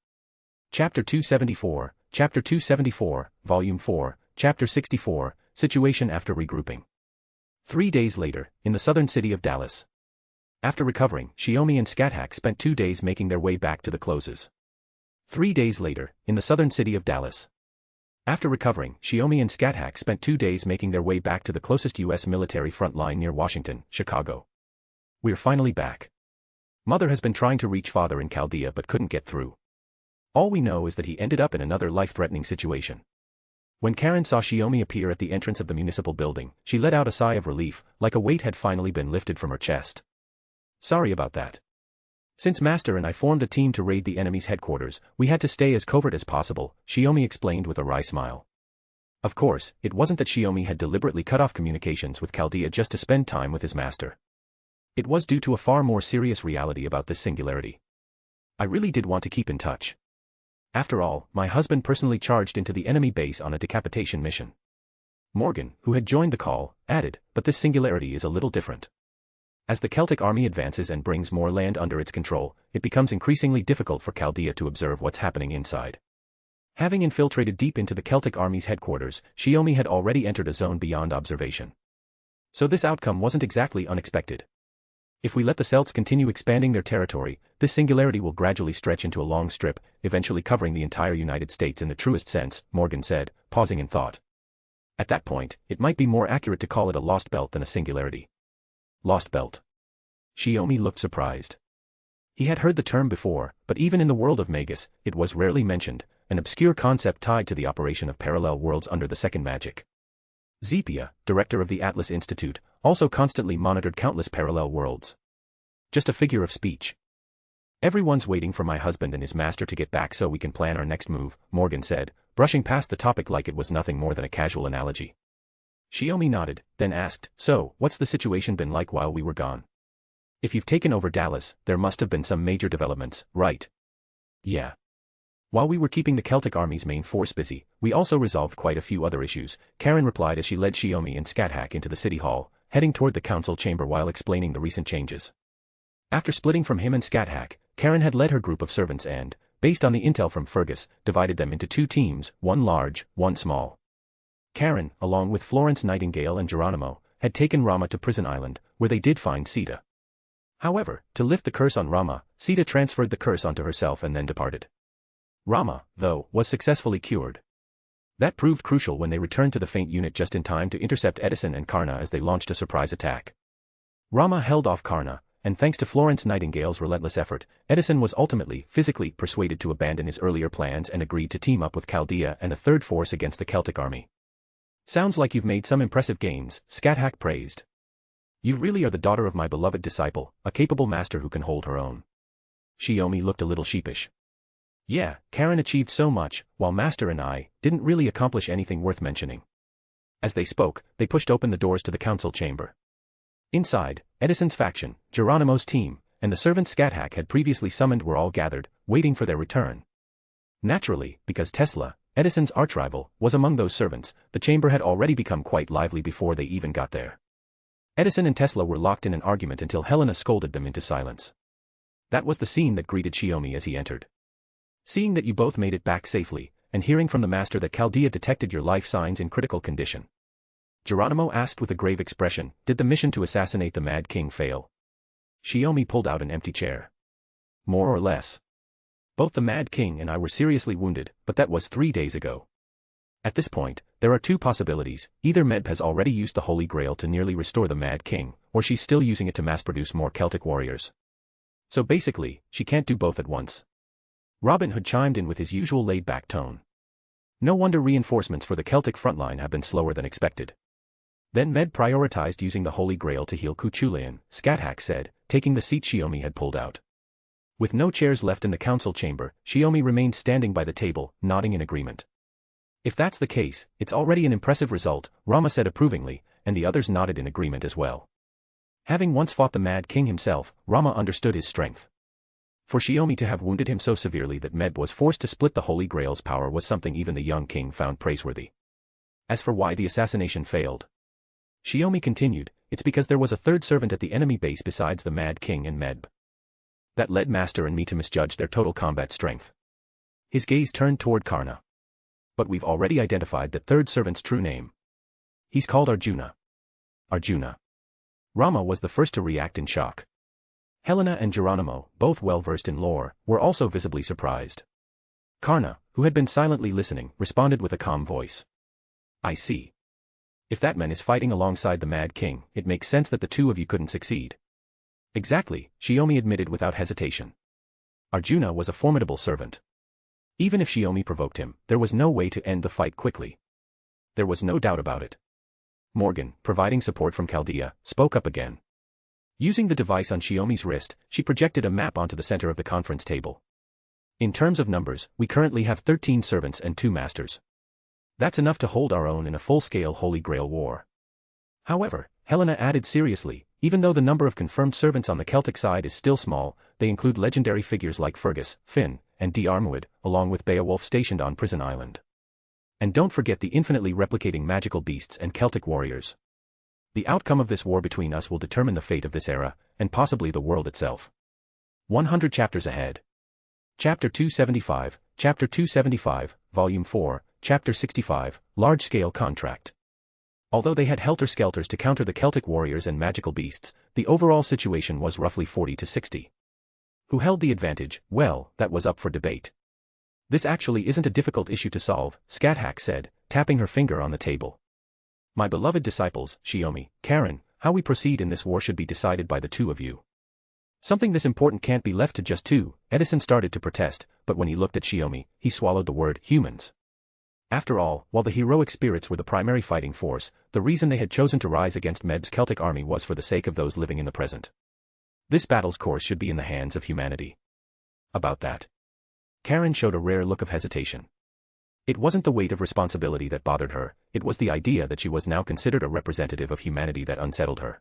Chapter 274, Chapter 274, Volume 4, Chapter 64, Situation after regrouping. 3 days later, in the southern city of Dallas. After recovering, Shiomi and Scáthach spent 2 days making their way back to the closes. 3 days later, in the southern city of Dallas. After recovering, Shiomi and Scáthach spent 2 days making their way back to the closest U.S. military front line near Washington, Chicago. We're finally back. Mother has been trying to reach father in Chaldea but couldn't get through. All we know is that he ended up in another life-threatening situation. When Caren saw Shiomi appear at the entrance of the municipal building, she let out a sigh of relief, like a weight had finally been lifted from her chest. Sorry about that. Since Master and I formed a team to raid the enemy's headquarters, we had to stay as covert as possible, Shiomi explained with a wry smile. Of course, it wasn't that Shiomi had deliberately cut off communications with Chaldea just to spend time with his master. It was due to a far more serious reality about this singularity. I really did want to keep in touch. After all, my husband personally charged into the enemy base on a decapitation mission. Morgan, who had joined the call, added, but this singularity is a little different. As the Celtic army advances and brings more land under its control, it becomes increasingly difficult for Chaldea to observe what's happening inside. Having infiltrated deep into the Celtic army's headquarters, Shiomi had already entered a zone beyond observation. So this outcome wasn't exactly unexpected. If we let the Celts continue expanding their territory, this singularity will gradually stretch into a long strip, eventually covering the entire United States in the truest sense, Morgan said, pausing in thought. At that point, it might be more accurate to call it a lost belt than a singularity. Lost belt. Shiomi looked surprised. He had heard the term before, but even in the world of Magus, it was rarely mentioned, an obscure concept tied to the operation of parallel worlds under the Second Magic. Zepia, director of the Atlas Institute, also constantly monitored countless parallel worlds. Just a figure of speech. Everyone's waiting for my husband and his master to get back so we can plan our next move, Morgan said, brushing past the topic like it was nothing more than a casual analogy. Shiomi nodded, then asked, so, what's the situation been like while we were gone? If you've taken over Dallas, there must have been some major developments, right? Yeah. While we were keeping the Celtic army's main force busy, we also resolved quite a few other issues, Caren replied as she led Shiomi and Scáthach into the city hall, heading toward the council chamber while explaining the recent changes. After splitting from him and Scáthach, Caren had led her group of servants and, based on the intel from Fergus, divided them into two teams, one large, one small. Caren, along with Florence Nightingale and Geronimo, had taken Rama to Prison Island, where they did find Sita. However, to lift the curse on Rama, Sita transferred the curse onto herself and then departed. Rama, though, was successfully cured. That proved crucial when they returned to the Feint unit just in time to intercept Edison and Karna as they launched a surprise attack. Rama held off Karna, and thanks to Florence Nightingale's relentless effort, Edison was ultimately, physically, persuaded to abandon his earlier plans and agreed to team up with Chaldea and a third force against the Celtic army. Sounds like you've made some impressive gains, Scáthach praised. You really are the daughter of my beloved disciple, a capable master who can hold her own. Shiomi looked a little sheepish. Yeah, Caren achieved so much, while Master and I didn't really accomplish anything worth mentioning. As they spoke, they pushed open the doors to the council chamber. Inside, Edison's faction, Geronimo's team, and the servants Scáthach had previously summoned were all gathered, waiting for their return. Naturally, because Tesla, Edison's archrival, was among those servants, the chamber had already become quite lively before they even got there. Edison and Tesla were locked in an argument until Helena scolded them into silence. That was the scene that greeted Shiomi as he entered. Seeing that you both made it back safely, and hearing from the master that Chaldea detected your life signs in critical condition. Geronimo asked with a grave expression, did the mission to assassinate the Mad King fail? Shiomi pulled out an empty chair. More or less. Both the Mad King and I were seriously wounded, but that was 3 days ago. At this point, there are two possibilities, either Medb has already used the Holy Grail to nearly restore the Mad King, or she's still using it to mass-produce more Celtic warriors. So basically, she can't do both at once. Robin Hood chimed in with his usual laid-back tone. No wonder reinforcements for the Celtic frontline have been slower than expected. Then Med prioritized using the Holy Grail to heal Cuchulainn, Scáthach said, taking the seat Shiomi had pulled out. With no chairs left in the council chamber, Shiomi remained standing by the table, nodding in agreement. If that's the case, it's already an impressive result, Rama said approvingly, and the others nodded in agreement as well. Having once fought the Mad King himself, Rama understood his strength. For Shiomi to have wounded him so severely that Medb was forced to split the Holy Grail's power was something even the young king found praiseworthy. As for why the assassination failed, Shiomi continued, it's because there was a third servant at the enemy base besides the Mad King and Medb. That led Master and me to misjudge their total combat strength. His gaze turned toward Karna. But we've already identified the third servant's true name. He's called Arjuna. Arjuna. Rama was the first to react in shock. Helena and Geronimo, both well-versed in lore, were also visibly surprised. Karna, who had been silently listening, responded with a calm voice. I see. If that man is fighting alongside the Mad King, it makes sense that the two of you couldn't succeed. Exactly, Shiomi admitted without hesitation. Arjuna was a formidable servant. Even if Shiomi provoked him, there was no way to end the fight quickly. There was no doubt about it. Morgan, providing support from Chaldea, spoke up again. Using the device on Shiomi's wrist, she projected a map onto the center of the conference table. In terms of numbers, we currently have 13 servants and 2 masters. That's enough to hold our own in a full-scale Holy Grail War. However, Helena added seriously, even though the number of confirmed servants on the Celtic side is still small, they include legendary figures like Fergus, Finn, and Diarmuid, along with Beowulf stationed on Prison Island. And don't forget the infinitely replicating magical beasts and Celtic warriors. The outcome of this war between us will determine the fate of this era, and possibly the world itself. 100 chapters ahead. Chapter 275, Chapter 275, Volume 4, Chapter 65, Large-Scale Contract. Although they had helter-skelters to counter the Celtic warriors and magical beasts, the overall situation was roughly 40 to 60. Who held the advantage? Well, that was up for debate. This actually isn't a difficult issue to solve, Scáthach said, tapping her finger on the table. My beloved disciples, Shiomi, Caren, how we proceed in this war should be decided by the two of you. Something this important can't be left to just two, Edison started to protest, but when he looked at Shiomi, he swallowed the word humans. After all, while the heroic spirits were the primary fighting force, the reason they had chosen to rise against Medb's Celtic army was for the sake of those living in the present. This battle's course should be in the hands of humanity. About that. Caren showed a rare look of hesitation. It wasn't the weight of responsibility that bothered her, it was the idea that she was now considered a representative of humanity that unsettled her.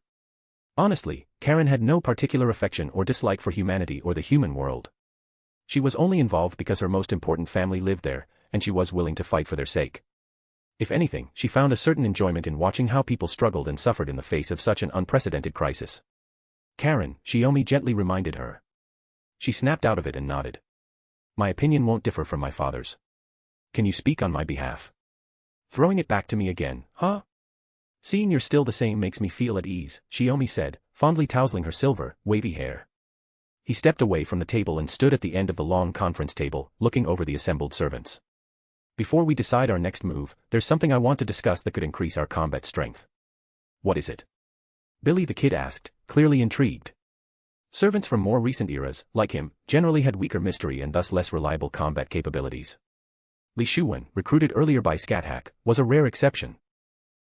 Honestly, Caren had no particular affection or dislike for humanity or the human world. She was only involved because her most important family lived there, and she was willing to fight for their sake. If anything, she found a certain enjoyment in watching how people struggled and suffered in the face of such an unprecedented crisis. Caren, Shiomi gently reminded her. She snapped out of it and nodded. My opinion won't differ from my father's. Can you speak on my behalf? Throwing it back to me again, huh? Seeing you're still the same makes me feel at ease, Shiomi said, fondly tousling her silver, wavy hair. He stepped away from the table and stood at the end of the long conference table, looking over the assembled servants. Before we decide our next move, there's something I want to discuss that could increase our combat strength. What is it? Billy the Kid asked, clearly intrigued. Servants from more recent eras, like him, generally had weaker mystery and thus less reliable combat capabilities. Li Shuwen, recruited earlier by Scáthach, was a rare exception.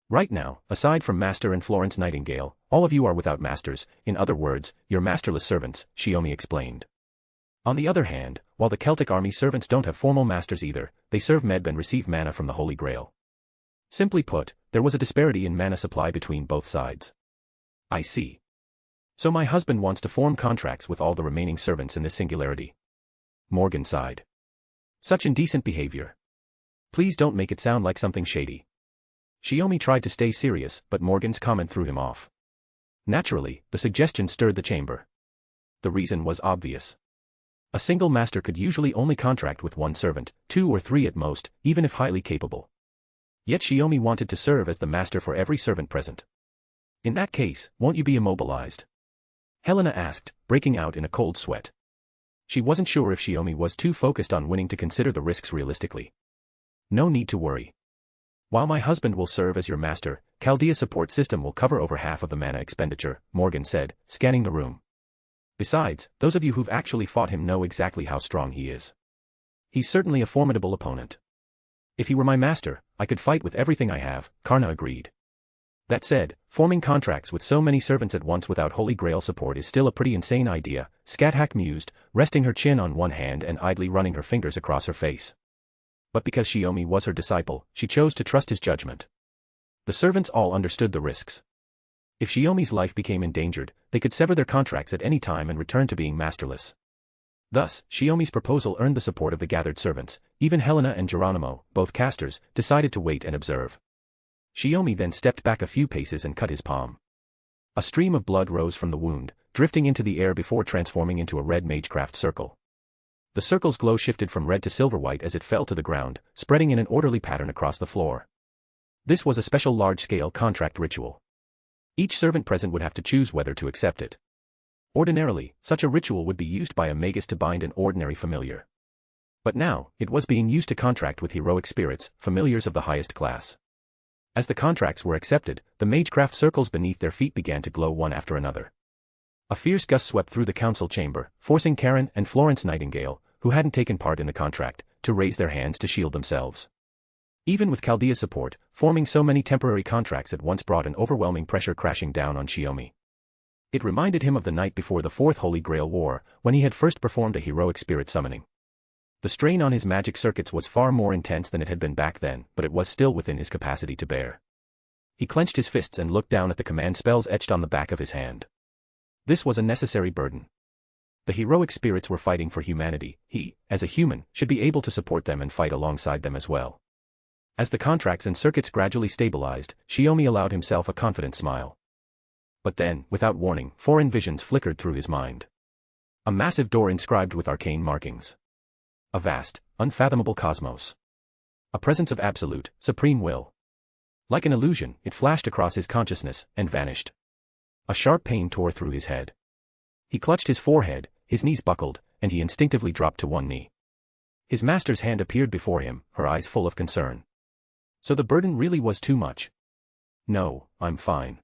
Right now, aside from Master and Florence Nightingale, all of you are without masters, in other words, you're masterless servants, Shiomi explained. On the other hand, while the Celtic army servants don't have formal masters either, they serve Medb and receive mana from the Holy Grail. Simply put, there was a disparity in mana supply between both sides. I see. So my husband wants to form contracts with all the remaining servants in this singularity. Morgan sighed. Such indecent behavior. Please don't make it sound like something shady. Shiomi tried to stay serious, but Morgan's comment threw him off. Naturally, the suggestion stirred the chamber. The reason was obvious. A single master could usually only contract with one servant, 2 or 3 at most, even if highly capable. Yet Shiomi wanted to serve as the master for every servant present. In that case, won't you be immobilized? Helena asked, breaking out in a cold sweat. She wasn't sure if Shiomi was too focused on winning to consider the risks realistically. No need to worry. While my husband will serve as your master, Chaldea's support system will cover over half of the mana expenditure, Morgan said, scanning the room. Besides, those of you who've actually fought him know exactly how strong he is. He's certainly a formidable opponent. If he were my master, I could fight with everything I have, Karna agreed. That said, forming contracts with so many servants at once without Holy Grail support is still a pretty insane idea, Scáthach mused, resting her chin on one hand and idly running her fingers across her face. But because Shiomi was her disciple, she chose to trust his judgment. The servants all understood the risks. If Shiomi's life became endangered, they could sever their contracts at any time and return to being masterless. Thus, Shiomi's proposal earned the support of the gathered servants. Even Helena and Geronimo, both casters, decided to wait and observe. Shiomi then stepped back a few paces and cut his palm. A stream of blood rose from the wound, drifting into the air before transforming into a red magecraft circle. The circle's glow shifted from red to silver-white as it fell to the ground, spreading in an orderly pattern across the floor. This was a special large-scale contract ritual. Each servant present would have to choose whether to accept it. Ordinarily, such a ritual would be used by a magus to bind an ordinary familiar. But now, it was being used to contract with heroic spirits, familiars of the highest class. As the contracts were accepted, the magecraft circles beneath their feet began to glow one after another. A fierce gust swept through the council chamber, forcing Caren and Florence Nightingale, who hadn't taken part in the contract, to raise their hands to shield themselves. Even with Chaldea's support, forming so many temporary contracts at once brought an overwhelming pressure crashing down on Shiomi. It reminded him of the night before the Fourth Holy Grail War, when he had first performed a heroic spirit summoning. The strain on his magic circuits was far more intense than it had been back then, but it was still within his capacity to bear. He clenched his fists and looked down at the command spells etched on the back of his hand. This was a necessary burden. The heroic spirits were fighting for humanity. He, as a human, should be able to support them and fight alongside them as well. As the contracts and circuits gradually stabilized, Shiomi allowed himself a confident smile. But then, without warning, foreign visions flickered through his mind. A massive door inscribed with arcane markings. A vast, unfathomable cosmos. A presence of absolute, supreme will. Like an illusion, it flashed across his consciousness and vanished. A sharp pain tore through his head. He clutched his forehead, his knees buckled, and he instinctively dropped to one knee. His master's hand appeared before him, her eyes full of concern. So the burden really was too much. No, I'm fine.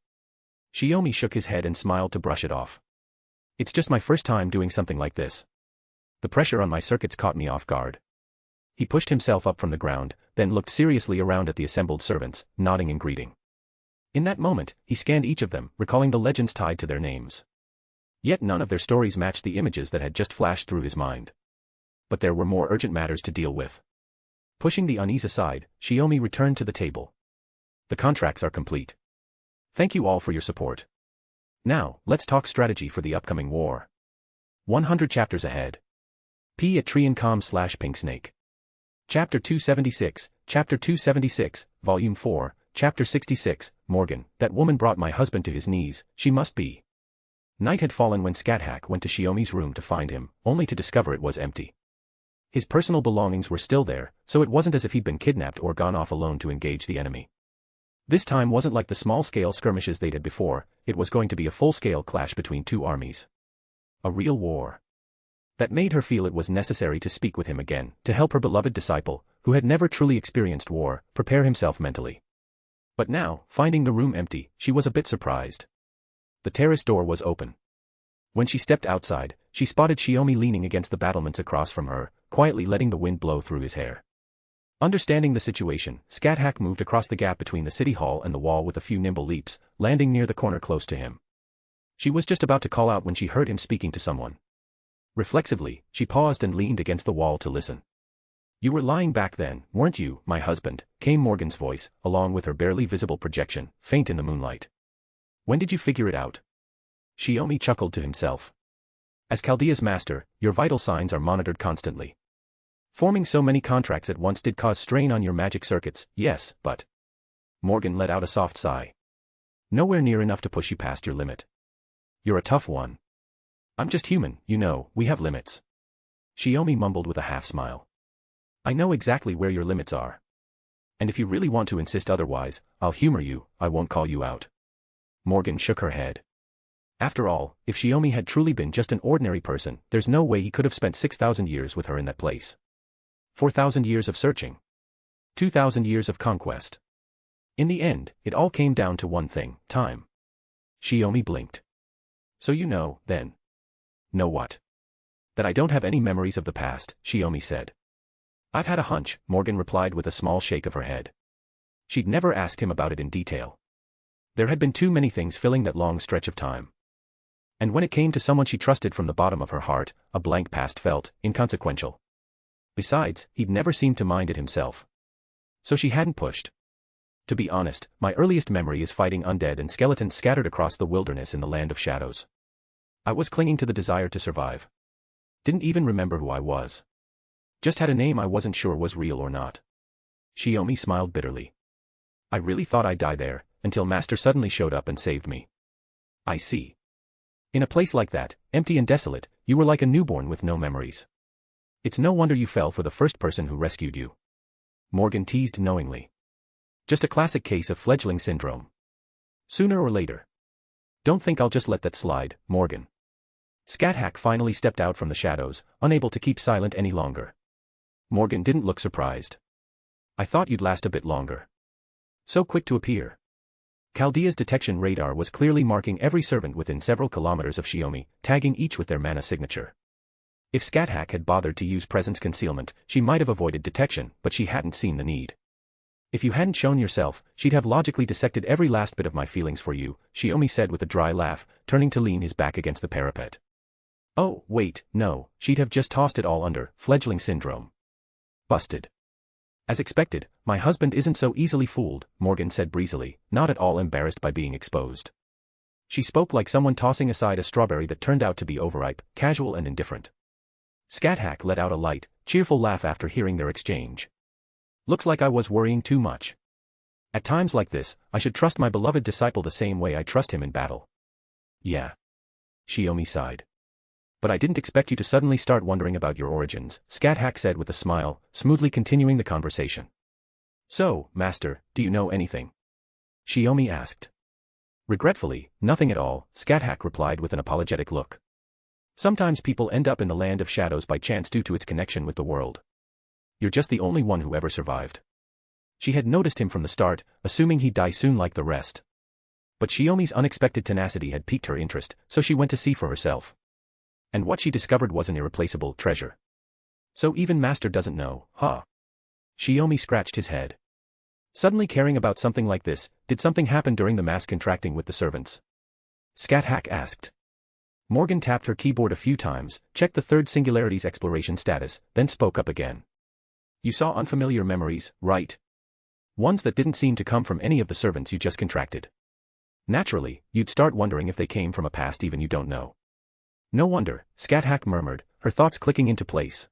Shiomi shook his head and smiled to brush it off. It's just my first time doing something like this. The pressure on my circuits caught me off guard. He pushed himself up from the ground, then looked seriously around at the assembled servants, nodding in greeting. In that moment, he scanned each of them, recalling the legends tied to their names. Yet none of their stories matched the images that had just flashed through his mind. But there were more urgent matters to deal with. Pushing the unease aside, Shiomi returned to the table. The contracts are complete. Thank you all for your support. Now, let's talk strategy for the upcoming war. 100 chapters ahead. P at Triancom/Pinksnake. Chapter 276, Chapter 276, Volume 4, Chapter 66, Morgan, that woman brought my husband to his knees, she must be. Night had fallen when Scáthach went to Shiomi's room to find him, only to discover it was empty. His personal belongings were still there, so it wasn't as if he'd been kidnapped or gone off alone to engage the enemy. This time wasn't like the small-scale skirmishes they'd had before, it was going to be a full-scale clash between two armies. A real war. That made her feel it was necessary to speak with him again, to help her beloved disciple, who had never truly experienced war, prepare himself mentally. But now, finding the room empty, she was a bit surprised. The terrace door was open. When she stepped outside, she spotted Shiomi leaning against the battlements across from her, quietly letting the wind blow through his hair. Understanding the situation, Scáthach moved across the gap between the city hall and the wall with a few nimble leaps, landing near the corner close to him. She was just about to call out when she heard him speaking to someone. Reflexively, she paused and leaned against the wall to listen. "You were lying back then, weren't you, my husband?" came Morgan's voice, along with her barely visible projection, faint in the moonlight. "When did you figure it out?" Shiomi chuckled to himself. "As Chaldea's master, your vital signs are monitored constantly. Forming so many contracts at once did cause strain on your magic circuits, yes, but..." Morgan let out a soft sigh. "Nowhere near enough to push you past your limit. You're a tough one." "I'm just human, you know, we have limits." Shiomi mumbled with a half-smile. "I know exactly where your limits are. And if you really want to insist otherwise, I'll humor you, I won't call you out." Morgan shook her head. After all, if Shiomi had truly been just an ordinary person, there's no way he could have spent 6,000 years with her in that place. 4,000 years of searching. 2,000 years of conquest. In the end, it all came down to one thing, time. Shiomi blinked. "So you know, then." "Know what?" "That I don't have any memories of the past," Shiomi said. "I've had a hunch," Morgan replied with a small shake of her head. She'd never asked him about it in detail. There had been too many things filling that long stretch of time. And when it came to someone she trusted from the bottom of her heart, a blank past felt inconsequential. Besides, he'd never seemed to mind it himself. So she hadn't pushed. "To be honest, my earliest memory is fighting undead and skeletons scattered across the wilderness in the land of shadows. I was clinging to the desire to survive. Didn't even remember who I was. Just had a name I wasn't sure was real or not." Shiomi smiled bitterly. "I really thought I'd die there, until Master suddenly showed up and saved me." "I see. In a place like that, empty and desolate, you were like a newborn with no memories. It's no wonder you fell for the first person who rescued you." Morgan teased knowingly. "Just a classic case of fledgling syndrome. Sooner or later. Don't think I'll just let that slide, Morgan." Scáthach finally stepped out from the shadows, unable to keep silent any longer. Morgan didn't look surprised. "I thought you'd last a bit longer. So quick to appear." Chaldea's detection radar was clearly marking every servant within several kilometers of Shiomi, tagging each with their mana signature. If Scáthach had bothered to use presence concealment, she might have avoided detection, but she hadn't seen the need. "If you hadn't shown yourself, she'd have logically dissected every last bit of my feelings for you," Shiomi said with a dry laugh, turning to lean his back against the parapet. "Oh, wait, no, she'd have just tossed it all under, fledgling syndrome. Busted." "As expected, my husband isn't so easily fooled," Morgan said breezily, not at all embarrassed by being exposed. She spoke like someone tossing aside a strawberry that turned out to be overripe, casual and indifferent. Scáthach let out a light, cheerful laugh after hearing their exchange. "Looks like I was worrying too much. At times like this, I should trust my beloved disciple the same way I trust him in battle." "Yeah." Shiomi sighed. "But I didn't expect you to suddenly start wondering about your origins," Scáthach said with a smile, smoothly continuing the conversation. "So, Master, do you know anything?" Shiomi asked. "Regretfully, nothing at all," Scáthach replied with an apologetic look. "Sometimes people end up in the land of shadows by chance due to its connection with the world. You're just the only one who ever survived." She had noticed him from the start, assuming he'd die soon like the rest. But Shiomi's unexpected tenacity had piqued her interest, so she went to see for herself. And what she discovered was an irreplaceable treasure. "So even Master doesn't know, huh?" Shiomi scratched his head. Suddenly caring about something like this, did something happen during the mass contracting with the servants? Scáthach asked. Morgan tapped her keyboard a few times, checked the third singularity's exploration status, then spoke up again. "You saw unfamiliar memories, right? Ones that didn't seem to come from any of the servants you just contracted." Naturally, you'd start wondering if they came from a past even you don't know. No wonder, Scáthach murmured, her thoughts clicking into place.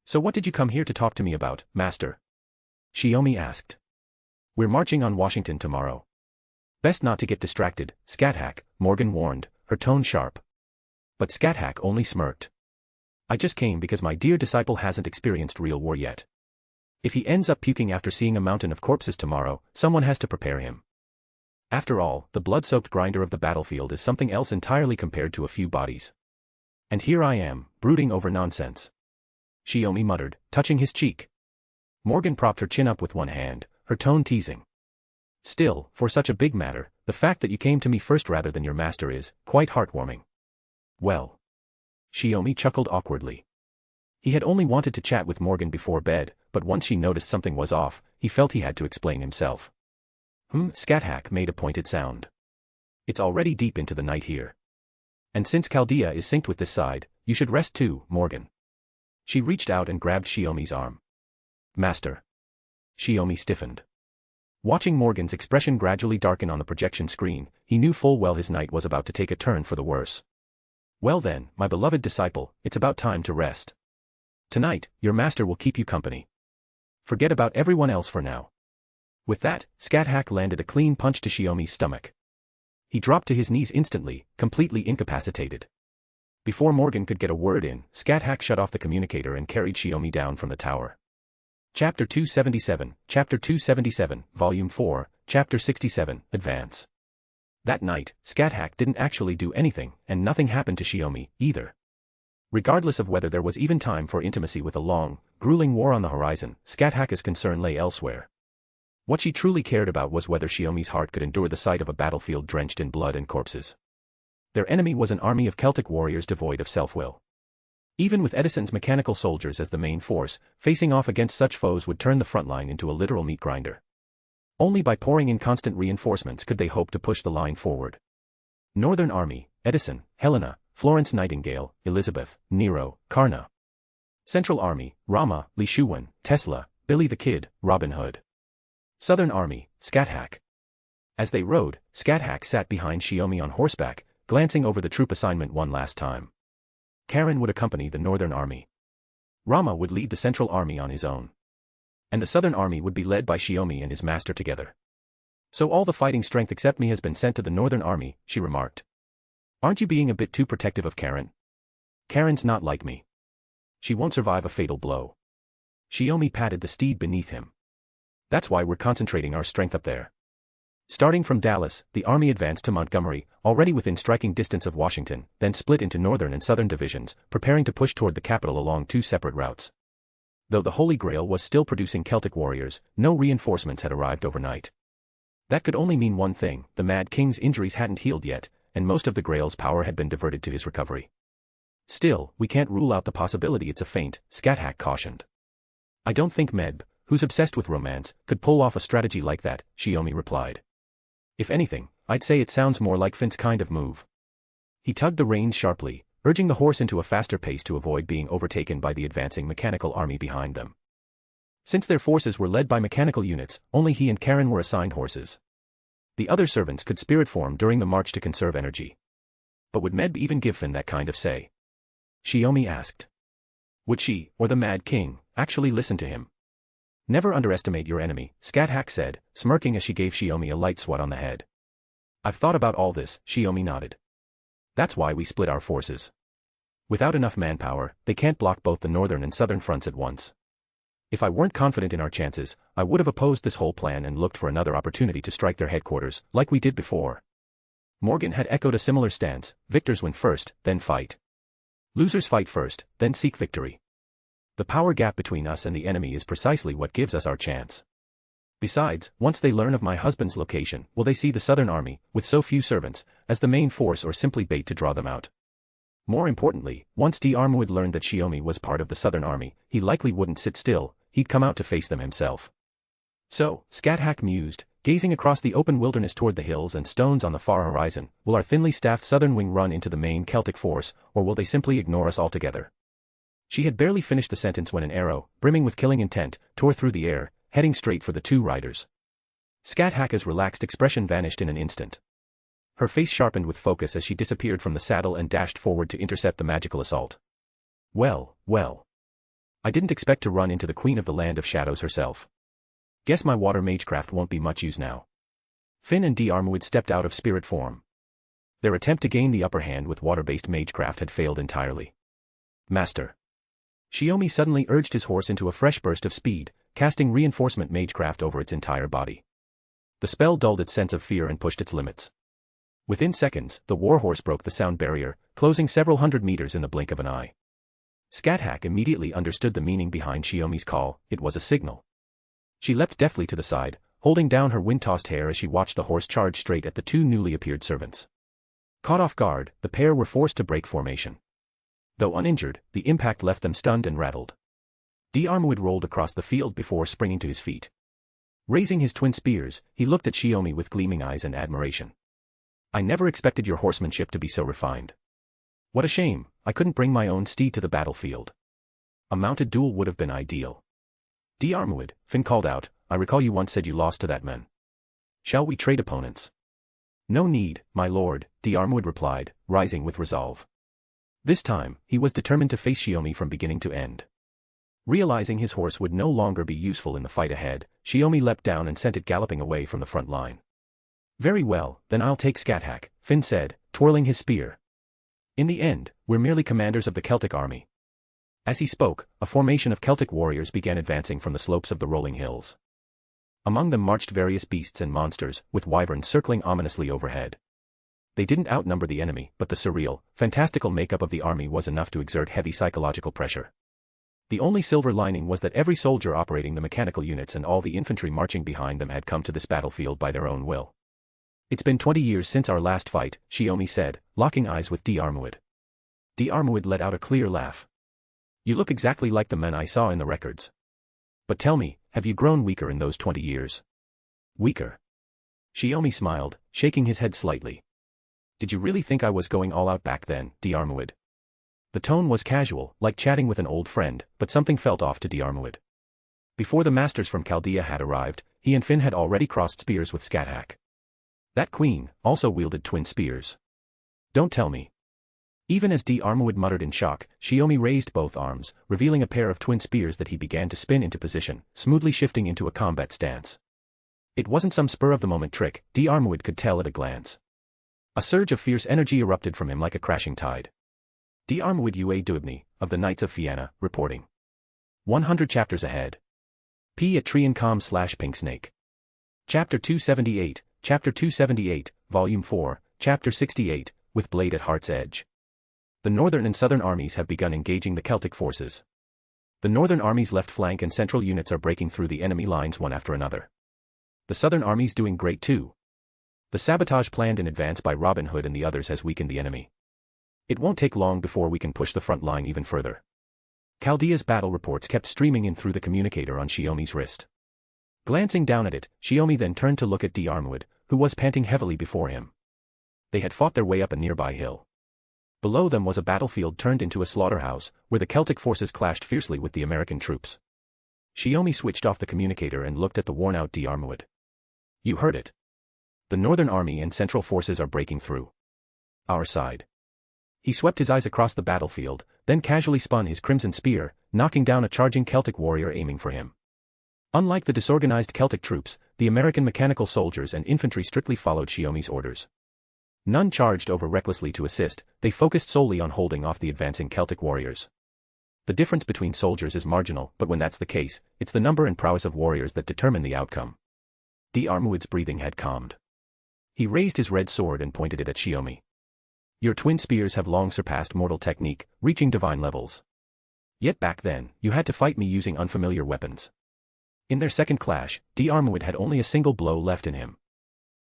So what did you come here to talk to me about, Master? Shiomi asked. We're marching on Washington tomorrow. Best not to get distracted, Scáthach, Morgan warned, her tone sharp. But Scáthach only smirked. I just came because my dear disciple hasn't experienced real war yet. If he ends up puking after seeing a mountain of corpses tomorrow, someone has to prepare him. After all, the blood-soaked grinder of the battlefield is something else entirely compared to a few bodies. And here I am, brooding over nonsense. Shiomi muttered, touching his cheek. Morgan propped her chin up with one hand, her tone teasing. Still, for such a big matter, the fact that you came to me first rather than your master is quite heartwarming. Well. Shiomi chuckled awkwardly. He had only wanted to chat with Morgan before bed, but once she noticed something was off, he felt he had to explain himself. Scáthach made a pointed sound. It's already deep into the night here. And since Chaldea is synced with this side, you should rest too, Morgan. She reached out and grabbed Shiomi's arm. Master. Shiomi stiffened. Watching Morgan's expression gradually darken on the projection screen, he knew full well his night was about to take a turn for the worse. Well then, my beloved disciple, it's about time to rest. Tonight, your master will keep you company. Forget about everyone else for now. With that, Scáthach landed a clean punch to Shiomi's stomach. He dropped to his knees instantly, completely incapacitated. Before Morgan could get a word in, Scáthach shut off the communicator and carried Shiomi down from the tower. Chapter 277, Volume 4, Chapter 67, Advance. That night, Scáthach didn't actually do anything, and nothing happened to Shiomi, either. Regardless of whether there was even time for intimacy with a long, grueling war on the horizon, Scáthach's concern lay elsewhere. What she truly cared about was whether Shiomi's heart could endure the sight of a battlefield drenched in blood and corpses. Their enemy was an army of Celtic warriors devoid of self-will. Even with Edison's mechanical soldiers as the main force, facing off against such foes would turn the front line into a literal meat grinder. Only by pouring in constant reinforcements could they hope to push the line forward. Northern Army, Edison, Helena, Florence Nightingale, Elizabeth, Nero, Karna. Central Army, Rama, Li Shuwen, Tesla, Billy the Kid, Robin Hood. Southern Army, Scáthach. As they rode, Scáthach sat behind Shiomi on horseback, glancing over the troop assignment one last time. Caren would accompany the Northern Army. Rama would lead the Central Army on his own. And the Southern Army would be led by Shiomi and his master together. So all the fighting strength except me has been sent to the Northern Army, she remarked. Aren't you being a bit too protective of Caren? Karen's not like me. She won't survive a fatal blow. Shiomi patted the steed beneath him. That's why we're concentrating our strength up there. Starting from Dallas, the army advanced to Montgomery, already within striking distance of Washington, then split into northern and southern divisions, preparing to push toward the capital along two separate routes. Though the Holy Grail was still producing Celtic warriors, no reinforcements had arrived overnight. That could only mean one thing: the Mad King's injuries hadn't healed yet, and most of the Grail's power had been diverted to his recovery. Still, we can't rule out the possibility it's a feint, Scáthach cautioned. I don't think Meb, who's obsessed with romance, could pull off a strategy like that, Shiomi replied. If anything, I'd say it sounds more like Finn's kind of move. He tugged the reins sharply, urging the horse into a faster pace to avoid being overtaken by the advancing mechanical army behind them. Since their forces were led by mechanical units, only he and Caren were assigned horses. The other servants could spirit form during the march to conserve energy. But would Meb even give Finn that kind of say? Shiomi asked. Would she, or the Mad King, actually listen to him? Never underestimate your enemy, Scáthach said, smirking as she gave Shiomi a light swat on the head. I've thought about all this, Shiomi nodded. That's why we split our forces. Without enough manpower, they can't block both the northern and southern fronts at once. If I weren't confident in our chances, I would have opposed this whole plan and looked for another opportunity to strike their headquarters, like we did before. Morgan had echoed a similar stance: victors win first, then fight. Losers fight first, then seek victory. The power gap between us and the enemy is precisely what gives us our chance. Besides, once they learn of my husband's location, will they see the Southern Army, with so few servants, as the main force or simply bait to draw them out? More importantly, once D'Armwood learned that Shiomi was part of the Southern Army, he likely wouldn't sit still, he'd come out to face them himself. So, Scáthach mused, gazing across the open wilderness toward the hills and stones on the far horizon, will our thinly staffed southern wing run into the main Celtic force, or will they simply ignore us altogether? She had barely finished the sentence when an arrow, brimming with killing intent, tore through the air, heading straight for the two riders. Scáthach's relaxed expression vanished in an instant. Her face sharpened with focus as she disappeared from the saddle and dashed forward to intercept the magical assault. Well, well. I didn't expect to run into the Queen of the Land of Shadows herself. Guess my water magecraft won't be much use now. Finn and Diarmuid stepped out of spirit form. Their attempt to gain the upper hand with water-based magecraft had failed entirely. Master. Shiomi suddenly urged his horse into a fresh burst of speed, casting reinforcement magecraft over its entire body. The spell dulled its sense of fear and pushed its limits. Within seconds, the warhorse broke the sound barrier, closing several hundred meters in the blink of an eye. Scáthach immediately understood the meaning behind Shiomi's call. It was a signal. She leapt deftly to the side, holding down her wind-tossed hair as she watched the horse charge straight at the two newly appeared servants. Caught off guard, the pair were forced to break formation. Though uninjured, the impact left them stunned and rattled. Diarmuid rolled across the field before springing to his feet. Raising his twin spears, he looked at Shiomi with gleaming eyes and admiration. I never expected your horsemanship to be so refined. What a shame, I couldn't bring my own steed to the battlefield. A mounted duel would have been ideal. Diarmuid, Finn called out, I recall you once said you lost to that man. Shall we trade opponents? No need, my lord, Diarmuid replied, rising with resolve. This time, he was determined to face Shiomi from beginning to end. Realizing his horse would no longer be useful in the fight ahead, Shiomi leapt down and sent it galloping away from the front line. Very well, then I'll take Scáthach, Finn said, twirling his spear. In the end, we're merely commanders of the Celtic army. As he spoke, a formation of Celtic warriors began advancing from the slopes of the rolling hills. Among them marched various beasts and monsters, with wyverns circling ominously overhead. They didn't outnumber the enemy, but the surreal, fantastical makeup of the army was enough to exert heavy psychological pressure. The only silver lining was that every soldier operating the mechanical units and all the infantry marching behind them had come to this battlefield by their own will. It's been 20 years since our last fight, Shiomi said, locking eyes with Diarmuid. Diarmuid let out a clear laugh. You look exactly like the men I saw in the records. But tell me, have you grown weaker in those 20 years? Weaker? Shiomi smiled, shaking his head slightly. Did you really think I was going all out back then, Diarmuid? The tone was casual, like chatting with an old friend, but something felt off to Diarmuid. Before the masters from Chaldea had arrived, he and Finn had already crossed spears with Scáthach. That queen also wielded twin spears. Don't tell me. Even as Diarmuid muttered in shock, Shiomi raised both arms, revealing a pair of twin spears that he began to spin into position, smoothly shifting into a combat stance. It wasn't some spur-of-the-moment trick, Diarmuid could tell at a glance. A surge of fierce energy erupted from him like a crashing tide. Diarmuid Ua Duibni, of the Knights of Fianna, reporting. 100 chapters ahead. p@tree.com/pinksnake. Chapter 278, Chapter 278, Volume 4, Chapter 68, With Blade at Heart's Edge. The Northern and Southern armies have begun engaging the Celtic forces. The Northern army's left flank and central units are breaking through the enemy lines one after another. The Southern army's doing great too. The sabotage planned in advance by Robin Hood and the others has weakened the enemy. It won't take long before we can push the front line even further. Chaldea's battle reports kept streaming in through the communicator on Shiomi's wrist. Glancing down at it, Shiomi then turned to look at Diarmuid, who was panting heavily before him. They had fought their way up a nearby hill. Below them was a battlefield turned into a slaughterhouse, where the Celtic forces clashed fiercely with the American troops. Shiomi switched off the communicator and looked at the worn-out Diarmuid. You heard it. The Northern Army and Central forces are breaking through. Our side. He swept his eyes across the battlefield, then casually spun his crimson spear, knocking down a charging Celtic warrior aiming for him. Unlike the disorganized Celtic troops, the American mechanical soldiers and infantry strictly followed Shiomi's orders. None charged over recklessly to assist, they focused solely on holding off the advancing Celtic warriors. The difference between soldiers is marginal, but when that's the case, it's the number and prowess of warriors that determine the outcome. Diarmuid's breathing had calmed. He raised his red sword and pointed it at Shiomi. Your twin spears have long surpassed mortal technique, reaching divine levels. Yet back then, you had to fight me using unfamiliar weapons. In their second clash, Diarmuid had only a single blow left in him.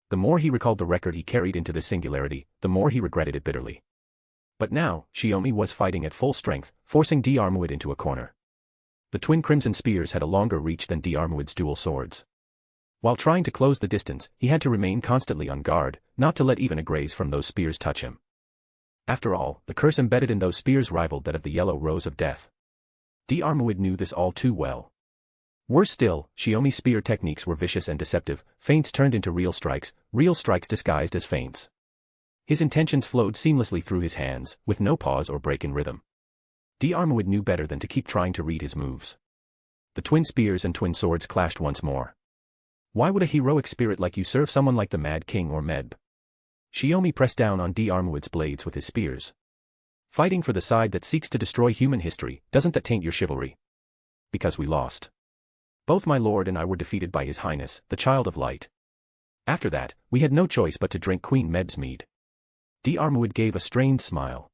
The more he recalled the record he carried into this singularity, the more he regretted it bitterly. But now, Shiomi was fighting at full strength, forcing Diarmuid into a corner. The twin crimson spears had a longer reach than Diarmuid's dual swords. While trying to close the distance, he had to remain constantly on guard, not to let even a graze from those spears touch him. After all, the curse embedded in those spears rivaled that of the yellow rose of death. Diarmuid knew this all too well. Worse still, Shiomi's spear techniques were vicious and deceptive, feints turned into real strikes disguised as feints. His intentions flowed seamlessly through his hands, with no pause or break in rhythm. D'Armwood knew better than to keep trying to read his moves. The twin spears and twin swords clashed once more. Why would a heroic spirit like you serve someone like the Mad King or Medb? Shiomi pressed down on D'Armwood's blades with his spears. Fighting for the side that seeks to destroy human history, doesn't that taint your chivalry? Because we lost. Both my lord and I were defeated by His Highness, the Child of Light. After that, we had no choice but to drink Queen Medb's mead. D'Armwood gave a strained smile.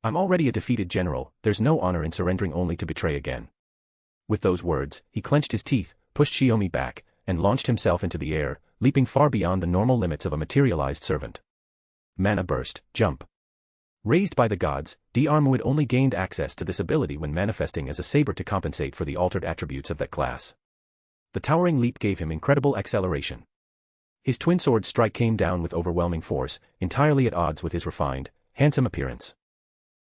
I'm already a defeated general, there's no honor in surrendering only to betray again. With those words, he clenched his teeth, pushed Shiomi back, and launched himself into the air, leaping far beyond the normal limits of a materialized servant. Mana burst, jump. Raised by the gods, D'Armwood only gained access to this ability when manifesting as a saber to compensate for the altered attributes of that class. The towering leap gave him incredible acceleration. His twin sword strike came down with overwhelming force, entirely at odds with his refined, handsome appearance.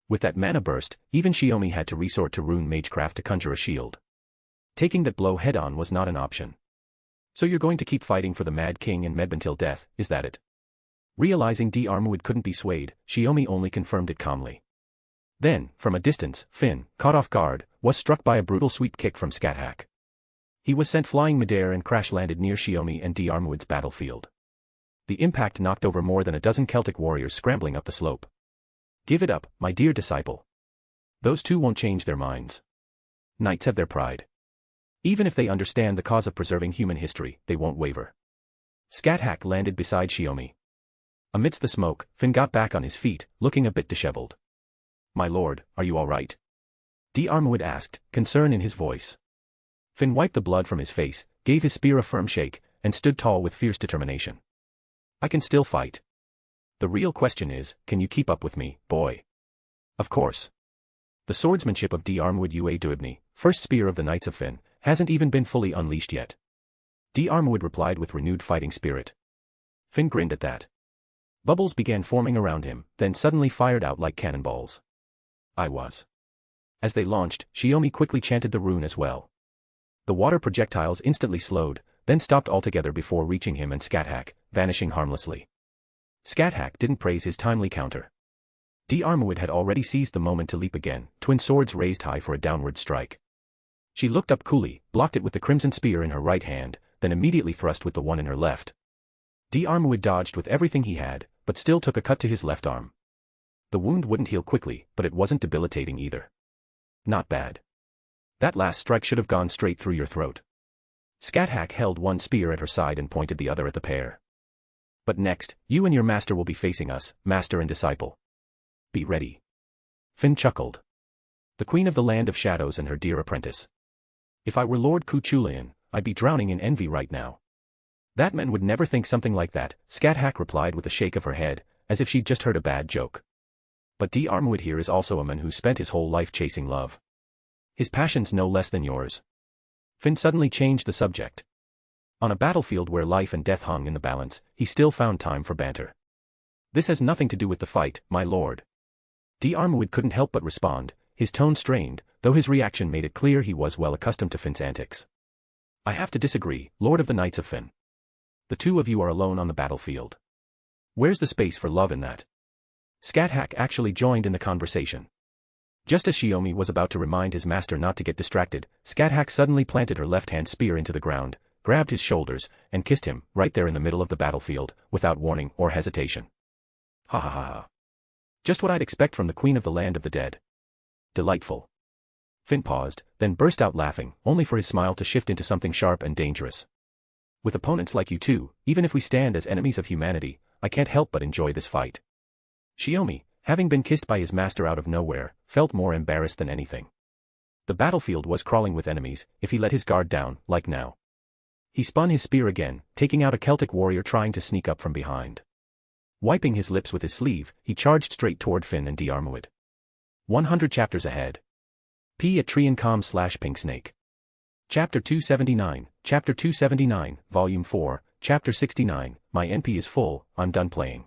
With that mana burst, even Shiomi had to resort to rune magecraft to conjure a shield. Taking that blow head-on was not an option. So you're going to keep fighting for the Mad King and Medb until death, is that it? Realizing D'Armwood couldn't be swayed, Shiomi only confirmed it calmly. Then, from a distance, Finn, caught off guard, was struck by a brutal sweep kick from Scáthach. He was sent flying midair and crash-landed near Shiomi and D'Armwood's battlefield. The impact knocked over more than a dozen Celtic warriors scrambling up the slope. Give it up, my dear disciple. Those two won't change their minds. Knights have their pride. Even if they understand the cause of preserving human history, they won't waver. Scáthach landed beside Shiomi. Amidst the smoke, Finn got back on his feet, looking a bit disheveled. My lord, are you all right? D'Armwood asked, concern in his voice. Finn wiped the blood from his face, gave his spear a firm shake, and stood tall with fierce determination. I can still fight. The real question is, can you keep up with me, boy? Of course. The swordsmanship of D'Armwood Ua Duibni, first spear of the Knights of Finn, hasn't even been fully unleashed yet. D'Armwood replied with renewed fighting spirit. Finn grinned at that. Bubbles began forming around him, then suddenly fired out like cannonballs. I was. As they launched, Shiomi quickly chanted the rune as well. The water projectiles instantly slowed, then stopped altogether before reaching him and Scáthach, vanishing harmlessly. Scáthach didn't praise his timely counter. D'Armwood had already seized the moment to leap again, twin swords raised high for a downward strike. She looked up coolly, blocked it with the crimson spear in her right hand, then immediately thrust with the one in her left. D'Armwood dodged with everything he had, but still took a cut to his left arm. The wound wouldn't heal quickly, but it wasn't debilitating either. Not bad. That last strike should have gone straight through your throat. Scáthach held one spear at her side and pointed the other at the pair. But next, you and your master will be facing us, master and disciple. Be ready. Finn chuckled. The queen of the land of shadows and her dear apprentice. If I were Lord Cuchulainn, I'd be drowning in envy right now. That man would never think something like that, Scáthach replied with a shake of her head, as if she'd just heard a bad joke. But D'Armwood here is also a man who spent his whole life chasing love. His passion's no less than yours. Finn suddenly changed the subject. On a battlefield where life and death hung in the balance, he still found time for banter. This has nothing to do with the fight, my lord. D'Armwood couldn't help but respond, his tone strained, though his reaction made it clear he was well accustomed to Finn's antics. I have to disagree, Lord of the Knights of Finn. The two of you are alone on the battlefield. Where's the space for love in that? Scáthach actually joined in the conversation. Just as Shiomi was about to remind his master not to get distracted, Scáthach suddenly planted her left-hand spear into the ground, grabbed his shoulders, and kissed him, right there in the middle of the battlefield, without warning or hesitation. Ha ha ha ha. Just what I'd expect from the queen of the land of the dead. Delightful. Finn paused, then burst out laughing, only for his smile to shift into something sharp and dangerous. With opponents like you two, even if we stand as enemies of humanity, I can't help but enjoy this fight. Shiomi, having been kissed by his master out of nowhere, felt more embarrassed than anything. The battlefield was crawling with enemies, if he let his guard down, like now. He spun his spear again, taking out a Celtic warrior trying to sneak up from behind. Wiping his lips with his sleeve, he charged straight toward Finn and D'Armwood. 100 chapters ahead. P at Tree&Com/Pinksnake. Chapter 279, Chapter 279, Volume 4, Chapter 69, My NP is full, I'm done playing.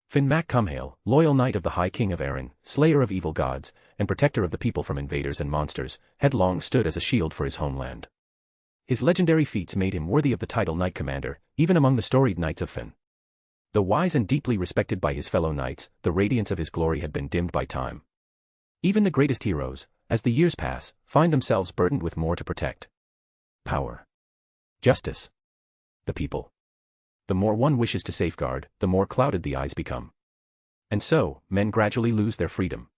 Finn Mac Cumhale, loyal knight of the High King of Erin, slayer of evil gods, and protector of the people from invaders and monsters, had long stood as a shield for his homeland. His legendary feats made him worthy of the title Knight Commander, even among the storied Knights of Finn. Though wise and deeply respected by his fellow knights, the radiance of his glory had been dimmed by time. Even the greatest heroes, as the years pass, find themselves burdened with more to protect. Power. Justice. The people. The more one wishes to safeguard, the more clouded the eyes become. And so, men gradually lose their freedom.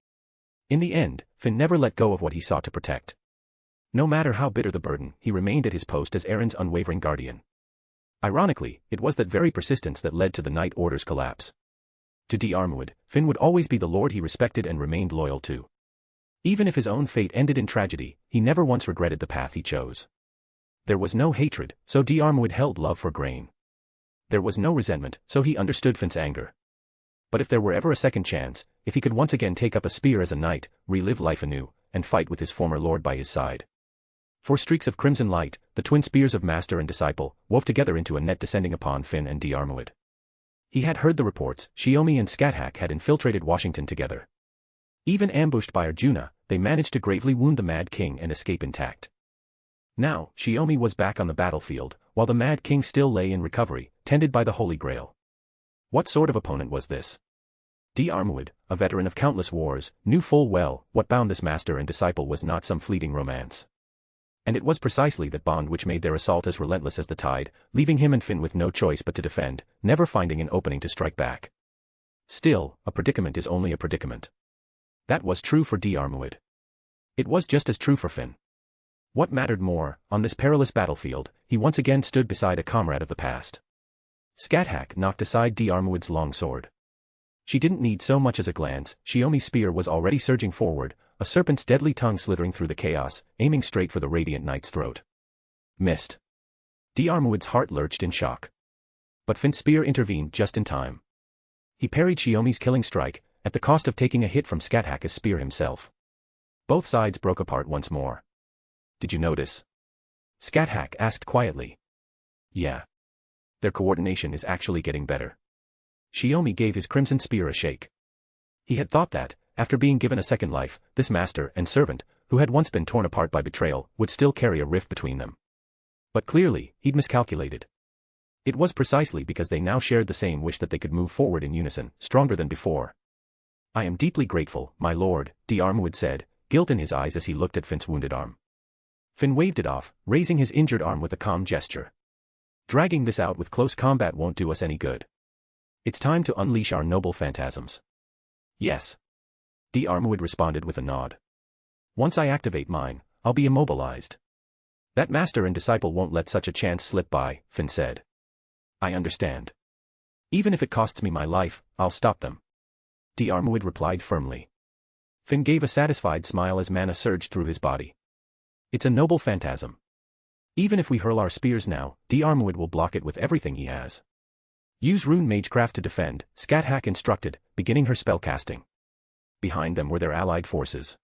In the end, Finn never let go of what he sought to protect. No matter how bitter the burden, he remained at his post as Eren's unwavering guardian. Ironically, it was that very persistence that led to the Night Order's collapse. To Diarmuid, Finn would always be the lord he respected and remained loyal to. Even if his own fate ended in tragedy, he never once regretted the path he chose. There was no hatred, so Diarmuid held love for Grain. There was no resentment, so he understood Finn's anger. But if there were ever a second chance, if he could once again take up a spear as a knight, relive life anew, and fight with his former lord by his side. 4 streaks of crimson light, the twin spears of master and disciple, wove together into a net descending upon Finn and Diarmuid. He had heard the reports. Shiomi and Scáthach had infiltrated Washington together. Even ambushed by Arjuna, they managed to gravely wound the Mad King and escape intact. Now, Shiomi was back on the battlefield, while the Mad King still lay in recovery, tended by the Holy Grail. What sort of opponent was this? Diarmuid, a veteran of countless wars, knew full well what bound this master and disciple was not some fleeting romance. And it was precisely that bond which made their assault as relentless as the tide, leaving him and Finn with no choice but to defend, never finding an opening to strike back. Still, a predicament is only a predicament. That was true for Diarmuid. It was just as true for Finn. What mattered more, on this perilous battlefield, he once again stood beside a comrade of the past. Scáthach knocked aside Diarmuid's long sword. She didn't need so much as a glance. Shiomi's spear was already surging forward, a serpent's deadly tongue slithering through the chaos, aiming straight for the Radiant Knight's throat. Missed. Diarmuid's heart lurched in shock. But Finn's spear intervened just in time. He parried Shiomi's killing strike, at the cost of taking a hit from Scáthach's spear himself. Both sides broke apart once more. Did you notice? Scáthach asked quietly. Yeah. Their coordination is actually getting better. Shiomi gave his crimson spear a shake. He had thought that, after being given a second life, this master and servant, who had once been torn apart by betrayal, would still carry a rift between them. But clearly, he'd miscalculated. It was precisely because they now shared the same wish that they could move forward in unison, stronger than before. I am deeply grateful, my lord, Diarmuid said, guilt in his eyes as he looked at Finn's wounded arm. Finn waved it off, raising his injured arm with a calm gesture. Dragging this out with close combat won't do us any good. It's time to unleash our noble phantasms. Yes. Diarmuid responded with a nod. Once I activate mine, I'll be immobilized. That master and disciple won't let such a chance slip by, Finn said. I understand. Even if it costs me my life, I'll stop them. Diarmuid replied firmly. Finn gave a satisfied smile as mana surged through his body. It's a noble phantasm. Even if we hurl our spears now, Diarmuid will block it with everything he has. Use rune magecraft to defend, Scáthach instructed, beginning her spell casting. Behind them were their allied forces.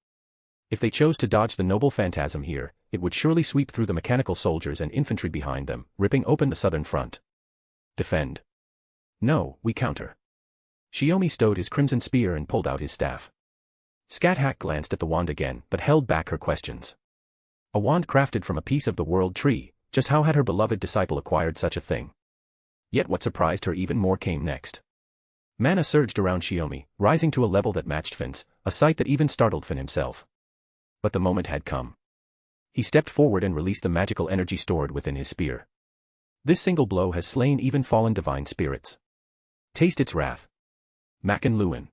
If they chose to dodge the noble phantasm here, it would surely sweep through the mechanical soldiers and infantry behind them, ripping open the southern front. Defend. No, we counter. Shiomi stowed his crimson spear and pulled out his staff. Scáthach glanced at the wand again, but held back her questions. A wand crafted from a piece of the world tree, just how had her beloved disciple acquired such a thing? Yet what surprised her even more came next. Mana surged around Shiomi, rising to a level that matched Finn's, a sight that even startled Finn himself. But the moment had come. He stepped forward and released the magical energy stored within his spear. This single blow has slain even fallen divine spirits. Taste its wrath. Makan Luin.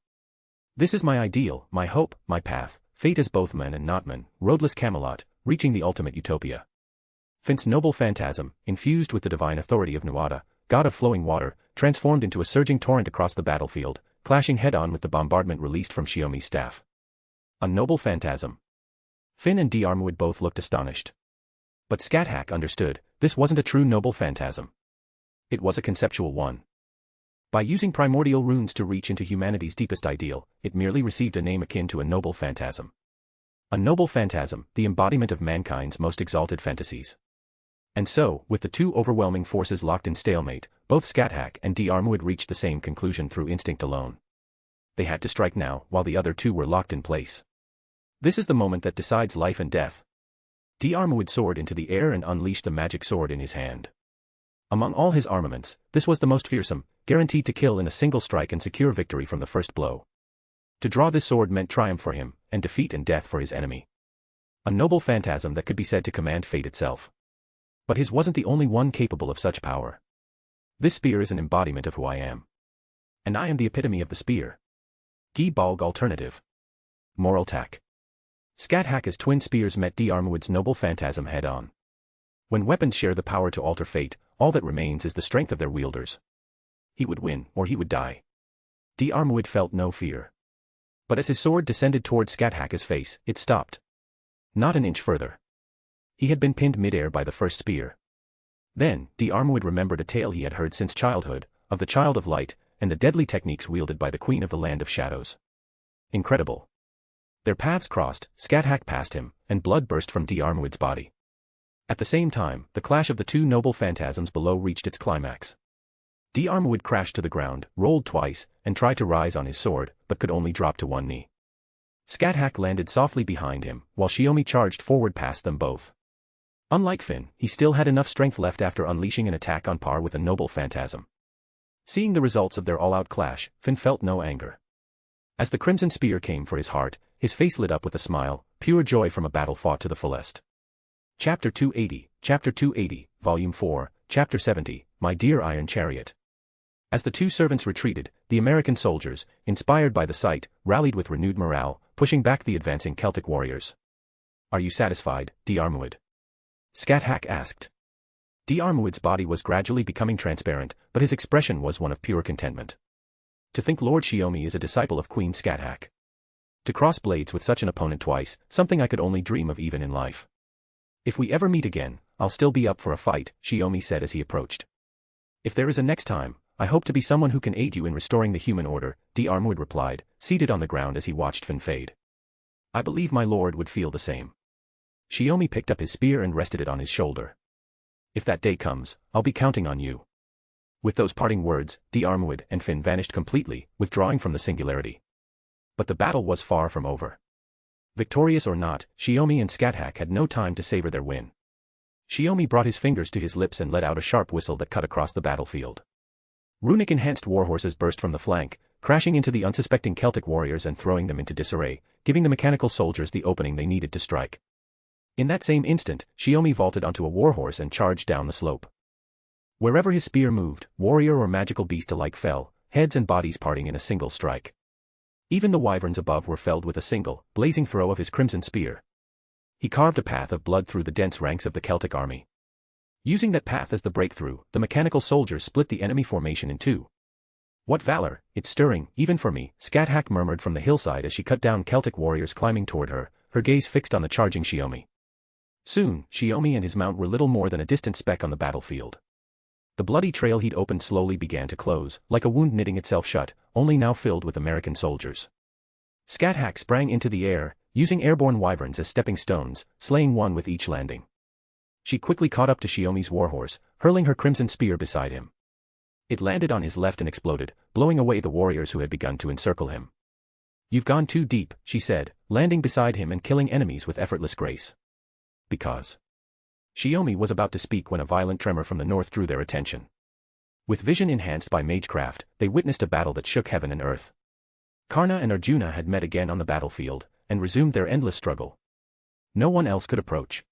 This is my ideal, my hope, my path, fate as both men and not men, roadless Camelot, reaching the ultimate utopia. Finn's noble phantasm, infused with the divine authority of Nuada, god of flowing water, transformed into a surging torrent across the battlefield, clashing head-on with the bombardment released from Shiomi's staff. A noble phantasm. Finn and Diarmuid both looked astonished. But Scáthach understood, this wasn't a true noble phantasm. It was a conceptual one. By using primordial runes to reach into humanity's deepest ideal, it merely received a name akin to a noble phantasm. A noble phantasm, the embodiment of mankind's most exalted fantasies. And so, with the two overwhelming forces locked in stalemate, both Scáthach and Diarmuid reached the same conclusion through instinct alone. They had to strike now, while the other two were locked in place. This is the moment that decides life and death. Diarmuid soared into the air and unleashed the magic sword in his hand. Among all his armaments, this was the most fearsome, guaranteed to kill in a single strike and secure victory from the first blow. To draw this sword meant triumph for him, and defeat and death for his enemy. A noble phantasm that could be said to command fate itself. But his wasn't the only one capable of such power. This spear is an embodiment of who I am. And I am the epitome of the spear. Gi Balg alternative. Moral tack. Scáthach's twin spears met Diarmuid's noble phantasm head-on. When weapons share the power to alter fate, all that remains is the strength of their wielders. He would win, or he would die. Diarmuid felt no fear. But as his sword descended toward Scáthach's face, it stopped. Not an inch further. He had been pinned midair by the first spear. Then, Diarmuid remembered a tale he had heard since childhood, of the Child of Light, and the deadly techniques wielded by the Queen of the Land of Shadows. Incredible. Their paths crossed, Scáthach passed him, and blood burst from Diarmuid's body. At the same time, the clash of the two noble phantasms below reached its climax. Diarmuid crashed to the ground, rolled twice, and tried to rise on his sword, but could only drop to one knee. Scáthach landed softly behind him, while Shiomi charged forward past them both. Unlike Finn, he still had enough strength left after unleashing an attack on par with a noble phantasm. Seeing the results of their all-out clash, Finn felt no anger. As the crimson spear came for his heart, his face lit up with a smile, pure joy from a battle fought to the fullest. Chapter 280, Volume 4, Chapter 70, My Dear Iron Chariot. As the two servants retreated, the American soldiers, inspired by the sight, rallied with renewed morale, pushing back the advancing Celtic warriors. Are you satisfied, Diarmuid? Scáthach asked. Diarmuid's body was gradually becoming transparent, but his expression was one of pure contentment. To think Lord Shiomi is a disciple of Queen Scáthach. To cross blades with such an opponent twice, something I could only dream of even in life. If we ever meet again, I'll still be up for a fight, Shiomi said as he approached. If there is a next time, I hope to be someone who can aid you in restoring the human order, Diarmuid replied, seated on the ground as he watched Finn fade. I believe my lord would feel the same. Shiomi picked up his spear and rested it on his shoulder. If that day comes, I'll be counting on you. With those parting words, Diarmuid and Finn vanished completely, withdrawing from the singularity. But the battle was far from over. Victorious or not, Shiomi and Scáthach had no time to savor their win. Shiomi brought his fingers to his lips and let out a sharp whistle that cut across the battlefield. Runic-enhanced warhorses burst from the flank, crashing into the unsuspecting Celtic warriors and throwing them into disarray, giving the mechanical soldiers the opening they needed to strike. In that same instant, Shiomi vaulted onto a warhorse and charged down the slope. Wherever his spear moved, warrior or magical beast alike fell, heads and bodies parting in a single strike. Even the wyverns above were felled with a single, blazing throw of his crimson spear. He carved a path of blood through the dense ranks of the Celtic army. Using that path as the breakthrough, the mechanical soldiers split the enemy formation in two. What valor, it's stirring, even for me, Scáthach murmured from the hillside as she cut down Celtic warriors climbing toward her, her gaze fixed on the charging Shiomi. Soon, Shiomi and his mount were little more than a distant speck on the battlefield. The bloody trail he'd opened slowly began to close, like a wound knitting itself shut, only now filled with American soldiers. Scáthach sprang into the air, using airborne wyverns as stepping stones, slaying one with each landing. She quickly caught up to Shiomi's warhorse, hurling her crimson spear beside him. It landed on his left and exploded, blowing away the warriors who had begun to encircle him. You've gone too deep, she said, landing beside him and killing enemies with effortless grace. Because. Shiomi was about to speak when a violent tremor from the north drew their attention. With vision enhanced by magecraft, they witnessed a battle that shook heaven and earth. Karna and Arjuna had met again on the battlefield, and resumed their endless struggle. No one else could approach.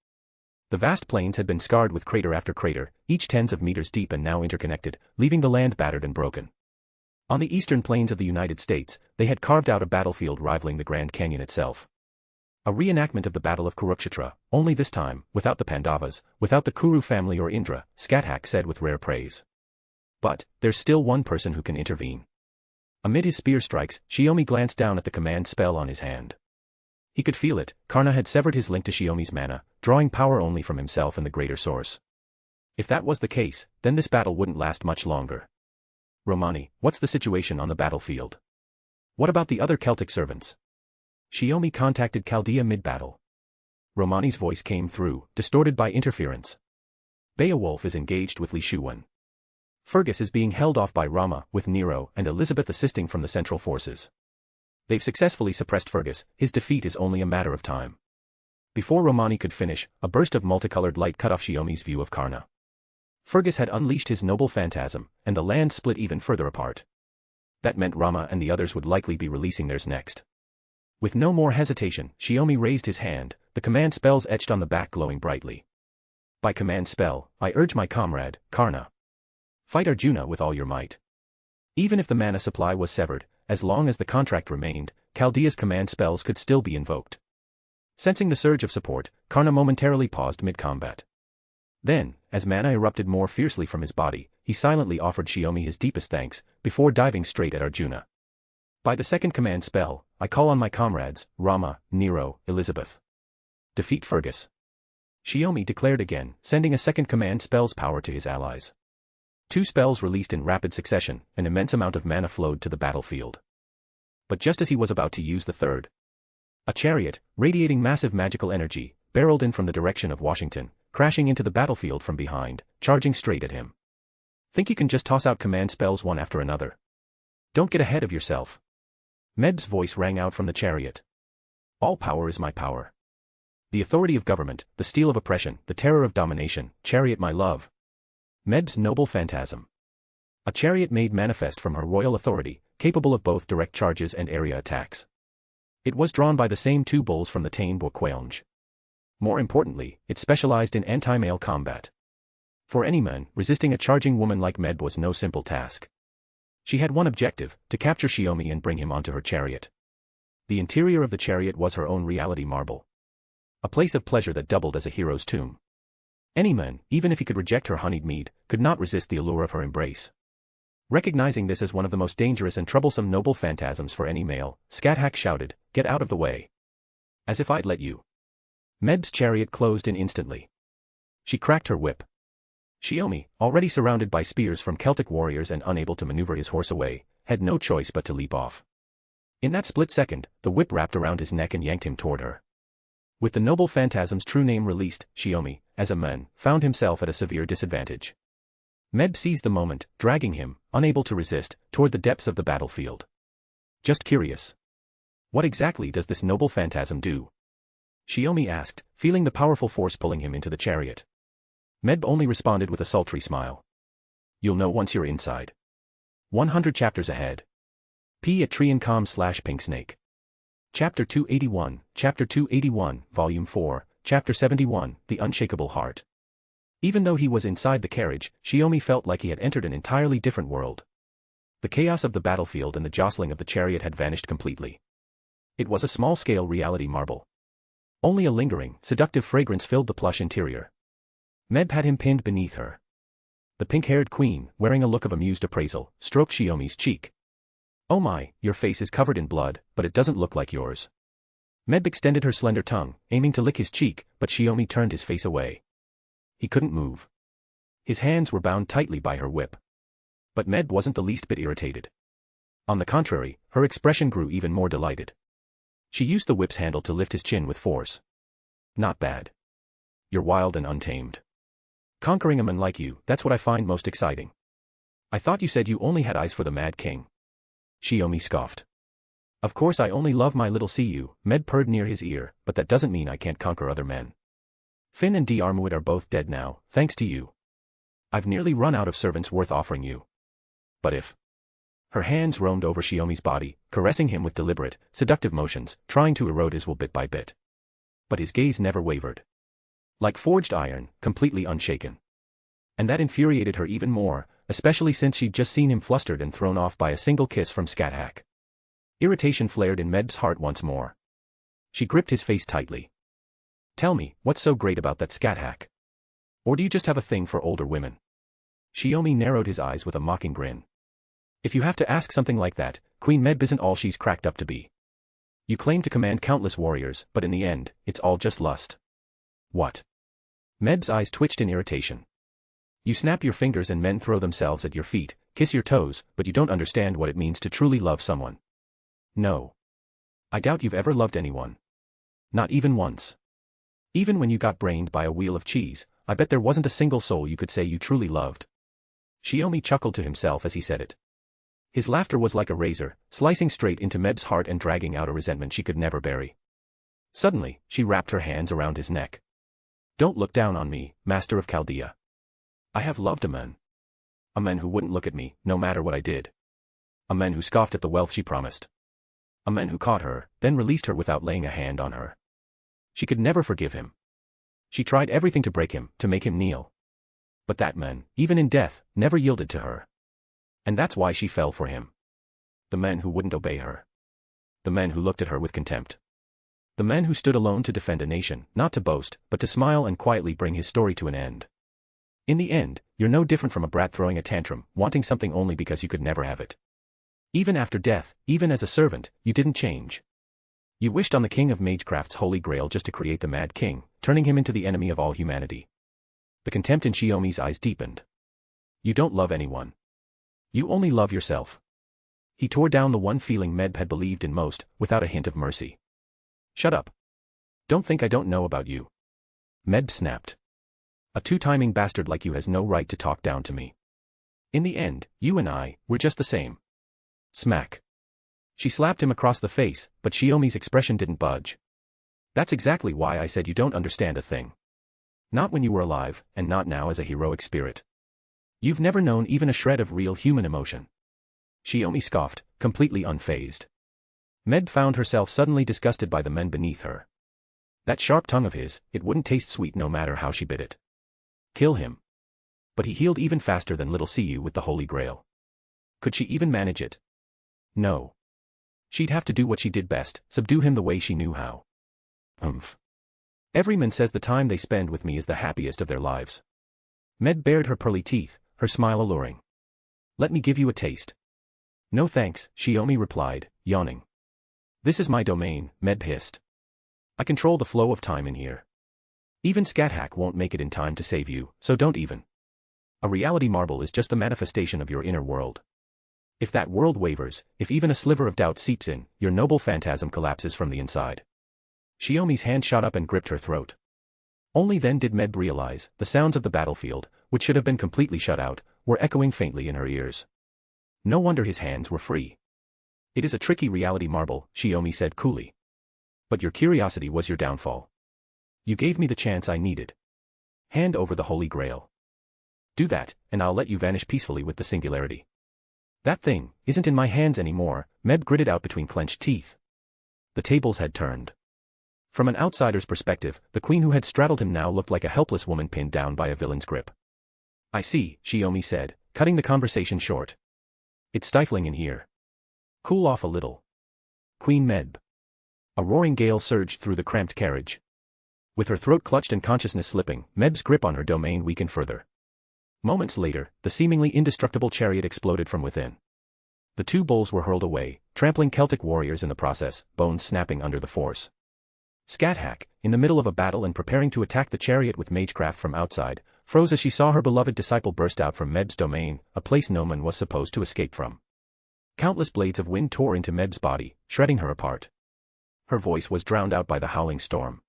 The vast plains had been scarred with crater after crater, each tens of meters deep and now interconnected, leaving the land battered and broken. On the eastern plains of the United States, they had carved out a battlefield rivaling the Grand Canyon itself. A reenactment of the Battle of Kurukshetra, only this time, without the Pandavas, without the Kuru family or Indra, Scáthach said with rare praise. But, there's still one person who can intervene. Amid his spear strikes, Shiomi glanced down at the command spell on his hand. He could feel it, Karna had severed his link to Shiomi's mana, drawing power only from himself and the greater source. If that was the case, then this battle wouldn't last much longer. Romani, what's the situation on the battlefield? What about the other Celtic servants? Shiomi contacted Chaldea mid-battle. Romani's voice came through, distorted by interference. Beowulf is engaged with Li Shuwen. Fergus is being held off by Rama, with Nero and Elizabeth assisting from the central forces. They've successfully suppressed Fergus, his defeat is only a matter of time. Before Romani could finish, a burst of multicolored light cut off Shiomi's view of Karna. Fergus had unleashed his noble phantasm, and the land split even further apart. That meant Rama and the others would likely be releasing theirs next. With no more hesitation, Shiomi raised his hand, the command spells etched on the back glowing brightly. By command spell, I urge my comrade, Karna. Fight Arjuna with all your might. Even if the mana supply was severed, as long as the contract remained, Chaldea's command spells could still be invoked. Sensing the surge of support, Karna momentarily paused mid-combat. Then, as mana erupted more fiercely from his body, he silently offered Shiomi his deepest thanks, before diving straight at Arjuna. By the second command spell, I call on my comrades, Rama, Nero, Elizabeth. Defeat Fergus. Shiomi declared again, sending a second command spell's power to his allies. 2 spells released in rapid succession, an immense amount of mana flowed to the battlefield. But just as he was about to use the third, a chariot, radiating massive magical energy, barreled in from the direction of Washington, crashing into the battlefield from behind, charging straight at him. Think you can just toss out command spells one after another? Don't get ahead of yourself. Medb's voice rang out from the chariot. All power is my power. The authority of government, the steel of oppression, the terror of domination, chariot my love. Medb's noble phantasm. A chariot made manifest from her royal authority, capable of both direct charges and area attacks. It was drawn by the same 2 bulls from the Tain Boqueonge. More importantly, it specialized in anti-male combat. For any man, resisting a charging woman like Medb was no simple task. She had one objective, to capture Shiomi and bring him onto her chariot. The interior of the chariot was her own reality marble. A place of pleasure that doubled as a hero's tomb. Any man, even if he could reject her honeyed mead, could not resist the allure of her embrace. Recognizing this as one of the most dangerous and troublesome noble phantasms for any male, Scáthach shouted, "Get out of the way. As if I'd let you." Medb's chariot closed in instantly. She cracked her whip. Shiomi, already surrounded by spears from Celtic warriors and unable to maneuver his horse away, had no choice but to leap off. In that split second, the whip wrapped around his neck and yanked him toward her. With the noble phantasm's true name released, Shiomi, as a man, found himself at a severe disadvantage. Medb seized the moment, dragging him, unable to resist, toward the depths of the battlefield. Just curious. What exactly does this noble phantasm do? Shiomi asked, feeling the powerful force pulling him into the chariot. Medb only responded with a sultry smile. You'll know once you're inside. 100 chapters ahead. @Triancom/Pinksnake. Chapter 281, Chapter 281, Volume 4, Chapter 71, The Unshakable Heart. Even though he was inside the carriage, Shiomi felt like he had entered an entirely different world. The chaos of the battlefield and the jostling of the chariot had vanished completely. It was a small-scale reality marble. Only a lingering, seductive fragrance filled the plush interior. Medb had him pinned beneath her. The pink-haired queen, wearing a look of amused appraisal, stroked Shiomi's cheek. "Oh my, your face is covered in blood, but it doesn't look like yours." Medb extended her slender tongue, aiming to lick his cheek, but Shiomi turned his face away. He couldn't move. His hands were bound tightly by her whip. But Medb wasn't the least bit irritated. On the contrary, her expression grew even more delighted. She used the whip's handle to lift his chin with force. "Not bad. You're wild and untamed. Conquering a man like you, that's what I find most exciting. I thought you said you only had eyes for the Mad King." Shiomi scoffed. "Of course I only love my little Cu," Medb purred near his ear, "but that doesn't mean I can't conquer other men. Finn and Armuid are both dead now, thanks to you. I've nearly run out of servants worth offering you. But if..." Her hands roamed over Shiomi's body, caressing him with deliberate, seductive motions, trying to erode his will bit by bit. But his gaze never wavered. Like forged iron, completely unshaken. And that infuriated her even more, especially since she'd just seen him flustered and thrown off by a single kiss from Scáthach. Irritation flared in Medb's heart once more. She gripped his face tightly. "Tell me, what's so great about that Scáthach? Or do you just have a thing for older women?" Shiomi narrowed his eyes with a mocking grin. "If you have to ask something like that, Queen Medb isn't all she's cracked up to be. You claim to command countless warriors, but in the end, it's all just lust." "What?" Medb's eyes twitched in irritation. "You snap your fingers and men throw themselves at your feet, kiss your toes, but you don't understand what it means to truly love someone. No. I doubt you've ever loved anyone. Not even once. Even when you got brained by a wheel of cheese, I bet there wasn't a single soul you could say you truly loved." Shiomi chuckled to himself as he said it. His laughter was like a razor, slicing straight into Medb's heart and dragging out a resentment she could never bury. Suddenly, she wrapped her hands around his neck. "Don't look down on me, Master of Chaldea. I have loved a man. A man who wouldn't look at me, no matter what I did. A man who scoffed at the wealth she promised. A man who caught her, then released her without laying a hand on her. She could never forgive him. She tried everything to break him, to make him kneel. But that man, even in death, never yielded to her. And that's why she fell for him. The man who wouldn't obey her. The man who looked at her with contempt. The man who stood alone to defend a nation, not to boast, but to smile and quietly bring his story to an end. In the end, you're no different from a brat throwing a tantrum, wanting something only because you could never have it. Even after death, even as a servant, you didn't change. You wished on the king of Magecraft's Holy Grail just to create the Mad King, turning him into the enemy of all humanity. The contempt in Shiomi's eyes deepened. You don't love anyone. You only love yourself. He tore down the one feeling Meb had believed in most, without a hint of mercy. Shut up. Don't think I don't know about you. Meb snapped. A two-timing bastard like you has no right to talk down to me. In the end, you and I, we're just the same. Smack. She slapped him across the face, but Shiomi's expression didn't budge. That's exactly why I said you don't understand a thing. Not when you were alive, and not now as a heroic spirit. You've never known even a shred of real human emotion. Shiomi scoffed, completely unfazed. Med found herself suddenly disgusted by the men beneath her. That sharp tongue of his, it wouldn't taste sweet no matter how she bit it. Kill him. But he healed even faster than little Siyu with the Holy Grail. Could she even manage it? No. She'd have to do what she did best, subdue him the way she knew how. Every man says the time they spend with me is the happiest of their lives. Med bared her pearly teeth, her smile alluring. Let me give you a taste. No thanks, Shiomi replied, yawning. This is my domain, Med hissed. I control the flow of time in here. Even Scáthach won't make it in time to save you, so don't even. A reality marble is just the manifestation of your inner world. If that world wavers, if even a sliver of doubt seeps in, your noble phantasm collapses from the inside. Shiomi's hand shot up and gripped her throat. Only then did Meb realize, the sounds of the battlefield, which should have been completely shut out, were echoing faintly in her ears. No wonder his hands were free. It is a tricky reality marble, Shiomi said coolly. But your curiosity was your downfall. You gave me the chance I needed. Hand over the Holy Grail. Do that, and I'll let you vanish peacefully with the singularity. That thing isn't in my hands anymore, Meb gritted out between clenched teeth. The tables had turned. From an outsider's perspective, the queen who had straddled him now looked like a helpless woman pinned down by a villain's grip. I see, Shiomi said, cutting the conversation short. It's stifling in here. Cool off a little. Queen Meb. A roaring gale surged through the cramped carriage. With her throat clutched and consciousness slipping, Meb's grip on her domain weakened further. Moments later, the seemingly indestructible chariot exploded from within. The two bulls were hurled away, trampling Celtic warriors in the process, bones snapping under the force. Scáthach, in the middle of a battle and preparing to attack the chariot with magecraft from outside, froze as she saw her beloved disciple burst out from Meb's domain, a place no man was supposed to escape from. Countless blades of wind tore into Meb's body, shredding her apart. Her voice was drowned out by the howling storm.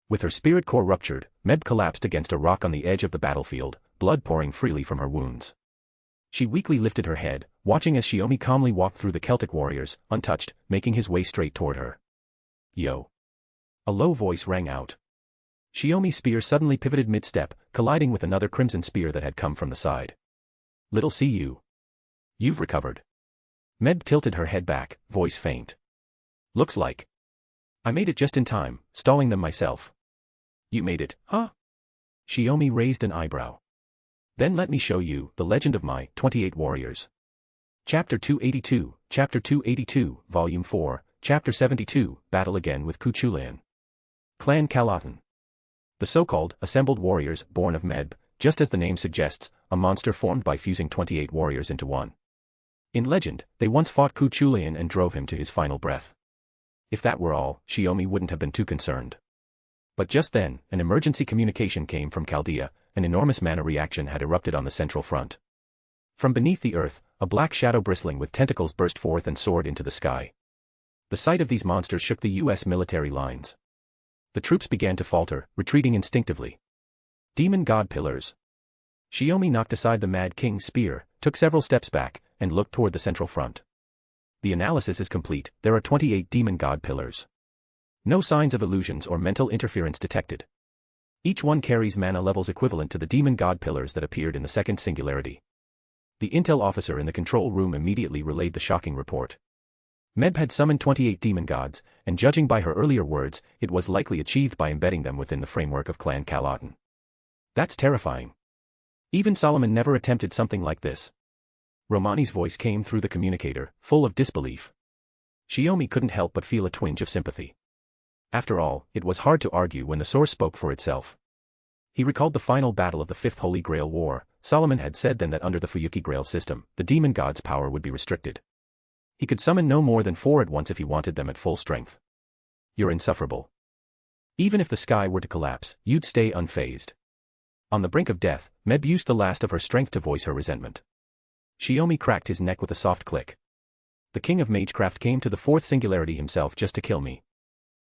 With her spirit core ruptured, Meb collapsed against a rock on the edge of the battlefield, blood pouring freely from her wounds. She weakly lifted her head, watching as Shiomi calmly walked through the Celtic warriors, untouched, making his way straight toward her. Yo. A low voice rang out. Shiomi's spear suddenly pivoted mid-step, colliding with another crimson spear that had come from the side. Little Siyu. You've recovered. Meb tilted her head back, voice faint. Looks like. I made it just in time, stalling them myself. You made it, huh? Shiomi raised an eyebrow. Then let me show you the legend of my 28 warriors. Chapter 282, Volume 4, Chapter 72, Battle Again with Cuchulainn. Clan Calatin. The so-called assembled warriors, born of Meb, just as the name suggests, a monster formed by fusing 28 warriors into one. In legend, they once fought Cuchulainn and drove him to his final breath. If that were all, Shiomi wouldn't have been too concerned. But just then, an emergency communication came from Chaldea, an enormous mana reaction had erupted on the central front. From beneath the earth, a black shadow bristling with tentacles burst forth and soared into the sky. The sight of these monsters shook the U.S. military lines. The troops began to falter, retreating instinctively. Demon God Pillars. Shiomi knocked aside the Mad King's spear, took several steps back, and looked toward the central front. The analysis is complete, there are 28 Demon God Pillars. No signs of illusions or mental interference detected. Each one carries mana levels equivalent to the demon god pillars that appeared in the second singularity. The intel officer in the control room immediately relayed the shocking report. Meb had summoned 28 demon gods, and judging by her earlier words, it was likely achieved by embedding them within the framework of Clan Calotten. That's terrifying. Even Solomon never attempted something like this. Romani's voice came through the communicator, full of disbelief. Shiomi couldn't help but feel a twinge of sympathy. After all, it was hard to argue when the source spoke for itself. He recalled the final battle of the Fifth Holy Grail War. Solomon had said then that under the Fuyuki Grail system, the demon god's power would be restricted. He could summon no more than 4 at once if he wanted them at full strength. You're insufferable. Even if the sky were to collapse, you'd stay unfazed. On the brink of death, Meb used the last of her strength to voice her resentment. Shiomi cracked his neck with a soft click. The king of magecraft came to the 4th singularity himself just to kill me.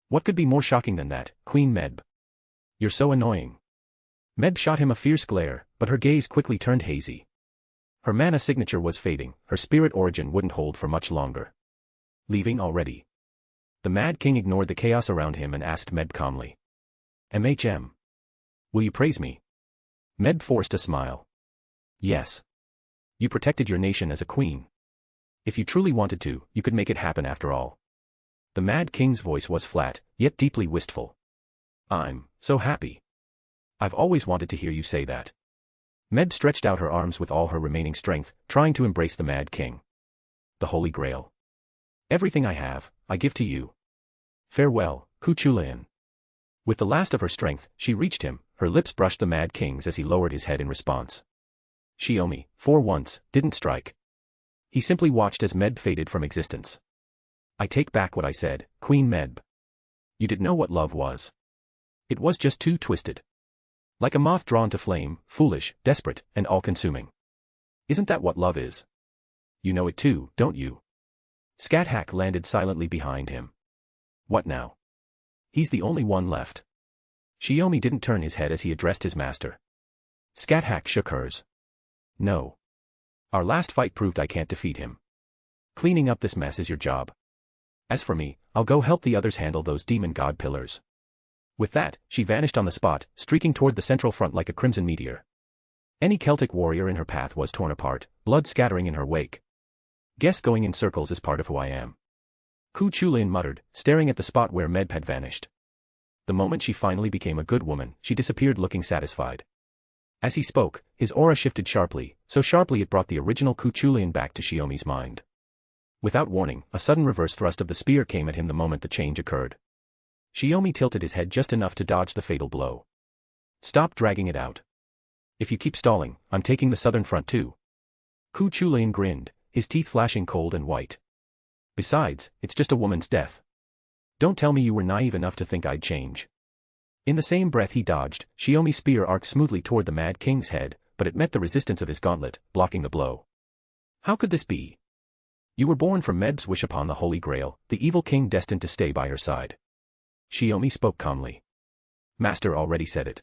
What could be more shocking than that, Queen Meb? You're so annoying. Meb shot him a fierce glare, but her gaze quickly turned hazy. Her mana signature was fading, her spirit origin wouldn't hold for much longer. Leaving already? The Mad King ignored the chaos around him and asked Meb calmly. MHM. Will you praise me? Meb forced a smile. Yes. You protected your nation as a queen. If you truly wanted to, you could make it happen after all. The Mad King's voice was flat, yet deeply wistful. I'm so happy. I've always wanted to hear you say that. Meb stretched out her arms with all her remaining strength, trying to embrace the Mad King. The Holy Grail. Everything I have, I give to you. Farewell, Kuchulain. With the last of her strength, she reached him, her lips brushed the Mad King's as he lowered his head in response. Shiomi, for once, didn't strike. He simply watched as Meb faded from existence. I take back what I said, Queen Meb. You didn't know what love was. It was just too twisted. Like a moth drawn to flame, foolish, desperate, and all-consuming. Isn't that what love is? You know it too, don't you? Scáthach landed silently behind him. What now? He's the only one left. Shiomi didn't turn his head as he addressed his master. Scáthach shook hers. No. Our last fight proved I can't defeat him. Cleaning up this mess is your job. As for me, I'll go help the others handle those demon god pillars. With that, she vanished on the spot, streaking toward the central front like a crimson meteor. Any Celtic warrior in her path was torn apart, blood scattering in her wake. Guess going in circles is part of who I am. Kuchulain muttered, staring at the spot where Meb had vanished. The moment she finally became a good woman, she disappeared looking satisfied. As he spoke, his aura shifted sharply, so sharply it brought the original Kuchulain back to Shiomi's mind. Without warning, a sudden reverse thrust of the spear came at him the moment the change occurred. Shiomi tilted his head just enough to dodge the fatal blow. Stop dragging it out. If you keep stalling, I'm taking the southern front too. Kuchulain grinned, his teeth flashing cold and white. Besides, it's just a woman's death. Don't tell me you were naive enough to think I'd change. In the same breath he dodged, Shiomi's spear arced smoothly toward the Mad King's head, but it met the resistance of his gauntlet, blocking the blow. How could this be? You were born from Meb's wish upon the Holy Grail, the evil king destined to stay by her side. Shiomi spoke calmly. Master already said it.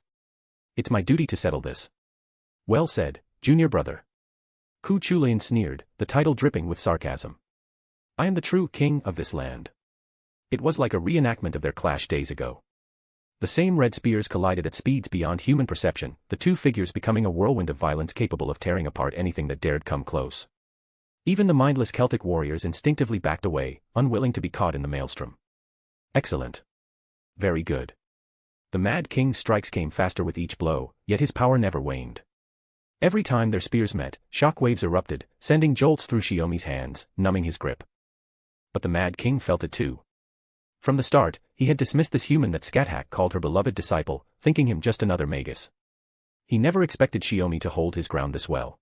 It's my duty to settle this. Well said, junior brother. Kuchulain sneered, the title dripping with sarcasm. I am the true king of this land. It was like a reenactment of their clash days ago. The same red spears collided at speeds beyond human perception, the two figures becoming a whirlwind of violence capable of tearing apart anything that dared come close. Even the mindless Celtic warriors instinctively backed away, unwilling to be caught in the maelstrom. Excellent. Very good. The Mad King's strikes came faster with each blow, yet his power never waned. Every time their spears met, shockwaves erupted, sending jolts through Shiomi's hands, numbing his grip. But the Mad King felt it too. From the start, he had dismissed this human that Scáthach called her beloved disciple, thinking him just another Magus. He never expected Shiomi to hold his ground this well.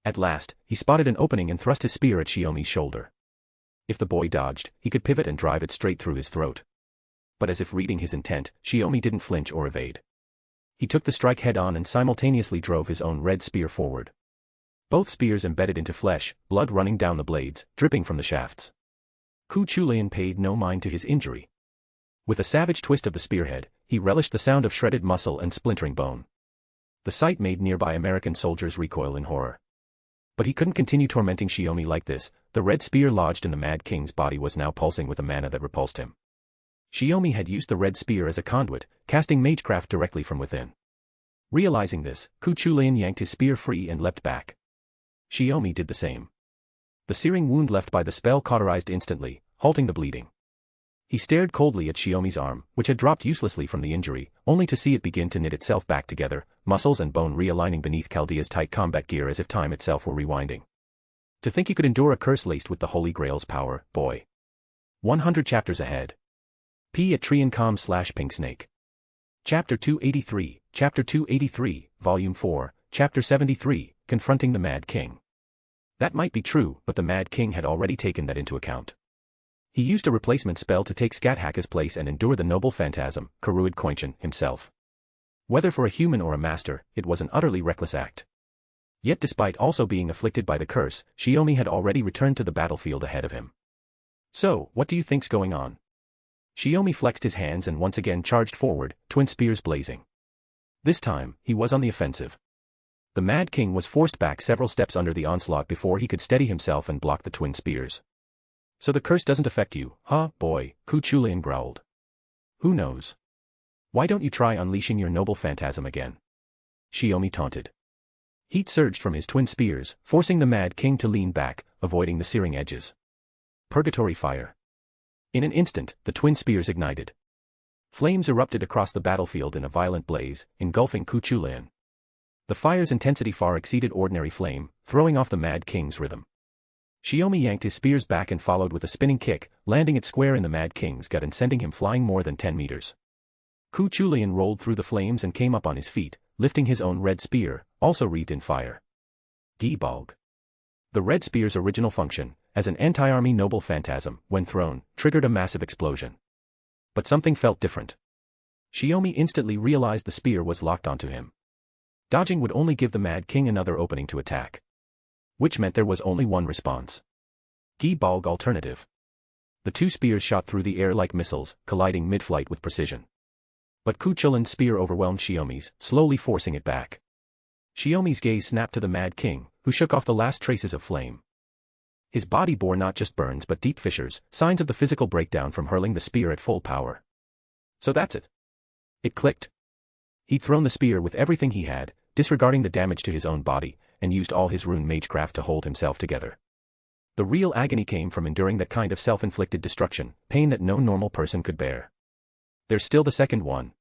At last, he spotted an opening and thrust his spear at Shiomi's shoulder. If the boy dodged, he could pivot and drive it straight through his throat. But as if reading his intent, Shiomi didn't flinch or evade. He took the strike head-on and simultaneously drove his own red spear forward. Both spears embedded into flesh, blood running down the blades, dripping from the shafts. Kuchulain paid no mind to his injury. With a savage twist of the spearhead, he relished the sound of shredded muscle and splintering bone. The sight made nearby American soldiers recoil in horror. But he couldn't continue tormenting Shiomi like this. The red spear lodged in the Mad King's body was now pulsing with a mana that repulsed him. Shiomi had used the red spear as a conduit, casting magecraft directly from within. Realizing this, Kuchulain yanked his spear free and leapt back. Shiomi did the same. The searing wound left by the spell cauterized instantly, halting the bleeding. He stared coldly at Shiomi's arm, which had dropped uselessly from the injury, only to see it begin to knit itself back together, muscles and bone realigning beneath Chaldea's tight combat gear as if time itself were rewinding. To think you could endure a curse laced with the Holy Grail's power, boy. 100 chapters ahead. @Triancom/Pinksnake. Chapter 283, Chapter 283, Volume 4, Chapter 73, Confronting the Mad King. That might be true, but the Mad King had already taken that into account. He used a replacement spell to take Scáthach's place and endure the noble phantasm, Karuid Koinchin, himself. Whether for a human or a master, it was an utterly reckless act. Yet despite also being afflicted by the curse, Shiomi had already returned to the battlefield ahead of him. So, what do you think's going on? Shiomi flexed his hands and once again charged forward, twin spears blazing. This time, he was on the offensive. The Mad King was forced back several steps under the onslaught before he could steady himself and block the twin spears. So the curse doesn't affect you, huh, boy, Kuchulain growled. Who knows? Why don't you try unleashing your noble phantasm again? Shiomi taunted. Heat surged from his twin spears, forcing the Mad King to lean back, avoiding the searing edges. Purgatory fire. In an instant, the twin spears ignited. Flames erupted across the battlefield in a violent blaze, engulfing Kuchulain. The fire's intensity far exceeded ordinary flame, throwing off the Mad King's rhythm. Shiomi yanked his spears back and followed with a spinning kick, landing it square in the Mad King's gut and sending him flying more than 10 meters. Kuchulain rolled through the flames and came up on his feet, lifting his own red spear, also wreathed in fire. Gibalg. The red spear's original function, as an anti-army noble phantasm, when thrown, triggered a massive explosion. But something felt different. Shiomi instantly realized the spear was locked onto him. Dodging would only give the Mad King another opening to attack. Which meant there was only one response. Gibalg alternative. The two spears shot through the air like missiles, colliding mid-flight with precision. But Kuchulain's spear overwhelmed Shiomi's, slowly forcing it back. Shiomi's gaze snapped to the Mad King, who shook off the last traces of flame. His body bore not just burns but deep fissures, signs of the physical breakdown from hurling the spear at full power. So that's it. It clicked. He'd thrown the spear with everything he had, disregarding the damage to his own body, and used all his rune magecraft to hold himself together. The real agony came from enduring that kind of self-inflicted destruction, pain that no normal person could bear. There's still the second one.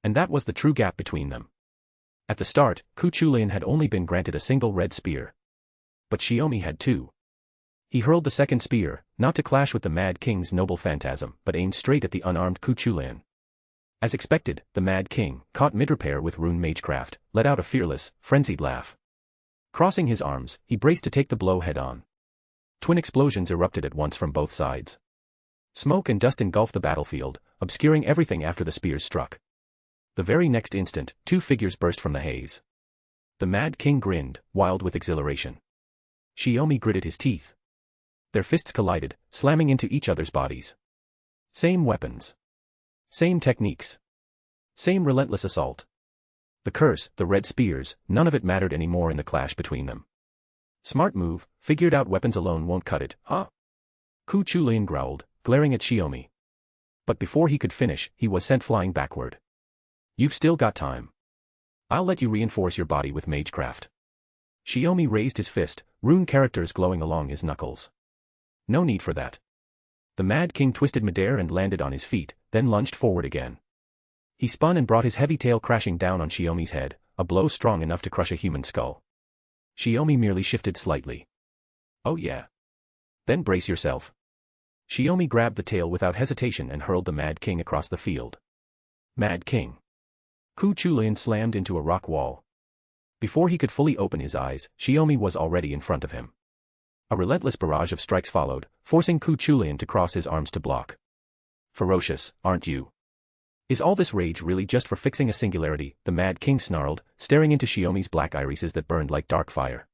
And that was the true gap between them. At the start, Kuchulain had only been granted a single red spear. But Shiomi had two. He hurled the second spear, not to clash with the Mad King's noble phantasm, but aimed straight at the unarmed Kuchulain. As expected, the Mad King, caught mid-repair with rune magecraft, let out a fearless, frenzied laugh. Crossing his arms, he braced to take the blow head-on. Twin explosions erupted at once from both sides. Smoke and dust engulfed the battlefield, obscuring everything after the spears struck. The very next instant, two figures burst from the haze. The Mad King grinned, wild with exhilaration. Shiomi gritted his teeth. Their fists collided, slamming into each other's bodies. Same weapons. Same techniques. Same relentless assault. The curse, the red spears, none of it mattered anymore in the clash between them. Smart move, figured out weapons alone won't cut it, huh? Kuchulain growled, glaring at Shiomi. But before he could finish, he was sent flying backward. You've still got time. I'll let you reinforce your body with magecraft. Shiomi raised his fist, rune characters glowing along his knuckles. No need for that. The Mad King twisted midair and landed on his feet, then lunged forward again. He spun and brought his heavy tail crashing down on Shiomi's head, a blow strong enough to crush a human skull. Shiomi merely shifted slightly. Oh yeah. Then brace yourself. Shiomi grabbed the tail without hesitation and hurled the Mad King across the field. Mad King. Kuchulain slammed into a rock wall. Before he could fully open his eyes, Shiomi was already in front of him. A relentless barrage of strikes followed, forcing Kuchulain to cross his arms to block. Ferocious, aren't you? Is all this rage really just for fixing a singularity? The Mad King snarled, staring into Shiomi's black irises that burned like dark fire.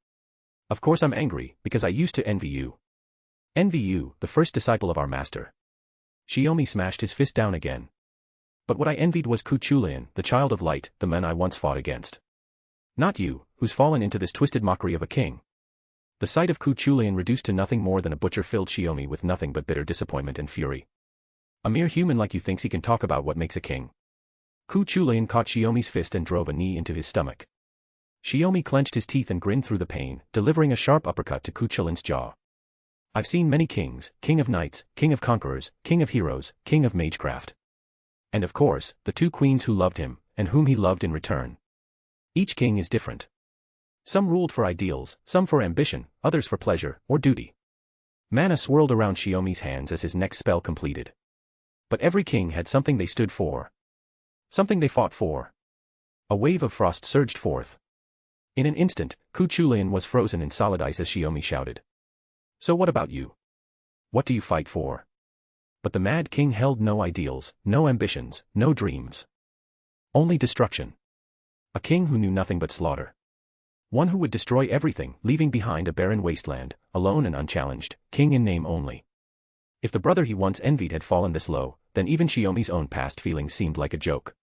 Of course I'm angry, because I used to envy you. Envy you, the first disciple of our master. Shiomi smashed his fist down again. But what I envied was Kuchulain, the child of light, the man I once fought against. Not you, who's fallen into this twisted mockery of a king. The sight of Kuchulain reduced to nothing more than a butcher filled Shiomi with nothing but bitter disappointment and fury. A mere human like you thinks he can talk about what makes a king. Ku Chulayan caught Shiomi's fist and drove a knee into his stomach. Shiomi clenched his teeth and grinned through the pain, delivering a sharp uppercut to Ku Chulan's jaw. I've seen many kings, king of knights, king of conquerors, king of heroes, king of magecraft. And of course, the two queens who loved him, and whom he loved in return. Each king is different. Some ruled for ideals, some for ambition, others for pleasure, or duty. Mana swirled around Shiomi's hands as his next spell completed. But every king had something they stood for. Something they fought for. A wave of frost surged forth. In an instant, Ku Chulayan was frozen in solid ice as Shiomi shouted. So what about you? What do you fight for? But the Mad King held no ideals, no ambitions, no dreams. Only destruction. A king who knew nothing but slaughter. One who would destroy everything, leaving behind a barren wasteland, alone and unchallenged, king in name only. If the brother he once envied had fallen this low, then even Shiomi's own past feelings seemed like a joke.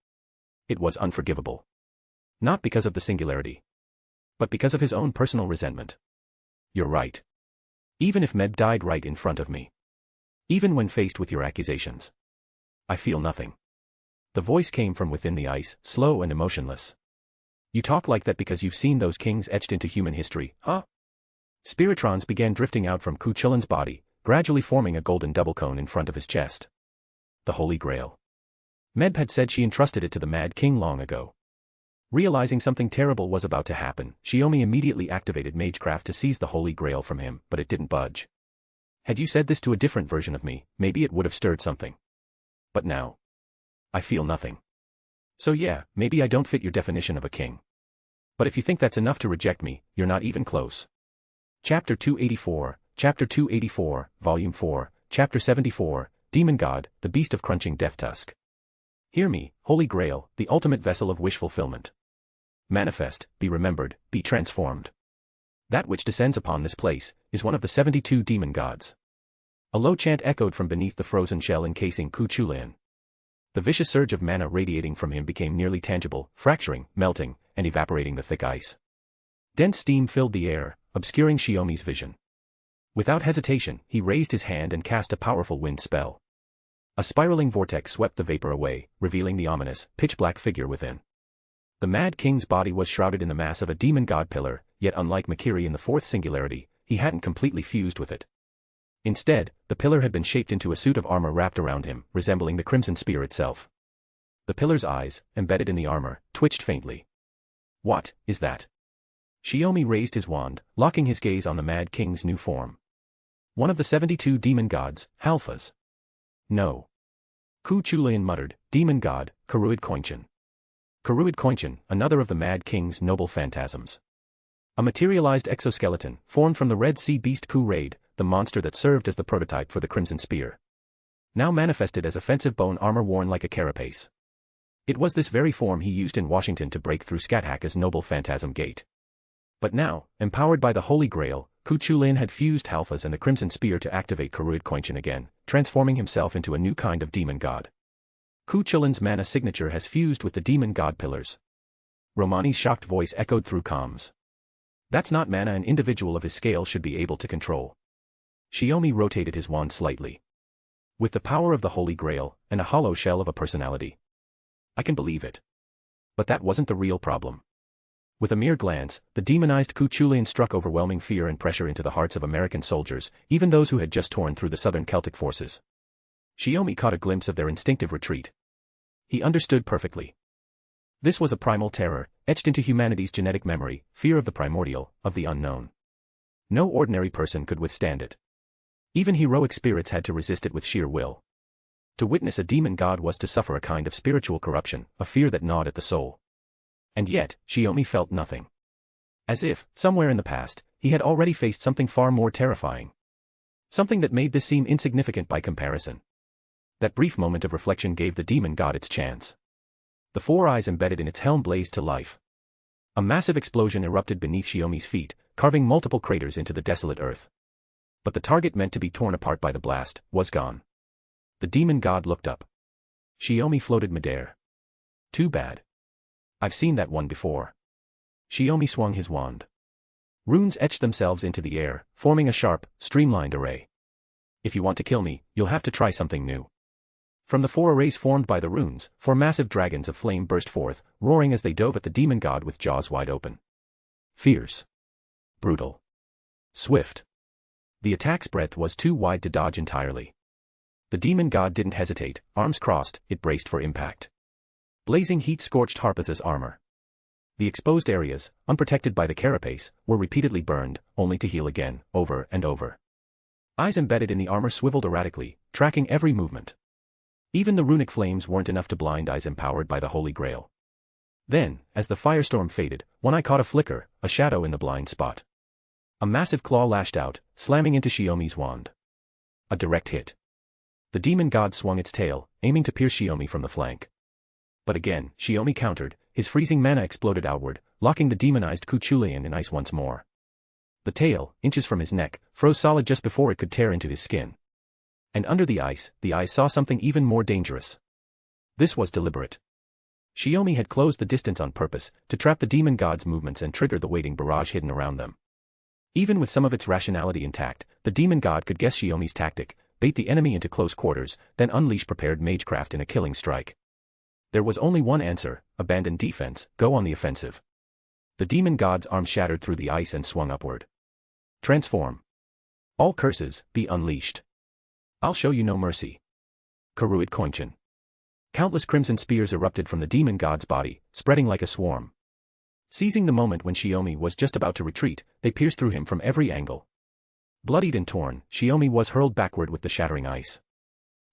It was unforgivable. Not because of the singularity. But because of his own personal resentment. You're right. Even if Med died right in front of me. Even when faced with your accusations. I feel nothing. The voice came from within the ice, slow and emotionless. You talk like that because you've seen those kings etched into human history, huh? Spiritrons began drifting out from Ku Chulan's body, gradually forming a golden double cone in front of his chest. The Holy Grail. Meb had said she entrusted it to the Mad King long ago. Realizing something terrible was about to happen, Shiomi immediately activated Magecraft to seize the Holy Grail from him, but it didn't budge. Had you said this to a different version of me, maybe it would have stirred something. But now. I feel nothing. So yeah, maybe I don't fit your definition of a king. But if you think that's enough to reject me, you're not even close. Chapter 284, Chapter 284, Volume 4, Chapter 74, Demon God, the Beast of Crunching Death Tusk. Hear me, Holy Grail, the ultimate vessel of wish fulfillment. Manifest, be remembered, be transformed. That which descends upon this place, is one of the 72 demon gods. A low chant echoed from beneath the frozen shell encasing Ku Chulayan. The vicious surge of mana radiating from him became nearly tangible, fracturing, melting, and evaporating the thick ice. Dense steam filled the air, obscuring Shiomi's vision. Without hesitation, he raised his hand and cast a powerful wind spell. A spiraling vortex swept the vapor away, revealing the ominous, pitch-black figure within. The Mad King's body was shrouded in the mass of a demon god pillar, yet unlike Makiri in the fourth singularity, he hadn't completely fused with it. Instead, the pillar had been shaped into a suit of armor wrapped around him, resembling the Crimson Spear itself. The pillar's eyes, embedded in the armor, twitched faintly. What is that? Shiomi raised his wand, locking his gaze on the Mad King's new form. One of the 72 demon gods, Halfas. No. Ku Chulayan muttered, Demon God, Karuid Koinchin. Karuid Koinchin, another of the Mad King's noble phantasms. A materialized exoskeleton, formed from the Red Sea beast Ku Raid, the monster that served as the prototype for the Crimson Spear. Now manifested as offensive bone armor worn like a carapace. It was this very form he used in Washington to break through Scáthach's noble phantasm gate. But now, empowered by the Holy Grail, Ku Chulayan had fused Halfas and the Crimson Spear to activate Karuid Koinchin again, transforming himself into a new kind of demon god. Ku Chulayan's mana signature has fused with the demon god pillars. Romani's shocked voice echoed through comms. That's not mana an individual of his scale should be able to control. Shiomi rotated his wand slightly. With the power of the Holy Grail, and a hollow shell of a personality. I can believe it. But that wasn't the real problem. With a mere glance, the demonized Ku Chulayan struck overwhelming fear and pressure into the hearts of American soldiers, even those who had just torn through the southern Celtic forces. Shiomi caught a glimpse of their instinctive retreat. He understood perfectly. This was a primal terror, etched into humanity's genetic memory, fear of the primordial, of the unknown. No ordinary person could withstand it. Even heroic spirits had to resist it with sheer will. To witness a demon god was to suffer a kind of spiritual corruption, a fear that gnawed at the soul. And yet, Shiomi felt nothing. As if, somewhere in the past, he had already faced something far more terrifying. Something that made this seem insignificant by comparison. That brief moment of reflection gave the demon god its chance. The four eyes embedded in its helm blazed to life. A massive explosion erupted beneath Shiomi's feet, carving multiple craters into the desolate earth. But the target meant to be torn apart by the blast was gone. The demon god looked up. Shiomi floated midair. Too bad. I've seen that one before. Shiomi swung his wand. Runes etched themselves into the air, forming a sharp, streamlined array. If you want to kill me, you'll have to try something new. From the 4 arrays formed by the runes, 4 massive dragons of flame burst forth, roaring as they dove at the demon god with jaws wide open. Fierce. Brutal. Swift. The attack's breadth was too wide to dodge entirely. The demon god didn't hesitate, arms crossed, it braced for impact. Blazing heat scorched Harpas's armor. The exposed areas, unprotected by the carapace, were repeatedly burned, only to heal again, over and over. Eyes embedded in the armor swiveled erratically, tracking every movement. Even the runic flames weren't enough to blind eyes empowered by the Holy Grail. Then, as the firestorm faded, one eye caught a flicker, a shadow in the blind spot. A massive claw lashed out, slamming into Shiomi's wand. A direct hit. The demon god swung its tail, aiming to pierce Shiomi from the flank. But again, Shiomi countered, his freezing mana exploded outward, locking the demonized Kuchulayan in ice once more. The tail, inches from his neck, froze solid just before it could tear into his skin. And under the eyes saw something even more dangerous. This was deliberate. Shiomi had closed the distance on purpose, to trap the demon god's movements and trigger the waiting barrage hidden around them. Even with some of its rationality intact, the demon god could guess Shiomi's tactic, bait the enemy into close quarters, then unleash prepared magecraft in a killing strike. There was only one answer: abandon defense, go on the offensive. The demon god's arm shattered through the ice and swung upward. Transform. All curses, be unleashed. I'll show you no mercy. Kuruit Koinchin. Countless crimson spears erupted from the demon god's body, spreading like a swarm. Seizing the moment when Shiomi was just about to retreat, they pierced through him from every angle. Bloodied and torn, Shiomi was hurled backward with the shattering ice.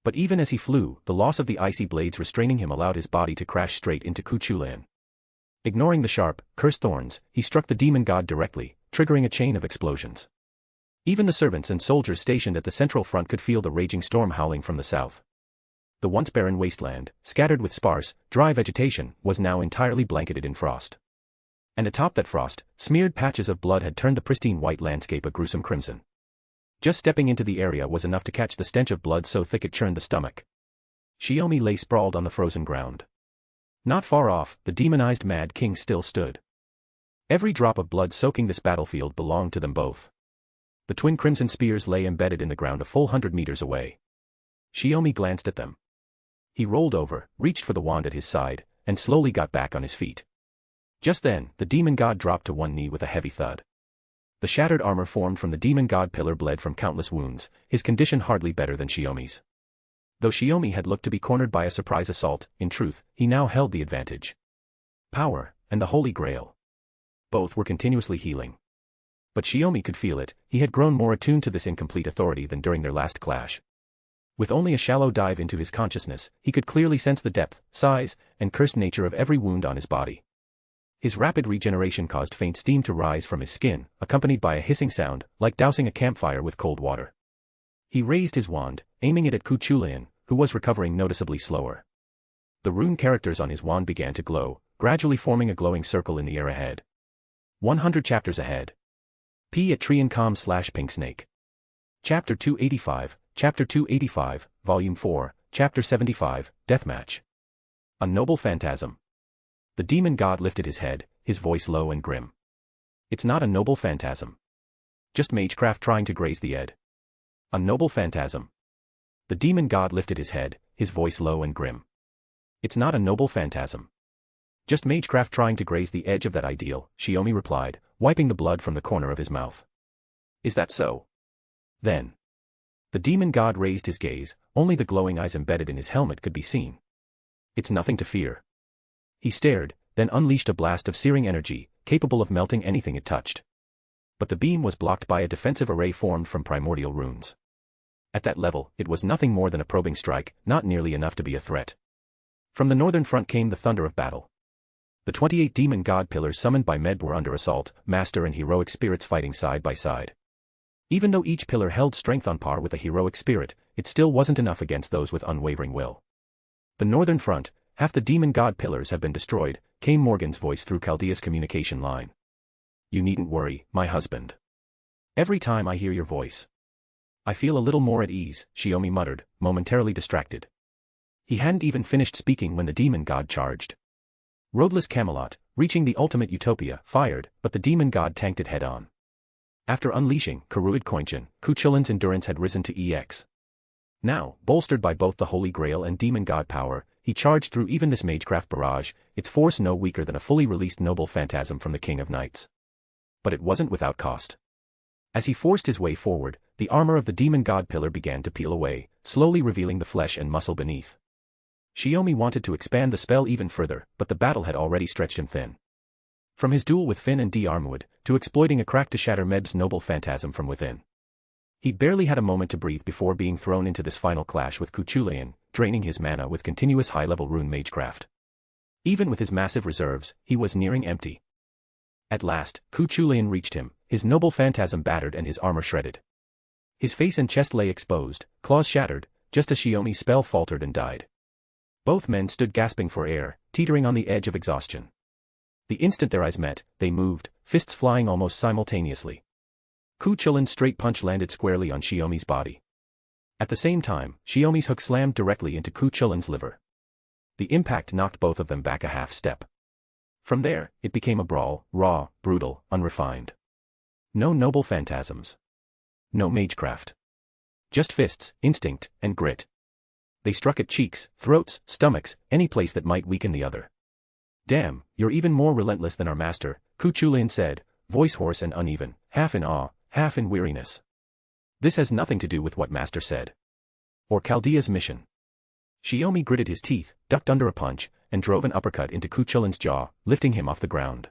But even as he flew, the loss of the icy blades restraining him allowed his body to crash straight into Kuchulayan. Ignoring the sharp, cursed thorns, he struck the demon god directly, triggering a chain of explosions. Even the servants and soldiers stationed at the central front could feel the raging storm howling from the south. The once barren wasteland, scattered with sparse, dry vegetation, was now entirely blanketed in frost. And atop that frost, smeared patches of blood had turned the pristine white landscape a gruesome crimson. Just stepping into the area was enough to catch the stench of blood so thick it churned the stomach. Shiomi lay sprawled on the frozen ground. Not far off, the demonized Mad King still stood. Every drop of blood soaking this battlefield belonged to them both. The twin crimson spears lay embedded in the ground a full 100 meters away. Shiomi glanced at them. He rolled over, reached for the wand at his side, and slowly got back on his feet. Just then, the demon god dropped to one knee with a heavy thud. The shattered armor formed from the demon god pillar bled from countless wounds, his condition hardly better than Shiomi's. Though Shiomi had looked to be cornered by a surprise assault, in truth, he now held the advantage. Power, and the Holy Grail. Both were continuously healing. But Shiomi could feel it, he had grown more attuned to this incomplete authority than during their last clash. With only a shallow dive into his consciousness, he could clearly sense the depth, size, and cursed nature of every wound on his body. His rapid regeneration caused faint steam to rise from his skin, accompanied by a hissing sound, like dousing a campfire with cold water. He raised his wand, aiming it at Kuchulayan, who was recovering noticeably slower. The rune characters on his wand began to glow, gradually forming a glowing circle in the air ahead. 100 chapters ahead. P at Triancom/Pinksnake. Chapter 285, Chapter 285, Volume 4, Chapter 75, Deathmatch. A noble phantasm. The demon god lifted his head, his voice low and grim. It's not a noble phantasm. Just magecraft trying to graze the edge. A noble phantasm. The demon god lifted his head, his voice low and grim. It's not a noble phantasm. Just magecraft trying to graze the edge of that ideal, Shiomi replied, wiping the blood from the corner of his mouth. Is that so? Then. The demon god raised his gaze, only the glowing eyes embedded in his helmet could be seen. It's nothing to fear. He stared, then unleashed a blast of searing energy, capable of melting anything it touched. But the beam was blocked by a defensive array formed from primordial runes. At that level, it was nothing more than a probing strike, not nearly enough to be a threat. From the northern front came the thunder of battle. The 28 demon god pillars summoned by Med were under assault, master and heroic spirits fighting side by side. Even though each pillar held strength on par with a heroic spirit, it still wasn't enough against those with unwavering will. The northern front, half the demon god pillars have been destroyed, came Morgan's voice through Chaldea's communication line. You needn't worry, my husband. Every time I hear your voice, I feel a little more at ease, Shiomi muttered, momentarily distracted. He hadn't even finished speaking when the demon god charged. Roadless Camelot, reaching the ultimate utopia, fired, but the demon god tanked it head-on. After unleashing Kuruit Koinchin, Kuchulayan's endurance had risen to EX. Now, bolstered by both the Holy Grail and Demon God power, he charged through even this magecraft barrage, its force no weaker than a fully released noble phantasm from the King of Knights. But it wasn't without cost. As he forced his way forward, the armor of the Demon God pillar began to peel away, slowly revealing the flesh and muscle beneath. Shiomi wanted to expand the spell even further, but the battle had already stretched him thin. From his duel with Finn and Armwood, to exploiting a crack to shatter Meb's noble phantasm from within. He barely had a moment to breathe before being thrown into this final clash with Cuchulainn, draining his mana with continuous high-level rune magecraft. Even with his massive reserves, he was nearing empty. At last, Cuchulainn reached him, his noble phantasm battered and his armor shredded. His face and chest lay exposed, claws shattered, just as Shiomi's spell faltered and died. Both men stood gasping for air, teetering on the edge of exhaustion. The instant their eyes met, they moved, fists flying almost simultaneously. Cuchulainn's straight punch landed squarely on Shiomi's body. At the same time, Shiomi's hook slammed directly into Cuchulainn's liver. The impact knocked both of them back a half step. From there, it became a brawl, raw, brutal, unrefined. No noble phantasms. No magecraft. Just fists, instinct, and grit. They struck at cheeks, throats, stomachs, any place that might weaken the other. "Damn, you're even more relentless than our master," Cuchulainn said, voice hoarse and uneven, half in awe, half in weariness. This has nothing to do with what master said. Or Chaldea's mission. Shiomi gritted his teeth, ducked under a punch, and drove an uppercut into Cuchulainn's jaw, lifting him off the ground.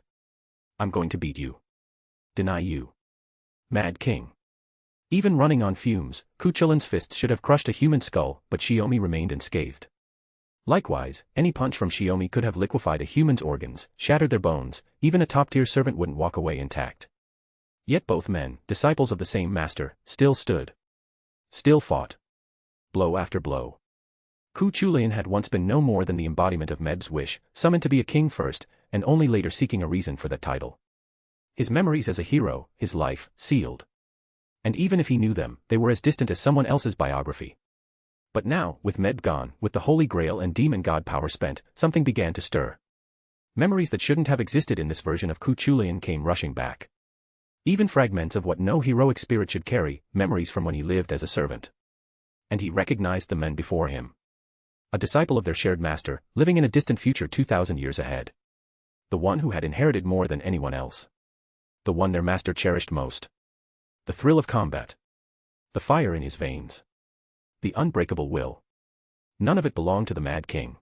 "I'm going to beat you. Deny you. Mad King." Even running on fumes, Cuchulainn's fists should have crushed a human skull, but Shiomi remained unscathed. Likewise, any punch from Shiomi could have liquefied a human's organs, shattered their bones, even a top-tier servant wouldn't walk away intact. Yet both men, disciples of the same master, still stood. Still fought. Blow after blow. Cuchulainn had once been no more than the embodiment of Meb's wish, summoned to be a king first, and only later seeking a reason for that title. His memories as a hero, his life, sealed. And even if he knew them, they were as distant as someone else's biography. But now, with Meb gone, with the Holy Grail and Demon God power spent, something began to stir. Memories that shouldn't have existed in this version of Cuchulainn came rushing back. Even fragments of what no heroic spirit should carry, memories from when he lived as a servant. And he recognized the men before him. A disciple of their shared master, living in a distant future 2,000 years ahead. The one who had inherited more than anyone else. The one their master cherished most. The thrill of combat. The fire in his veins. The unbreakable will. None of it belonged to the Mad King.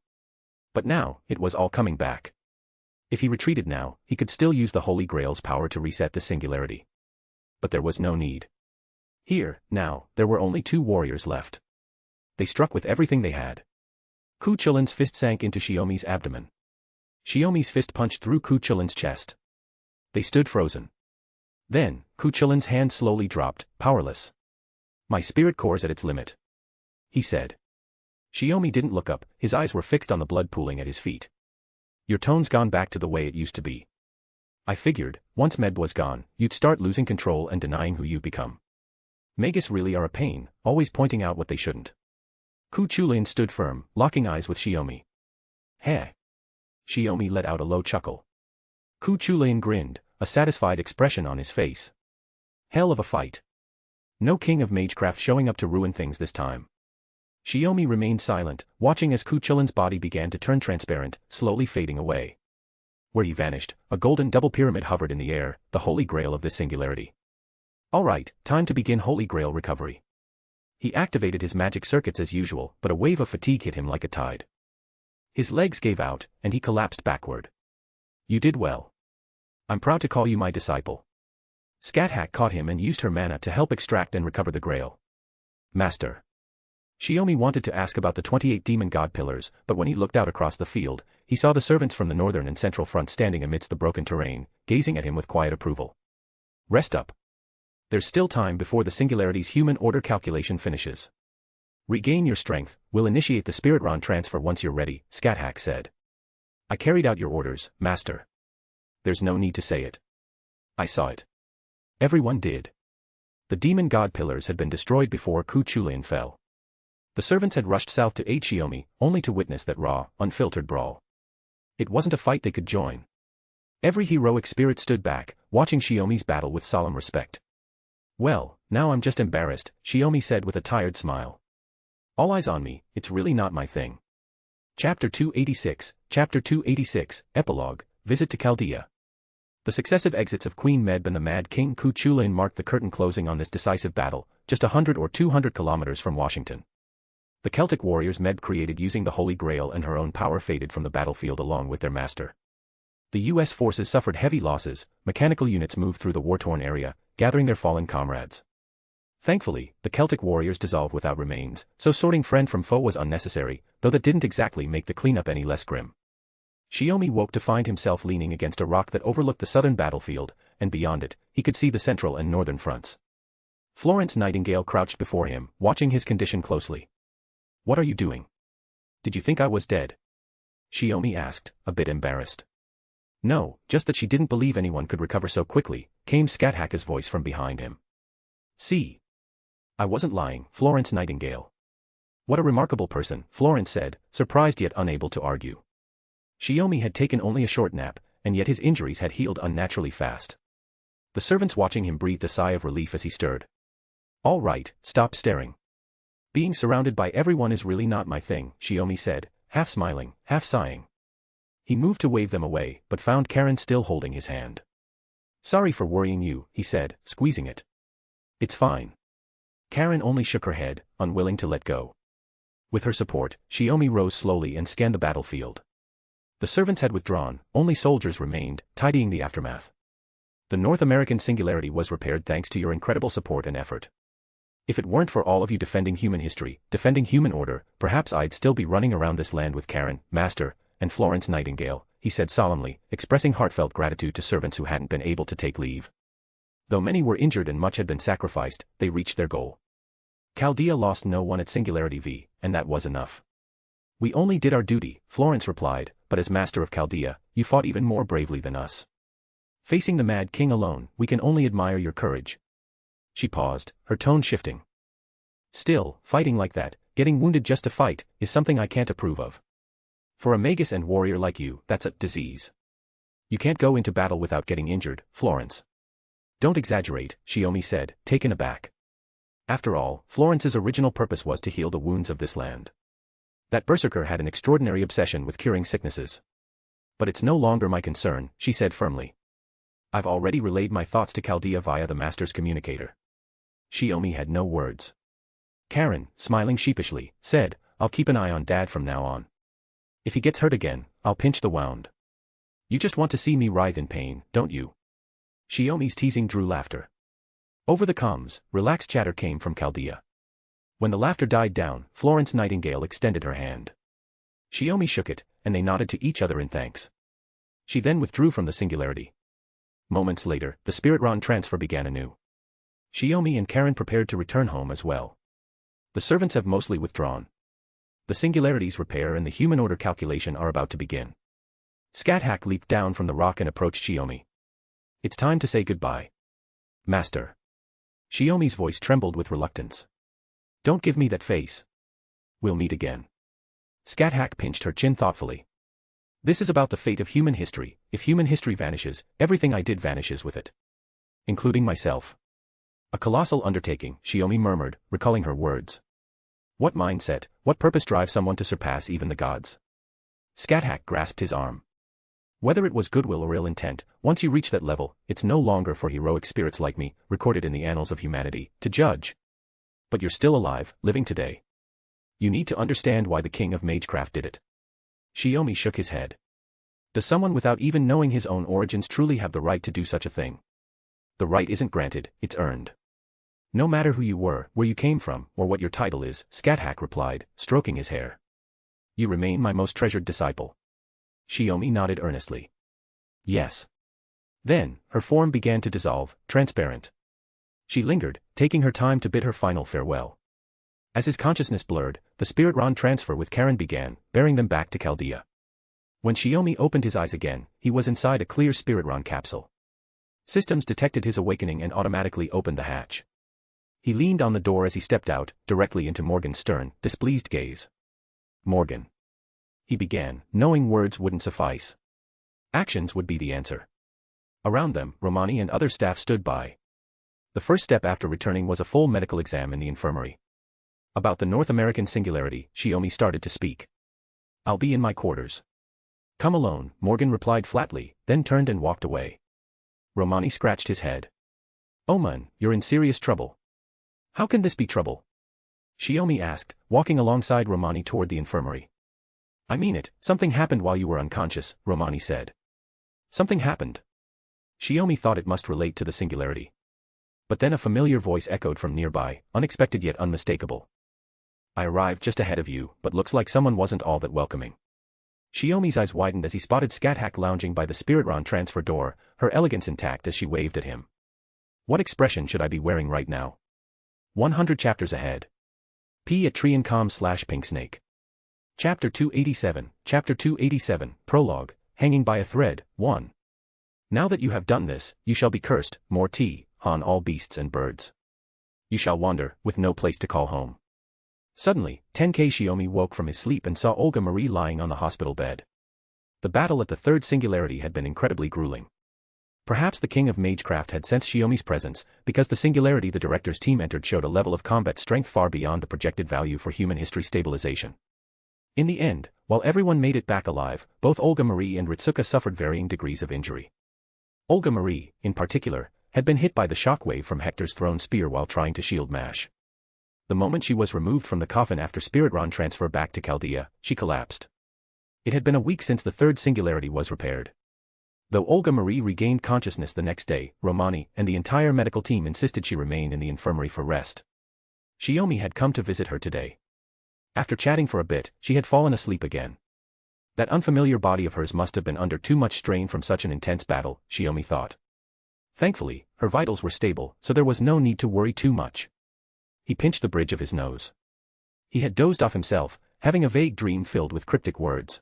But now, it was all coming back. If he retreated now, he could still use the Holy Grail's power to reset the singularity. But there was no need. Here, now, there were only two warriors left. They struck with everything they had. Cuchulainn's fist sank into Shiomi's abdomen. Shiomi's fist punched through Cuchulainn's chest. They stood frozen. Then, Cuchulainn's hand slowly dropped, powerless. "My spirit core's at its limit," he said. Shiomi didn't look up, his eyes were fixed on the blood pooling at his feet. "Your tone's gone back to the way it used to be. I figured, once Meb was gone, you'd start losing control and denying who you've become. Magus really are a pain, always pointing out what they shouldn't." Cuchulainn stood firm, locking eyes with Shiomi. "Heh." Shiomi let out a low chuckle. Cuchulainn grinned, a satisfied expression on his face. Hell of a fight. No king of magecraft showing up to ruin things this time. Shiomi remained silent, watching as Cuchulainn's body began to turn transparent, slowly fading away. Where he vanished, a golden double pyramid hovered in the air, the Holy Grail of this singularity. All right, time to begin Holy Grail recovery. He activated his magic circuits as usual, but a wave of fatigue hit him like a tide. His legs gave out, and he collapsed backward. "You did well. I'm proud to call you my disciple." Scáthach caught him and used her mana to help extract and recover the Grail. "Master." Shiomi wanted to ask about the 28 demon god pillars, but when he looked out across the field, he saw the servants from the northern and central front standing amidst the broken terrain, gazing at him with quiet approval. "Rest up. There's still time before the singularity's human order calculation finishes. Regain your strength, we'll initiate the Spirit Ron transfer once you're ready," Scáthach said. "I carried out your orders, Master. There's no need to say it. I saw it. Everyone did." The demon god pillars had been destroyed before Cuchulainn fell. The servants had rushed south to aid Shiomi, only to witness that raw, unfiltered brawl. It wasn't a fight they could join. Every heroic spirit stood back, watching Shiomi's battle with solemn respect. "Well, now I'm just embarrassed," Shiomi said with a tired smile. All eyes on me, it's really not my thing. Chapter 286, Epilogue, Visit to Chaldea. The successive exits of Queen Medb and the Mad King Ku Chulainn marked the curtain closing on this decisive battle, just 100 or 200 kilometers from Washington. The Celtic warriors Medb created using the Holy Grail and her own power faded from the battlefield along with their master. The U.S. forces suffered heavy losses, mechanical units moved through the war-torn area, gathering their fallen comrades. Thankfully, the Celtic warriors dissolved without remains, so sorting friend from foe was unnecessary, though that didn't exactly make the cleanup any less grim. Shiomi woke to find himself leaning against a rock that overlooked the southern battlefield, and beyond it, he could see the central and northern fronts. Florence Nightingale crouched before him, watching his condition closely. "What are you doing? Did you think I was dead?" Shiomi asked, a bit embarrassed. "No, just that she didn't believe anyone could recover so quickly," came Scáthach's voice from behind him. "See? I wasn't lying, Florence Nightingale." "What a remarkable person," Florence said, surprised yet unable to argue. Shiomi had taken only a short nap, and yet his injuries had healed unnaturally fast. The servants watching him breathed a sigh of relief as he stirred. "All right, stop staring. Being surrounded by everyone is really not my thing," Shiomi said, half smiling, half sighing. He moved to wave them away, but found Caren still holding his hand. "Sorry for worrying you," he said, squeezing it. "It's fine." Caren only shook her head, unwilling to let go. With her support, Shiomi rose slowly and scanned the battlefield. The servants had withdrawn, only soldiers remained, tidying the aftermath. "The North American singularity was repaired thanks to your incredible support and effort. If it weren't for all of you defending human history, defending human order, perhaps I'd still be running around this land with Caren, Master, and Florence Nightingale," he said solemnly, expressing heartfelt gratitude to servants who hadn't been able to take leave. Though many were injured and much had been sacrificed, they reached their goal. Chaldea lost no one at Singularity V, and that was enough. "We only did our duty," Florence replied, "but as Master of Chaldea, you fought even more bravely than us. Facing the Mad King alone, we can only admire your courage." She paused, her tone shifting. "Still, fighting like that, getting wounded just to fight, is something I can't approve of. For a magus and warrior like you, that's a disease. You can't go into battle without getting injured, Florence." "Don't exaggerate," Shiomi said, taken aback. After all, Florence's original purpose was to heal the wounds of this land. That Berserker had an extraordinary obsession with curing sicknesses. "But it's no longer my concern," she said firmly. "I've already relayed my thoughts to Chaldea via the Master's communicator." Shiomi had no words. Caren, smiling sheepishly, said, "I'll keep an eye on Dad from now on. If he gets hurt again, I'll pinch the wound. You just want to see me writhe in pain, don't you?" Shiomi's teasing drew laughter. Over the comms, relaxed chatter came from Chaldea. When the laughter died down, Florence Nightingale extended her hand. Shiomi shook it, and they nodded to each other in thanks. She then withdrew from the singularity. Moments later, the Spirit-Ron transfer began anew. Shiomi and Caren prepared to return home as well. The servants have mostly withdrawn. The singularity's repair and the human order calculation are about to begin. Scáthach leaped down from the rock and approached Shiomi. "It's time to say goodbye. Master." Shiomi's voice trembled with reluctance. "Don't give me that face. We'll meet again." Scáthach pinched her chin thoughtfully. "This is about the fate of human history. If human history vanishes, everything I did vanishes with it. Including myself." "A colossal undertaking," Shiomi murmured, recalling her words. "What mindset, what purpose drives someone to surpass even the gods?" Scáthach grasped his arm. "Whether it was goodwill or ill intent, once you reach that level, it's no longer for heroic spirits like me, recorded in the annals of humanity, to judge. But you're still alive, living today. You need to understand why the king of magecraft did it." Shiomi shook his head. "Does someone without even knowing his own origins truly have the right to do such a thing? The right isn't granted, it's earned. No matter who you were, where you came from, or what your title is," Scáthach replied, stroking his hair. "You remain my most treasured disciple." Shiomi nodded earnestly. "Yes." Then, her form began to dissolve, transparent. She lingered, taking her time to bid her final farewell. As his consciousness blurred, the Spirit-Ron transfer with Caren began, bearing them back to Chaldea. When Shiomi opened his eyes again, he was inside a clear Spirit-Ron capsule. Systems detected his awakening and automatically opened the hatch. He leaned on the door as he stepped out, directly into Morgan's stern, displeased gaze. "Morgan," he began, knowing words wouldn't suffice. Actions would be the answer. Around them, Romani and other staff stood by. The first step after returning was a full medical exam in the infirmary. About the North American singularity, Shiomi started to speak. I'll be in my quarters. Come alone, Morgan replied flatly, then turned and walked away. Romani scratched his head. Oman, you're in serious trouble. How can this be trouble? Shiomi asked, walking alongside Romani toward the infirmary. I mean it, something happened while you were unconscious, Romani said. Something happened. Shiomi thought it must relate to the singularity. But then a familiar voice echoed from nearby, unexpected yet unmistakable. I arrived just ahead of you, but looks like someone wasn't all that welcoming. Shiomi's eyes widened as he spotted Scáthach lounging by the Spiritron transfer door, her elegance intact as she waved at him. What expression should I be wearing right now? 100 chapters ahead. @Triancom/Pinksnake. Chapter 287, Chapter 287, Prologue, Hanging by a Thread, 1. Now that you have done this, you shall be cursed, more tea, on all beasts and birds. You shall wander, with no place to call home. Suddenly, Tenkei Shiomi woke from his sleep and saw Olga Marie lying on the hospital bed. The battle at the third singularity had been incredibly grueling. Perhaps the king of magecraft had sensed Shiomi's presence, because the singularity the director's team entered showed a level of combat strength far beyond the projected value for human history stabilization. In the end, while everyone made it back alive, both Olga Marie and Ritsuka suffered varying degrees of injury. Olga Marie, in particular, had been hit by the shockwave from Hector's thrown spear while trying to shield Mash. The moment she was removed from the coffin after Spiritron transfer back to Chaldea, she collapsed. It had been a week since the third singularity was repaired. Though Olga Marie regained consciousness the next day, Romani and the entire medical team insisted she remain in the infirmary for rest. Shiomi had come to visit her today. After chatting for a bit, she had fallen asleep again. That unfamiliar body of hers must have been under too much strain from such an intense battle, Shiomi thought. Thankfully, her vitals were stable, so there was no need to worry too much. He pinched the bridge of his nose. He had dozed off himself, having a vague dream filled with cryptic words.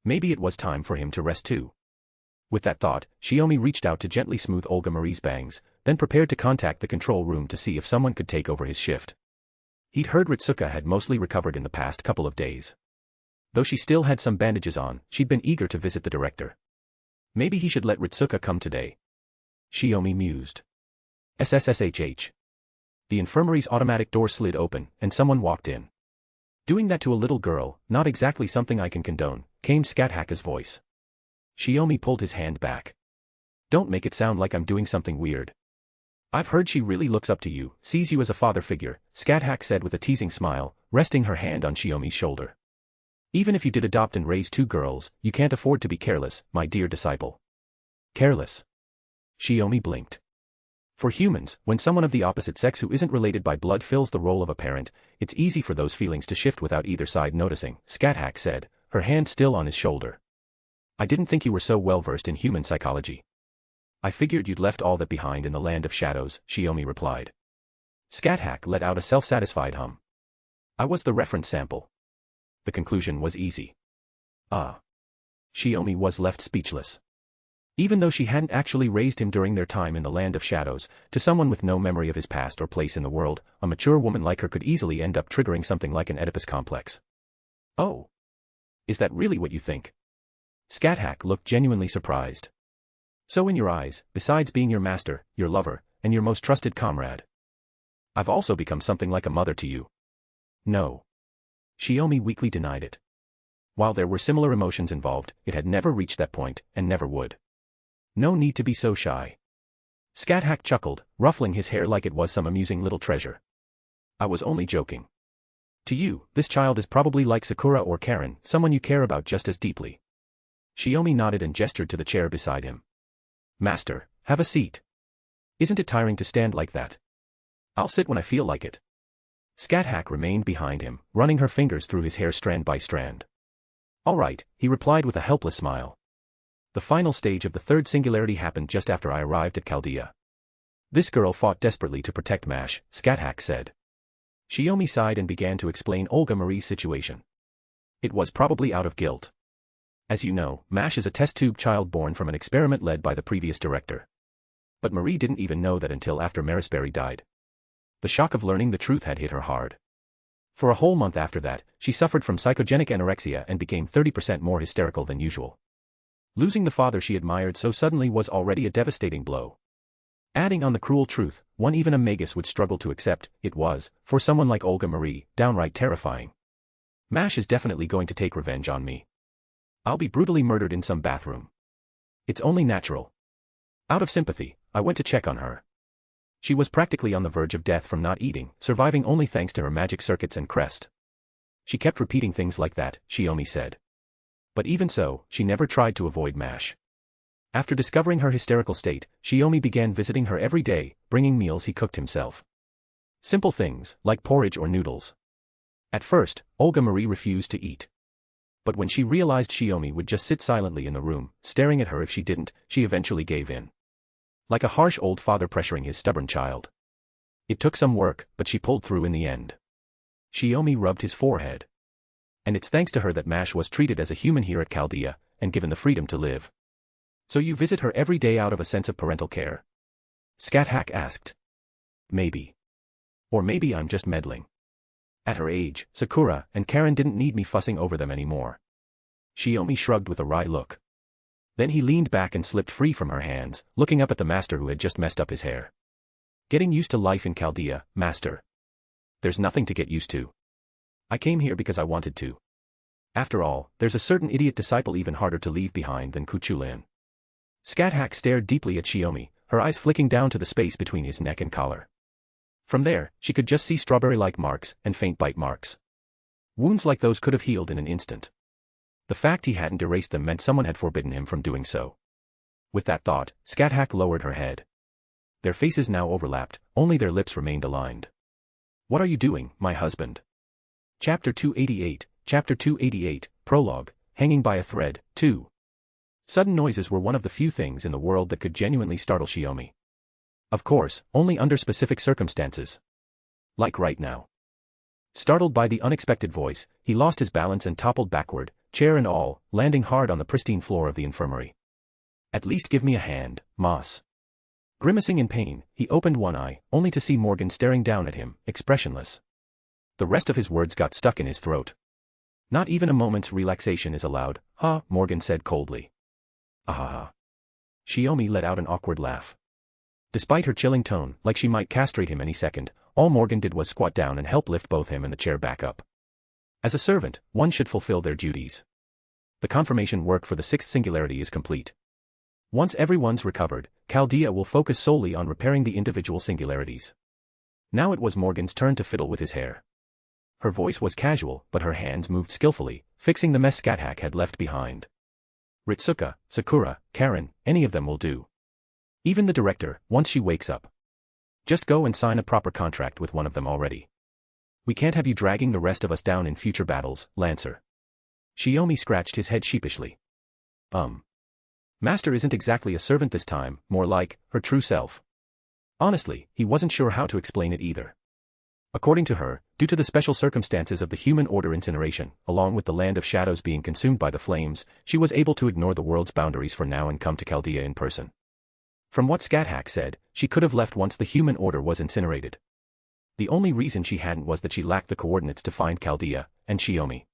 Maybe it was time for him to rest too. With that thought, Shiomi reached out to gently smooth Olga Marie's bangs, then prepared to contact the control room to see if someone could take over his shift. He'd heard Ritsuka had mostly recovered in the past couple of days. Though she still had some bandages on, she'd been eager to visit the director. Maybe he should let Ritsuka come today. Shiomi mused. SSSHH. The infirmary's automatic door slid open, and someone walked in. Doing that to a little girl, not exactly something I can condone, came Scáthach's voice. Shiomi pulled his hand back. Don't make it sound like I'm doing something weird. I've heard she really looks up to you, sees you as a father figure, Scáthach said with a teasing smile, resting her hand on Shiomi's shoulder. Even if you did adopt and raise two girls, you can't afford to be careless, my dear disciple. Careless? Shiomi blinked. For humans, when someone of the opposite sex who isn't related by blood fills the role of a parent, it's easy for those feelings to shift without either side noticing, Scáthach said, her hand still on his shoulder. I didn't think you were so well versed in human psychology. I figured you'd left all that behind in the land of shadows, Shiomi replied. Scáthach let out a self-satisfied hum. I was the reference sample. The conclusion was easy. Ah. Shiomi was left speechless. Even though she hadn't actually raised him during their time in the land of shadows, to someone with no memory of his past or place in the world, a mature woman like her could easily end up triggering something like an Oedipus complex. Oh. Is that really what you think? Scáthach looked genuinely surprised. So in your eyes, besides being your master, your lover, and your most trusted comrade, I've also become something like a mother to you. No. Shiomi weakly denied it. While there were similar emotions involved, it had never reached that point, and never would. No need to be so shy. Scáthach chuckled, ruffling his hair like it was some amusing little treasure. I was only joking. To you, this child is probably like Sakura or Caren, someone you care about just as deeply. Shiomi nodded and gestured to the chair beside him. Master, have a seat. Isn't it tiring to stand like that? I'll sit when I feel like it. Scáthach remained behind him, running her fingers through his hair strand by strand. All right, he replied with a helpless smile. The final stage of the third singularity happened just after I arrived at Chaldea. This girl fought desperately to protect Mash, Scáthach said. Shiomi sighed and began to explain Olga Marie's situation. It was probably out of guilt. As you know, Mash is a test tube child born from an experiment led by the previous director. But Marie didn't even know that until after Marisberry died. The shock of learning the truth had hit her hard. For a whole month after that, she suffered from psychogenic anorexia and became 30% more hysterical than usual. Losing the father she admired so suddenly was already a devastating blow. Adding on the cruel truth, one even a Magus would struggle to accept, it was, for someone like Olga Marie, downright terrifying. Mash is definitely going to take revenge on me. I'll be brutally murdered in some bathroom. It's only natural. Out of sympathy, I went to check on her. She was practically on the verge of death from not eating, surviving only thanks to her magic circuits and crest. She kept repeating things like that, Shiomi said. But even so, she never tried to avoid Mash. After discovering her hysterical state, Shiomi began visiting her every day, bringing meals he cooked himself. Simple things, like porridge or noodles. At first, Olga Marie refused to eat. But when she realized Shiomi would just sit silently in the room, staring at her if she didn't, she eventually gave in. Like a harsh old father pressuring his stubborn child. It took some work, but she pulled through in the end. Shiomi rubbed his forehead. And it's thanks to her that Mash was treated as a human here at Chaldea, and given the freedom to live. So you visit her every day out of a sense of parental care? Scáthach asked. Maybe. Or maybe I'm just meddling. At her age, Sakura and Caren didn't need me fussing over them anymore. Shiomi shrugged with a wry look. Then he leaned back and slipped free from her hands, looking up at the master who had just messed up his hair. Getting used to life in Chaldea, master. There's nothing to get used to. I came here because I wanted to. After all, there's a certain idiot disciple even harder to leave behind than Kuchulain. Scáthach stared deeply at Shiomi, her eyes flicking down to the space between his neck and collar. From there, she could just see strawberry-like marks and faint bite marks. Wounds like those could have healed in an instant. The fact he hadn't erased them meant someone had forbidden him from doing so. With that thought, Scáthach lowered her head. Their faces now overlapped, only their lips remained aligned. What are you doing, my husband? Chapter 288, Prologue, Hanging by a Thread, 2. Sudden noises were one of the few things in the world that could genuinely startle Shiomi. Of course, only under specific circumstances. Like right now. Startled by the unexpected voice, he lost his balance and toppled backward, chair and all, landing hard on the pristine floor of the infirmary. At least give me a hand, Moss. Grimacing in pain, he opened one eye, only to see Morgan staring down at him, expressionless. The rest of his words got stuck in his throat. Not even a moment's relaxation is allowed, Morgan said coldly. Ahaha. Shiomi let out an awkward laugh. Despite her chilling tone, like she might castrate him any second, all Morgan did was squat down and help lift both him and the chair back up. As a servant, one should fulfill their duties. The confirmation work for the sixth singularity is complete. Once everyone's recovered, Chaldea will focus solely on repairing the individual singularities. Now it was Morgan's turn to fiddle with his hair. Her voice was casual, but her hands moved skillfully, fixing the mess Scáthach had left behind. Ritsuka, Sakura, Caren, any of them will do. Even the director, once she wakes up. Just go and sign a proper contract with one of them already. We can't have you dragging the rest of us down in future battles, Lancer. Shiomi scratched his head sheepishly. Master isn't exactly a servant this time, more like, her true self. Honestly, he wasn't sure how to explain it either. According to her, due to the special circumstances of the human order incineration, along with the land of shadows being consumed by the flames, she was able to ignore the world's boundaries for now and come to Chaldea in person. From what Scáthach said, she could have left once the human order was incinerated. The only reason she hadn't was that she lacked the coordinates to find Chaldea and Shiomi.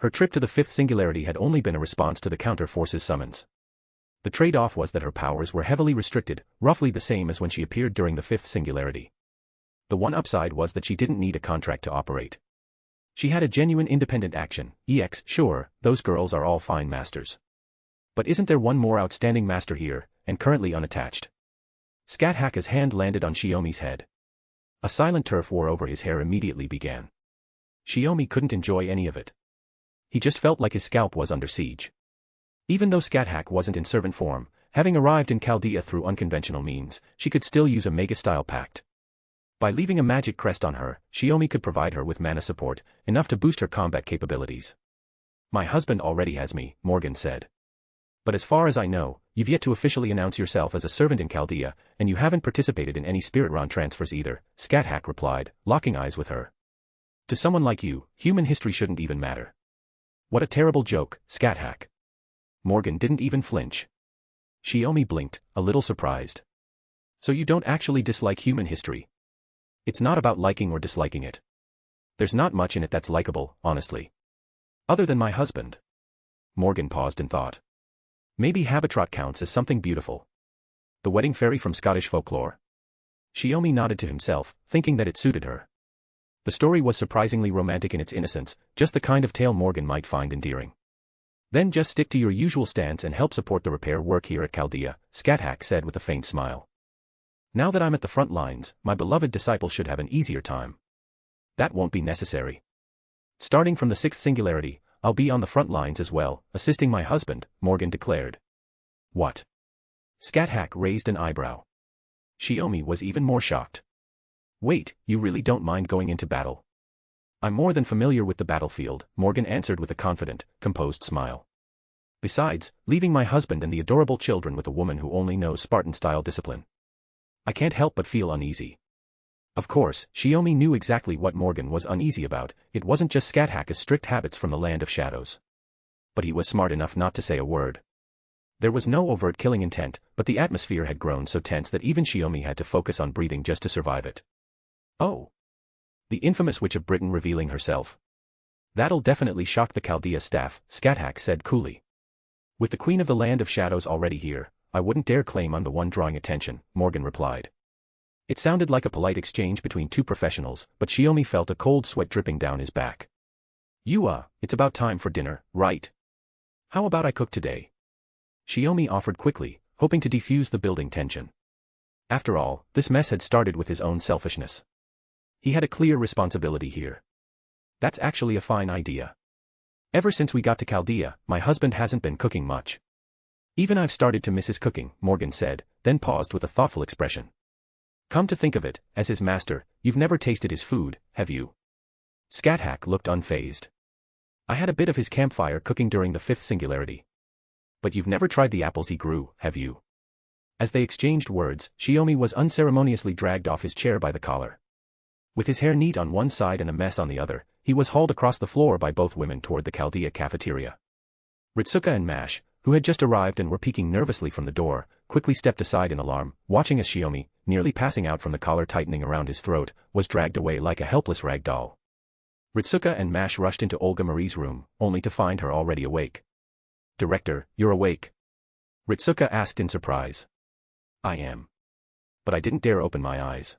Her trip to the fifth singularity had only been a response to the counter-forces summons. The trade-off was that her powers were heavily restricted, roughly the same as when she appeared during the fifth singularity. The one upside was that she didn't need a contract to operate. She had a genuine independent action, sure, those girls are all fine masters. But isn't there one more outstanding master here, and currently unattached? Scáthach's hand landed on Shiomi's head. A silent turf war over his hair immediately began. Shiomi couldn't enjoy any of it. He just felt like his scalp was under siege. Even though Scáthach wasn't in servant form, having arrived in Chaldea through unconventional means, she could still use a mega-style pact. By leaving a magic crest on her, Shiomi could provide her with mana support, enough to boost her combat capabilities. My husband already has me, Morgan said. But as far as I know, you've yet to officially announce yourself as a servant in Chaldea, and you haven't participated in any spirit realm transfers either, Scáthach replied, locking eyes with her. To someone like you, human history shouldn't even matter. What a terrible joke, Scáthach. Morgan didn't even flinch. Shiomi blinked, a little surprised. So you don't actually dislike human history? It's not about liking or disliking it. There's not much in it that's likable, honestly. Other than my husband. Morgan paused and thought. Maybe Habitrot counts as something beautiful. The wedding fairy from Scottish folklore? Shiomi nodded to himself, thinking that it suited her. The story was surprisingly romantic in its innocence, just the kind of tale Morgan might find endearing. Then just stick to your usual stance and help support the repair work here at Chaldea, Scáthach said with a faint smile. Now that I'm at the front lines, my beloved disciple should have an easier time. That won't be necessary. Starting from the sixth singularity, I'll be on the front lines as well, assisting my husband, Morgan declared. What? Scáthach raised an eyebrow. Shiomi was even more shocked. Wait, you really don't mind going into battle? I'm more than familiar with the battlefield, Morgan answered with a confident, composed smile. Besides, leaving my husband and the adorable children with a woman who only knows Spartan-style discipline. I can't help but feel uneasy. Of course, Shiomi knew exactly what Morgan was uneasy about. It wasn't just Scáthach's strict habits from the land of shadows. But he was smart enough not to say a word. There was no overt killing intent, but the atmosphere had grown so tense that even Shiomi had to focus on breathing just to survive it. Oh. The infamous Witch of Britain revealing herself. That'll definitely shock the Chaldea staff, Scáthach said coolly. With the Queen of the Land of Shadows already here, I wouldn't dare claim I'm the one drawing attention, Morgan replied. It sounded like a polite exchange between two professionals, but Shiomi felt a cold sweat dripping down his back. It's about time for dinner, right? How about I cook today? Shiomi offered quickly, hoping to defuse the building tension. After all, this mess had started with his own selfishness. He had a clear responsibility here. That's actually a fine idea. Ever since we got to Chaldea, my husband hasn't been cooking much. Even I've started to miss his cooking, Morgan said, then paused with a thoughtful expression. Come to think of it, as his master, you've never tasted his food, have you? Scáthach looked unfazed. I had a bit of his campfire cooking during the fifth singularity. But you've never tried the apples he grew, have you? As they exchanged words, Shiomi was unceremoniously dragged off his chair by the collar. With his hair neat on one side and a mess on the other, he was hauled across the floor by both women toward the Chaldea cafeteria. Ritsuka and Mash, who had just arrived and were peeking nervously from the door, quickly stepped aside in alarm, watching as Shiomi, nearly passing out from the collar tightening around his throat, was dragged away like a helpless rag doll. Ritsuka and Mash rushed into Olga Marie's room, only to find her already awake. Director, you're awake? Ritsuka asked in surprise. I am. But I didn't dare open my eyes.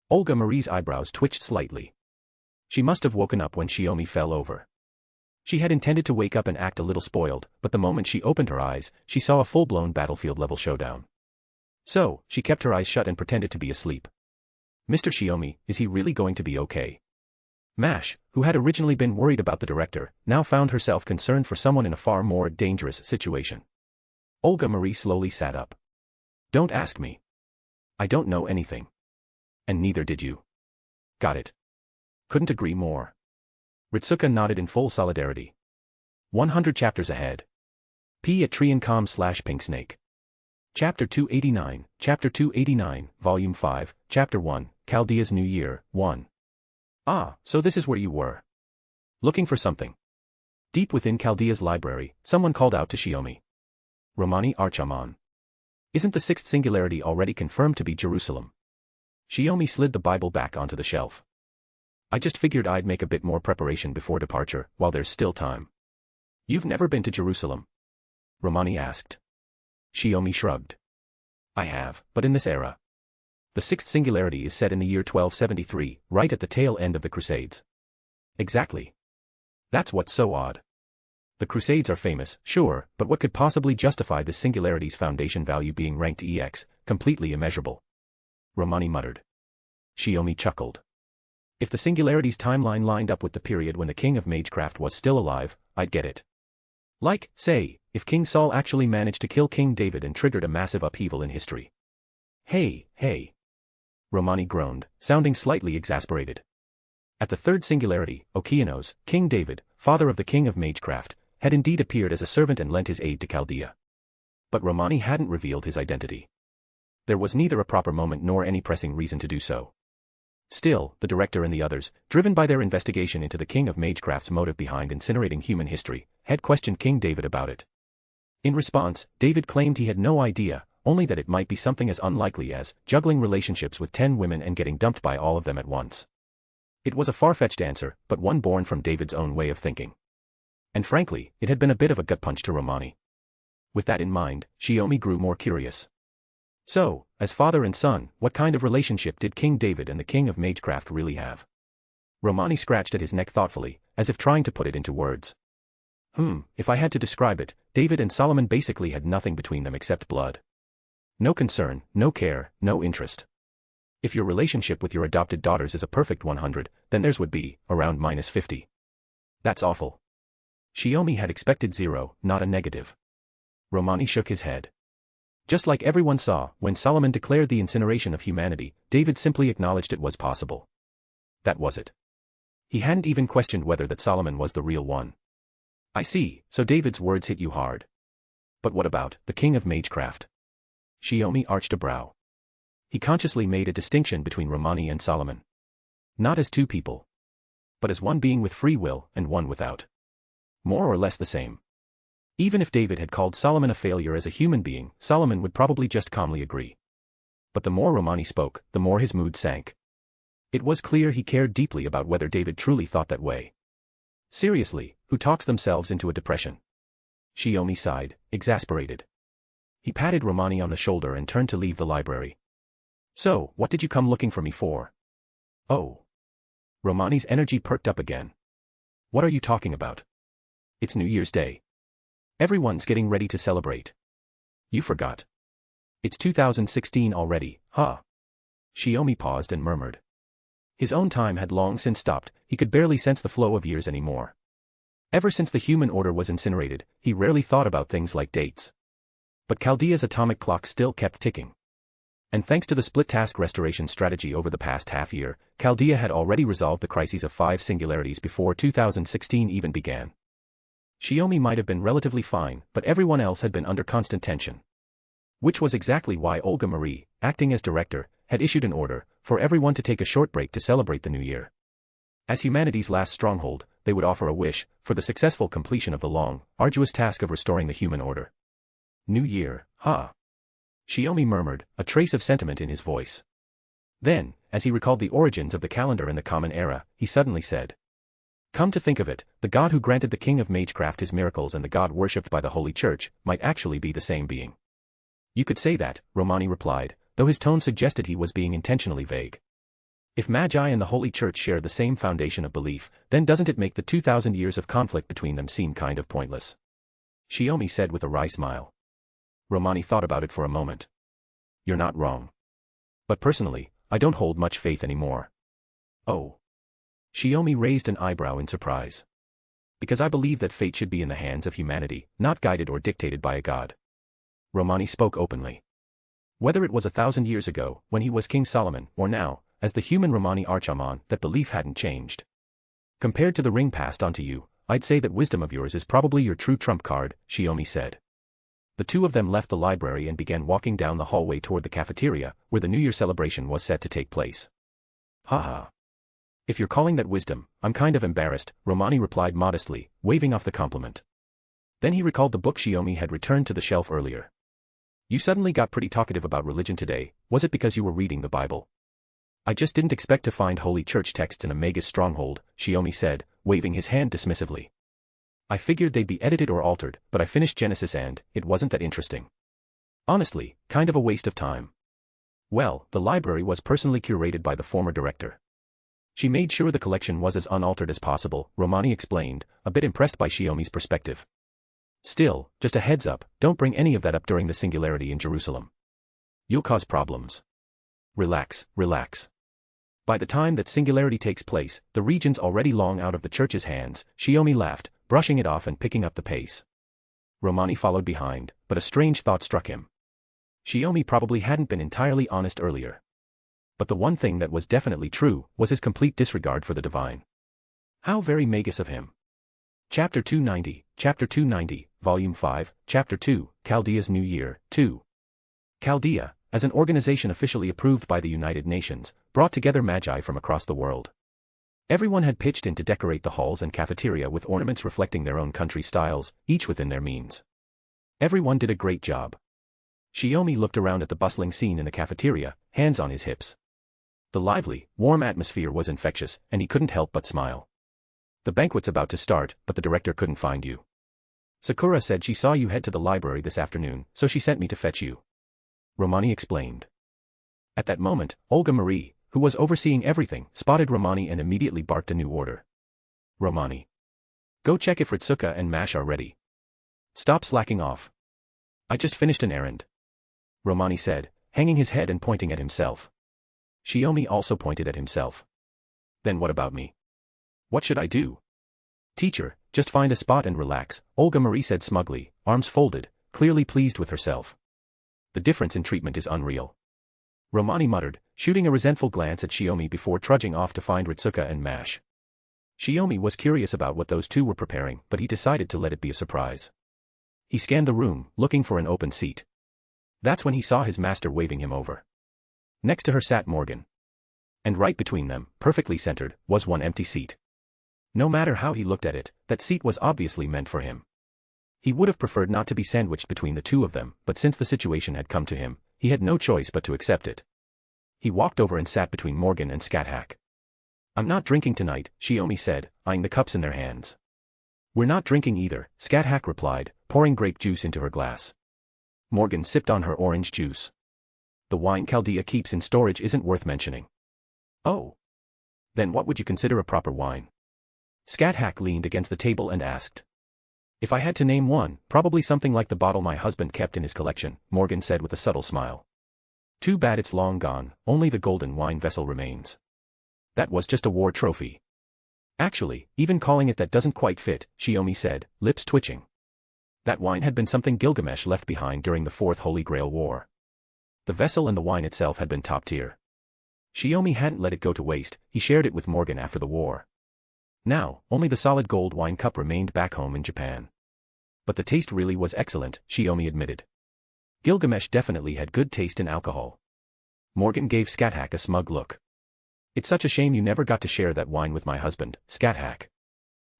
Olga Marie's eyebrows twitched slightly. She must have woken up when Shiomi fell over. She had intended to wake up and act a little spoiled, but the moment she opened her eyes, she saw a full-blown battlefield-level showdown. So, she kept her eyes shut and pretended to be asleep. Mr. Shiomi, is he really going to be okay? Mash, who had originally been worried about the director, now found herself concerned for someone in a far more dangerous situation. Olga Marie slowly sat up. Don't ask me. I don't know anything. And neither did you. Got it. Couldn't agree more. Ritsuka nodded in full solidarity. 100 chapters ahead. P at Triancom/Pinksnake. Chapter 289, Volume 5, Chapter 1, Chaldea's New Year, 1. Ah, so this is where you were. Looking for something. Deep within Chaldea's library, someone called out to Shiomi. Romani Archaman. Isn't the sixth singularity already confirmed to be Jerusalem? Shiomi slid the Bible back onto the shelf. I just figured I'd make a bit more preparation before departure, while there's still time. You've never been to Jerusalem? Romani asked. Shiomi shrugged. I have, but in this era. The sixth singularity is set in the year 1273, right at the tail end of the Crusades. Exactly. That's what's so odd. The Crusades are famous, sure, but what could possibly justify this singularity's foundation value being ranked EX, completely immeasurable? Romani muttered. Shiomi chuckled. If the singularity's timeline lined up with the period when the king of Magecraft was still alive, I'd get it. Like, say, if King Saul actually managed to kill King David and triggered a massive upheaval in history. Hey. Romani groaned, sounding slightly exasperated. At the third singularity, Okeanos, King David, father of the king of Magecraft, had indeed appeared as a servant and lent his aid to Chaldea. But Romani hadn't revealed his identity. There was neither a proper moment nor any pressing reason to do so. Still, the director and the others, driven by their investigation into the king of Magecraft's motive behind incinerating human history, had questioned King David about it. In response, David claimed he had no idea, only that it might be something as unlikely as juggling relationships with 10 women and getting dumped by all of them at once. It was a far-fetched answer, but one born from David's own way of thinking. And frankly, it had been a bit of a gut punch to Romani. With that in mind, Shiomi grew more curious. So, as father and son, what kind of relationship did King David and the King of Magecraft really have? Romani scratched at his neck thoughtfully, as if trying to put it into words. If I had to describe it, David and Solomon basically had nothing between them except blood. No concern, no care, no interest. If your relationship with your adopted daughters is a perfect 100, then theirs would be, around -50. That's awful. Shiomi had expected 0, not a negative. Romani shook his head. Just like everyone saw, when Solomon declared the incineration of humanity, David simply acknowledged it was possible. That was it. He hadn't even questioned whether that Solomon was the real one. I see, so David's words hit you hard. But what about the King of Magecraft? Shiomi arched a brow. He consciously made a distinction between Romani and Solomon. Not as two people, but as one being with free will and one without. More or less the same. Even if David had called Solomon a failure as a human being, Solomon would probably just calmly agree. But the more Romani spoke, the more his mood sank. It was clear he cared deeply about whether David truly thought that way. Seriously, who talks themselves into a depression? Shiomi sighed, exasperated. He patted Romani on the shoulder and turned to leave the library. So, what did you come looking for me for? Oh. Romani's energy perked up again. What are you talking about? It's New Year's Day. Everyone's getting ready to celebrate. You forgot. It's 2016 already, huh? Shiomi paused and murmured. His own time had long since stopped, he could barely sense the flow of years anymore. Ever since the human order was incinerated, he rarely thought about things like dates. But Chaldea's atomic clock still kept ticking. And thanks to the split-task restoration strategy over the past half-year, Chaldea had already resolved the crises of 5 singularities before 2016 even began. Shiomi might have been relatively fine, but everyone else had been under constant tension. Which was exactly why Olga Marie, acting as director, had issued an order for everyone to take a short break to celebrate the new year. As humanity's last stronghold, they would offer a wish for the successful completion of the long, arduous task of restoring the human order. New Year, huh? Shiomi murmured, a trace of sentiment in his voice. Then, as he recalled the origins of the calendar in the Common Era, he suddenly said, "Come to think of it, the god who granted the King of Magecraft his miracles and the god worshipped by the Holy Church might actually be the same being." You could say that, Romani replied, though his tone suggested he was being intentionally vague. If Magi and the Holy Church share the same foundation of belief, then doesn't it make the 2,000 years of conflict between them seem kind of pointless? Shiomi said with a wry smile. Romani thought about it for a moment. You're not wrong. But personally, I don't hold much faith anymore. Oh. Shiomi raised an eyebrow in surprise. Because I believe that fate should be in the hands of humanity, not guided or dictated by a god. Romani spoke openly. Whether it was 1,000 years ago, when he was King Solomon, or now, as the human Romani Archaman, that belief hadn't changed. Compared to the ring passed on to you, I'd say that wisdom of yours is probably your true trump card, Shiomi said. The two of them left the library and began walking down the hallway toward the cafeteria, where the New Year celebration was set to take place. Haha. If you're calling that wisdom, I'm kind of embarrassed, Romani replied modestly, waving off the compliment. Then he recalled the book Shiomi had returned to the shelf earlier. You suddenly got pretty talkative about religion today, was it because you were reading the Bible? I just didn't expect to find holy church texts in a Magus stronghold, Shiomi said, waving his hand dismissively. I figured they'd be edited or altered, but I finished Genesis and it wasn't that interesting. Honestly, kind of a waste of time. Well, the library was personally curated by the former director. She made sure the collection was as unaltered as possible, Romani explained, a bit impressed by Shiomi's perspective. Still, just a heads up, don't bring any of that up during the singularity in Jerusalem. You'll cause problems. Relax, relax. By the time that singularity takes place, the region's already long out of the church's hands, Shiomi laughed, brushing it off and picking up the pace. Romani followed behind, but a strange thought struck him. Shiomi probably hadn't been entirely honest earlier. But the one thing that was definitely true was his complete disregard for the divine. How very Magus of him. Chapter 290, Volume 5, Chapter 2, Chaldea's New Year, 2. Chaldea, as an organization officially approved by the United Nations, brought together Magi from across the world. Everyone had pitched in to decorate the halls and cafeteria with ornaments reflecting their own country styles, each within their means. Everyone did a great job. Shiomi looked around at the bustling scene in the cafeteria, hands on his hips. The lively, warm atmosphere was infectious, and he couldn't help but smile. The banquet's about to start, but the director couldn't find you. Sakura said she saw you head to the library this afternoon, so she sent me to fetch you. Romani explained. At that moment, Olga Marie, who was overseeing everything, spotted Romani and immediately barked a new order. Romani. Go check if Ritsuka and Mash are ready. Stop slacking off. I just finished an errand. Romani said, hanging his head and pointing at himself. Shiomi also pointed at himself. Then what about me? What should I do? Teacher, just find a spot and relax, Olga Marie said smugly, arms folded, clearly pleased with herself. The difference in treatment is unreal. Romani muttered, shooting a resentful glance at Shiomi before trudging off to find Ritsuka and Mash. Shiomi was curious about what those two were preparing, but he decided to let it be a surprise. He scanned the room, looking for an open seat. That's when he saw his master waving him over. Next to her sat Morgan. And right between them, perfectly centered, was one empty seat. No matter how he looked at it, that seat was obviously meant for him. He would have preferred not to be sandwiched between the two of them, but since the situation had come to him, he had no choice but to accept it. He walked over and sat between Morgan and Scáthach. I'm not drinking tonight, Shiomi said, eyeing the cups in their hands. We're not drinking either, Scáthach replied, pouring grape juice into her glass. Morgan sipped on her orange juice. The wine Chaldea keeps in storage isn't worth mentioning. Oh. Then what would you consider a proper wine? Scáthach leaned against the table and asked. If I had to name one, probably something like the bottle my husband kept in his collection, Morgan said with a subtle smile. Too bad it's long gone, only the golden wine vessel remains. That was just a war trophy. Actually, even calling it that doesn't quite fit, Shiomi said, lips twitching. That wine had been something Gilgamesh left behind during the Fourth Holy Grail War. The vessel and the wine itself had been top tier. Shiomi hadn't let it go to waste, he shared it with Morgan after the war. Now, only the solid gold wine cup remained back home in Japan. But the taste really was excellent, Shiomi admitted. Gilgamesh definitely had good taste in alcohol. Morgan gave Scáthach a smug look. It's such a shame you never got to share that wine with my husband, Scáthach.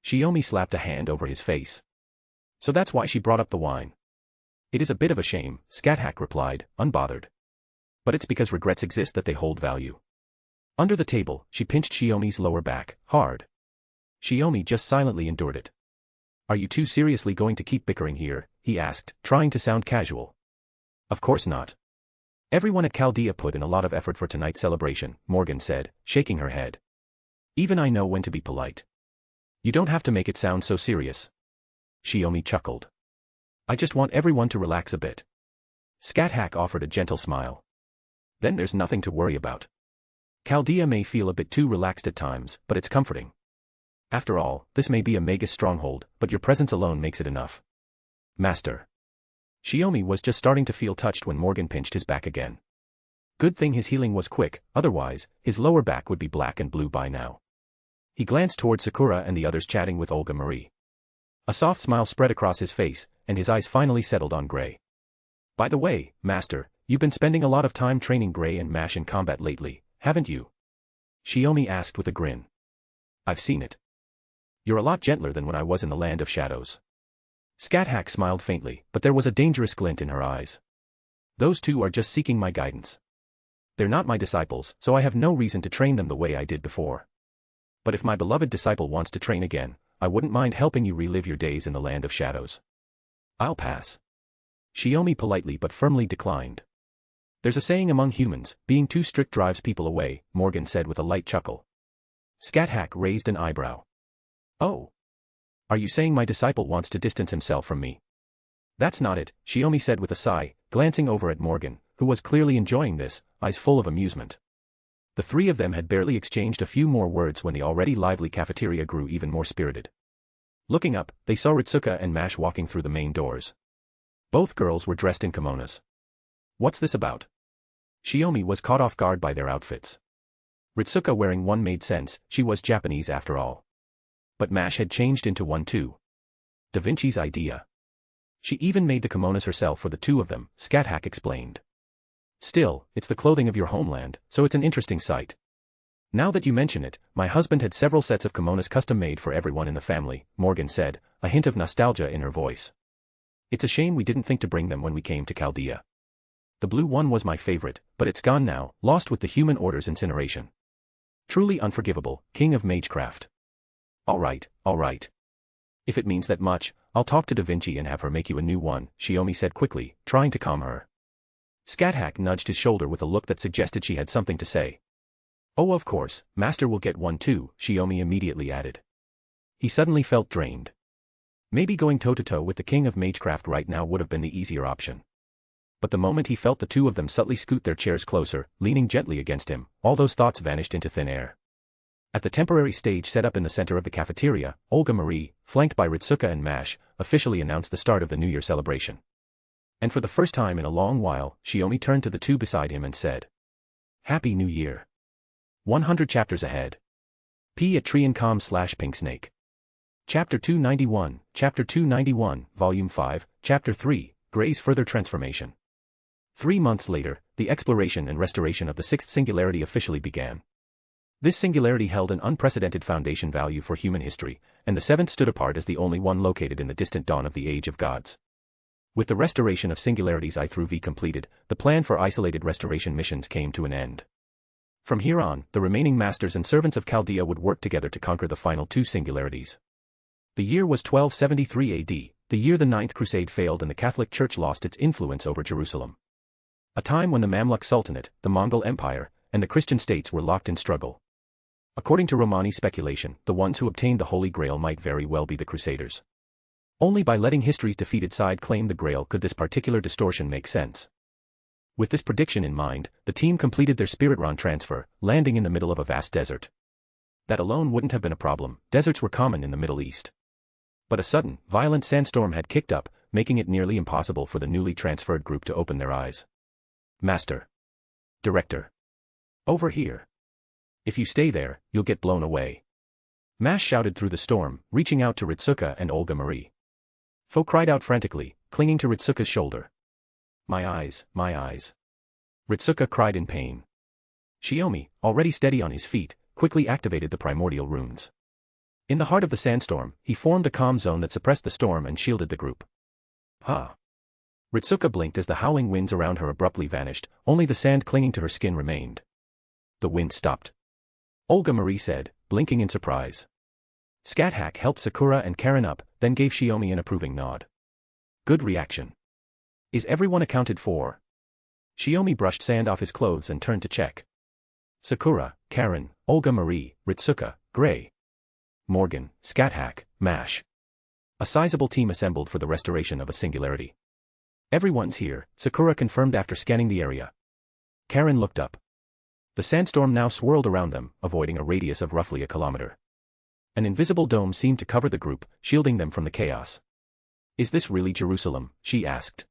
Shiomi slapped a hand over his face. So that's why she brought up the wine. It is a bit of a shame, Scáthach replied, unbothered. But it's because regrets exist that they hold value. Under the table, she pinched Shiomi's lower back, hard. Shiomi just silently endured it. Are you two seriously going to keep bickering here? He asked, trying to sound casual. Of course not. Everyone at Chaldea put in a lot of effort for tonight's celebration, Morgan said, shaking her head. Even I know when to be polite. You don't have to make it sound so serious. Shiomi chuckled. I just want everyone to relax a bit. Scáthach offered a gentle smile. Then there's nothing to worry about. Chaldea may feel a bit too relaxed at times, but it's comforting. After all, this may be a Magus stronghold, but your presence alone makes it enough. Master. Shiomi was just starting to feel touched when Morgan pinched his back again. Good thing his healing was quick, otherwise, his lower back would be black and blue by now. He glanced toward Sakura and the others chatting with Olga Marie. A soft smile spread across his face, and his eyes finally settled on Gray. By the way, Master, you've been spending a lot of time training Gray and Mash in combat lately, haven't you? Shiomi asked with a grin. I've seen it. You're a lot gentler than when I was in the Land of Shadows. Scáthach smiled faintly, but there was a dangerous glint in her eyes. Those two are just seeking my guidance. They're not my disciples, so I have no reason to train them the way I did before. But if my beloved disciple wants to train again, I wouldn't mind helping you relive your days in the Land of Shadows. I'll pass. Shiomi politely but firmly declined. There's a saying among humans, being too strict drives people away, Morgan said with a light chuckle. Scáthach raised an eyebrow. Oh. Are you saying my disciple wants to distance himself from me? That's not it, Shiomi said with a sigh, glancing over at Morgan, who was clearly enjoying this, eyes full of amusement. The three of them had barely exchanged a few more words when the already lively cafeteria grew even more spirited. Looking up, they saw Ritsuka and Mash walking through the main doors. Both girls were dressed in kimonos. What's this about? Shiomi was caught off guard by their outfits. Ritsuka wearing one made sense, she was Japanese after all. But Mash had changed into one too. Da Vinci's idea. She even made the kimonos herself for the two of them, Scáthach explained. Still, it's the clothing of your homeland, so it's an interesting sight. Now that you mention it, my husband had several sets of kimonos custom-made for everyone in the family, Morgan said, a hint of nostalgia in her voice. It's a shame we didn't think to bring them when we came to Chaldea. The blue one was my favorite, but it's gone now, lost with the Human Order's incineration. Truly unforgivable, king of magecraft. All right. If it means that much, I'll talk to Da Vinci and have her make you a new one, Shiomi said quickly, trying to calm her. Scáthach nudged his shoulder with a look that suggested she had something to say. Oh, of course, Master will get one too, Shiomi immediately added. He suddenly felt drained. Maybe going toe-to-toe with the king of magecraft right now would have been the easier option. But the moment he felt the two of them subtly scoot their chairs closer, leaning gently against him, all those thoughts vanished into thin air. At the temporary stage set up in the center of the cafeteria, Olga Marie, flanked by Ritsuka and Mash, officially announced the start of the New Year celebration. And for the first time in a long while, Shiomi turned to the two beside him and said, Happy New Year. 100 chapters ahead. P at Triancom/Pinksnake. Chapter 291, Chapter 291, Volume 5, Chapter 3, Gray's Further Transformation. 3 months later, the exploration and restoration of the sixth singularity officially began. This singularity held an unprecedented foundation value for human history, and the seventh stood apart as the only one located in the distant dawn of the Age of Gods. With the restoration of singularities I through V completed, the plan for isolated restoration missions came to an end. From here on, the remaining masters and servants of Chaldea would work together to conquer the final two singularities. The year was 1273 AD, the year the Ninth Crusade failed and the Catholic Church lost its influence over Jerusalem. A time when the Mamluk Sultanate, the Mongol Empire, and the Christian states were locked in struggle. According to Romani speculation, the ones who obtained the Holy Grail might very well be the Crusaders. Only by letting history's defeated side claim the Grail could this particular distortion make sense. With this prediction in mind, the team completed their Spiritron transfer, landing in the middle of a vast desert. That alone wouldn't have been a problem, deserts were common in the Middle East. But a sudden, violent sandstorm had kicked up, making it nearly impossible for the newly transferred group to open their eyes. Master. Director. Over here. If you stay there, you'll get blown away. Mash shouted through the storm, reaching out to Ritsuka and Olga Marie. Fo cried out frantically, clinging to Ritsuka's shoulder. My eyes, my eyes. Ritsuka cried in pain. Shiomi, already steady on his feet, quickly activated the primordial runes. In the heart of the sandstorm, he formed a calm zone that suppressed the storm and shielded the group. Ha! Ritsuka blinked as the howling winds around her abruptly vanished, only the sand clinging to her skin remained. The wind stopped. Olga Marie said, blinking in surprise. Scáthach helped Sakura and Caren up, then gave Shiomi an approving nod. Good reaction. Is everyone accounted for? Shiomi brushed sand off his clothes and turned to check. Sakura, Caren, Olga Marie, Ritsuka, Gray. Morgan, Scáthach, Mash. A sizable team assembled for the restoration of a singularity. Everyone's here, Sakura confirmed after scanning the area. Caren looked up. The sandstorm now swirled around them, avoiding a radius of roughly a kilometer. An invisible dome seemed to cover the group, shielding them from the chaos. Is this really Jerusalem? She asked.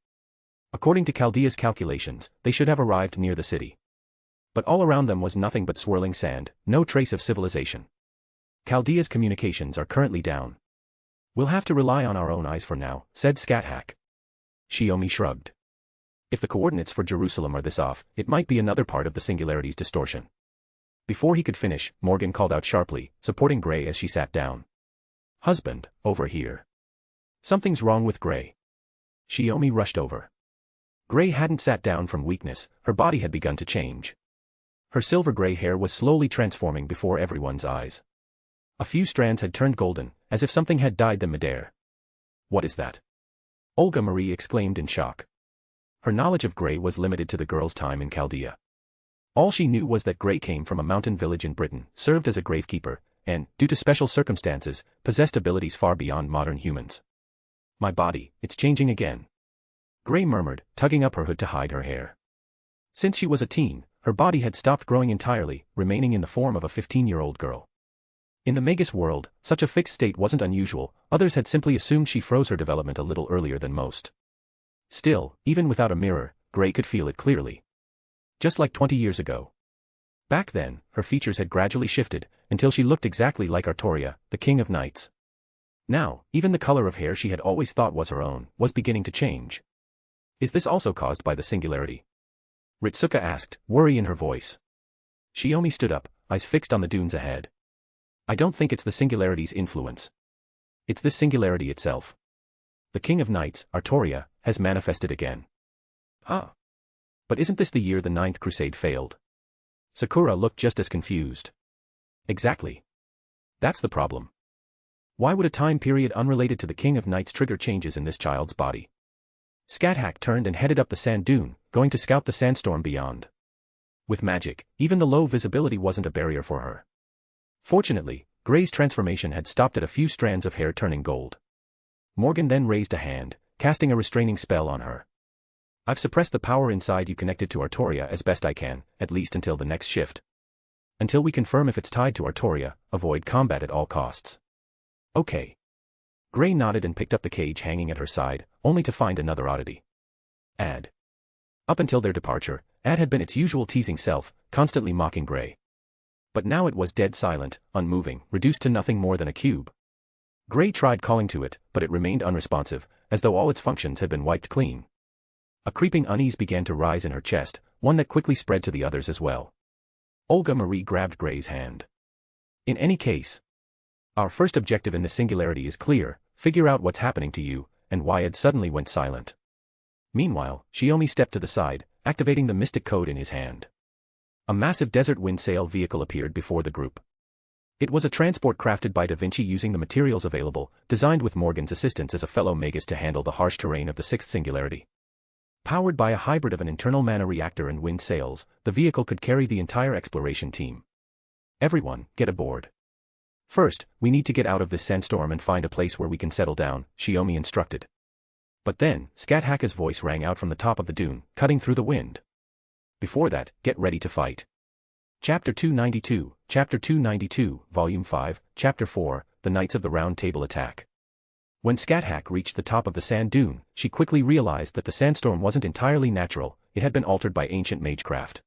According to Chaldea's calculations, they should have arrived near the city. But all around them was nothing but swirling sand, no trace of civilization. Chaldea's communications are currently down. We'll have to rely on our own eyes for now, said Scáthach. Shiomi shrugged. If the coordinates for Jerusalem are this off, it might be another part of the singularity's distortion. Before he could finish, Morgan called out sharply, supporting Gray as she sat down. Husband, over here. Something's wrong with Gray. Shiomi rushed over. Gray hadn't sat down from weakness, her body had begun to change. Her silver-gray hair was slowly transforming before everyone's eyes. A few strands had turned golden, as if something had dyed them midair. What is that? Olga Marie exclaimed in shock. Her knowledge of Gray was limited to the girl's time in Chaldea. All she knew was that Gray came from a mountain village in Britain, served as a gravekeeper, and, due to special circumstances, possessed abilities far beyond modern humans. My body, it's changing again. Gray murmured, tugging up her hood to hide her hair. Since she was a teen, her body had stopped growing entirely, remaining in the form of a 15-year-old girl. In the Magus world, such a fixed state wasn't unusual, others had simply assumed she froze her development a little earlier than most. Still, even without a mirror, Gray could feel it clearly. Just like 20 years ago. Back then, her features had gradually shifted, until she looked exactly like Artoria, the King of Knights. Now, even the color of hair she had always thought was her own, was beginning to change. Is this also caused by the singularity? Ritsuka asked, worry in her voice. Shiomi stood up, eyes fixed on the dunes ahead. I don't think it's the singularity's influence. It's this singularity itself. The King of Knights, Artoria, has manifested again. Huh. But isn't this the year the Ninth Crusade failed? Sakura looked just as confused. Exactly. That's the problem. Why would a time period unrelated to the King of Knights trigger changes in this child's body? Scáthach turned and headed up the sand dune, going to scout the sandstorm beyond. With magic, even the low visibility wasn't a barrier for her. Fortunately, Grey's transformation had stopped at a few strands of hair turning gold. Morgan then raised a hand, casting a restraining spell on her. I've suppressed the power inside you connected to Artoria as best I can, at least until the next shift. Until we confirm if it's tied to Artoria, avoid combat at all costs. Okay. Grey nodded and picked up the cage hanging at her side, only to find another oddity. Ad. Up until their departure, Ad had been its usual teasing self, constantly mocking Grey. But now it was dead silent, unmoving, reduced to nothing more than a cube. Grey tried calling to it, but it remained unresponsive, as though all its functions had been wiped clean. A creeping unease began to rise in her chest, one that quickly spread to the others as well. Olga Marie grabbed Grey's hand. In any case, our first objective in this singularity is clear: figure out what's happening to you, and why it suddenly went silent. Meanwhile, Shiomi stepped to the side, activating the mystic code in his hand. A massive desert wind sail vehicle appeared before the group. It was a transport crafted by Da Vinci using the materials available, designed with Morgan's assistance as a fellow Magus to handle the harsh terrain of the sixth singularity. Powered by a hybrid of an internal mana reactor and wind sails, the vehicle could carry the entire exploration team. Everyone, get aboard. First, we need to get out of this sandstorm and find a place where we can settle down, Shiomi instructed. But then, Scáthach's voice rang out from the top of the dune, cutting through the wind. Before that, get ready to fight. Chapter 292, Volume 5, Chapter 4, The Knights of the Round Table Attack. When Scáthach reached the top of the sand dune, she quickly realized that the sandstorm wasn't entirely natural, it had been altered by ancient magecraft.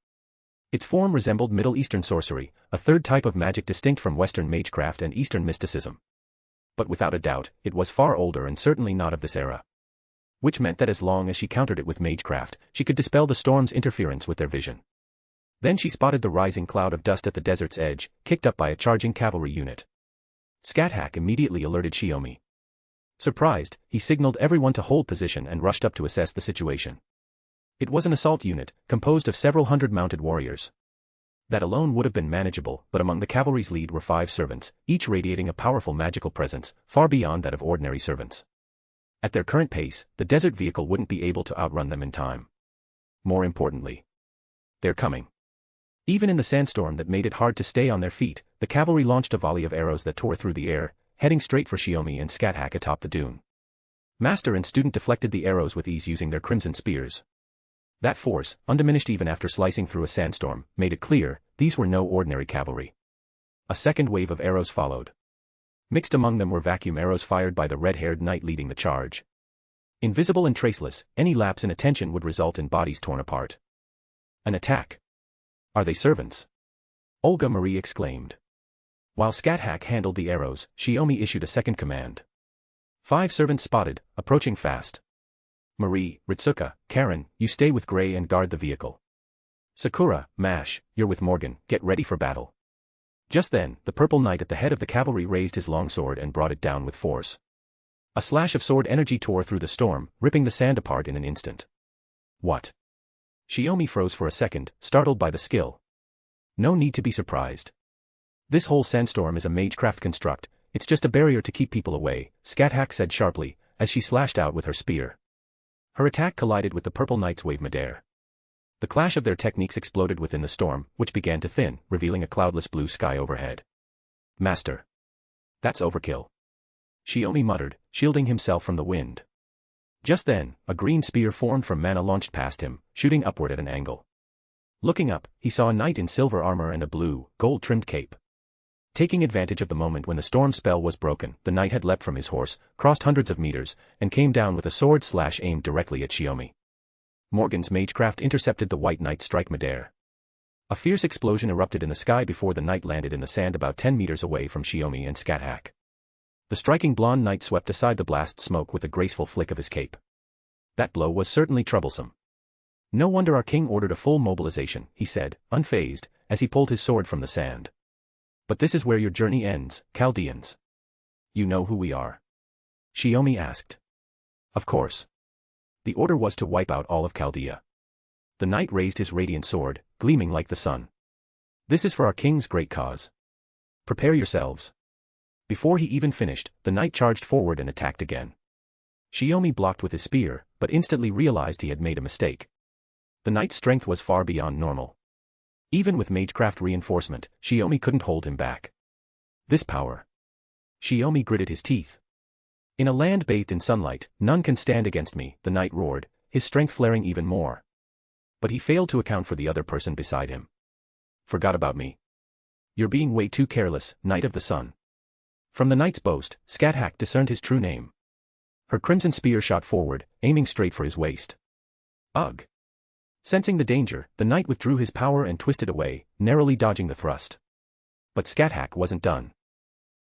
Its form resembled Middle Eastern sorcery, a third type of magic distinct from Western magecraft and Eastern mysticism. But without a doubt, it was far older and certainly not of this era. Which meant that as long as she countered it with magecraft, she could dispel the storm's interference with their vision. Then she spotted the rising cloud of dust at the desert's edge, kicked up by a charging cavalry unit. Scáthach immediately alerted Shiomi. Surprised, he signaled everyone to hold position and rushed up to assess the situation. It was an assault unit, composed of several hundred mounted warriors. That alone would have been manageable, but among the cavalry's lead were 5 servants, each radiating a powerful magical presence, far beyond that of ordinary servants. At their current pace, the desert vehicle wouldn't be able to outrun them in time. More importantly, they're coming. Even in the sandstorm that made it hard to stay on their feet, the cavalry launched a volley of arrows that tore through the air, heading straight for Shiomi and Scáthach atop the dune. Master and student deflected the arrows with ease using their crimson spears. That force, undiminished even after slicing through a sandstorm, made it clear, these were no ordinary cavalry. A second wave of arrows followed. Mixed among them were vacuum arrows fired by the red-haired knight leading the charge. Invisible and traceless, any lapse in attention would result in bodies torn apart. An attack. Are they servants? Olga Marie exclaimed. While Scáthach handled the arrows, Shiomi issued a second command. 5 servants spotted, approaching fast. Marie, Ritsuka, Caren, you stay with Grey and guard the vehicle. Sakura, Mash, you're with Morgan, get ready for battle. Just then, the purple knight at the head of the cavalry raised his long sword and brought it down with force. A slash of sword energy tore through the storm, ripping the sand apart in an instant. What? Shiomi froze for a second, startled by the skill. No need to be surprised. This whole sandstorm is a magecraft construct, it's just a barrier to keep people away, Scáthach said sharply, as she slashed out with her spear. Her attack collided with the purple knight's wave midair. The clash of their techniques exploded within the storm, which began to thin, revealing a cloudless blue sky overhead. Master. That's overkill. Shiomi muttered, shielding himself from the wind. Just then, a green spear formed from mana launched past him, shooting upward at an angle. Looking up, he saw a knight in silver armor and a blue, gold-trimmed cape. Taking advantage of the moment when the storm spell was broken, the knight had leapt from his horse, crossed hundreds of meters, and came down with a sword slash aimed directly at Shiomi. Morgan's magecraft intercepted the white knight's strike midair. A fierce explosion erupted in the sky before the knight landed in the sand about 10 meters away from Shiomi and Scáthach. The striking blonde knight swept aside the blast smoke with a graceful flick of his cape. That blow was certainly troublesome. No wonder our king ordered a full mobilization, he said, unfazed, as he pulled his sword from the sand. But this is where your journey ends, Chaldeans. You know who we are? Shiomi asked. Of course. The order was to wipe out all of Chaldea. The knight raised his radiant sword, gleaming like the sun. This is for our king's great cause. Prepare yourselves. Before he even finished, the knight charged forward and attacked again. Shiomi blocked with his spear, but instantly realized he had made a mistake. The knight's strength was far beyond normal. Even with magecraft reinforcement, Shiomi couldn't hold him back. This power. Shiomi gritted his teeth. In a land bathed in sunlight, none can stand against me, the knight roared, his strength flaring even more. But he failed to account for the other person beside him. Forgot about me. You're being way too careless, Knight of the Sun. From the knight's boast, Scáthach discerned his true name. Her crimson spear shot forward, aiming straight for his waist. Ugh. Sensing the danger, the knight withdrew his power and twisted away, narrowly dodging the thrust. But Scáthach wasn't done.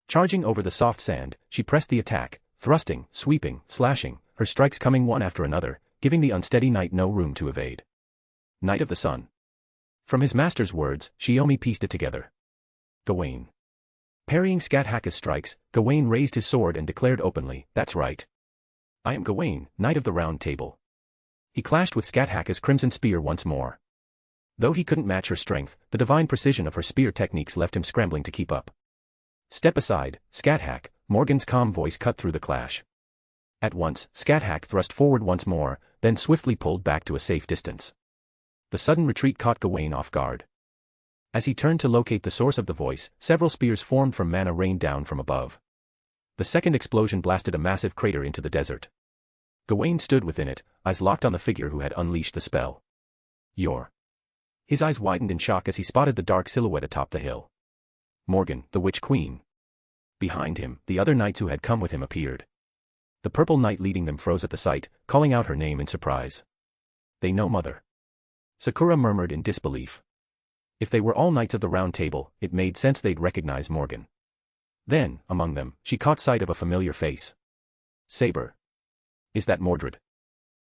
Charging over the soft sand, she pressed the attack, thrusting, sweeping, slashing, her strikes coming one after another, giving the unsteady knight no room to evade. Knight of the Sun. From his master's words, Shiomi pieced it together. Gawain. Parrying Scáthach's strikes, Gawain raised his sword and declared openly, "That's right. I am Gawain, Knight of the Round Table." He clashed with Scáthach's crimson spear once more. Though he couldn't match her strength, the divine precision of her spear techniques left him scrambling to keep up. "Step aside, Scáthach," Morgan's calm voice cut through the clash. At once, Scáthach thrust forward once more, then swiftly pulled back to a safe distance. The sudden retreat caught Gawain off guard. As he turned to locate the source of the voice, several spears formed from mana rained down from above. The second explosion blasted a massive crater into the desert. Gawain stood within it, eyes locked on the figure who had unleashed the spell. "You're..." His eyes widened in shock as he spotted the dark silhouette atop the hill. Morgan, the Witch Queen. Behind him, the other knights who had come with him appeared. The purple knight leading them froze at the sight, calling out her name in surprise. "They know Mother." Sakura murmured in disbelief. If they were all knights of the Round Table, it made sense they'd recognize Morgan. Then, among them, she caught sight of a familiar face. "Saber. Is that Mordred?"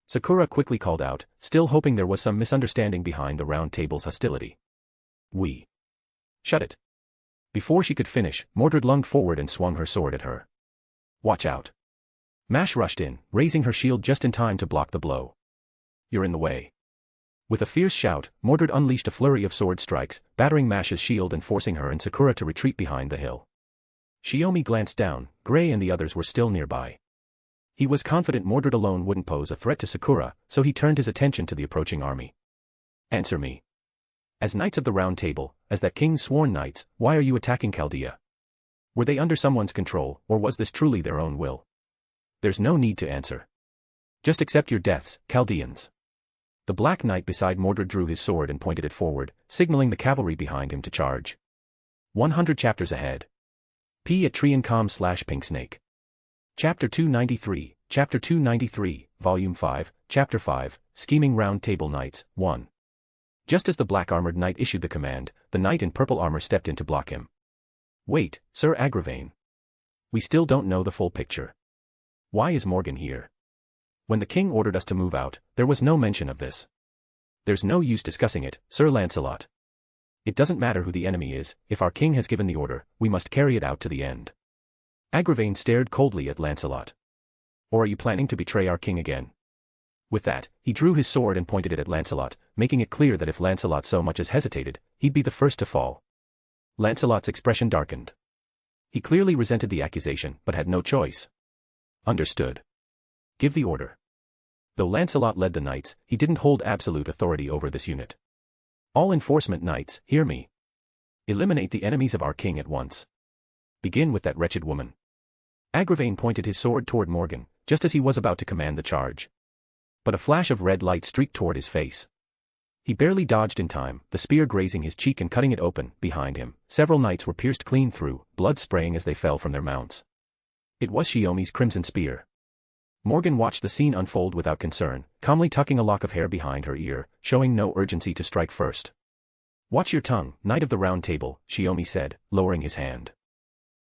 Sakura quickly called out, still hoping there was some misunderstanding behind the Round Table's hostility. "We." "Shut it." Before she could finish, Mordred lunged forward and swung her sword at her. "Watch out." Mash rushed in, raising her shield just in time to block the blow. "You're in the way." With a fierce shout, Mordred unleashed a flurry of sword strikes, battering Mash's shield and forcing her and Sakura to retreat behind the hill. Shiomi glanced down, Gray and the others were still nearby. He was confident Mordred alone wouldn't pose a threat to Sakura, so he turned his attention to the approaching army. "Answer me. As Knights of the Round Table, as that king's sworn knights, why are you attacking Chaldea? Were they under someone's control, or was this truly their own will? There's no need to answer. Just accept your deaths, Chaldeans." The Black Knight beside Mordred drew his sword and pointed it forward, signaling the cavalry behind him to charge. 100 chapters ahead. @Triancom/Pinksnake. Chapter 293, Chapter 293, Volume 5, Chapter 5, Scheming Round Table Knights, 1. Just as the black-armored knight issued the command, the knight in purple armor stepped in to block him. "Wait, Sir Agravain. We still don't know the full picture. Why is Morgan here? When the king ordered us to move out, there was no mention of this." "There's no use discussing it, Sir Lancelot. It doesn't matter who the enemy is, if our king has given the order, we must carry it out to the end." Agravain stared coldly at Lancelot. "Or are you planning to betray our king again?" With that, he drew his sword and pointed it at Lancelot, making it clear that if Lancelot so much as hesitated, he'd be the first to fall. Lancelot's expression darkened. He clearly resented the accusation, but had no choice. "Understood. Give the order." Though Lancelot led the knights, he didn't hold absolute authority over this unit. "All enforcement knights, hear me. Eliminate the enemies of our king at once. Begin with that wretched woman." Agravain pointed his sword toward Morgan, just as he was about to command the charge. But a flash of red light streaked toward his face. He barely dodged in time, the spear grazing his cheek and cutting it open. Behind him, several knights were pierced clean through, blood spraying as they fell from their mounts. It was Shiomi's crimson spear. Morgan watched the scene unfold without concern, calmly tucking a lock of hair behind her ear, showing no urgency to strike first. "Watch your tongue, Knight of the Round Table," Shiomi said, lowering his hand.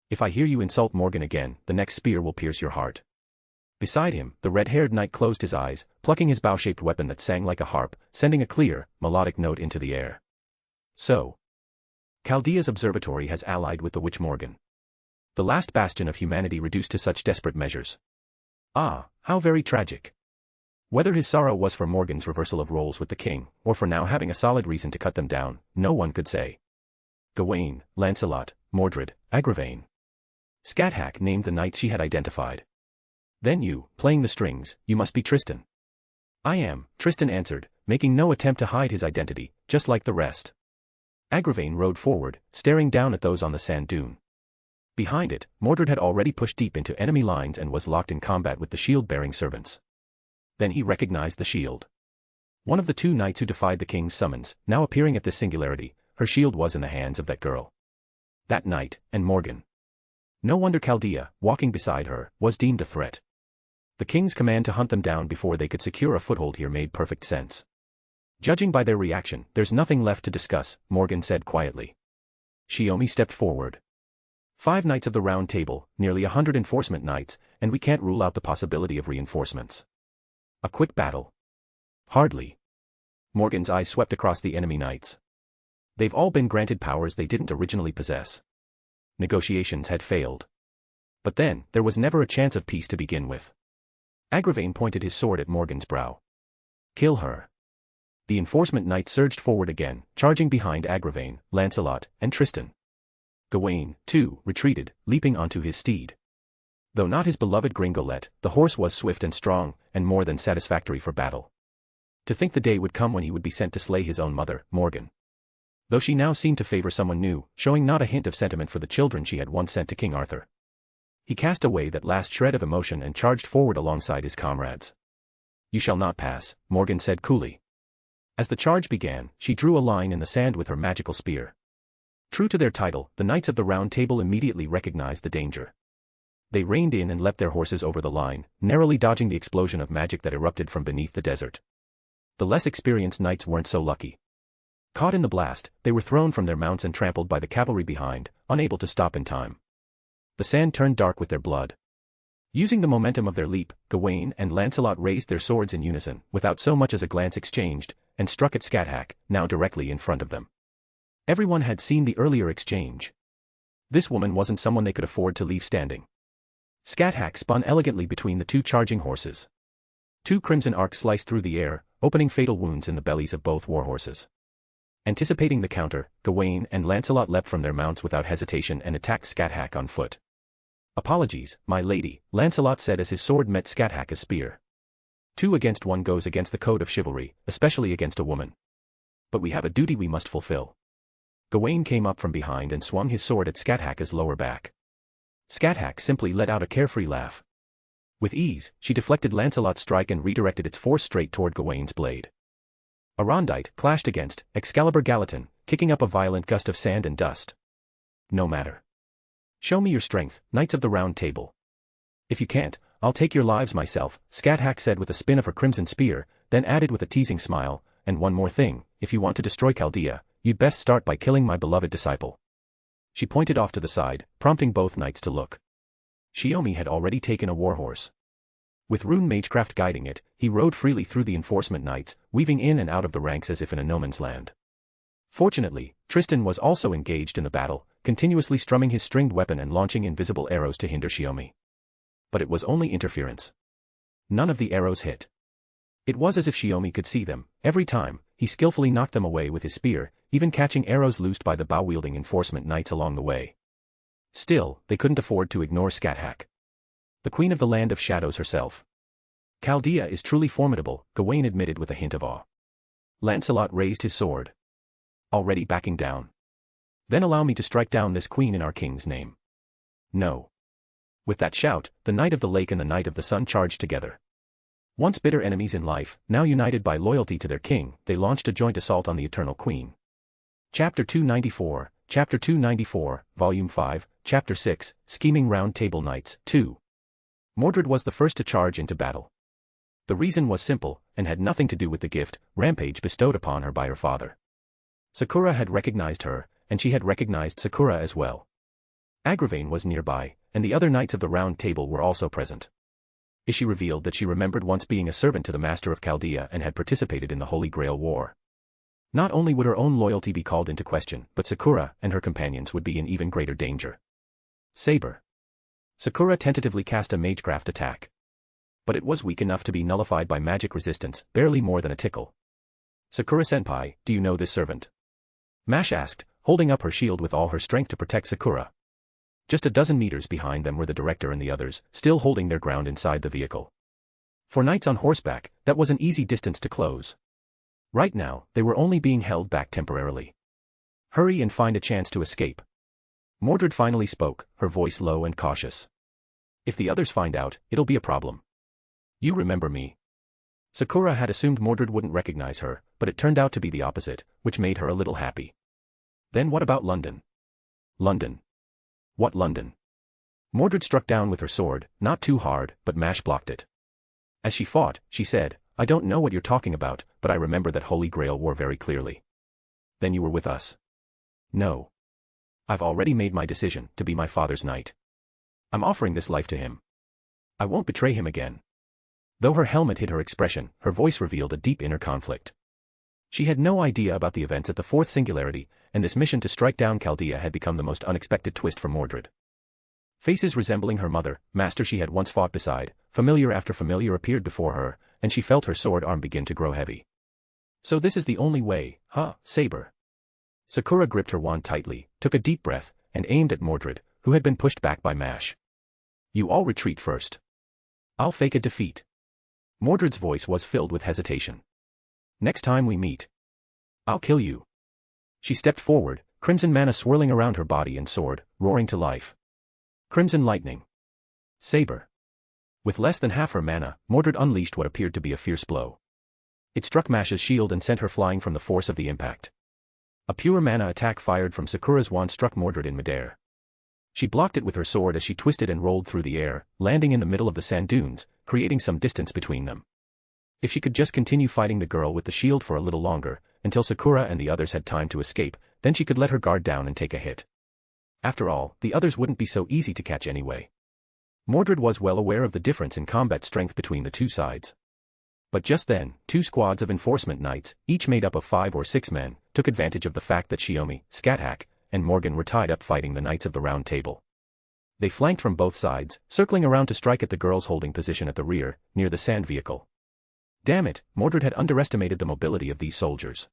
"If I hear you insult Morgan again, the next spear will pierce your heart." Beside him, the red-haired knight closed his eyes, plucking his bow-shaped weapon that sang like a harp, sending a clear, melodic note into the air. So, Chaldea's observatory has allied with the witch Morgan. The last bastion of humanity reduced to such desperate measures. Ah, how very tragic. Whether his sorrow was for Morgan's reversal of roles with the king, or for now having a solid reason to cut them down, no one could say. Gawain, Lancelot, Mordred, Agravain. Scáthach named the knights she had identified. Then you, playing the strings, you must be Tristan. I am, Tristan answered, making no attempt to hide his identity, just like the rest. Agravain rode forward, staring down at those on the sand dune. Behind it, Mordred had already pushed deep into enemy lines and was locked in combat with the shield-bearing servants. Then he recognized the shield. One of the two knights who defied the king's summons, now appearing at this singularity, her shield was in the hands of that girl. That knight, and Morgan. No wonder Chaldea, walking beside her, was deemed a threat. The king's command to hunt them down before they could secure a foothold here made perfect sense. Judging by their reaction, there's nothing left to discuss, Morgan said quietly. Shiomi stepped forward. 5 knights of the Round Table, nearly 100 enforcement knights, and we can't rule out the possibility of reinforcements. A quick battle? Hardly. Morgan's eyes swept across the enemy knights. They've all been granted powers they didn't originally possess. Negotiations had failed. But then, there was never a chance of peace to begin with. Agravain pointed his sword at Morgan's brow. Kill her. The enforcement knight surged forward again, charging behind Agravain, Lancelot, and Tristan. Gawain, too, retreated, leaping onto his steed. Though not his beloved Gringolet, the horse was swift and strong, and more than satisfactory for battle. To think the day would come when he would be sent to slay his own mother, Morgan. Though she now seemed to favor someone new, showing not a hint of sentiment for the children she had once sent to King Arthur. He cast away that last shred of emotion and charged forward alongside his comrades. You shall not pass, Morgan said coolly. As the charge began, she drew a line in the sand with her magical spear. True to their title, the Knights of the Round Table immediately recognized the danger. They reined in and leapt their horses over the line, narrowly dodging the explosion of magic that erupted from beneath the desert. The less experienced knights weren't so lucky. Caught in the blast, they were thrown from their mounts and trampled by the cavalry behind, unable to stop in time. The sand turned dark with their blood. Using the momentum of their leap, Gawain and Lancelot raised their swords in unison, without so much as a glance exchanged, and struck at Scáthach, now directly in front of them. Everyone had seen the earlier exchange. This woman wasn't someone they could afford to leave standing. Scáthach spun elegantly between the two charging horses. 2 crimson arcs sliced through the air, opening fatal wounds in the bellies of both warhorses. Anticipating the counter, Gawain and Lancelot leapt from their mounts without hesitation and attacked Scáthach on foot. Apologies, my lady, Lancelot said as his sword met Scáthach's spear. 2 against 1 goes against the code of chivalry, especially against a woman. But we have a duty we must fulfill. Gawain came up from behind and swung his sword at Scáthach's lower back. Scáthach simply let out a carefree laugh. With ease, she deflected Lancelot's strike and redirected its force straight toward Gawain's blade. A rondite clashed against Excalibur Gallatin, kicking up a violent gust of sand and dust. No matter. Show me your strength, Knights of the Round Table. If you can't, I'll take your lives myself, Scáthach said with a spin of her crimson spear, then added with a teasing smile, and one more thing, if you want to destroy Chaldea, you'd best start by killing my beloved disciple. She pointed off to the side, prompting both knights to look. Shiomi had already taken a warhorse. With rune magecraft guiding it, he rode freely through the enforcement knights, weaving in and out of the ranks as if in a no man's land. Fortunately, Tristan was also engaged in the battle, continuously strumming his stringed weapon and launching invisible arrows to hinder Shiomi. But it was only interference. None of the arrows hit. It was as if Shiomi could see them. Every time, he skillfully knocked them away with his spear, even catching arrows loosed by the bow-wielding enforcement knights along the way. Still, they couldn't afford to ignore Scáthach. The queen of the Land of Shadows herself. Chaldea is truly formidable, Gawain admitted with a hint of awe. Lancelot raised his sword. Already backing down. Then allow me to strike down this queen in our king's name. No. With that shout, the Knight of the Lake and the Knight of the Sun charged together. Once bitter enemies in life, now united by loyalty to their king, they launched a joint assault on the Eternal Queen. Chapter 294, Volume 5, Chapter 6, Scheming Round Table Knights, 2. Mordred was the first to charge into battle. The reason was simple, and had nothing to do with the gift, Rampage bestowed upon her by her father. Sakura had recognized her, and she had recognized Sakura as well. Agravain was nearby, and the other Knights of the Round Table were also present. She revealed that she remembered once being a servant to the Master of Chaldea and had participated in the Holy Grail War. Not only would her own loyalty be called into question, but Sakura and her companions would be in even greater danger. Saber. Sakura tentatively cast a magecraft attack. But it was weak enough to be nullified by magic resistance, barely more than a tickle. Sakura-senpai, do you know this servant? Mash asked, holding up her shield with all her strength to protect Sakura. Just a dozen meters behind them were the director and the others, still holding their ground inside the vehicle. For knights on horseback, that was an easy distance to close. Right now, they were only being held back temporarily. Hurry and find a chance to escape. Mordred finally spoke, her voice low and cautious. If the others find out, it'll be a problem. You remember me. Sakura had assumed Mordred wouldn't recognize her, but it turned out to be the opposite, which made her a little happy. Then what about London? London. What London? Mordred struck down with her sword, not too hard, but Mash blocked it. As she fought, she said, I don't know what you're talking about, but I remember that Holy Grail War very clearly. Then you were with us. No. I've already made my decision to be my father's knight. I'm offering this life to him. I won't betray him again. Though her helmet hid her expression, her voice revealed a deep inner conflict. She had no idea about the events at the fourth singularity, and this mission to strike down Chaldea had become the most unexpected twist for Mordred. Faces resembling her mother, master she had once fought beside, familiar after familiar appeared before her, and she felt her sword arm begin to grow heavy. So this is the only way, huh, Saber? Sakura gripped her wand tightly, took a deep breath, and aimed at Mordred, who had been pushed back by Mash. You all retreat first. I'll fake a defeat. Mordred's voice was filled with hesitation. Next time we meet, I'll kill you. She stepped forward, crimson mana swirling around her body and sword, roaring to life. Crimson lightning. Saber. With less than half her mana, Mordred unleashed what appeared to be a fierce blow. It struck Mash's shield and sent her flying from the force of the impact. A pure mana attack fired from Sakura's wand struck Mordred in midair. She blocked it with her sword as she twisted and rolled through the air, landing in the middle of the sand dunes, creating some distance between them. If she could just continue fighting the girl with the shield for a little longer, until Sakura and the others had time to escape, then she could let her guard down and take a hit. After all, the others wouldn't be so easy to catch anyway. Mordred was well aware of the difference in combat strength between the two sides. But just then, two squads of enforcement knights, each made up of 5 or 6 men, took advantage of the fact that Shiomi, Scáthach, and Morgan were tied up fighting the Knights of the Round Table. They flanked from both sides, circling around to strike at the girls holding position at the rear, near the sand vehicle. Damn it, Mordred had underestimated the mobility of these soldiers.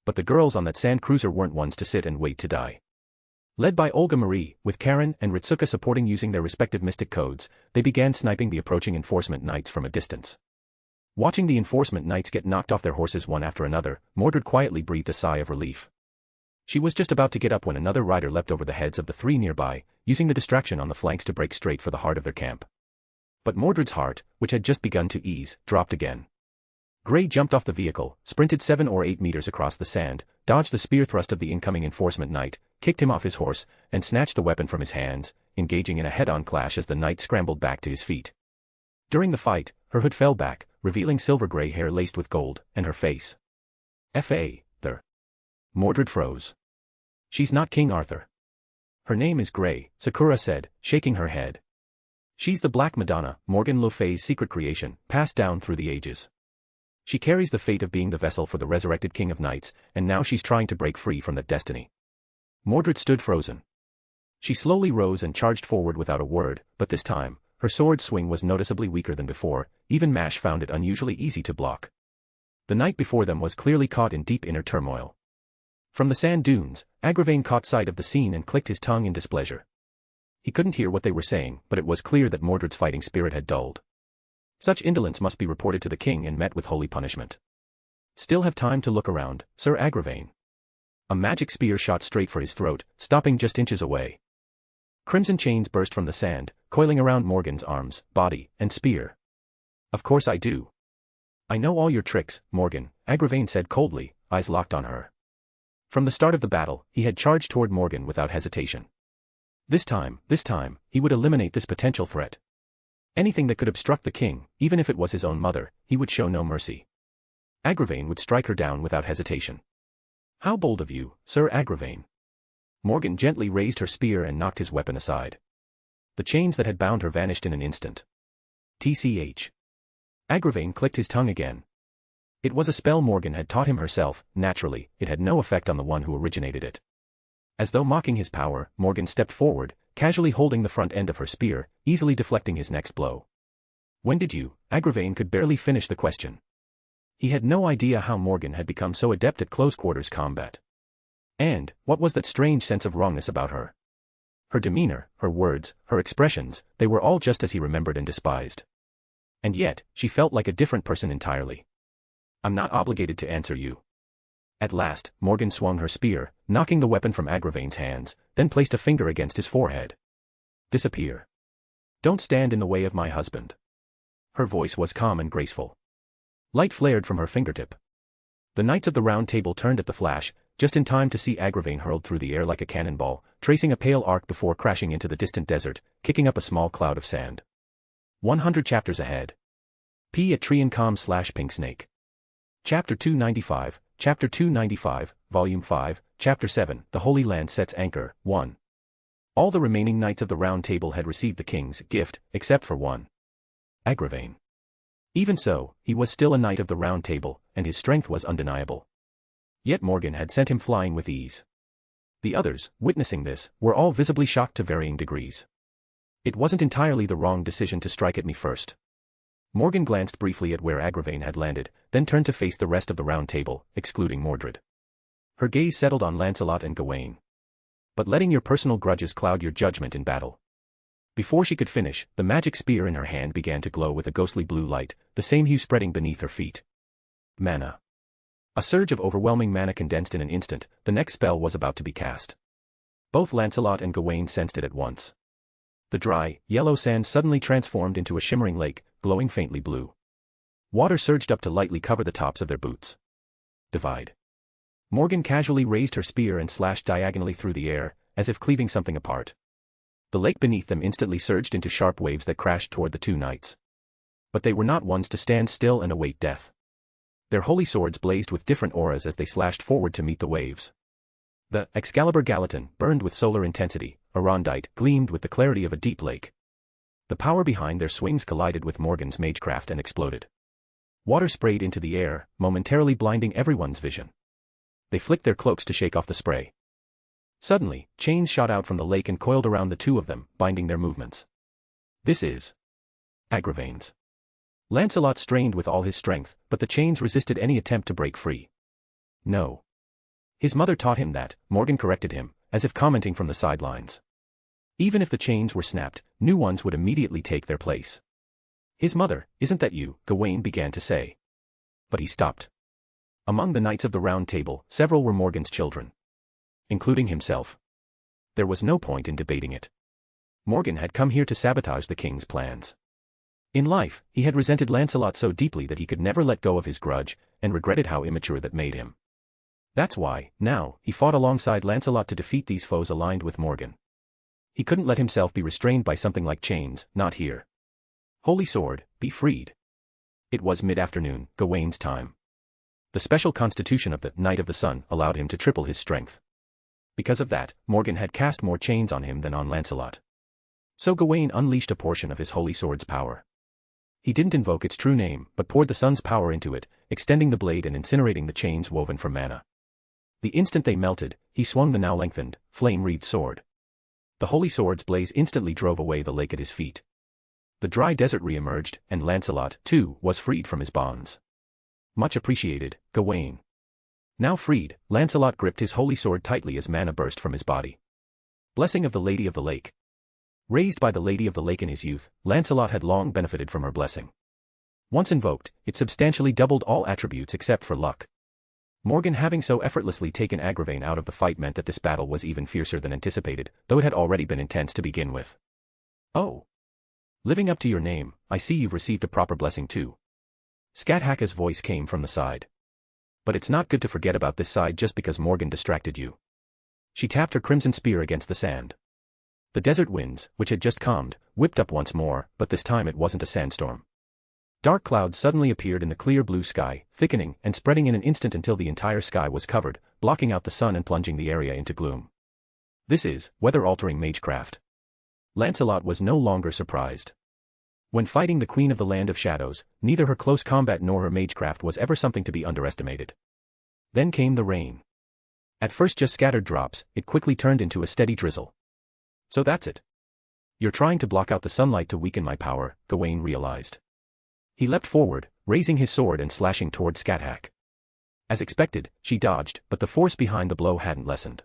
But the girls on that sand cruiser weren't ones to sit and wait to die. Led by Olga Marie, with Caren and Ritsuka supporting using their respective mystic codes, they began sniping the approaching enforcement knights from a distance. Watching the enforcement knights get knocked off their horses one after another, Mordred quietly breathed a sigh of relief. She was just about to get up when another rider leapt over the heads of the 3 nearby, using the distraction on the flanks to break straight for the heart of their camp. But Mordred's heart, which had just begun to ease, dropped again. Gray jumped off the vehicle, sprinted 7 or 8 meters across the sand, dodged the spear thrust of the incoming enforcement knight, kicked him off his horse, and snatched the weapon from his hands, engaging in a head-on clash as the knight scrambled back to his feet. During the fight, her hood fell back, revealing silver-gray hair laced with gold, and her face. F.A. there. Mordred froze. She's not King Arthur. Her name is Gray, Sakura said, shaking her head. She's the Black Madonna, Morgan Le Fay's secret creation, passed down through the ages. She carries the fate of being the vessel for the resurrected King of Knights, and now she's trying to break free from that destiny. Mordred stood frozen. She slowly rose and charged forward without a word, but this time, her sword swing was noticeably weaker than before, even Mash found it unusually easy to block. The knight before them was clearly caught in deep inner turmoil. From the sand dunes, Agravain caught sight of the scene and clicked his tongue in displeasure. He couldn't hear what they were saying, but it was clear that Mordred's fighting spirit had dulled. Such indolence must be reported to the king and met with holy punishment. Still have time to look around, Sir Agravain. A magic spear shot straight for his throat, stopping just inches away. Crimson chains burst from the sand, coiling around Morgan's arms, body, and spear. Of course I do. I know all your tricks, Morgan, Agravain said coldly, eyes locked on her. From the start of the battle, he had charged toward Morgan without hesitation. This time, he would eliminate this potential threat. Anything that could obstruct the king, even if it was his own mother, he would show no mercy. Agravain would strike her down without hesitation. How bold of you, Sir Agravain. Morgan gently raised her spear and knocked his weapon aside. The chains that had bound her vanished in an instant. TCH. Agravain clicked his tongue again. It was a spell Morgan had taught him herself, naturally, it had no effect on the one who originated it. As though mocking his power, Morgan stepped forward, casually holding the front end of her spear, easily deflecting his next blow. When did you? Agravain could barely finish the question. He had no idea how Morgan had become so adept at close-quarters combat. And, what was that strange sense of wrongness about her? Her demeanor, her words, her expressions, they were all just as he remembered and despised. And yet, she felt like a different person entirely. I'm not obligated to answer you. At last, Morgan swung her spear, knocking the weapon from Agravain's hands, then placed a finger against his forehead. Disappear. Don't stand in the way of my husband. Her voice was calm and graceful. Light flared from her fingertip. The Knights of the Round Table turned at the flash, just in time to see Agravain hurled through the air like a cannonball, tracing a pale arc before crashing into the distant desert, kicking up a small cloud of sand. 100 chapters ahead. p@triancom/pink snake. Chapter 295, Chapter 295, Volume 5, Chapter 7, The Holy Land Sets Anchor, 1. All the remaining Knights of the Round Table had received the king's gift, except for one. Agravain. Even so, he was still a Knight of the Round Table, and his strength was undeniable. Yet Morgan had sent him flying with ease. The others, witnessing this, were all visibly shocked to varying degrees. It wasn't entirely the wrong decision to strike at me first. Morgan glanced briefly at where Agravain had landed, then turned to face the rest of the Round Table, excluding Mordred. Her gaze settled on Lancelot and Gawain. But letting your personal grudges cloud your judgment in battle. Before she could finish, the magic spear in her hand began to glow with a ghostly blue light, the same hue spreading beneath her feet. Mana. A surge of overwhelming mana condensed in an instant, the next spell was about to be cast. Both Lancelot and Gawain sensed it at once. The dry, yellow sand suddenly transformed into a shimmering lake, glowing faintly blue. Water surged up to lightly cover the tops of their boots. Divide. Morgan casually raised her spear and slashed diagonally through the air, as if cleaving something apart. The lake beneath them instantly surged into sharp waves that crashed toward the two knights. But they were not ones to stand still and await death. Their holy swords blazed with different auras as they slashed forward to meet the waves. The Excalibur Gallatin burned with solar intensity, Arondite gleamed with the clarity of a deep lake. The power behind their swings collided with Morgan's magecraft and exploded. Water sprayed into the air, momentarily blinding everyone's vision. They flicked their cloaks to shake off the spray. Suddenly, chains shot out from the lake and coiled around the two of them, binding their movements. This is Agravain's. Lancelot strained with all his strength, but the chains resisted any attempt to break free. No. His mother taught him that, Morgan corrected him, as if commenting from the sidelines. Even if the chains were snapped, new ones would immediately take their place. His mother, isn't that you? Gawain began to say. But he stopped. Among the Knights of the Round Table, several were Morgan's children. Including himself. There was no point in debating it. Morgan had come here to sabotage the king's plans. In life, he had resented Lancelot so deeply that he could never let go of his grudge, and regretted how immature that made him. That's why, now, he fought alongside Lancelot to defeat these foes aligned with Morgan. He couldn't let himself be restrained by something like chains, not here. Holy Sword, be freed. It was mid-afternoon, Gawain's time. The special constitution of the Knight of the Sun allowed him to triple his strength. Because of that, Morgan had cast more chains on him than on Lancelot. So Gawain unleashed a portion of his Holy Sword's power. He didn't invoke its true name, but poured the sun's power into it, extending the blade and incinerating the chains woven from mana. The instant they melted, he swung the now lengthened, flame-wreathed sword. The Holy Sword's blaze instantly drove away the lake at his feet. The dry desert re-emerged, and Lancelot, too, was freed from his bonds. Much appreciated, Gawain. Now freed, Lancelot gripped his holy sword tightly as mana burst from his body. Blessing of the Lady of the Lake. Raised by the Lady of the Lake in his youth, Lancelot had long benefited from her blessing. Once invoked, it substantially doubled all attributes except for luck. Morgan having so effortlessly taken Agravain out of the fight meant that this battle was even fiercer than anticipated, though it had already been intense to begin with. Oh. Living up to your name, I see you've received a proper blessing too. Scáthach's voice came from the side. But it's not good to forget about this side just because Morgan distracted you. She tapped her crimson spear against the sand. The desert winds, which had just calmed, whipped up once more, but this time it wasn't a sandstorm. Dark clouds suddenly appeared in the clear blue sky, thickening and spreading in an instant until the entire sky was covered, blocking out the sun and plunging the area into gloom. This is weather-altering magecraft. Lancelot was no longer surprised. When fighting the Queen of the Land of Shadows, neither her close combat nor her magecraft was ever something to be underestimated. Then came the rain. At first just scattered drops, it quickly turned into a steady drizzle. So that's it. You're trying to block out the sunlight to weaken my power, Gawain realized. He leapt forward, raising his sword and slashing toward Scáthach. As expected, she dodged, but the force behind the blow hadn't lessened.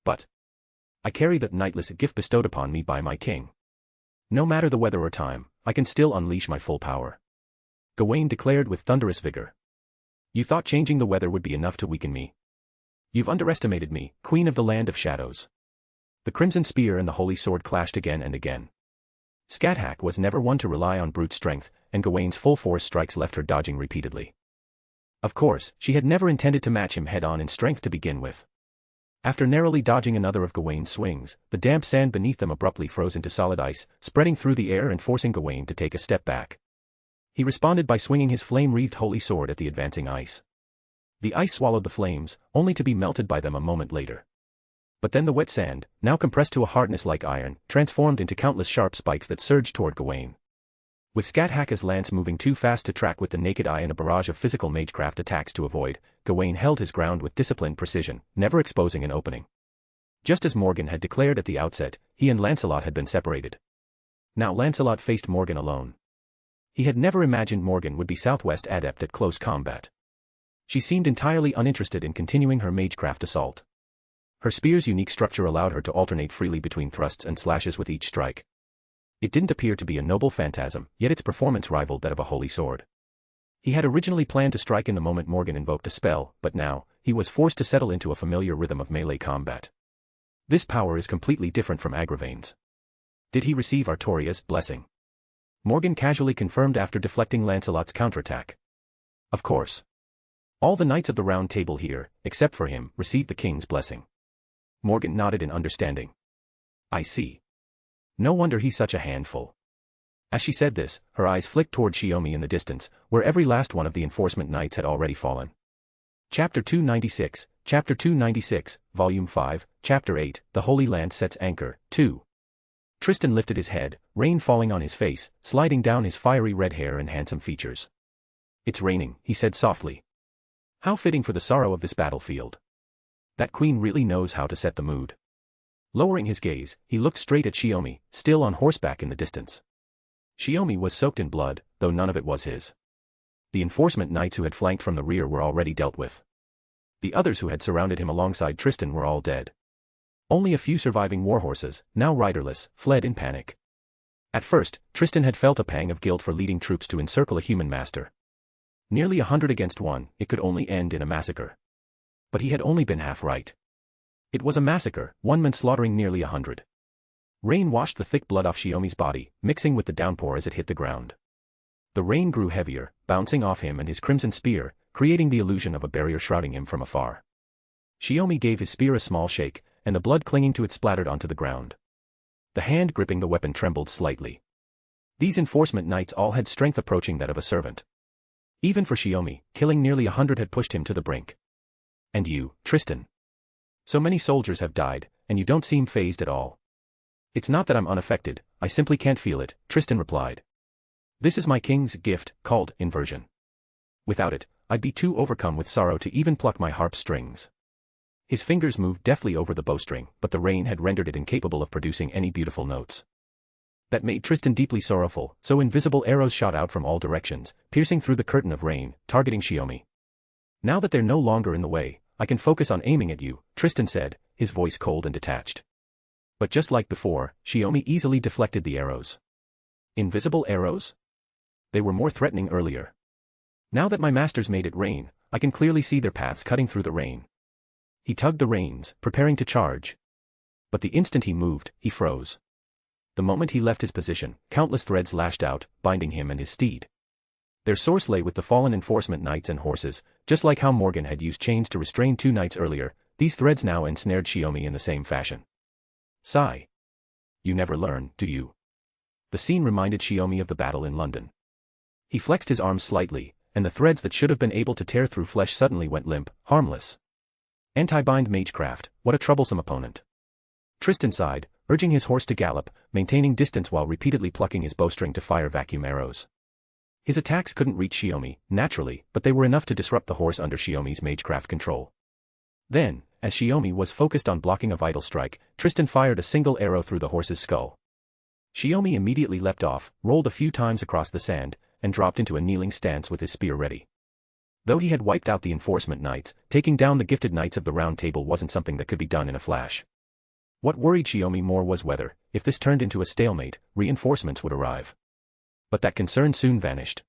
But I carry the knightless gift bestowed upon me by my king. No matter the weather or time, I can still unleash my full power. Gawain declared with thunderous vigor. You thought changing the weather would be enough to weaken me. You've underestimated me, Queen of the Land of Shadows. The Crimson Spear and the Holy Sword clashed again and again. Scáthach was never one to rely on brute strength, and Gawain's full force strikes left her dodging repeatedly. Of course, she had never intended to match him head-on in strength to begin with. After narrowly dodging another of Gawain's swings, the damp sand beneath them abruptly froze into solid ice, spreading through the air and forcing Gawain to take a step back. He responded by swinging his flame-wreathed holy sword at the advancing ice. The ice swallowed the flames, only to be melted by them a moment later. But then the wet sand, now compressed to a hardness like iron, transformed into countless sharp spikes that surged toward Gawain. With Scáthach's lance moving too fast to track with the naked eye and a barrage of physical magecraft attacks to avoid, Gawain held his ground with disciplined precision, never exposing an opening. Just as Morgan had declared at the outset, he and Lancelot had been separated. Now Lancelot faced Morgan alone. He had never imagined Morgan would be Southwest adept at close combat. She seemed entirely uninterested in continuing her magecraft assault. Her spear's unique structure allowed her to alternate freely between thrusts and slashes with each strike. It didn't appear to be a noble phantasm, yet its performance rivaled that of a holy sword. He had originally planned to strike in the moment Morgan invoked a spell, but now, he was forced to settle into a familiar rhythm of melee combat. This power is completely different from Agravain's. Did he receive Artoria's blessing? Morgan casually confirmed after deflecting Lancelot's counterattack. Of course. All the knights of the Round Table here, except for him, received the king's blessing. Morgan nodded in understanding. I see. No wonder he's such a handful. As she said this, her eyes flicked toward Shiomi in the distance, where every last one of the enforcement knights had already fallen. Chapter 296, Volume 5, Chapter 8, The Holy Land Sets Anchor, 2. Tristan lifted his head, rain falling on his face, sliding down his fiery red hair and handsome features. It's raining, he said softly. How fitting for the sorrow of this battlefield. That queen really knows how to set the mood. Lowering his gaze, he looked straight at Shiomi, still on horseback in the distance. Shiomi was soaked in blood, though none of it was his. The enforcement knights who had flanked from the rear were already dealt with. The others who had surrounded him alongside Tristan were all dead. Only a few surviving warhorses, now riderless, fled in panic. At first, Tristan had felt a pang of guilt for leading troops to encircle a human master. Nearly 100 against 1, it could only end in a massacre. But he had only been half right. It was a massacre, one man slaughtering nearly 100. Rain washed the thick blood off Shiomi's body, mixing with the downpour as it hit the ground. The rain grew heavier, bouncing off him and his crimson spear, creating the illusion of a barrier shrouding him from afar. Shiomi gave his spear a small shake, and the blood clinging to it splattered onto the ground. The hand gripping the weapon trembled slightly. These enforcement knights all had strength approaching that of a servant. Even for Shiomi, killing nearly 100 had pushed him to the brink. And you, Tristan. So many soldiers have died, and you don't seem fazed at all. It's not that I'm unaffected, I simply can't feel it, Tristan replied. This is my king's gift, called inversion. Without it, I'd be too overcome with sorrow to even pluck my harp strings. His fingers moved deftly over the bowstring, but the rain had rendered it incapable of producing any beautiful notes. That made Tristan deeply sorrowful, so invisible arrows shot out from all directions, piercing through the curtain of rain, targeting Shiomi. Now that they're no longer in the way, I can focus on aiming at you, Tristan said, his voice cold and detached. But just like before, Shiomi easily deflected the arrows. Invisible arrows? They were more threatening earlier. Now that my masters made it rain, I can clearly see their paths cutting through the rain. He tugged the reins, preparing to charge. But the instant he moved, he froze. The moment he left his position, countless threads lashed out, binding him and his steed. Their source lay with the fallen enforcement knights and horses, just like how Morgan had used chains to restrain 2 knights earlier, these threads now ensnared Shiomi in the same fashion. Sigh. You never learn, do you? The scene reminded Shiomi of the battle in London. He flexed his arms slightly, and the threads that should have been able to tear through flesh suddenly went limp, harmless. Anti-bind magecraft, what a troublesome opponent. Tristan sighed, urging his horse to gallop, maintaining distance while repeatedly plucking his bowstring to fire vacuum arrows. His attacks couldn't reach Shiomi, naturally, but they were enough to disrupt the horse under Shiomi's magecraft control. Then, as Shiomi was focused on blocking a vital strike, Tristan fired a single arrow through the horse's skull. Shiomi immediately leapt off, rolled a few times across the sand, and dropped into a kneeling stance with his spear ready. Though he had wiped out the enforcement knights, taking down the gifted knights of the Round Table wasn't something that could be done in a flash. What worried Shiomi more was whether, if this turned into a stalemate, reinforcements would arrive. But that concern soon vanished.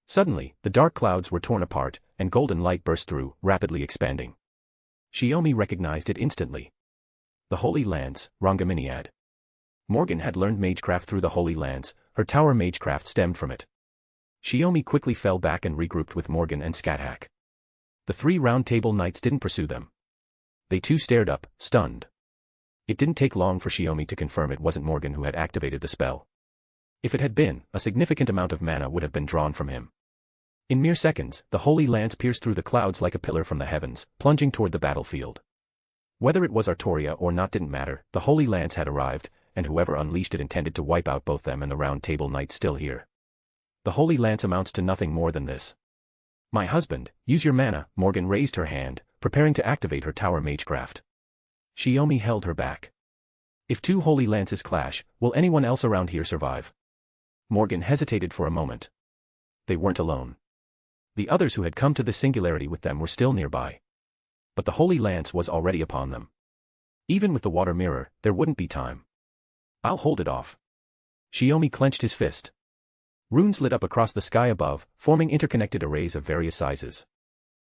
Suddenly, the dark clouds were torn apart, and golden light burst through, rapidly expanding. Shiomi recognized it instantly. The Holy Lance, Rangaminiad. Morgan had learned magecraft through the Holy Lance, her tower magecraft stemmed from it. Shiomi quickly fell back and regrouped with Morgan and Scáthach. The 3 Round Table Knights didn't pursue them. They too stared up, stunned. It didn't take long for Shiomi to confirm it wasn't Morgan who had activated the spell. If it had been, a significant amount of mana would have been drawn from him. In mere seconds, the Holy Lance pierced through the clouds like a pillar from the heavens, plunging toward the battlefield. Whether it was Artoria or not didn't matter, the Holy Lance had arrived, and whoever unleashed it intended to wipe out both them and the Round Table Knights still here. The Holy Lance amounts to nothing more than this. My husband, use your mana. Morgan raised her hand, preparing to activate her tower magecraft. Shiomi held her back. If 2 Holy Lances clash, will anyone else around here survive? Morgan hesitated for a moment. They weren't alone. The others who had come to the singularity with them were still nearby. But the Holy Lance was already upon them. Even with the water mirror, there wouldn't be time. I'll hold it off. Shiomi clenched his fist. Runes lit up across the sky above, forming interconnected arrays of various sizes.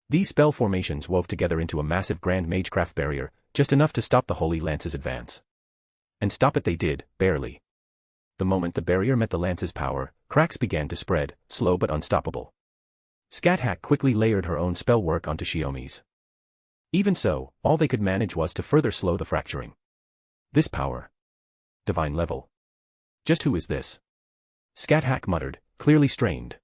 These spell formations wove together into a massive grand magecraft barrier, just enough to stop the Holy Lance's advance. And stop it they did, barely. The moment the barrier met the lance's power, cracks began to spread, slow but unstoppable. Scáthach quickly layered her own spell work onto Shiomi's. Even so, all they could manage was to further slow the fracturing. This power. Divine level. Just who is this? Scáthach muttered, clearly strained.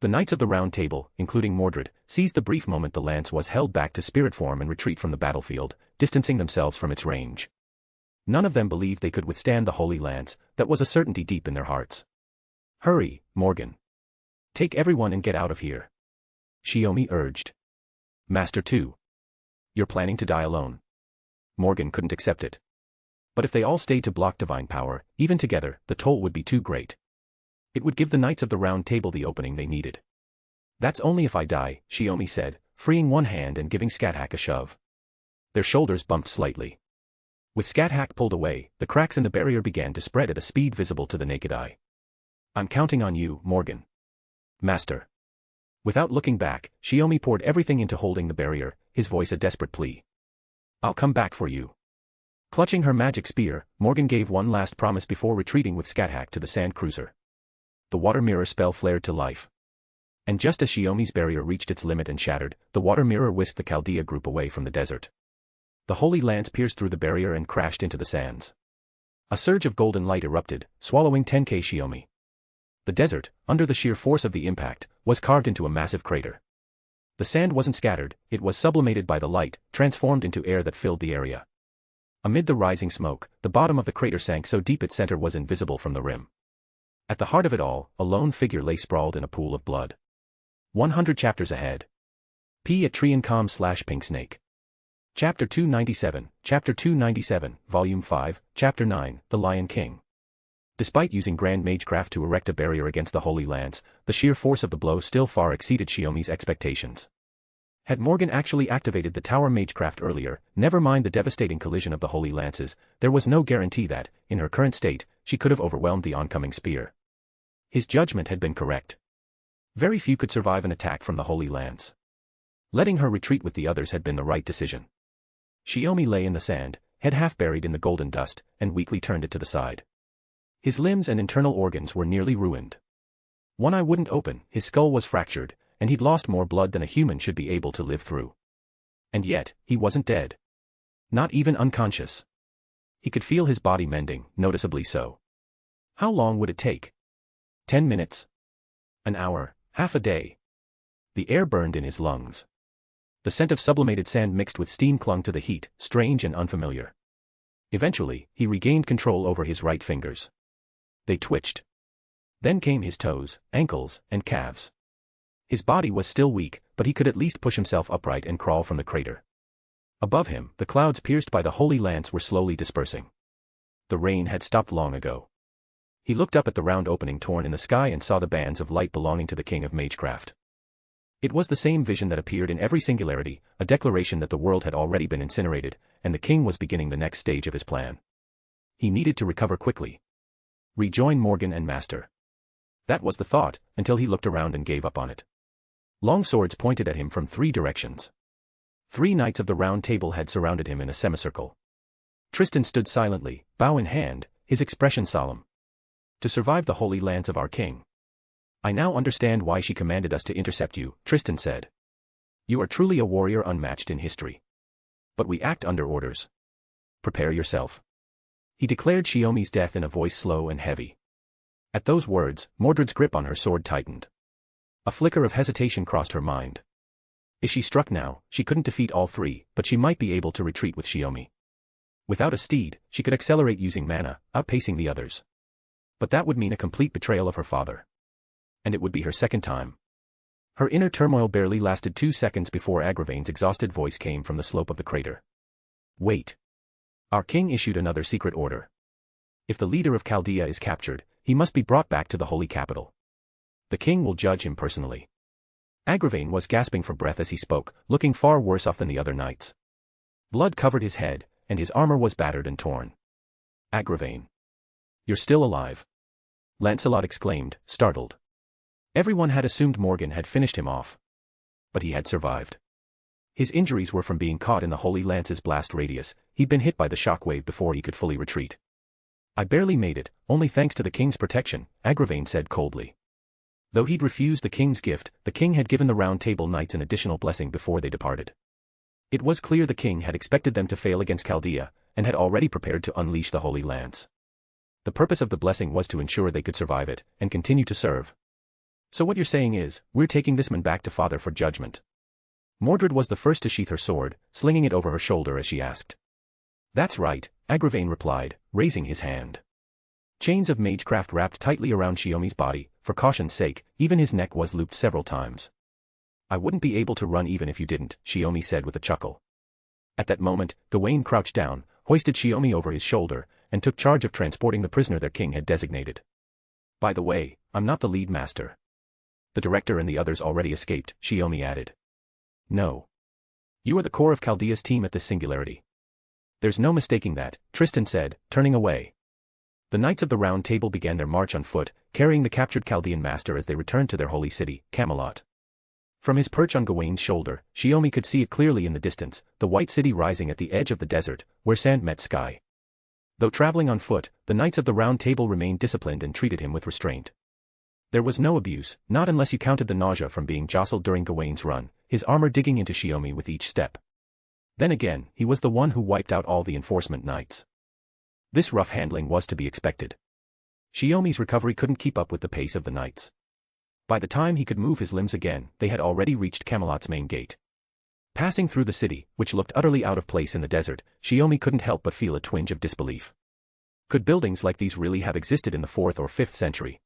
The Knights of the Round Table, including Mordred, seized the brief moment the lance was held back to spirit form and retreat from the battlefield, distancing themselves from its range. None of them believed they could withstand the Holy Lance, that was a certainty deep in their hearts. Hurry, Morgan. Take everyone and get out of here. Shiomi urged. Master too. You're planning to die alone. Morgan couldn't accept it. But if they all stayed to block divine power, even together, the toll would be too great. It would give the Knights of the Round Table the opening they needed. That's only if I die, Shiomi said, freeing one hand and giving Scáthach a shove. Their shoulders bumped slightly. With Scáthach pulled away, the cracks in the barrier began to spread at a speed visible to the naked eye. I'm counting on you, Morgan. Master. Without looking back, Shiomi poured everything into holding the barrier, his voice a desperate plea. I'll come back for you. Clutching her magic spear, Morgan gave one last promise before retreating with Scáthach to the sand cruiser. The water mirror spell flared to life. And just as Shiomi's barrier reached its limit and shattered, the water mirror whisked the Chaldea group away from the desert. The Holy Lance pierced through the barrier and crashed into the sands. A surge of golden light erupted, swallowing Tenkei Shiomi. The desert, under the sheer force of the impact, was carved into a massive crater. The sand wasn't scattered, it was sublimated by the light, transformed into air that filled the area. Amid the rising smoke, the bottom of the crater sank so deep its center was invisible from the rim. At the heart of it all, a lone figure lay sprawled in a pool of blood. 100 chapters ahead. @Triancom/Pinksnake. Chapter 297, Chapter 297, Volume 5, Chapter 9, The Lion King. Despite using Grand Magecraft to erect a barrier against the Holy Lance, the sheer force of the blow still far exceeded Shiomi's expectations. Had Morgan actually activated the Tower Magecraft earlier, never mind the devastating collision of the Holy Lances, there was no guarantee that, in her current state, she could have overwhelmed the oncoming spear. His judgment had been correct. Very few could survive an attack from the Holy Lance. Letting her retreat with the others had been the right decision. Shiomi lay in the sand, head half buried in the golden dust, and weakly turned it to the side. His limbs and internal organs were nearly ruined. One eye wouldn't open, his skull was fractured, and he'd lost more blood than a human should be able to live through. And yet, he wasn't dead. Not even unconscious. He could feel his body mending, noticeably so. How long would it take? 10 minutes? An hour? Half a day? The air burned in his lungs. The scent of sublimated sand mixed with steam clung to the heat, strange and unfamiliar. Eventually, he regained control over his right fingers. They twitched. Then came his toes, ankles, and calves. His body was still weak, but he could at least push himself upright and crawl from the crater. Above him, the clouds pierced by the Holy Lance were slowly dispersing. The rain had stopped long ago. He looked up at the round opening torn in the sky and saw the bands of light belonging to the King of Magecraft. It was the same vision that appeared in every singularity, a declaration that the world had already been incinerated, and the king was beginning the next stage of his plan. He needed to recover quickly. Rejoin Morgan and Master. That was the thought, until he looked around and gave up on it. Long swords pointed at him from 3 directions. 3 knights of the Round Table had surrounded him in a semicircle. Tristan stood silently, bow in hand, his expression solemn. To survive the holy lance of our king. I now understand why she commanded us to intercept you, Tristan said. You are truly a warrior unmatched in history. But we act under orders. Prepare yourself. He declared Shiomi's death in a voice slow and heavy. At those words, Mordred's grip on her sword tightened. A flicker of hesitation crossed her mind. If she struck now, she couldn't defeat all 3, but she might be able to retreat with Shiomi. Without a steed, she could accelerate using mana, outpacing the others. But that would mean a complete betrayal of her father. And it would be her second time. Her inner turmoil barely lasted 2 seconds before Agravain's exhausted voice came from the slope of the crater. Wait. Our king issued another secret order. If the leader of Chaldea is captured, he must be brought back to the holy capital. The king will judge him personally. Agravain was gasping for breath as he spoke, looking far worse off than the other knights. Blood covered his head, and his armor was battered and torn. Agravain. You're still alive. Lancelot exclaimed, startled. Everyone had assumed Morgan had finished him off. But he had survived. His injuries were from being caught in the Holy Lance's blast radius. He'd been hit by the shockwave before he could fully retreat. I barely made it, only thanks to the king's protection, Agravain said coldly. Though he'd refused the king's gift, the king had given the Round Table Knights an additional blessing before they departed. It was clear the king had expected them to fail against Chaldea, and had already prepared to unleash the Holy Lance. The purpose of the blessing was to ensure they could survive it, and continue to serve. So what you're saying is, we're taking this man back to father for judgment. Mordred was the first to sheath her sword, slinging it over her shoulder as she asked. That's right, Agravain replied, raising his hand. Chains of magecraft wrapped tightly around Shiomi's body, for caution's sake, even his neck was looped several times. I wouldn't be able to run even if you didn't, Shiomi said with a chuckle. At that moment, Gawain crouched down, hoisted Shiomi over his shoulder, and took charge of transporting the prisoner their king had designated. By the way, I'm not the lead master. The director and the others already escaped, Shiomi added. No. You are the core of Chaldea's team at this singularity. There's no mistaking that, Tristan said, turning away. The Knights of the Round Table began their march on foot, carrying the captured Chaldean master as they returned to their holy city, Camelot. From his perch on Gawain's shoulder, Shiomi could see it clearly in the distance, the white city rising at the edge of the desert, where sand met sky. Though traveling on foot, the Knights of the Round Table remained disciplined and treated him with restraint. There was no abuse, not unless you counted the nausea from being jostled during Gawain's run, his armor digging into Shiomi with each step. Then again, he was the one who wiped out all the enforcement knights. This rough handling was to be expected. Shiomi's recovery couldn't keep up with the pace of the knights. By the time he could move his limbs again, they had already reached Camelot's main gate. Passing through the city, which looked utterly out of place in the desert, Shiomi couldn't help but feel a twinge of disbelief. Could buildings like these really have existed in the 4th or 5th century?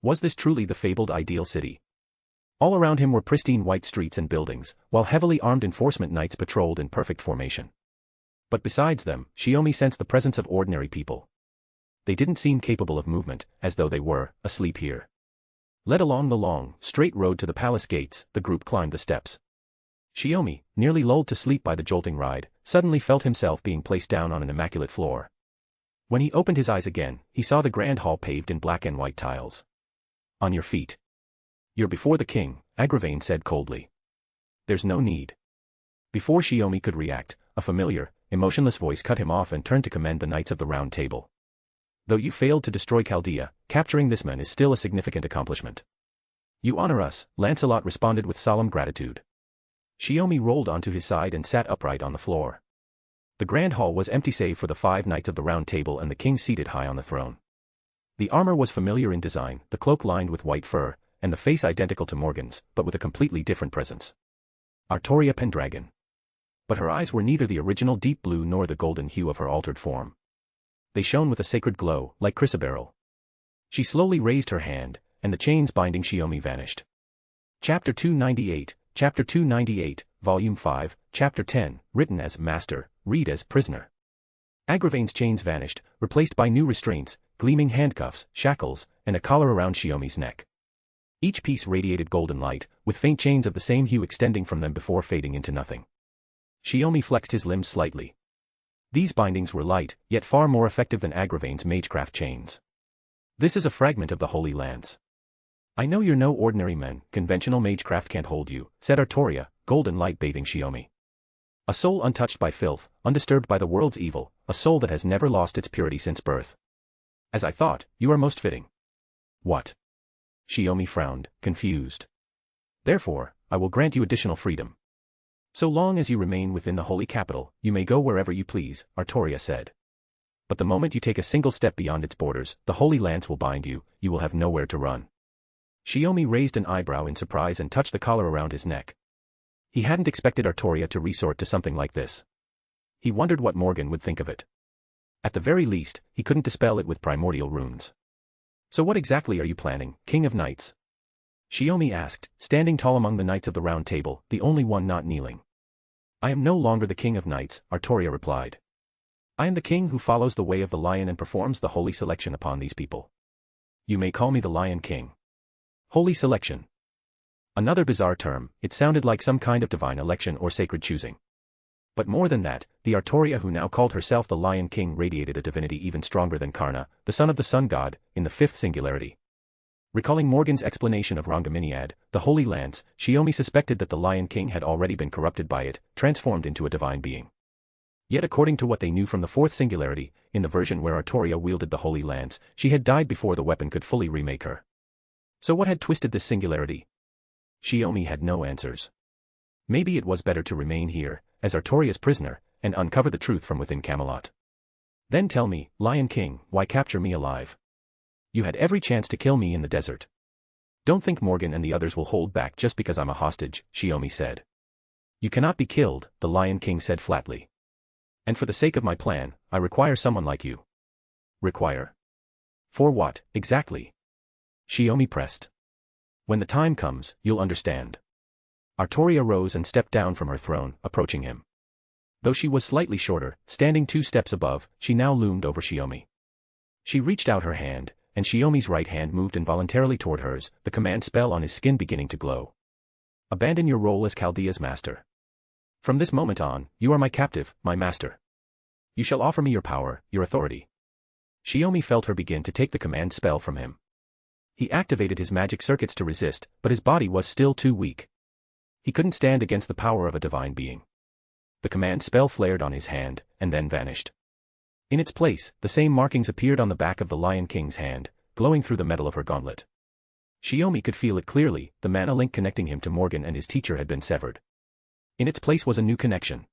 Was this truly the fabled ideal city? All around him were pristine white streets and buildings, while heavily armed enforcement knights patrolled in perfect formation. But besides them, Shiomi sensed the presence of ordinary people. They didn't seem capable of movement, as though they were asleep here. Led along the long, straight road to the palace gates, the group climbed the steps. Shiomi, nearly lulled to sleep by the jolting ride, suddenly felt himself being placed down on an immaculate floor. When he opened his eyes again, he saw the grand hall paved in black and white tiles. On your feet. You're before the king, Agravain said coldly. There's no need. Before Shiomi could react, a familiar, emotionless voice cut him off and turned to commend the Knights of the Round Table. Though you failed to destroy Chaldea, capturing this man is still a significant accomplishment. You honor us, Lancelot responded with solemn gratitude. Shiomi rolled onto his side and sat upright on the floor. The grand hall was empty save for the 5 Knights of the Round Table and the king seated high on the throne. The armor was familiar in design, the cloak lined with white fur, and the face identical to Morgan's, but with a completely different presence. Artoria Pendragon. But her eyes were neither the original deep blue nor the golden hue of her altered form. They shone with a sacred glow, like chrysoberyl. She slowly raised her hand, and the chains binding Shiomi vanished. Chapter 298, Volume 5, Chapter 10, written as Master, read as Prisoner. Agravain's chains vanished, replaced by new restraints, gleaming handcuffs, shackles, and a collar around Shiomi's neck. Each piece radiated golden light, with faint chains of the same hue extending from them before fading into nothing. Shiomi flexed his limbs slightly. These bindings were light, yet far more effective than Agravain's magecraft chains. This is a fragment of the Holy Lance. I know you're no ordinary men, conventional magecraft can't hold you, said Artoria, golden light bathing Shiomi. A soul untouched by filth, undisturbed by the world's evil, a soul that has never lost its purity since birth. As I thought, you are most fitting. What? Shiomi frowned, confused. Therefore, I will grant you additional freedom. So long as you remain within the holy capital, you may go wherever you please, Artoria said. But the moment you take a single step beyond its borders, the Holy Lance will bind you, you will have nowhere to run. Shiomi raised an eyebrow in surprise and touched the collar around his neck. He hadn't expected Artoria to resort to something like this. He wondered what Morgan would think of it. At the very least, he couldn't dispel it with primordial runes. So what exactly are you planning, King of Knights? Shiomi asked, standing tall among the knights of the round table, the only one not kneeling. I am no longer the King of Knights, Artoria replied. I am the king who follows the way of the lion and performs the holy selection upon these people. You may call me the Lion King. Holy selection. Another bizarre term, it sounded like some kind of divine election or sacred choosing. But more than that, the Artoria who now called herself the Lion King radiated a divinity even stronger than Karna, the son of the sun god, in the fifth singularity. Recalling Morgan's explanation of Rangaminiad, the Holy Lance, Shiomi suspected that the Lion King had already been corrupted by it, transformed into a divine being. Yet according to what they knew from the fourth singularity, in the version where Artoria wielded the Holy Lance, she had died before the weapon could fully remake her. So what had twisted this singularity? Shiomi had no answers. Maybe it was better to remain here, as Artoria's prisoner, and uncover the truth from within Camelot. Then tell me, Lion King, why capture me alive? You had every chance to kill me in the desert. Don't think Morgan and the others will hold back just because I'm a hostage, Shiomi said. You cannot be killed, the Lion King said flatly. And for the sake of my plan, I require someone like you. Require? For what, exactly? Shiomi pressed. When the time comes, you'll understand. Artoria rose and stepped down from her throne, approaching him. Though she was slightly shorter, standing 2 steps above, she now loomed over Shiomi. She reached out her hand, and Shiomi's right hand moved involuntarily toward hers, the command spell on his skin beginning to glow. Abandon your role as Chaldea's master. From this moment on, you are my captive, my master. You shall offer me your power, your authority. Shiomi felt her begin to take the command spell from him. He activated his magic circuits to resist, but his body was still too weak. He couldn't stand against the power of a divine being. The command spell flared on his hand, and then vanished. In its place, the same markings appeared on the back of the Lion King's hand, glowing through the metal of her gauntlet. Shiomi could feel it clearly, the mana link connecting him to Morgan and his teacher had been severed. In its place was a new connection.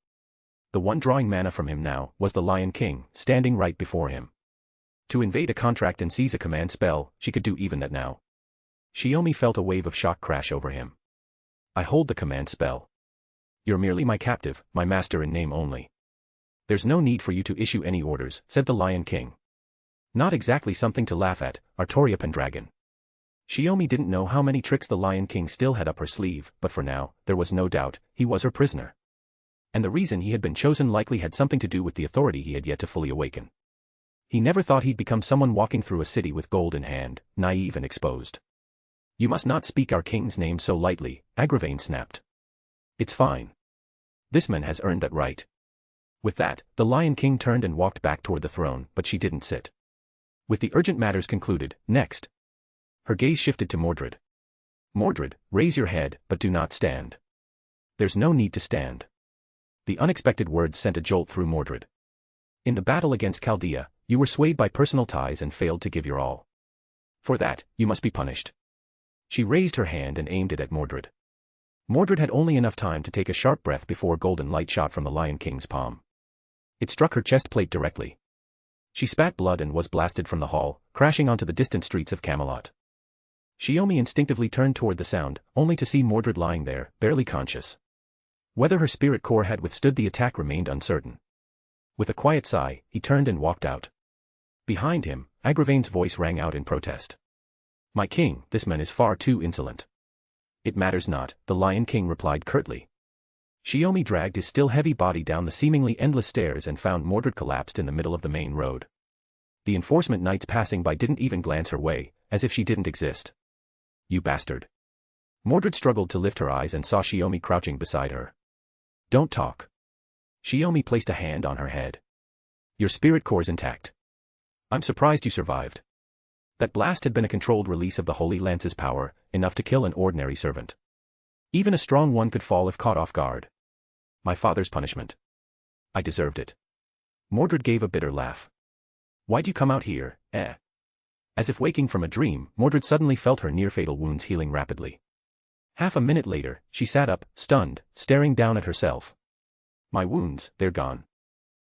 The one drawing mana from him now was the Lion King, standing right before him. To invade a contract and seize a command spell, she could do even that now. Shiomi felt a wave of shock crash over him. I hold the command spell. You're merely my captive, my master in name only. There's no need for you to issue any orders, said the Lion King. Not exactly something to laugh at, Artoria Pendragon. Shiomi didn't know how many tricks the Lion King still had up her sleeve, but for now, there was no doubt, he was her prisoner. And the reason he had been chosen likely had something to do with the authority he had yet to fully awaken. He never thought he'd become someone walking through a city with gold in hand, naive and exposed. You must not speak our king's name so lightly, Agravain snapped. It's fine. This man has earned that right. With that, the Lion King turned and walked back toward the throne, but she didn't sit. With the urgent matters concluded, next. Her gaze shifted to Mordred. Mordred, raise your head, but do not stand. There's no need to stand. The unexpected words sent a jolt through Mordred. In the battle against Chaldea, you were swayed by personal ties and failed to give your all. For that, you must be punished. She raised her hand and aimed it at Mordred. Mordred had only enough time to take a sharp breath before golden light shot from the Lion King's palm. It struck her chest plate directly. She spat blood and was blasted from the hall, crashing onto the distant streets of Camelot. Shiomi instinctively turned toward the sound, only to see Mordred lying there, barely conscious. Whether her spirit core had withstood the attack remained uncertain. With a quiet sigh, he turned and walked out. Behind him, Agravain's voice rang out in protest. My king, this man is far too insolent. It matters not, the Lion King replied curtly. Shiomi dragged his still heavy body down the seemingly endless stairs and found Mordred collapsed in the middle of the main road. The enforcement knights passing by didn't even glance her way, as if she didn't exist. You bastard. Mordred struggled to lift her eyes and saw Shiomi crouching beside her. Don't talk. Shiomi placed a hand on her head. Your spirit core's intact. I'm surprised you survived. That blast had been a controlled release of the Holy Lance's power, enough to kill an ordinary servant. Even a strong one could fall if caught off guard. My father's punishment. I deserved it. Mordred gave a bitter laugh. Why'd you come out here, eh? As if waking from a dream, Mordred suddenly felt her near-fatal wounds healing rapidly. Half a minute later, she sat up, stunned, staring down at herself. My wounds, they're gone.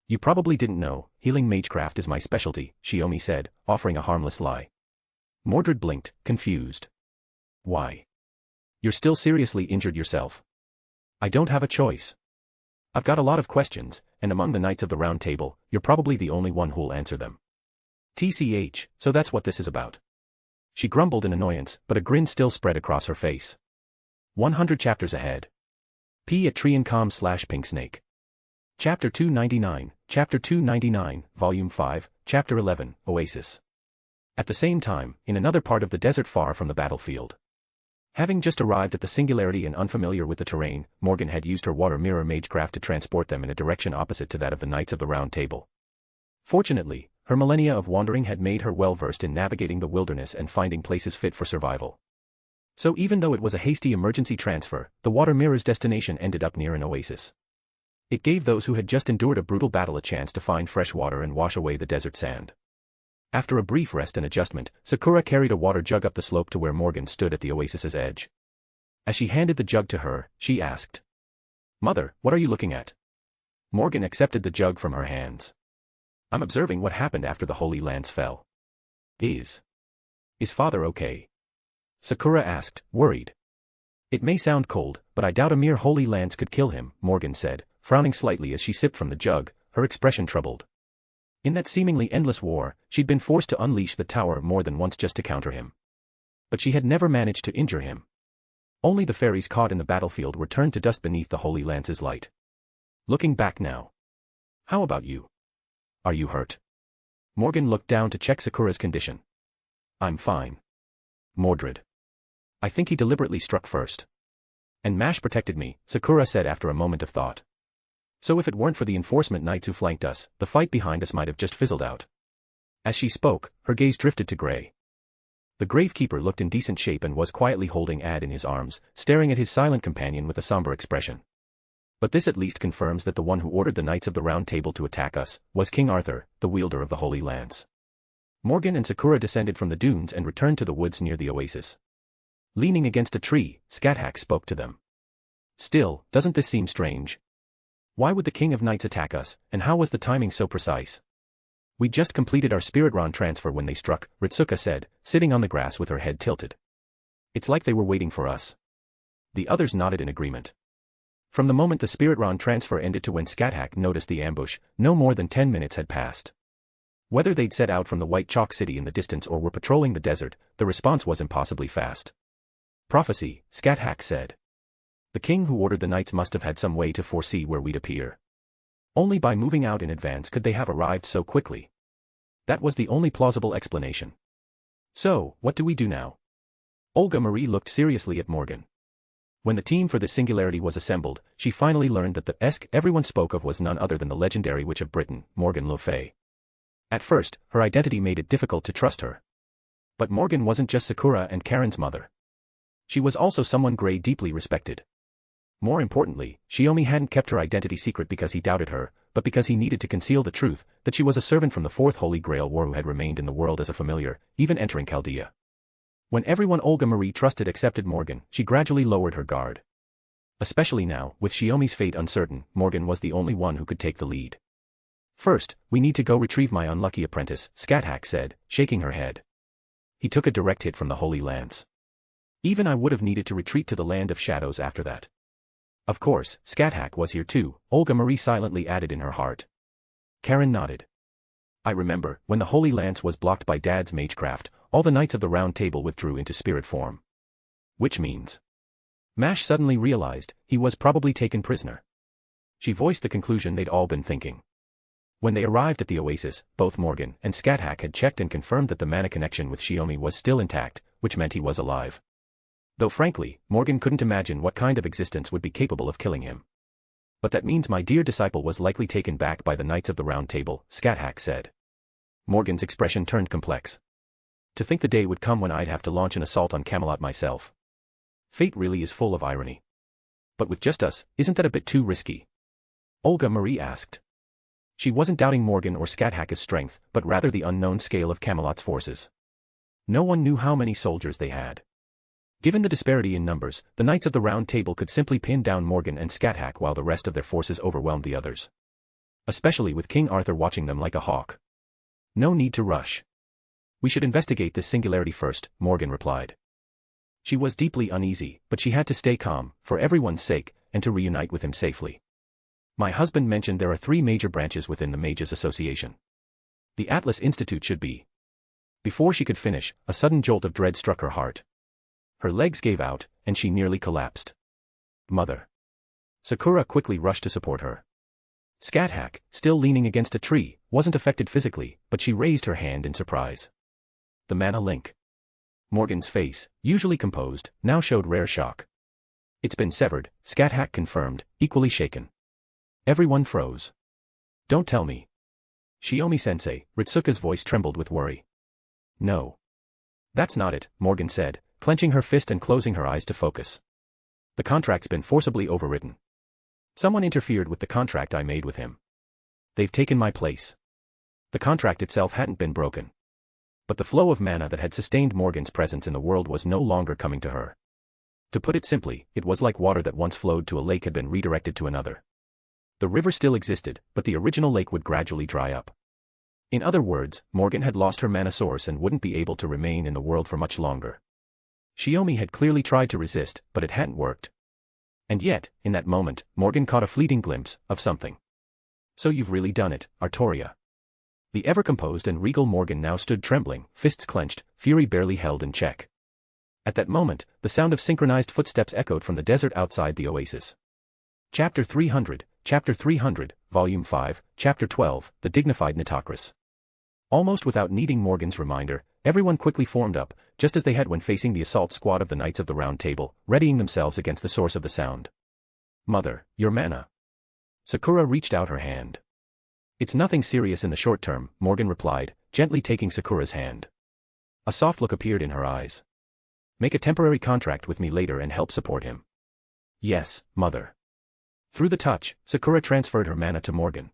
You probably didn't know, healing magecraft is my specialty, Shiomi said, offering a harmless lie. Mordred blinked, confused. Why? You're still seriously injured yourself. I don't have a choice. I've got a lot of questions, and among the Knights of the Round Table, you're probably the only one who'll answer them. TCH, so that's what this is about. She grumbled in annoyance, but a grin still spread across her face. 100 chapters ahead. p@trioncom/pinksnake. Chapter 299, Chapter 299, Volume 5, Chapter 11, Oasis. At the same time, in another part of the desert far from the battlefield. Having just arrived at the singularity and unfamiliar with the terrain, Morgan had used her water mirror magecraft to transport them in a direction opposite to that of the Knights of the Round Table. Fortunately, her millennia of wandering had made her well-versed in navigating the wilderness and finding places fit for survival. So even though it was a hasty emergency transfer, the water mirror's destination ended up near an oasis. It gave those who had just endured a brutal battle a chance to find fresh water and wash away the desert sand. After a brief rest and adjustment, Sakura carried a water jug up the slope to where Morgan stood at the oasis's edge. As she handed the jug to her, she asked, Mother, what are you looking at? Morgan accepted the jug from her hands. I'm observing what happened after the Holy Lance fell. Is Father okay? Sakura asked, worried. It may sound cold, but I doubt a mere Holy Lance could kill him, Morgan said, frowning slightly as she sipped from the jug, her expression troubled. In that seemingly endless war, she'd been forced to unleash the tower more than once just to counter him. But she had never managed to injure him. Only the fairies caught in the battlefield were turned to dust beneath the Holy Lance's light. Looking back now. How about you? Are you hurt? Morgan looked down to check Sakura's condition. I'm fine. Mordred. I think he deliberately struck first. And Mash protected me, Sakura said after a moment of thought. So if it weren't for the enforcement knights who flanked us, the fight behind us might have just fizzled out. As she spoke, her gaze drifted to Gray. The Gravekeeper looked in decent shape and was quietly holding Ad in his arms, staring at his silent companion with a somber expression. But this at least confirms that the one who ordered the Knights of the Round Table to attack us was King Arthur, the wielder of the Holy Lance. Morgan and Sakura descended from the dunes and returned to the woods near the oasis. Leaning against a tree, Scáthach spoke to them. Still, doesn't this seem strange? Why would the King of Knights attack us, and how was the timing so precise? We just completed our Spirit Ron transfer when they struck, Ritsuka said, sitting on the grass with her head tilted. It's like they were waiting for us. The others nodded in agreement. From the moment the Spirit Ron transfer ended to when Scáthach noticed the ambush, no more than 10 minutes had passed. Whether they'd set out from the White Chalk City in the distance or were patrolling the desert, the response was impossibly fast. Prophecy, Scáthach said. The king who ordered the knights must have had some way to foresee where we'd appear. Only by moving out in advance could they have arrived so quickly. That was the only plausible explanation. So, what do we do now? Olga Marie looked seriously at Morgan. When the team for the Singularity was assembled, she finally learned that the Esk everyone spoke of was none other than the legendary Witch of Britain, Morgan Le Fay. At first, her identity made it difficult to trust her. But Morgan wasn't just Sakura and Karen's mother. She was also someone Gray deeply respected. More importantly, Shiomi hadn't kept her identity secret because he doubted her, but because he needed to conceal the truth, that she was a servant from the Fourth Holy Grail War who had remained in the world as a familiar, even entering Chaldea. When everyone Olga Marie trusted accepted Morgan, she gradually lowered her guard. Especially now, with Shiomi's fate uncertain, Morgan was the only one who could take the lead. First, we need to go retrieve my unlucky apprentice, Scáthach said, shaking her head. He took a direct hit from the Holy Lance. Even I would have needed to retreat to the Land of Shadows after that. Of course, Scáthach was here too, Olga Marie silently added in her heart. Caren nodded. I remember, when the Holy Lance was blocked by Dad's magecraft, all the Knights of the Round Table withdrew into spirit form. Which means... Mash suddenly realized, he was probably taken prisoner. She voiced the conclusion they'd all been thinking. When they arrived at the oasis, both Morgan and Scáthach had checked and confirmed that the mana connection with Shiomi was still intact, which meant he was alive. Though frankly, Morgan couldn't imagine what kind of existence would be capable of killing him. But that means my dear disciple was likely taken back by the Knights of the Round Table, Scáthach said. Morgan's expression turned complex. To think the day would come when I'd have to launch an assault on Camelot myself. Fate really is full of irony. But with just us, isn't that a bit too risky? Olga Marie asked. She wasn't doubting Morgan or Scáthach's strength, but rather the unknown scale of Camelot's forces. No one knew how many soldiers they had. Given the disparity in numbers, the Knights of the Round Table could simply pin down Morgan and Scáthach while the rest of their forces overwhelmed the others. Especially with King Arthur watching them like a hawk. No need to rush. We should investigate this singularity first, Morgan replied. She was deeply uneasy, but she had to stay calm, for everyone's sake, and to reunite with him safely. My husband mentioned there are 3 major branches within the Mages Association. The Atlas Institute should be. Before she could finish, a sudden jolt of dread struck her heart. Her legs gave out, and she nearly collapsed. Mother. Sakura quickly rushed to support her. Scáthach, still leaning against a tree, wasn't affected physically, but she raised her hand in surprise. The mana link. Morgan's face, usually composed, now showed rare shock. It's been severed, Scáthach confirmed, equally shaken. Everyone froze. Don't tell me. Shiomi-sensei, Ritsuka's voice trembled with worry. No. That's not it, Morgan said, clenching her fist and closing her eyes to focus. The contract's been forcibly overwritten. Someone interfered with the contract I made with him. They've taken my place. The contract itself hadn't been broken. But the flow of mana that had sustained Morgan's presence in the world was no longer coming to her. To put it simply, it was like water that once flowed to a lake had been redirected to another. The river still existed, but the original lake would gradually dry up. In other words, Morgan had lost her mana source and wouldn't be able to remain in the world for much longer. Shiomi had clearly tried to resist, but it hadn't worked. And yet, in that moment, Morgan caught a fleeting glimpse of something. So you've really done it, Artoria. The ever-composed and regal Morgan now stood trembling, fists clenched, fury barely held in check. At that moment, the sound of synchronized footsteps echoed from the desert outside the oasis. Chapter 300, Volume 5, Chapter 12, The Dignified Nitocris. Almost without needing Morgan's reminder, everyone quickly formed up, just as they had when facing the assault squad of the Knights of the Round Table, readying themselves against the source of the sound. Mother, your mana. Sakura reached out her hand. It's nothing serious in the short term, Morgan replied, gently taking Sakura's hand. A soft look appeared in her eyes. Make a temporary contract with me later and help support him. Yes, mother. Through the touch, Sakura transferred her mana to Morgan.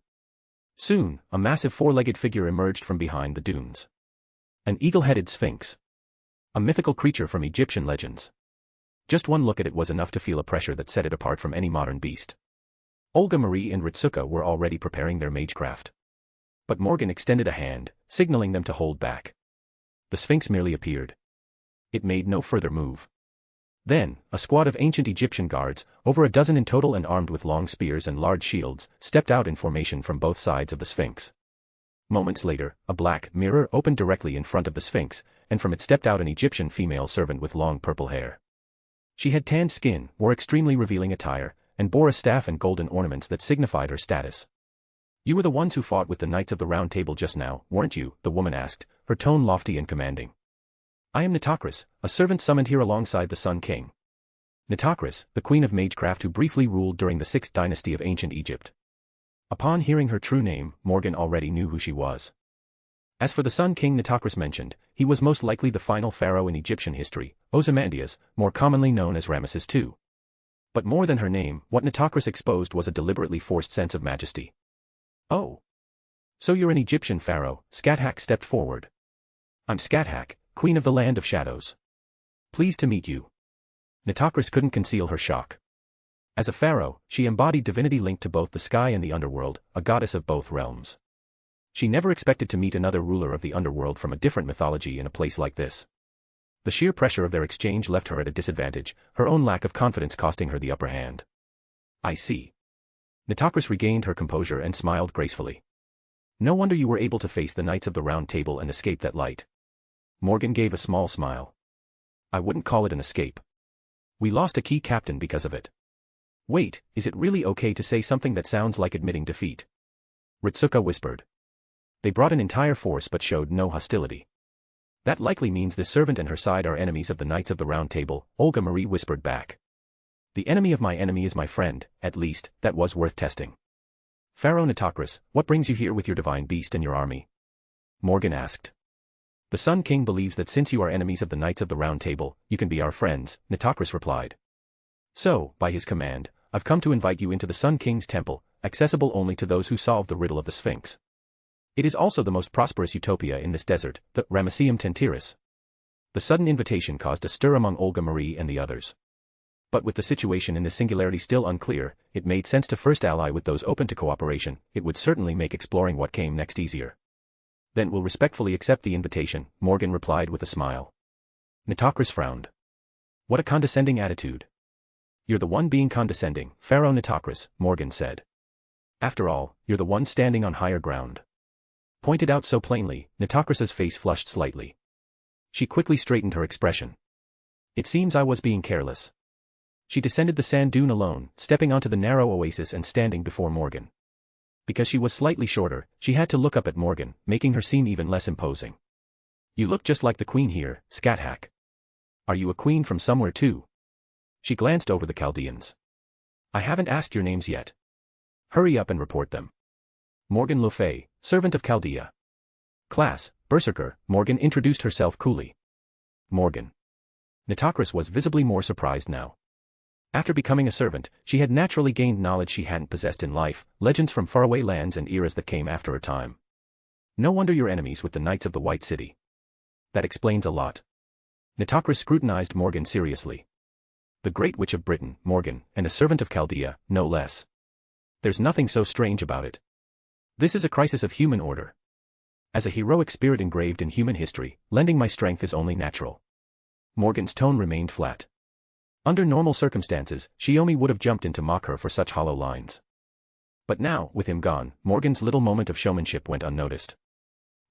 Soon, a massive 4-legged figure emerged from behind the dunes. An eagle-headed sphinx. A mythical creature from Egyptian legends. Just one look at it was enough to feel a pressure that set it apart from any modern beast. Olga Marie and Ritsuka were already preparing their magecraft. But Morgan extended a hand, signaling them to hold back. The sphinx merely appeared. It made no further move. Then, a squad of ancient Egyptian guards, over a dozen in total and armed with long spears and large shields, stepped out in formation from both sides of the Sphinx. Moments later, a black mirror opened directly in front of the Sphinx, and from it stepped out an Egyptian female servant with long purple hair. She had tanned skin, wore extremely revealing attire, and bore a staff and golden ornaments that signified her status. You were the ones who fought with the Knights of the Round Table just now, weren't you? The woman asked, her tone lofty and commanding. I am Nitocris, a servant summoned here alongside the Sun King. Nitocris, the queen of magecraft who briefly ruled during the 6th dynasty of ancient Egypt. Upon hearing her true name, Morgan already knew who she was. As for the Sun King Nitocris mentioned, he was most likely the final pharaoh in Egyptian history, Ozymandias, more commonly known as Ramesses II. But more than her name, what Nitocris exposed was a deliberately forced sense of majesty. Oh. So you're an Egyptian pharaoh, Scáthach stepped forward. I'm Scáthach, Queen of the Land of Shadows. Pleased to meet you. Nitocris couldn't conceal her shock. As a pharaoh, she embodied divinity linked to both the sky and the underworld, a goddess of both realms. She never expected to meet another ruler of the underworld from a different mythology in a place like this. The sheer pressure of their exchange left her at a disadvantage, her own lack of confidence costing her the upper hand. I see. Nitocris regained her composure and smiled gracefully. No wonder you were able to face the Knights of the Round Table and escape that light. Morgan gave a small smile. I wouldn't call it an escape. We lost a key captain because of it. Wait, is it really okay to say something that sounds like admitting defeat? Ritsuka whispered. They brought an entire force but showed no hostility. That likely means this servant and her side are enemies of the Knights of the Round Table, Olga Marie whispered back. The enemy of my enemy is my friend, at least, that was worth testing. Pharaoh Nitocris, what brings you here with your divine beast and your army? Morgan asked. The Sun King believes that since you are enemies of the Knights of the Round Table, you can be our friends, Nitocris replied. So, by his command, I've come to invite you into the Sun King's temple, accessible only to those who solve the riddle of the Sphinx. It is also the most prosperous utopia in this desert, the Ramesseum Tentiris. The sudden invitation caused a stir among Olga Marie and the others. But with the situation in the singularity still unclear, it made sense to first ally with those open to cooperation. It would certainly make exploring what came next easier. Then we'll respectfully accept the invitation, Morgan replied with a smile. Nitocris frowned. What a condescending attitude. You're the one being condescending, Pharaoh Nitocris, Morgan said. After all, you're the one standing on higher ground. Pointed out so plainly, Nitocris's face flushed slightly. She quickly straightened her expression. It seems I was being careless. She descended the sand dune alone, stepping onto the narrow oasis and standing before Morgan. Because she was slightly shorter, she had to look up at Morgan, making her seem even less imposing. You look just like the queen here, Scáthach. Are you a queen from somewhere too? She glanced over the Chaldeans. I haven't asked your names yet. Hurry up and report them. Morgan Le Fay, servant of Chaldea. Class, Berserker, Morgan introduced herself coolly. Morgan. Nitocris was visibly more surprised now. After becoming a servant, she had naturally gained knowledge she hadn't possessed in life, legends from faraway lands and eras that came after her time. No wonder you're enemies with the Knights of the White City. That explains a lot. Nitocris scrutinized Morgan seriously. The Great Witch of Britain, Morgan, and a servant of Chaldea, no less. There's nothing so strange about it. This is a crisis of human order. As a heroic spirit engraved in human history, lending my strength is only natural. Morgan's tone remained flat. Under normal circumstances, Shiomi would have jumped in to mock her for such hollow lines. But now, with him gone, Morgan's little moment of showmanship went unnoticed.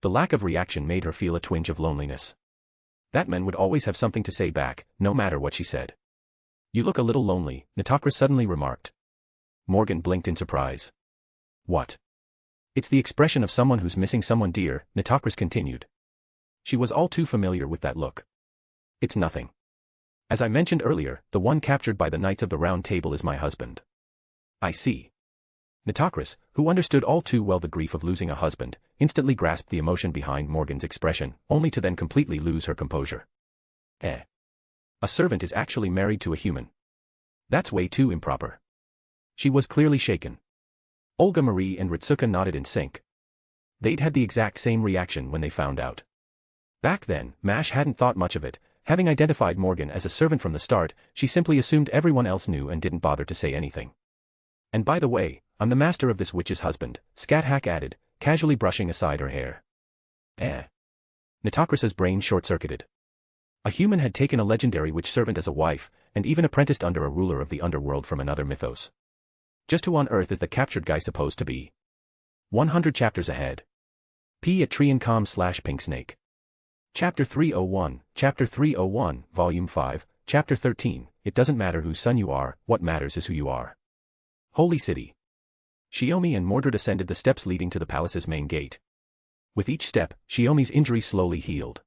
The lack of reaction made her feel a twinge of loneliness. That man would always have something to say back, no matter what she said. You look a little lonely, Nitocris suddenly remarked. Morgan blinked in surprise. What? It's the expression of someone who's missing someone dear, Nitocris continued. She was all too familiar with that look. It's nothing. As I mentioned earlier, the one captured by the Knights of the Round Table is my husband. I see. Nitocris, who understood all too well the grief of losing a husband, instantly grasped the emotion behind Morgan's expression, only to then completely lose her composure. A servant is actually married to a human. That's way too improper. She was clearly shaken. Olga Marie and Ritsuka nodded in sync. They'd had the exact same reaction when they found out. Back then, Mash hadn't thought much of it. Having identified Morgan as a servant from the start, she simply assumed everyone else knew and didn't bother to say anything. And by the way, I'm the master of this witch's husband, Scáthach added, casually brushing aside her hair. Nitocris's brain short-circuited. A human had taken a legendary witch servant as a wife, and even apprenticed under a ruler of the underworld from another mythos. Just who on earth is the captured guy supposed to be? 100 chapters ahead. p@triancom/pinksnake. Chapter 301, Volume 5, Chapter 13, It doesn't matter whose son you are, what matters is who you are. Holy City. Shiomi and Mordred ascended the steps leading to the palace's main gate. With each step, Shiomi's injury slowly healed.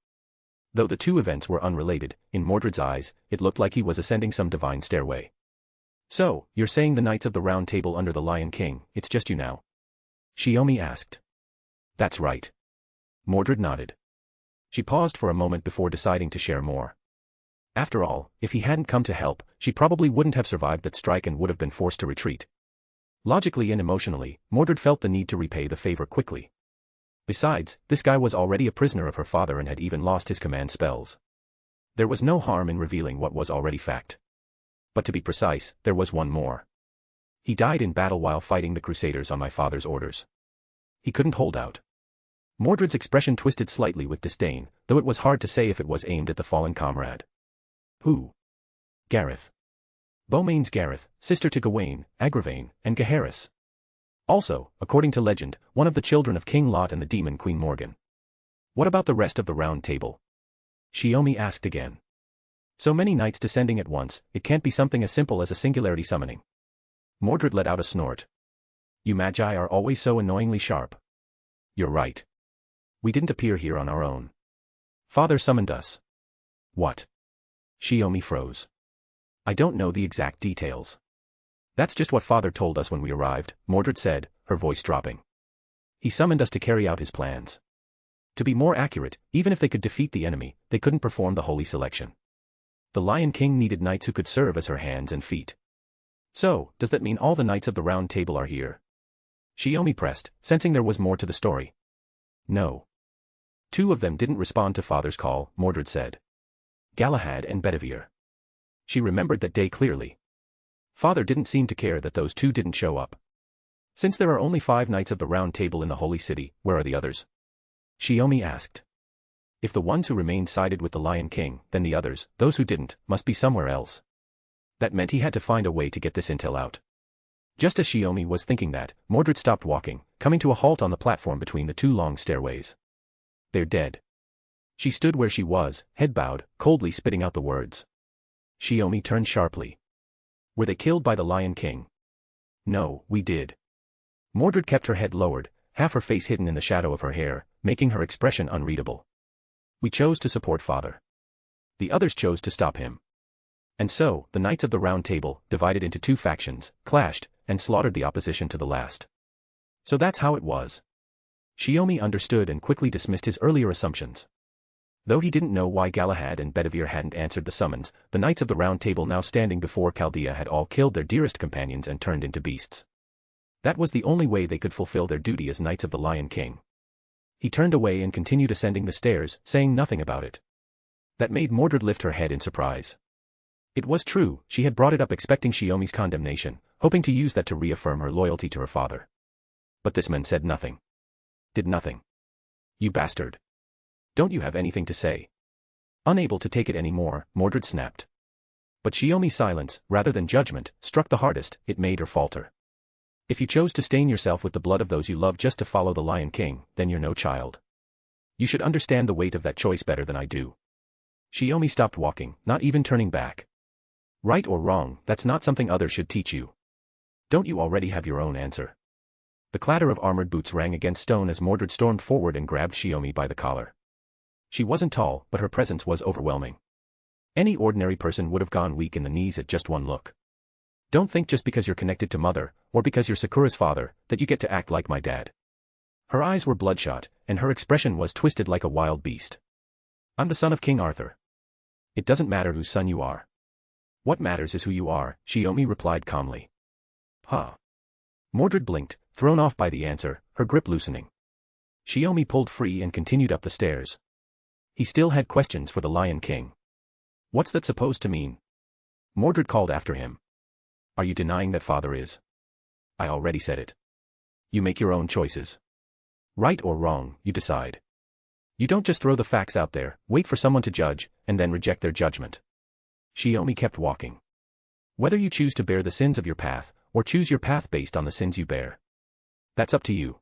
Though the two events were unrelated, in Mordred's eyes, it looked like he was ascending some divine stairway. So, you're saying the Knights of the Round Table under the Lion King, it's just you now? Shiomi asked. That's right. Mordred nodded. She paused for a moment before deciding to share more. After all, if he hadn't come to help, she probably wouldn't have survived that strike and would have been forced to retreat. Logically and emotionally, Mordred felt the need to repay the favor quickly. Besides, this guy was already a prisoner of her father and had even lost his command spells. There was no harm in revealing what was already fact. But to be precise, there was one more. He died in battle while fighting the Crusaders on my father's orders. He couldn't hold out. Mordred's expression twisted slightly with disdain, though it was hard to say if it was aimed at the fallen comrade. Who? Gareth. Beaumain's Gareth, sister to Gawain, Agravain, and Gaheris. Also, according to legend, one of the children of King Lot and the demon Queen Morgan. What about the rest of the Round Table? Shiomi asked again. So many knights descending at once, it can't be something as simple as a singularity summoning. Mordred let out a snort. You magi are always so annoyingly sharp. You're right. We didn't appear here on our own. Father summoned us. What? Shiomi froze. I don't know the exact details. That's just what Father told us when we arrived, Mordred said, her voice dropping. He summoned us to carry out his plans. To be more accurate, even if they could defeat the enemy, they couldn't perform the holy selection. The Lion King needed knights who could serve as her hands and feet. So, does that mean all the knights of the Round Table are here? Shiomi pressed, sensing there was more to the story. No. 2 of them didn't respond to Father's call, Mordred said. Galahad and Bedivere. She remembered that day clearly. Father didn't seem to care that those 2 didn't show up. Since there are only 5 knights of the Round Table in the Holy City, where are the others? Shiomi asked. If the ones who remained sided with the Lion King, then the others, those who didn't, must be somewhere else. That meant he had to find a way to get this intel out. Just as Shiomi was thinking that, Mordred stopped walking, coming to a halt on the platform between the 2 long stairways. They're dead. She stood where she was, head bowed, coldly spitting out the words. Shiomi turned sharply. Were they killed by the Lion King? No, we did. Mordred kept her head lowered, half her face hidden in the shadow of her hair, making her expression unreadable. We chose to support Father. The others chose to stop him. And so, the Knights of the Round Table, divided into 2 factions, clashed, and slaughtered the opposition to the last. So that's how it was. Shiomi understood and quickly dismissed his earlier assumptions. Though he didn't know why Galahad and Bedivere hadn't answered the summons, the Knights of the Round Table now standing before Chaldea had all killed their dearest companions and turned into beasts. That was the only way they could fulfill their duty as Knights of the Lion King. He turned away and continued ascending the stairs, saying nothing about it. That made Mordred lift her head in surprise. It was true, she had brought it up expecting Shiomi's condemnation, hoping to use that to reaffirm her loyalty to her father. But this man said nothing. Did nothing. You bastard. Don't you have anything to say? Unable to take it anymore, Mordred snapped. But Shiomi's silence, rather than judgment, struck the hardest. It made her falter. If you chose to stain yourself with the blood of those you love just to follow the Lion King, then you're no child. You should understand the weight of that choice better than I do. Shiomi stopped walking, not even turning back. Right or wrong, that's not something others should teach you. Don't you already have your own answer? The clatter of armored boots rang against stone as Mordred stormed forward and grabbed Shiomi by the collar. She wasn't tall, but her presence was overwhelming. Any ordinary person would have gone weak in the knees at just one look. Don't think just because you're connected to Mother, or because you're Sakura's father, that you get to act like my dad. Her eyes were bloodshot, and her expression was twisted like a wild beast. I'm the son of King Arthur. It doesn't matter whose son you are. What matters is who you are, Shiomi replied calmly. Huh. Mordred blinked, thrown off by the answer, her grip loosening. Shiomi pulled free and continued up the stairs. He still had questions for the Lion King. What's that supposed to mean? Mordred called after him. Are you denying that Father is? I already said it. You make your own choices. Right or wrong, you decide. You don't just throw the facts out there, wait for someone to judge, and then reject their judgment. Shiomi kept walking. Whether you choose to bear the sins of your path, or choose your path based on the sins you bear. That's up to you.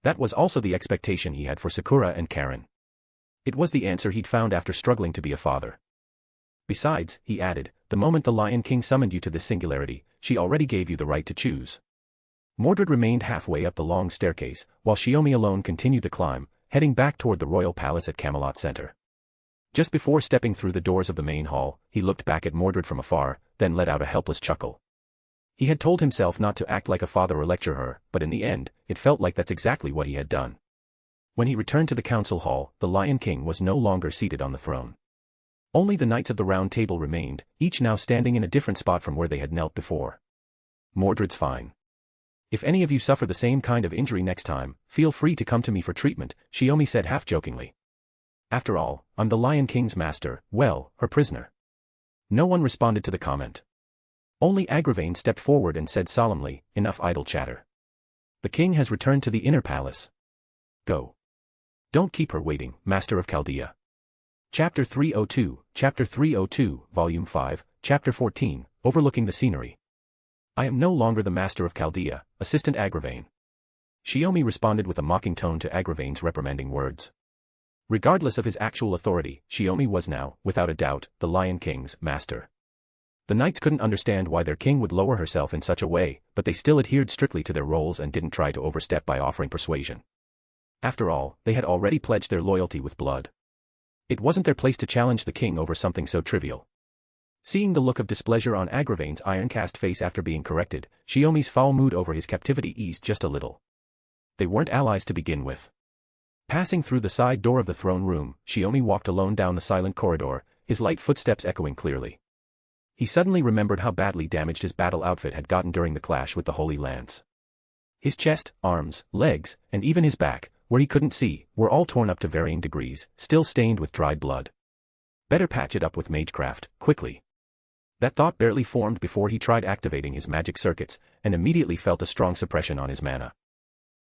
That was also the expectation he had for Sakura and Caren. It was the answer he'd found after struggling to be a father. Besides, he added, the moment the Lion King summoned you to this singularity, she already gave you the right to choose. Mordred remained halfway up the long staircase, while Shiomi alone continued the climb, heading back toward the royal palace at Camelot Center. Just before stepping through the doors of the main hall, he looked back at Mordred from afar, then let out a helpless chuckle. He had told himself not to act like a father or lecture her, but in the end, it felt like that's exactly what he had done. When he returned to the council hall, the Lion King was no longer seated on the throne. Only the Knights of the Round Table remained, each now standing in a different spot from where they had knelt before. Mordred's fine. If any of you suffer the same kind of injury next time, feel free to come to me for treatment, Shiomi said half-jokingly. After all, I'm the Lion King's master, well, her prisoner. No one responded to the comment. Only Agravain stepped forward and said solemnly, enough idle chatter. The king has returned to the inner palace. Go. Don't keep her waiting, Master of Chaldea. Chapter 302, Volume 5, Chapter 14, Overlooking the Scenery. I am no longer the Master of Chaldea, Assistant Agravain. Shiomi responded with a mocking tone to Agravain's reprimanding words. Regardless of his actual authority, Shiomi was now, without a doubt, the Lion King's master. The knights couldn't understand why their king would lower herself in such a way, but they still adhered strictly to their roles and didn't try to overstep by offering persuasion. After all, they had already pledged their loyalty with blood. It wasn't their place to challenge the king over something so trivial. Seeing the look of displeasure on Agravain's iron-cast face after being corrected, Shiomi's foul mood over his captivity eased just a little. They weren't allies to begin with. Passing through the side door of the throne room, Shiomi walked alone down the silent corridor, his light footsteps echoing clearly. He suddenly remembered how badly damaged his battle outfit had gotten during the clash with the Holy Lance. His chest, arms, legs, and even his back, where he couldn't see, were all torn up to varying degrees, still stained with dried blood. Better patch it up with magecraft, quickly. That thought barely formed before he tried activating his magic circuits, and immediately felt a strong suppression on his mana.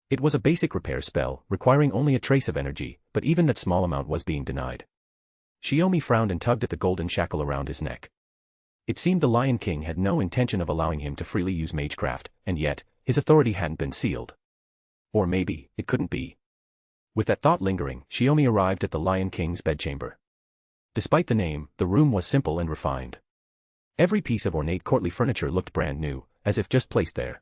It was a basic repair spell, requiring only a trace of energy, but even that small amount was being denied. Shiomi frowned and tugged at the golden shackle around his neck. It seemed the Lion King had no intention of allowing him to freely use magecraft, and yet, his authority hadn't been sealed. Or maybe, it couldn't be. With that thought lingering, Shiomi arrived at the Lion King's bedchamber. Despite the name, the room was simple and refined. Every piece of ornate courtly furniture looked brand new, as if just placed there.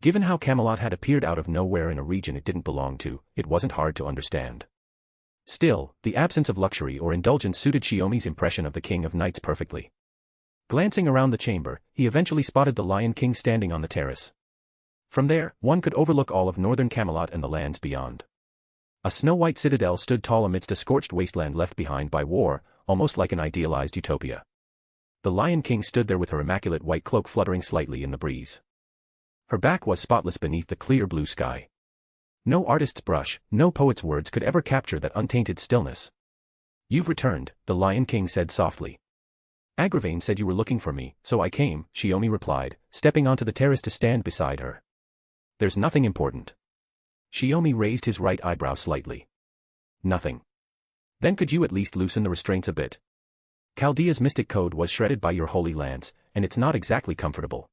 Given how Camelot had appeared out of nowhere in a region it didn't belong to, it wasn't hard to understand. Still, the absence of luxury or indulgence suited Shiomi's impression of the King of Knights perfectly. Glancing around the chamber, he eventually spotted the Lion King standing on the terrace. From there, one could overlook all of northern Camelot and the lands beyond. A snow-white citadel stood tall amidst a scorched wasteland left behind by war, almost like an idealized utopia. The Lion King stood there with her immaculate white cloak fluttering slightly in the breeze. Her back was spotless beneath the clear blue sky. No artist's brush, no poet's words could ever capture that untainted stillness. "You've returned," the Lion King said softly. "Agravain said you were looking for me, so I came," Shiomi replied, stepping onto the terrace to stand beside her. "There's nothing important." Shiomi raised his right eyebrow slightly. "Nothing. Then could you at least loosen the restraints a bit? Chaldea's mystic code was shredded by your holy lance, and it's not exactly comfortable.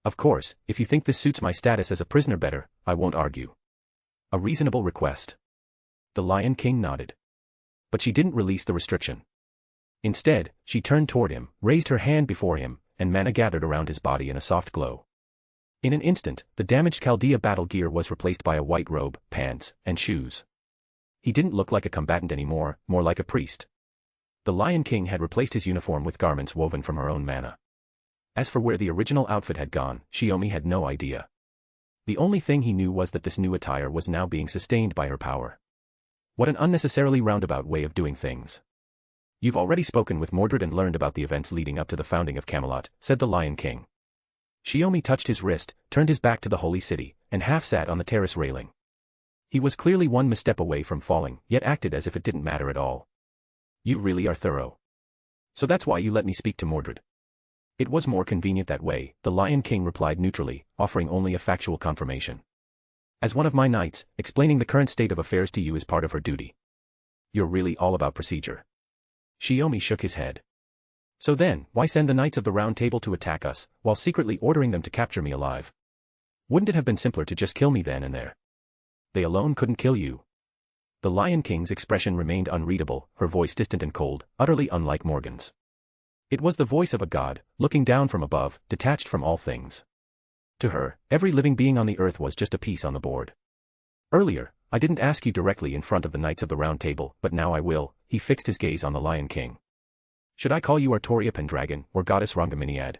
Of course, if you think this suits my status as a prisoner better, I won't argue. A reasonable request." The Lion King nodded. But she didn't release the restriction. Instead, she turned toward him, raised her hand before him, and mana gathered around his body in a soft glow. In an instant, the damaged Chaldea battle gear was replaced by a white robe, pants, and shoes. He didn't look like a combatant anymore, more like a priest. The Lion King had replaced his uniform with garments woven from her own mana. As for where the original outfit had gone, Shiomi had no idea. The only thing he knew was that this new attire was now being sustained by her power. What an unnecessarily roundabout way of doing things. "You've already spoken with Mordred and learned about the events leading up to the founding of Camelot," said the Lion King. Shiomi touched his wrist, turned his back to the holy city, and half sat on the terrace railing. He was clearly one misstep away from falling, yet acted as if it didn't matter at all. "You really are thorough. So that's why you let me speak to Mordred." "It was more convenient that way," the Lion King replied neutrally, offering only a factual confirmation. "As one of my knights, explaining the current state of affairs to you is part of her duty." "You're really all about procedure." Shiomi shook his head. "So then, why send the Knights of the Round Table to attack us, while secretly ordering them to capture me alive? Wouldn't it have been simpler to just kill me then and there? They alone couldn't kill you." The Lion King's expression remained unreadable, her voice distant and cold, utterly unlike Morgan's. It was the voice of a god, looking down from above, detached from all things. To her, every living being on the earth was just a piece on the board. "Earlier, I didn't ask you directly in front of the Knights of the Round Table, but now I will." He fixed his gaze on the Lion King. "Should I call you Artoria Pendragon, or Goddess Rangaminiad?"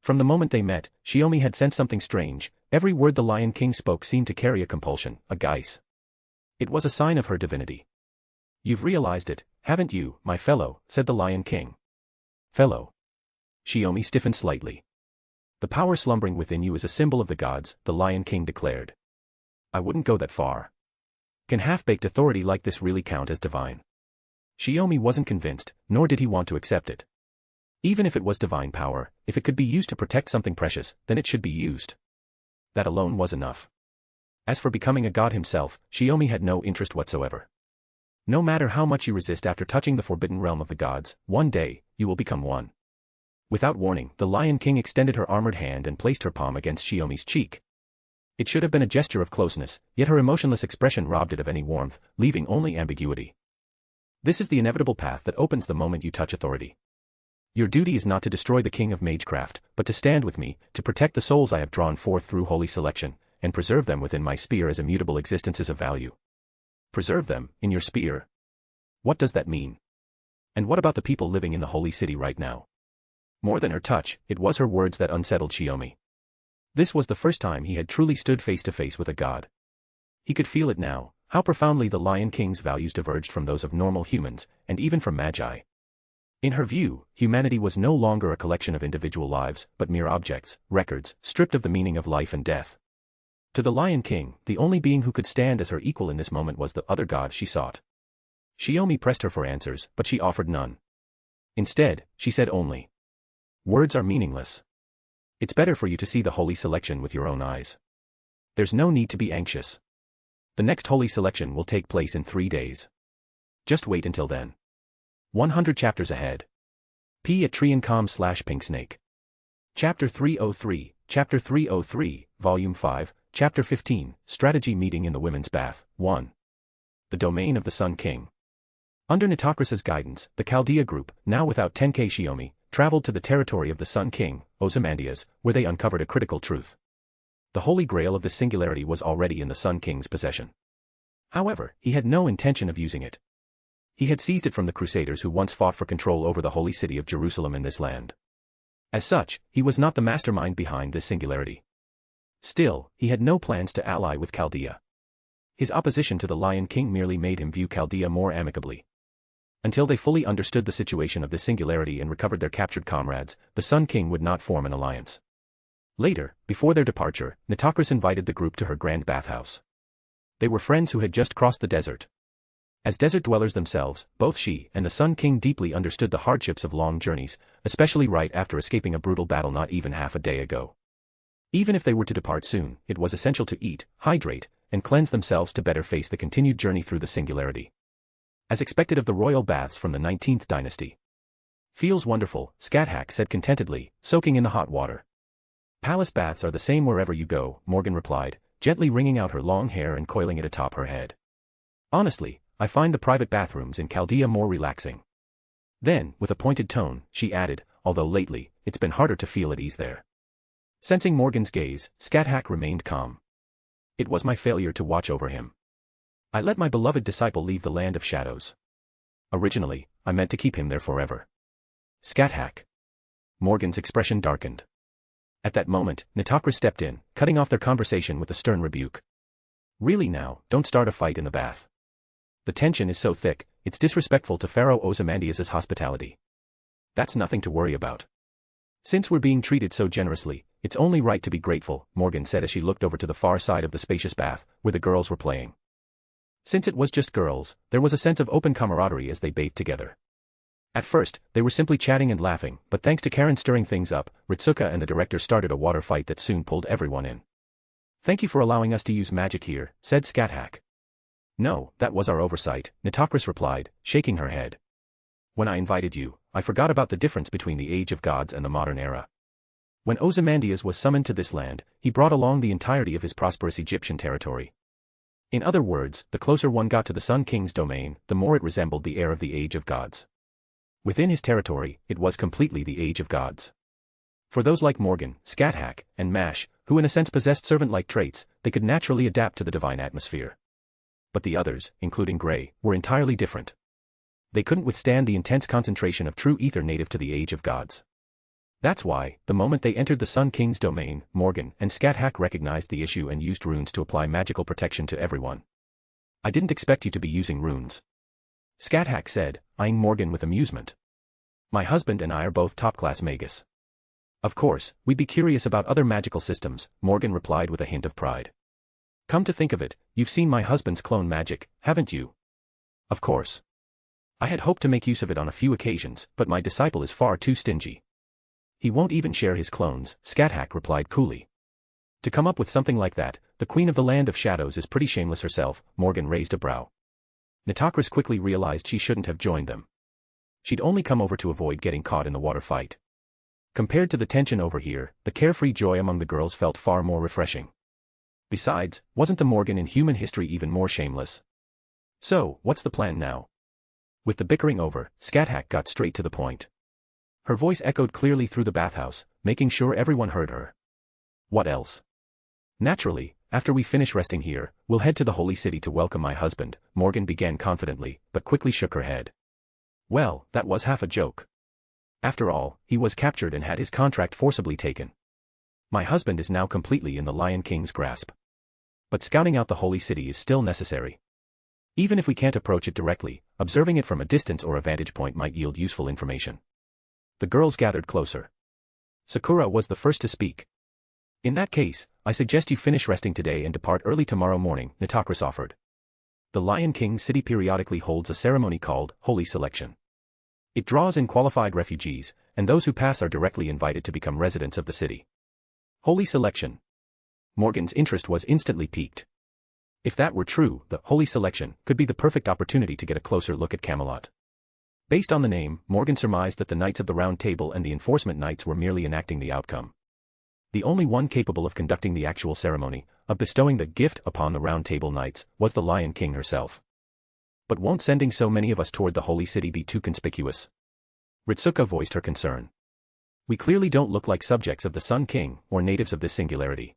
From the moment they met, Shiomi had sensed something strange. Every word the Lion King spoke seemed to carry a compulsion, a guise. It was a sign of her divinity. "You've realized it, haven't you, my fellow?" said the Lion King. "Fellow?" Shiomi stiffened slightly. "The power slumbering within you is a symbol of the gods," the Lion King declared. "I wouldn't go that far. Can half-baked authority like this really count as divine?" Shiomi wasn't convinced, nor did he want to accept it. Even if it was divine power, if it could be used to protect something precious, then it should be used. That alone was enough. As for becoming a god himself, Shiomi had no interest whatsoever. No matter how much you resist after touching the forbidden realm of the gods, one day, you will become one. Without warning, the Lion King extended her armored hand and placed her palm against Shiomi's cheek. It should have been a gesture of closeness, yet her emotionless expression robbed it of any warmth, leaving only ambiguity. "This is the inevitable path that opens the moment you touch authority. Your duty is not to destroy the king of magecraft, but to stand with me, to protect the souls I have drawn forth through holy selection, and preserve them within my sphere as immutable existences of value." "Preserve them, in your sphere?" What does that mean? And what about the people living in the holy city right now? More than her touch, it was her words that unsettled Shiomi. This was the first time he had truly stood face to face with a god. He could feel it now, how profoundly the Lion King's values diverged from those of normal humans, and even from magi. In her view, humanity was no longer a collection of individual lives, but mere objects, records, stripped of the meaning of life and death. To the Lion King, the only being who could stand as her equal in this moment was the other god she sought. Shiomi pressed her for answers, but she offered none. Instead, she said only, "Words are meaningless. It's better for you to see the holy selection with your own eyes. There's no need to be anxious. The next holy selection will take place in 3 days. Just wait until then." 100 chapters ahead. @Triancom/Pinksnake. Chapter 303, Chapter 303, Volume 5, Chapter 15, Strategy Meeting in the Women's Bath, 1. The Domain of the Sun King. Under Nitocris's guidance, the Chaldea group, now without Tenkei Shiomi, traveled to the territory of the Sun King, Ozymandias, where they uncovered a critical truth. The Holy Grail of the Singularity was already in the Sun King's possession. However, he had no intention of using it. He had seized it from the Crusaders who once fought for control over the holy city of Jerusalem in this land. As such, he was not the mastermind behind this singularity. Still, he had no plans to ally with Chaldea. His opposition to the Lion King merely made him view Chaldea more amicably. Until they fully understood the situation of this singularity and recovered their captured comrades, the Sun King would not form an alliance. Later, before their departure, Nitocris invited the group to her grand bathhouse. They were friends who had just crossed the desert. As desert dwellers themselves, both she and the Sun King deeply understood the hardships of long journeys, especially right after escaping a brutal battle not even half a day ago. Even if they were to depart soon, it was essential to eat, hydrate, and cleanse themselves to better face the continued journey through the singularity. As expected of the royal baths from the 19th dynasty. "Feels wonderful," Scáthach said contentedly, soaking in the hot water. "Palace baths are the same wherever you go," Morgan replied, gently wringing out her long hair and coiling it atop her head. "Honestly, I find the private bathrooms in Chaldea more relaxing." Then, with a pointed tone, she added, "Although lately, it's been harder to feel at ease there." Sensing Morgan's gaze, Scáthach remained calm. "It was my failure to watch over him. I let my beloved disciple leave the land of shadows. Originally, I meant to keep him there forever." "Scáthach." Morgan's expression darkened. At that moment, Nitocris stepped in, cutting off their conversation with a stern rebuke. "Really now, don't start a fight in the bath. The tension is so thick, it's disrespectful to Pharaoh Ozymandias' hospitality. That's nothing to worry about. Since we're being treated so generously, it's only right to be grateful," Morgan said as she looked over to the far side of the spacious bath, where the girls were playing. Since it was just girls, there was a sense of open camaraderie as they bathed together. At first, they were simply chatting and laughing, but thanks to Caren stirring things up, Ritsuka and the director started a water fight that soon pulled everyone in. "Thank you for allowing us to use magic here," said Scáthach. "No, that was our oversight," Nitocris replied, shaking her head. "When I invited you, I forgot about the difference between the age of gods and the modern era. When Ozymandias was summoned to this land, he brought along the entirety of his prosperous Egyptian territory. In other words, the closer one got to the Sun King's domain, the more it resembled the era of the age of gods. Within his territory, it was completely the age of gods. For those like Morgan, Scáthach, and Mash, who in a sense possessed servant-like traits, they could naturally adapt to the divine atmosphere. But the others, including Grey, were entirely different. They couldn't withstand the intense concentration of true ether native to the age of gods. That's why, the moment they entered the Sun King's domain, Morgan and Scáthach recognized the issue and used runes to apply magical protection to everyone. "I didn't expect you to be using runes," Scáthach said, eyeing Morgan with amusement. "My husband and I are both top-class magus." "Of course, we'd be curious about other magical systems," Morgan replied with a hint of pride. "Come to think of it, you've seen my husband's clone magic, haven't you?" "Of course. I had hoped to make use of it on a few occasions, but my disciple is far too stingy. He won't even share his clones," Scáthach replied coolly. "To come up with something like that, the queen of the land of shadows is pretty shameless herself," Morgan raised a brow. Nitocris quickly realized she shouldn't have joined them. She'd only come over to avoid getting caught in the water fight. Compared to the tension over here, the carefree joy among the girls felt far more refreshing. Besides, wasn't the Morgan in human history even more shameless? "So, what's the plan now?" With the bickering over, Scáthach got straight to the point. Her voice echoed clearly through the bathhouse, making sure everyone heard her. "What else?" Naturally, after we finish resting here, we'll head to the Holy City to welcome my husband, Morgan began confidently, but quickly shook her head. Well, that was half a joke. After all, he was captured and had his contract forcibly taken. My husband is now completely in the Lion King's grasp. But scouting out the Holy City is still necessary. Even if we can't approach it directly, observing it from a distance or a vantage point might yield useful information. The girls gathered closer. Sakura was the first to speak. In that case, I suggest you finish resting today and depart early tomorrow morning, Nitocris offered. The Lion King city periodically holds a ceremony called Holy Selection. It draws in qualified refugees, and those who pass are directly invited to become residents of the city. Holy Selection. Morgan's interest was instantly piqued. If that were true, the Holy Selection could be the perfect opportunity to get a closer look at Camelot. Based on the name, Morgan surmised that the Knights of the Round Table and the Enforcement Knights were merely enacting the outcome. The only one capable of conducting the actual ceremony, of bestowing the gift upon the Round Table Knights, was the Lion King herself. But won't sending so many of us toward the Holy City be too conspicuous? Ritsuka voiced her concern. We clearly don't look like subjects of the Sun King, or natives of this singularity.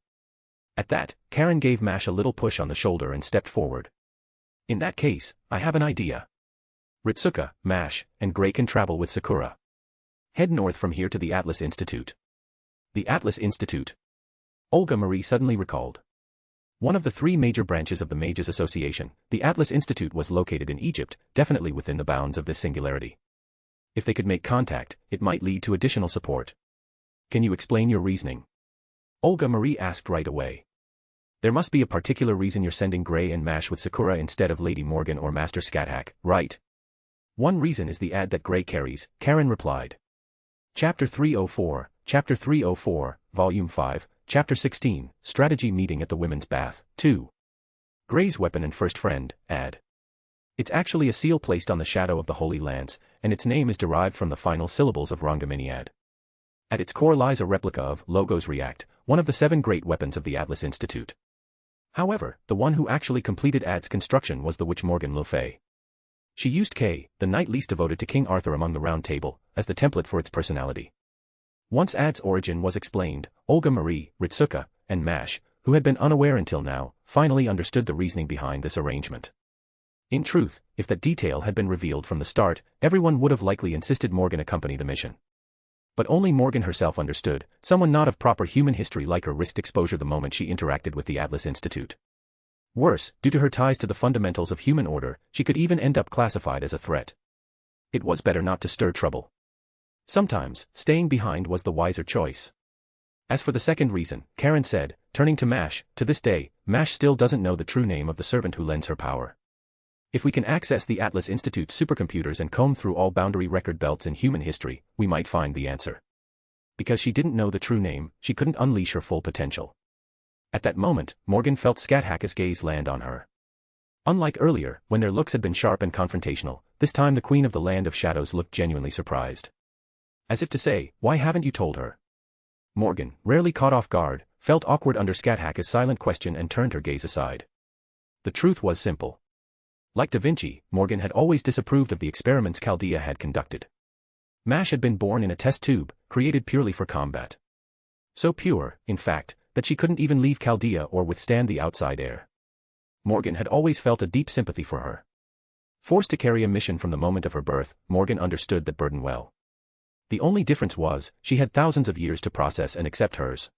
At that, Caren gave Mash a little push on the shoulder and stepped forward. In that case, I have an idea. Ritsuka, Mash, and Gray can travel with Sakura. Head north from here to the Atlas Institute. The Atlas Institute. Olga Marie suddenly recalled. One of the three major branches of the Mages Association, the Atlas Institute was located in Egypt, definitely within the bounds of this singularity. If they could make contact, it might lead to additional support. Can you explain your reasoning? Olga Marie asked right away. There must be a particular reason you're sending Gray and Mash with Sakura instead of Lady Morgan or Master Scáthach, right? One reason is the ad that Gray carries, Caren replied. Chapter 304, Chapter 304, Volume 5, Chapter 16, Strategy Meeting at the Women's Bath, 2. Gray's weapon and first friend, ad. It's actually a seal placed on the shadow of the Holy Lance, and its name is derived from the final syllables of Rangaminiad. At its core lies a replica of Logos React, one of the 7 great weapons of the Atlas Institute. However, the one who actually completed ad's construction was the witch Morgan Le Fay. She used Kay, the knight least devoted to King Arthur among the Round Table, as the template for its personality. Once ad's origin was explained, Olga Marie, Ritsuka, and Mash, who had been unaware until now, finally understood the reasoning behind this arrangement. In truth, if that detail had been revealed from the start, everyone would have likely insisted Morgan accompany the mission. But only Morgan herself understood, someone not of proper human history like her risked exposure the moment she interacted with the Atlas Institute. Worse, due to her ties to the fundamentals of human order, she could even end up classified as a threat. It was better not to stir trouble. Sometimes, staying behind was the wiser choice. As for the second reason, Caren said, turning to Mash, to this day, Mash still doesn't know the true name of the servant who lends her power. If we can access the Atlas Institute's supercomputers and comb through all boundary record belts in human history, we might find the answer. Because she didn't know the true name, she couldn't unleash her full potential. At that moment, Morgan felt Scáthach's gaze land on her. Unlike earlier, when their looks had been sharp and confrontational, this time the Queen of the Land of Shadows looked genuinely surprised. As if to say, why haven't you told her? Morgan, rarely caught off guard, felt awkward under Scáthach's silent question and turned her gaze aside. The truth was simple. Like Da Vinci, Morgan had always disapproved of the experiments Chaldea had conducted. Mash had been born in a test tube, created purely for combat. So pure, in fact, that she couldn't even leave Chaldea or withstand the outside air. Morgan had always felt a deep sympathy for her. Forced to carry a mission from the moment of her birth, Morgan understood that burden well. The only difference was, she had thousands of years to process and accept hers.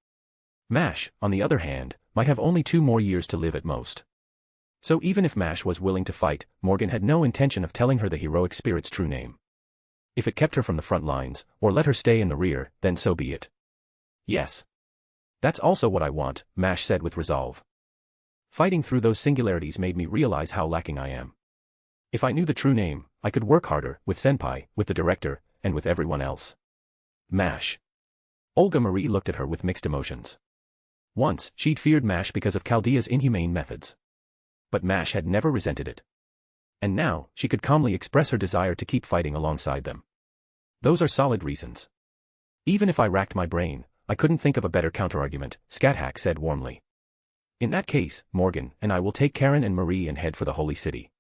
Mash, on the other hand, might have only 2 more years to live at most. So even if Mash was willing to fight, Morgan had no intention of telling her the heroic spirit's true name. If it kept her from the front lines, or let her stay in the rear, then so be it. Yes. That's also what I want, Mash said with resolve. Fighting through those singularities made me realize how lacking I am. If I knew the true name, I could work harder, with Senpai, with the director, and with everyone else. Mash. Olga Marie looked at her with mixed emotions. Once, she'd feared Mash because of Chaldea's inhumane methods. But Mash had never resented it. And now, she could calmly express her desire to keep fighting alongside them. Those are solid reasons. Even if I racked my brain, I couldn't think of a better counterargument, Scáthach said warmly. In that case, Morgan and I will take Caren and Marie and head for the Holy City.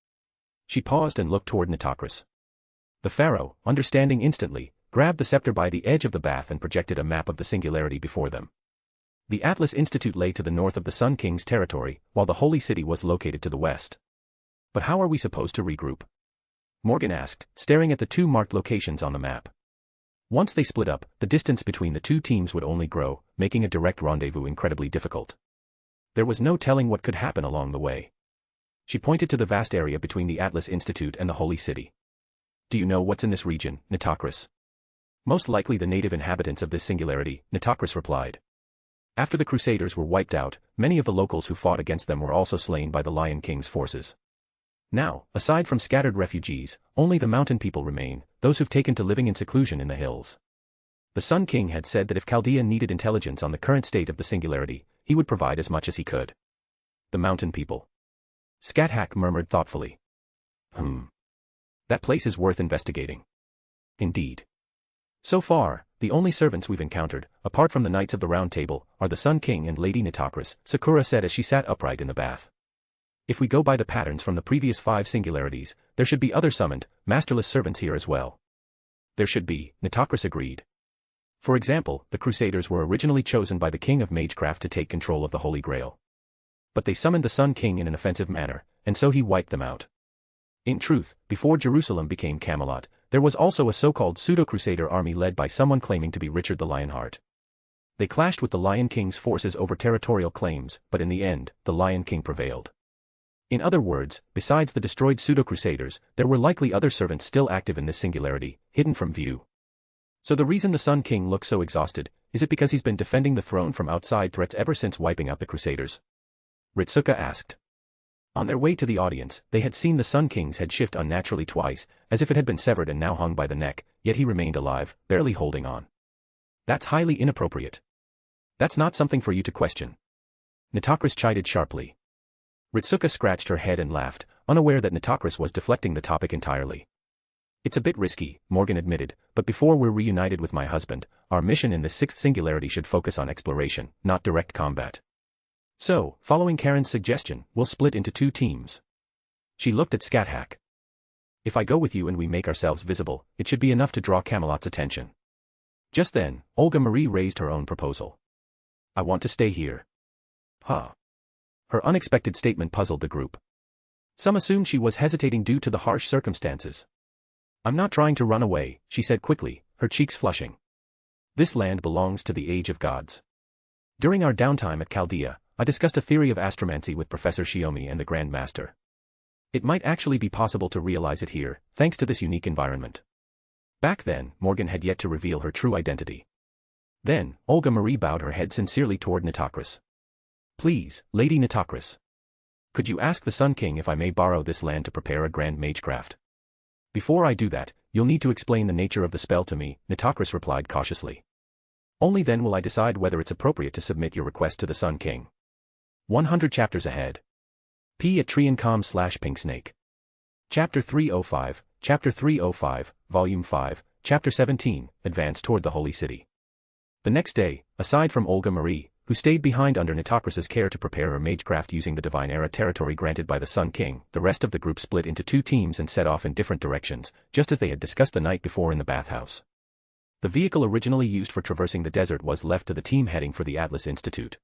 She paused and looked toward Nitocris. The pharaoh, understanding instantly, grabbed the scepter by the edge of the bath and projected a map of the singularity before them. The Atlas Institute lay to the north of the Sun King's territory, while the Holy City was located to the west. But how are we supposed to regroup? Morgan asked, staring at the two marked locations on the map. Once they split up, the distance between the two teams would only grow, making a direct rendezvous incredibly difficult. There was no telling what could happen along the way. She pointed to the vast area between the Atlas Institute and the Holy City. Do you know what's in this region, Nitocris? Most likely the native inhabitants of this singularity, Nitocris replied. After the Crusaders were wiped out, many of the locals who fought against them were also slain by the Lion King's forces. Now, aside from scattered refugees, only the mountain people remain, those who've taken to living in seclusion in the hills. The Sun King had said that if Chaldea needed intelligence on the current state of the singularity, he would provide as much as he could. The mountain people. Scáthach murmured thoughtfully. That place is worth investigating. Indeed. So far, the only servants we've encountered, apart from the Knights of the Round Table, are the Sun King and Lady Nitocris, Sakura said as she sat upright in the bath. If we go by the patterns from the previous 5 singularities, there should be other summoned, masterless servants here as well. There should be, Nitocris agreed. For example, the Crusaders were originally chosen by the King of Magecraft to take control of the Holy Grail. But they summoned the Sun King in an offensive manner, and so he wiped them out. In truth, before Jerusalem became Camelot, there was also a so-called pseudo-crusader army led by someone claiming to be Richard the Lionheart. They clashed with the Lion King's forces over territorial claims, but in the end, the Lion King prevailed. In other words, besides the destroyed pseudo-crusaders, there were likely other servants still active in this singularity, hidden from view. So the reason the Sun King looks so exhausted, is it because he's been defending the throne from outside threats ever since wiping out the Crusaders? Ritsuka asked. On their way to the audience, they had seen the Sun King's head shift unnaturally twice, as if it had been severed and now hung by the neck, yet he remained alive, barely holding on. That's highly inappropriate. That's not something for you to question. Nitocris chided sharply. Ritsuka scratched her head and laughed, unaware that Nitocris was deflecting the topic entirely. It's a bit risky, Morgan admitted, but before we're reunited with my husband, our mission in this 6th singularity should focus on exploration, not direct combat. So, following Caren's suggestion, we'll split into 2 teams. She looked at Scáthach. If I go with you and we make ourselves visible, it should be enough to draw Camelot's attention. Just then, Olga Marie raised her own proposal. I want to stay here. Huh. Her unexpected statement puzzled the group. Some assumed she was hesitating due to the harsh circumstances. I'm not trying to run away, she said quickly, her cheeks flushing. This land belongs to the Age of Gods. During our downtime at Chaldea, I discussed a theory of astromancy with Professor Shiomi and the Grand Master. It might actually be possible to realize it here, thanks to this unique environment. Back then, Morgan had yet to reveal her true identity. Then, Olga Marie bowed her head sincerely toward Nitocris. Please, Lady Nitocris. Could you ask the Sun King if I may borrow this land to prepare a grand magecraft? Before I do that, you'll need to explain the nature of the spell to me, Nitocris replied cautiously. Only then will I decide whether it's appropriate to submit your request to the Sun King. 100 chapters ahead. p@tree.com/pinksnake. Chapter 305, Chapter 305, Volume 5, Chapter 17, Advance toward the Holy City. The next day, aside from Olga Marie, who stayed behind under Nitocris's care to prepare her magecraft using the Divine Era territory granted by the Sun King, the rest of the group split into 2 teams and set off in different directions, just as they had discussed the night before in the bathhouse. The vehicle originally used for traversing the desert was left to the team heading for the Atlas Institute.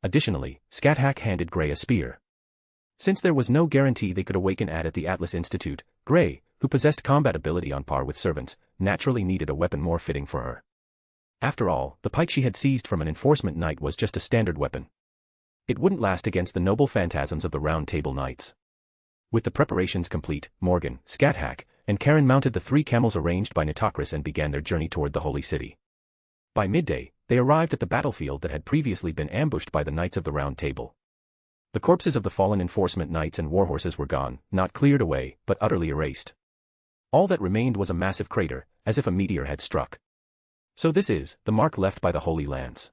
Additionally, Scáthach handed Gray a spear. Since there was no guarantee they could awaken at the Atlas Institute, Gray, who possessed combat ability on par with servants, naturally needed a weapon more fitting for her. After all, the pike she had seized from an enforcement knight was just a standard weapon. It wouldn't last against the noble phantasms of the Round Table Knights. With the preparations complete, Morgan, Scáthach, and Caren mounted the 3 camels arranged by Nitocris and began their journey toward the Holy City. By midday, they arrived at the battlefield that had previously been ambushed by the Knights of the Round Table. The corpses of the fallen enforcement knights and warhorses were gone, not cleared away, but utterly erased. All that remained was a massive crater, as if a meteor had struck. So this is the mark left by the Holy Lance.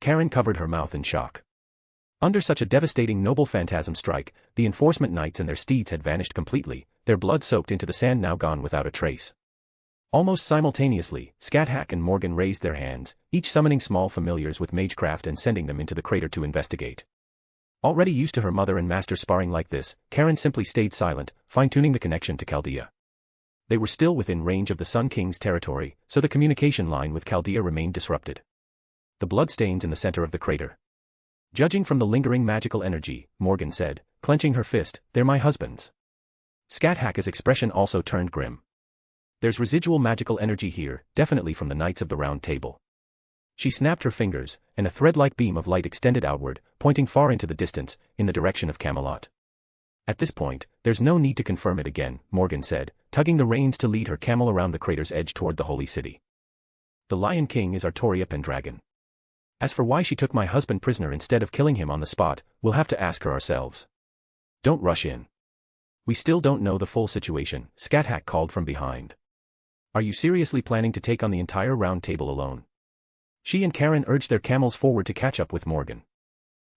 Caren covered her mouth in shock. Under such a devastating noble phantasm strike, the enforcement knights and their steeds had vanished completely, their blood soaked into the sand now gone without a trace. Almost simultaneously, Scáthach and Morgan raised their hands, each summoning small familiars with magecraft and sending them into the crater to investigate. Already used to her mother and master sparring like this, Caren simply stayed silent, fine-tuning the connection to Chaldea. They were still within range of the Sun King's territory, so the communication line with Chaldea remained disrupted. the bloodstains in the center of the crater. Judging from the lingering magical energy, Morgan said, clenching her fist, they're my husband's. Scáthach's expression also turned grim. There's residual magical energy here, definitely from the Knights of the Round Table. She snapped her fingers, and a thread-like beam of light extended outward, pointing far into the distance, in the direction of Camelot. At this point, there's no need to confirm it again, Morgan said, tugging the reins to lead her camel around the crater's edge toward the holy city. The Lion King is Artoria Pendragon. As for why she took my husband prisoner instead of killing him on the spot, we'll have to ask her ourselves. Don't rush in. We still don't know the full situation, Scáthach called from behind. Are you seriously planning to take on the entire round table alone? She and Caren urged their camels forward to catch up with Morgan.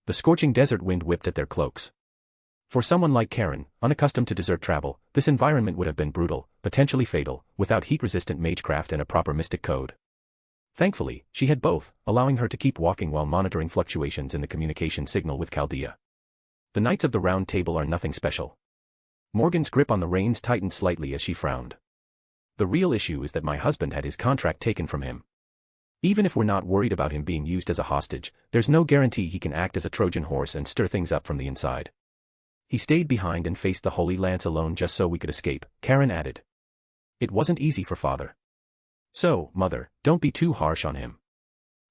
The scorching desert wind whipped at their cloaks. For someone like Caren, unaccustomed to desert travel, this environment would have been brutal, potentially fatal, without heat-resistant magecraft and a proper mystic code. Thankfully, she had both, allowing her to keep walking while monitoring fluctuations in the communication signal with Chaldea. The Knights of the Round Table are nothing special. Morgan's grip on the reins tightened slightly as she frowned. The real issue is that my husband had his contract taken from him. Even if we're not worried about him being used as a hostage, there's no guarantee he can act as a Trojan horse and stir things up from the inside. He stayed behind and faced the Holy Lance alone just so we could escape, Caren added. It wasn't easy for father. So, mother, don't be too harsh on him.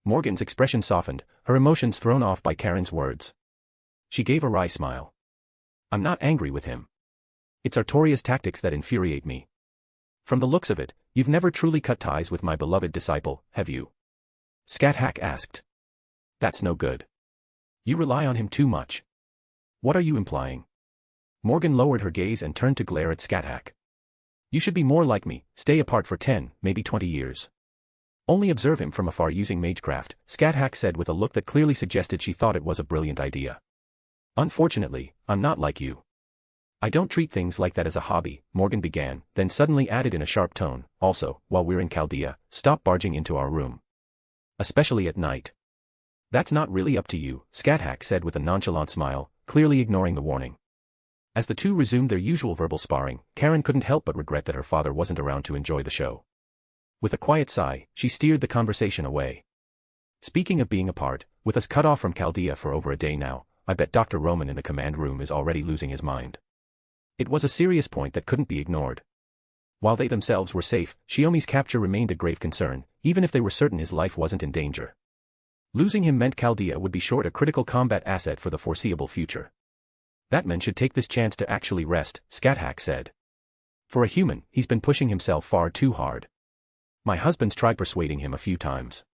Morgan's expression softened, her emotions thrown off by Caren's words. She gave a wry smile. I'm not angry with him. It's Artoria's tactics that infuriate me. From the looks of it, you've never truly cut ties with my beloved disciple, have you? Scáthach asked. That's no good. You rely on him too much. What are you implying? Morgan lowered her gaze and turned to glare at Scáthach. You should be more like me, stay apart for 10, maybe 20 years. Only observe him from afar using magecraft, Scáthach said with a look that clearly suggested she thought it was a brilliant idea. Unfortunately, I'm not like you. I don't treat things like that as a hobby, Morgan began, then suddenly added in a sharp tone, also, while we're in Chaldea, stop barging into our room. Especially at night. That's not really up to you, Scáthach said with a nonchalant smile, clearly ignoring the warning. As the two resumed their usual verbal sparring, Caren couldn't help but regret that her father wasn't around to enjoy the show. With a quiet sigh, she steered the conversation away. Speaking of being apart, with us cut off from Chaldea for over a day now, I bet Dr. Roman in the command room is already losing his mind. It was a serious point that couldn't be ignored. While they themselves were safe, Shiomi's capture remained a grave concern, even if they were certain his life wasn't in danger. Losing him meant Chaldea would be short a critical combat asset for the foreseeable future. That man should take this chance to actually rest, Scáthach said. For a human, he's been pushing himself far too hard. My husband's tried persuading him a few times.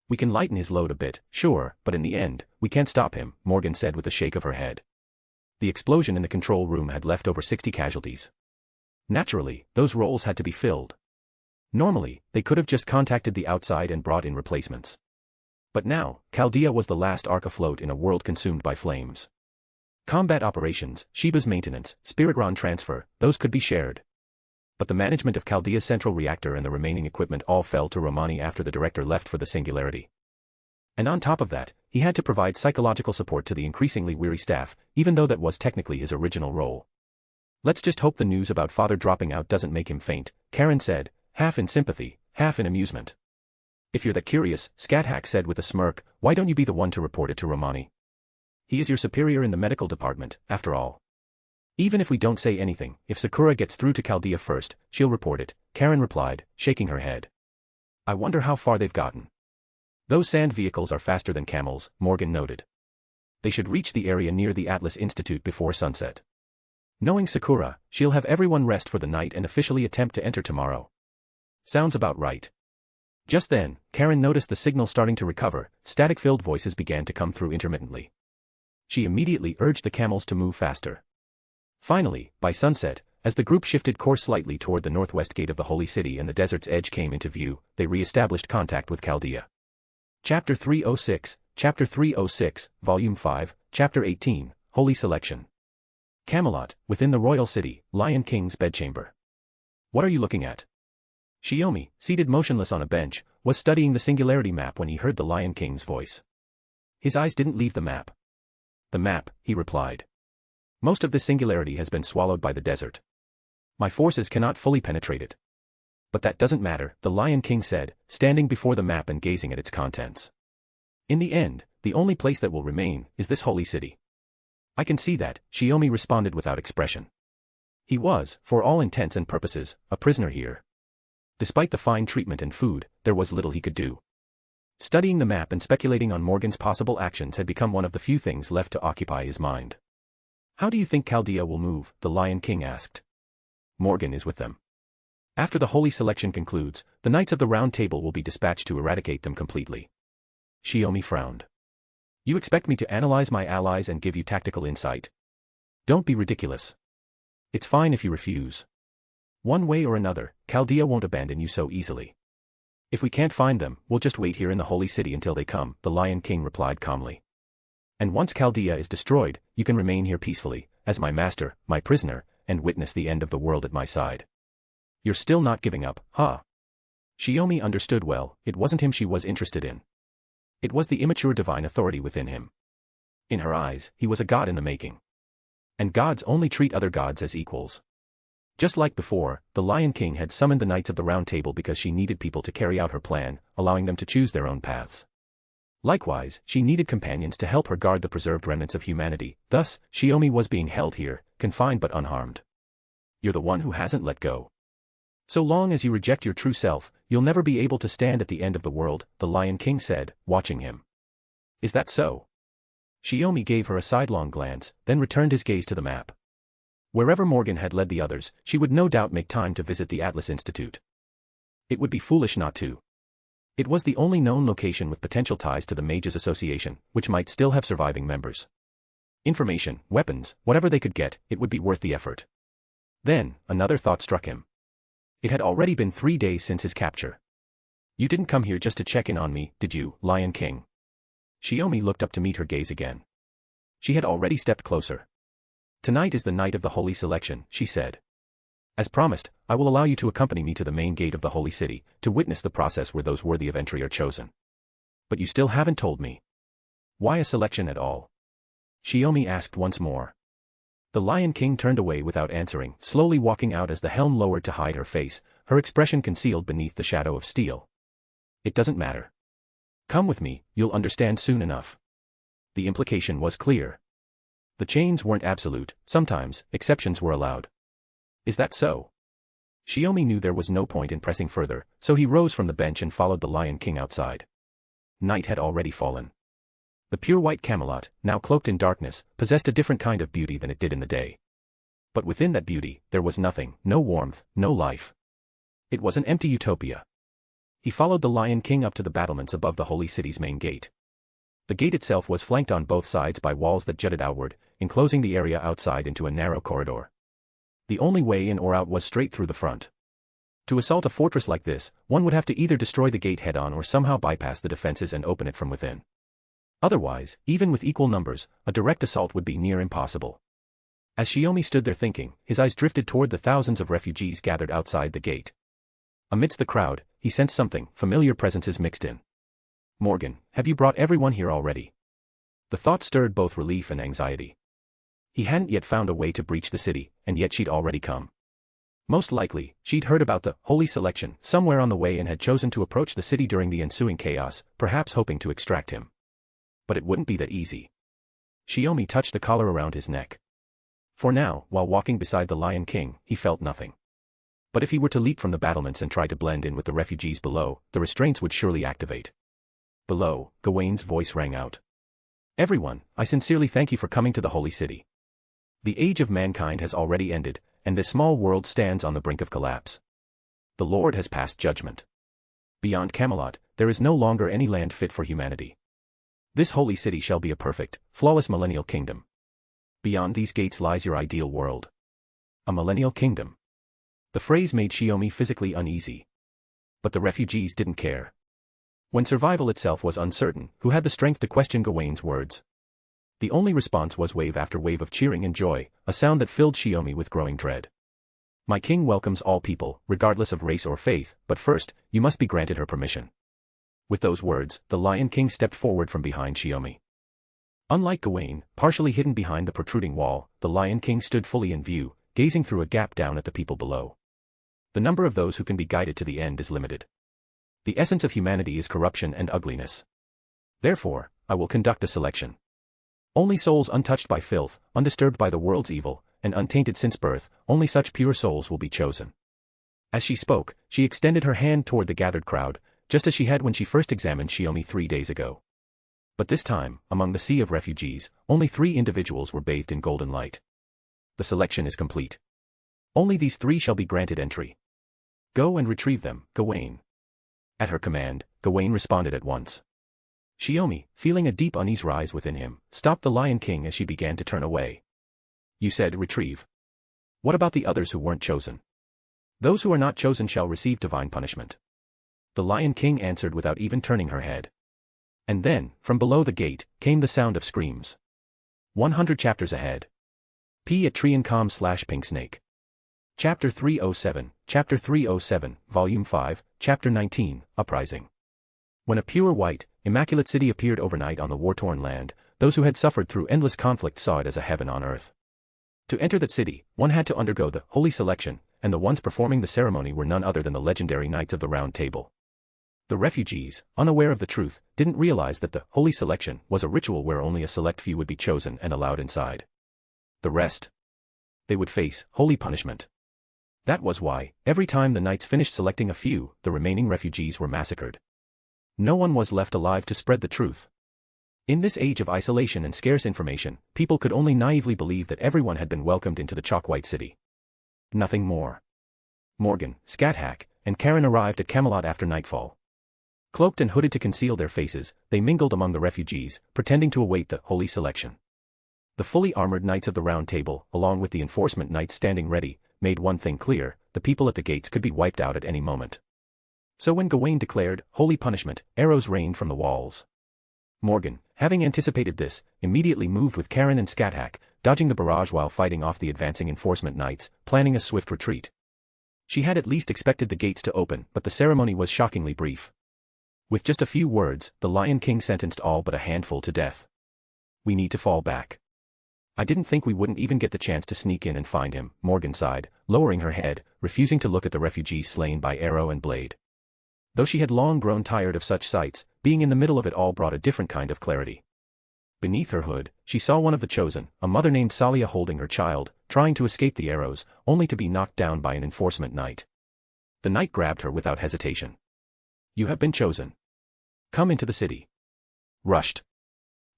We can lighten his load a bit, sure, but in the end, we can't stop him, Morgan said with a shake of her head. The explosion in the control room had left over 60 casualties. Naturally, those roles had to be filled. Normally, they could have just contacted the outside and brought in replacements. But now, Chaldea was the last ark afloat in a world consumed by flames. Combat operations, Sheba's maintenance, Spiritron transfer, those could be shared. But the management of Chaldea's central reactor and the remaining equipment all fell to Romani after the director left for the Singularity. And on top of that, he had to provide psychological support to the increasingly weary staff, even though that was technically his original role. Let's just hope the news about father dropping out doesn't make him faint, Caren said, half in sympathy, half in amusement. If you're that curious, Scáthach said with a smirk, why don't you be the one to report it to Romani? He is your superior in the medical department, after all. Even if we don't say anything, if Sakura gets through to Chaldea first, she'll report it, Caren replied, shaking her head. I wonder how far they've gotten. Those sand vehicles are faster than camels, Morgan noted. They should reach the area near the Atlas Institute before sunset. Knowing Sakura, she'll have everyone rest for the night and officially attempt to enter tomorrow. Sounds about right. Just then, Caren noticed the signal starting to recover, static-filled voices began to come through intermittently. She immediately urged the camels to move faster. Finally, by sunset, as the group shifted course slightly toward the northwest gate of the Holy City and the desert's edge came into view, they re-established contact with Chaldea. Chapter 306, Chapter 306, Volume 5, Chapter 18, Holy Selection. Camelot, within the royal city, Lion King's bedchamber. What are you looking at? Shiomi, seated motionless on a bench, was studying the Singularity map when he heard the Lion King's voice. His eyes didn't leave the map. The map, he replied. Most of this Singularity has been swallowed by the desert. My forces cannot fully penetrate it. But that doesn't matter, the Lion King said, standing before the map and gazing at its contents. In the end, the only place that will remain is this holy city. I can see that, Shiomi responded without expression. He was, for all intents and purposes, a prisoner here. Despite the fine treatment and food, there was little he could do. Studying the map and speculating on Morgan's possible actions had become one of the few things left to occupy his mind. How do you think Chaldea will move? The Lion King asked. Morgan is with them. After the holy selection concludes, the Knights of the Round Table will be dispatched to eradicate them completely. Shiomi frowned. You expect me to analyze my allies and give you tactical insight? Don't be ridiculous. It's fine if you refuse. One way or another, Chaldea won't abandon you so easily. If we can't find them, we'll just wait here in the holy city until they come, the Lion King replied calmly. And once Chaldea is destroyed, you can remain here peacefully, as my master, my prisoner, and witness the end of the world at my side. You're still not giving up, huh? Shiomi understood well, it wasn't him she was interested in. It was the immature divine authority within him. In her eyes, he was a god in the making. And gods only treat other gods as equals. Just like before, the Lion King had summoned the Knights of the Round Table because she needed people to carry out her plan, allowing them to choose their own paths. Likewise, she needed companions to help her guard the preserved remnants of humanity, thus, Shiomi was being held here, confined but unharmed. You're the one who hasn't let go. So long as you reject your true self, you'll never be able to stand at the end of the world, the Lion King said, watching him. Is that so? Shiomi gave her a sidelong glance, then returned his gaze to the map. Wherever Morgan had led the others, she would no doubt make time to visit the Atlas Institute. It would be foolish not to. It was the only known location with potential ties to the Mages Association, which might still have surviving members. Information, weapons, whatever they could get, it would be worth the effort. Then, another thought struck him. It had already been 3 days since his capture. You didn't come here just to check in on me, did you, Lion King? Shiomi looked up to meet her gaze again. She had already stepped closer. Tonight is the night of the holy selection, she said. As promised, I will allow you to accompany me to the main gate of the holy city, to witness the process where those worthy of entry are chosen. But you still haven't told me. Why a selection at all? Shiomi asked once more. The Lion King turned away without answering, slowly walking out as the helm lowered to hide her face, her expression concealed beneath the shadow of steel. It doesn't matter. Come with me, you'll understand soon enough. The implication was clear. The chains weren't absolute, sometimes, exceptions were allowed. Is that so? Shiomi knew there was no point in pressing further, so he rose from the bench and followed the Lion King outside. Night had already fallen. The pure white Camelot, now cloaked in darkness, possessed a different kind of beauty than it did in the day. But within that beauty, there was nothing, no warmth, no life. It was an empty utopia. He followed the Lion King up to the battlements above the holy city's main gate. The gate itself was flanked on both sides by walls that jutted outward, enclosing the area outside into a narrow corridor. The only way in or out was straight through the front. To assault a fortress like this, one would have to either destroy the gate head-on or somehow bypass the defenses and open it from within. Otherwise, even with equal numbers, a direct assault would be near impossible. As Shiomi stood there thinking, his eyes drifted toward the thousands of refugees gathered outside the gate. Amidst the crowd, he sensed something, familiar presences mixed in. Morgan, have you brought everyone here already? The thought stirred both relief and anxiety. He hadn't yet found a way to breach the city, and yet she'd already come. Most likely, she'd heard about the holy selection somewhere on the way and had chosen to approach the city during the ensuing chaos, perhaps hoping to extract him. But it wouldn't be that easy. Shiomi touched the collar around his neck. For now, while walking beside the Lion King, he felt nothing. But if he were to leap from the battlements and try to blend in with the refugees below, the restraints would surely activate. Below, Gawain's voice rang out. Everyone, I sincerely thank you for coming to the holy city. The age of mankind has already ended, and this small world stands on the brink of collapse. The Lord has passed judgment. Beyond Camelot, there is no longer any land fit for humanity. This holy city shall be a perfect, flawless millennial kingdom. Beyond these gates lies your ideal world. A millennial kingdom. The phrase made Shiomi physically uneasy. But the refugees didn't care. When survival itself was uncertain, who had the strength to question Gawain's words? The only response was wave after wave of cheering and joy, a sound that filled Shiomi with growing dread. My king welcomes all people, regardless of race or faith, but first, you must be granted her permission. With those words, the Lion King stepped forward from behind Shiomi. Unlike Gawain, partially hidden behind the protruding wall, the Lion King stood fully in view, gazing through a gap down at the people below. The number of those who can be guided to the end is limited. The essence of humanity is corruption and ugliness. Therefore, I will conduct a selection. Only souls untouched by filth, undisturbed by the world's evil, and untainted since birth, only such pure souls will be chosen. As she spoke, she extended her hand toward the gathered crowd, just as she had when she first examined Shiomi 3 days ago. But this time, among the sea of refugees, only 3 individuals were bathed in golden light. The selection is complete. Only these 3 shall be granted entry. Go and retrieve them, Gawain. At her command, Gawain responded at once. Shiomi, feeling a deep unease rise within him, stopped the Lion King as she began to turn away. You said retrieve. What about the others who weren't chosen? Those who are not chosen shall receive divine punishment. The Lion King answered without even turning her head. And then, from below the gate, came the sound of screams. 100 chapters ahead. p@triancom/pinksnake. Chapter 307, Volume 5, Chapter 19, Uprising. When a pure white, immaculate city appeared overnight on the war-torn land, those who had suffered through endless conflict saw it as a heaven on earth. To enter that city, one had to undergo the holy selection, and the ones performing the ceremony were none other than the legendary Knights of the Round Table. The refugees, unaware of the truth, didn't realize that the holy selection was a ritual where only a select few would be chosen and allowed inside. The rest, they would face holy punishment. That was why, every time the knights finished selecting a few, the remaining refugees were massacred. No one was left alive to spread the truth. In this age of isolation and scarce information, people could only naively believe that everyone had been welcomed into the chalk-white city. Nothing more. Morgan, Scáthach, and Caren arrived at Camelot after nightfall. Cloaked and hooded to conceal their faces, they mingled among the refugees, pretending to await the holy selection. The fully armored Knights of the Round Table, along with the enforcement knights standing ready, made one thing clear: the people at the gates could be wiped out at any moment. So when Gawain declared holy punishment, arrows rained from the walls. Morgan, having anticipated this, immediately moved with Caren and Scáthach, dodging the barrage while fighting off the advancing enforcement knights, planning a swift retreat. She had at least expected the gates to open, but the ceremony was shockingly brief. With just a few words, the Lion King sentenced all but a handful to death. We need to fall back. I didn't think we wouldn't even get the chance to sneak in and find him, Morgan sighed, lowering her head, refusing to look at the refugees slain by arrow and blade. Though she had long grown tired of such sights, being in the middle of it all brought a different kind of clarity. Beneath her hood, she saw one of the chosen, a mother named Salia holding her child, trying to escape the arrows, only to be knocked down by an enforcement knight. The knight grabbed her without hesitation. You have been chosen. Come into the city. Rushed.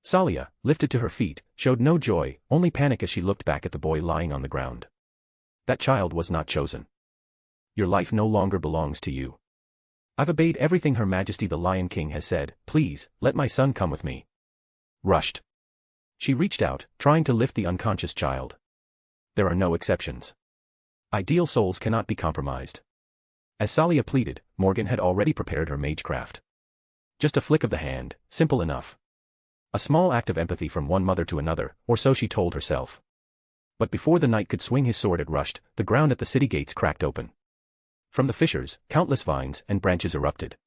Salia, lifted to her feet, showed no joy, only panic as she looked back at the boy lying on the ground. That child was not chosen. Your life no longer belongs to you. I've obeyed everything Her Majesty the Lion King has said. Please, let my son come with me. Rushed. She reached out, trying to lift the unconscious child. There are no exceptions. Ideal souls cannot be compromised. As Salia pleaded, Morgan had already prepared her magecraft. Just a flick of the hand, simple enough. A small act of empathy from one mother to another, or so she told herself. But before the knight could swing his sword at Rushed, the ground at the city gates cracked open. From the fissures, countless vines and branches erupted.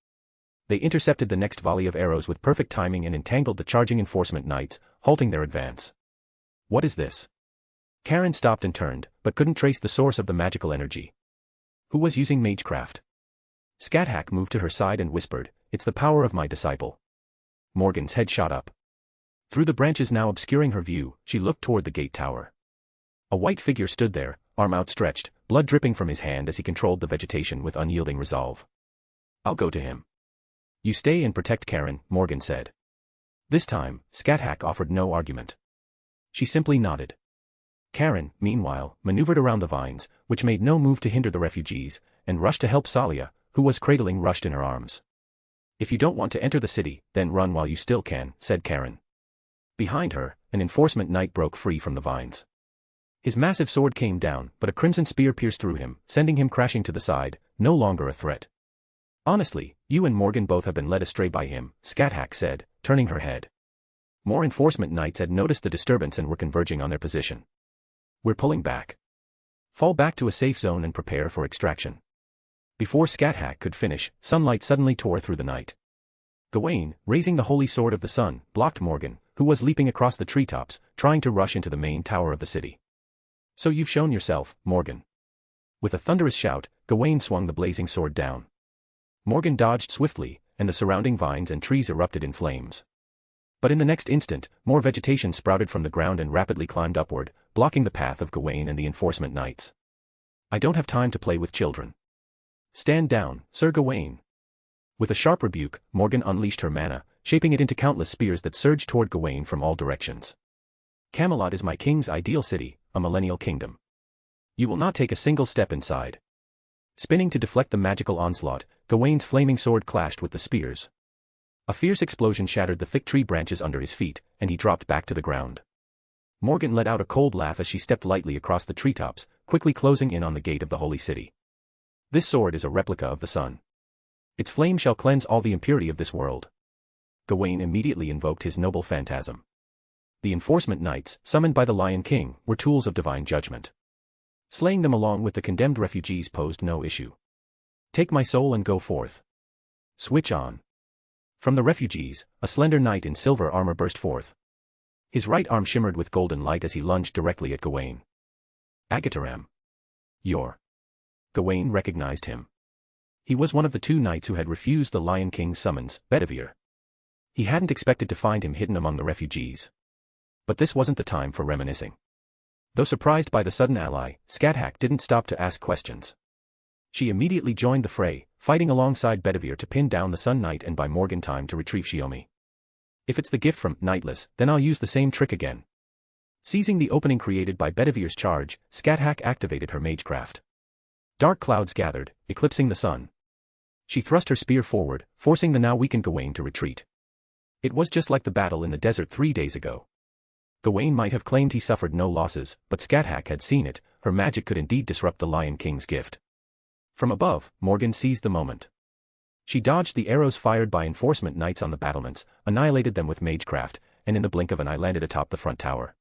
They intercepted the next volley of arrows with perfect timing and entangled the charging enforcement knights, halting their advance. What is this? Caren stopped and turned, but couldn't trace the source of the magical energy. Who was using magecraft? Scáthach moved to her side and whispered, "It's the power of my disciple." Morgan's head shot up. Through the branches now obscuring her view, she looked toward the gate tower. A white figure stood there, arm outstretched, blood dripping from his hand as he controlled the vegetation with unyielding resolve. I'll go to him. You stay and protect Caren, Morgan said. This time, Scáthach offered no argument. She simply nodded. Caren, meanwhile, maneuvered around the vines, which made no move to hinder the refugees, and rushed to help Salia, who was cradling Rushed in her arms. If you don't want to enter the city, then run while you still can, said Caren. Behind her, an enforcement knight broke free from the vines. His massive sword came down, but a crimson spear pierced through him, sending him crashing to the side, no longer a threat. Honestly, you and Morgan both have been led astray by him, Scáthach said, turning her head. More enforcement knights had noticed the disturbance and were converging on their position. We're pulling back. Fall back to a safe zone and prepare for extraction. Before Scáthach could finish, sunlight suddenly tore through the night. Gawain, raising the holy sword of the sun, blocked Morgan, who was leaping across the treetops, trying to rush into the main tower of the city. So you've shown yourself, Morgan. With a thunderous shout, Gawain swung the blazing sword down. Morgan dodged swiftly, and the surrounding vines and trees erupted in flames. But in the next instant, more vegetation sprouted from the ground and rapidly climbed upward, blocking the path of Gawain and the enforcement knights. I don't have time to play with children. Stand down, Sir Gawain. With a sharp rebuke, Morgan unleashed her mana, shaping it into countless spears that surged toward Gawain from all directions. Camelot is my king's ideal city, a millennial kingdom. You will not take a single step inside. Spinning to deflect the magical onslaught, Gawain's flaming sword clashed with the spears. A fierce explosion shattered the thick tree branches under his feet, and he dropped back to the ground. Morgan let out a cold laugh as she stepped lightly across the treetops, quickly closing in on the gate of the holy city. This sword is a replica of the sun. Its flame shall cleanse all the impurity of this world. Gawain immediately invoked his noble phantasm. The enforcement knights, summoned by the Lion King, were tools of divine judgment. Slaying them along with the condemned refugees posed no issue. Take my soul and go forth. Switch on. From the refugees, a slender knight in silver armor burst forth. His right arm shimmered with golden light as he lunged directly at Gawain. Agataram. You're. Gawain recognized him. He was one of the two knights who had refused the Lion King's summons, Bedivere. He hadn't expected to find him hidden among the refugees. But this wasn't the time for reminiscing. Though surprised by the sudden ally, Scáthach didn't stop to ask questions. She immediately joined the fray, fighting alongside Bedivere to pin down the Sun Knight and buy Morgan time to retrieve Shiomi. If it's the gift from Knightless, then I'll use the same trick again. Seizing the opening created by Bedivere's charge, Scáthach activated her magecraft. Dark clouds gathered, eclipsing the sun. She thrust her spear forward, forcing the now weakened Gawain to retreat. It was just like the battle in the desert 3 days ago. Gawain might have claimed he suffered no losses, but Scáthach had seen it, her magic could indeed disrupt the Lion King's gift. From above, Morgan seized the moment. She dodged the arrows fired by enforcement knights on the battlements, annihilated them with magecraft, and in the blink of an eye landed atop the front tower.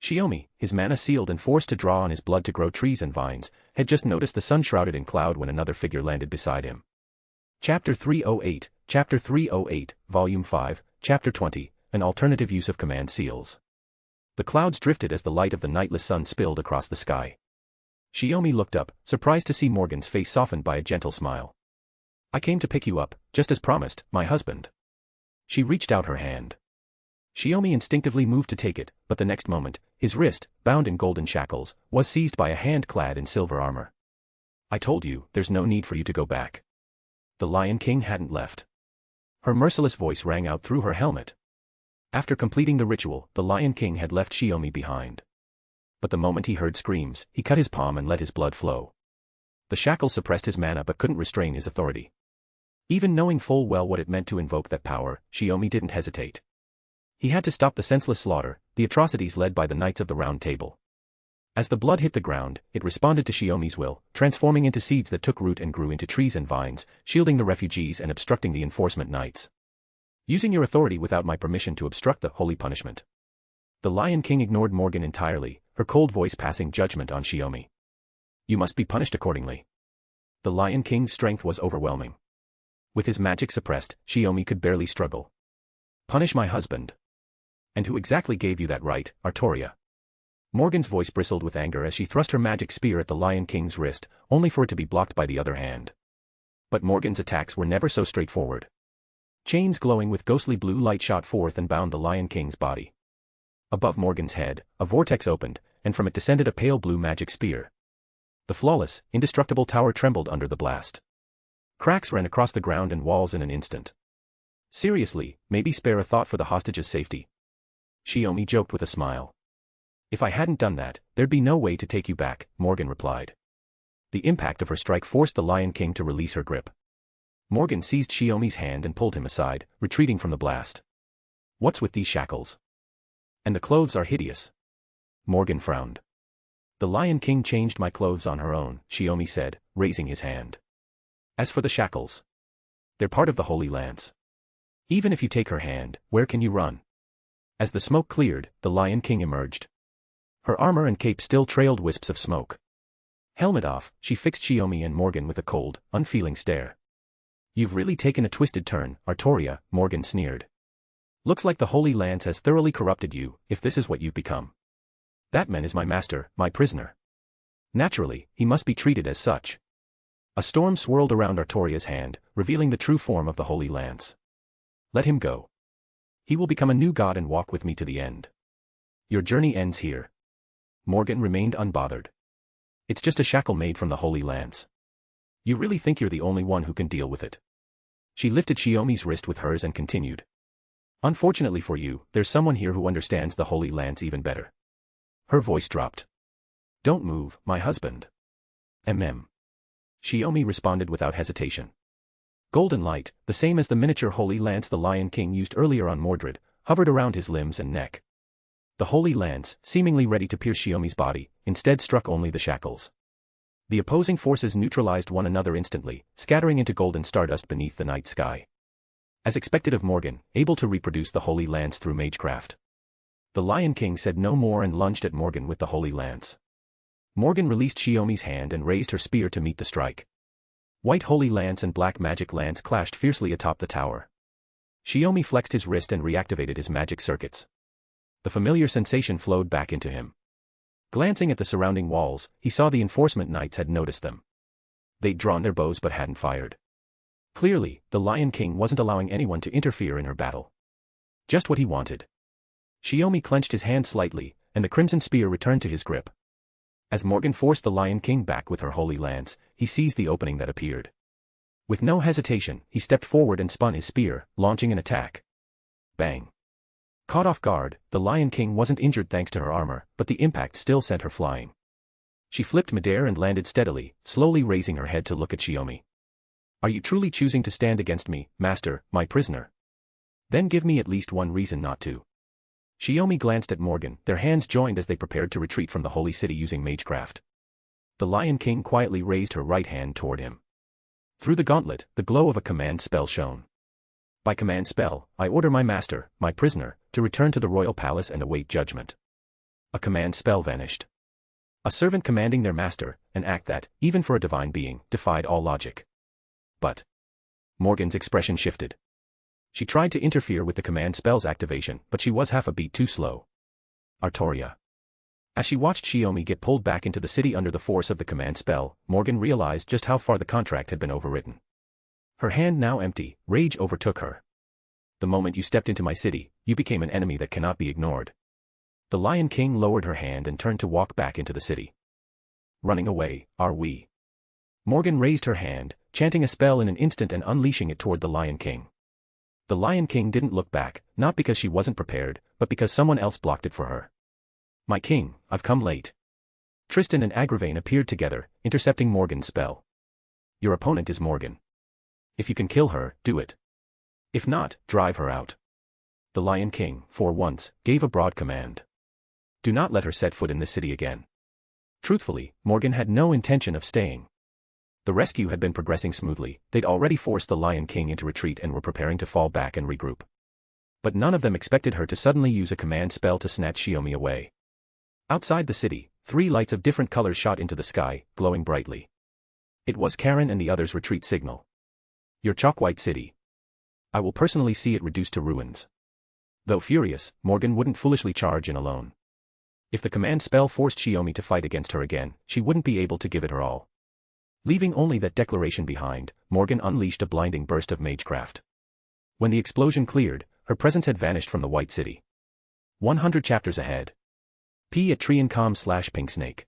Shiomi, his mana sealed and forced to draw on his blood to grow trees and vines, had just noticed the sun shrouded in cloud when another figure landed beside him. Chapter 308, Chapter 308, Volume 5, Chapter 20, An Alternative Use of Command Seals. The clouds drifted as the light of the nightless sun spilled across the sky. Shiomi looked up, surprised to see Morgan's face softened by a gentle smile. I came to pick you up, just as promised, my husband. She reached out her hand. Shiomi instinctively moved to take it, but the next moment, his wrist, bound in golden shackles, was seized by a hand clad in silver armor. I told you, there's no need for you to go back. The Lion King hadn't left. Her merciless voice rang out through her helmet. After completing the ritual, the Lion King had left Shiomi behind. But the moment he heard screams, he cut his palm and let his blood flow. The shackles suppressed his mana but couldn't restrain his authority. Even knowing full well what it meant to invoke that power, Shiomi didn't hesitate. He had to stop the senseless slaughter, the atrocities led by the Knights of the Round Table. As the blood hit the ground, it responded to Shiomi's will, transforming into seeds that took root and grew into trees and vines, shielding the refugees and obstructing the enforcement knights. Using your authority without my permission to obstruct the holy punishment. The Lion King ignored Morgan entirely, her cold voice passing judgment on Shiomi. You must be punished accordingly. The Lion King's strength was overwhelming. With his magic suppressed, Shiomi could barely struggle. Punish my husband. And who exactly gave you that right, Artoria? Morgan's voice bristled with anger as she thrust her magic spear at the Lion King's wrist, only for it to be blocked by the other hand. But Morgan's attacks were never so straightforward. Chains glowing with ghostly blue light shot forth and bound the Lion King's body. Above Morgan's head, a vortex opened, and from it descended a pale blue magic spear. The flawless, indestructible tower trembled under the blast. Cracks ran across the ground and walls in an instant. Seriously, maybe spare a thought for the hostage's safety. Shiomi joked with a smile. If I hadn't done that, there'd be no way to take you back, Morgan replied. The impact of her strike forced the Lion King to release her grip. Morgan seized Shiomi's hand and pulled him aside, retreating from the blast. What's with these shackles? And the clothes are hideous. Morgan frowned. The Lion King changed my clothes on her own, Shiomi said, raising his hand. As for the shackles, they're part of the Holy Lance. Even if you take her hand, where can you run? As the smoke cleared, the Lion King emerged. Her armor and cape still trailed wisps of smoke. Helmet off, she fixed Shiomi and Morgan with a cold, unfeeling stare. You've really taken a twisted turn, Artoria, Morgan sneered. Looks like the Holy Lance has thoroughly corrupted you, if this is what you've become. That man is my master, my prisoner. Naturally, he must be treated as such. A storm swirled around Artoria's hand, revealing the true form of the Holy Lance. Let him go. He will become a new god and walk with me to the end. Your journey ends here. Morgan remained unbothered. It's just a shackle made from the holy lance. You really think you're the only one who can deal with it? She lifted Shiomi's wrist with hers and continued. Unfortunately for you, there's someone here who understands the holy lance even better. Her voice dropped. Don't move, my husband. Shiomi responded without hesitation. Golden light, the same as the miniature holy lance the Lion King used earlier on Mordred, hovered around his limbs and neck. The holy lance, seemingly ready to pierce Shiomi's body, instead struck only the shackles. The opposing forces neutralized one another instantly, scattering into golden stardust beneath the night sky. As expected of Morgan, able to reproduce the holy lance through magecraft. The Lion King said no more and lunged at Morgan with the holy lance. Morgan released Shiomi's hand and raised her spear to meet the strike. White holy lance and black magic lance clashed fiercely atop the tower. Shiomi flexed his wrist and reactivated his magic circuits. The familiar sensation flowed back into him. Glancing at the surrounding walls, he saw the enforcement knights had noticed them. They'd drawn their bows but hadn't fired. Clearly, the Lion King wasn't allowing anyone to interfere in her battle. Just what he wanted. Shiomi clenched his hand slightly, and the crimson spear returned to his grip. As Morgan forced the Lion King back with her holy lance, he seized the opening that appeared. With no hesitation, he stepped forward and spun his spear, launching an attack. Bang! Caught off guard, the Lion King wasn't injured thanks to her armor, but the impact still sent her flying. She flipped midair and landed steadily, slowly raising her head to look at Shiomi. Are you truly choosing to stand against me, master, my prisoner? Then give me at least one reason not to. Shiomi glanced at Morgan, their hands joined as they prepared to retreat from the holy city using magecraft. The Lion King quietly raised her right hand toward him. Through the gauntlet, the glow of a command spell shone. By command spell, I order my master, my prisoner, to return to the royal palace and await judgment. A command spell vanished. A servant commanding their master, an act that, even for a divine being, defied all logic. But Morgan's expression shifted. She tried to interfere with the command spell's activation, but she was half a beat too slow. Artoria. As she watched Shiomi get pulled back into the city under the force of the command spell, Morgan realized just how far the contract had been overwritten. Her hand now empty, rage overtook her. The moment you stepped into my city, you became an enemy that cannot be ignored. The Lion King lowered her hand and turned to walk back into the city. Running away, are we? Morgan raised her hand, chanting a spell in an instant and unleashing it toward the Lion King. The Lion King didn't look back, not because she wasn't prepared, but because someone else blocked it for her. My king, I've come late. Tristan and Agravain appeared together, intercepting Morgan's spell. Your opponent is Morgan. If you can kill her, do it. If not, drive her out. The Lion King, for once, gave a broad command. Do not let her set foot in this city again. Truthfully, Morgan had no intention of staying. The rescue had been progressing smoothly, they'd already forced the Lion King into retreat and were preparing to fall back and regroup. But none of them expected her to suddenly use a command spell to snatch Shiomi away. Outside the city, 3 lights of different colors shot into the sky, glowing brightly. It was Caren and the others' retreat signal. Your chalk-white city. I will personally see it reduced to ruins. Though furious, Morgan wouldn't foolishly charge in alone. If the command spell forced Shiomi to fight against her again, she wouldn't be able to give it her all. Leaving only that declaration behind, Morgan unleashed a blinding burst of magecraft. When the explosion cleared, her presence had vanished from the White City. 100 chapters ahead. P@Triancom/Pinksnake